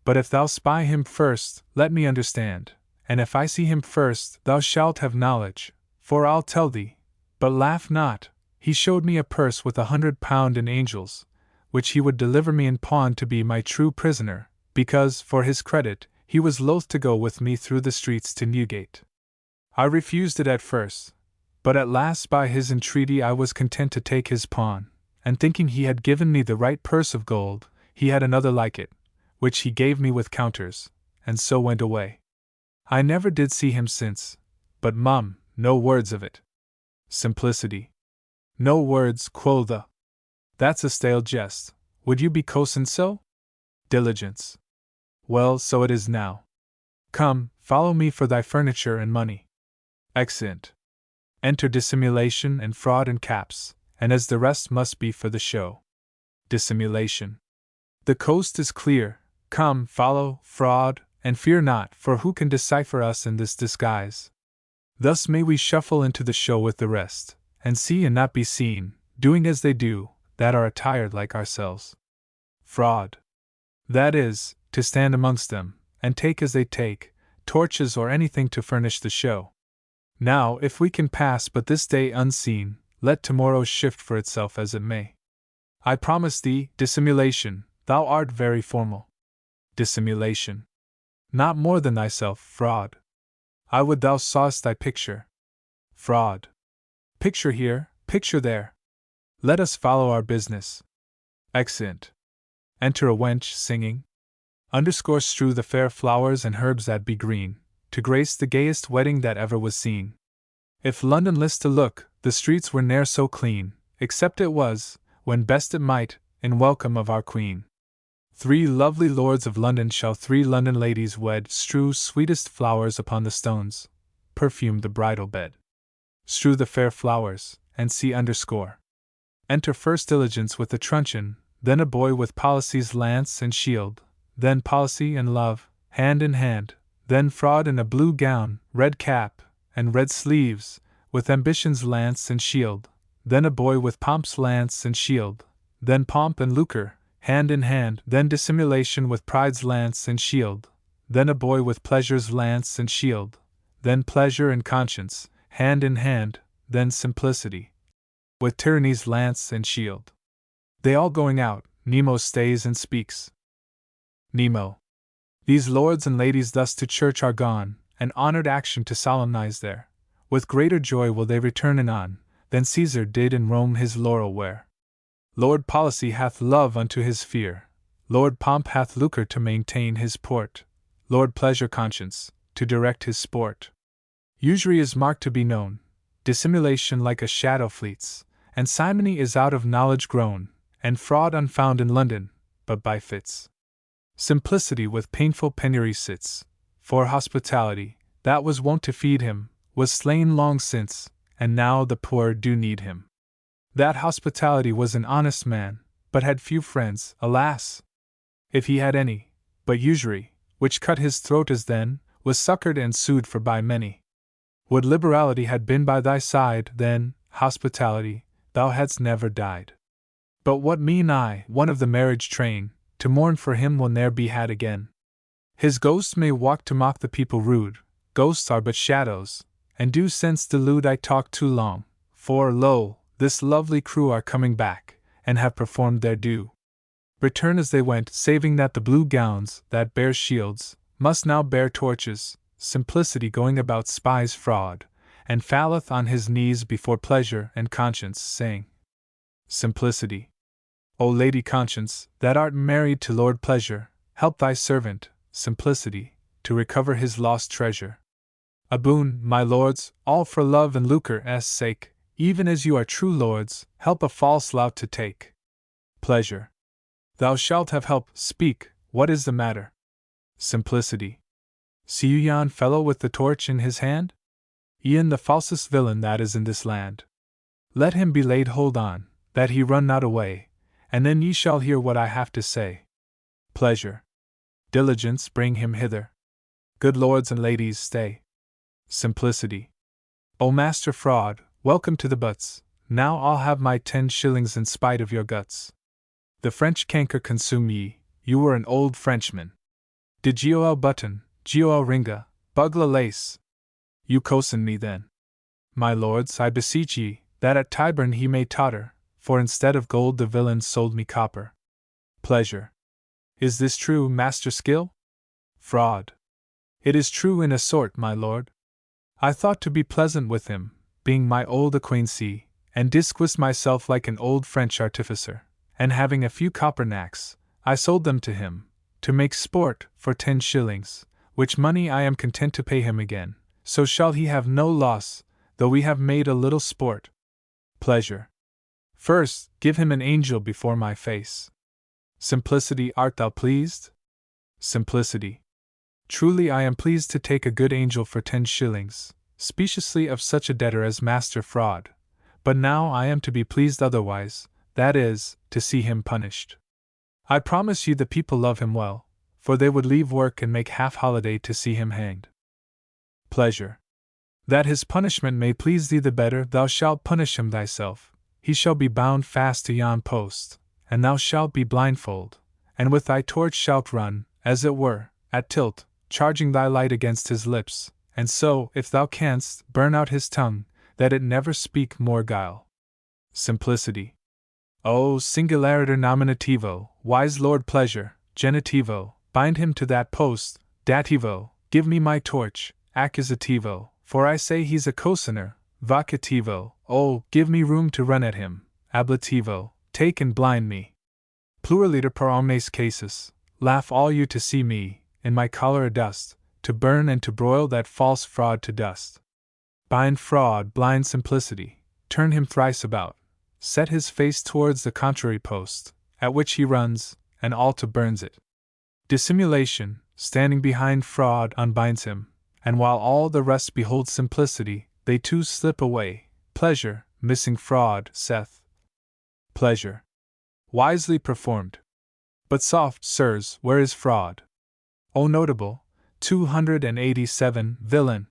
But if thou spy him first, let me understand, and if I see him first, thou shalt have knowledge, for I'll tell thee. But laugh not, he showed me a purse with £100 in angels, which he would deliver me in pawn to be my true prisoner, because, for his credit, he was loath to go with me through the streets to Newgate. I refused it at first, but at last by his entreaty I was content to take his pawn, and thinking he had given me the right purse of gold, he had another like it, which he gave me with counters, and so went away. I never did see him since, but mum, no words of it. Simplicity. No words, quotha. That's a stale jest. Would you be cozened so? Diligence. Well, so it is now. Come, follow me for thy furniture and money. Exeunt. Enter dissimulation and fraud and caps, and as the rest must be for the show. Dissimulation. The coast is clear. Come, follow, fraud, and fear not, for who can decipher us in this disguise? Thus may we shuffle into the show with the rest, and see and not be seen, doing as they do, that are attired like ourselves. Fraud. That is, to stand amongst them, and take as they take, torches or anything to furnish the show. Now, if we can pass but this day unseen, let tomorrow shift for itself as it may. I promise thee, dissimulation, thou art very formal. Dissimulation. Not more than thyself, fraud. I would thou sawest thy picture. Fraud. Picture here, picture there. Let us follow our business. Exeunt. Enter a wench singing. Strew the fair flowers and herbs that be green, to grace the gayest wedding that ever was seen. If London list to look, the streets were ne'er so clean, except it was, when best it might, in welcome of our Queen. 3 lovely lords of London shall 3 London ladies wed. Strew sweetest flowers upon the stones, perfume the bridal bed. Strew the fair flowers, and see underscore. Enter first Diligence with the truncheon, then a boy with Policy's lance and shield, then Policy and Love, hand in hand, then Fraud in a blue gown, red cap, and red sleeves, with Ambition's lance and shield, then a boy with Pomp's lance and shield, then Pomp and Lucre, hand in hand, then Dissimulation with Pride's lance and shield, then a boy with Pleasure's lance and shield, then Pleasure and Conscience, hand in hand, then Simplicity, with Tyranny's lance and shield. They all going out, Nemo stays and speaks. Nemo. These lords and ladies thus to church are gone, an honored action to solemnize there. With greater joy will they return anon, than Caesar did in Rome his laurel wear. Lord Policy hath love unto his fear, Lord Pomp hath lucre to maintain his port, Lord Pleasure conscience, to direct his sport. Usury is marked to be known, dissimulation like a shadow fleets, and simony is out of knowledge grown, and fraud unfound in London, but by fits. Simplicity with painful penury sits, for hospitality, that was wont to feed him, was slain long since, and now the poor do need him. That hospitality was an honest man, but had few friends, alas! If he had any, but usury, which cut his throat as then, was succored and sued for by many. Would liberality had been by thy side, then, hospitality, thou hadst never died. But what mean I, one of the marriage train, to mourn for him will ne'er be had again. His ghost may walk to mock the people rude, ghosts are but shadows, and do sense delude. I talk too long, for, lo, this lovely crew are coming back, and have performed their due. Return as they went, saving that the blue gowns, that bear shields, must now bear torches. Simplicity going about spies fraud, and falleth on his knees before Pleasure and Conscience, saying, Simplicity. O Lady Conscience, that art married to Lord Pleasure, help thy servant, Simplicity, to recover his lost treasure. A boon, my lords, all for love and lucre's sake, even as you are true lords, help a false lout to take. Pleasure. Thou shalt have help, speak, what is the matter? Simplicity. See you yon fellow with the torch in his hand? E'en the falsest villain that is in this land. Let him be laid hold on, that he run not away, and then ye shall hear what I have to say. Pleasure. Diligence, bring him hither. Good lords and ladies, stay. Simplicity. O Master Fraud, welcome to the butts, now I'll have my 10 shillings in spite of your guts. The French canker consume ye, you were an old Frenchman. Did Gol button, Gol ringa, bugla lace? You cozen me then. My lords, I beseech ye, that at Tyburn he may totter, for instead of gold the villain sold me copper. Pleasure. Is this true, Master Skill? Fraud. It is true in a sort, my lord. I thought to be pleasant with him, being my old acquaintance, and disquist myself like an old French artificer, and having a few copper knacks, I sold them to him, to make sport, for 10 shillings, which money I am content to pay him again, so shall he have no loss, though we have made a little sport. Pleasure. First, give him an angel before my face. Simplicity, art thou pleased? Simplicity. Truly I am pleased to take a good angel for 10 shillings, speciously of such a debtor as Master Fraud, but now I am to be pleased otherwise, that is, to see him punished. I promise you the people love him well, for they would leave work and make half holiday to see him hanged. Pleasure. That his punishment may please thee the better, thou shalt punish him thyself. He shall be bound fast to yon post, and thou shalt be blindfold, and with thy torch shalt run, as it were, at tilt, charging thy light against his lips, and so, if thou canst, burn out his tongue, that it never speak more guile. Simplicity. O singulariter nominativo, wise Lord Pleasure, genitivo, bind him to that post, dativo, give me my torch, accusativo, for I say he's a cozener, vocativo, oh, give me room to run at him, ablativo, take and blind me. Pluraliter per omnes casus, laugh all you to see me, in my cholera dust, to burn and to broil that false fraud to dust. Bind Fraud, blind Simplicity, turn him thrice about, set his face towards the contrary post, at which he runs, and all to burns it. Dissimulation, standing behind Fraud, unbinds him, and while all the rest behold Simplicity, they too slip away. Pleasure, missing Fraud, saith. Pleasure. Wisely performed. But soft, sirs, where is Fraud? O notable, 287, villain!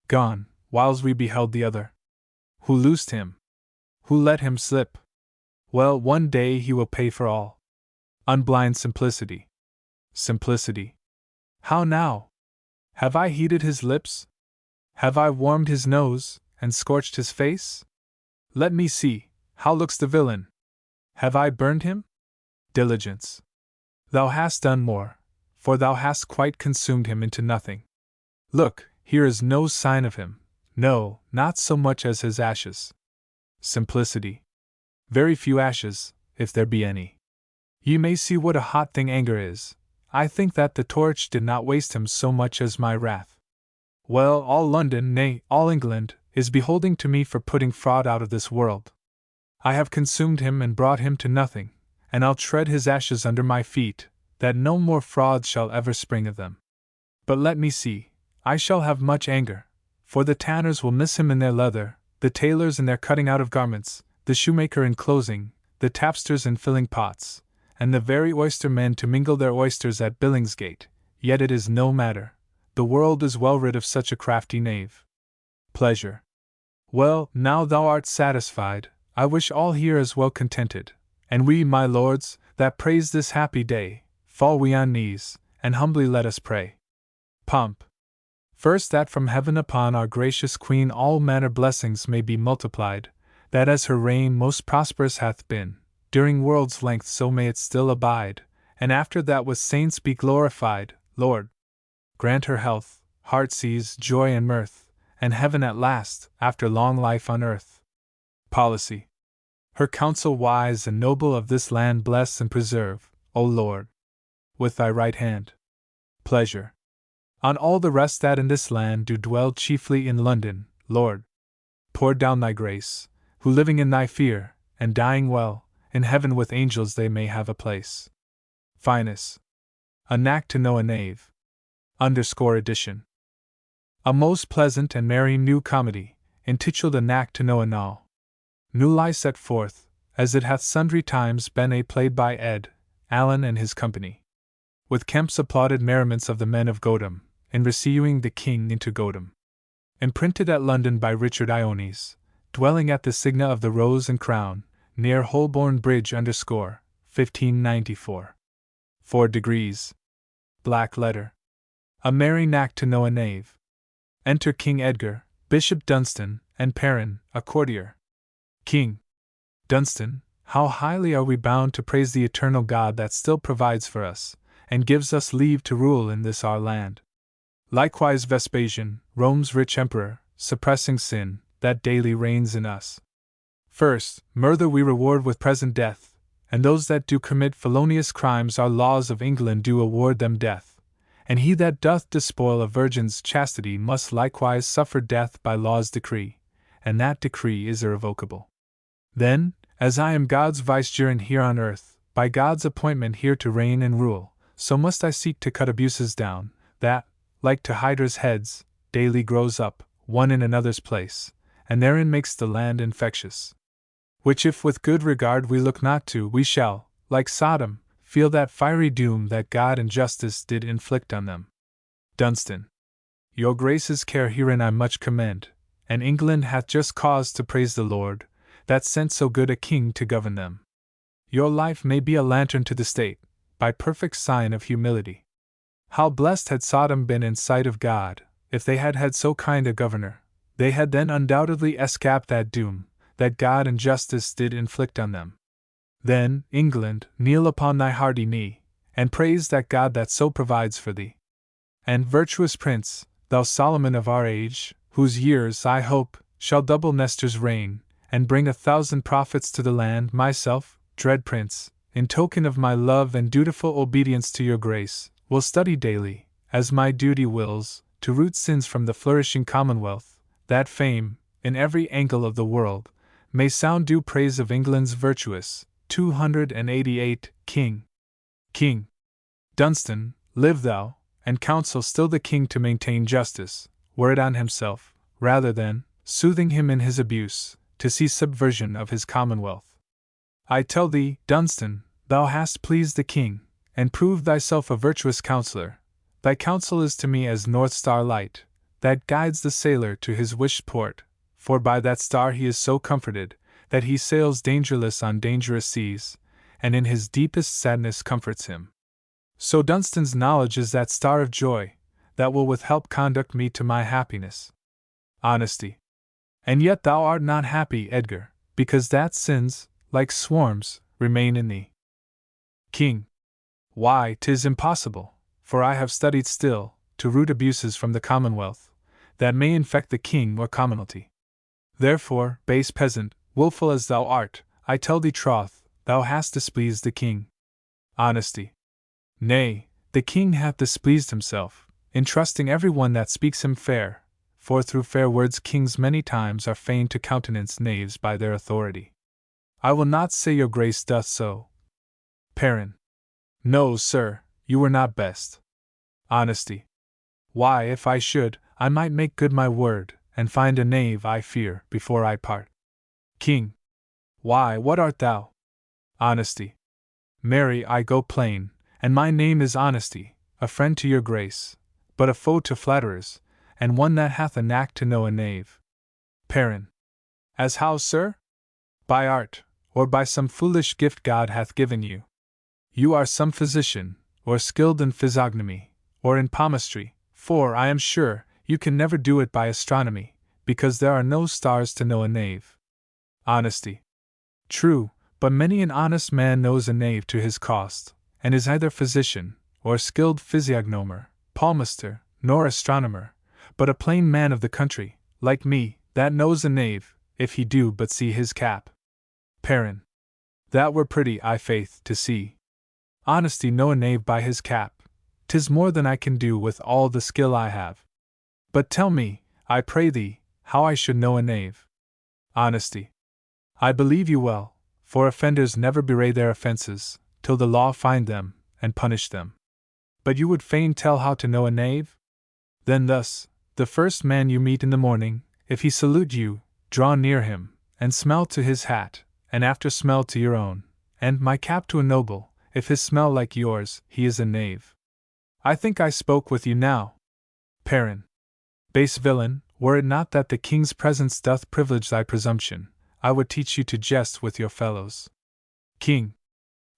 Gone, whiles we beheld the other. Who loosed him? Who let him slip? Well, one day he will pay for all. Unblind Simplicity. Simplicity. How now? Have I heated his lips? Have I warmed his nose, and scorched his face? Let me see, how looks the villain? Have I burned him? Diligence. Thou hast done more, for thou hast quite consumed him into nothing. Look, here is no sign of him, no, not so much as his ashes. Simplicity. Very few ashes, if there be any. Ye may see what a hot thing anger is. I think that the torch did not waste him so much as my wrath. Well, all London, nay, all England, is beholding to me for putting Fraud out of this world. I have consumed him and brought him to nothing, and I'll tread his ashes under my feet, that no more frauds shall ever spring of them. But let me see, I shall have much anger, for the tanners will miss him in their leather, the tailors in their cutting out of garments, the shoemaker in closing, the tapsters in filling pots, and the very oyster men to mingle their oysters at Billingsgate. Yet it is no matter, the world is well rid of such a crafty knave. Pleasure. Well, now thou art satisfied, I wish all here as well contented, and we, my lords, that praise this happy day, fall we on knees, and humbly let us pray. Pomp. First, that from heaven upon our gracious Queen all manner blessings may be multiplied, that as her reign most prosperous hath been, during world's length so may it still abide, and after that with saints be glorified, Lord. Grant her health, heartsease, joy and mirth, and heaven at last, after long life on earth. Policy. Her counsel wise and noble of this land bless and preserve, O Lord, with thy right hand. Pleasure on all the rest that in this land do dwell, chiefly in London, Lord. Pour down thy grace, who living in thy fear, and dying well, in heaven with angels they may have a place. Finus. A knack to know a knave. Edition. A most pleasant and merry new comedy, intituled A Knack to Know a Now. Newly set forth, as it hath sundry times been played by Ed. Allen and his company. With Kemp's applauded merriments of the men of Godom, in receiving the king into Godom. Imprinted at London by Richard Iones, dwelling at the signa of the Rose and Crown, near Holborn Bridge _ 1594. 4 degrees. Black letter. A merry knack to know a knave. Enter King Edgar, Bishop Dunstan, and Perrin, a courtier. King Dunstan, how highly are we bound to praise the eternal God that still provides for us, and gives us leave to rule in this our land. Likewise Vespasian, Rome's rich emperor, suppressing sin, that daily reigns in us. First, murder we reward with present death, and those that do commit felonious crimes our laws of England do award them death, and he that doth despoil a virgin's chastity must likewise suffer death by law's decree, and that decree is irrevocable. Then, as I am God's vicegerent here on earth, by God's appointment here to reign and rule, so must I seek to cut abuses down, that, like to hydras' heads, daily grows up, one in another's place, and therein makes the land infectious. Which if with good regard we look not to, we shall, like Sodom, feel that fiery doom that God and justice did inflict on them. Dunstan. Your Grace's care herein I much commend, and England hath just cause to praise the Lord, that sent so good a king to govern them. Your life may be a lantern to the state, by perfect sign of humility. How blessed had Sodom been in sight of God, if they had had so kind a governor! They had then undoubtedly escaped that doom, that God and justice did inflict on them. Then, England, kneel upon thy hearty knee, and praise that God that so provides for thee. And virtuous Prince, thou Solomon of our age, whose years, I hope, shall double Nestor's reign, and bring 1,000 profits to the land, myself, dread Prince, in token of my love and dutiful obedience to your grace, will study daily, as my duty wills, to root sins from the flourishing commonwealth, that fame, in every angle of the world, may sound due praise of England's virtuous, 288, King. King Dunstan, live thou, and counsel still the king to maintain justice, were it on himself, rather than, soothing him in his abuse, to see subversion of his commonwealth. I tell thee, Dunstan, thou hast pleased the king, and proved thyself a virtuous counsellor. Thy counsel is to me as north star light, that guides the sailor to his wished port, for by that star he is so comforted, that he sails dangerless on dangerous seas, and in his deepest sadness comforts him. So Dunstan's knowledge is that star of joy, that will with help conduct me to my happiness. Honesty. And yet thou art not happy, Edgar, because that sins, like swarms, remain in thee. King. Why, 'tis impossible, for I have studied still, to root abuses from the commonwealth, that may infect the king or commonalty. Therefore, base peasant, wilful as thou art, I tell thee troth, thou hast displeased the king. Honesty. Nay, the king hath displeased himself, in trusting every one that speaks him fair, for through fair words kings many times are fain to countenance knaves by their authority. I will not say your grace doth so. Perrin. No, sir, you were not best. Honesty. Why, if I should, I might make good my word, and find a knave, I fear, before I part. King. Why, what art thou? Honesty. Marry, I go plain, and my name is Honesty, a friend to your grace, but a foe to flatterers, and one that hath a knack to know a knave. Perrin. As how, sir? By art, or by some foolish gift God hath given you. You are some physician, or skilled in physiognomy, or in palmistry, for, I am sure, you can never do it by astronomy, because there are no stars to know a knave. Honesty. True, but many an honest man knows a knave to his cost, and is either physician, or skilled physiognomer, palmister, nor astronomer, but a plain man of the country, like me, that knows a knave, if he do but see his cap. Perrin. That were pretty, I faith, to see. Honesty know a knave by his cap. 'Tis more than I can do with all the skill I have. But tell me, I pray thee, how I should know a knave. Honesty. I believe you well, for offenders never bewray their offences, till the law find them, and punish them. But you would fain tell how to know a knave? Then thus, the first man you meet in the morning, if he salute you, draw near him, and smell to his hat, and after smell to your own, and my cap to a noble, if his smell like yours, he is a knave. I think I spoke with you now. Perrin. Base villain, were it not that the king's presence doth privilege thy presumption, I would teach you to jest with your fellows. King.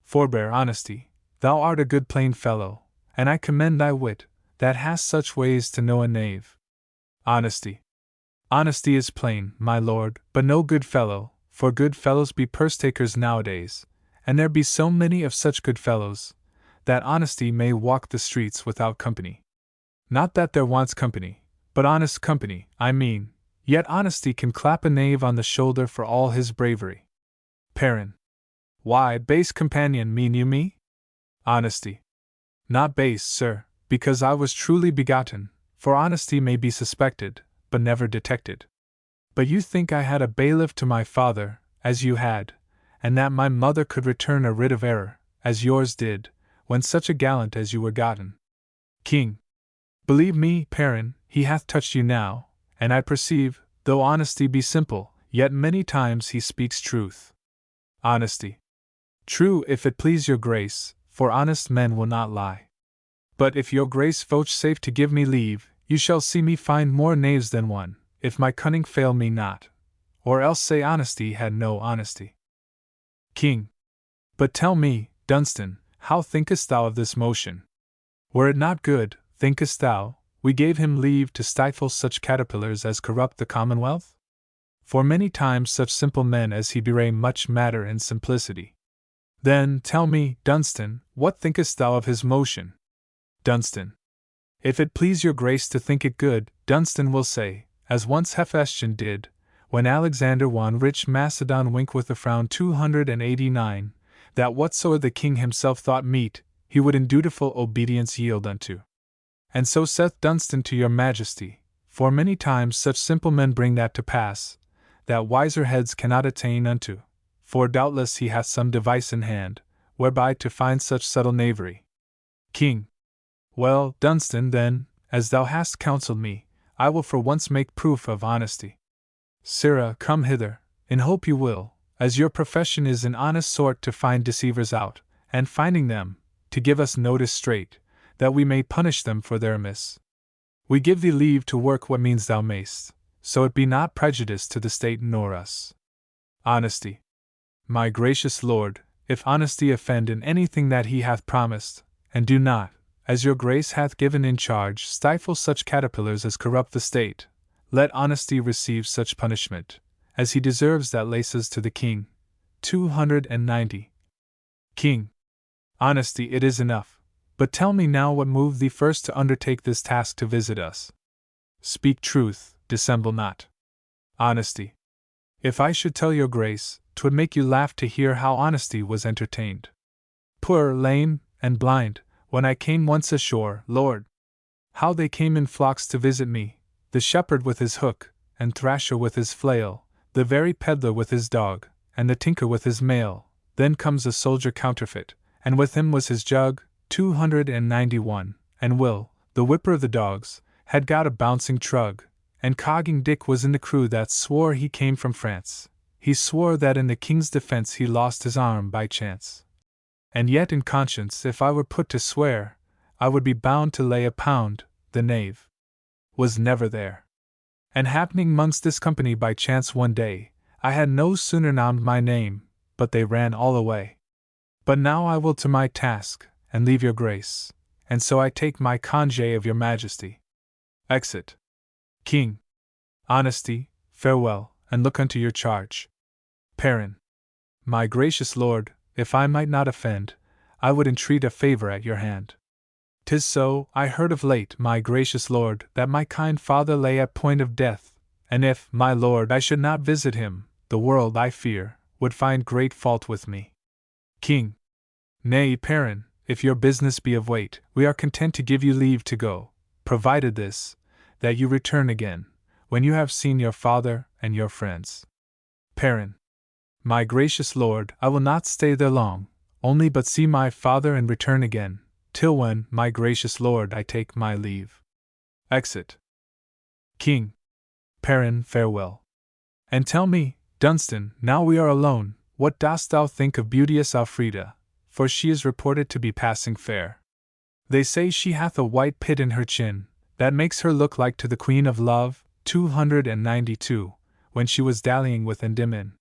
Forbear, Honesty, thou art a good plain fellow, and I commend thy wit, that hast such ways to know a knave. Honesty. Honesty is plain, my lord, but no good fellow, for good fellows be purse-takers nowadays, and there be so many of such good fellows, that honesty may walk the streets without company. Not that there wants company, but honest company, I mean, yet honesty can clap a knave on the shoulder for all his bravery. Perrin. Why, base companion, mean you me? Honesty. Not base, sir, because I was truly begotten, for honesty may be suspected, but never detected. But you think I had a bailiff to my father, as you had, and that my mother could return a writ of error, as yours did, when such a gallant as you were gotten. King. Believe me, Perrin, he hath touched you now, and I perceive, though honesty be simple, yet many times he speaks truth. Honesty. True, if it please your grace, for honest men will not lie. But if your grace vouchsafe to give me leave, you shall see me find more knaves than one, if my cunning fail me not, or else say honesty had no honesty. King. But tell me, Dunstan, how thinkest thou of this motion? Were it not good, thinkest thou, we gave him leave to stifle such caterpillars as corrupt the commonwealth? For many times such simple men as he bewray much matter and simplicity. Then, tell me, Dunstan, what thinkest thou of his motion? Dunstan. If it please your grace to think it good, Dunstan will say, as once Hephaestion did, when Alexander won rich Macedon wink with a frown 289, that whatsoever the king himself thought meet, he would in dutiful obedience yield unto. And so saith Dunstan to your majesty, for many times such simple men bring that to pass, that wiser heads cannot attain unto, for doubtless he hath some device in hand, whereby to find such subtle knavery. King. Well, Dunstan, then, as thou hast counselled me, I will for once make proof of honesty. Sirrah, come hither, in hope you will, as your profession is an honest sort to find deceivers out, and finding them, to give us notice straight, that we may punish them for their amiss. We give thee leave to work what means thou mayst, so it be not prejudice to the state nor us. Honesty. My gracious lord, if honesty offend in anything that he hath promised, and do not, as your grace hath given in charge, stifle such caterpillars as corrupt the state, let honesty receive such punishment, as he deserves that laces to the king. 290. King. Honesty, it is enough, but tell me now what moved thee first to undertake this task to visit us. Speak truth, dissemble not. Honesty. If I should tell your grace, 'twould make you laugh to hear how honesty was entertained. Poor, lame, and blind, when I came once ashore, Lord! How they came in flocks to visit me, the shepherd with his hook, and thrasher with his flail, the very peddler with his dog, and the tinker with his mail, then comes a soldier counterfeit, and with him was his jug, 291, and Will, the whipper of the dogs, had got a bouncing trug, and Cogging Dick was in the crew that swore he came from France. He swore that in the king's defense he lost his arm by chance. And yet in conscience, if I were put to swear, I would be bound to lay a pound, the knave was never there. And happening mongst this company by chance one day, I had no sooner named my name, but they ran all away. But now I will to my task, and leave your grace, and so I take my congé of your majesty. Exit. King. Honesty, farewell, and look unto your charge. Perrin. My gracious lord, if I might not offend, I would entreat a favour at your hand. 'Tis so, I heard of late, my gracious lord, that my kind father lay at point of death, and if, my lord, I should not visit him, the world, I fear, would find great fault with me. King. Nay, Perrin, if your business be of weight, we are content to give you leave to go, provided this, that you return again, when you have seen your father and your friends. Perrin. My gracious lord, I will not stay there long, only but see my father and return again, till when, my gracious lord, I take my leave. Exit. King. Perrin, farewell. And tell me, Dunstan, now we are alone, what dost thou think of beauteous Elfrida, for she is reported to be passing fair. They say she hath a white pit in her chin, that makes her look like to the Queen of Love, 292, when she was dallying with Endymion.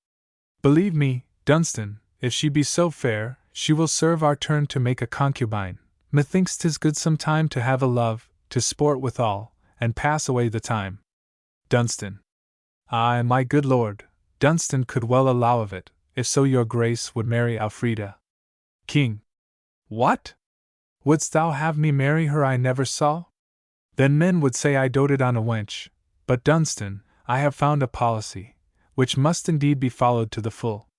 Believe me, Dunstan, if she be so fair, she will serve our turn to make a concubine. Methinks 'tis good some time to have a love, to sport withal, and pass away the time. Dunstan. Ay, my good lord, Dunstan could well allow of it, if so your grace would marry Elfrida. King. What? Wouldst thou have me marry her I never saw? Then men would say I doted on a wench, but Dunstan, I have found a policy, which must indeed be followed to the full.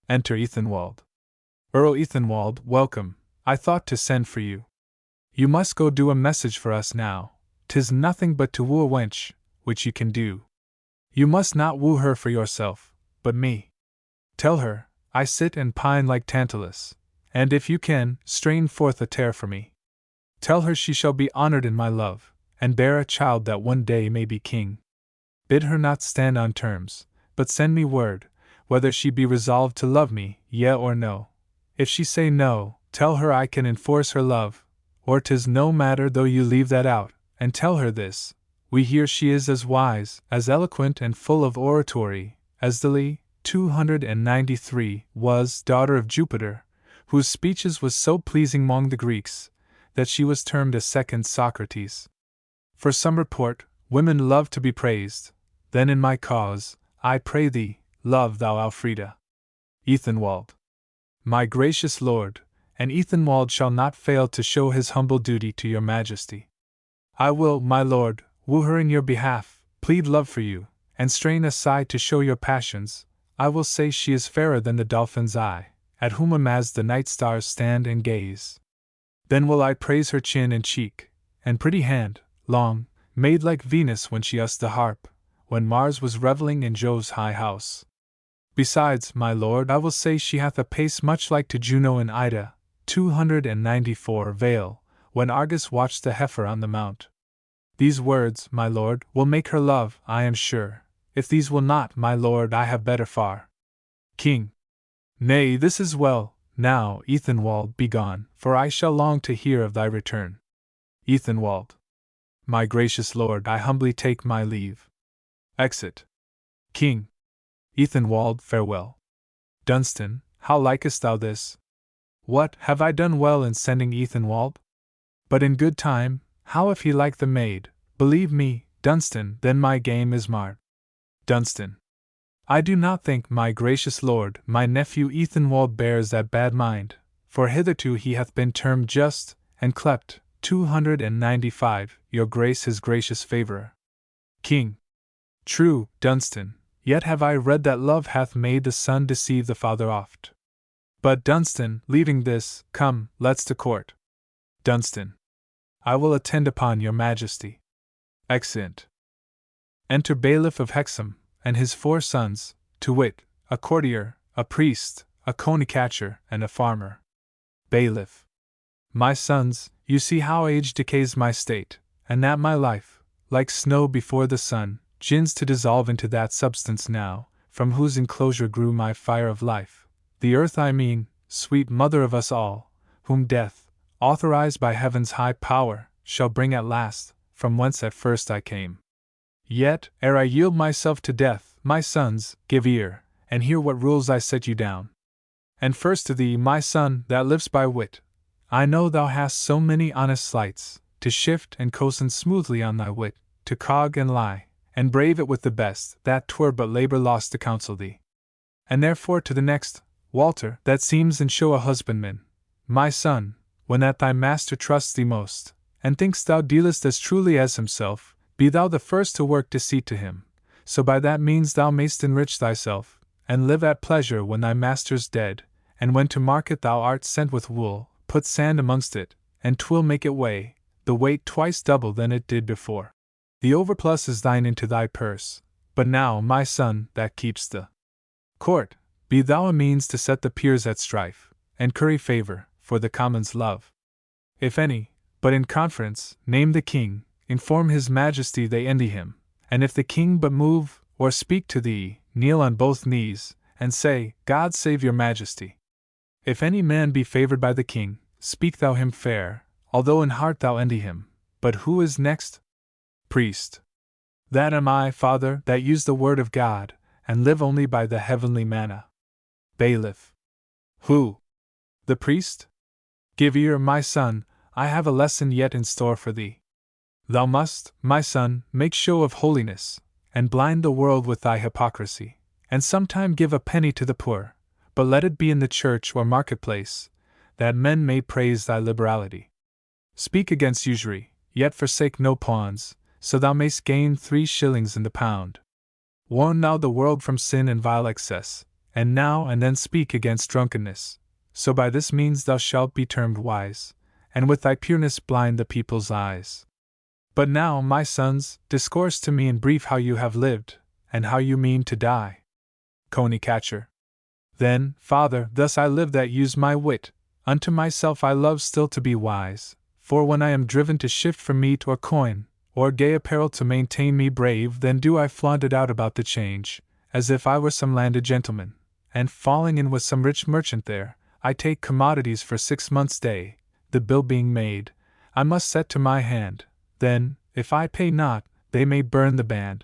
Enter Ethenwald. Earl Ethenwald, welcome, I thought to send for you. You must go do a message for us now, 'tis nothing but to woo a wench, which you can do. You must not woo her for yourself, but me. Tell her, I sit and pine like Tantalus, and if you can, strain forth a tear for me. Tell her she shall be honored in my love, and bear a child that one day may be king. Bid her not stand on terms, but send me word, whether she be resolved to love me, yea or no. If she say no, tell her I can enforce her love, or 'tis no matter though you leave that out, and tell her this, we hear she is as wise, as eloquent and full of oratory, as Dali, 293, was, daughter of Jupiter, whose speeches was so pleasing among the Greeks, that she was termed a second Socrates. For some report, women love to be praised, then in my cause, I pray thee, love thou Elfrida. Ethenwald. My gracious lord, and Ethenwald shall not fail to show his humble duty to your majesty. I will, my lord, woo her in your behalf, plead love for you, and strain aside to show your passions. I will say she is fairer than the dolphin's eye, at whom as the night stars stand and gaze. Then will I praise her chin and cheek, and pretty hand, long, made like Venus when she used the harp, when Mars was revelling in Jove's high house. Besides, my lord, I will say she hath a pace much like to Juno and Ida, 294 Vale, when Argus watched the heifer on the mount. These words, my lord, will make her love, I am sure. If these will not, my lord, I have better far. King. Nay, this is well. Now, Ethenwald, be gone, for I shall long to hear of thy return. Ethenwald. My gracious lord, I humbly take my leave. Exit. King. Ethenwald, farewell. Dunstan, how likest thou this? What, have I done well in sending Ethenwald? But in good time, how if he like the maid? Believe me, Dunstan, then my game is marred. Dunstan. I do not think, my gracious lord, my nephew Ethenwald bears that bad mind, for hitherto he hath been termed just, and clept, 295, your grace his gracious favourer. King. True, Dunstan, yet have I read that love hath made the son deceive the father oft. But Dunstan, leaving this, come, let's to court. Dunstan. I will attend upon your majesty. Exeunt. Enter Bailiff of Hexham, and his 4 sons, to wit, a courtier, a priest, a coney-catcher, and a farmer. Bailiff. My sons, you see how age decays my state, and that my life, like snow before the sun, gins to dissolve into that substance now, from whose enclosure grew my fire of life, the earth I mean, sweet mother of us all, whom death, authorized by heaven's high power, shall bring at last, from whence at first I came. Yet, ere I yield myself to death, my sons, give ear, and hear what rules I set you down. And first to thee, my son, that lives by wit, I know thou hast so many honest sleights, to shift and cozen smoothly on thy wit, to cog and lie, and brave it with the best, that 'twere but labour lost to counsel thee. And therefore to the next, Walter, that seems in show a husbandman, my son, when that thy master trusts thee most, and thinks thou dealest as truly as himself, be thou the first to work deceit to him, so by that means thou mayst enrich thyself, and live at pleasure when thy master's dead, and when to market thou art sent with wool, put sand amongst it, and 'twill make it weigh, the weight twice double than it did before. The overplus is thine into thy purse, but now, my son, that keeps the court, be thou a means to set the peers at strife, and curry favour, for the commons' love. If any, but in conference, name the king, inform his majesty they envy him, and if the king but move, or speak to thee, kneel on both knees, and say, God save your majesty. If any man be favoured by the king, speak thou him fair, although in heart thou envy him. But who is next? Priest. That am I, father, that use the word of God, and live only by the heavenly manna. Bailiff. Who? The priest? Give ear, my son, I have a lesson yet in store for thee. Thou must, my son, make show of holiness, and blind the world with thy hypocrisy, and sometime give a penny to the poor, but let it be in the church or marketplace, that men may praise thy liberality. Speak against usury, yet forsake no pawns, so thou mayst gain 3 shillings in the pound. Warn thou the world from sin and vile excess, and now and then speak against drunkenness, so by this means thou shalt be termed wise, and with thy pureness blind the people's eyes. But now, my sons, discourse to me in brief how you have lived, and how you mean to die. Coney catcher. Then, father, thus I live that use my wit, unto myself I love still to be wise, for when I am driven to shift for meat or coin, or gay apparel to maintain me brave, then do I flaunt it out about the change, as if I were some landed gentleman, and falling in with some rich merchant there, I take commodities for 6 months' day, the bill being made, I must set to my hand, then, if I pay not, they may burn the band.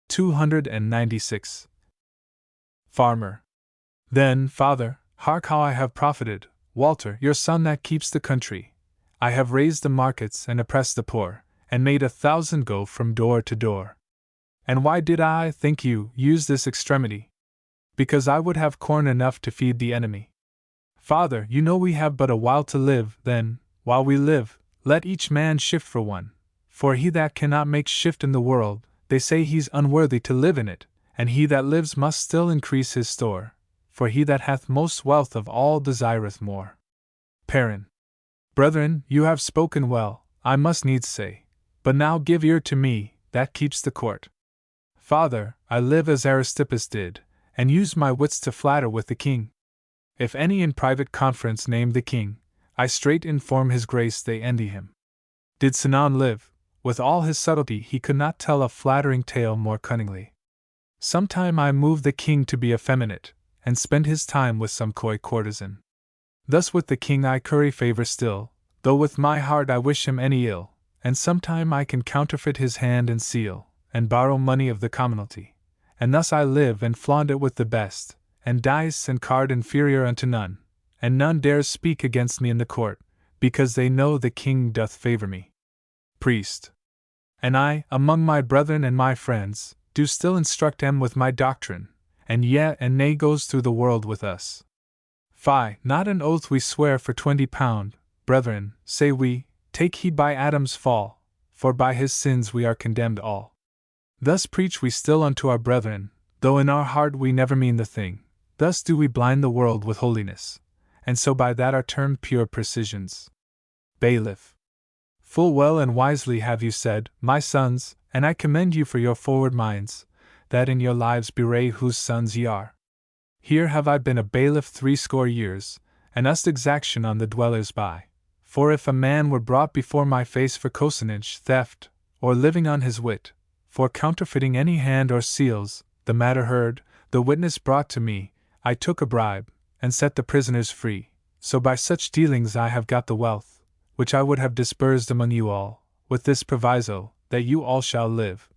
296. Farmer. Then, father, hark how I have profited, Walter, your son that keeps the country. I have raised the markets and oppressed the poor, and made 1,000 go from door to door. And why did I, think you, use this extremity? Because I would have corn enough to feed the enemy. Father, you know we have but a while to live, then, while we live, let each man shift for one. For he that cannot make shift in the world, they say he's unworthy to live in it, and he that lives must still increase his store, for he that hath most wealth of all desireth more. Perrin. Brethren, you have spoken well, I must needs say, but now give ear to me, that keeps the court. Father, I live as Aristippus did, and use my wits to flatter with the king. If any in private conference name the king, I straight inform his grace they envy him. Did Sinon live, with all his subtlety he could not tell a flattering tale more cunningly. Sometime I move the king to be effeminate, and spend his time with some coy courtesan. Thus with the king I curry favour still, though with my heart I wish him any ill, and sometime I can counterfeit his hand and seal, and borrow money of the commonalty, and thus I live and flaunt it with the best, and dice and card inferior unto none, and none dares speak against me in the court, because they know the king doth favour me. Priest. And I, among my brethren and my friends, do still instruct them with my doctrine, and yet and nay goes through the world with us. Fie, not an oath we swear for 20 pound, brethren, say we, take heed by Adam's fall, for by his sins we are condemned all. Thus preach we still unto our brethren, though in our heart we never mean the thing, thus do we blind the world with holiness, and so by that are termed pure precisions. Bailiff. Full well and wisely have you said, my sons, and I commend you for your forward minds, that in your lives bewray whose sons ye are. Here have I been a bailiff 60 years, and used exaction on the dwellers by. For if a man were brought before my face for cosenage, theft, or living on his wit, for counterfeiting any hand or seals, the matter heard, the witness brought to me, I took a bribe, and set the prisoners free. So by such dealings I have got the wealth, which I would have dispersed among you all, with this proviso, that you all shall live,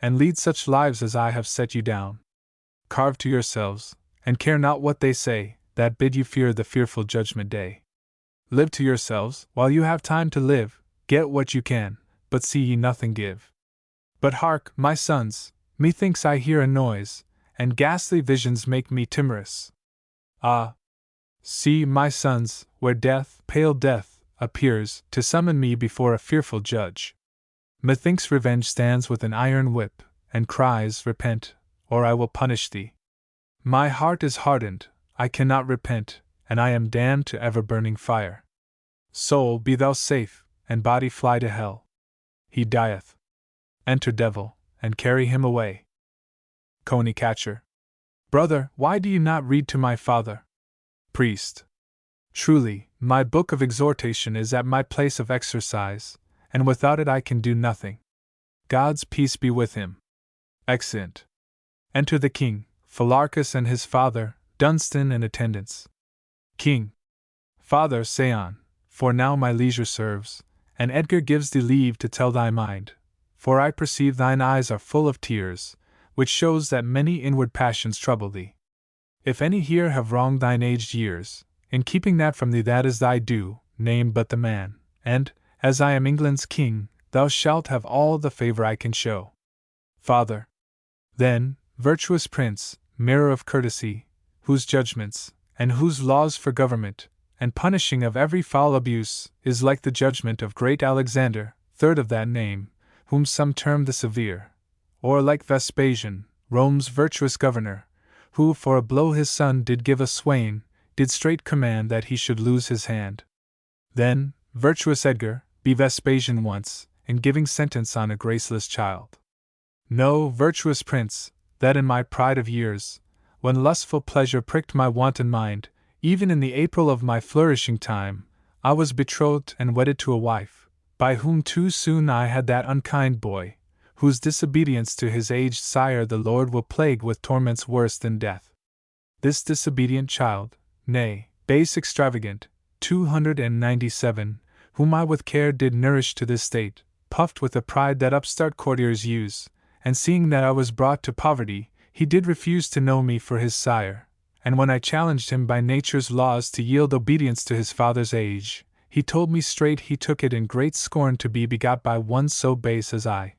and lead such lives as I have set you down. Carve to yourselves, and care not what they say, that bid you fear the fearful judgment day. Live to yourselves, while you have time to live, get what you can, but see ye nothing give. But hark, my sons, methinks I hear a noise, and ghastly visions make me timorous. Ah! See, my sons, where death, pale death, appears, to summon me before a fearful judge. Methinks revenge stands with an iron whip, and cries, Repent, or I will punish thee. My heart is hardened, I cannot repent, and I am damned to ever-burning fire. Soul, be thou safe, and body fly to hell. He dieth. Enter devil, and carry him away. Coney catcher. Brother, why do you not read to my father? Priest. Truly, my book of exhortation is at my place of exercise, and without it I can do nothing. God's peace be with him. Exeunt. Enter the king, Phylarchus and his father, Dunstan in attendance. King. Father, say on, for now my leisure serves, and Edgar gives thee leave to tell thy mind, for I perceive thine eyes are full of tears, which shows that many inward passions trouble thee. If any here have wronged thine aged years, in keeping that from thee that is thy due, name but the man, and, as I am England's king, thou shalt have all the favor I can show. Father. Then, virtuous prince, mirror of courtesy, whose judgments, and whose laws for government, and punishing of every foul abuse, is like the judgment of great Alexander, third of that name, whom some term the Severe, or like Vespasian, Rome's virtuous governor, who for a blow his son did give a swain, did straight command that he should lose his hand. Then, virtuous Edgar, be Vespasian once, in giving sentence on a graceless child. No, virtuous prince, that in my pride of years, when lustful pleasure pricked my wanton mind, even in the April of my flourishing time, I was betrothed and wedded to a wife, by whom too soon I had that unkind boy, whose disobedience to his aged sire the Lord will plague with torments worse than death. This disobedient child, nay, base extravagant, 297, whom I with care did nourish to this state, puffed with the pride that upstart courtiers use, and seeing that I was brought to poverty, he did refuse to know me for his sire, and when I challenged him by nature's laws to yield obedience to his father's age, he told me straight he took it in great scorn to be begot by one so base as I.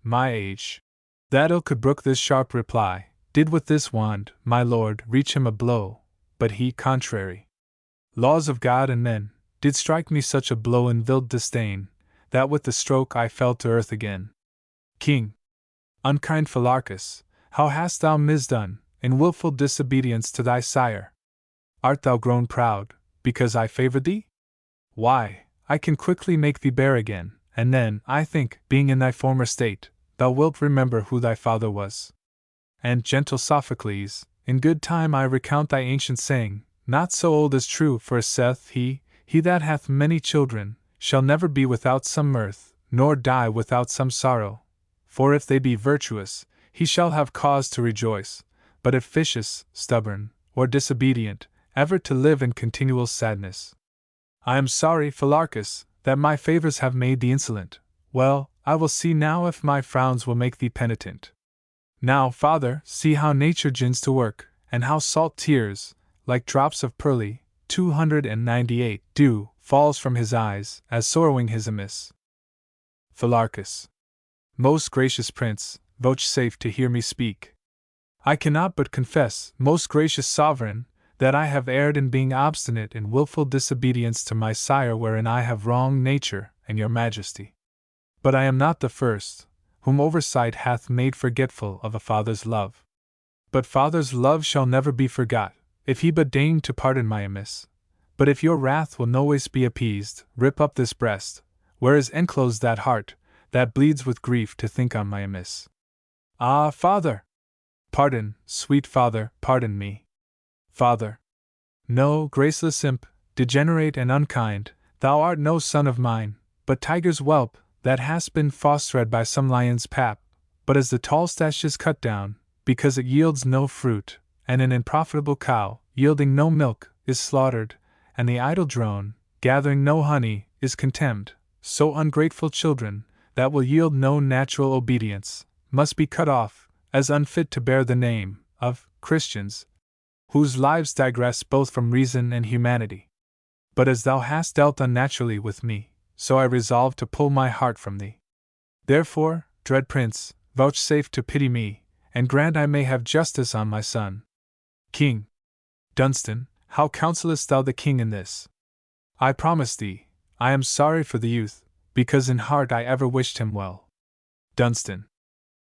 My age. That ill could brook this sharp reply, did with this wand, my lord, reach him a blow, but he, contrary laws of God and men, did strike me such a blow in vild disdain, that with the stroke I fell to earth again. King. Unkind Phylarchus, how hast thou misdone, in wilful disobedience to thy sire? Art thou grown proud, because I favored thee? Why, I can quickly make thee bear again, and then, I think, being in thy former state, thou wilt remember who thy father was. And, gentle Sophocles, in good time I recount thy ancient saying, not so old as true, for saith he that hath many children, shall never be without some mirth, nor die without some sorrow. For if they be virtuous, he shall have cause to rejoice, but if vicious, stubborn, or disobedient, ever to live in continual sadness. I am sorry, Phylarchus, that my favors have made thee insolent. Well, I will see now if my frowns will make thee penitent. Now, father, see how nature gins to work, and how salt tears, like drops of pearly, 298, dew, falls from his eyes, as sorrowing his amiss. Phylarchus. Most gracious prince, vouchsafe to hear me speak. I cannot but confess, most gracious sovereign, that I have erred in being obstinate in wilful disobedience to my sire, wherein I have wronged nature and your majesty. But I am not the first, whom oversight hath made forgetful of a father's love. But father's love shall never be forgot, if he but deign to pardon my amiss. But if your wrath will noways be appeased, rip up this breast, where is enclosed that heart, that bleeds with grief to think on my amiss. Ah, father! Pardon, sweet father, pardon me. Father. No, graceless imp, degenerate and unkind, thou art no son of mine, but tiger's whelp, that hast been fostered by some lion's pap, but as the tall stash is cut down, because it yields no fruit, and an unprofitable cow, yielding no milk, is slaughtered, and the idle drone, gathering no honey, is contemned, so ungrateful children, that will yield no natural obedience, must be cut off, as unfit to bear the name of Christians, whose lives digress both from reason and humanity. But as thou hast dealt unnaturally with me, so I resolve to pull my heart from thee. Therefore, dread prince, vouchsafe to pity me, and grant I may have justice on my son. King. Dunstan, how counsellest thou the king in this? I promise thee, I am sorry for the youth, because in heart I ever wished him well. Dunstan.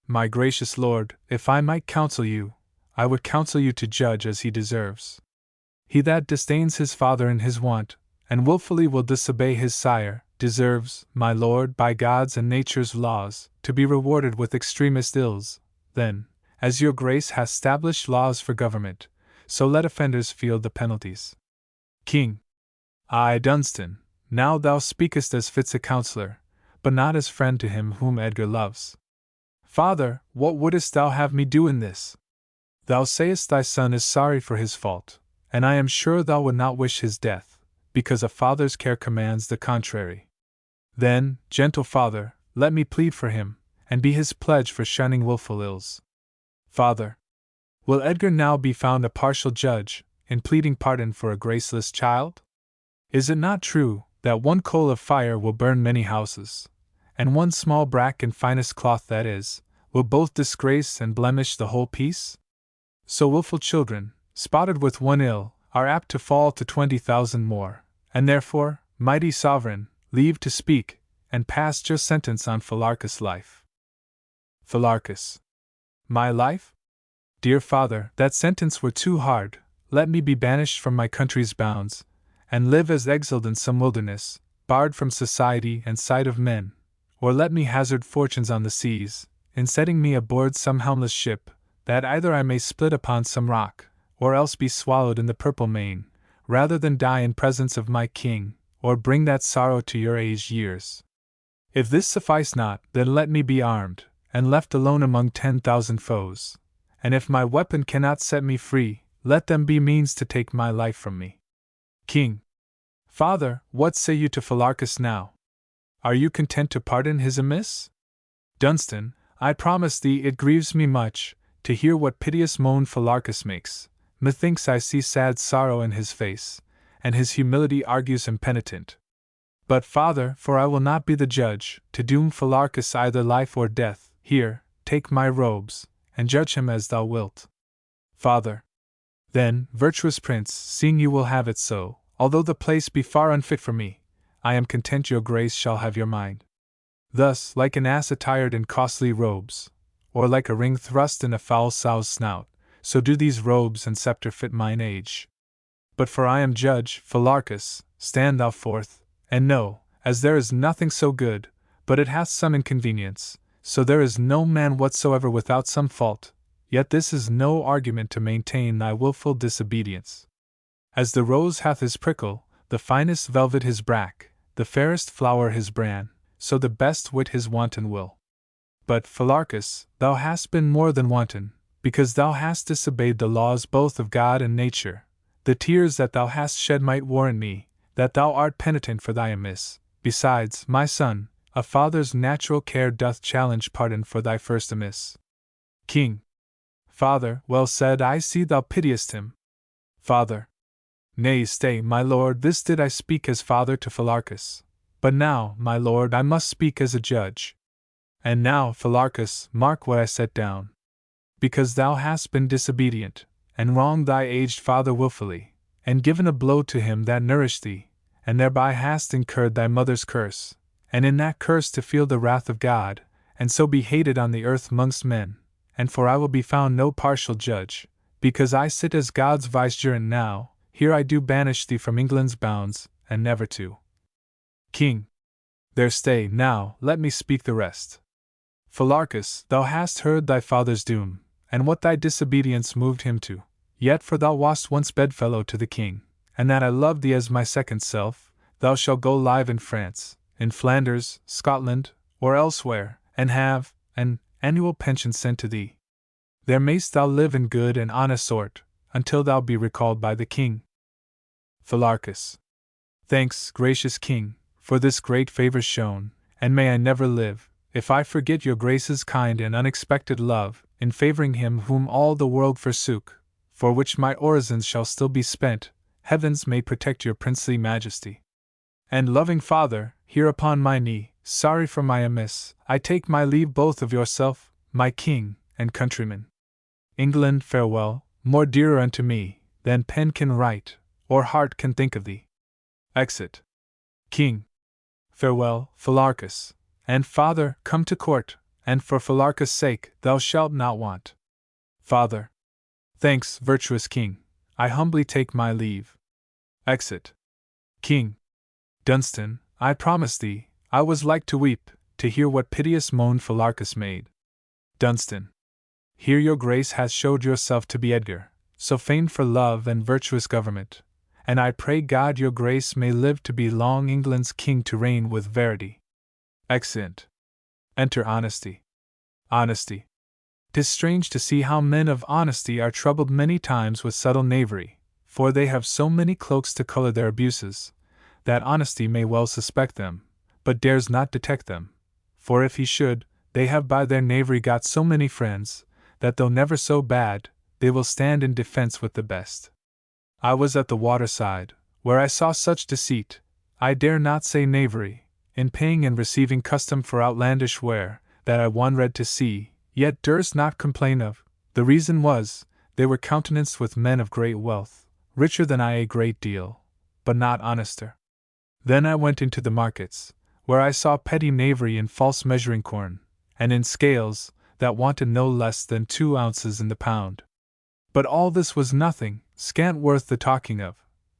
My gracious lord, if I might counsel you, I would counsel you to judge as he deserves. He that disdains his father in his want, and wilfully will disobey his sire, deserves, my lord, by God's and nature's laws, to be rewarded with extremest ills. Then, as your grace hath stablished laws for government, so let offenders feel the penalties. King. Ay, Dunstan, now thou speakest as fits a counsellor, but not as friend to him whom Edgar loves. Father, what wouldst thou have me do in this? Thou sayest thy son is sorry for his fault, and I am sure thou would not wish his death, because a father's care commands the contrary. Then, gentle father, let me plead for him, and be his pledge for shunning wilful ills. Father. Will Edgar now be found a partial judge, in pleading pardon for a graceless child? Is it not true, that one coal of fire will burn many houses, and one small brack in finest cloth that is, will both disgrace and blemish the whole piece? So wilful children, spotted with one ill, are apt to fall to 20,000 more, and therefore, mighty sovereign, leave to speak, and pass your sentence on Phylarchus' life. Phylarchus. My life? Dear father, that sentence were too hard. Let me be banished from my country's bounds, and live as exiled in some wilderness, barred from society and sight of men, or let me hazard fortunes on the seas, in setting me aboard some helmless ship, that either I may split upon some rock, or else be swallowed in the purple main, rather than die in presence of my king, or bring that sorrow to your aged years. If this suffice not, then let me be armed, and left alone among 10,000 foes, and if my weapon cannot set me free, let them be means to take my life from me. King. Father, what say you to Phylarchus now? Are you content to pardon his amiss? Dunstan, I promise thee it grieves me much, to hear what piteous moan Phylarchus makes. Methinks I see sad sorrow in his face, and his humility argues him penitent. But father, for I will not be the judge, to doom Phylarchus either life or death, here, take my robes, and judge him as thou wilt. Father. Then, virtuous prince, seeing you will have it so, although the place be far unfit for me, I am content your grace shall have your mind. Thus, like an ass attired in costly robes, or like a ring thrust in a foul sow's snout, so do these robes and sceptre fit mine age. But for I am judge, Phylarchus, stand thou forth, and know, as there is nothing so good, but it hath some inconvenience, so there is no man whatsoever without some fault, yet this is no argument to maintain thy wilful disobedience. As the rose hath his prickle, the finest velvet his brack, the fairest flower his bran, so the best wit his wanton will. But, Phylarchus, thou hast been more than wanton, because thou hast disobeyed the laws both of God and nature. The tears that thou hast shed might warrant me, that thou art penitent for thy amiss. Besides, my son, a father's natural care doth challenge pardon for thy first amiss. King. Father, well said, I see thou pitiest him. Father. Nay, stay, my lord, this did I speak as father to Phylarchus. But now, my lord, I must speak as a judge. And now, Phylarchus, mark what I set down. Because thou hast been disobedient, and wronged thy aged father wilfully, and given a blow to him that nourished thee, and thereby hast incurred thy mother's curse, and in that curse to feel the wrath of God, and so be hated on the earth mongst men, and for I will be found no partial judge, because I sit as God's vicegerent now, here I do banish thee from England's bounds, and never to. King. There stay, now, let me speak the rest. Phylarchus, thou hast heard thy father's doom, and what thy disobedience moved him to. Yet for thou wast once bedfellow to the king, and that I loved thee as my second self, thou shalt go live in France, in Flanders, Scotland, or elsewhere, and have an annual pension sent to thee. There mayst thou live in good and honest sort, until thou be recalled by the king. Phylarchus. Thanks, gracious king, for this great favor shown, and may I never live, if I forget your grace's kind and unexpected love, in favoring him whom all the world forsook, for which my orisons shall still be spent. Heavens may protect your princely majesty. And loving father, here upon my knee, sorry for my amiss, I take my leave both of yourself, my king, and countrymen. England, farewell, more dearer unto me, than pen can write, or heart can think of thee. Exit. King. Farewell, Phylarchus. And father, come to court, and for Phylarchus' sake, thou shalt not want. Father. Thanks, virtuous king, I humbly take my leave. Exit. King. Dunstan, I promise thee, I was like to weep, to hear what piteous moan Philarchus made. Dunstan. Here your grace hath showed yourself to be Edgar, so famed for love and virtuous government, and I pray God your grace may live to be long England's king to reign with verity. Exeunt. Enter Honesty. Honesty. 'Tis strange to see how men of honesty are troubled many times with subtle knavery, for they have so many cloaks to color their abuses, that Honesty may well suspect them, but dares not detect them, for if he should, they have by their knavery got so many friends, that though never so bad, they will stand in defense with the best. I was at the waterside, where I saw such deceit, I dare not say knavery, in paying and receiving custom for outlandish ware, that I wondered to see, yet durst not complain of. The reason was, they were countenanced with men of great wealth, richer than I a great deal, but not honester. Then I went into the markets, where I saw petty knavery in false measuring corn, and in scales, that wanted no less than 2 ounces in the pound. But all this was nothing, scant worth the talking of.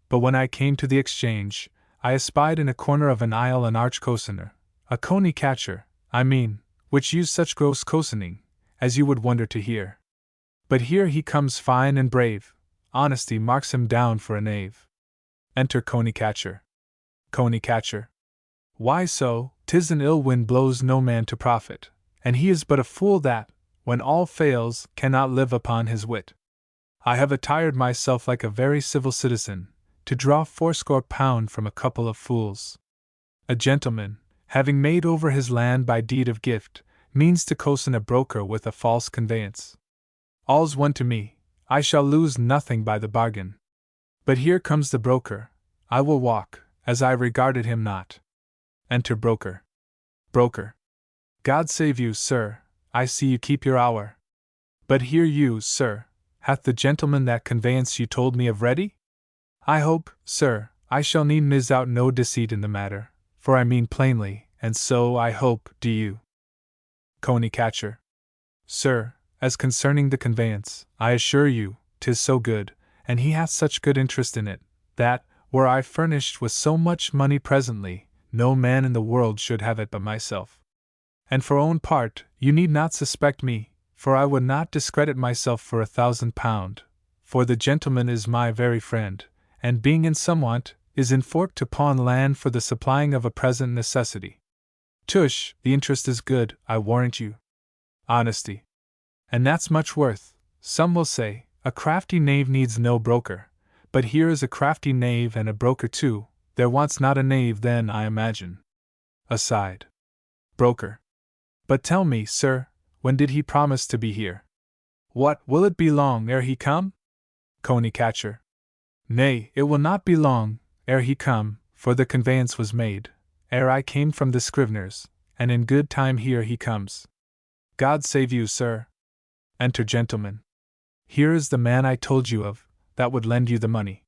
But when I came to the exchange, I espied in a corner of an aisle an arch cozener, a coney catcher, I mean, which used such gross cozening, as you would wonder to hear. But here he comes fine and brave, Honesty marks him down for a knave. Enter coney catcher. Coney catcher. Why so? 'Tis an ill wind blows no man to profit, and he is but a fool that, when all fails, cannot live upon his wit. I have attired myself like a very civil citizen, to draw 80 pound from a couple of fools. A gentleman, having made over his land by deed of gift, means to cozen a broker with a false conveyance. All's one to me, I shall lose nothing by the bargain. But here comes the broker, I will walk, as I regarded him not. Enter broker. Broker. God save you, sir, I see you keep your hour. But hear you, sir, hath the gentleman that conveyance you told me of ready? I hope, sir, I shall need miss out no deceit in the matter, for I mean plainly, and so I hope, do you. Coney catcher. Sir, as concerning the conveyance, I assure you, 'tis so good, and he hath such good interest in it, that, were I furnished with so much money presently, no man in the world should have it but myself. And for own part, you need not suspect me, for I would not discredit myself for 1,000 pound, for the gentleman is my very friend, and being in some want, is in fork to pawn land for the supplying of a present necessity. Tush, the interest is good, I warrant you. Honesty. And that's much worth. Some will say, a crafty knave needs no broker, but here is a crafty knave and a broker too, there wants not a knave then, I imagine. Aside. Broker. But tell me, sir, when did he promise to be here? What, will it be long ere he come? Coney catcher. Nay, it will not be long ere he come, for the conveyance was made ere I came from the scrivener's, and in good time here he comes. God save you, sir. Enter gentleman. Here is the man I told you of, that would lend you the money.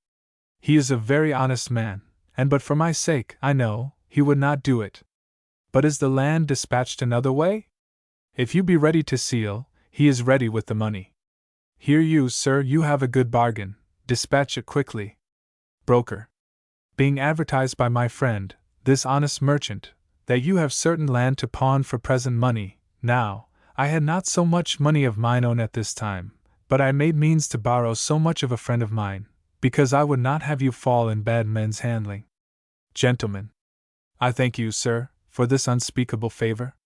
He is a very honest man, and but for my sake, I know, he would not do it. But is the land dispatched another way? If you be ready to seal, he is ready with the money. Here you, sir, you have a good bargain, dispatch it quickly. Broker. Being advertised by my friend, this honest merchant, that you have certain land to pawn for present money, now, I had not so much money of mine own at this time, but I made means to borrow so much of a friend of mine, because I would not have you fall in bad men's handling. Gentlemen. I thank you, sir, for this unspeakable favor.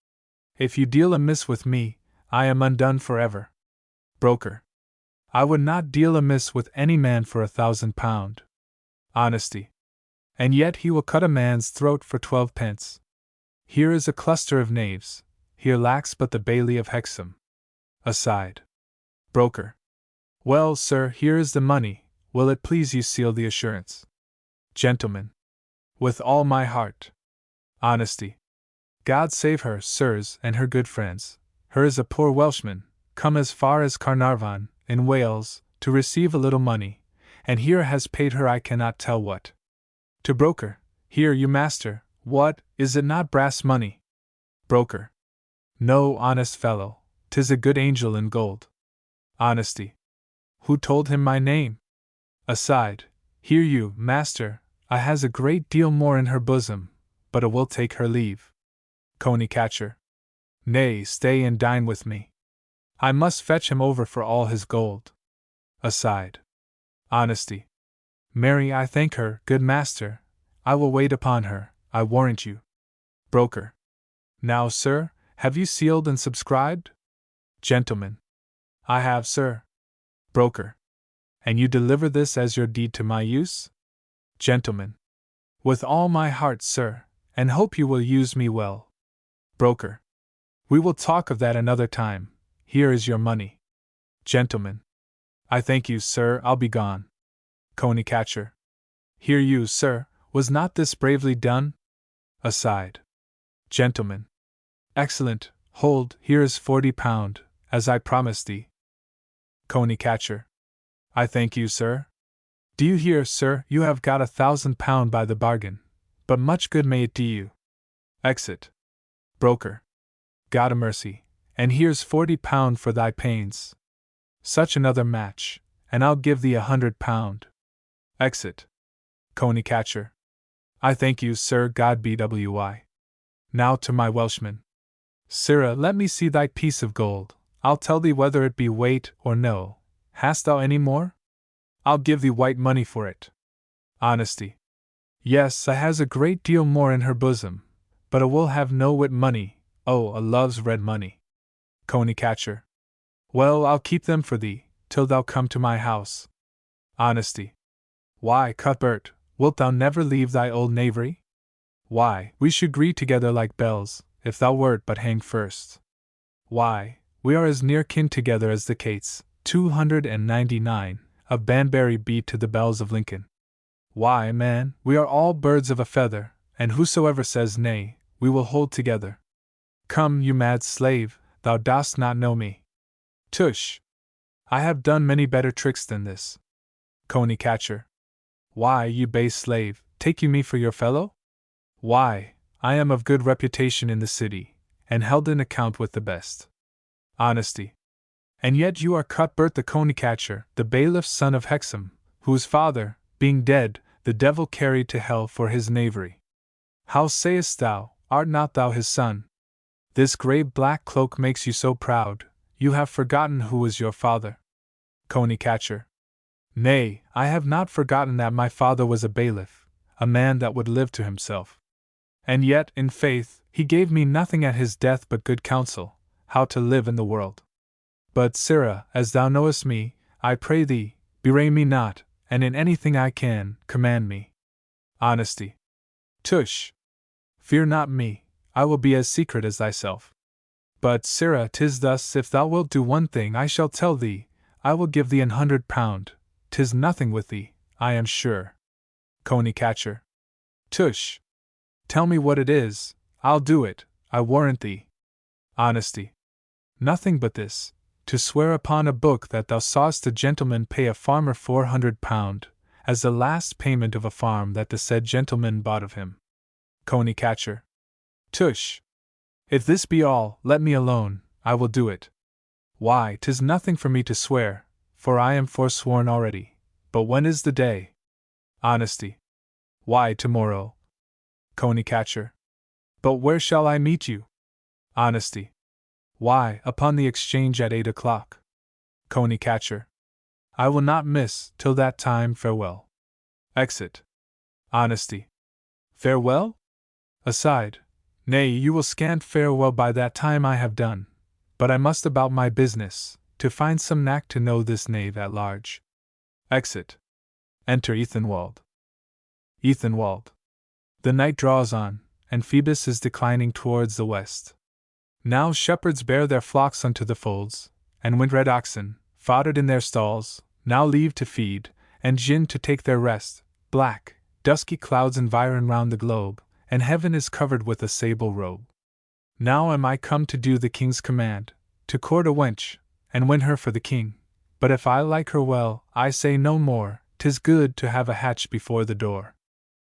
If you deal amiss with me, I am undone forever. Broker. I would not deal amiss with any man for 1,000 pound. Honesty. And yet he will cut a man's throat for 12 pence. Here is a cluster of knaves, here lacks but the Bailey of Hexham. Aside. Broker. Well, sir, here is the money, will it please you seal the assurance? Gentlemen. With all my heart. Honesty. God save her, sirs, and her good friends. Her is a poor Welshman, come as far as Carnarvon, in Wales, to receive a little money, and here has paid her I cannot tell what. To broker, here you master, what, is it not brass money? Broker. No, honest fellow, 'tis a good angel in gold. Honesty. Who told him my name? Aside, hear you, master, I has a great deal more in her bosom, but I will take her leave. Coney Catcher. Nay, stay and dine with me. I must fetch him over for all his gold. Aside. Honesty. Marry, I thank her, good master, I will wait upon her, I warrant you. Broker. Now, sir, have you sealed and subscribed? Gentleman. I have, sir. Broker. And you deliver this as your deed to my use? Gentleman. With all my heart, sir, and hope you will use me well. Broker. We will talk of that another time, here is your money. Gentleman. I thank you, sir, I'll be gone. Coney Catcher. Hear you, sir, was not this bravely done? Aside. Gentleman. Excellent, hold, here is £40, as I promised thee. Coney Catcher. I thank you, sir. Do you hear, sir, you have got £1,000 by the bargain, but much good may it do you. Exit. Broker. God a mercy, and here's £40 for thy pains. Such another match, and I'll give thee £100. Exit. Coney Catcher. I thank you, sir, God BWI. Now to my Welshman. Sirrah, let me see thy piece of gold, I'll tell thee whether it be weight or no. Hast thou any more? I'll give thee white money for it. Honesty. Yes, I has a great deal more in her bosom, but I will have no wit money, oh, a love's red money. Coney Catcher. Well, I'll keep them for thee, till thou come to my house. Honesty. Why, Cuthbert, wilt thou never leave thy old knavery? Why, we should agree together like bells, if thou wert but hanged first. Why, we are as near kin together as the Cates, 299, of Banbury beat to the bells of Lincoln. Why, man, we are all birds of a feather, and whosoever says nay, we will hold together. Come, you mad slave, thou dost not know me. Tush! I have done many better tricks than this. Coney Catcher. Why, you base slave, take you me for your fellow? Why, I am of good reputation in the city, and held an account with the best. Honesty. And yet you are Cuthbert the Coney Catcher, the bailiff's son of Hexham, whose father, being dead, the devil carried to hell for his knavery. How sayest thou, art not thou his son? This grey black cloak makes you so proud, you have forgotten who was your father. Coney Catcher. Nay, I have not forgotten that my father was a bailiff, a man that would live to himself. And yet, in faith, he gave me nothing at his death but good counsel, how to live in the world. But, sirrah, as thou knowest me, I pray thee, bewray me not, and in anything I can, command me. Honesty. Tush! Fear not me, I will be as secret as thyself. But, sirrah, 'tis thus, if thou wilt do one thing I shall tell thee, I will give thee £100, 'tis nothing with thee, I am sure. Coney Catcher. Tush! Tell me what it is, I'll do it, I warrant thee. Honesty. Nothing but this, to swear upon a book that thou sawest a gentleman pay a farmer £400, as the last payment of a farm that the said gentleman bought of him. Coney Catcher. Tush! If this be all, let me alone, I will do it. Why, 'tis nothing for me to swear, for I am forsworn already, but when is the day? Honesty. Why, tomorrow. Coney Catcher. But where shall I meet you? Honesty. Why, upon the exchange at 8 o'clock. Coney Catcher. I will not miss, till that time, farewell. Exit. Honesty. Farewell? Aside. Nay, you will scant farewell by that time I have done, but I must about my business, to find some knack to know this knave at large. Exit. Enter Ethanwald. Ethanwald. The night draws on, and Phoebus is declining towards the west. Now shepherds bear their flocks unto the folds, and wind-red oxen, foddered in their stalls, now leave to feed, and gin to take their rest. Black, dusky clouds environ round the globe, and heaven is covered with a sable robe. Now am I come to do the king's command, to court a wench, and win her for the king. But if I like her well, I say no more, 'tis good to have a hatch before the door.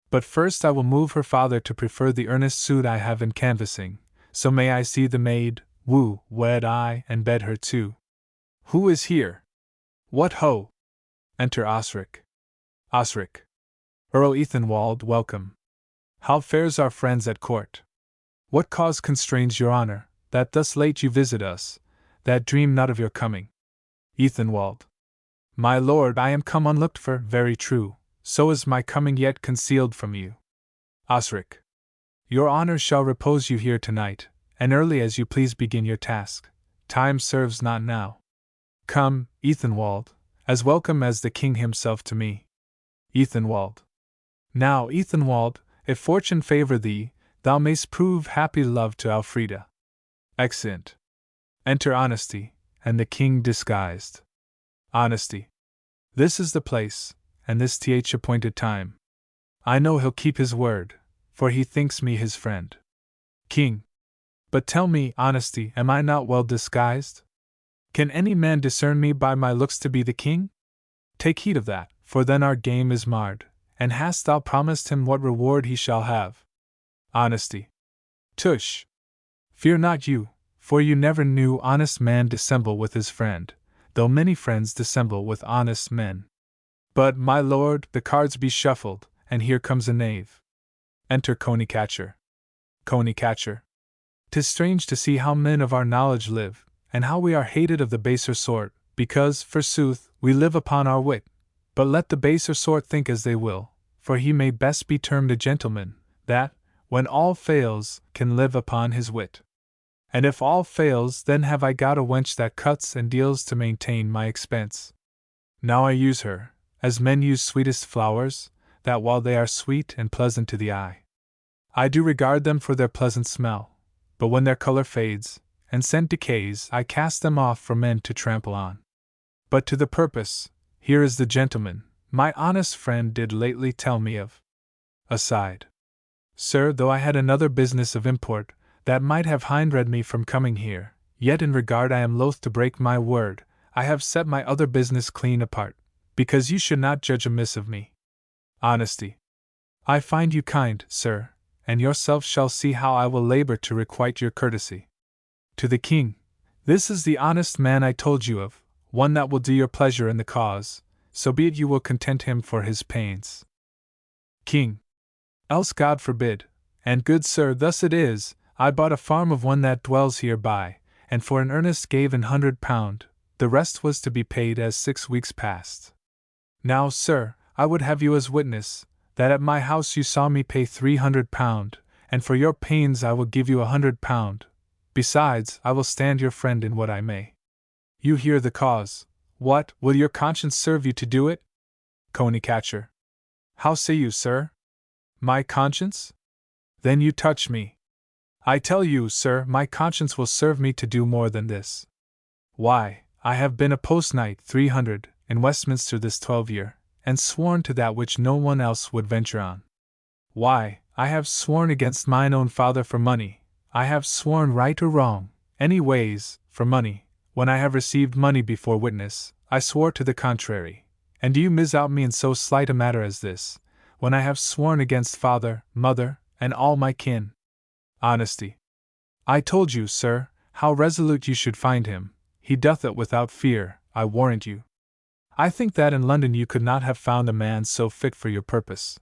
But first I will move her father to prefer the earnest suit I have in canvassing, so may I see the maid, woo, wed I, and bed her too. Who is here? What ho! Enter Osric. Osric. Earl Ethanwald, welcome. How fares our friends at court? What cause constrains your honor, that thus late you visit us, that dream not of your coming? Ethanwald. My lord, I am come unlooked for, very true, so is my coming yet concealed from you. Osric. Your honor shall repose you here tonight, and early as you please begin your task. Time serves not now. Come, Ethanwald, as welcome as the king himself to me. Ethanwald. Now, Ethanwald, if fortune favor thee, thou mayst prove happy love to Elfrida. Exeunt. Enter Honesty, and the king disguised. Honesty. This is the place, and this th appointed time. I know he'll keep his word, for he thinks me his friend. King. But tell me, Honesty, am I not well disguised? Can any man discern me by my looks to be the king? Take heed of that, for then our game is marred. And hast thou promised him what reward he shall have? Honesty. Tush! Fear not you, for you never knew honest man dissemble with his friend, though many friends dissemble with honest men. But, my lord, the cards be shuffled, and here comes a knave. Enter Coney-catcher. Coney-catcher. 'Tis strange to see how men of our knowledge live, and how we are hated of the baser sort, because, forsooth, we live upon our wit. But let the baser sort think as they will, for he may best be termed a gentleman, that, when all fails, can live upon his wit. And if all fails, then have I got a wench that cuts and deals to maintain my expense. Now I use her, as men use sweetest flowers, that while they are sweet and pleasant to the eye, I do regard them for their pleasant smell, but when their color fades, and scent decays, I cast them off for men to trample on. But to the purpose, here is the gentleman, my honest friend did lately tell me of. Aside. Sir, though I had another business of import, that might have hindered me from coming here, yet in regard I am loath to break my word, I have set my other business clean apart, because you should not judge amiss of me. Honesty. I find you kind, sir, and yourself shall see how I will labor to requite your courtesy. To the king. This is the honest man I told you of, one that will do your pleasure in the cause, so be it you will content him for his pains. King. Else God forbid, and good sir, thus it is, I bought a farm of one that dwells here by, and for an earnest gave £100, the rest was to be paid as 6 weeks past. Now, sir, I would have you as witness, that at my house you saw me pay £300, and for your pains I will give you £100. Besides, I will stand your friend in what I may. You hear the cause. What, will your conscience serve you to do it? Coney-catcher. How say you, sir? My conscience? Then you touch me. I tell you, sir, my conscience will serve me to do more than this. Why, I have been a post-knight 300 in Westminster this 12 year, and sworn to that which no one else would venture on. Why, I have sworn against mine own father for money, I have sworn right or wrong, any ways, for money. When I have received money before witness, I swore to the contrary. And do you misout me in so slight a matter as this, when I have sworn against father, mother, and all my kin? Honesty. I told you, sir, how resolute you should find him. He doth it without fear, I warrant you. I think that in London you could not have found a man so fit for your purpose.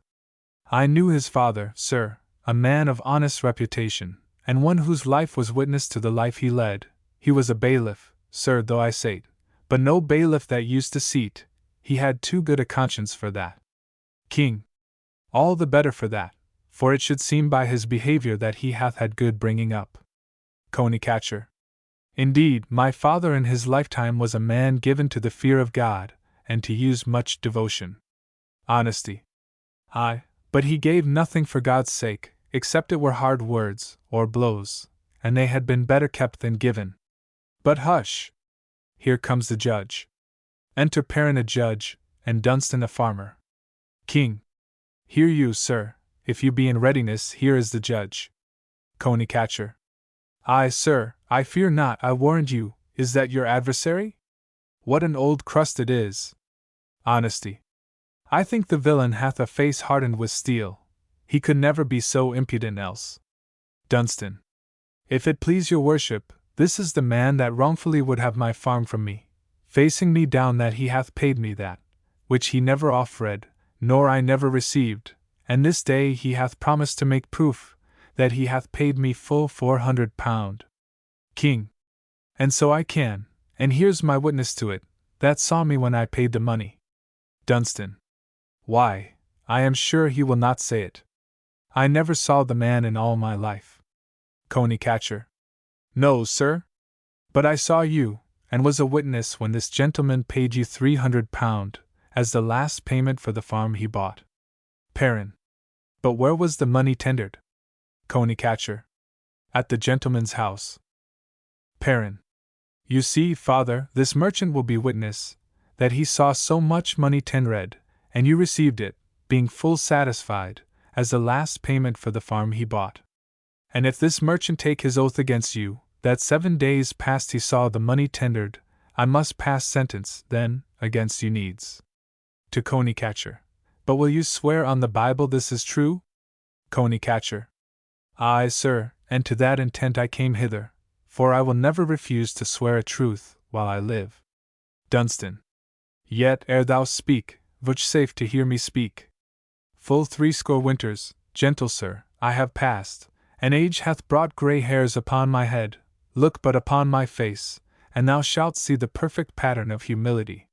I knew his father, sir, a man of honest reputation, and one whose life was witness to the life he led. He was a bailiff, sir, though I say it, but no bailiff that used deceit. He had too good a conscience for that. King. All the better for that, for it should seem by his behavior that he hath had good bringing up. Coney-catcher. Indeed, my father in his lifetime was a man given to the fear of God, and to use much devotion. Honesty. Aye, but he gave nothing for God's sake, except it were hard words, or blows, and they had been better kept than given. But hush! Here comes the judge. Enter Perrin a judge, and Dunstan a farmer. King. Hear you, sir, if you be in readiness, here is the judge. Coney-catcher. Aye, sir, I fear not, I warrant you. Is that your adversary? What an old crust it is. Honesty. I think the villain hath a face hardened with steel. He could never be so impudent else. Dunstan. If it please your worship, this is the man that wrongfully would have my farm from me. facing me down that he hath paid me that, which he never offred, nor I never received, and this day he hath promised to make proof, that he hath paid me full £400. King. And so I can, and here's my witness to it, that saw me when I paid the money. Dunstan. Why, I am sure he will not say it. I never saw the man in all my life. Coney Catcher. No, sir. But I saw you, and was a witness when this gentleman paid you £300, as the last payment for the farm he bought. Perrin. But where was the money tendered? Coney Catcher. At the gentleman's house. Perrin. You see, father, this merchant will be witness, that he saw so much money tendered, and you received it, being full satisfied, as the last payment for the farm he bought. And if this merchant take his oath against you, that 7 days past he saw the money tendered, I must pass sentence, then, against you needs. To Coney Catcher. But will you swear on the Bible this is true? Coney Catcher. Aye, sir, and to that intent I came hither, for I will never refuse to swear a truth, while I live. Dunstan. Yet, ere thou speak, vouchsafe to hear me speak. Full 60 winters, gentle sir, I have passed, and age hath brought grey hairs upon my head. Look but upon my face, and thou shalt see the perfect pattern of humility.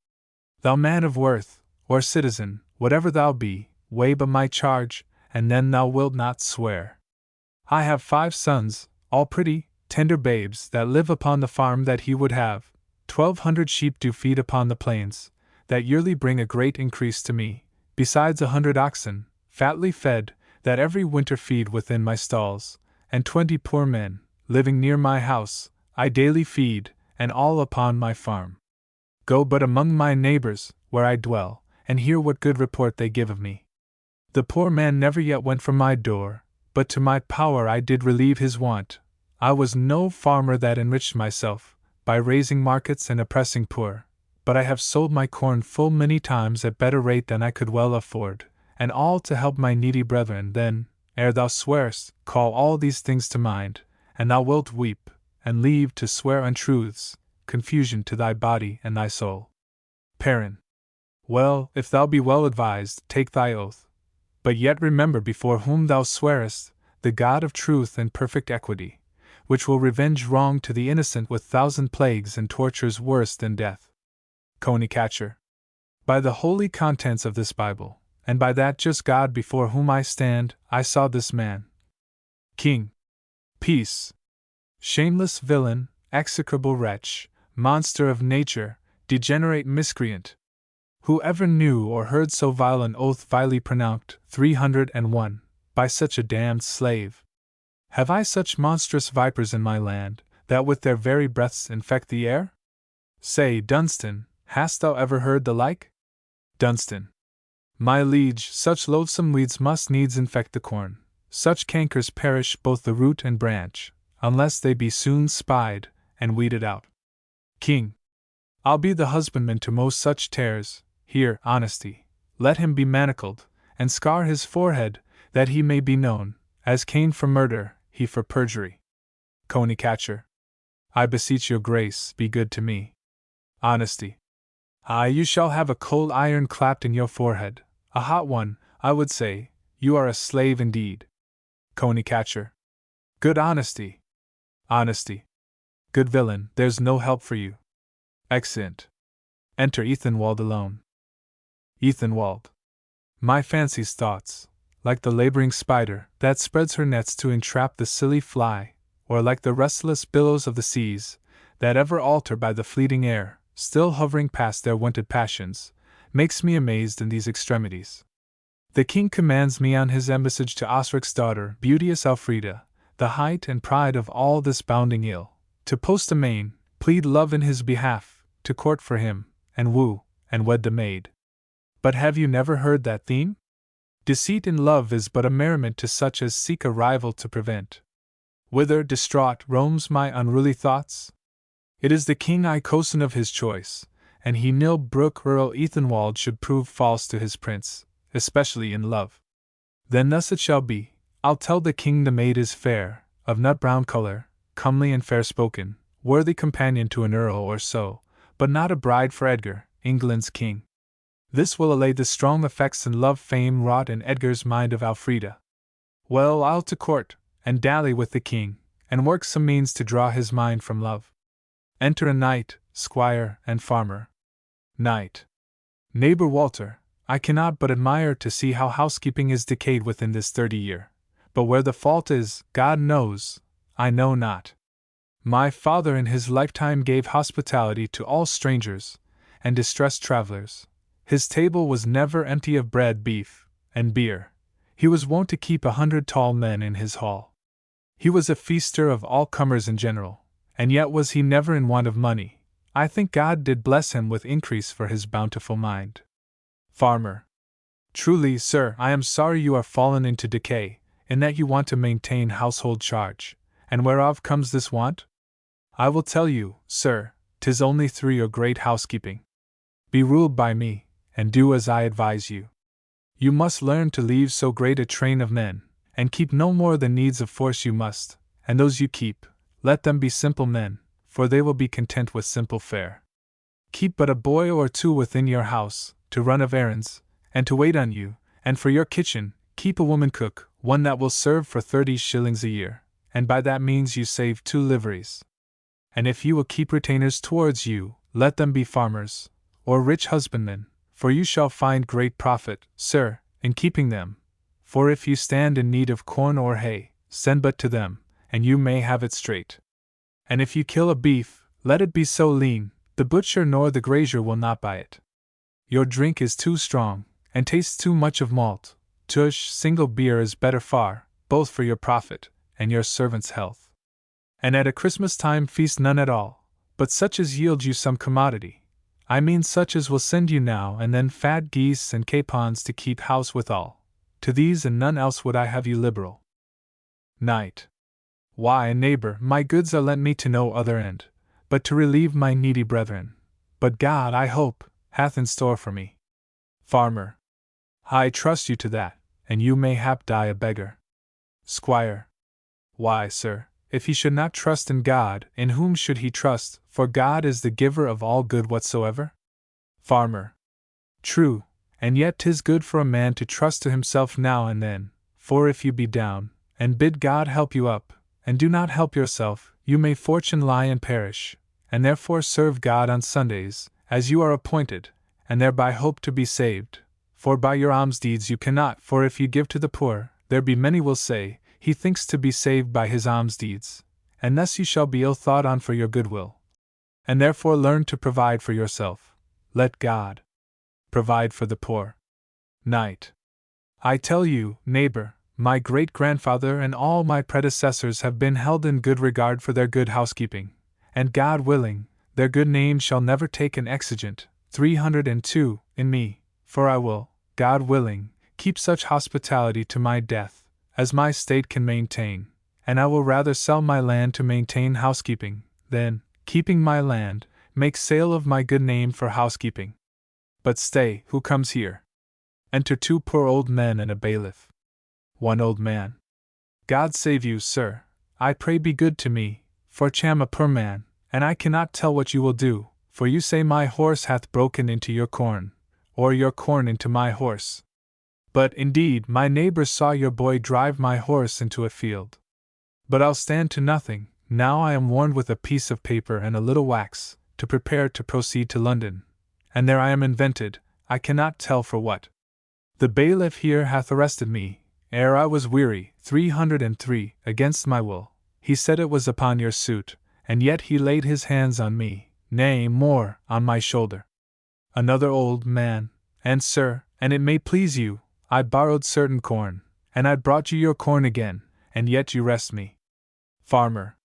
Thou man of worth, or citizen, whatever thou be, weigh but my charge, and then thou wilt not swear. I have 5 sons, all pretty, tender babes, that live upon the farm that he would have. 1200 sheep do feed upon the plains, that yearly bring a great increase to me, besides 100 oxen, fatly fed, that every winter feed within my stalls, and 20 poor men, living near my house, I daily feed, and all upon my farm. Go but among my neighbors, where I dwell, and hear what good report they give of me. The poor man never yet went from my door, but to my power I did relieve his want. I was no farmer that enriched myself, by raising markets and oppressing poor, but I have sold my corn full many times at better rate than I could well afford, and all to help my needy brethren. Then, ere thou swearest, call all these things to mind, and thou wilt weep, and leave to swear untruths, confusion to thy body and thy soul. Perrin. Well, if thou be well advised, take thy oath. But yet remember before whom thou swearest, the God of truth and perfect equity, which will revenge wrong to the innocent with 1,000 plagues and tortures worse than death. Coney Catcher. By the holy contents of this Bible, and by that just God before whom I stand, I saw this man. King. Peace. Shameless villain, execrable wretch, monster of nature, degenerate miscreant. Who ever knew or heard so vile an oath vilely pronounced? 301. By such a damned slave. Have I such monstrous vipers in my land, that with their very breaths infect the air? Say, Dunstan, hast thou ever heard the like? Dunstan. My liege, such loathsome weeds must needs infect the corn, such cankers perish both the root and branch, unless they be soon spied, and weeded out. King. I'll be the husbandman to most such tares. Here, honesty, let him be manacled, and scar his forehead, that he may be known, as Cain for murder, he for perjury. Coney Catcher. I beseech your grace, be good to me. Honesty. Aye, you shall have a cold iron clapped in your forehead, a hot one, I would say. You are a slave indeed. Coney Catcher. Good honesty. Honesty. Good villain, there's no help for you. Exeunt. Enter Ethanwald alone. Ethanwald. My fancy's thoughts, like the laboring spider that spreads her nets to entrap the silly fly, or like the restless billows of the seas, that ever alter by the fleeting air, still hovering past their wonted passions, makes me amazed in these extremities. The king commands me on his embassage to Osric's daughter, beauteous Elfrida, the height and pride of all this bounding ill, to post amain, plead love in his behalf, to court for him, and woo, and wed the maid. But have you never heard that theme? Deceit in love is but a merriment to such as seek a rival to prevent. Whither, distraught, roams my unruly thoughts? It is the king I cozen of his choice, and he nil brook Earl Ethanwald should prove false to his prince, especially in love. Then thus it shall be, I'll tell the king the maid is fair, of nut-brown color, comely and fair-spoken, worthy companion to an earl or so, but not a bride for Edgar, England's king. This will allay the strong effects and love fame wrought in Edgar's mind of Elfrida. Well, I'll to court, and dally with the king, and work some means to draw his mind from love. Enter a knight, squire, and farmer. Knight. Neighbor Walter, I cannot but admire to see how housekeeping is decayed within this 30 year. But where the fault is, God knows, I know not. My father in his lifetime gave hospitality to all strangers and distressed travelers. His table was never empty of bread, beef, and beer. He was wont to keep 100 tall men in his hall. He was a feaster of all comers in general, and yet was he never in want of money. I think God did bless him with increase for his bountiful mind. Farmer. Truly, sir, I am sorry you are fallen into decay, in that you want to maintain household charge. And whereof comes this want? I will tell you, sir, 'tis only through your great housekeeping. Be ruled by me, and do as I advise you. You must learn to leave so great a train of men, and keep no more than needs of force you must, and those you keep, let them be simple men, for they will be content with simple fare. Keep but a boy or two within your house, to run of errands, and to wait on you, and for your kitchen, keep a woman cook, one that will serve for 30 shillings a year, and by that means you save 2 liveries. And if you will keep retainers towards you, let them be farmers, or rich husbandmen, for you shall find great profit, sir, in keeping them. For if you stand in need of corn or hay, send but to them, and you may have it straight. And if you kill a beef, let it be so lean, the butcher nor the grazier will not buy it. Your drink is too strong, and tastes too much of malt. Tush, single beer is better far, both for your profit, and your servant's health. And at a Christmas time feast none at all, but such as yield you some commodity. I mean such as will send you now and then fat geese and capons to keep house withal. To these and none else would I have you liberal. Knight. Why, neighbor, my goods are lent me to no other end, but to relieve my needy brethren. But God, I hope, hath in store for me. Farmer. I trust you to that, and you mayhap die a beggar. Squire. Why, sir, if he should not trust in God, in whom should he trust, for God is the giver of all good whatsoever? Farmer. True, and yet 'tis good for a man to trust to himself now and then, for if you be down, and bid God help you up, and do not help yourself, you may fortune lie and perish, and therefore serve God on Sundays, as you are appointed, and thereby hope to be saved. For by your almsdeeds you cannot, for if you give to the poor, there be many will say, he thinks to be saved by his almsdeeds, and thus you shall be ill thought on for your goodwill. And therefore learn to provide for yourself. Let God provide for the poor. Knight. I tell you, neighbor, my great-grandfather and all my predecessors have been held in good regard for their good housekeeping, and God willing, their good name shall never take an exigent, 302, in me, for I will, God willing, keep such hospitality to my death, as my state can maintain, and I will rather sell my land to maintain housekeeping, than, keeping my land, make sale of my good name for housekeeping. But stay, who comes here? Enter 2 poor old men and a bailiff. One old man. God save you, sir, I pray be good to me, for cham a poor man, and I cannot tell what you will do, for you say my horse hath broken into your corn, or your corn into my horse. But, indeed, my neighbors saw your boy drive my horse into a field. But I'll stand to nothing, now I am warned with a piece of paper and a little wax, to prepare to proceed to London. And there I am invented, I cannot tell for what. The bailiff here hath arrested me, ere I was weary, 303, against my will. He said it was upon your suit, and yet he laid his hands on me, nay, more, on my shoulder. Another old man. And, sir, and it may please you, I borrowed certain corn, and I brought you your corn again, and yet you wrest me. Farmer.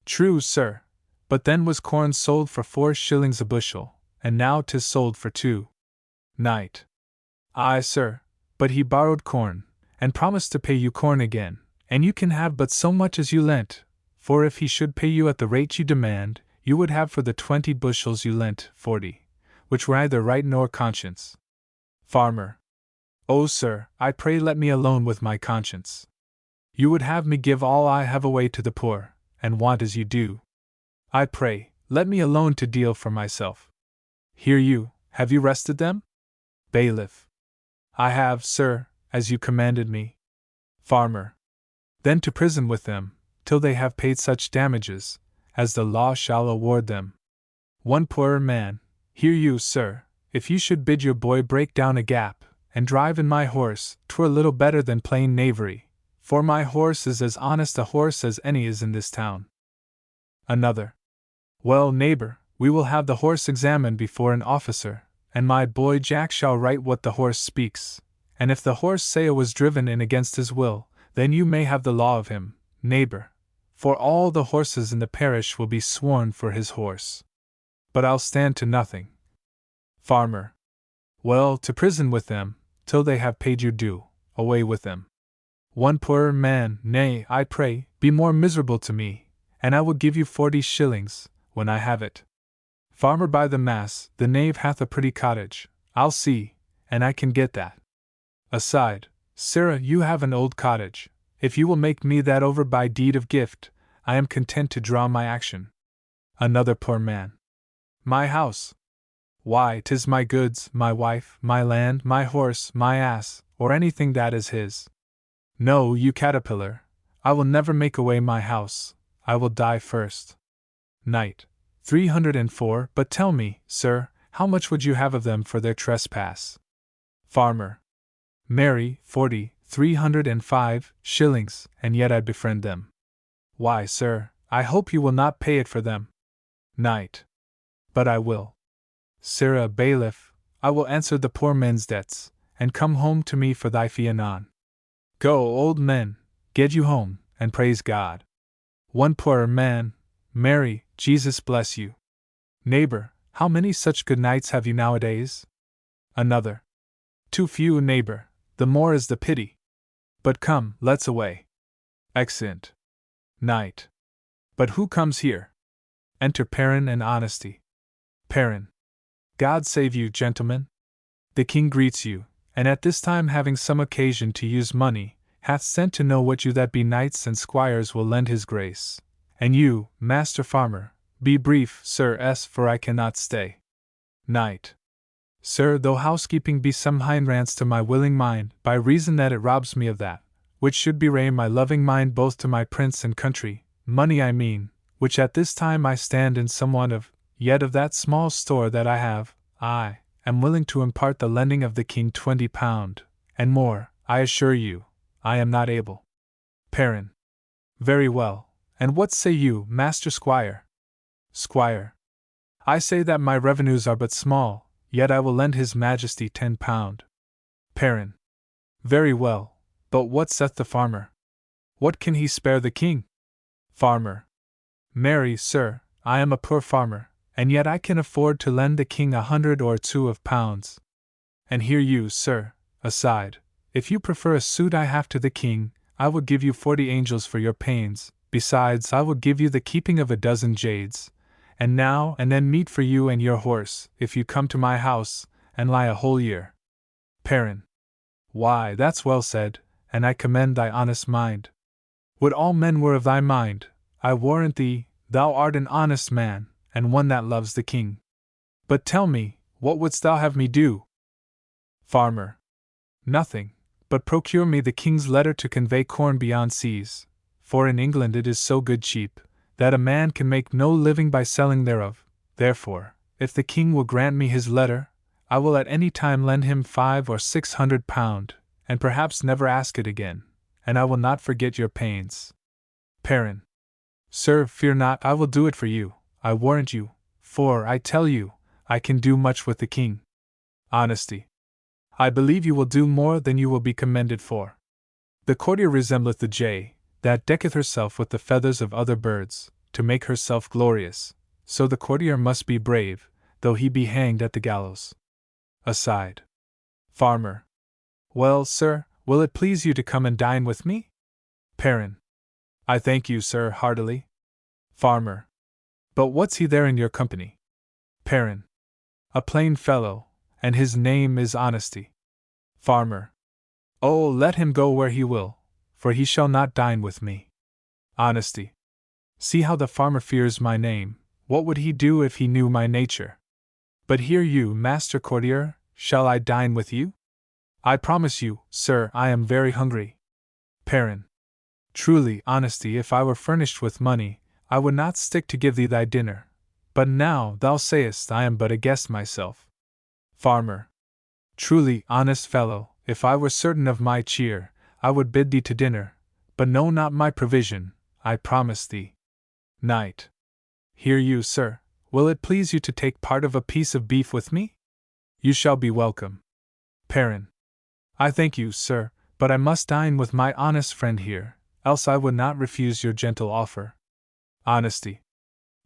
True, sir, but then was corn sold for 4 shillings a bushel, and now 'tis sold for 2. Knight. Aye, sir, but he borrowed corn, and promised to pay you corn again, and you can have but so much as you lent, for if he should pay you at the rate you demand, you would have for the 20 bushels you lent 40, which were neither right nor conscience. Farmer. Oh, sir, I pray let me alone with my conscience. You would have me give all I have away to the poor, and want as you do. I pray, Let me alone to deal for myself. Here you, have you rested them? Bailiff. I have, sir, as you commanded me. Farmer. Then to prison with them, till they have paid such damages, as the law shall award them. One poorer man. Hear you, sir, if you should bid your boy break down a gap, and drive in my horse, 'twere little better than plain knavery, for my horse is as honest a horse as any is in this town. Another. Well, neighbor, we will have the horse examined before an officer, and my boy Jack shall write what the horse speaks, and if the horse say it was driven in against his will, then you may have the law of him, neighbor, for all the horses in the parish will be sworn for his horse. But I'll stand to nothing. Farmer. Well, to prison with them, till they have paid your due, away with them. One poorer man. Nay, I pray, be more miserable to me, and I will give you 40 shillings, when I have it. Farmer, by the mass, the knave hath a pretty cottage, I'll see, and I can get that. Aside, sirrah, you have an old cottage, if you will make me that over by deed of gift, I am content to draw my action. Another poor man. My house. Why, 'tis my goods, my wife, my land, my horse, my ass, or anything that is his. No, you caterpillar, I will never make away my house, I will die first. Knight. 304. But tell me, sir, how much would you have of them for their trespass? Farmer. Marry, 40, 305 shillings, and yet I befriend them. Why, sir, I hope you will not pay it for them. Knight. But I will. Sirrah, bailiff, I will answer the poor men's debts, and come home to me for thy fee anon. Go, old men, get you home, and praise God. One poorer man. Mary, Jesus bless you. Neighbor, how many such good knights have you nowadays? Another. Too few, neighbor, the more is the pity. But come, let's away. Exeunt. Knight. But who comes here? Enter Perrin and Honesty. Perrin. God save you, gentlemen. The king greets you, and at this time having some occasion to use money, hath sent to know what you that be knights and squires will lend his grace. And you, master farmer, be brief, sir s, for I cannot stay. Knight. Sir, though housekeeping be some hindrance to my willing mind, by reason that it robs me of that, which should bewray my loving mind both to my prince and country, money I mean, which at this time I stand in somewhat of, yet of that small store that I have, I am willing to impart the lending of the king £20, and more, I assure you, I am not able. Perrin. Very well, and what say you, master squire? Squire. I say that my revenues are but small, yet I will lend his majesty £10. Perrin. Very well, but what saith the farmer? What can he spare the king? Farmer. Marry, sir, I am a poor farmer, and yet I can afford to lend the king 100 or 2 of pounds. And hear you, sir, aside, if you prefer a suit I have to the king, I will give you 40 angels for your pains, besides I will give you the keeping of a dozen jades, and now and then meat for you and your horse, if you come to my house, and lie a whole year. Perrin. Why, that's well said, and I commend thy honest mind. Would all men were of thy mind, I warrant thee, thou art an honest man, and one that loves the king. But tell me, what wouldst thou have me do? Farmer. Nothing, but procure me the king's letter to convey corn beyond seas, for in England it is so good cheap, that a man can make no living by selling thereof. Therefore, if the king will grant me his letter, I will at any time lend him 500 or 600 pound, and perhaps never ask it again, and I will not forget your pains. Perrin. Sir, fear not, I will do it for you, I warrant you, for, I tell you, I can do much with the king. Honesty. I believe you will do more than you will be commended for. The courtier resembleth the jay, that decketh herself with the feathers of other birds, to make herself glorious, so the courtier must be brave, though he be hanged at the gallows. Aside. Farmer. Well, sir, will it please you to come and dine with me? Perrin. I thank you, sir, heartily. Farmer. But what's he there in your company? Perrin. A plain fellow, and his name is Honesty. Farmer. Oh, let him go where he will, for he shall not dine with me. Honesty. See how the farmer fears my name. What would he do if he knew my nature? But here you, master courtier, shall I dine with you? I promise you, sir, I am very hungry. Perrin. Truly, honesty, if I were furnished with money, I would not stick to give thee thy dinner. But now thou sayest I am but a guest myself. Farmer. Truly, honest fellow, if I were certain of my cheer, I would bid thee to dinner, but know not my provision, I promise thee. Knight. Hear you, sir, will it please you to take part of a piece of beef with me? You shall be welcome. Perrin. I thank you, sir, but I must dine with my honest friend here, else I would not refuse your gentle offer. Honesty.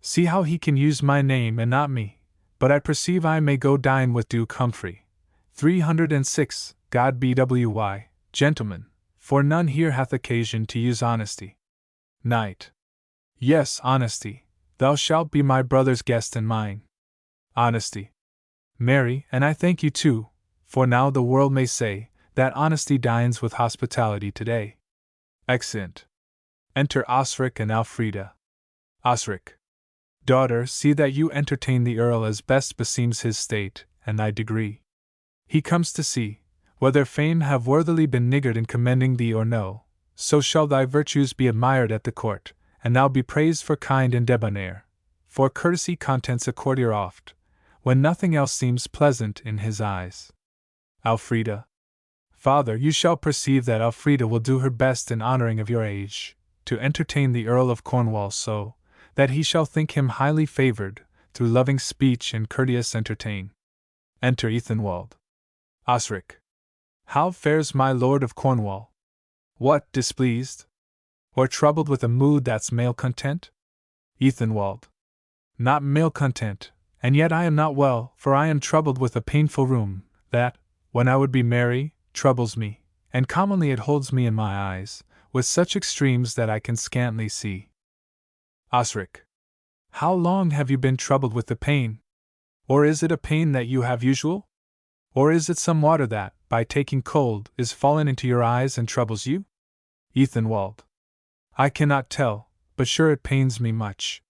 See how he can use my name and not me, but I perceive I may go dine with Duke Humphrey. 306, God BWY, gentlemen, for none here hath occasion to use honesty. Knight. Yes, honesty, thou shalt be my brother's guest and mine. Honesty. Marry, and I thank you too, for now the world may say that honesty dines with hospitality today. Exeunt. Enter Osric and Elfrida. Osric. Daughter, see that you entertain the Earl as best beseems his state and thy degree. He comes to see whether fame have worthily been niggard in commending thee or no, so shall thy virtues be admired at the court, and thou be praised for kind and debonair, for courtesy contents a courtier oft, when nothing else seems pleasant in his eyes. Elfrida. Father, you shall perceive that Elfrida will do her best in honoring of your age, to entertain the Earl of Cornwall so, that he shall think him highly favoured, through loving speech and courteous entertain. Enter Ethelwald. Osric. How fares my lord of Cornwall? What, displeased? Or troubled with a mood that's male-content? Ethelwald. Not male-content, and yet I am not well, for I am troubled with a painful rheum, that, when I would be merry, troubles me, and commonly it holds me in my eyes, with such extremes that I can scantly see. Osric. How long have you been troubled with the pain? Or is it a pain that you have usual? Or is it some water that, by taking cold, is fallen into your eyes and troubles you? Ethelwald. I cannot tell, but sure it pains me much.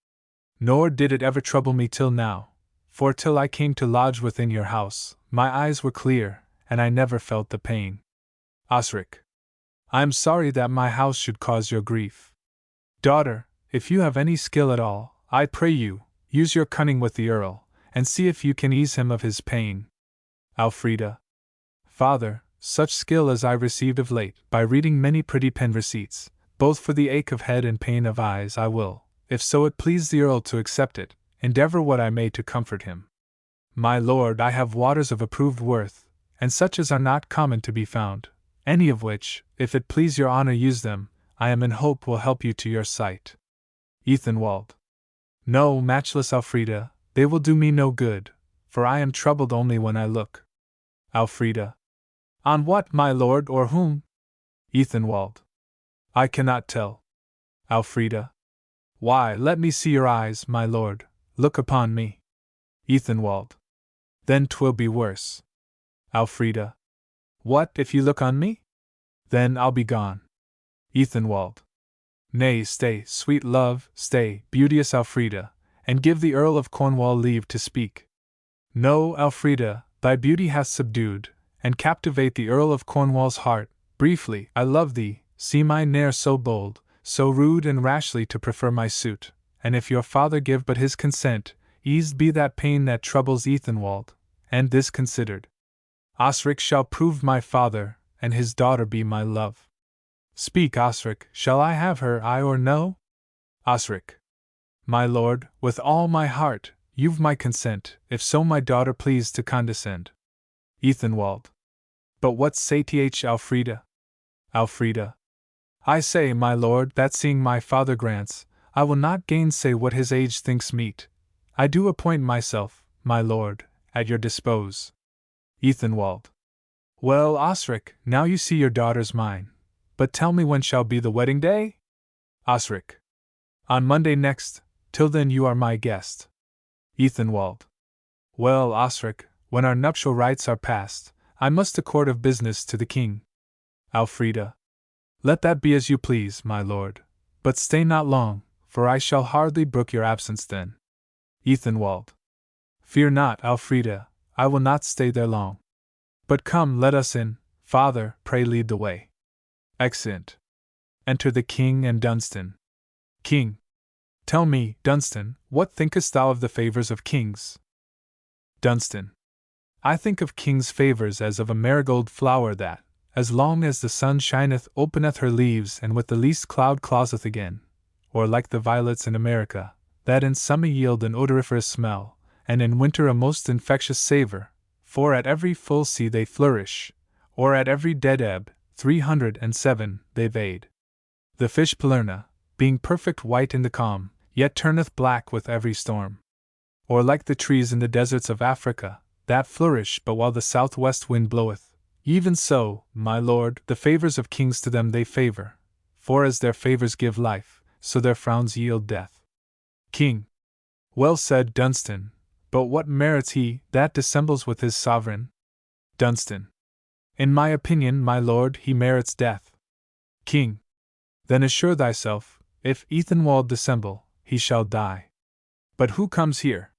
Nor did it ever trouble me till now, for till I came to lodge within your house, my eyes were clear, and I never felt the pain. Osric. I am sorry that my house should cause your grief. Daughter, if you have any skill at all, I pray you, use your cunning with the Earl, and see if you can ease him of his pain. Elfrida. Father, such skill as I received of late, by reading many pretty pen receipts, both for the ache of head and pain of eyes, I will, if so it please the Earl to accept it, endeavour what I may to comfort him. My lord, I have waters of approved worth, and such as are not common to be found, any of which, if it please your honour use them, I am in hope will help you to your sight. Ethelwald. No, matchless Elfrida, they will do me no good, for I am troubled only when I look. Elfrida. On what, my lord, or whom? Ethelwald. I cannot tell. Elfrida. Why, let me see your eyes, my lord, look upon me. Ethelwald. Then 'twill be worse. Elfrida. What, if you look on me? Then I'll be gone. Ethelwald. Nay, stay, sweet love, stay, beauteous Elfrida, and give the Earl of Cornwall leave to speak. No, Elfrida, thy beauty hath subdued, and captivate the Earl of Cornwall's heart. Briefly, I love thee, see mine ne'er so bold, so rude and rashly to prefer my suit, and if your father give but his consent, eased be that pain that troubles Ethelwald, and this considered. Osric shall prove my father, and his daughter be my love. Speak, Osric, shall I have her, aye or no? Osric. My lord, with all my heart, you've my consent, if so my daughter please to condescend. Ethelwald. But what say'th Elfrida? Elfrida. I say, my lord, that seeing my father grants, I will not gainsay what his age thinks meet. I do appoint myself, my lord, at your dispose. Ethelwald. Well, Osric, now you see your daughter's mine. But tell me when shall be the wedding day? Osric. On Monday next, till then you are my guest. Ethelwald. Well, Osric, when our nuptial rites are past, I must accord of business to the king. Elfrida. Let that be as you please, my lord, but stay not long, for I shall hardly brook your absence then. Ethanwald. Fear not, Elfrida, I will not stay there long. But come, let us in. Father, pray lead the way. Exeunt. Enter the King and Dunstan. King. Tell me, Dunstan, what thinkest thou of the favours of kings? Dunstan. I think of kings' favours as of a marigold flower that, as long as the sun shineth, openeth her leaves, and with the least cloud closeth again, or like the violets in America, that in summer yield an odoriferous smell, and in winter a most infectious savour, for at every full sea they flourish, or at every dead ebb, 307, they vade. The fish Palerna, being perfect white in the calm, yet turneth black with every storm. Or like the trees in the deserts of Africa, that flourish but while the southwest wind bloweth, even so, my lord, the favours of kings to them they favour, for as their favours give life, so their frowns yield death. King. Well said, Dunstan, but what merits he that dissembles with his sovereign? Dunstan. In my opinion, my lord, he merits death. King. Then assure thyself, if Ethanwald dissemble, he shall die. But who comes here?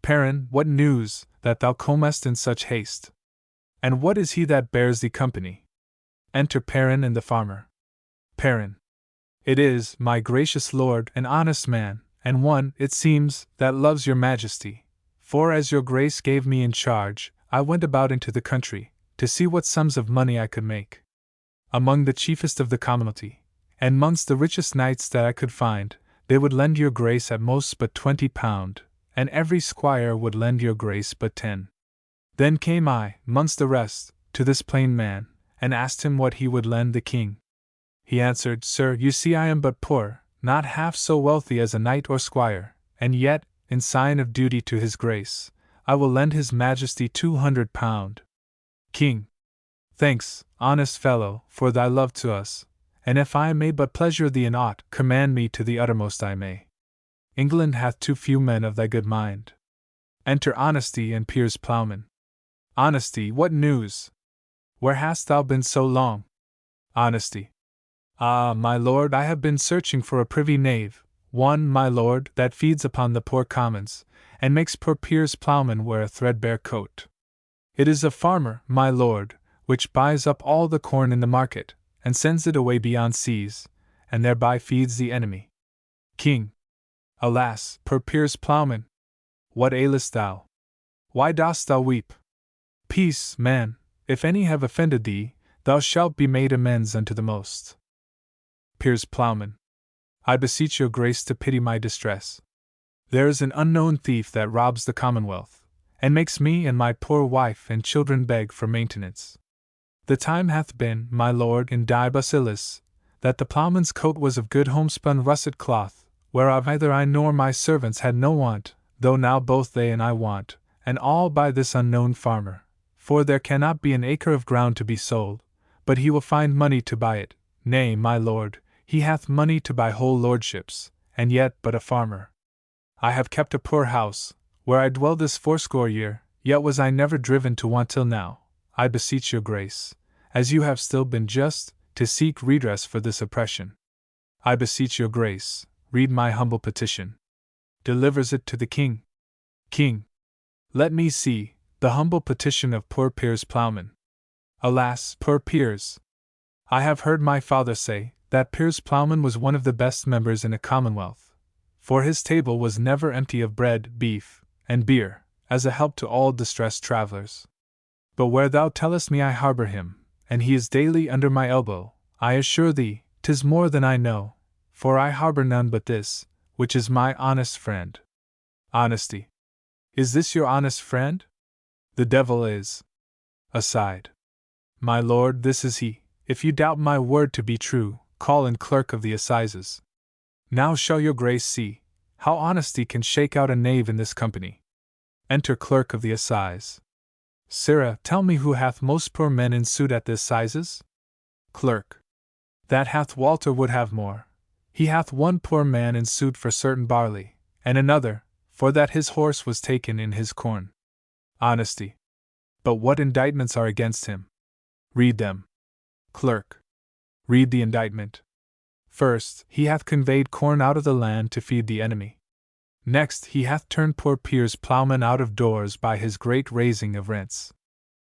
Perrin, what news, that thou comest in such haste? And what is he that bears thee company? Enter Perrin and the farmer. Perrin. It is, my gracious lord, an honest man, and one, it seems, that loves your majesty. For as your grace gave me in charge, I went about into the country, to see what sums of money I could make. Among the chiefest of the commonalty, and mongst the richest knights that I could find, they would lend your grace at most but £20, and every squire would lend your grace but 10. Then came I, mongst the rest, to this plain man, and asked him what he would lend the king. He answered, Sir, you see I am but poor, not half so wealthy as a knight or squire, and yet, in sign of duty to his grace, I will lend his majesty £200. King. Thanks, honest fellow, for thy love to us, and if I may but pleasure thee in aught, command me to the uttermost I may. England hath too few men of thy good mind. Enter Honesty and Piers Plowman. Honesty, what news? Where hast thou been so long? Honesty. Ah, my lord, I have been searching for a privy knave, one, my lord, that feeds upon the poor commons, and makes poor Piers Plowman wear a threadbare coat. It is a farmer, my lord, which buys up all the corn in the market, and sends it away beyond seas, and thereby feeds the enemy. King. Alas, poor Piers Plowman! What ailest thou? Why dost thou weep? Peace, man, if any have offended thee, thou shalt be made amends unto the most. Piers Plowman. I beseech your grace to pity my distress. There is an unknown thief that robs the commonwealth, and makes me and my poor wife and children beg for maintenance. The time hath been, my lord, in die bacillus, that the plowman's coat was of good homespun russet cloth, whereof either I nor my servants had no want, though now both they and I want, and all by this unknown farmer. For there cannot be an acre of ground to be sold, but he will find money to buy it. Nay, my lord, he hath money to buy whole lordships, and yet but a farmer. I have kept a poor house, where I dwell this 80 year, yet was I never driven to want till now. I beseech your grace, as you have still been just, to seek redress for this oppression. I beseech your grace, read my humble petition. Delivers it to the king. King. Let me see, the humble petition of poor Piers Plowman. Alas, poor Piers! I have heard my father say, that Piers Plowman was one of the best members in a commonwealth, for his table was never empty of bread, beef, and beer, as a help to all distressed travellers. But where thou tellest me I harbour him, and he is daily under my elbow, I assure thee, 'tis more than I know, for I harbour none but this, which is my honest friend. Honesty. Is this your honest friend? The devil is. Aside. My lord, this is he. If you doubt my word to be true, call in clerk of the assizes. Now shall your grace see how honesty can shake out a knave in this company. Enter clerk of the assize. Sirrah, tell me who hath most poor men in suit at the assizes? Clerk. That hath Walter would have more. He hath one poor man in suit for certain barley, and another, for that his horse was taken in his corn. Honesty. But what indictments are against him? Read them. Clerk. Read the indictment. First, he hath conveyed corn out of the land to feed the enemy. Next, he hath turned poor Piers Plowman out of doors by his great raising of rents.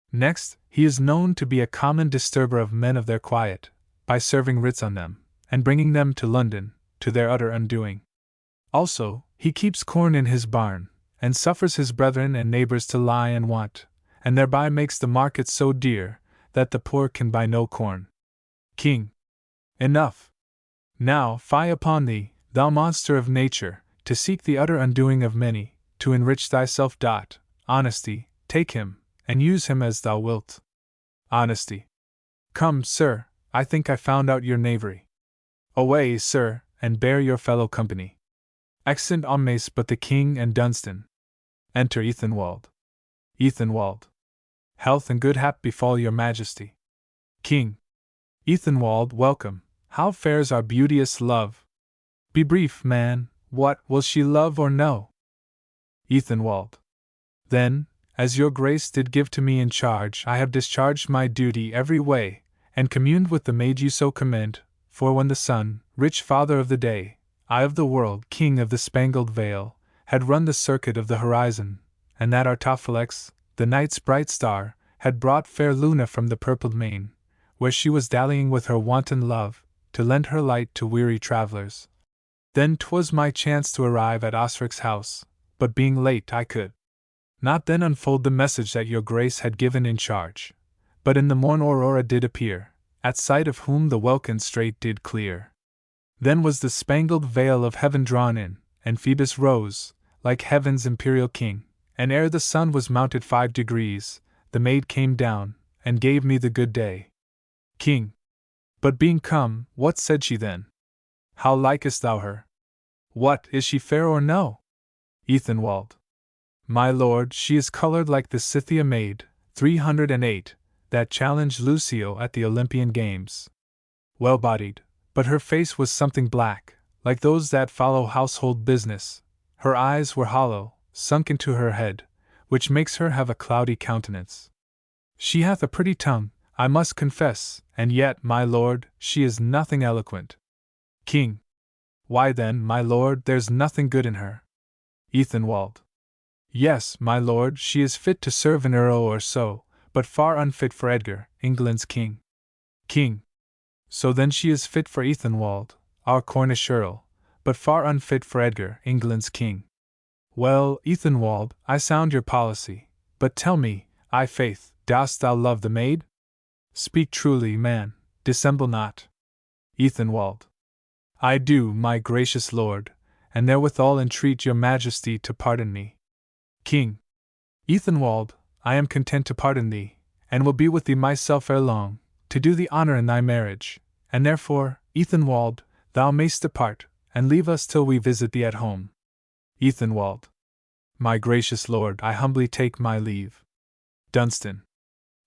Next, he is known to be a common disturber of men of their quiet, by serving writs on them, and bringing them to London, to their utter undoing. Also, he keeps corn in his barn, and suffers his brethren and neighbors to lie and want, and thereby makes the market so dear, that the poor can buy no corn. King. Enough. Now, fie upon thee, thou monster of nature, to seek the utter undoing of many, to enrich thyself. Honesty, take him, and use him as thou wilt. Honesty. Come, sir, I think I found out your knavery. Away, sir, and bear your fellow company. Exeunt omnes but the king and Dunstan. Enter Ethelwald. Ethelwald. Health and good hap befall your majesty. King. Ethelwald, welcome. How fares our beauteous love? Be brief, man. What, will she love or no? Ethelwald. Then, as your grace did give to me in charge, I have discharged my duty every way, and communed with the maid you so commend, for when the sun, rich father of the day, eye of the world, king of the spangled veil, had run the circuit of the horizon, and that Artophylex, the night's bright star, had brought fair Luna from the purpled main, where she was dallying with her wanton love, to lend her light to weary travellers. Then 'twas my chance to arrive at Osric's house, but being late I could not then unfold the message that your grace had given in charge, but in the morn Aurora did appear, at sight of whom the welkin straight did clear. Then was the spangled veil of heaven drawn in, and Phoebus rose, like heaven's imperial king, and ere the sun was mounted 5 degrees, the maid came down, and gave me the good day. King. But being come, what said she then? How likest thou her? What, is she fair or no? Ethelwald. My lord, she is colored like the Scythia maid, 308, that challenged Lucio at the Olympian games. Well-bodied, but her face was something black, like those that follow household business. Her eyes were hollow, sunk into her head, which makes her have a cloudy countenance. She hath a pretty tongue, I must confess, and yet, my lord, she is nothing eloquent. King. Why then, my lord, there's nothing good in her. Ethelwald. Yes, my lord, she is fit to serve an earl or so, but far unfit for Edgar, England's king. King. So then she is fit for Ethelwald, our Cornish earl, but far unfit for Edgar, England's king. Well, Ethelwald, I sound your policy, but tell me, faith, dost thou love the maid? Speak truly, man, dissemble not. Ethelwald. I do, my gracious lord, and therewithal entreat your majesty to pardon me. King. Ethelwald, I am content to pardon thee, and will be with thee myself ere long, to do thee honor in thy marriage, and therefore, Ethelwald, thou mayst depart, and leave us till we visit thee at home. Ethelwald. My gracious lord, I humbly take my leave. Dunstan.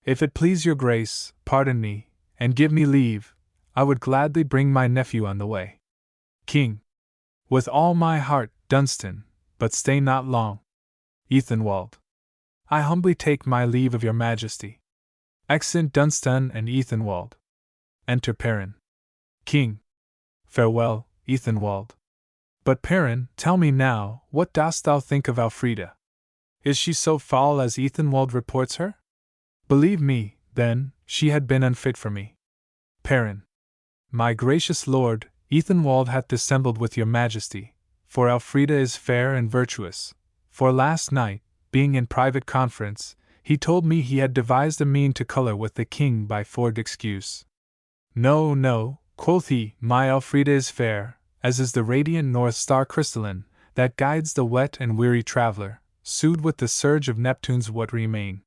If it please your grace, pardon me, and give me leave, I would gladly bring my nephew on the way. King. With all my heart, Dunstan, but stay not long. Ethelwald. I humbly take my leave of your majesty. Exeunt Dunstan and Ethelwald. Enter Perrin. King. Farewell, Ethelwald. But Perrin, tell me now, what dost thou think of Elfrida? Is she so foul as Ethelwald reports her? Believe me, then, she had been unfit for me. Perrin. My gracious lord, Ethelwald hath dissembled with your majesty, for Elfrida is fair and virtuous. For last night, being in private conference, he told me he had devised a mean to colour with the king by forged excuse. No, no, quoth he, my Elfrida is fair, as is the radiant north star crystalline, that guides the wet and weary traveller, sued with the surge of Neptune's what remain.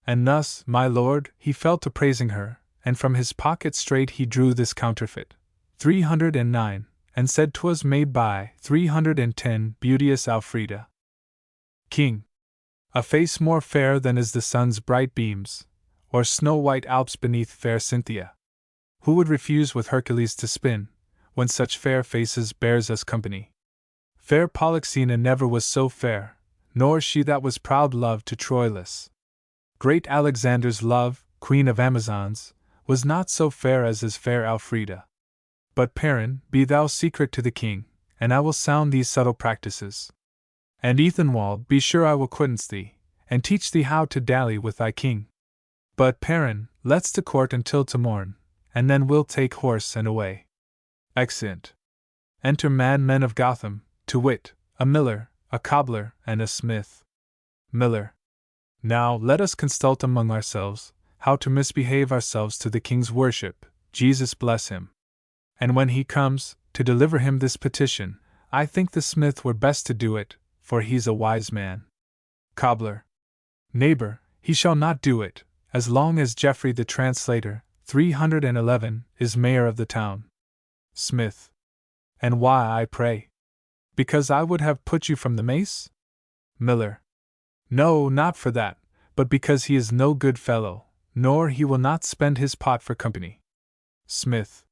And thus, my lord, he fell to praising her, and from his pocket straight he drew this counterfeit, 309, and said 'twas made by 310 beauteous Elfrida. King. A face more fair than is the sun's bright beams, or snow-white Alps beneath fair Cynthia. Who would refuse with Hercules to spin, when such fair faces bears us company? Fair Polyxena never was so fair, nor she that was proud love to Troilus. Great Alexander's love, queen of Amazons, was not so fair as is fair Elfrida. But Perrin, be thou secret to the king, and I will sound these subtle practices. And Ethanwald, be sure I will quittance thee, and teach thee how to dally with thy king. But, Perrin, let's to court until to morn, and then we'll take horse and away. Exeunt. Enter mad men of Gotham, to wit, a miller, a cobbler, and a smith. Miller. Now let us consult among ourselves, how to misbehave ourselves to the king's worship, Jesus bless him. And when he comes, to deliver him this petition, I think the smith were best to do it, for he's a wise man. Cobbler. Neighbor, he shall not do it, as long as Geoffrey the translator, 311, is mayor of the town. Smith. And why, I pray? Because I would have put you from the mace? Miller. No, not for that, but because he is no good fellow, nor he will not spend his pot for company. Smith.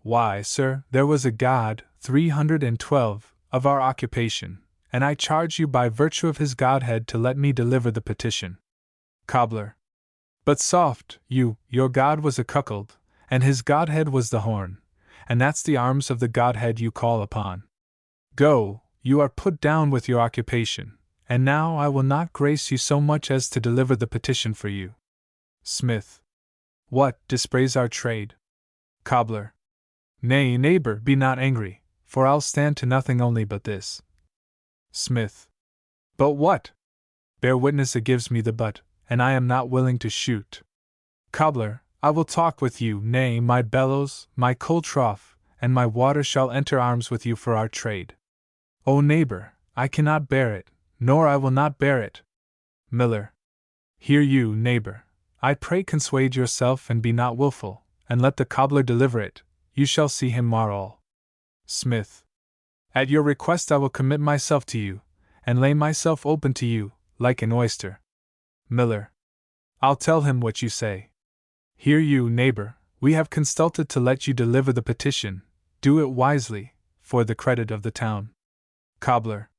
Why, sir, there was a god, 312, of our occupation, and I charge you by virtue of his godhead to let me deliver the petition. Cobbler. But soft, your god was a cuckold, and his godhead was the horn, and that's the arms of the godhead you call upon. Go, you are put down with your occupation, and now I will not grace you so much as to deliver the petition for you. Smith. What, dispraise our trade? Cobbler. Nay, neighbor, be not angry, for I'll stand to nothing only but this. Smith. But what? Bear witness it gives me the butt, and I am not willing to shoot. Cobbler, I will talk with you, nay, my bellows, my coal trough, and my water shall enter arms with you for our trade. O neighbor, I cannot bear it, nor I will not bear it. Miller. Hear you, neighbor, I pray consuade yourself and be not wilful, and let the cobbler deliver it, you shall see him morrow. Smith. At your request I will commit myself to you, and lay myself open to you, like an oyster. Miller. I'll tell him what you say. Hear you, neighbor, we have consulted to let you deliver the petition, do it wisely, for the credit of the town. Cobbler.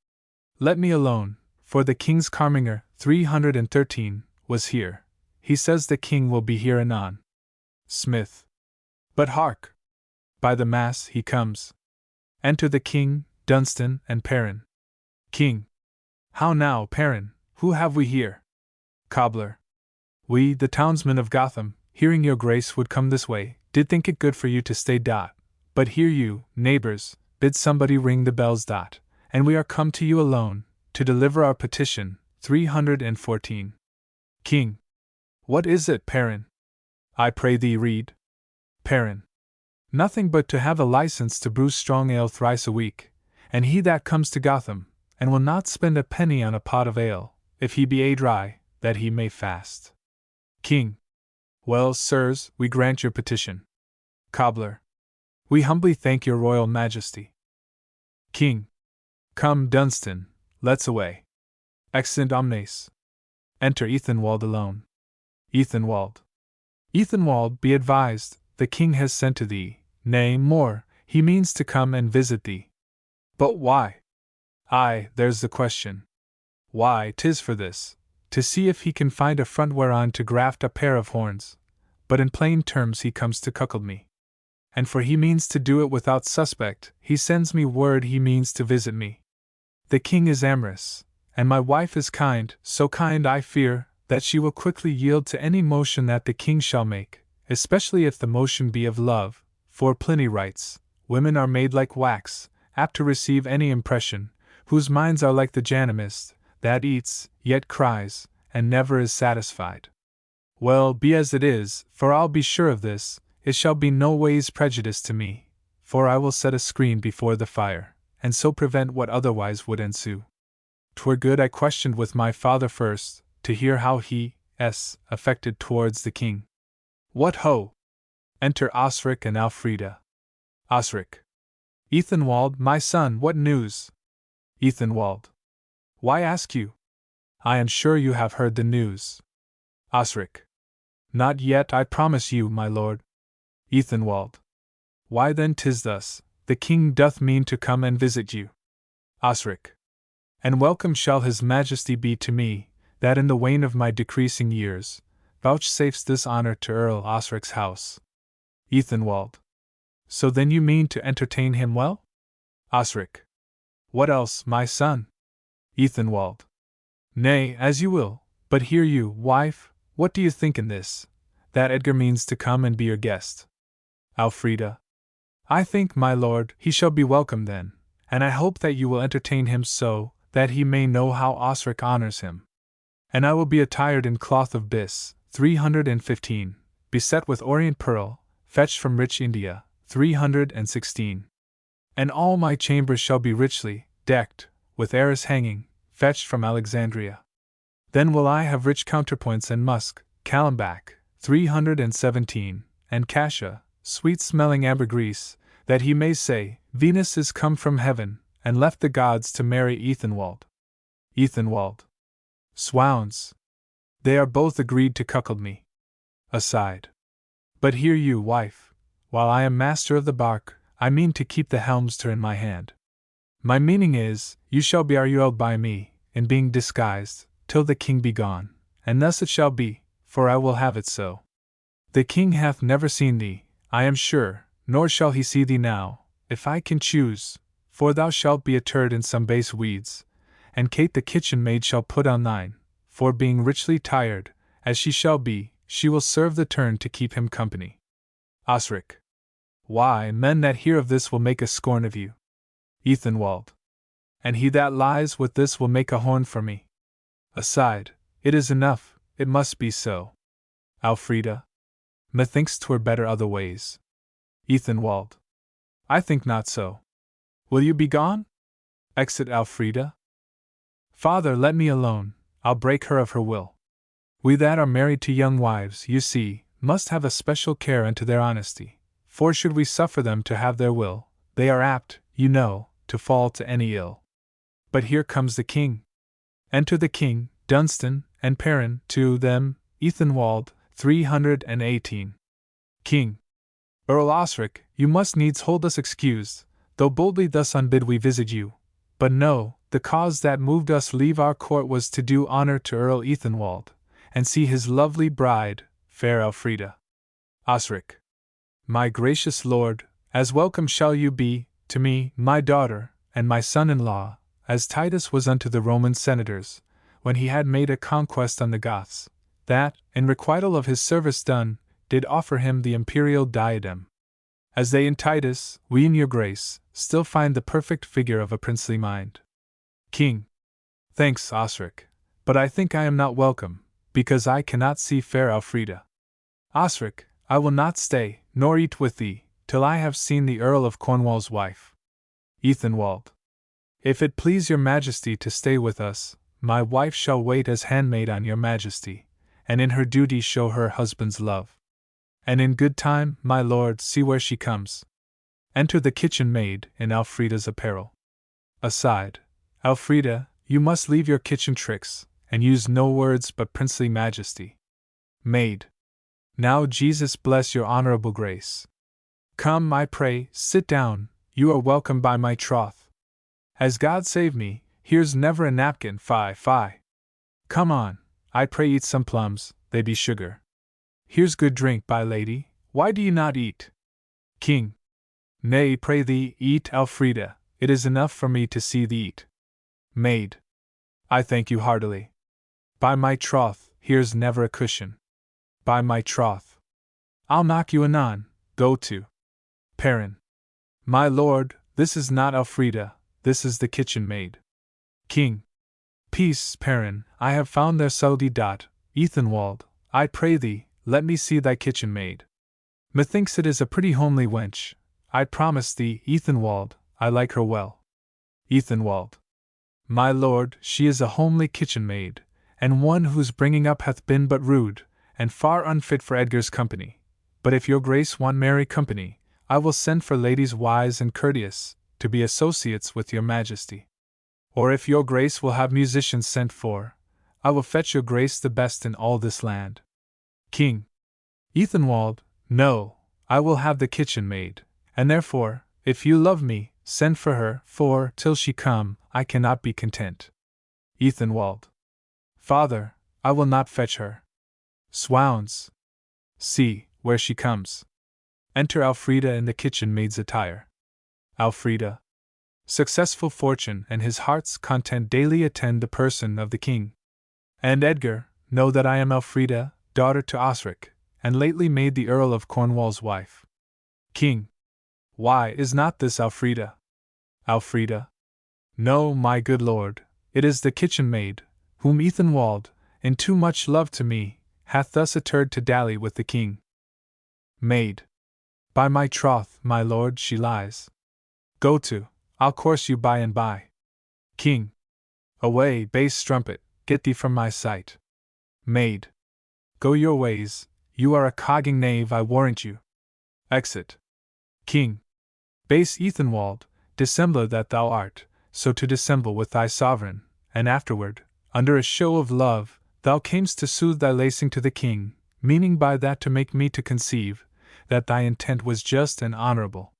Let me alone, for the king's Carminger, 313, was here. He says the king will be here anon. Smith. But hark! By the mass he comes. Enter the king, Dunstan, and Perrin. King. How now, Perrin, who have we here? Cobbler. We, the townsmen of Gotham, hearing your grace would come this way, did think it good for you to stay. But hear you, neighbors, bid somebody ring the bells. And we are come to you alone, to deliver our petition, 314. King. What is it, Perrin? I pray thee read. Perrin. Nothing but to have a license to brew strong ale thrice a week, and he that comes to Gotham, and will not spend a penny on a pot of ale, if he be dry, that he may fast. King. Well, sirs, we grant your petition. Cobbler. We humbly thank your royal majesty. King. Come, Dunstan, let's away. Exeunt omnes. Enter Ethanwald alone. Ethanwald. Ethanwald, be advised, the king has sent to thee, nay, more, he means to come and visit thee. But why? Aye, there's the question. Why, 'tis for this, to see if he can find a front whereon to graft a pair of horns, but in plain terms he comes to cuckold me. And for he means to do it without suspect, he sends me word he means to visit me. The king is amorous, and my wife is kind, so kind I fear, that she will quickly yield to any motion that the king shall make, especially if the motion be of love, for Pliny writes, women are made like wax, apt to receive any impression, whose minds are like the Janimist, that eats, yet cries, and never is satisfied. Well, be as it is, for I'll be sure of this, it shall be no ways prejudice to me, for I will set a screen before the fire, and so prevent what otherwise would ensue. 'Twere good I questioned with my father first, to hear how he affected towards the king. What ho! Enter Osric and Elfrida. Osric. Ethanwald, my son, what news? Ethanwald. Why ask you? I am sure you have heard the news. Osric. Not yet, I promise you, my lord. Ethanwald. Why then 'tis thus, the king doth mean to come and visit you. Osric. And welcome shall his majesty be to me, that in the wane of my decreasing years, vouchsafes this honor to Earl Osric's house. Ethanwald. So then you mean to entertain him well? Osric. What else, my son? Ethelwald. Nay, as you will, but hear you, wife, what do you think in this? That Edgar means to come and be your guest. Elfrida. I think, my lord, he shall be welcome then, and I hope that you will entertain him so, that he may know how Osric honors him. And I will be attired in cloth of Bis, 315, beset with orient pearl, fetched from rich India, 316. And all my chambers shall be richly decked, with arras hanging, fetched from Alexandria. Then will I have rich counterpoints and musk, calambac, 317, and cassia, sweet-smelling ambergris, that he may say, Venus is come from heaven, and left the gods to marry Ethelwald. Ethelwald. Swounds. They are both agreed to cuckold me. Aside. But hear you, wife, while I am master of the bark, I mean to keep the helmster in my hand. My meaning is, you shall be argued by me, in being disguised, till the king be gone, and thus it shall be, for I will have it so. The king hath never seen thee, I am sure, nor shall he see thee now, if I can choose, for thou shalt be attired in some base weeds, and Kate the kitchen maid shall put on thine, for being richly tired, as she shall be, she will serve the turn to keep him company. Osric. Why, men that hear of this will make a scorn of you. Ethelwald. And he that lies with this will make a horn for me. Aside. It is enough, it must be so. Elfrida. Methinks 'twere better other ways. Ethelwald. I think not so. Will you be gone? Exit Elfrida. Father, let me alone, I'll break her of her will. We that are married to young wives, you see, must have a special care unto their honesty, for should we suffer them to have their will, they are apt, you know, to fall to any ill. But here comes the king. Enter the king, Dunstan, and Perrin, to them, Ethelwald, 318. King. Earl Osric, you must needs hold us excused, though boldly thus unbid we visit you. But no, the cause that moved us leave our court was to do honor to Earl Ethelwald, and see his lovely bride, fair Elfrida. Osric. My gracious lord, as welcome shall you be, to me, my daughter, and my son-in-law, as Titus was unto the Roman senators, when he had made a conquest on the Goths, that, in requital of his service done, did offer him the imperial diadem. As they in Titus, we in your grace, still find the perfect figure of a princely mind. King. Thanks, Osric, but I think I am not welcome, because I cannot see fair Elfrida. Osric, I will not stay, nor eat with thee, till I have seen the Earl of Cornwall's wife. Ethelwald. If it please your majesty to stay with us, my wife shall wait as handmaid on your majesty, and in her duty show her husband's love. And in good time, my lord, see where she comes. Enter the kitchen maid, in Elfrida's apparel. Aside. Elfrida, you must leave your kitchen tricks, and use no words but princely majesty. Maid. Now Jesus bless your honorable grace. Come, I pray, sit down, you are welcome by my troth. As God save me, here's never a napkin, fie. Come on, I pray eat some plums, they be sugar. Here's good drink, by lady, why do you not eat? King. Nay, pray thee, eat, Elfrida, it is enough for me to see thee eat. Maid. I thank you heartily. By my troth, here's never a cushion. By my troth. I'll knock you anon, go to. Perrin. My lord, this is not Elfrida, this is the kitchen maid. King. Peace, Perrin, I have found their subtlety. Ethelwald, I pray thee, let me see thy kitchen maid. Methinks it is a pretty homely wench, I promise thee, Ethelwald, I like her well. Ethelwald. My lord, she is a homely kitchen maid, and one whose bringing up hath been but rude, and far unfit for Edgar's company. But if your grace want merry company, I will send for ladies wise and courteous, to be associates with your majesty. Or if your grace will have musicians sent for, I will fetch your grace the best in all this land. King. Ethelwald, no, I will have the kitchen maid, and therefore, if you love me, send for her, for, till she come, I cannot be content. Ethelwald. Father, I will not fetch her. Swounds. See, where she comes. Enter Elfrida in the kitchen maid's attire. Elfrida. Successful fortune and his heart's content daily attend the person of the king. And Edgar, know that I am Elfrida, daughter to Osric, and lately made the Earl of Cornwall's wife. King. Why, is not this Elfrida? Elfrida? No, my good lord, it is the kitchen maid, whom Ethelwald, in too much love to me, hath thus uttered to dally with the king. Maid. By my troth, my lord, she lies. Go to, I'll course you by and by. King. Away, base strumpet, get thee from my sight. Maid. Go your ways, you are a cogging knave, I warrant you. Exit. King. Base Ethelwald, dissembler that thou art, so to dissemble with thy sovereign, and afterward, under a show of love, thou camest to soothe thy lacing to the king, meaning by that to make me to conceive, that thy intent was just and honorable.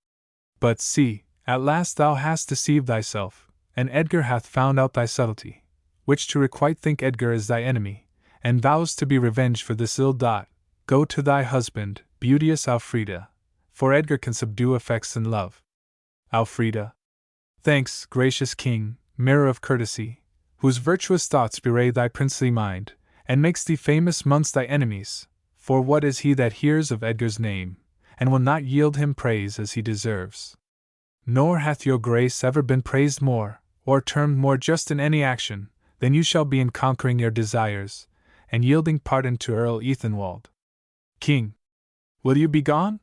But see, at last thou hast deceived thyself, and Edgar hath found out thy subtlety, which to requite think Edgar is thy enemy, and vows to be revenged for this ill dot. Go to thy husband, beauteous Elfrida, for Edgar can subdue affects and love. Elfrida. Thanks, gracious king, mirror of courtesy, whose virtuous thoughts bewray thy princely mind, and makes thee famous mongst thy enemies, for what is he that hears of Edgar's name, and will not yield him praise as he deserves? Nor hath your grace ever been praised more, or termed more just in any action, than you shall be in conquering your desires, and yielding pardon to Earl Ethelwald. King. Will you be gone?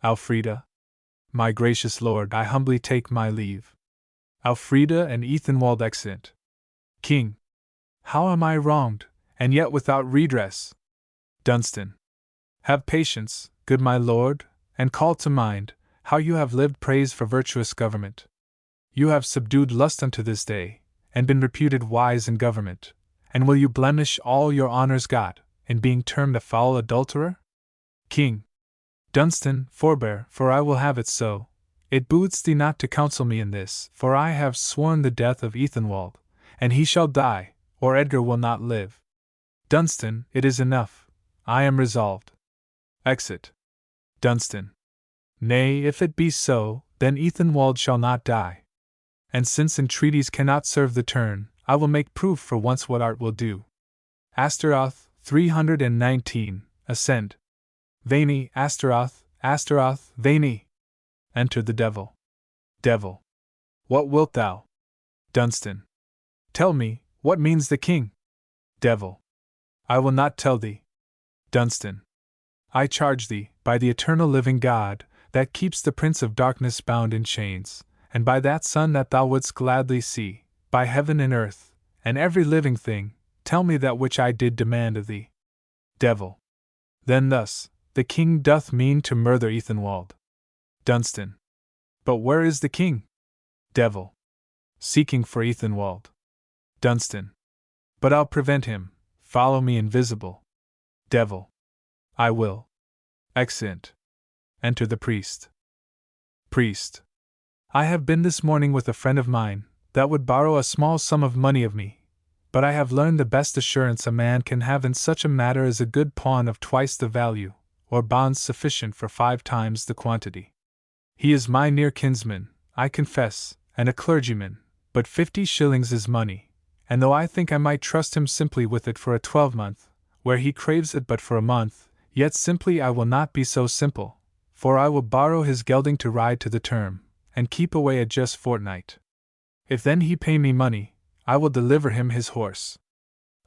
Elfrida. My gracious lord, I humbly take my leave. Elfrida and Ethelwald exit. King. How am I wronged, and yet without redress? Dunstan. Have patience, good my lord, and call to mind how you have lived praised for virtuous government. You have subdued lust unto this day, and been reputed wise in government, and will you blemish all your honours got, in being termed a foul adulterer? King. Dunstan, forbear, for I will have it so. It boots thee not to counsel me in this, for I have sworn the death of Ethelwald, and he shall die, or Edgar will not live. Dunstan, it is enough. I am resolved. Exit. Dunstan. Nay, if it be so, then Ethelwald shall not die. And since entreaties cannot serve the turn, I will make proof for once what art will do. Astaroth, 319, ascend. Veni, Astaroth, Astaroth, Veni. Enter the devil. Devil. What wilt thou? Dunstan. Tell me, what means the king? Devil. I will not tell thee. Dunstan. I charge thee, by the eternal living God, that keeps the prince of darkness bound in chains, and by that sun that thou wouldst gladly see, by heaven and earth, and every living thing, tell me that which I did demand of thee. Devil. Then thus, the king doth mean to murder Ethelwald. Dunstan. But where is the king? Devil. Seeking for Ethelwald. Dunstan. But I'll prevent him. Follow me invisible. Devil. I will. Exeunt. Enter the priest. Priest. I have been this morning with a friend of mine, that would borrow a small sum of money of me, but I have learned the best assurance a man can have in such a matter is a good pawn of twice the value, or bonds sufficient for 5 times the quantity. He is my near kinsman, I confess, and a clergyman, but 50 shillings is money, and though I think I might trust him simply with it for a 12-month, where he craves it but for a month, yet simply I will not be so simple, for I will borrow his gelding to ride to the term, and keep away a just fortnight. If then he pay me money, I will deliver him his horse.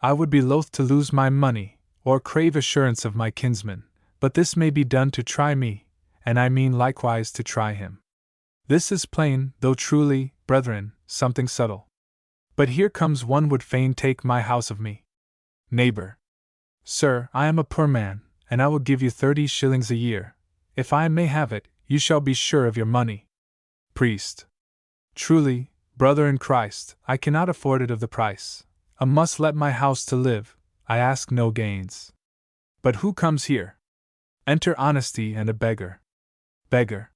I would be loath to lose my money, or crave assurance of my kinsman, but this may be done to try me, and I mean likewise to try him. This is plain, though truly, brethren, something subtle. But here comes one would fain take my house of me. Neighbor. Sir, I am a poor man, and I will give you 30 shillings a year. If I may have it, you shall be sure of your money. Priest. Truly, brother in Christ, I cannot afford it of the price. I must let my house to live, I ask no gains. But who comes here? Enter honesty and a beggar. Beggar.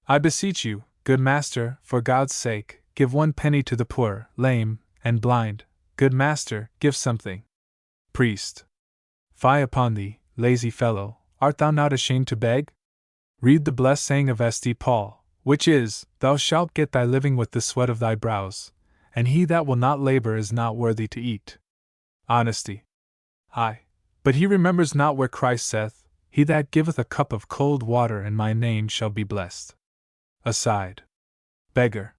I beseech you, good master, for God's sake, give 1 penny to the poor, lame, and blind. Good master, give something. Priest. Fie upon thee, lazy fellow, art thou not ashamed to beg? Read the blessed saying of St. Paul, which is, thou shalt get thy living with the sweat of thy brows, and he that will not labor is not worthy to eat. Honesty. Aye, but he remembers not where Christ saith, He that giveth a cup of cold water in my name shall be blessed. Aside. Beggar.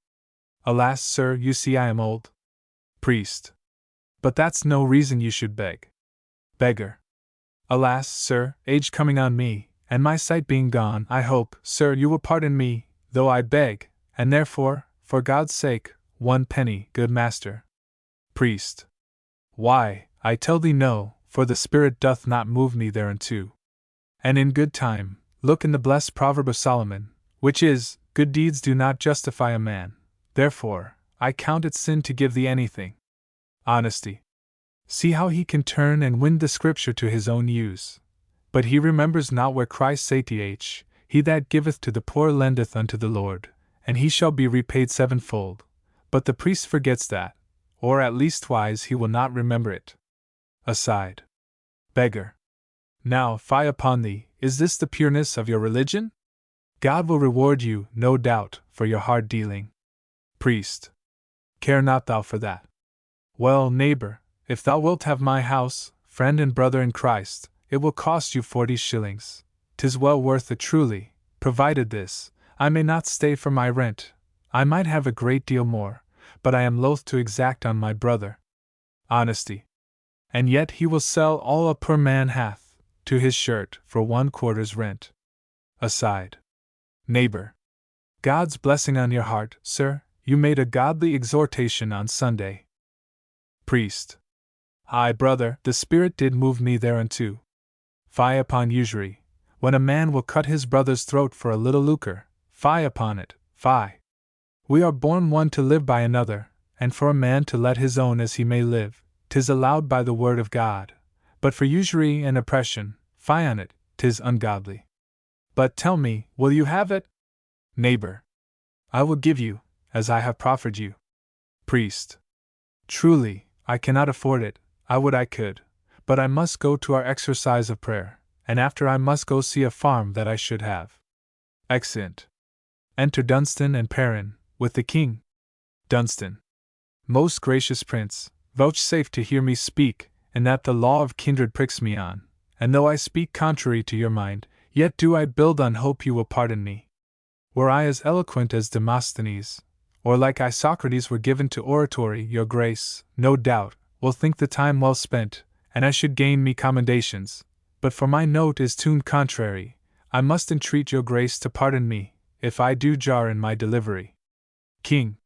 Alas, sir, you see I am old. Priest. But that's no reason you should beg. Beggar. Alas, sir, age coming on me, and my sight being gone, I hope, sir, you will pardon me, though I beg, and therefore, for God's sake, 1 penny, good master. Priest. Why, I tell thee no, for the Spirit doth not move me thereunto. And in good time, look in the blessed proverb of Solomon, which is, good deeds do not justify a man, therefore, I count it sin to give thee anything. Honesty. See how he can turn and wind the scripture to his own use. But he remembers not where Christ saith, He that giveth to the poor lendeth unto the Lord, and he shall be repaid sevenfold. But the priest forgets that, or at leastwise he will not remember it. Aside. Beggar. Now, fie upon thee, is this the pureness of your religion? God will reward you, no doubt, for your hard dealing. Priest. Care not thou for that. Well, neighbor, if thou wilt have my house, friend and brother in Christ, it will cost you 40 shillings. 'Tis well worth it truly, provided this, I may not stay for my rent. I might have a great deal more, but I am loath to exact on my brother. Honesty. And yet he will sell all a poor man hath, to his shirt, for 1/4's rent. Aside. Neighbor. God's blessing on your heart, sir, you made a godly exhortation on Sunday. Priest. Aye, brother, the Spirit did move me thereunto. Fie upon usury, when a man will cut his brother's throat for a little lucre, fie upon it, fie. We are born one to live by another, and for a man to let his own as he may live, 'tis allowed by the word of God, but for usury and oppression, fie on it, 'tis ungodly. But tell me, will you have it? Neighbor. I will give you, as I have proffered you. Priest. Truly, I cannot afford it, I would I could, but I must go to our exercise of prayer, and after I must go see a farm that I should have. Exeunt. Enter Dunstan and Perrin, with the king. Dunstan. Most gracious prince, vouchsafe to hear me speak, and that the law of kindred pricks me on, and though I speak contrary to your mind, yet do I build on hope you will pardon me. Were I as eloquent as Demosthenes, or like Isocrates were given to oratory, your grace, no doubt, will think the time well spent, and I should gain me commendations, but for my note is tuned contrary, I must entreat your grace to pardon me, if I do jar in my delivery. King.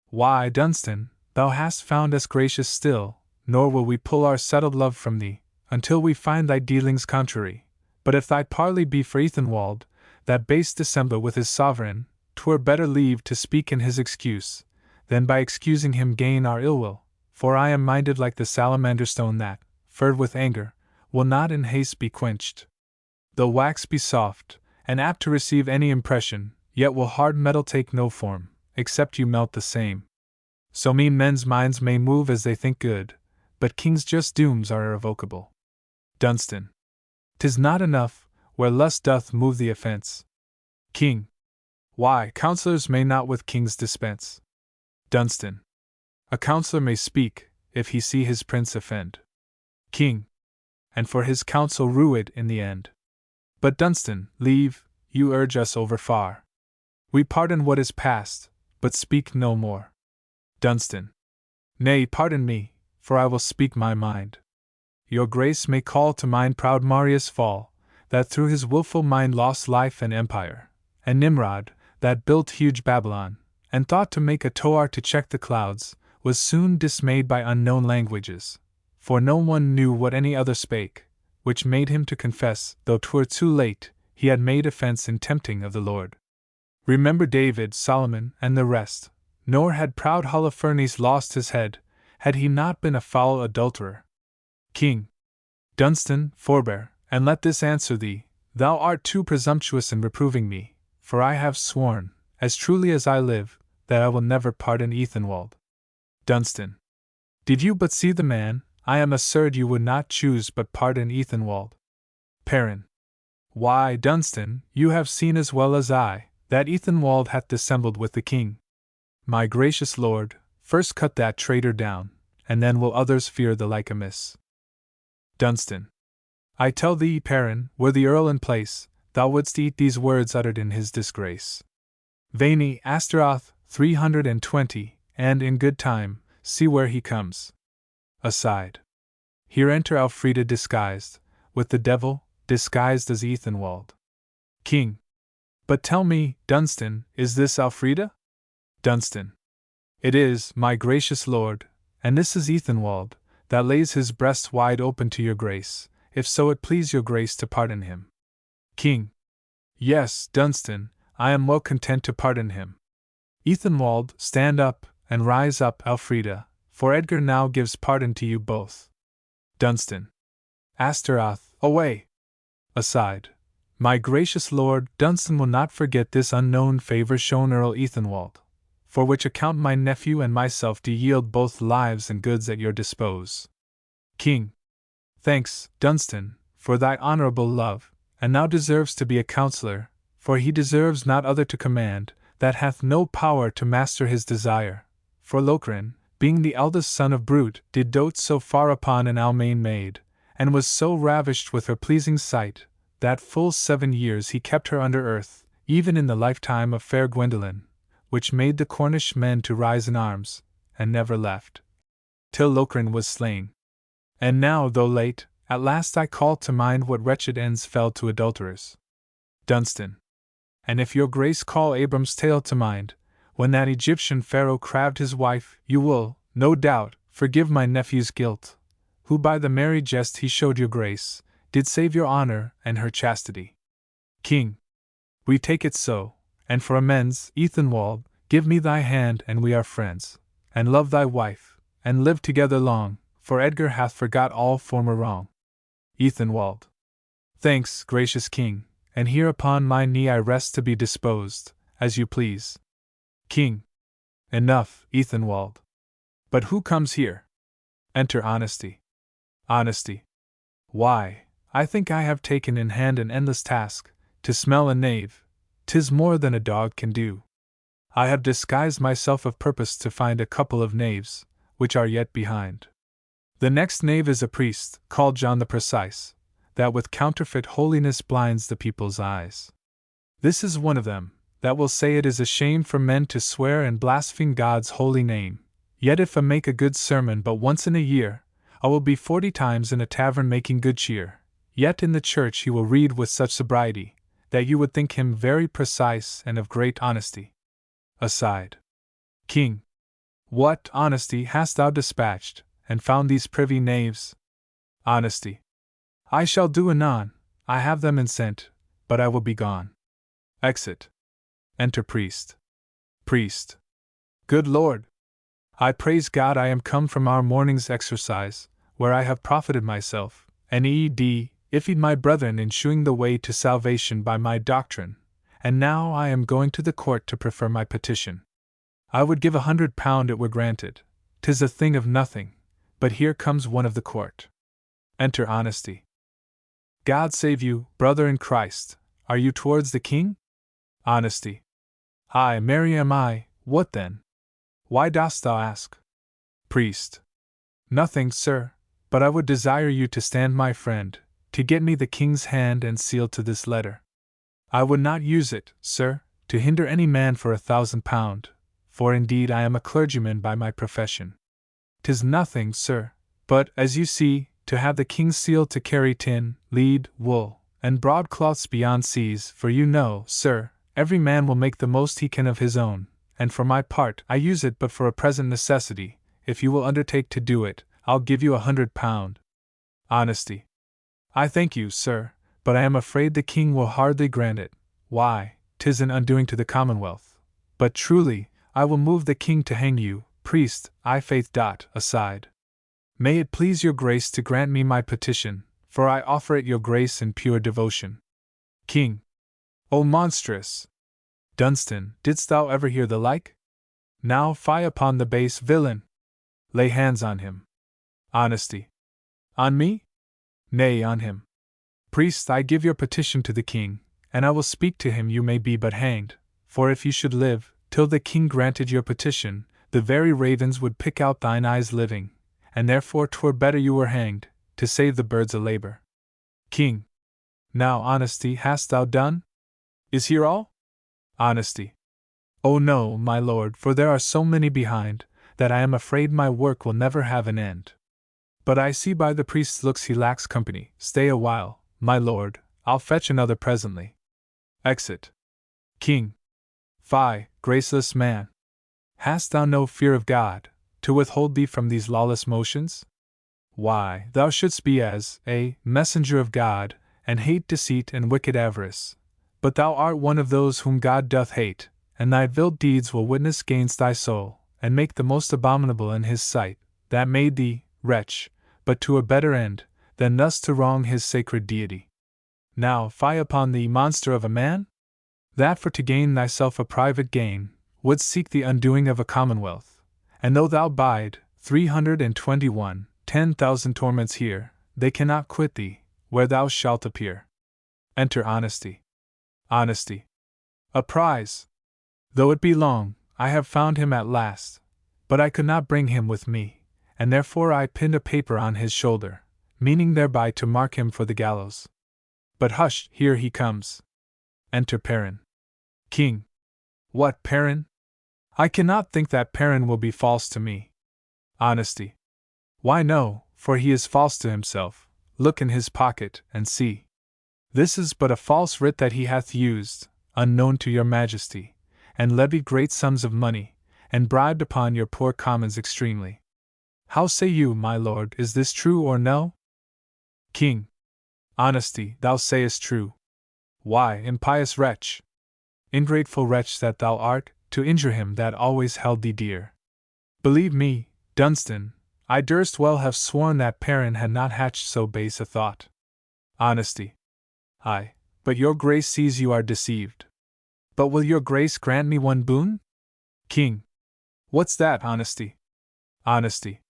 Why, Dunstan, thou hast found us gracious still, nor will we pull our settled love from thee, until we find thy dealings contrary. But if thy parley be for Ethanwald, that base dissembler with his sovereign, 'twere better leave to speak in his excuse, than by excusing him gain our ill will, for I am minded like the salamander stone that, furred with anger, will not in haste be quenched. Though wax be soft, and apt to receive any impression, yet will hard metal take no form, except you melt the same. So mean men's minds may move as they think good, but kings' just dooms are irrevocable. Dunstan. 'Tis not enough, where lust doth move the offence. King. Why, counsellors may not with kings dispense. Dunstan. A counsellor may speak, if he see his prince offend. King. And for his counsel rue it in the end. But Dunstan, leave, you urge us over far. We pardon what is past, but speak no more. Dunstan. Nay, pardon me, for I will speak my mind. Your grace may call to mind proud Marius' fall, that through his wilful mind lost life and empire, and Nimrod, that built huge Babylon, and thought to make a Toar to check the clouds, was soon dismayed by unknown languages, for no one knew what any other spake, which made him to confess, though 'twere too late, he had made offense in tempting of the Lord. Remember David, Solomon, and the rest, nor had proud Holofernes lost his head, had he not been a foul adulterer. King. Dunstan, forbear, and let this answer thee, thou art too presumptuous in reproving me, for I have sworn, as truly as I live, that I will never pardon Ethanwald. Dunstan. Did you but see the man, I am assured you would not choose but pardon Ethanwald. Perrin. Why, Dunstan, you have seen as well as I, that Ethelwald hath dissembled with the king. My gracious lord, first cut that traitor down, and then will others fear the like amiss. Dunstan. I tell thee, Perrin, were the earl in place, thou wouldst eat these words uttered in his disgrace. Veni, Astaroth, 320, and in good time, see where he comes. Aside. Here enter Elfrida disguised, with the devil, disguised as Ethelwald. King. But tell me, Dunstan, is this Elfrida? Dunstan. It is, my gracious lord, and this is Ethelwald, that lays his breast wide open to your grace, if so it please your grace to pardon him. King. Yes, Dunstan, I am well content to pardon him. Ethelwald, stand up, and rise up, Elfrida, for Edgar now gives pardon to you both. Dunstan. Astaroth, away! Aside. My gracious lord, Dunstan will not forget this unknown favour shown Earl Ethelwald, for which account my nephew and myself do yield both lives and goods at your dispose. King. Thanks, Dunstan, for thy honourable love, and now deserves to be a counsellor, for he deserves not other to command, that hath no power to master his desire, for Locrine, being the eldest son of Brut, did dote so far upon an Almain maid, and was so ravished with her pleasing sight, that full 7 years he kept her under earth, even in the lifetime of fair Gwendolen, which made the Cornish men to rise in arms, and never left, till Locrine was slain. And now, though late, at last I call to mind what wretched ends fell to adulterers. Dunstan. And if your grace call Abram's tale to mind, when that Egyptian pharaoh craved his wife, you will, no doubt, forgive my nephew's guilt, who by the merry jest he showed your grace, did save your honour and her chastity. King. We take it so, and for amends, Ethelwald, give me thy hand and we are friends, and love thy wife, and live together long, for Edgar hath forgot all former wrong. Ethelwald. Thanks, gracious king, and here upon my knee I rest to be disposed, as you please. King. Enough, Ethelwald. But who comes here? Enter Honesty. Honesty. Why, I think I have taken in hand an endless task, to smell a knave, 'tis more than a dog can do. I have disguised myself of purpose to find a couple of knaves, which are yet behind. The next knave is a priest, called John the Precise, that with counterfeit holiness blinds the people's eyes. This is one of them, that will say it is a shame for men to swear and blaspheme God's holy name, yet if I make a good sermon but once in a year, I will be 40 times in a tavern making good cheer, yet in the church he will read with such sobriety, that you would think him very precise and of great honesty. Aside. King. What honesty hast thou dispatched, and found these privy knaves? Honesty. I shall do anon, I have them in scent, but I will be gone. Exit. Enter Priest. Priest. Good Lord! I praise God I am come from our morning's exercise, where I have profited myself, and iffied my brethren in shewing the way to salvation by my doctrine, and now I am going to the court to prefer my petition. I would give £100 it were granted, 'tis a thing of nothing, but here comes one of the court. Enter Honesty. God save you, brother in Christ, are you towards the king? Honesty. Aye, marry am I, what then? Why dost thou ask? Priest. Nothing, sir, but I would desire you to stand my friend, to get me the king's hand and seal to this letter. I would not use it, sir, to hinder any man for £1,000, for indeed I am a clergyman by my profession. 'Tis nothing, sir, but, as you see, to have the king's seal to carry tin, lead, wool, and broadcloths beyond seas, for you know, sir, every man will make the most he can of his own, and for my part I use it but for a present necessity. If you will undertake to do it, I'll give you £100. Honesty. I thank you, sir, but I am afraid the king will hardly grant it. Why, 'tis an undoing to the Commonwealth. But truly, I will move the king to hang you, priest, faith. Aside. May it please your grace to grant me my petition, for I offer it your grace in pure devotion. King. O monstrous! Dunstan, didst thou ever hear the like? Now fie upon the base villain! Lay hands on him. Honesty. On me? Nay, on him. Priest, I give your petition to the king, and I will speak to him. You may be but hanged, for if you should live, till the king granted your petition, the very ravens would pick out thine eyes living, and therefore 'twere better you were hanged, to save the birds a labor. King. Now, honesty, hast thou done? Is here all? Honesty. Oh no, my lord, for there are so many behind, that I am afraid my work will never have an end. But I see by the priest's looks he lacks company. Stay a while, my lord, I'll fetch another presently. Exit. King. Fie, graceless man! Hast thou no fear of God, to withhold thee from these lawless motions? Why, thou shouldst be as a messenger of God, and hate deceit and wicked avarice. But thou art one of those whom God doth hate, and thy vile deeds will witness gainst thy soul, and make the most abominable in his sight, that made thee, wretch, but to a better end, than thus to wrong his sacred deity. Now, fie upon thee, monster of a man! That for to gain thyself a private gain, wouldst seek the undoing of a commonwealth, and though thou bide 321, 10,000 torments here, they cannot quit thee, where thou shalt appear. Enter Honesty. Honesty. A prize! Though it be long, I have found him at last, but I could not bring him with me, and therefore I pinned a paper on his shoulder, meaning thereby to mark him for the gallows. But hush, here he comes. Enter Perrin. King. What, Perrin? I cannot think that Perrin will be false to me. Honesty. Why no, for he is false to himself. Look in his pocket, and see. This is but a false writ that he hath used, unknown to your majesty, and levied great sums of money, and bribed upon your poor commons extremely. How say you, my lord, is this true or no? King. Honesty, thou sayest true. Why, impious wretch! Ingrateful wretch that thou art, to injure him that always held thee dear. Believe me, Dunstan, I durst well have sworn that Perrin had not hatched so base a thought. Honesty. Aye, but your grace sees you are deceived. But will your grace grant me one boon? King. What's that, Honesty? Honesty.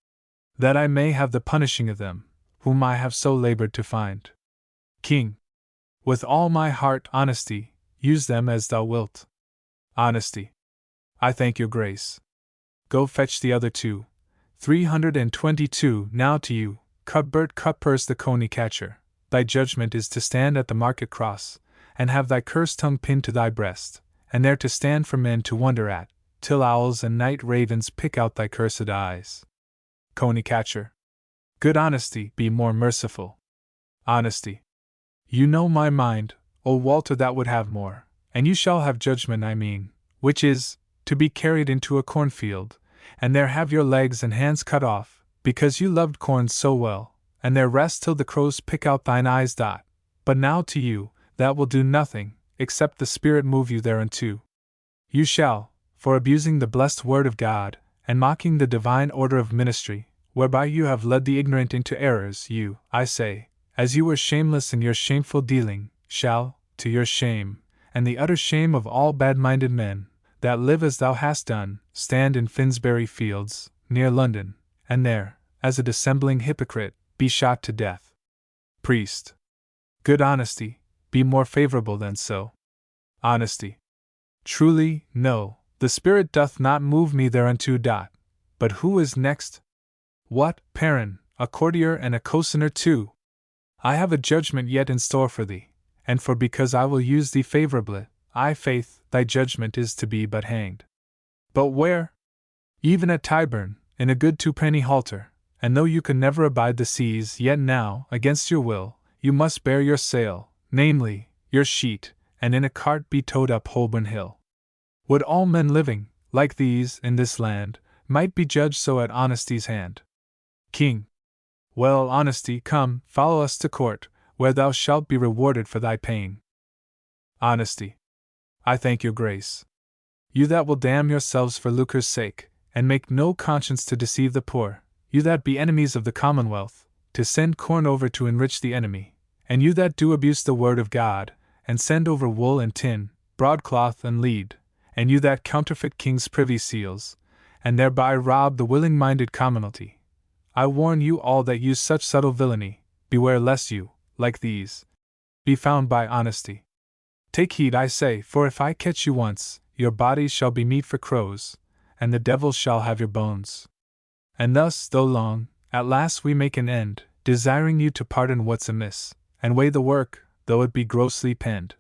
That I may have the punishing of them, whom I have so labored to find. King. With all my heart, Honesty, use them as thou wilt. Honesty. I thank your grace. Go fetch the other 322 now to you, Cuthbert Cutpurse the coney catcher. Thy judgment is to stand at the market cross, and have thy cursed tongue pinned to thy breast, and there to stand for men to wonder at, till owls and night ravens pick out thy cursed eyes. Coney catcher. Good Honesty, be more merciful. Honesty. You know my mind, O Walter, that would have more, and you shall have judgment, I mean, which is, to be carried into a cornfield, and there have your legs and hands cut off, because you loved corn so well, and there rest till the crows pick out thine eyes. But now to you, that will do nothing, except the Spirit move you thereunto. You shall, for abusing the blessed word of God, and mocking the divine order of ministry, whereby you have led the ignorant into errors, you, I say, as you were shameless in your shameful dealing, shall, to your shame, and the utter shame of all bad-minded men, that live as thou hast done, stand in Finsbury Fields, near London, and there, as a dissembling hypocrite, be shot to death. Priest. Good Honesty, be more favorable than so. Honesty. Truly, no, the Spirit doth not move me thereunto. But who is next? What, Perrin, a courtier and a cozener too? I have a judgment yet in store for thee, and for because I will use thee favorably, I faith, thy judgment is to be but hanged. But where? Even at Tyburn, in a good twopenny halter, and though you could never abide the seas, yet now, against your will, you must bear your sail, namely, your sheet, and in a cart be towed up Holborn Hill. Would all men living, like these, in this land, might be judged so at Honesty's hand. King. Well, Honesty, come, follow us to court, where thou shalt be rewarded for thy pain. Honesty. I thank your grace. You that will damn yourselves for lucre's sake, and make no conscience to deceive the poor, you that be enemies of the commonwealth, to send corn over to enrich the enemy, and you that do abuse the word of God, and send over wool and tin, broadcloth and lead, and you that counterfeit king's privy seals, and thereby rob the willing-minded commonalty, I warn you all that use such subtle villainy, beware lest you, like these, be found by Honesty. Take heed, I say, for if I catch you once, your bodies shall be meat for crows, and the devil shall have your bones. And thus, though long, at last we make an end, desiring you to pardon what's amiss, and weigh the work, though it be grossly penned.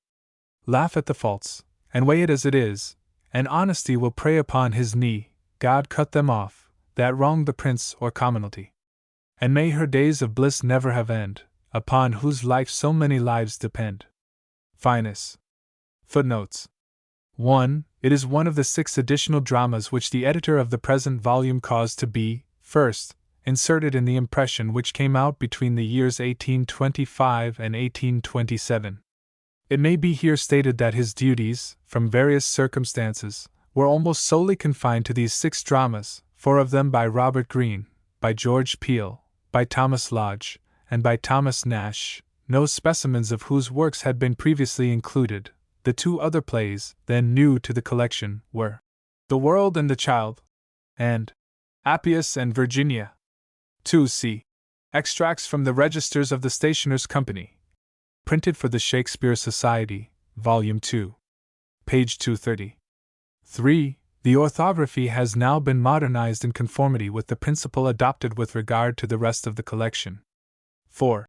Laugh at the faults, and weigh it as it is, and honesty will pray upon his knee, God cut them off, that wronged the prince or commonalty. And may her days of bliss never have end, upon whose life so many lives depend. Finus. Footnotes. 1. It is one of the 6 additional dramas which the editor of the present volume caused to be, first, inserted in the impression which came out between the years 1825 and 1827. It may be here stated that his duties, from various circumstances, were almost solely confined to these 6 dramas, 4 of them by Robert Greene, by George Peele, by Thomas Lodge, and by Thomas Nash, no specimens of whose works had been previously included. The 2 other plays, then new to the collection, were The World and the Child, and Appius and Virginia. 2c. Extracts from the Registers of the Stationers' Company. Printed for the Shakespeare Society, Volume 2. Page 230. 3. The orthography has now been modernized in conformity with the principle adopted with regard to the rest of the collection. 4.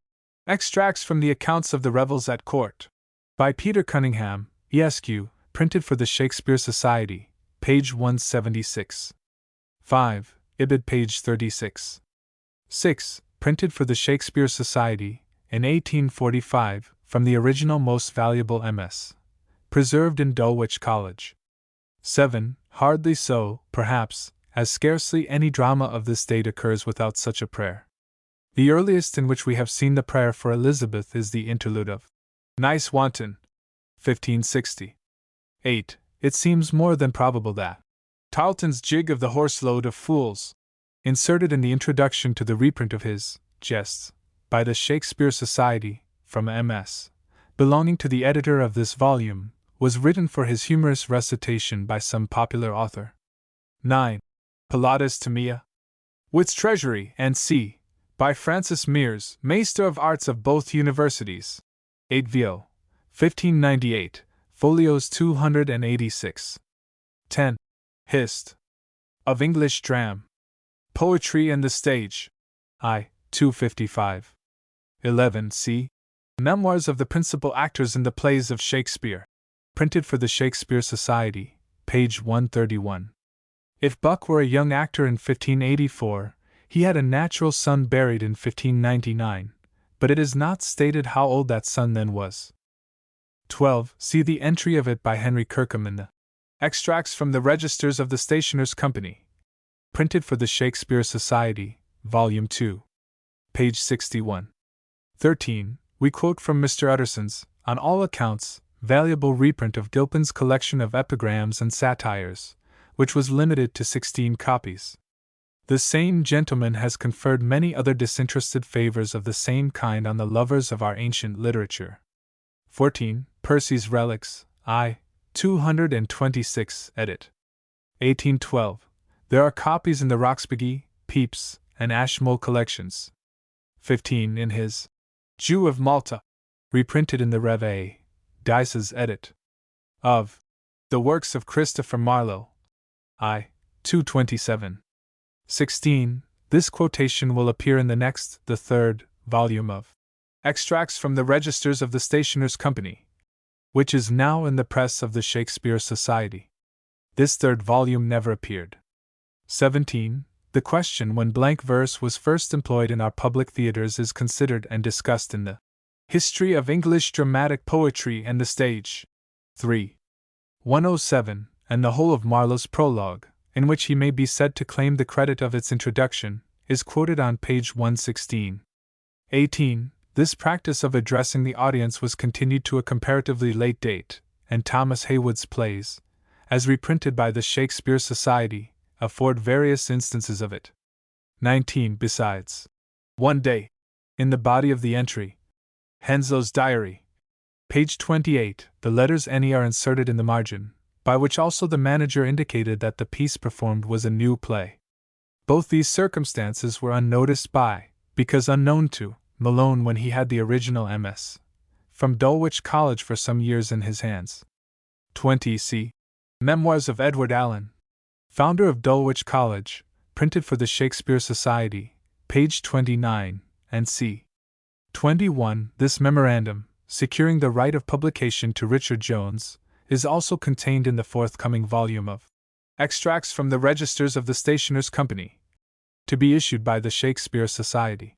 Extracts from the Accounts of the Revels at Court. By Peter Cunningham, Esq., printed for the Shakespeare Society, page 176. 5. Ibid, page 36. 6. Printed for the Shakespeare Society, in 1845, from the original Most Valuable MS. Preserved in Dulwich College. 7. Hardly so, perhaps, as scarcely any drama of this date occurs without such a prayer. The earliest in which we have seen the prayer for Elizabeth is the interlude of Nice Wanton, 1560. 8. It seems more than probable that Tarleton's Jig of the Horseload of Fools, inserted in the introduction to the reprint of his Jests, by the Shakespeare Society, from MS, belonging to the editor of this volume, was written for his humorous recitation by some popular author. 9. Pilatus Timea, Wit's Treasury, and c. by Francis Mears, Master of Arts of both universities. 8 Vo. 1598, folios 286. 10. Hist. of English Dram. Poetry and the Stage. I. 255. 11 c. Memoirs of the principal actors in the plays of Shakespeare. Printed for the Shakespeare Society, page 131. If Buck were a young actor in 1584, he had a natural son buried in 1599, but it is not stated how old that son then was. 12. See the entry of it by Henry Kirkham in the Extracts from the Registers of the Stationers' Company. Printed for the Shakespeare Society, Volume 2. Page 61. 13. We quote from Mr. Utterson's, on all accounts, valuable reprint of Gilpin's collection of epigrams and satires, which was limited to 16 copies. The same gentleman has conferred many other disinterested favors of the same kind on the lovers of our ancient literature. 14. Percy's Relics, I. 226, edit. 1812. There are copies in the Roxburgh, Pepys, and Ashmole collections. 15. In his Jew of Malta, reprinted in the Rev. A. Dice's edit. Of the works of Christopher Marlowe, I. 227. 16. This quotation will appear in the next, the 3rd, volume of Extracts from the Registers of the Stationers' Company, which is now in the press of the Shakespeare Society. This 3rd volume never appeared. 17. The question when blank verse was first employed in our public theatres is considered and discussed in the History of English Dramatic Poetry and the Stage. 3. 107, and the whole of Marlowe's prologue, in which he may be said to claim the credit of its introduction, is quoted on page 116. 18. This practice of addressing the audience was continued to a comparatively late date, and Thomas Heywood's plays, as reprinted by the Shakespeare Society, afford various instances of it. 19. Besides, one day, in the body of the entry, Henslowe's Diary, page 28, the letters NE are inserted in the margin, by which also the manager indicated that the piece performed was a new play. Both these circumstances were unnoticed by, because unknown to, Malone when he had the original MS. from Dulwich College for some years in his hands. 20 c. Memoirs of Edward Allen, founder of Dulwich College, printed for the Shakespeare Society, page 29, and c. 21. This memorandum, securing the right of publication to Richard Jones, is also contained in the forthcoming volume of Extracts from the Registers of the Stationers' Company, to be issued by the Shakespeare Society.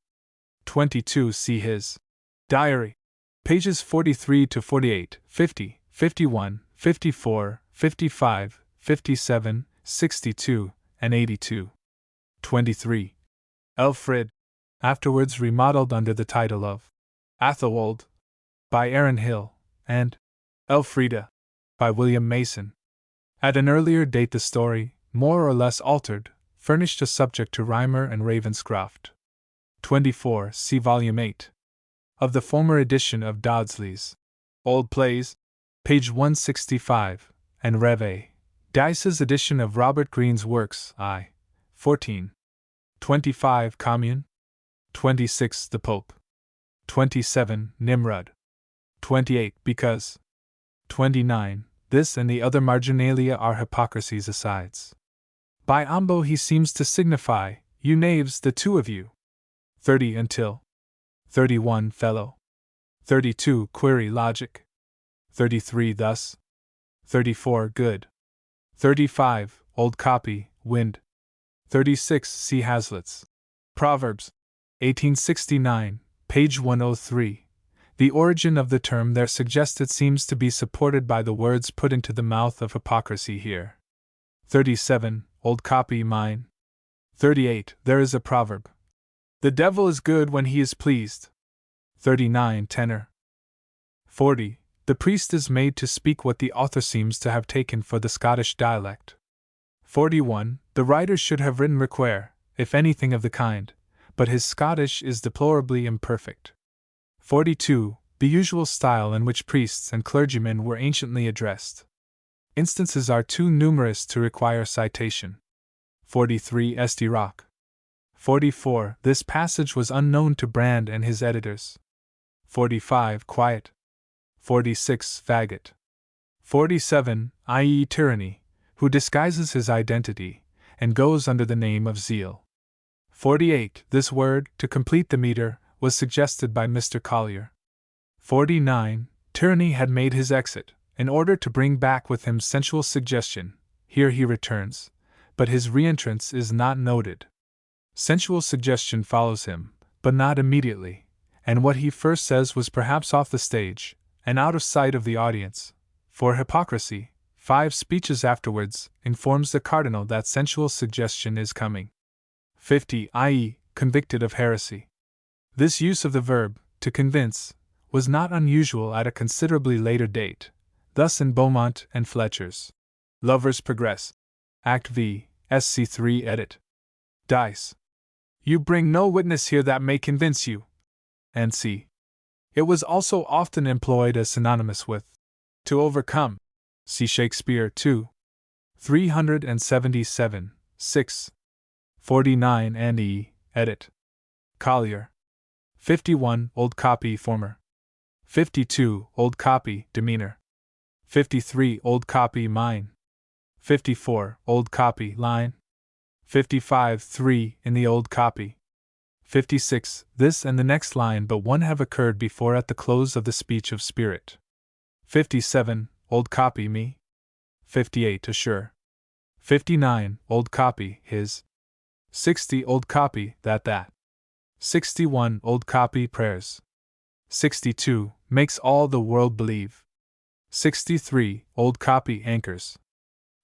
22. See his Diary. Pages 43 to 48, 50, 51, 54, 55, 57, 62, and 82. 23. Elfrid, afterwards remodeled under the title of Athelwold, by Aaron Hill, and Elfrida, by William Mason. At an earlier date the story, more or less altered, furnished a subject to Rymer and Ravenscroft. 24. See Volume 8. Of the former edition of Dodsley's Old Plays, page 165, and Rev. A. Dice's edition of Robert Greene's works, I. 14. 25. Commune. 26. The Pope. 27. Nimrod. 28. Because. 29. This and the other marginalia are hypocrisies asides. By ambo he seems to signify, you knaves, the two of you. 30. Until. 31. Fellow. 32. Query logic. 33. Thus. 34. Good. 35. Old copy, wind. 36. See Hazlitt's Proverbs. 1869, page 103. The origin of the term there suggested seems to be supported by the words put into the mouth of hypocrisy here. 37. Old copy, mine. 38. There is a proverb. The devil is good when he is pleased. 39. Tenor. 40. The priest is made to speak what the author seems to have taken for the Scottish dialect. 41. The writer should have written requere, if anything of the kind, but his Scottish is deplorably imperfect. 42. The usual style in which priests and clergymen were anciently addressed. Instances are too numerous to require citation. 43. St. Rock. 44. This passage was unknown to Brand and his editors. 45. Quiet. 46. Faggot. 47. i.e. tyranny, who disguises his identity, and goes under the name of zeal. 48. This word, to complete the meter, was suggested by Mr. Collier. 49. Tyranny had made his exit, in order to bring back with him sensual suggestion. Here he returns, but his reentrance is not noted. Sensual suggestion follows him, but not immediately, and what he first says was perhaps off the stage, and out of sight of the audience, for hypocrisy, 5 speeches afterwards, informs the cardinal that sensual suggestion is coming. 50. i.e., convicted of heresy. This use of the verb, to convince, was not unusual at a considerably later date, thus in Beaumont and Fletcher's Lovers Progress. Act v. Sc. 3 edit. Dice. You bring no witness here that may convince you. And c. It was also often employed as synonymous with to overcome. See Shakespeare 2. 377, 6. 49 and e. edit. Collier. 51. Old copy, former. 52. Old copy, demeanor. 53. Old copy, mine. 54. Old copy, line. 55. 3. In the old copy. 56. This and the next line but one have occurred before at the close of the speech of spirit. 57. Old copy, me. 58. Assure. 59. Old copy, his. 60. Old copy, that. 61. Old copy, prayers. 62. Makes all the world believe. 63. Old copy, anchors.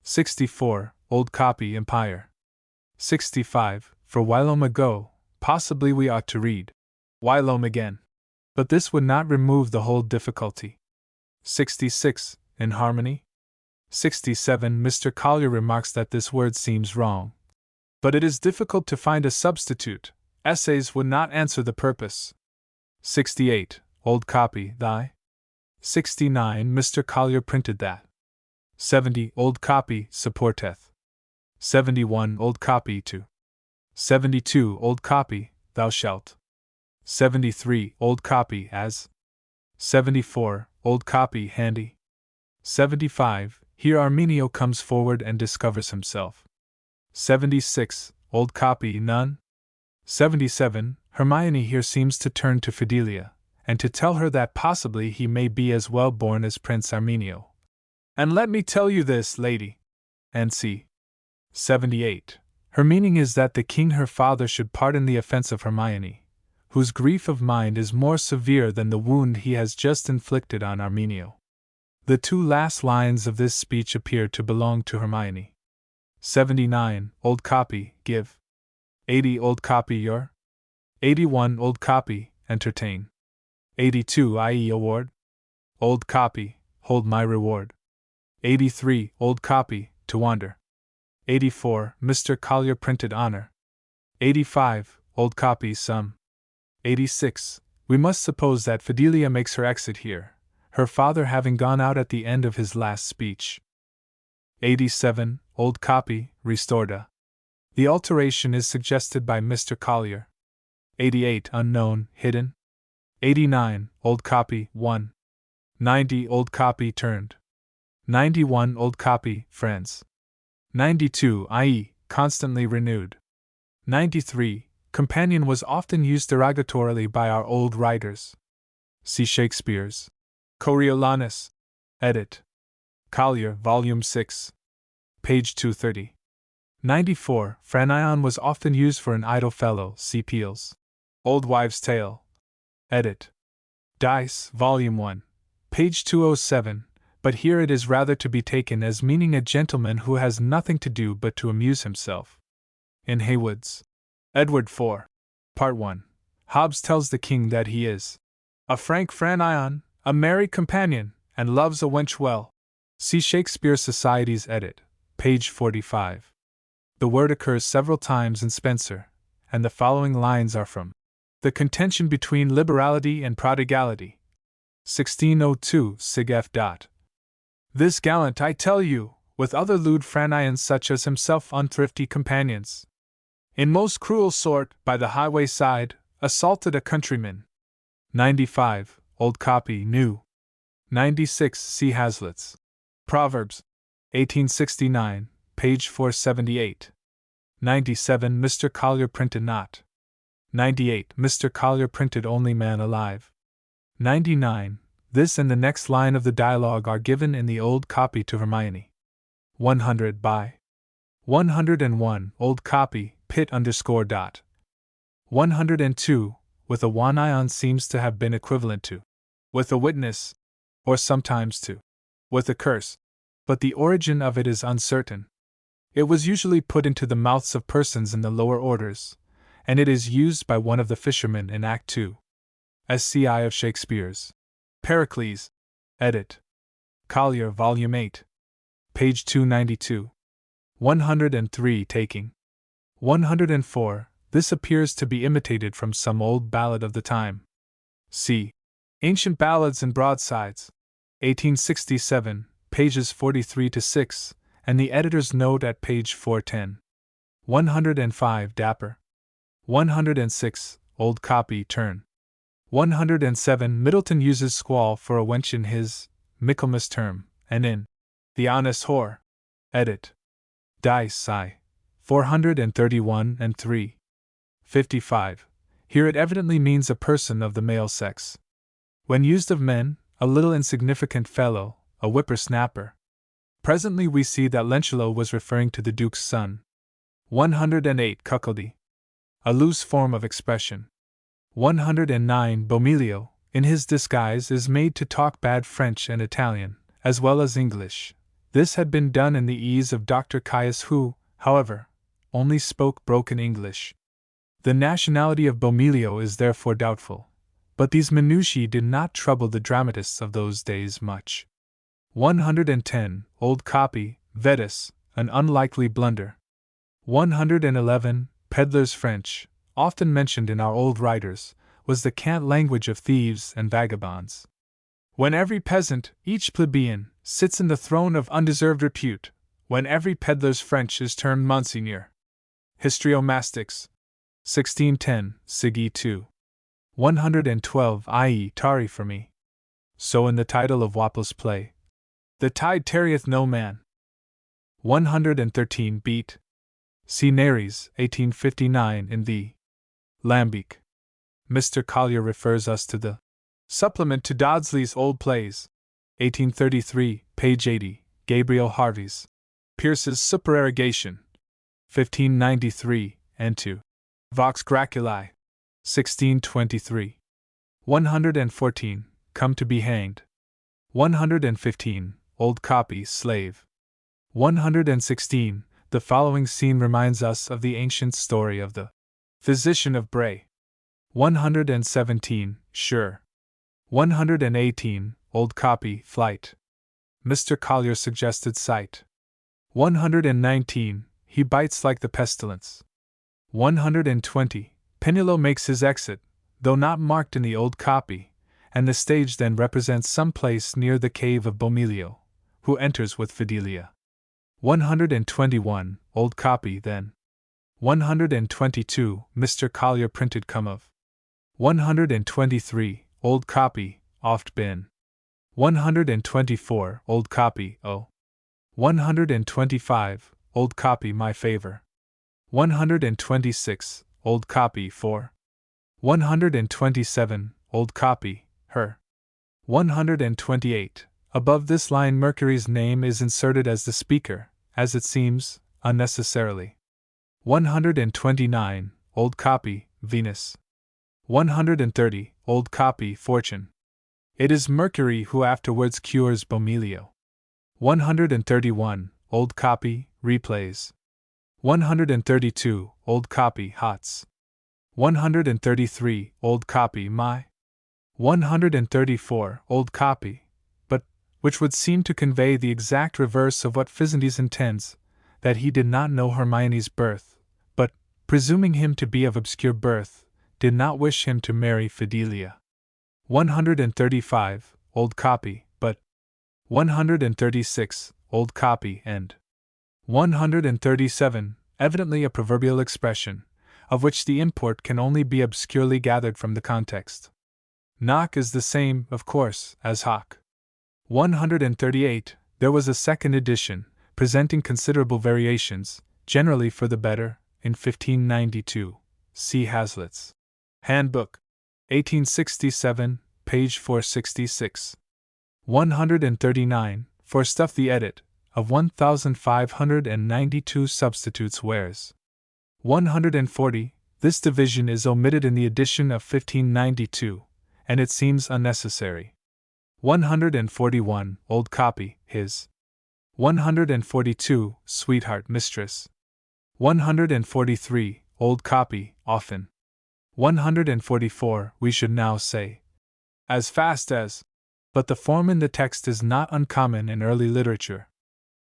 64. Old copy, empire. 65. For whilome ago, possibly we ought to read whilome again. But this would not remove the whole difficulty. 66. In harmony. 67. Mr. Collier remarks that this word seems wrong, but it is difficult to find a substitute. Essays would not answer the purpose. 68. Old copy, thy. 69. Mr. Collier printed that. 70. Old copy, supporteth. 71. Old copy, to. 72. Old copy, thou shalt. 73. Old copy, as. 74. Old copy, handy. 75. Here Arminio comes forward and discovers himself. 76. Old copy, none. 77. Hermione here seems to turn to Fidelia, and to tell her that possibly he may be as well born as Prince Arminio. And let me tell you this, lady. And c. 78. Her meaning is that the king her father should pardon the offense of Hermione, whose grief of mind is more severe than the wound he has just inflicted on Arminio. The two last lines of this speech appear to belong to Hermione. 79. Old copy, give. 80. Old copy, your. 81. Old copy, entertain. 82. I.e. award. Old copy, hold my reward. 83. Old copy, to wander. 84. Mr. Collier printed honor. 85. Old copy, some. 86. We must suppose that Fidelia makes her exit here, her father having gone out at the end of his last speech. 87. Old copy, restoreda. The alteration is suggested by Mr. Collier. 88. Unknown, hidden. 89. Old copy, 1. 90. Old copy, turned. 91. Old copy, friends. 92. i.e., constantly renewed. 93. Companion was often used derogatorily by our old writers. See Shakespeare's Coriolanus. Edit. Collier, Volume 6. Page 230. 94. Franion was often used for an idle fellow. See Peele's Old Wives' Tale. Edit. Dice, Volume 1. Page 207. But here it is rather to be taken as meaning a gentleman who has nothing to do but to amuse himself. In Heywood's Edward IV. Part 1. Hobbes tells the king that he is a frank Franion, a merry companion, and loves a wench well. See Shakespeare Society's Edit, page 45. The word occurs several times in Spenser, and the following lines are from The Contention Between Liberality and Prodigality. 1602, Sig F. This gallant, I tell you, with other lewd Franions such as himself unthrifty companions, in most cruel sort, by the highway side, assaulted a countryman. 95. Old copy, new. 96. C. Hazlitt's Proverbs. 1869, page 478. 97. Mr. Collier printed not. 98. Mr. Collier printed only man alive. 99. This and the next line of the dialogue are given in the old copy to Hermione. 100 by 101. Old copy, pit _ dot. 102. With a one-ion seems to have been equivalent to with a witness, or sometimes to with a curse, but the origin of it is uncertain. It was usually put into the mouths of persons in the lower orders, and it is used by one of the fishermen in Act 2. Sci of Shakespeare's Pericles. Edit. Collier, Volume 8. Page 292. 103. Taking. 104. This appears to be imitated from some old ballad of the time. See Ancient Ballads and Broadsides. 1867, pages 43 to 6, and the editor's note at page 410. 105. Dapper. 106. Old copy, turn. 107. Middleton uses squall for a wench in his Michaelmas term, and in The Honest Whore. Edit. Dice I. 431 and 3. 55. Here it evidently means a person of the male sex. When used of men, a little insignificant fellow, a whipper-snapper. Presently we see that Lencelot was referring to the Duke's son. 108. Cuckoldy. A loose form of expression. 109. Bomilio, in his disguise, is made to talk bad French and Italian, as well as English. This had been done in the ease of Dr. Caius, who, however, only spoke broken English. The nationality of Bomilio is therefore doubtful, but these minutiae did not trouble the dramatists of those days much. 110. Old copy, Vetus, an unlikely blunder. 111. Peddler's French, often mentioned in our old writers, was the cant language of thieves and vagabonds. When every peasant, each plebeian, sits in the throne of undeserved repute, when every peddler's French is termed Monseigneur. Histriomastics. 1610, Sig. 2. 112. I.e. tarry for me. So in the title of Waple's play. The tide tarrieth no man. 113 beat. See Nares, 1859 in the Lambic. Mr. Collier refers us to the Supplement to Dodsley's Old Plays, 1833, page 80, Gabriel Harvey's Pierce's Supererogation, 1593, and to Vox Graculi, 1623. 114, Come to be hanged. 115, Old Copy, Slave. 116, the following scene reminds us of the ancient story of the Physician of Bray. 117, Sure. 118, Old Copy, Flight. Mr. Collier suggested sight. 119, He bites like the pestilence. 120, Pennilow makes his exit, though not marked in the old copy, and the stage then represents some place near the cave of Bomilio, who enters with Fidelia. 121, Old Copy then. 122, Mr. Collier printed come of. 123, Old Copy, oft been. 124, Old Copy, oh. 125, Old Copy, my favor. 126, Old Copy, for. 127, Old Copy, her. 128, above this line Mercury's name is inserted as the speaker, as it seems, unnecessarily. 129, Old Copy, Venus. 130, Old Copy, Fortune. It is Mercury who afterwards cures Bomilio. 131, Old Copy, Replays. 132, Old Copy, Hots. 133, Old Copy, My. 134, Old Copy, but, which would seem to convey the exact reverse of what Physandes intends, that he did not know Hermione's birth, but, presuming him to be of obscure birth, did not wish him to marry Fidelia. 135, Old Copy, but. 136, Old Copy, and. 137, evidently a proverbial expression, of which the import can only be obscurely gathered from the context. Knock is the same, of course, as hock. 138, there was a second edition, presenting considerable variations, generally for the better, in 1592. See Hazlitt's Handbook. 1867, page 466. 139, for stuff the edit, of 1592 substitutes wears. 140, this division is omitted in the edition of 1592, and it seems unnecessary. 141, Old Copy, his. 142, Sweetheart, Mistress. 143, Old Copy, often. 144, we should now say. As fast as. But the form in the text is not uncommon in early literature.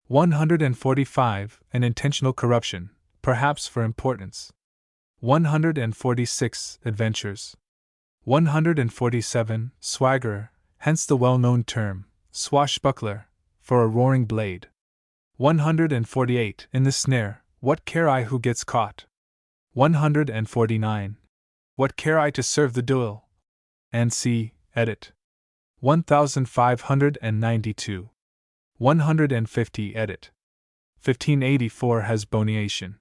145, an intentional corruption, perhaps for importance. 146, Adventures. 147, Swaggerer, hence the well-known term, swashbuckler, for a roaring blade. 148, in the snare, what care I who gets caught? 149, what care I to serve the duel? And see, edit. 1592. 150, edit. 1584 has boniation.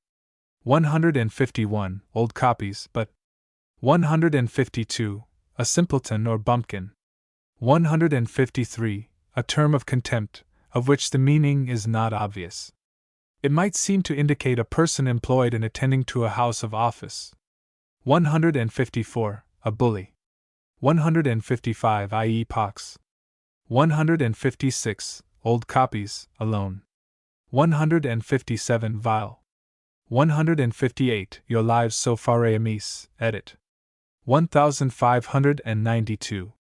151, Old Copies, but. 152, a simpleton or bumpkin. 153, a term of contempt, of which the meaning is not obvious. It might seem to indicate a person employed in attending to a house of office. 154, a bully. 155, i.e. pox. 156, Old Copies, alone. 157, vile. 158, Your Lives so far amis, edit. 1592.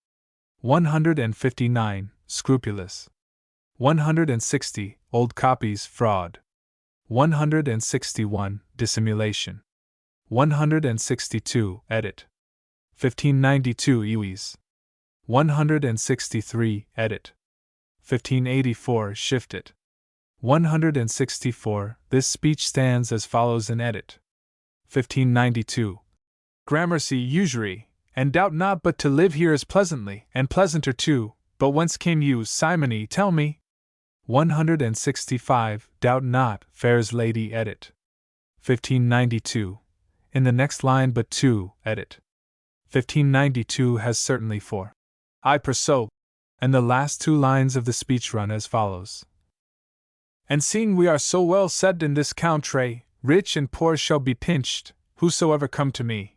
159, Scrupulous. 160, Old Copies, fraud. 161, Dissimulation. 162, edit. 1592, Ewies. 163, edit. 1584, shift it. 164, this speech stands as follows in edit. 1592, Gramercy usury, and doubt not but to live here is pleasantly, and pleasanter too, but whence came you, Simony, tell me? 165, doubt not, fair's lady, edit. 1592. In the next line but two, edit. 1592 has certainly four. I perso. And the last two lines of the speech run as follows. And seeing we are so well set in this country, rich and poor shall be pinched, whosoever come to me.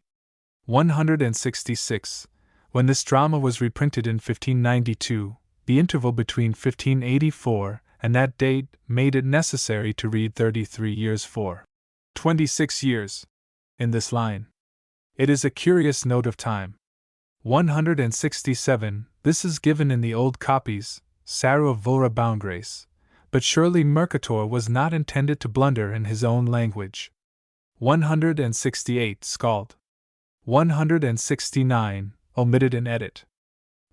166. When this drama was reprinted in 1592, the interval between 1584 and that date made it necessary to read 33 years for 26 years in this line. It is a curious note of time. 167. This is given in the old copies, Sarah Vora Boungrace, but surely Mercator was not intended to blunder in his own language. 168. Scald. 169. Omitted in edit.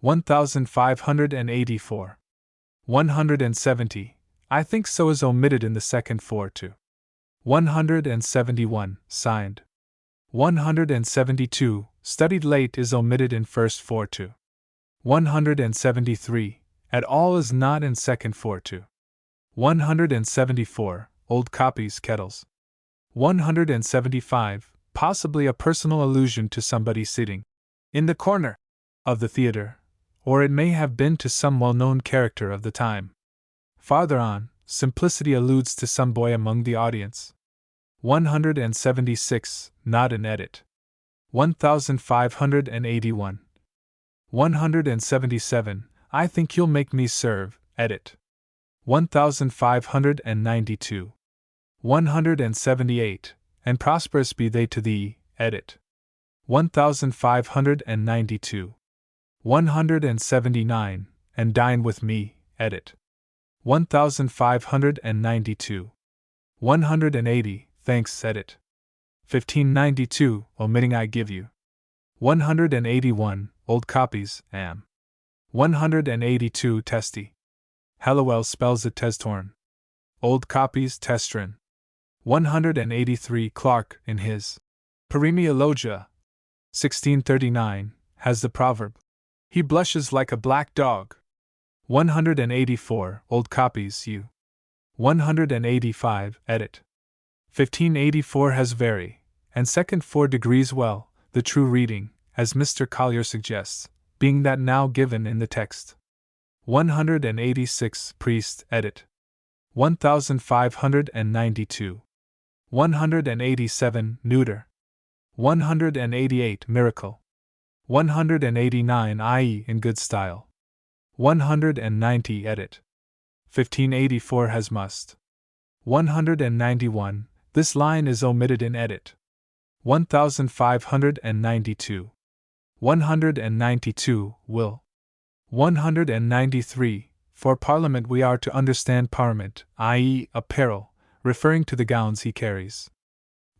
1584. 170. I think so is omitted in the second four too. 171. Signed. 172. Studied late is omitted in first four too. 173. At all is not in second four too. 174. Old copies, kettles. 175. Possibly a personal allusion to somebody sitting in the corner of the theater, or it may have been to some well-known character of the time. Farther on, simplicity alludes to some boy among the audience. 176. Not in edit. 1581. 177. I think you'll make me serve, edit. 1592. 178. And prosperous be they to thee, edit. 1592. 179. And dine with me, edit. 1592. 180. Thanks, edit. 1592. Omitting I give you. 181. Old copies, am. 182. Testy. Hallowell spells it Testorn. Old copies, Testrin. 183. Clarke, in his Paremiologia, 1639, has the proverb, he blushes like a black dog. 184. Old copies, U. 185. Edit. 1584 has very, and second 4 degrees well, the true reading, as Mr. Collier suggests, being that now given in the text. 186. Priest, edit. 1592. 187. Neuter. 188. Miracle. 189. I.e. in good style. 190. Edit. 1584 has must. 191. This line is omitted in edit. 1592. 192. Will. 193. For Parliament we are to understand parment, i.e., apparel, referring to the gowns he carries.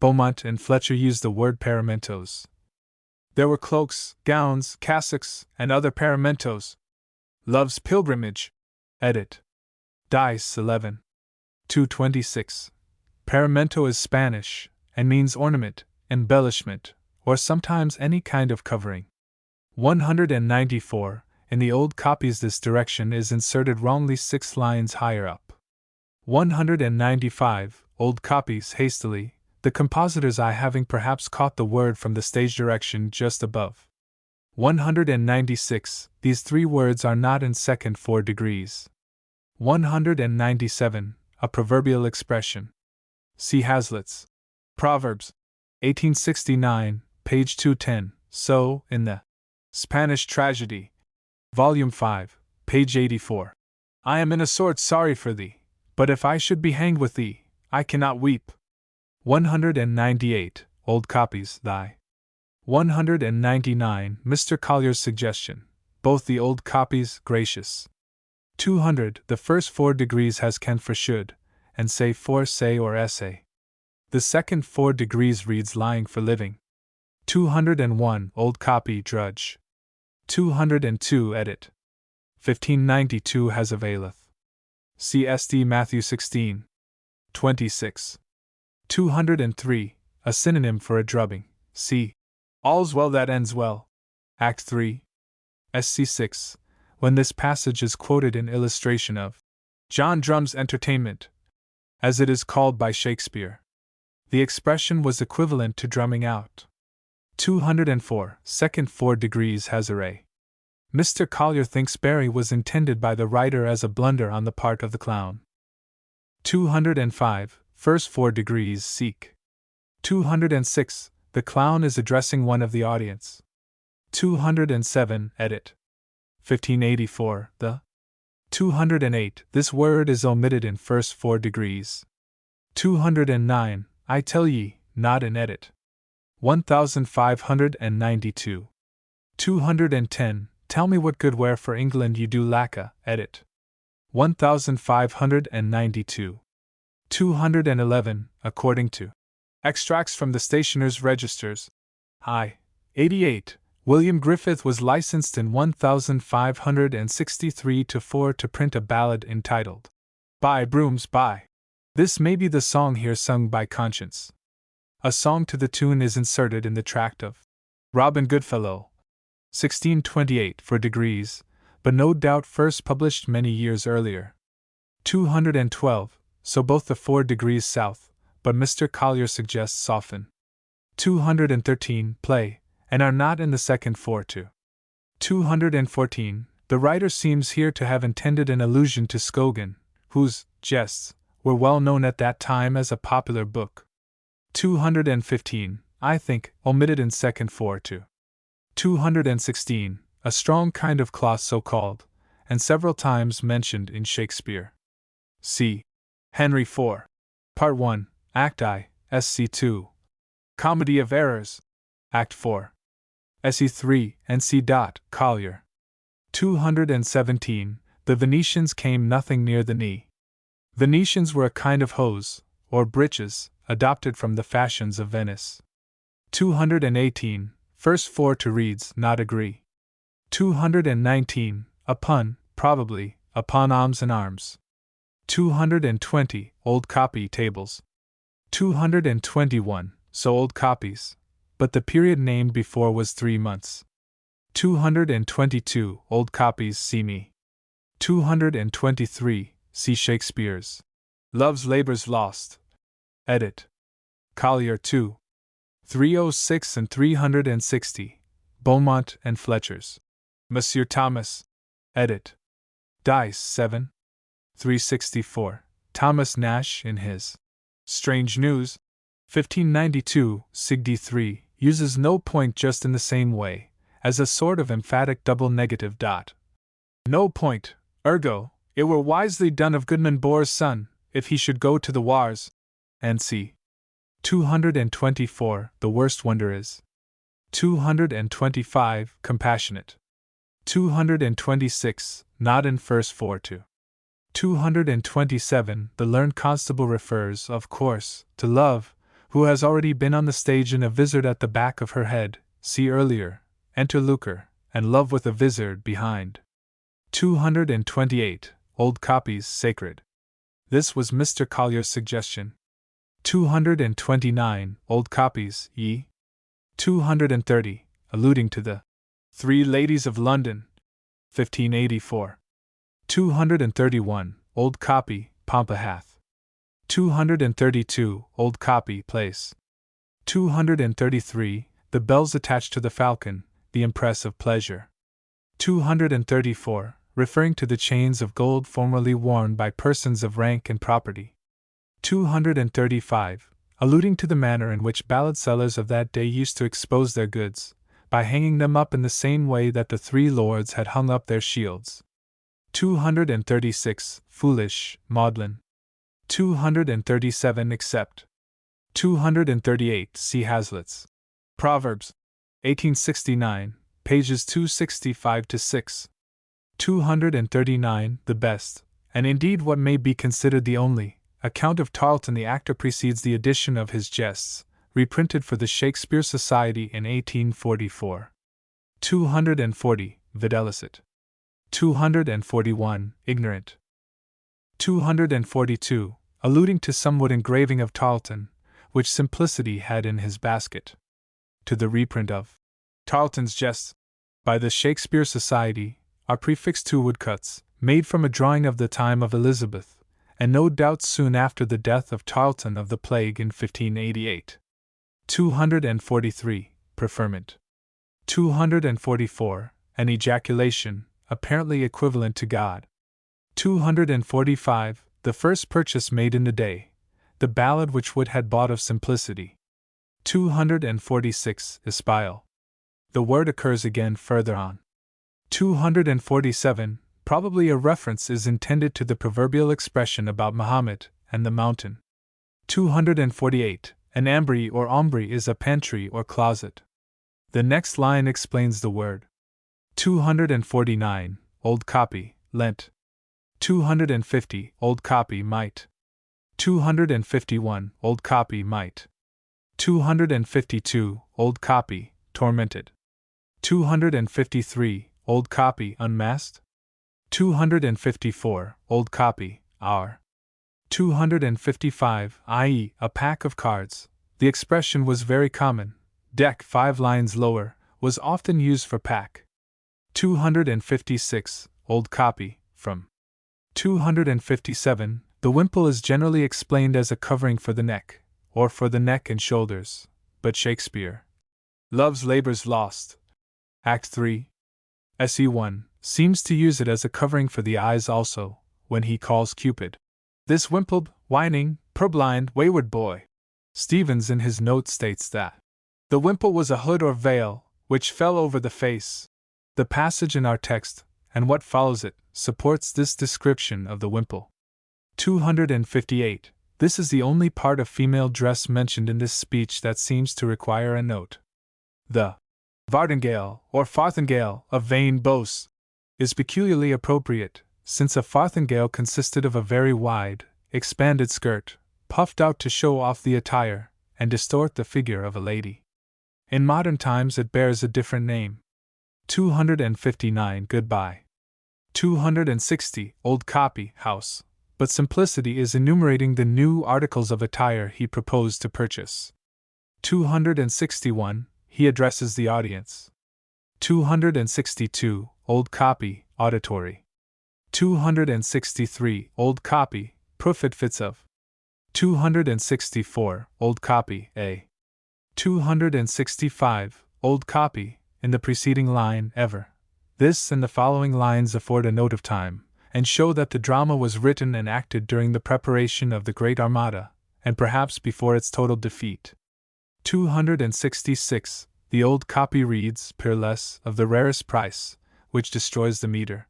Beaumont and Fletcher used the word paramentos. There were cloaks, gowns, cassocks, and other paramentos. Love's Pilgrimage. Edit. Dice 11. 226. Paramento is Spanish, and means ornament, embellishment, or sometimes any kind of covering. 194. In the old copies this direction is inserted wrongly 6 lines higher up. 195. Old copies hastily, the compositors' eye having perhaps caught the word from the stage direction just above. 196. These 3 words are not in second 4 degrees. 197. A proverbial expression. See Hazlitt's Proverbs, 1869, page 210. So, in the Spanish Tragedy, Volume 5, page 84. I am in a sort sorry for thee, but if I should be hanged with thee, I cannot weep. 198. Old copies, thy. 199. Mr. Collier's suggestion. Both the old copies, gracious. 200. The first 4 degrees has can for should, and say for say or essay. The second 4 degrees reads lying for living. 201. Old copy, drudge. 202. Edit. 1592 has availeth. See SD Matthew 16. 26. 203. A synonym for a drubbing. See All's Well That Ends Well. Act 3. SC 6. When this passage is quoted in illustration of John Drum's entertainment, as it is called by Shakespeare. The expression was equivalent to drumming out. 204, second 4 degrees Hazlitt. Mr. Collier thinks Barry was intended by the writer as a blunder on the part of the clown. 205, first 4 degrees Seek. 206, the clown is addressing one of the audience. 207, edit. 1584, the. 208, this word is omitted in first 4 degrees. 209, I tell ye, not in edit. 1592. 210, tell me what good ware for England you do lacka, edit. 1592. 211, according to extracts from the Stationers' Registers. I. 88. William Griffith was licensed in 1563-4 to print a ballad entitled By Brooms By. This may be the song here sung by Conscience. A song to the tune is inserted in the tract of Robin Goodfellow, 1628 for degrees, but no doubt first published many years earlier. 212, so both the 4 degrees south, but Mr. Collier suggests often. 213, play, and are not in the second 4 too. 214, the writer seems here to have intended an allusion to Scogan, whose jests were well known at that time as a popular book. 215, I think, omitted in second 4 too. 216, a strong kind of cloth so called, and several times mentioned in Shakespeare. C. Henry IV. Part 1, Act I, Sc. 2. Comedy of Errors. Act 4. Sc. 3, and C. Collier. 217, the Venetians came nothing near the knee. Venetians were a kind of hose, or breeches, adopted from the fashions of Venice. 218, first 4 to reads not agree. 219, a pun, probably, upon alms and arms. 220, old copy tables. 221, so old copies, but the period named before was 3 months. 222, old copies see me. 223, see Shakespeare's Love's Labour's Lost. Edit. Collier 2. 306 and 360, Beaumont and Fletcher's. Monsieur Thomas. Edit. Dice 7. 364, Thomas Nash in his Strange News, 1592, Sig D3, uses no point just in the same way, as a sort of emphatic double negative dot. No point, ergo, it were wisely done of Goodman Bore's son, if he should go to the wars. And c. 224, the worst wonder is. 225, compassionate. 226, not in first 4 to. 227, the learned constable refers, of course, to Love, who has already been on the stage in a vizard at the back of her head, see earlier, enter lucre, and Love with a vizard behind. 228, old copies sacred. This was Mr. Collier's suggestion. 229, old copies, ye. 230, alluding to the Three Ladies of London, 1584. 231, old copy, Pompa hath. 232, old copy, place. 233, the bells attached to the falcon, the impress of pleasure. 234, referring to the chains of gold formerly worn by persons of rank and property. 235, alluding to the manner in which ballad sellers of that day used to expose their goods, by hanging them up in the same way that the 3 lords had hung up their shields. 236, foolish, maudlin. 237, except. 238, see Hazlitt's Proverbs, 1869, pages 265-6. 239, the best, and indeed what may be considered the only, account of Tarleton the actor precedes the edition of his jests, reprinted for the Shakespeare Society in 1844. 240, videlicet. 241, ignorant. 242, alluding to some wood engraving of Tarleton, which Simplicity had in his basket. To the reprint of Tarleton's Jests, by the Shakespeare Society, are prefixed 2 woodcuts, made from a drawing of the time of Elizabeth, and no doubt soon after the death of Tarleton of the plague in 1588. 243. Preferment. 244. An ejaculation, apparently equivalent to God. 245. The first purchase made in the day, the ballad which Wood had bought of simplicity. 246. Espial. The word occurs again further on. 247. Probably a reference is intended to the proverbial expression about Muhammad and the mountain. 248. An ambry or ombry is a pantry or closet. The next line explains the word. 249. Old copy, lent. 250. Old copy, might. 251. Old copy, might. 252. Old copy, tormented. 253. Old copy, unmasked. 254. Old copy, our. 255, i.e., a pack of cards. The expression was very common. Deck 5 lines lower was often used for pack. 256. Old copy, from. 257. The wimple is generally explained as a covering for the neck, or for the neck and shoulders, but Shakespeare. Love's Labour's Lost. Act 3. SE1 seems to use it as a covering for the eyes also, when he calls Cupid this wimpled, whining, purblind, wayward boy. Stevens in his note states that the wimple was a hood or veil, which fell over the face. The passage in our text, and what follows it, supports this description of the wimple. 258. This is the only part of female dress mentioned in this speech that seems to require a note. The farthingale, or farthingale, of vain boasts, is peculiarly appropriate, since a farthingale consisted of a very wide, expanded skirt, puffed out to show off the attire and distort the figure of a lady. In modern times it bears a different name. 259. Goodbye. 260. Old copy, house. But simplicity is enumerating the new articles of attire he proposed to purchase. 261. He addresses the audience. 262. Old copy, auditory. 263. Old copy, profit fits of. 264. Old copy, a. 265. Old copy, in the preceding line, ever. This and the following lines afford a note of time, and show that the drama was written and acted during the preparation of the Great Armada, and perhaps before its total defeat. 266. The old copy reads, peerless, of the rarest price, which destroys the meter.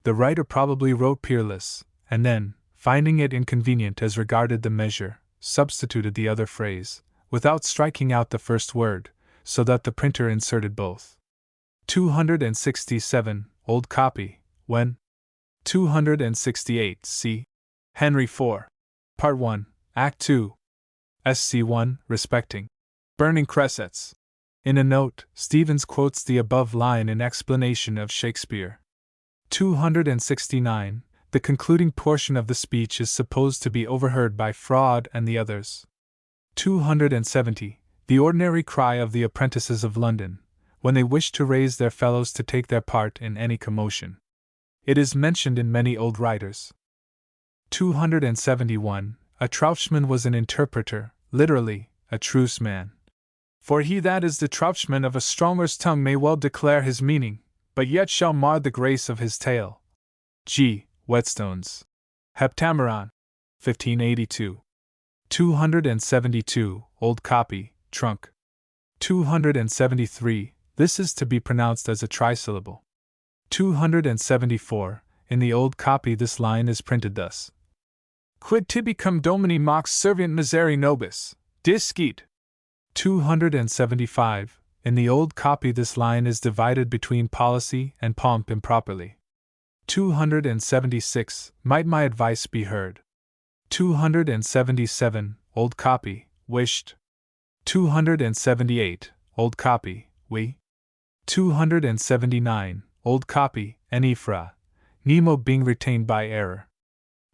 The writer probably wrote peerless, and then, finding it inconvenient as regarded the measure, substituted the other phrase, without striking out the first word, so that the printer inserted both. 267. Old copy, when. 268. C. Henry IV. Part 1, Act 2. SC1, respecting. Burning cressets. In a note, Stevens quotes the above line in explanation of Shakespeare. 269. The concluding portion of the speech is supposed to be overheard by Fraud and the others. 270. The ordinary cry of the apprentices of London, when they wish to raise their fellows to take their part in any commotion. It is mentioned in many old writers. 271. A trouchman was an interpreter, literally, a truce man. For he that is the trouchman of a stronger's tongue may well declare his meaning, but yet shall mar the grace of his tale. G. Whetstone's Heptameron, 1582. 272. Old copy, trunk. 273. This is to be pronounced as a trisyllable. 274. In the old copy this line is printed thus. Quid tibi cum domini mox servient miseri nobis, discit. 275. In the old copy this line is divided between policy and pomp improperly. 276. Might my advice be heard? 277. Old copy, wished. 278. Old copy, we. 279. Old copy, Enifra, Nemo being retained by error.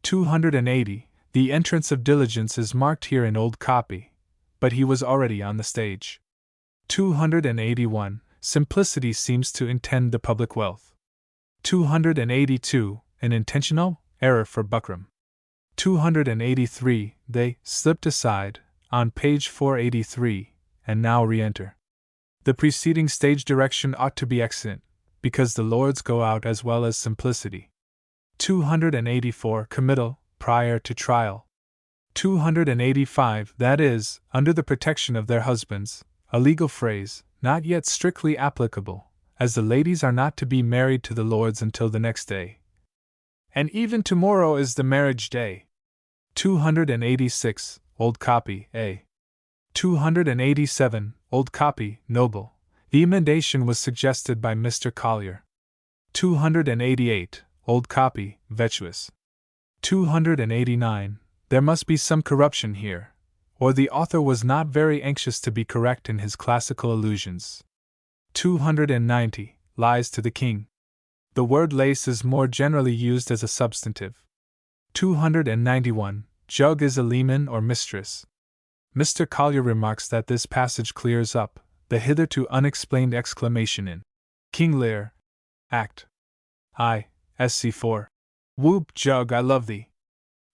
280. The entrance of diligence is marked here in old copy, but he was already on the stage. 281. Simplicity seems to intend the public wealth. 282. an intentional error for buckram. 283, they slipped aside, on page 483, and now re-enter. The preceding stage direction ought to be excellent, because the lords go out as well as simplicity. 284, committal, prior to trial. 285, that is, under the protection of their husbands, a legal phrase, not yet strictly applicable, as the ladies are not to be married to the lords until the next day. And even tomorrow is the marriage day. 286, old copy, A. 287, old copy, noble. The emendation was suggested by Mr. Collier. 288, old copy, virtuous. 289, there must be some corruption here, or the author was not very anxious to be correct in his classical allusions. 290, lies to the king. The word lace is more generally used as a substantive. 291, jug is a leman or mistress. Mr. Collier remarks that this passage clears up the hitherto unexplained exclamation in King Lear, Act I, Sc. 4. Whoop, jug, I love thee.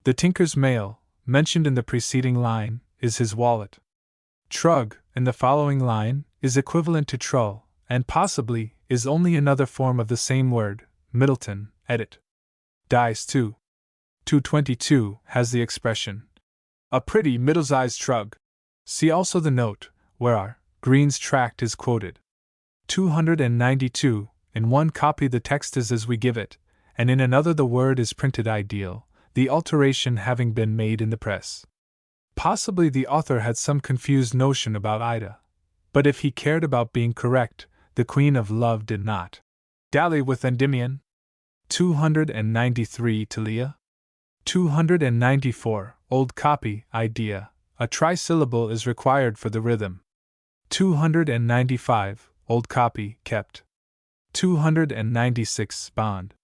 The tinker's mail, mentioned in the preceding line, is his wallet. Trug, in the following line, is equivalent to trull, and possibly is only another form of the same word, Middleton, edit. Dice 2. 222 has the expression, a pretty middle-sized trug. See also the note, where our Green's tract is quoted. 292, in one copy the text is as we give it, and in another the word is printed ideal, the alteration having been made in the press. Possibly the author had some confused notion about Ida, but if he cared about being correct, the Queen of Love did not dally with Endymion. 293, Talia. 294, old copy, idea, a trisyllable is required for the rhythm. 295, old copy, kept. 296, bond.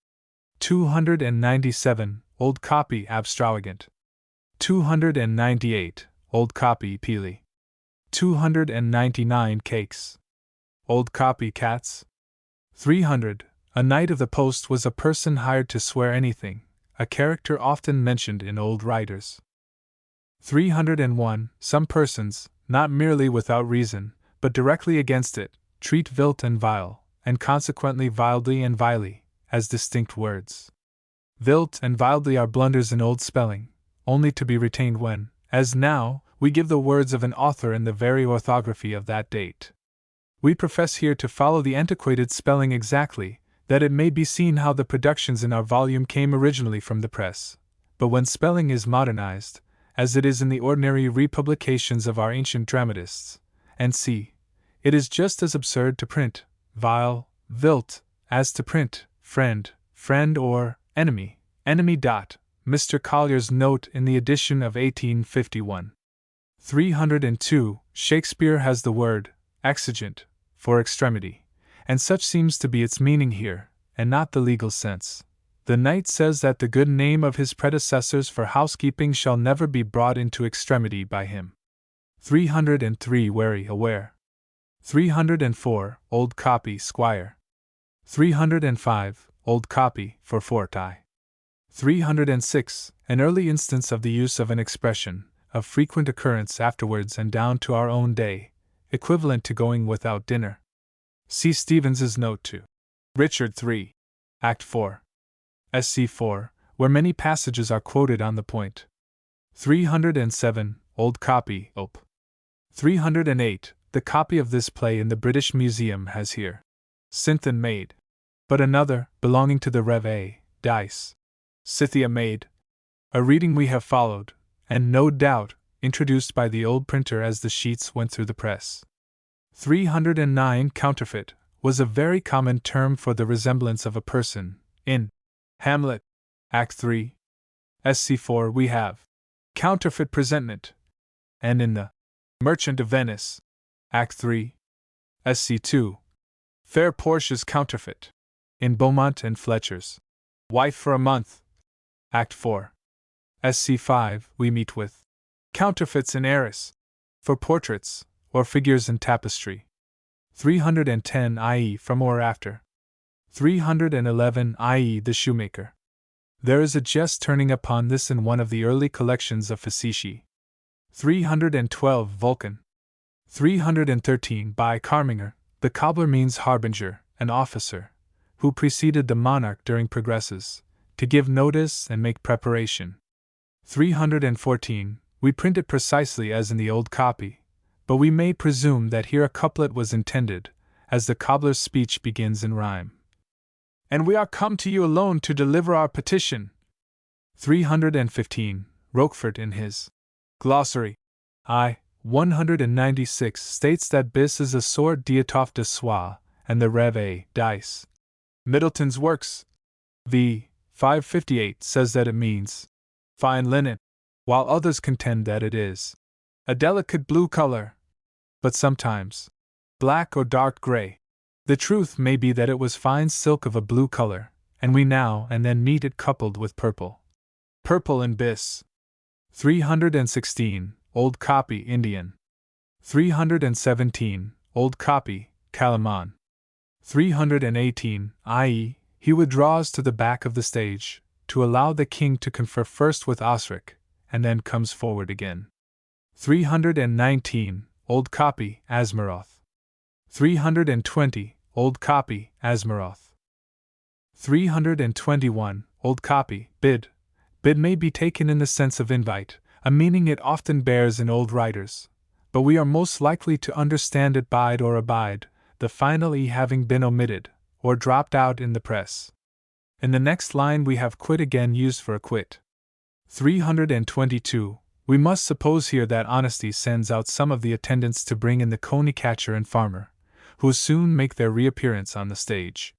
297, old copy, abstravagant. 298, old copy, peely. 299, cakes. Old copy, cats. 300, a knight of the post was a person hired to swear anything, a character often mentioned in old writers. 301, some persons, not merely without reason, but directly against it, treat vilt and vile, and consequently vildly and vilely, as distinct words. Vilt and vildly are blunders in old spelling, only to be retained when, as now, we give the words of an author in the very orthography of that date. We profess here to follow the antiquated spelling exactly, that it may be seen how the productions in our volume came originally from the press, but when spelling is modernized, as it is in the ordinary republications of our ancient dramatists, and see, it is just as absurd to print vile, vilt, as to print friend, friend, or enemy, enemy. Mr. Collier's note in the edition of 1851. 302, Shakespeare has the word exigent for extremity, and such seems to be its meaning here, and not the legal sense. The knight says that the good name of his predecessors for housekeeping shall never be brought into extremity by him. 303, wary, aware. 304, old copy, squire. 305, old copy, for forti. 306, an early instance of the use of an expression, of frequent occurrence afterwards and down to our own day, equivalent to going without dinner. See Stevens's note to Richard III, Act 4, Sc. 4, where many passages are quoted on the point. 307, old copy, op. 308, the copy of this play in the British Museum has here Cynthan made, but another, belonging to the Rev. A. Dice, Scythia made, a reading we have followed, and no doubt, introduced by the old printer as the sheets went through the press. 309, counterfeit, was a very common term for the resemblance of a person. In Hamlet, Act 3, Sc. 4 we have counterfeit presentment, and in the Merchant of Venice, Act 3, Sc. 2, fair Portia's counterfeit. In Beaumont and Fletcher's Wife for a Month, Act 4, Sc. 5 we meet with counterfeits in Arras, for portraits, or figures in tapestry. 310, i.e., from or after. 311, i.e., the shoemaker. There is a jest turning upon this in one of the early collections of facetiae. 312 Vulcan. 313 by Carminger, the cobbler means harbinger, an officer, who preceded the monarch during progresses, to give notice and make preparation. 314, we print it precisely as in the old copy, but we may presume that here a couplet was intended, as the cobbler's speech begins in rhyme. And we are come to you alone to deliver our petition. 315, Roquefort in his Glossary I. 196 states that bis is a sword d'étoffe de soie, and the rev a dice. Middleton's Works v. 558 says that it means fine linen, while others contend that it is a delicate blue color, but sometimes black or dark gray. The truth may be that it was fine silk of a blue color, and we now and then meet it coupled with purple. Purple in bis. 316, Old Copy Indian. 317, Old Copy, Kalaman. 318, i.e., he withdraws to the back of the stage, to allow the king to confer first with Osric, and then comes forward again. 319, Old Copy, Asmaroth. 320, Old Copy, Asmaroth. 321, Old Copy, Bid. Bid may be taken in the sense of invite, a meaning it often bears in old writers, but we are most likely to understand it bide or abide, the final e having been omitted, or dropped out in the press. In the next line we have quit again used for acquit. 322, we must suppose here that Honesty sends out some of the attendants to bring in the coney catcher and farmer, who soon make their reappearance on the stage.